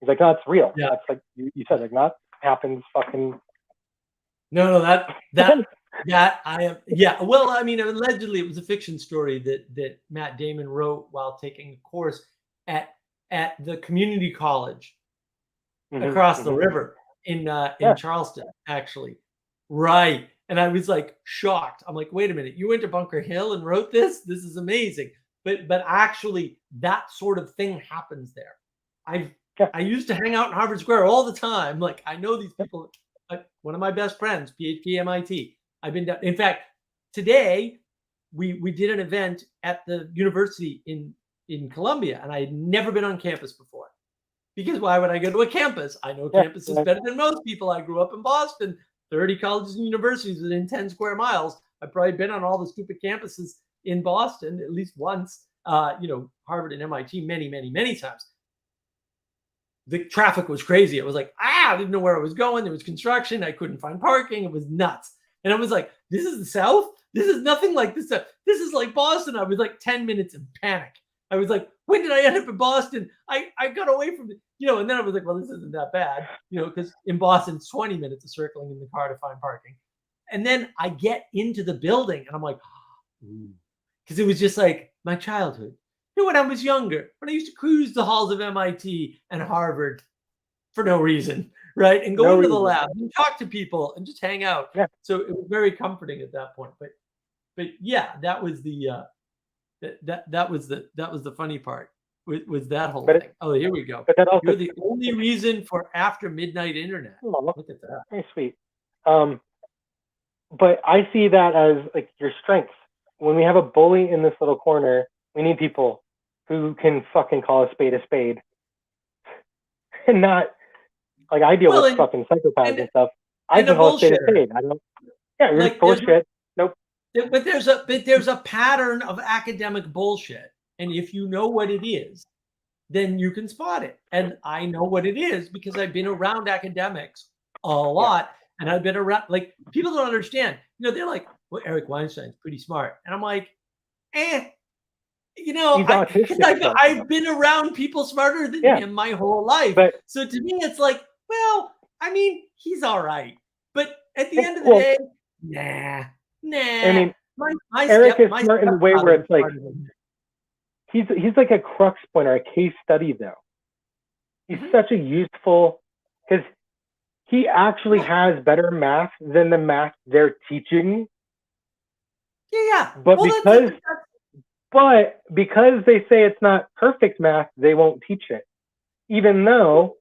He's like, no, it's real. Yeah. That's like you said, like, not happens fucking. No, that I am. Yeah. Well, I mean, allegedly it was a fiction story that Matt Damon wrote while taking a course at the community college across the river in Charleston, actually. Right. And I was like shocked. I'm like, wait a minute, you went to Bunker Hill and wrote this? This is amazing. But actually that sort of thing happens there. I used to hang out in Harvard Square all the time. Like I know these people. Like one of my best friends, PhD MIT. I've been down. In fact, today we did an event at the university in Columbia, and I had never been on campus before. Because why would I go to a campus? I know campuses better than most people. I grew up in Boston, 30 colleges and universities within 10 square miles. I've probably been on all the stupid campuses in Boston at least once. Harvard and MIT many, many, many times. The traffic was crazy. It was like, I didn't know where I was going. There was construction. I couldn't find parking. It was nuts. And I was like, this is the South? This is nothing like this. This is like Boston. I was like 10 minutes in panic. I was like, when did I end up in Boston? I got away from it, and then I was like, well, this isn't that bad, because in Boston, it's 20 minutes of circling in the car to find parking. And then I get into the building and I'm like, because it was just like my childhood. When I was younger, when I used to cruise the halls of MIT and Harvard for no reason, right? And go into the lab and talk to people and just hang out. Yeah. So it was very comforting at that point. But yeah, that was the that was the funny part. Was that whole thing. Oh, here we go. But that also, you're the only reason for after midnight internet. Look at that. Very sweet. But I see that as like your strength. When we have a bully in this little corner, we need people who can fucking call a spade, and not like I deal with fucking psychopaths and stuff. I can call a spade a spade. I don't. Yeah, you're full of shit. Nope. But there's a pattern of academic bullshit, and if you know what it is, then you can spot it. And I know what it is because I've been around academics a lot, and I've been around. Like people don't understand. They're like, "Well, Eric Weinstein's pretty smart," and I'm like, I've been around people smarter than him my whole life. So to me, it's like, well, I mean, he's all right. But at the end of the day, nah. I mean, Eric is smart in the way where it's like, he's like a crux point or a case study, though. He's such a useful, because he actually has better math than the math they're teaching. Yeah. But because they say it's not perfect math, they won't teach it, even though.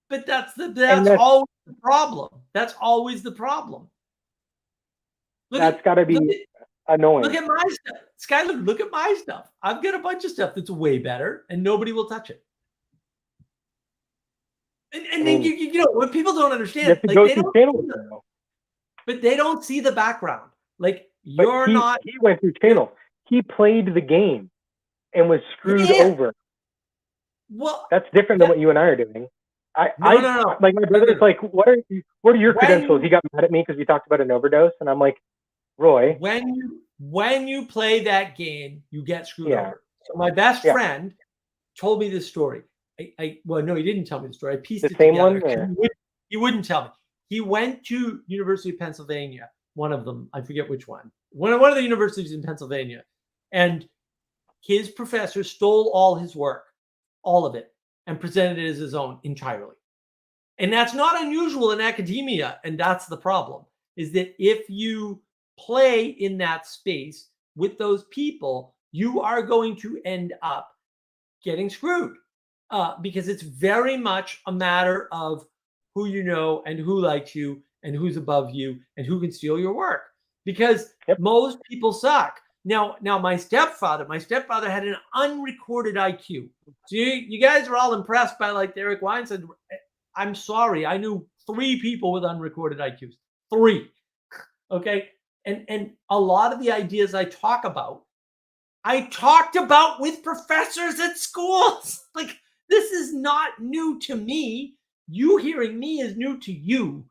But that's always the problem. That's always the problem. That's got to be annoying. Look at my stuff, Skylar. Look at my stuff. I've got a bunch of stuff that's way better, and nobody will touch it. And then when people don't understand, they don't. But they don't see the background. Like He went through channels. He played the game and was screwed over. Well, that's different than what you and I are doing. No. Like my brother's like, what are your credentials? He got mad at me because we talked about an overdose, and I'm like, Roy, when you play that game, you get screwed over. So my best friend told me this story. Well, no, he didn't tell me the story. I pieced it together. He wouldn't tell me. He went to University of Pennsylvania, one of them, I forget which one. One of the universities in Pennsylvania, and his professor stole all his work, all of it, and presented it as his own entirely. And that's not unusual in academia, and that's the problem, is that if you play in that space with those people, you are going to end up getting screwed because it's very much a matter of who you know and who likes you and who's above you and who can steal your work, because most people suck. Now my stepfather had an unrecorded IQ. So you guys are all impressed by like Eric Weinstein. I'm sorry. I knew 3 people with unrecorded IQs. 3. Okay. And a lot of the ideas I talked about with professors at schools. Like, this is not new to me. You hearing me is new to you.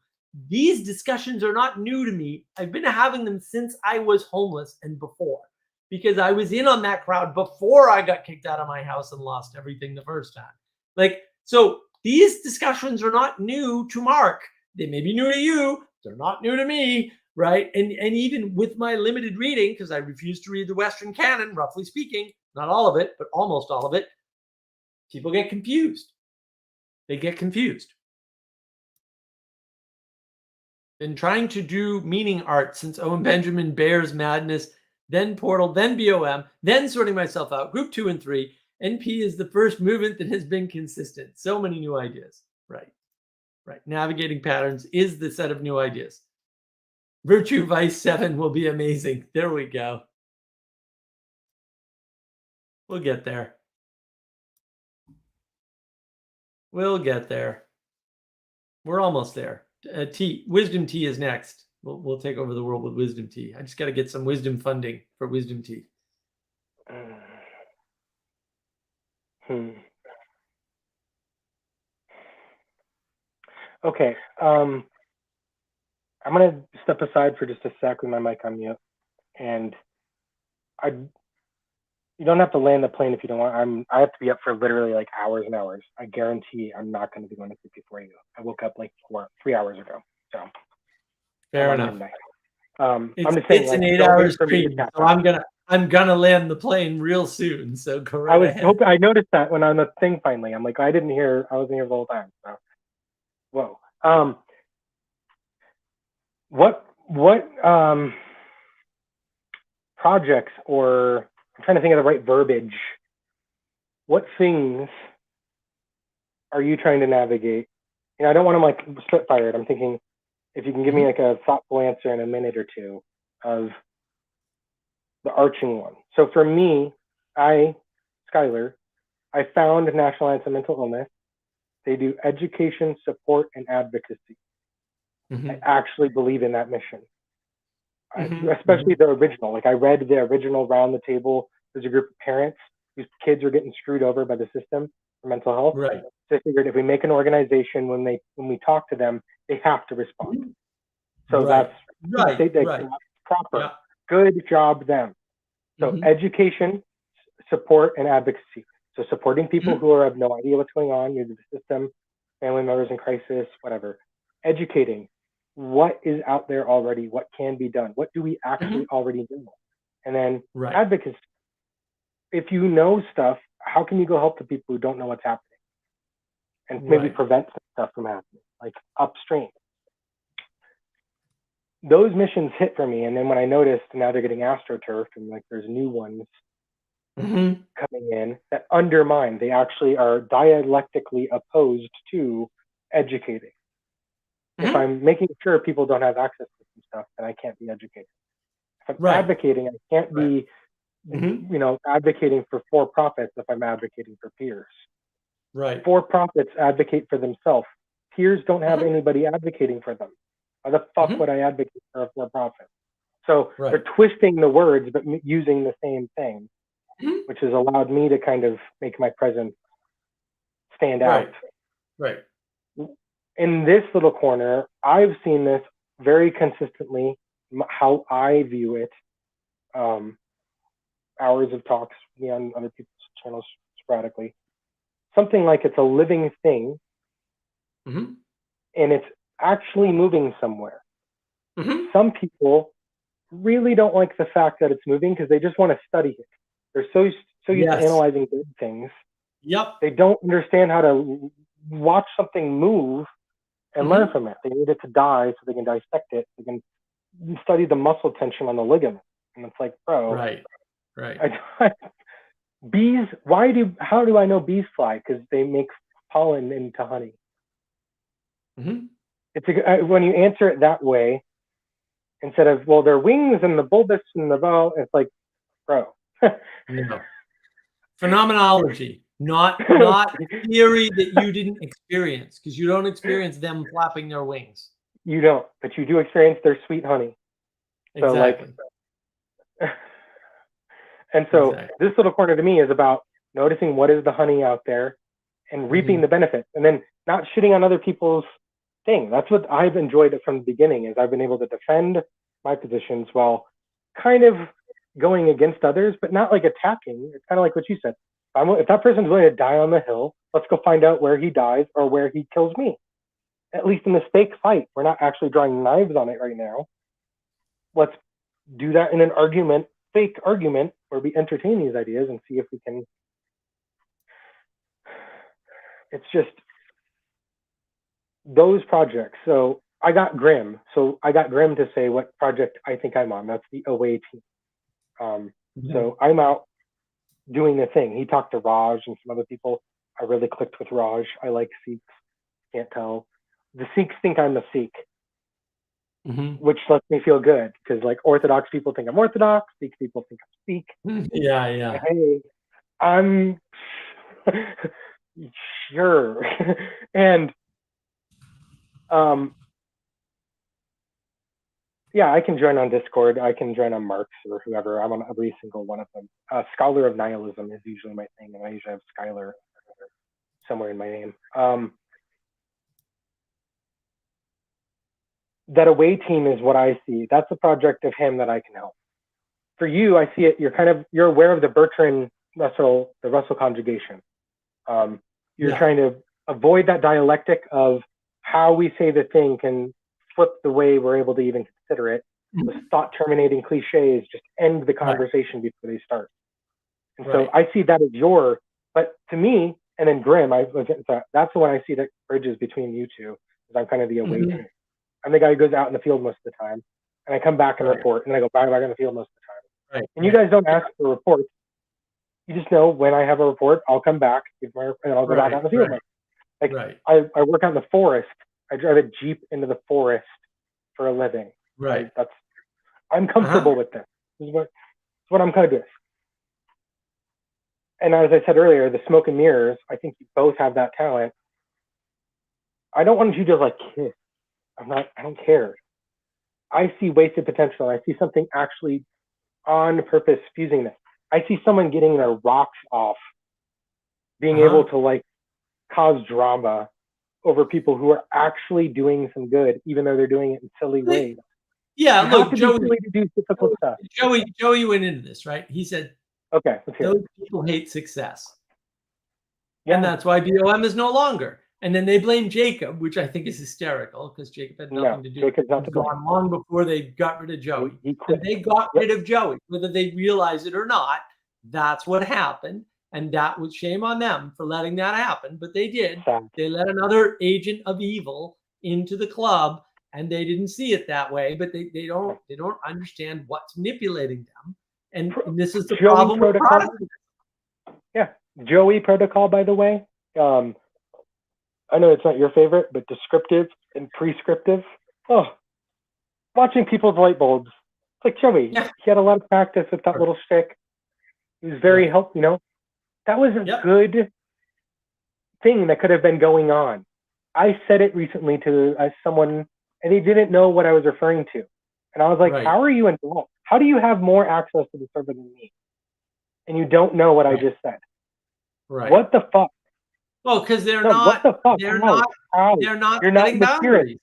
These discussions are not new to me. I've been having them since I was homeless and before, because I was in on that crowd before I got kicked out of my house and lost everything the first time. Like, so these discussions are not new to Mark. They may be new to you. They're not new to me, right? And even with my limited reading, because I refuse to read the Western canon, roughly speaking, not all of it, but almost all of it, people get confused. They get confused. Been trying to do meaning art since Owen Benjamin, Bear's Madness, then Portal, then BOM, then sorting myself out, group 2 and 3. NP is the first movement that has been consistent. So many new ideas. Right. Navigating patterns is the set of new ideas. Virtue Vice 7 will be amazing. There we go. We'll get there. We'll get there. We're almost there. Wisdom Tea is next. We'll take over the world with Wisdom Tea. I just got to get some wisdom funding for Wisdom Tea. Okay. I'm gonna step aside for just a sec with my mic on mute, and you don't have to land the plane if you don't want. I have to be up for literally like hours and hours. I guarantee I'm not going to be going to sleep before you. I woke up like 3 hours ago. So fair enough. Midnight. I'm just saying, it's an like, 8 don't hour wait for me to stream, catch so up. I'm gonna land the plane real soon. So go right ahead. I noticed that when on the thing finally. I'm like, I wasn't here the whole time. So whoa. What projects, or I'm trying to think of the right verbiage. What things are you trying to navigate? I don't want to like spit fire it. I'm thinking if you can give me like a thoughtful answer in a minute or two of the arching one. So for me, Skylar, I found National Alliance of Mental Illness. They do education, support, and advocacy. I actually believe in that mission. Especially the original. Like I read the original Round the Table. There's a group of parents whose kids are getting screwed over by the system for mental health. Right. So I figured if we make an organization, when we talk to them, they have to respond. So Right. that's Right. proper. Yeah. Good job, them. So education, support, and advocacy. So supporting people who have no idea what's going on, either the system, family members in crisis, whatever. Educating. What is out there already? What can be done? What do we actually already know? And then advocacy. If you know stuff, how can you go help the people who don't know what's happening? And maybe prevent stuff from happening, like upstream. Those missions hit for me. And then when I noticed now they're getting astroturfed and like there's new ones coming in that undermine, they actually are dialectically opposed to educating. If I'm making sure people don't have access to some stuff, then I can't be educated. If I'm advocating, I can't be, advocating for for-profits if I'm advocating for peers. Right. For-profits advocate for themselves. Peers don't have anybody advocating for them. Why the fuck would I advocate for a for-profit? So they're twisting the words, but using the same thing, which has allowed me to kind of make my presence stand out. Right. In this little corner, I've seen this very consistently, how I view it. Hours of talks on other people's channels sporadically. Something like it's a living thing, and it's actually moving somewhere. Some people really don't like the fact that it's moving because they just want to study it. They're so used to analyzing good things. Yep. They don't understand how to watch something move and learn from it. They need it to die so they can dissect it. They can study the muscle tension on the ligament. And it's like, bro. Right. Bees, how do I know bees fly? Because they make pollen into honey. It's when you answer it that way, instead of, well, their wings and the bulbous and the bow, it's like, bro. No. Phenomenology. Not theory that you didn't experience, because you don't experience them flapping their wings. You don't, but you do experience their sweet honey. Exactly. So and so this little corner to me is about noticing what is the honey out there and reaping the benefits, and then not shitting on other people's thing. That's what I've enjoyed from the beginning, is I've been able to defend my positions while kind of going against others, but not like attacking. It's kind of like what you said. If that person's willing to die on the hill, let's go find out where he dies or where he kills me. At least in this fake fight, we're not actually drawing knives on it right now. Let's do that in an argument, fake argument, where we entertain these ideas and see if we can. It's just those projects. So I got Grim. So I got Grim to say what project I think I'm on. That's the Away team. So I'm out doing the thing. He talked to Raj and some other people. I really clicked with Raj. I like Sikhs. Can't tell. The Sikhs think I'm a Sikh. Mhm. which lets me feel good because like Orthodox people think I'm Orthodox, Sikh people think I'm Sikh. Yeah, yeah. Hey, I'm sure. And yeah, I can join on Discord. I can join on Marks or whoever. I'm on every single one of them. Scholar of Nihilism is usually my thing, and I usually have Skylar somewhere in my name. That away team is what I see. That's a project of him that I can help. For you, I see it. You're aware of the Bertrand Russell, the Russell conjugation. You're Yeah. trying to avoid that dialectic of how we say the thing can flip the way we're able to even consider it. Those thought terminating cliches just end the conversation before they start. And so Right. I see that as but to me, and then Grim, that's the one I see that bridges between you two, because I'm kind of the away Mhm. team. I'm the guy who goes out in the field most of the time, and I come back and Right. report, and then I go back in the field most of the time. Right. And you guys don't ask for reports. You just know when I have a report, I'll come back, and I'll go back out in the field. Right. Like Right. I work out in the forest. I drive a Jeep into the forest for a living. Right. I'm comfortable with this. This is what I'm kind of good. And as I said earlier, the smoke and mirrors, I think you both have that talent. I don't want you to like kiss. I don't care. I see wasted potential. I see something actually on purpose fusing this. I see someone getting their rocks off, being able to like cause drama over people who are actually doing some good, even though they're doing it in silly ways. Yeah, You have look, to be Joey, silly to do difficult stuff. Joey went into this, right? He said, Okay, let's hear it. those people hate success. Yeah. And that's why BOM is no longer. And then they blame Jacob, which I think is hysterical because Jacob had nothing to do with Jacob's not it. to blame. Gone long before they got rid of Joey. He quit. And they got rid of Joey, whether they realize it or not. That's what happened. And that was shame on them for letting that happen. But they did. Sad. They let another agent of evil into the club, and they didn't see it that way. But they don't understand what's manipulating them. And this is the Joey problem with Protocol. Protestants. Yeah, Joey Protocol, by the way. I know it's not your favorite, but descriptive and prescriptive. Oh, watching people's light bulbs. It's like Joey. Yeah. He had a lot of practice with that little stick. He was very helpful. That was a good thing that could have been going on. I said it recently to someone, and they didn't know what I was referring to. And I was like, Right. how are you involved? How do you have more access to the server than me? And you don't know what I just said. Right. What the fuck? Well, because they're No, not. what the fuck? They're How? not. How? They're not You're not setting in the spirit. boundaries.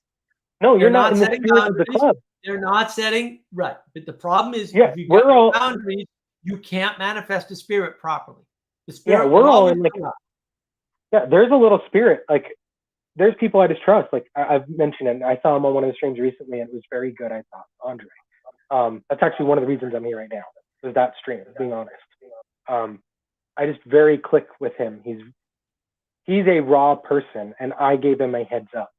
No, They're you're not not in the setting spirit of the boundaries. club. They're not setting right. But the problem is, Yeah, if you we're got all- boundaries, you can't manifest the spirit properly. The spirit. Yeah, we're will all always in like come up. yeah. There's a little spirit. Like there's people I just trust. Like I've mentioned it. I saw him on one of the streams recently, and it was very good. I thought Andre. That's actually one of the reasons I'm here right now. Was that stream? Being honest. I just very click with him. He's a raw person, and I gave him a heads up.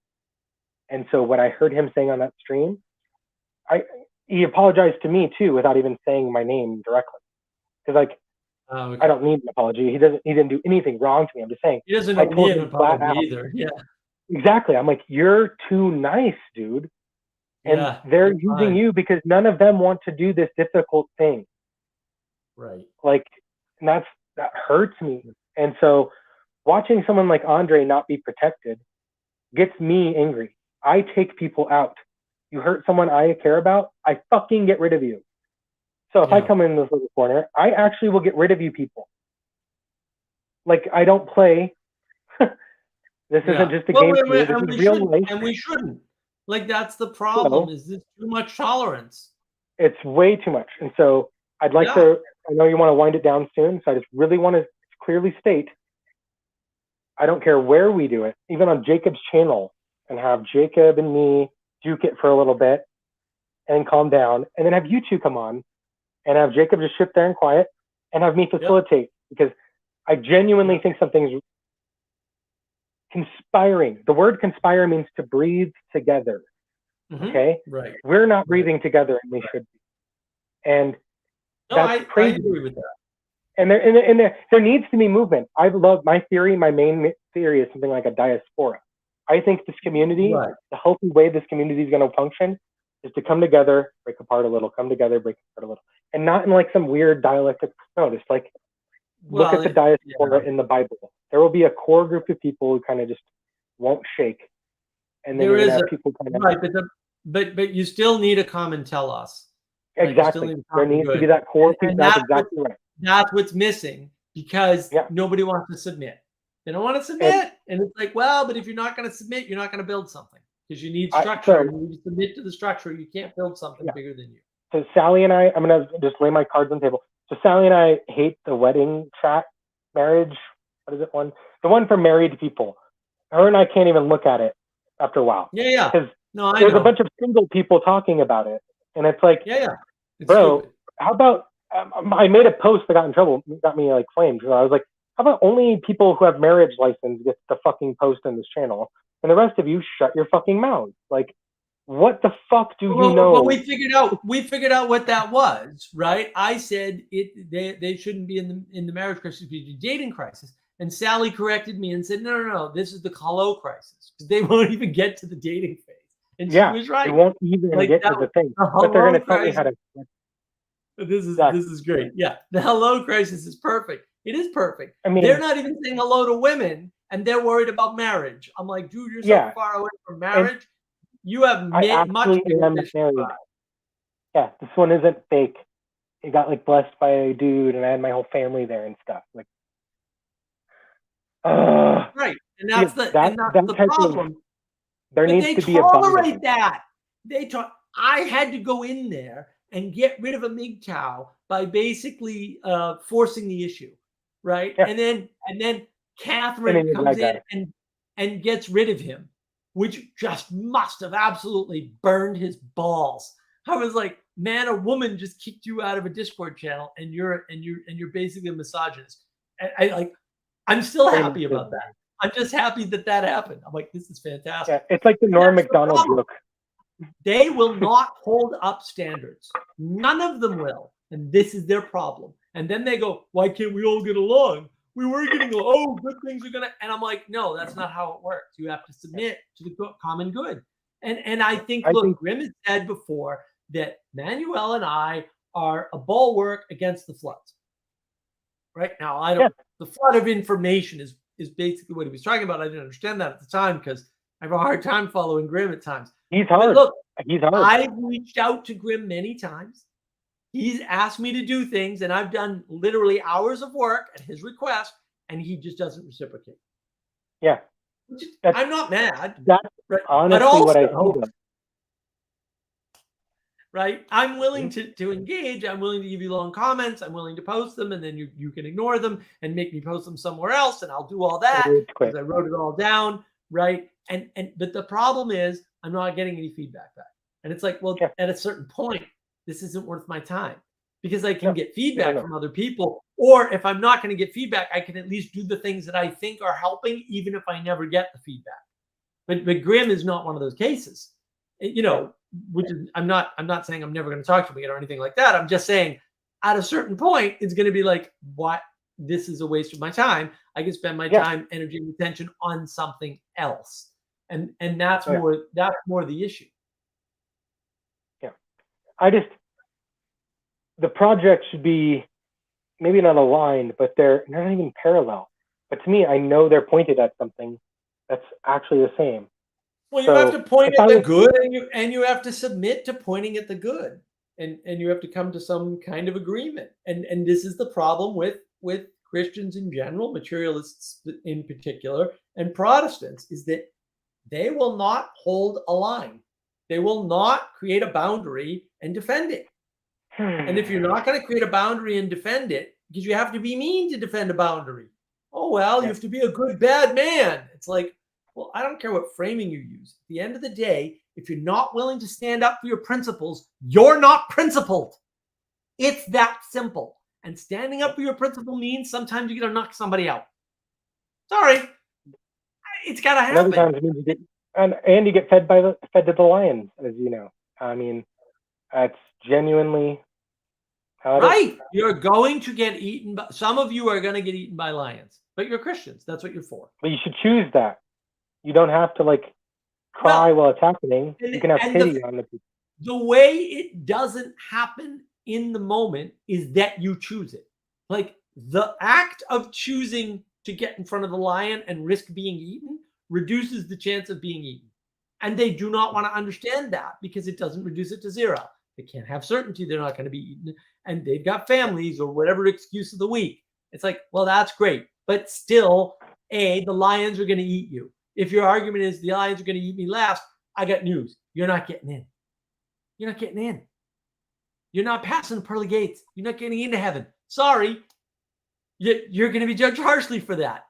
And so what I heard him saying on that stream, he apologized to me too without even saying my name directly. Because like Oh, okay. I don't need an apology. He didn't do anything wrong to me. I'm just saying. He doesn't I owe told me an him flat apology out. either. Yeah. Exactly. I'm like, you're too nice, dude. And Yeah, they're you're using fine. you because none of them want to do this difficult thing. Right. Like, and that hurts me. And so watching someone like Andre not be protected gets me angry. I take people out. You hurt someone I care about, I fucking get rid of you. So if I Yeah. come in this little corner, I actually will get rid of you people. Like, I don't play. This Yeah. isn't just a Well, game for me. and This we is real shouldn't, life. and we shouldn't. Like that's the problem. No. Is this too much tolerance? It's way too much. And so I'd like Yeah. to, I know you want to wind it down soon, so I just really want to clearly state, I don't care where we do it, even on Jacob's channel, and have Jacob and me duke it for a little bit and calm down, and then have you two come on and have Jacob just sit there and quiet and have me facilitate, because I genuinely think something's conspiring. The word conspire means to breathe together. Mhm. Okay? Right. We're not breathing together, and we should be. And No, that's I crazy. agree with that. And there needs to be movement. I love my theory. My main theory is something like a diaspora. I think this community, Right. the healthy way this community is going to function, is to come together, break apart a little, come together, break apart a little, and not in like some weird dialectic. No, just like look at the diaspora in the Bible. There will be a core group of people who kind of just won't shake, and then There you're is gonna have a- people kind of Right, but you still need a common telos. Like, you still exactly. need a There common needs to good. be that core And people. that's That's exactly right. That's what's missing because Yeah. nobody wants to submit. They don't want to submit, and it's like, well, but if you're not going to submit, you're not going to build something because you need structure. so- And when you submit to the structure, you can't build something Yeah. bigger than you. So Sally and I'm gonna just lay my cards on the table. So Sally and I hate the wedding chat marriage. What is it one? The one for married people. Her and I can't even look at it after a while. Yeah. Because No, I there's know. a bunch of single people talking about it, and it's like, Yeah. It's bro, stupid. how about I made a post that got in trouble, got me like flamed. So I was like, how about only people who have marriage license get the fucking post in this channel, and the rest of you shut your fucking mouths? Like, what the fuck do you know? Well, we figured out what that was, right? I said they shouldn't be in the marriage crisis, be dating crisis. And Sally corrected me and said, no, this is the hello crisis because they won't even get to the dating phase. And she was right. They won't even Like, get to that the thing, the but they're hello gonna tell me how crisis- to. This Exactly. is great. Yeah, the hello crisis is perfect. It is perfect. I mean, They're not even saying hello to women, and they're worried about marriage. I'm like, dude, you're so Yeah. far away from marriage. You have I much actually bigger am fish to married. fry. Yeah, this one isn't fake. It got like blessed by a dude, and I had my whole family there and stuff. Like, Right, and that's the that the type of- problem. there But needs they to be a bond. tolerate that. I had to go in there and get rid of a MGTOW by basically forcing the issue, right? Yeah. And then Catherine And then comes you're like in and gets rid of him, which just must have absolutely burned his balls. I was like, man, a woman just kicked you out of a Discord channel, and you're basically a misogynist. I'm still happy about that. I'm just happy that happened. I'm like, this is fantastic. Yeah, it's like the Norm That's the Macdonald problem. joke. They will not hold up standards. None of them will. And this is their problem. And then they go, why can't we all get along? We were getting along. Oh, good things are going to. And I'm like, no, that's not how it works. You have to submit to the common good. And I think, look, Grim has said before that Manuel and I are a bulwark against the floods. Right now, I don't. The flood of information is basically what he was talking about. I didn't understand that at the time because I have a hard time following Grim at times. He's hard. But look, He's hard. I've reached out to Grim many times. He's asked me to do things, and I've done literally hours of work at his request, and he just doesn't reciprocate. Yeah. I'm not mad. That's right? honestly but what I also, see. right? I'm willing to engage. I'm willing to give you long comments. I'm willing to post them, and then you can ignore them and make me post them somewhere else, and I'll do all that because I wrote it all down, right? But the problem is I'm not getting any feedback back. And it's like, well, at a certain point, this isn't worth my time because I can get feedback from other people. Or if I'm not going to get feedback, I can at least do the things that I think are helping, even if I never get the feedback. But Grim is not one of those cases, you know, which is, I'm not saying I'm never going to talk to him again or anything like that. I'm just saying at a certain point, it's going to be like, what? This is a waste of my time. I can spend my time, energy, and attention on something else. And that's more the issue. Yeah. The project should be maybe not aligned, but they're not even parallel. But to me, I know they're pointed at something that's actually the same. Well, you have to point at the good, and you have to submit to pointing at the good, and you have to come to some kind of agreement. And this is the problem with Christians in general, materialists in particular, and Protestants, is that they will not hold a line. They will not create a boundary and defend it. And if you're not going to create a boundary and defend it, because you have to be mean to defend a boundary. Oh, well, you have to be a good, bad man. It's like, well, I don't care what framing you use. At the end of the day, if you're not willing to stand up for your principles, you're not principled. It's that simple. And standing up for your principle means sometimes you got to knock somebody out. Sorry. It's got to happen. Other times it means you get, and you get fed to the lions, as you know. I mean, that's genuinely how it is. You're going to get eaten by, some of you are going to get eaten by lions, but you're Christians. That's what you're for. But you should choose that. You don't have to cry while it's happening. You can have pity on the people. The way it doesn't happen in the moment is that you choose it. Like the act of choosing to get in front of the lion and risk being eaten reduces the chance of being eaten. And they do not want to understand that because it doesn't reduce it to zero. They can't have certainty they're not going to be eaten. And they've got families or whatever excuse of the week. It's like, well, that's great. But still, the lions are going to eat you. If your argument is the lions are going to eat me last, I got news. You're not getting in. You're not getting in. You're not passing the pearly gates. You're not getting into heaven. Sorry. You're going to be judged harshly for that.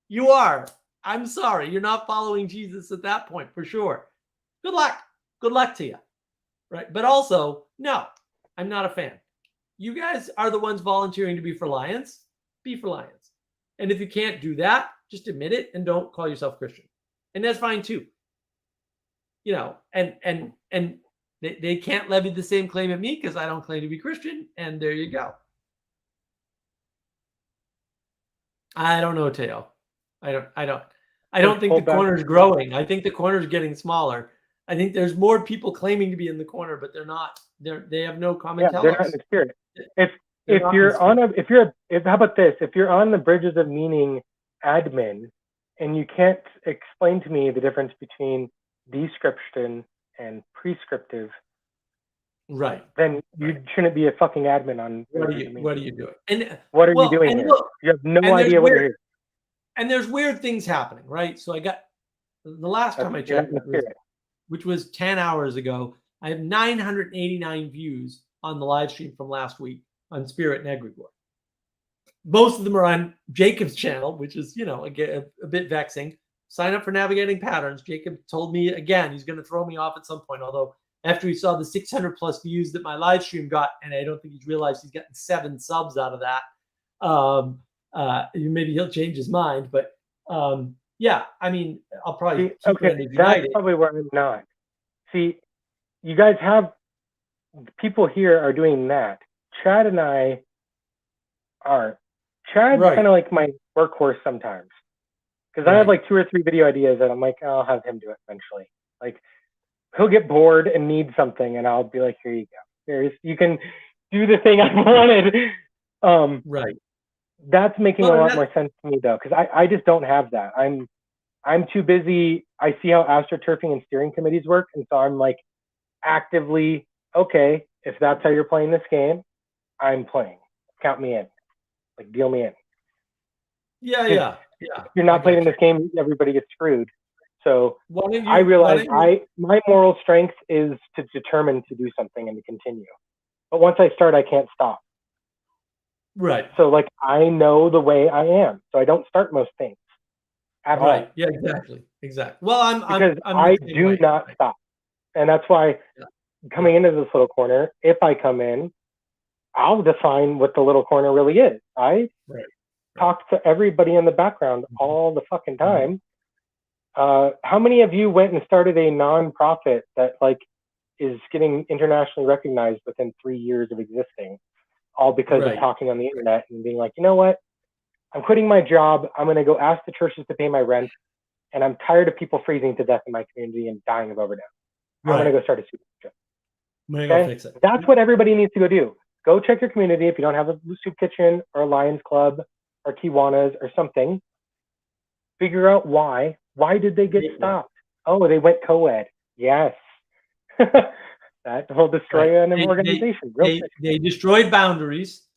You are. I'm sorry. You're not following Jesus at that point, for sure. Good luck. Good luck to you. Right. But also, no, I'm not a fan. You guys are the ones volunteering to be for lions. Be for lions. And if you can't do that, just admit it and don't call yourself Christian. And that's fine too. You know, and they can't levy the same claim at me because I don't claim to be Christian. And there you go. I don't know, Teo. I don't think the corner's growing. I think the corner's getting smaller. I think there's more people claiming to be in the corner, but they're not. They have no common Yeah, they're not in the spirit. If you're on how about this? If you're on the Bridges of Meaning admin and you can't explain to me the difference between description and prescriptive, right, then you shouldn't be a fucking admin on. What are you doing? And what are you doing here? Look, you have no idea what you're here. And there's weird things happening, right? So I got the last time I checked, which was 10 hours ago, I have 989 views on the live stream from last week on Spirit and Egregore. Most of them are on Jacob's channel, which is, you know, a bit vexing. Sign up for Navigating Patterns. Jacob told me again he's going to throw me off at some point, although after he saw the 600 plus views that my live stream got, and I don't think he's realized he's gotten 7 subs out of that. Maybe he'll change his mind, but yeah, I mean, I'll probably keep it. That's probably where I'm not. See, you guys have people here are doing that. Chad and I aren't. Chad's kind of like my workhorse sometimes, because I have like 2 or 3 video ideas that I'm like, I'll have him do it eventually. Like he'll get bored and need something, and I'll be like, here you go. You can do the thing I wanted. Right. That's making a lot more sense to me though, because I just don't have that. I'm too busy. I see how astroturfing and steering committees work, and so I'm like actively, okay, if that's how you're playing this game, I'm playing. Count me in. Like deal me in. Yeah. If you're not playing this game, everybody gets screwed. So I realize my moral strength is to determine to do something and to continue. But once I start, I can't stop. Right. So like I know the way I am, so I don't start most things at all. Right. Yeah. Exactly. Well, I do not stop, and that's why coming into this little corner, if I come in, I'll define what the little corner really is. I talk to everybody in the background all the fucking time. How many of you went and started a non-profit that like is getting internationally recognized within 3 years of existing? All because of talking on the internet and being like, you know what? I'm quitting my job. I'm going to go ask the churches to pay my rent. And I'm tired of people freezing to death in my community and dying of overdose. I'm going to go start a soup kitchen. Okay? Fix it. That's what everybody needs to go do. Go check your community. If you don't have a soup kitchen or a Lions Club or Kiwanis or something, figure out why. Why did they get stopped? Oh, they went co-ed. Yes. That will destroy an organization. They destroyed boundaries,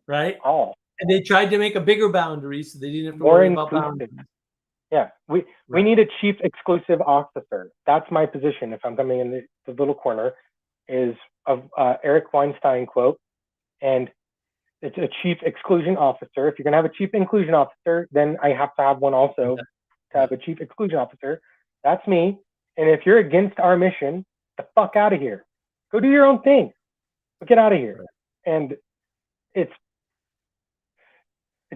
right? And they tried to make a bigger boundary so they didn't have to worry about boundaries. Yeah, we need a chief exclusive officer. That's my position if I'm coming in the little corner, is of Eric Weinstein quote, and it's a chief exclusion officer. If you're going to have a chief inclusion officer, then I have to have one also to have a chief exclusion officer. That's me. And if you're against our mission, the fuck out of here. Go do your own thing. But get out of here. And it's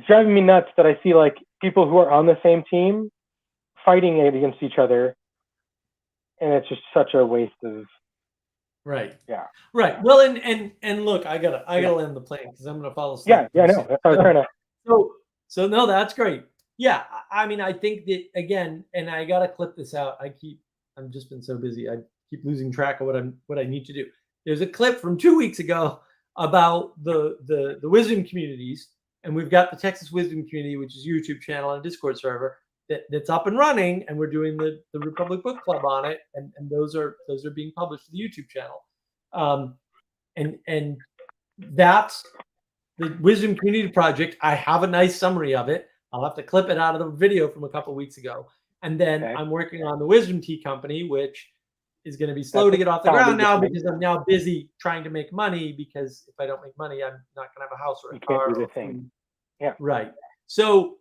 driving me nuts that I see like people who are on the same team fighting against each other, and it's just such a waste of. Right. Yeah. Right. Well, and look, I gotta land the plane because I'm gonna follow. Yeah. I know. That's what I was trying to. So no, that's great. Yeah. I mean, I think that again, and I gotta clip this out. I've just been so busy. keep losing track of what I need to do. There's a clip from 2 weeks ago about the wisdom communities, and we've got the Texas Wisdom Community, which is a YouTube channel and a Discord server that's up and running, and we're doing the Republic Book Club on it, and those are being published to the YouTube channel. And that's the Wisdom Community Project. I have a nice summary of it. I'll have to clip it out of the video from a couple of weeks ago. And then I'm working on the Wisdom Tea Company, which is going to be slow to get off the ground now because I'm now busy trying to make money, because if I don't make money, I'm not going to have a house or a car. You can't do the thing. Yeah. Right. So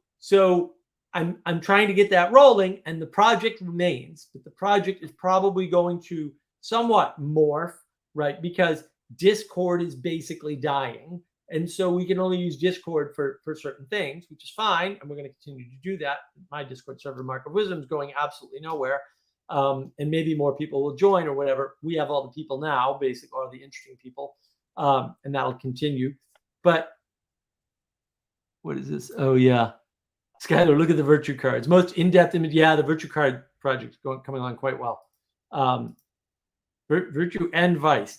I'm trying to get that rolling, and the project remains, but the project is probably going to somewhat morph, right? Because Discord is basically dying. And so we can only use Discord for certain things, which is fine. And we're going to continue to do that. My Discord server, Mark of Wisdom, is going absolutely nowhere. And maybe more people will join or whatever. We have all the people now, basically, all the interesting people. And that'll continue. But what is this? Oh, yeah. Skylar, look at the virtue cards. Most in-depth image. Yeah, the virtue card project is coming along quite well. Virtue and Vice.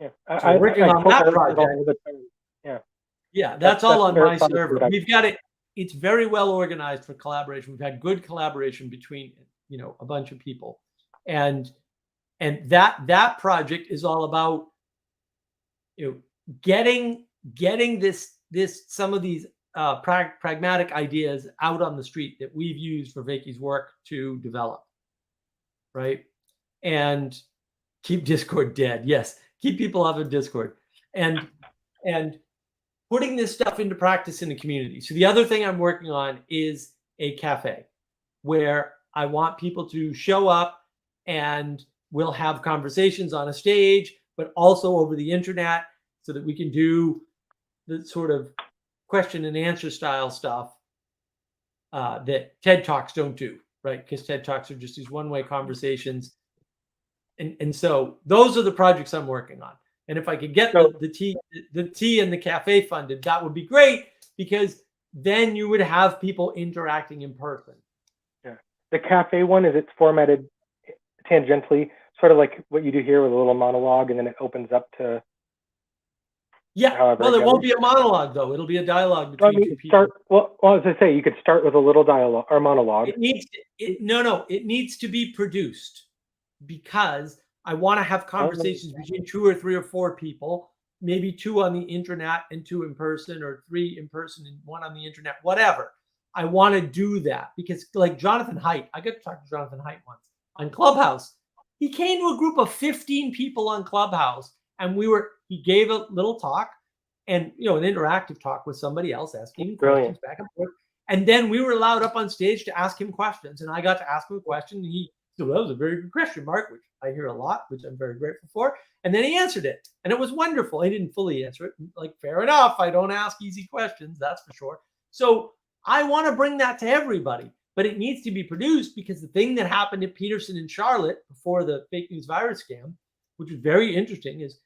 Yeah. So we're working on that project. Yeah, that's all on my server. We've got it. It's very well organized for collaboration. We've had good collaboration between, a bunch of people, and that project is all about, getting this some of these pragmatic ideas out on the street that we've used for Vicky's work to develop, right? And keep Discord dead. Yes, keep people off of Discord, and putting this stuff into practice in the community. So the other thing I'm working on is a cafe where I want people to show up, and we'll have conversations on a stage, but also over the internet, so that we can do the sort of question and answer style stuff that TED Talks don't do, right? Because TED Talks are just these one-way conversations. And so those are the projects I'm working on. And if I could get the tea and the cafe funded, that would be great, because then you would have people interacting in person. Yeah. The cafe one it's formatted tangentially, sort of like what you do here with a little monologue, and then it opens up to. Yeah. Well, it won't be a monologue though. It'll be a dialogue between two people. As I say, you could start with a little dialogue or monologue. It needs to be produced, because I want to have conversations between 2 or 3 or 4 people, maybe 2 on the internet and 2 in person, or 3 in person and 1 on the internet, whatever. I want to do that because, like Jonathan Haidt, I got to talk to Jonathan Haidt once on Clubhouse. He came to a group of 15 people on Clubhouse, and he gave a little talk, and an interactive talk with somebody else, asking questions back and forth. And then we were allowed up on stage to ask him questions, and I got to ask him a question, and he said, "Well, that was a very good question, Mark," which I hear a lot, which I'm very grateful for. And then he answered it, and it was wonderful. He didn't fully answer it. Like, fair enough. I don't ask easy questions, that's for sure. So I want to bring that to everybody, but it needs to be produced, because the thing that happened at Peterson and Charlotte before the fake news virus scam, which was very interesting, is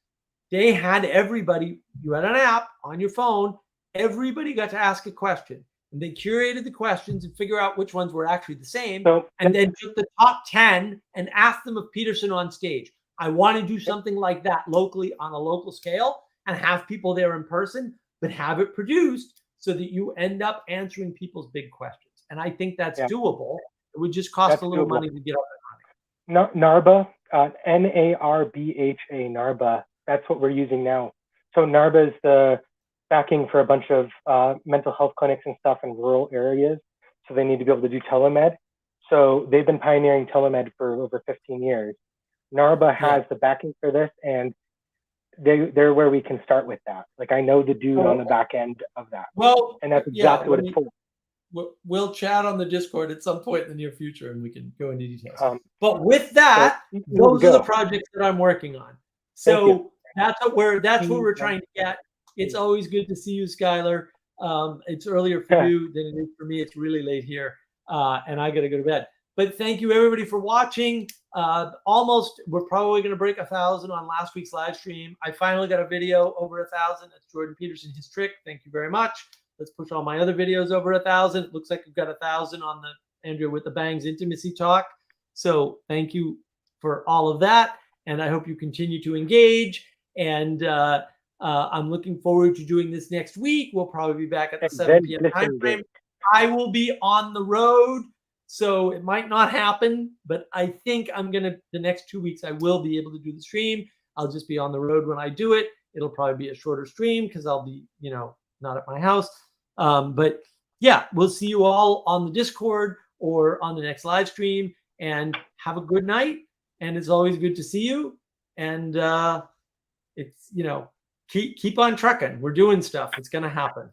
they had everybody, you had an app on your phone, everybody got to ask a question. And they curated the questions and figure out which ones were actually the same, and then took the top 10 and asked them of Peterson on stage. I want to do something like that locally on a local scale, and have people there in person, but have it produced so that you end up answering people's big questions. And I think that's doable. It would just cost a little money to get up and running. NARBA, NARBHA, NARBA. That's what we're using now. So NARBA is the backing for a bunch of mental health clinics and stuff in rural areas. So they need to be able to do telemed. So they've been pioneering telemed for over 15 years. NARBA has the backing for this, and they're where we can start with that. Like, I know the dude on the back end of that. Well, and that's exactly what it's for. We'll chat on the Discord at some point in the near future, and we can go into details. But with that, those are the projects that I'm working on. So that's what we're trying to get. It's always good to see you, Skylar. It's earlier for you than it is for me. It's really late here, and I got to go to bed. But thank you, everybody, for watching. We're probably going to break 1,000 on last week's live stream. I finally got a video over 1,000. That's Jordan Peterson, his trick. Thank you very much. Let's push all my other videos over 1,000. It looks like we've got 1,000 on the Andrea with the Bangs intimacy talk. So thank you for all of that. And I hope you continue to engage. And I'm looking forward to doing this next week. We'll probably be back at the And 7 then p.m. listen time to frame. I will be on the road, so it might not happen, but I think the next 2 weeks, I will be able to do the stream. I'll just be on the road when I do it. It'll probably be a shorter stream because I'll be, not at my house. But yeah, we'll see you all on the Discord or on the next live stream, and have a good night. And it's always good to see you. And it's, keep on trucking. We're doing stuff. It's going to happen.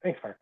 Thanks, Mark.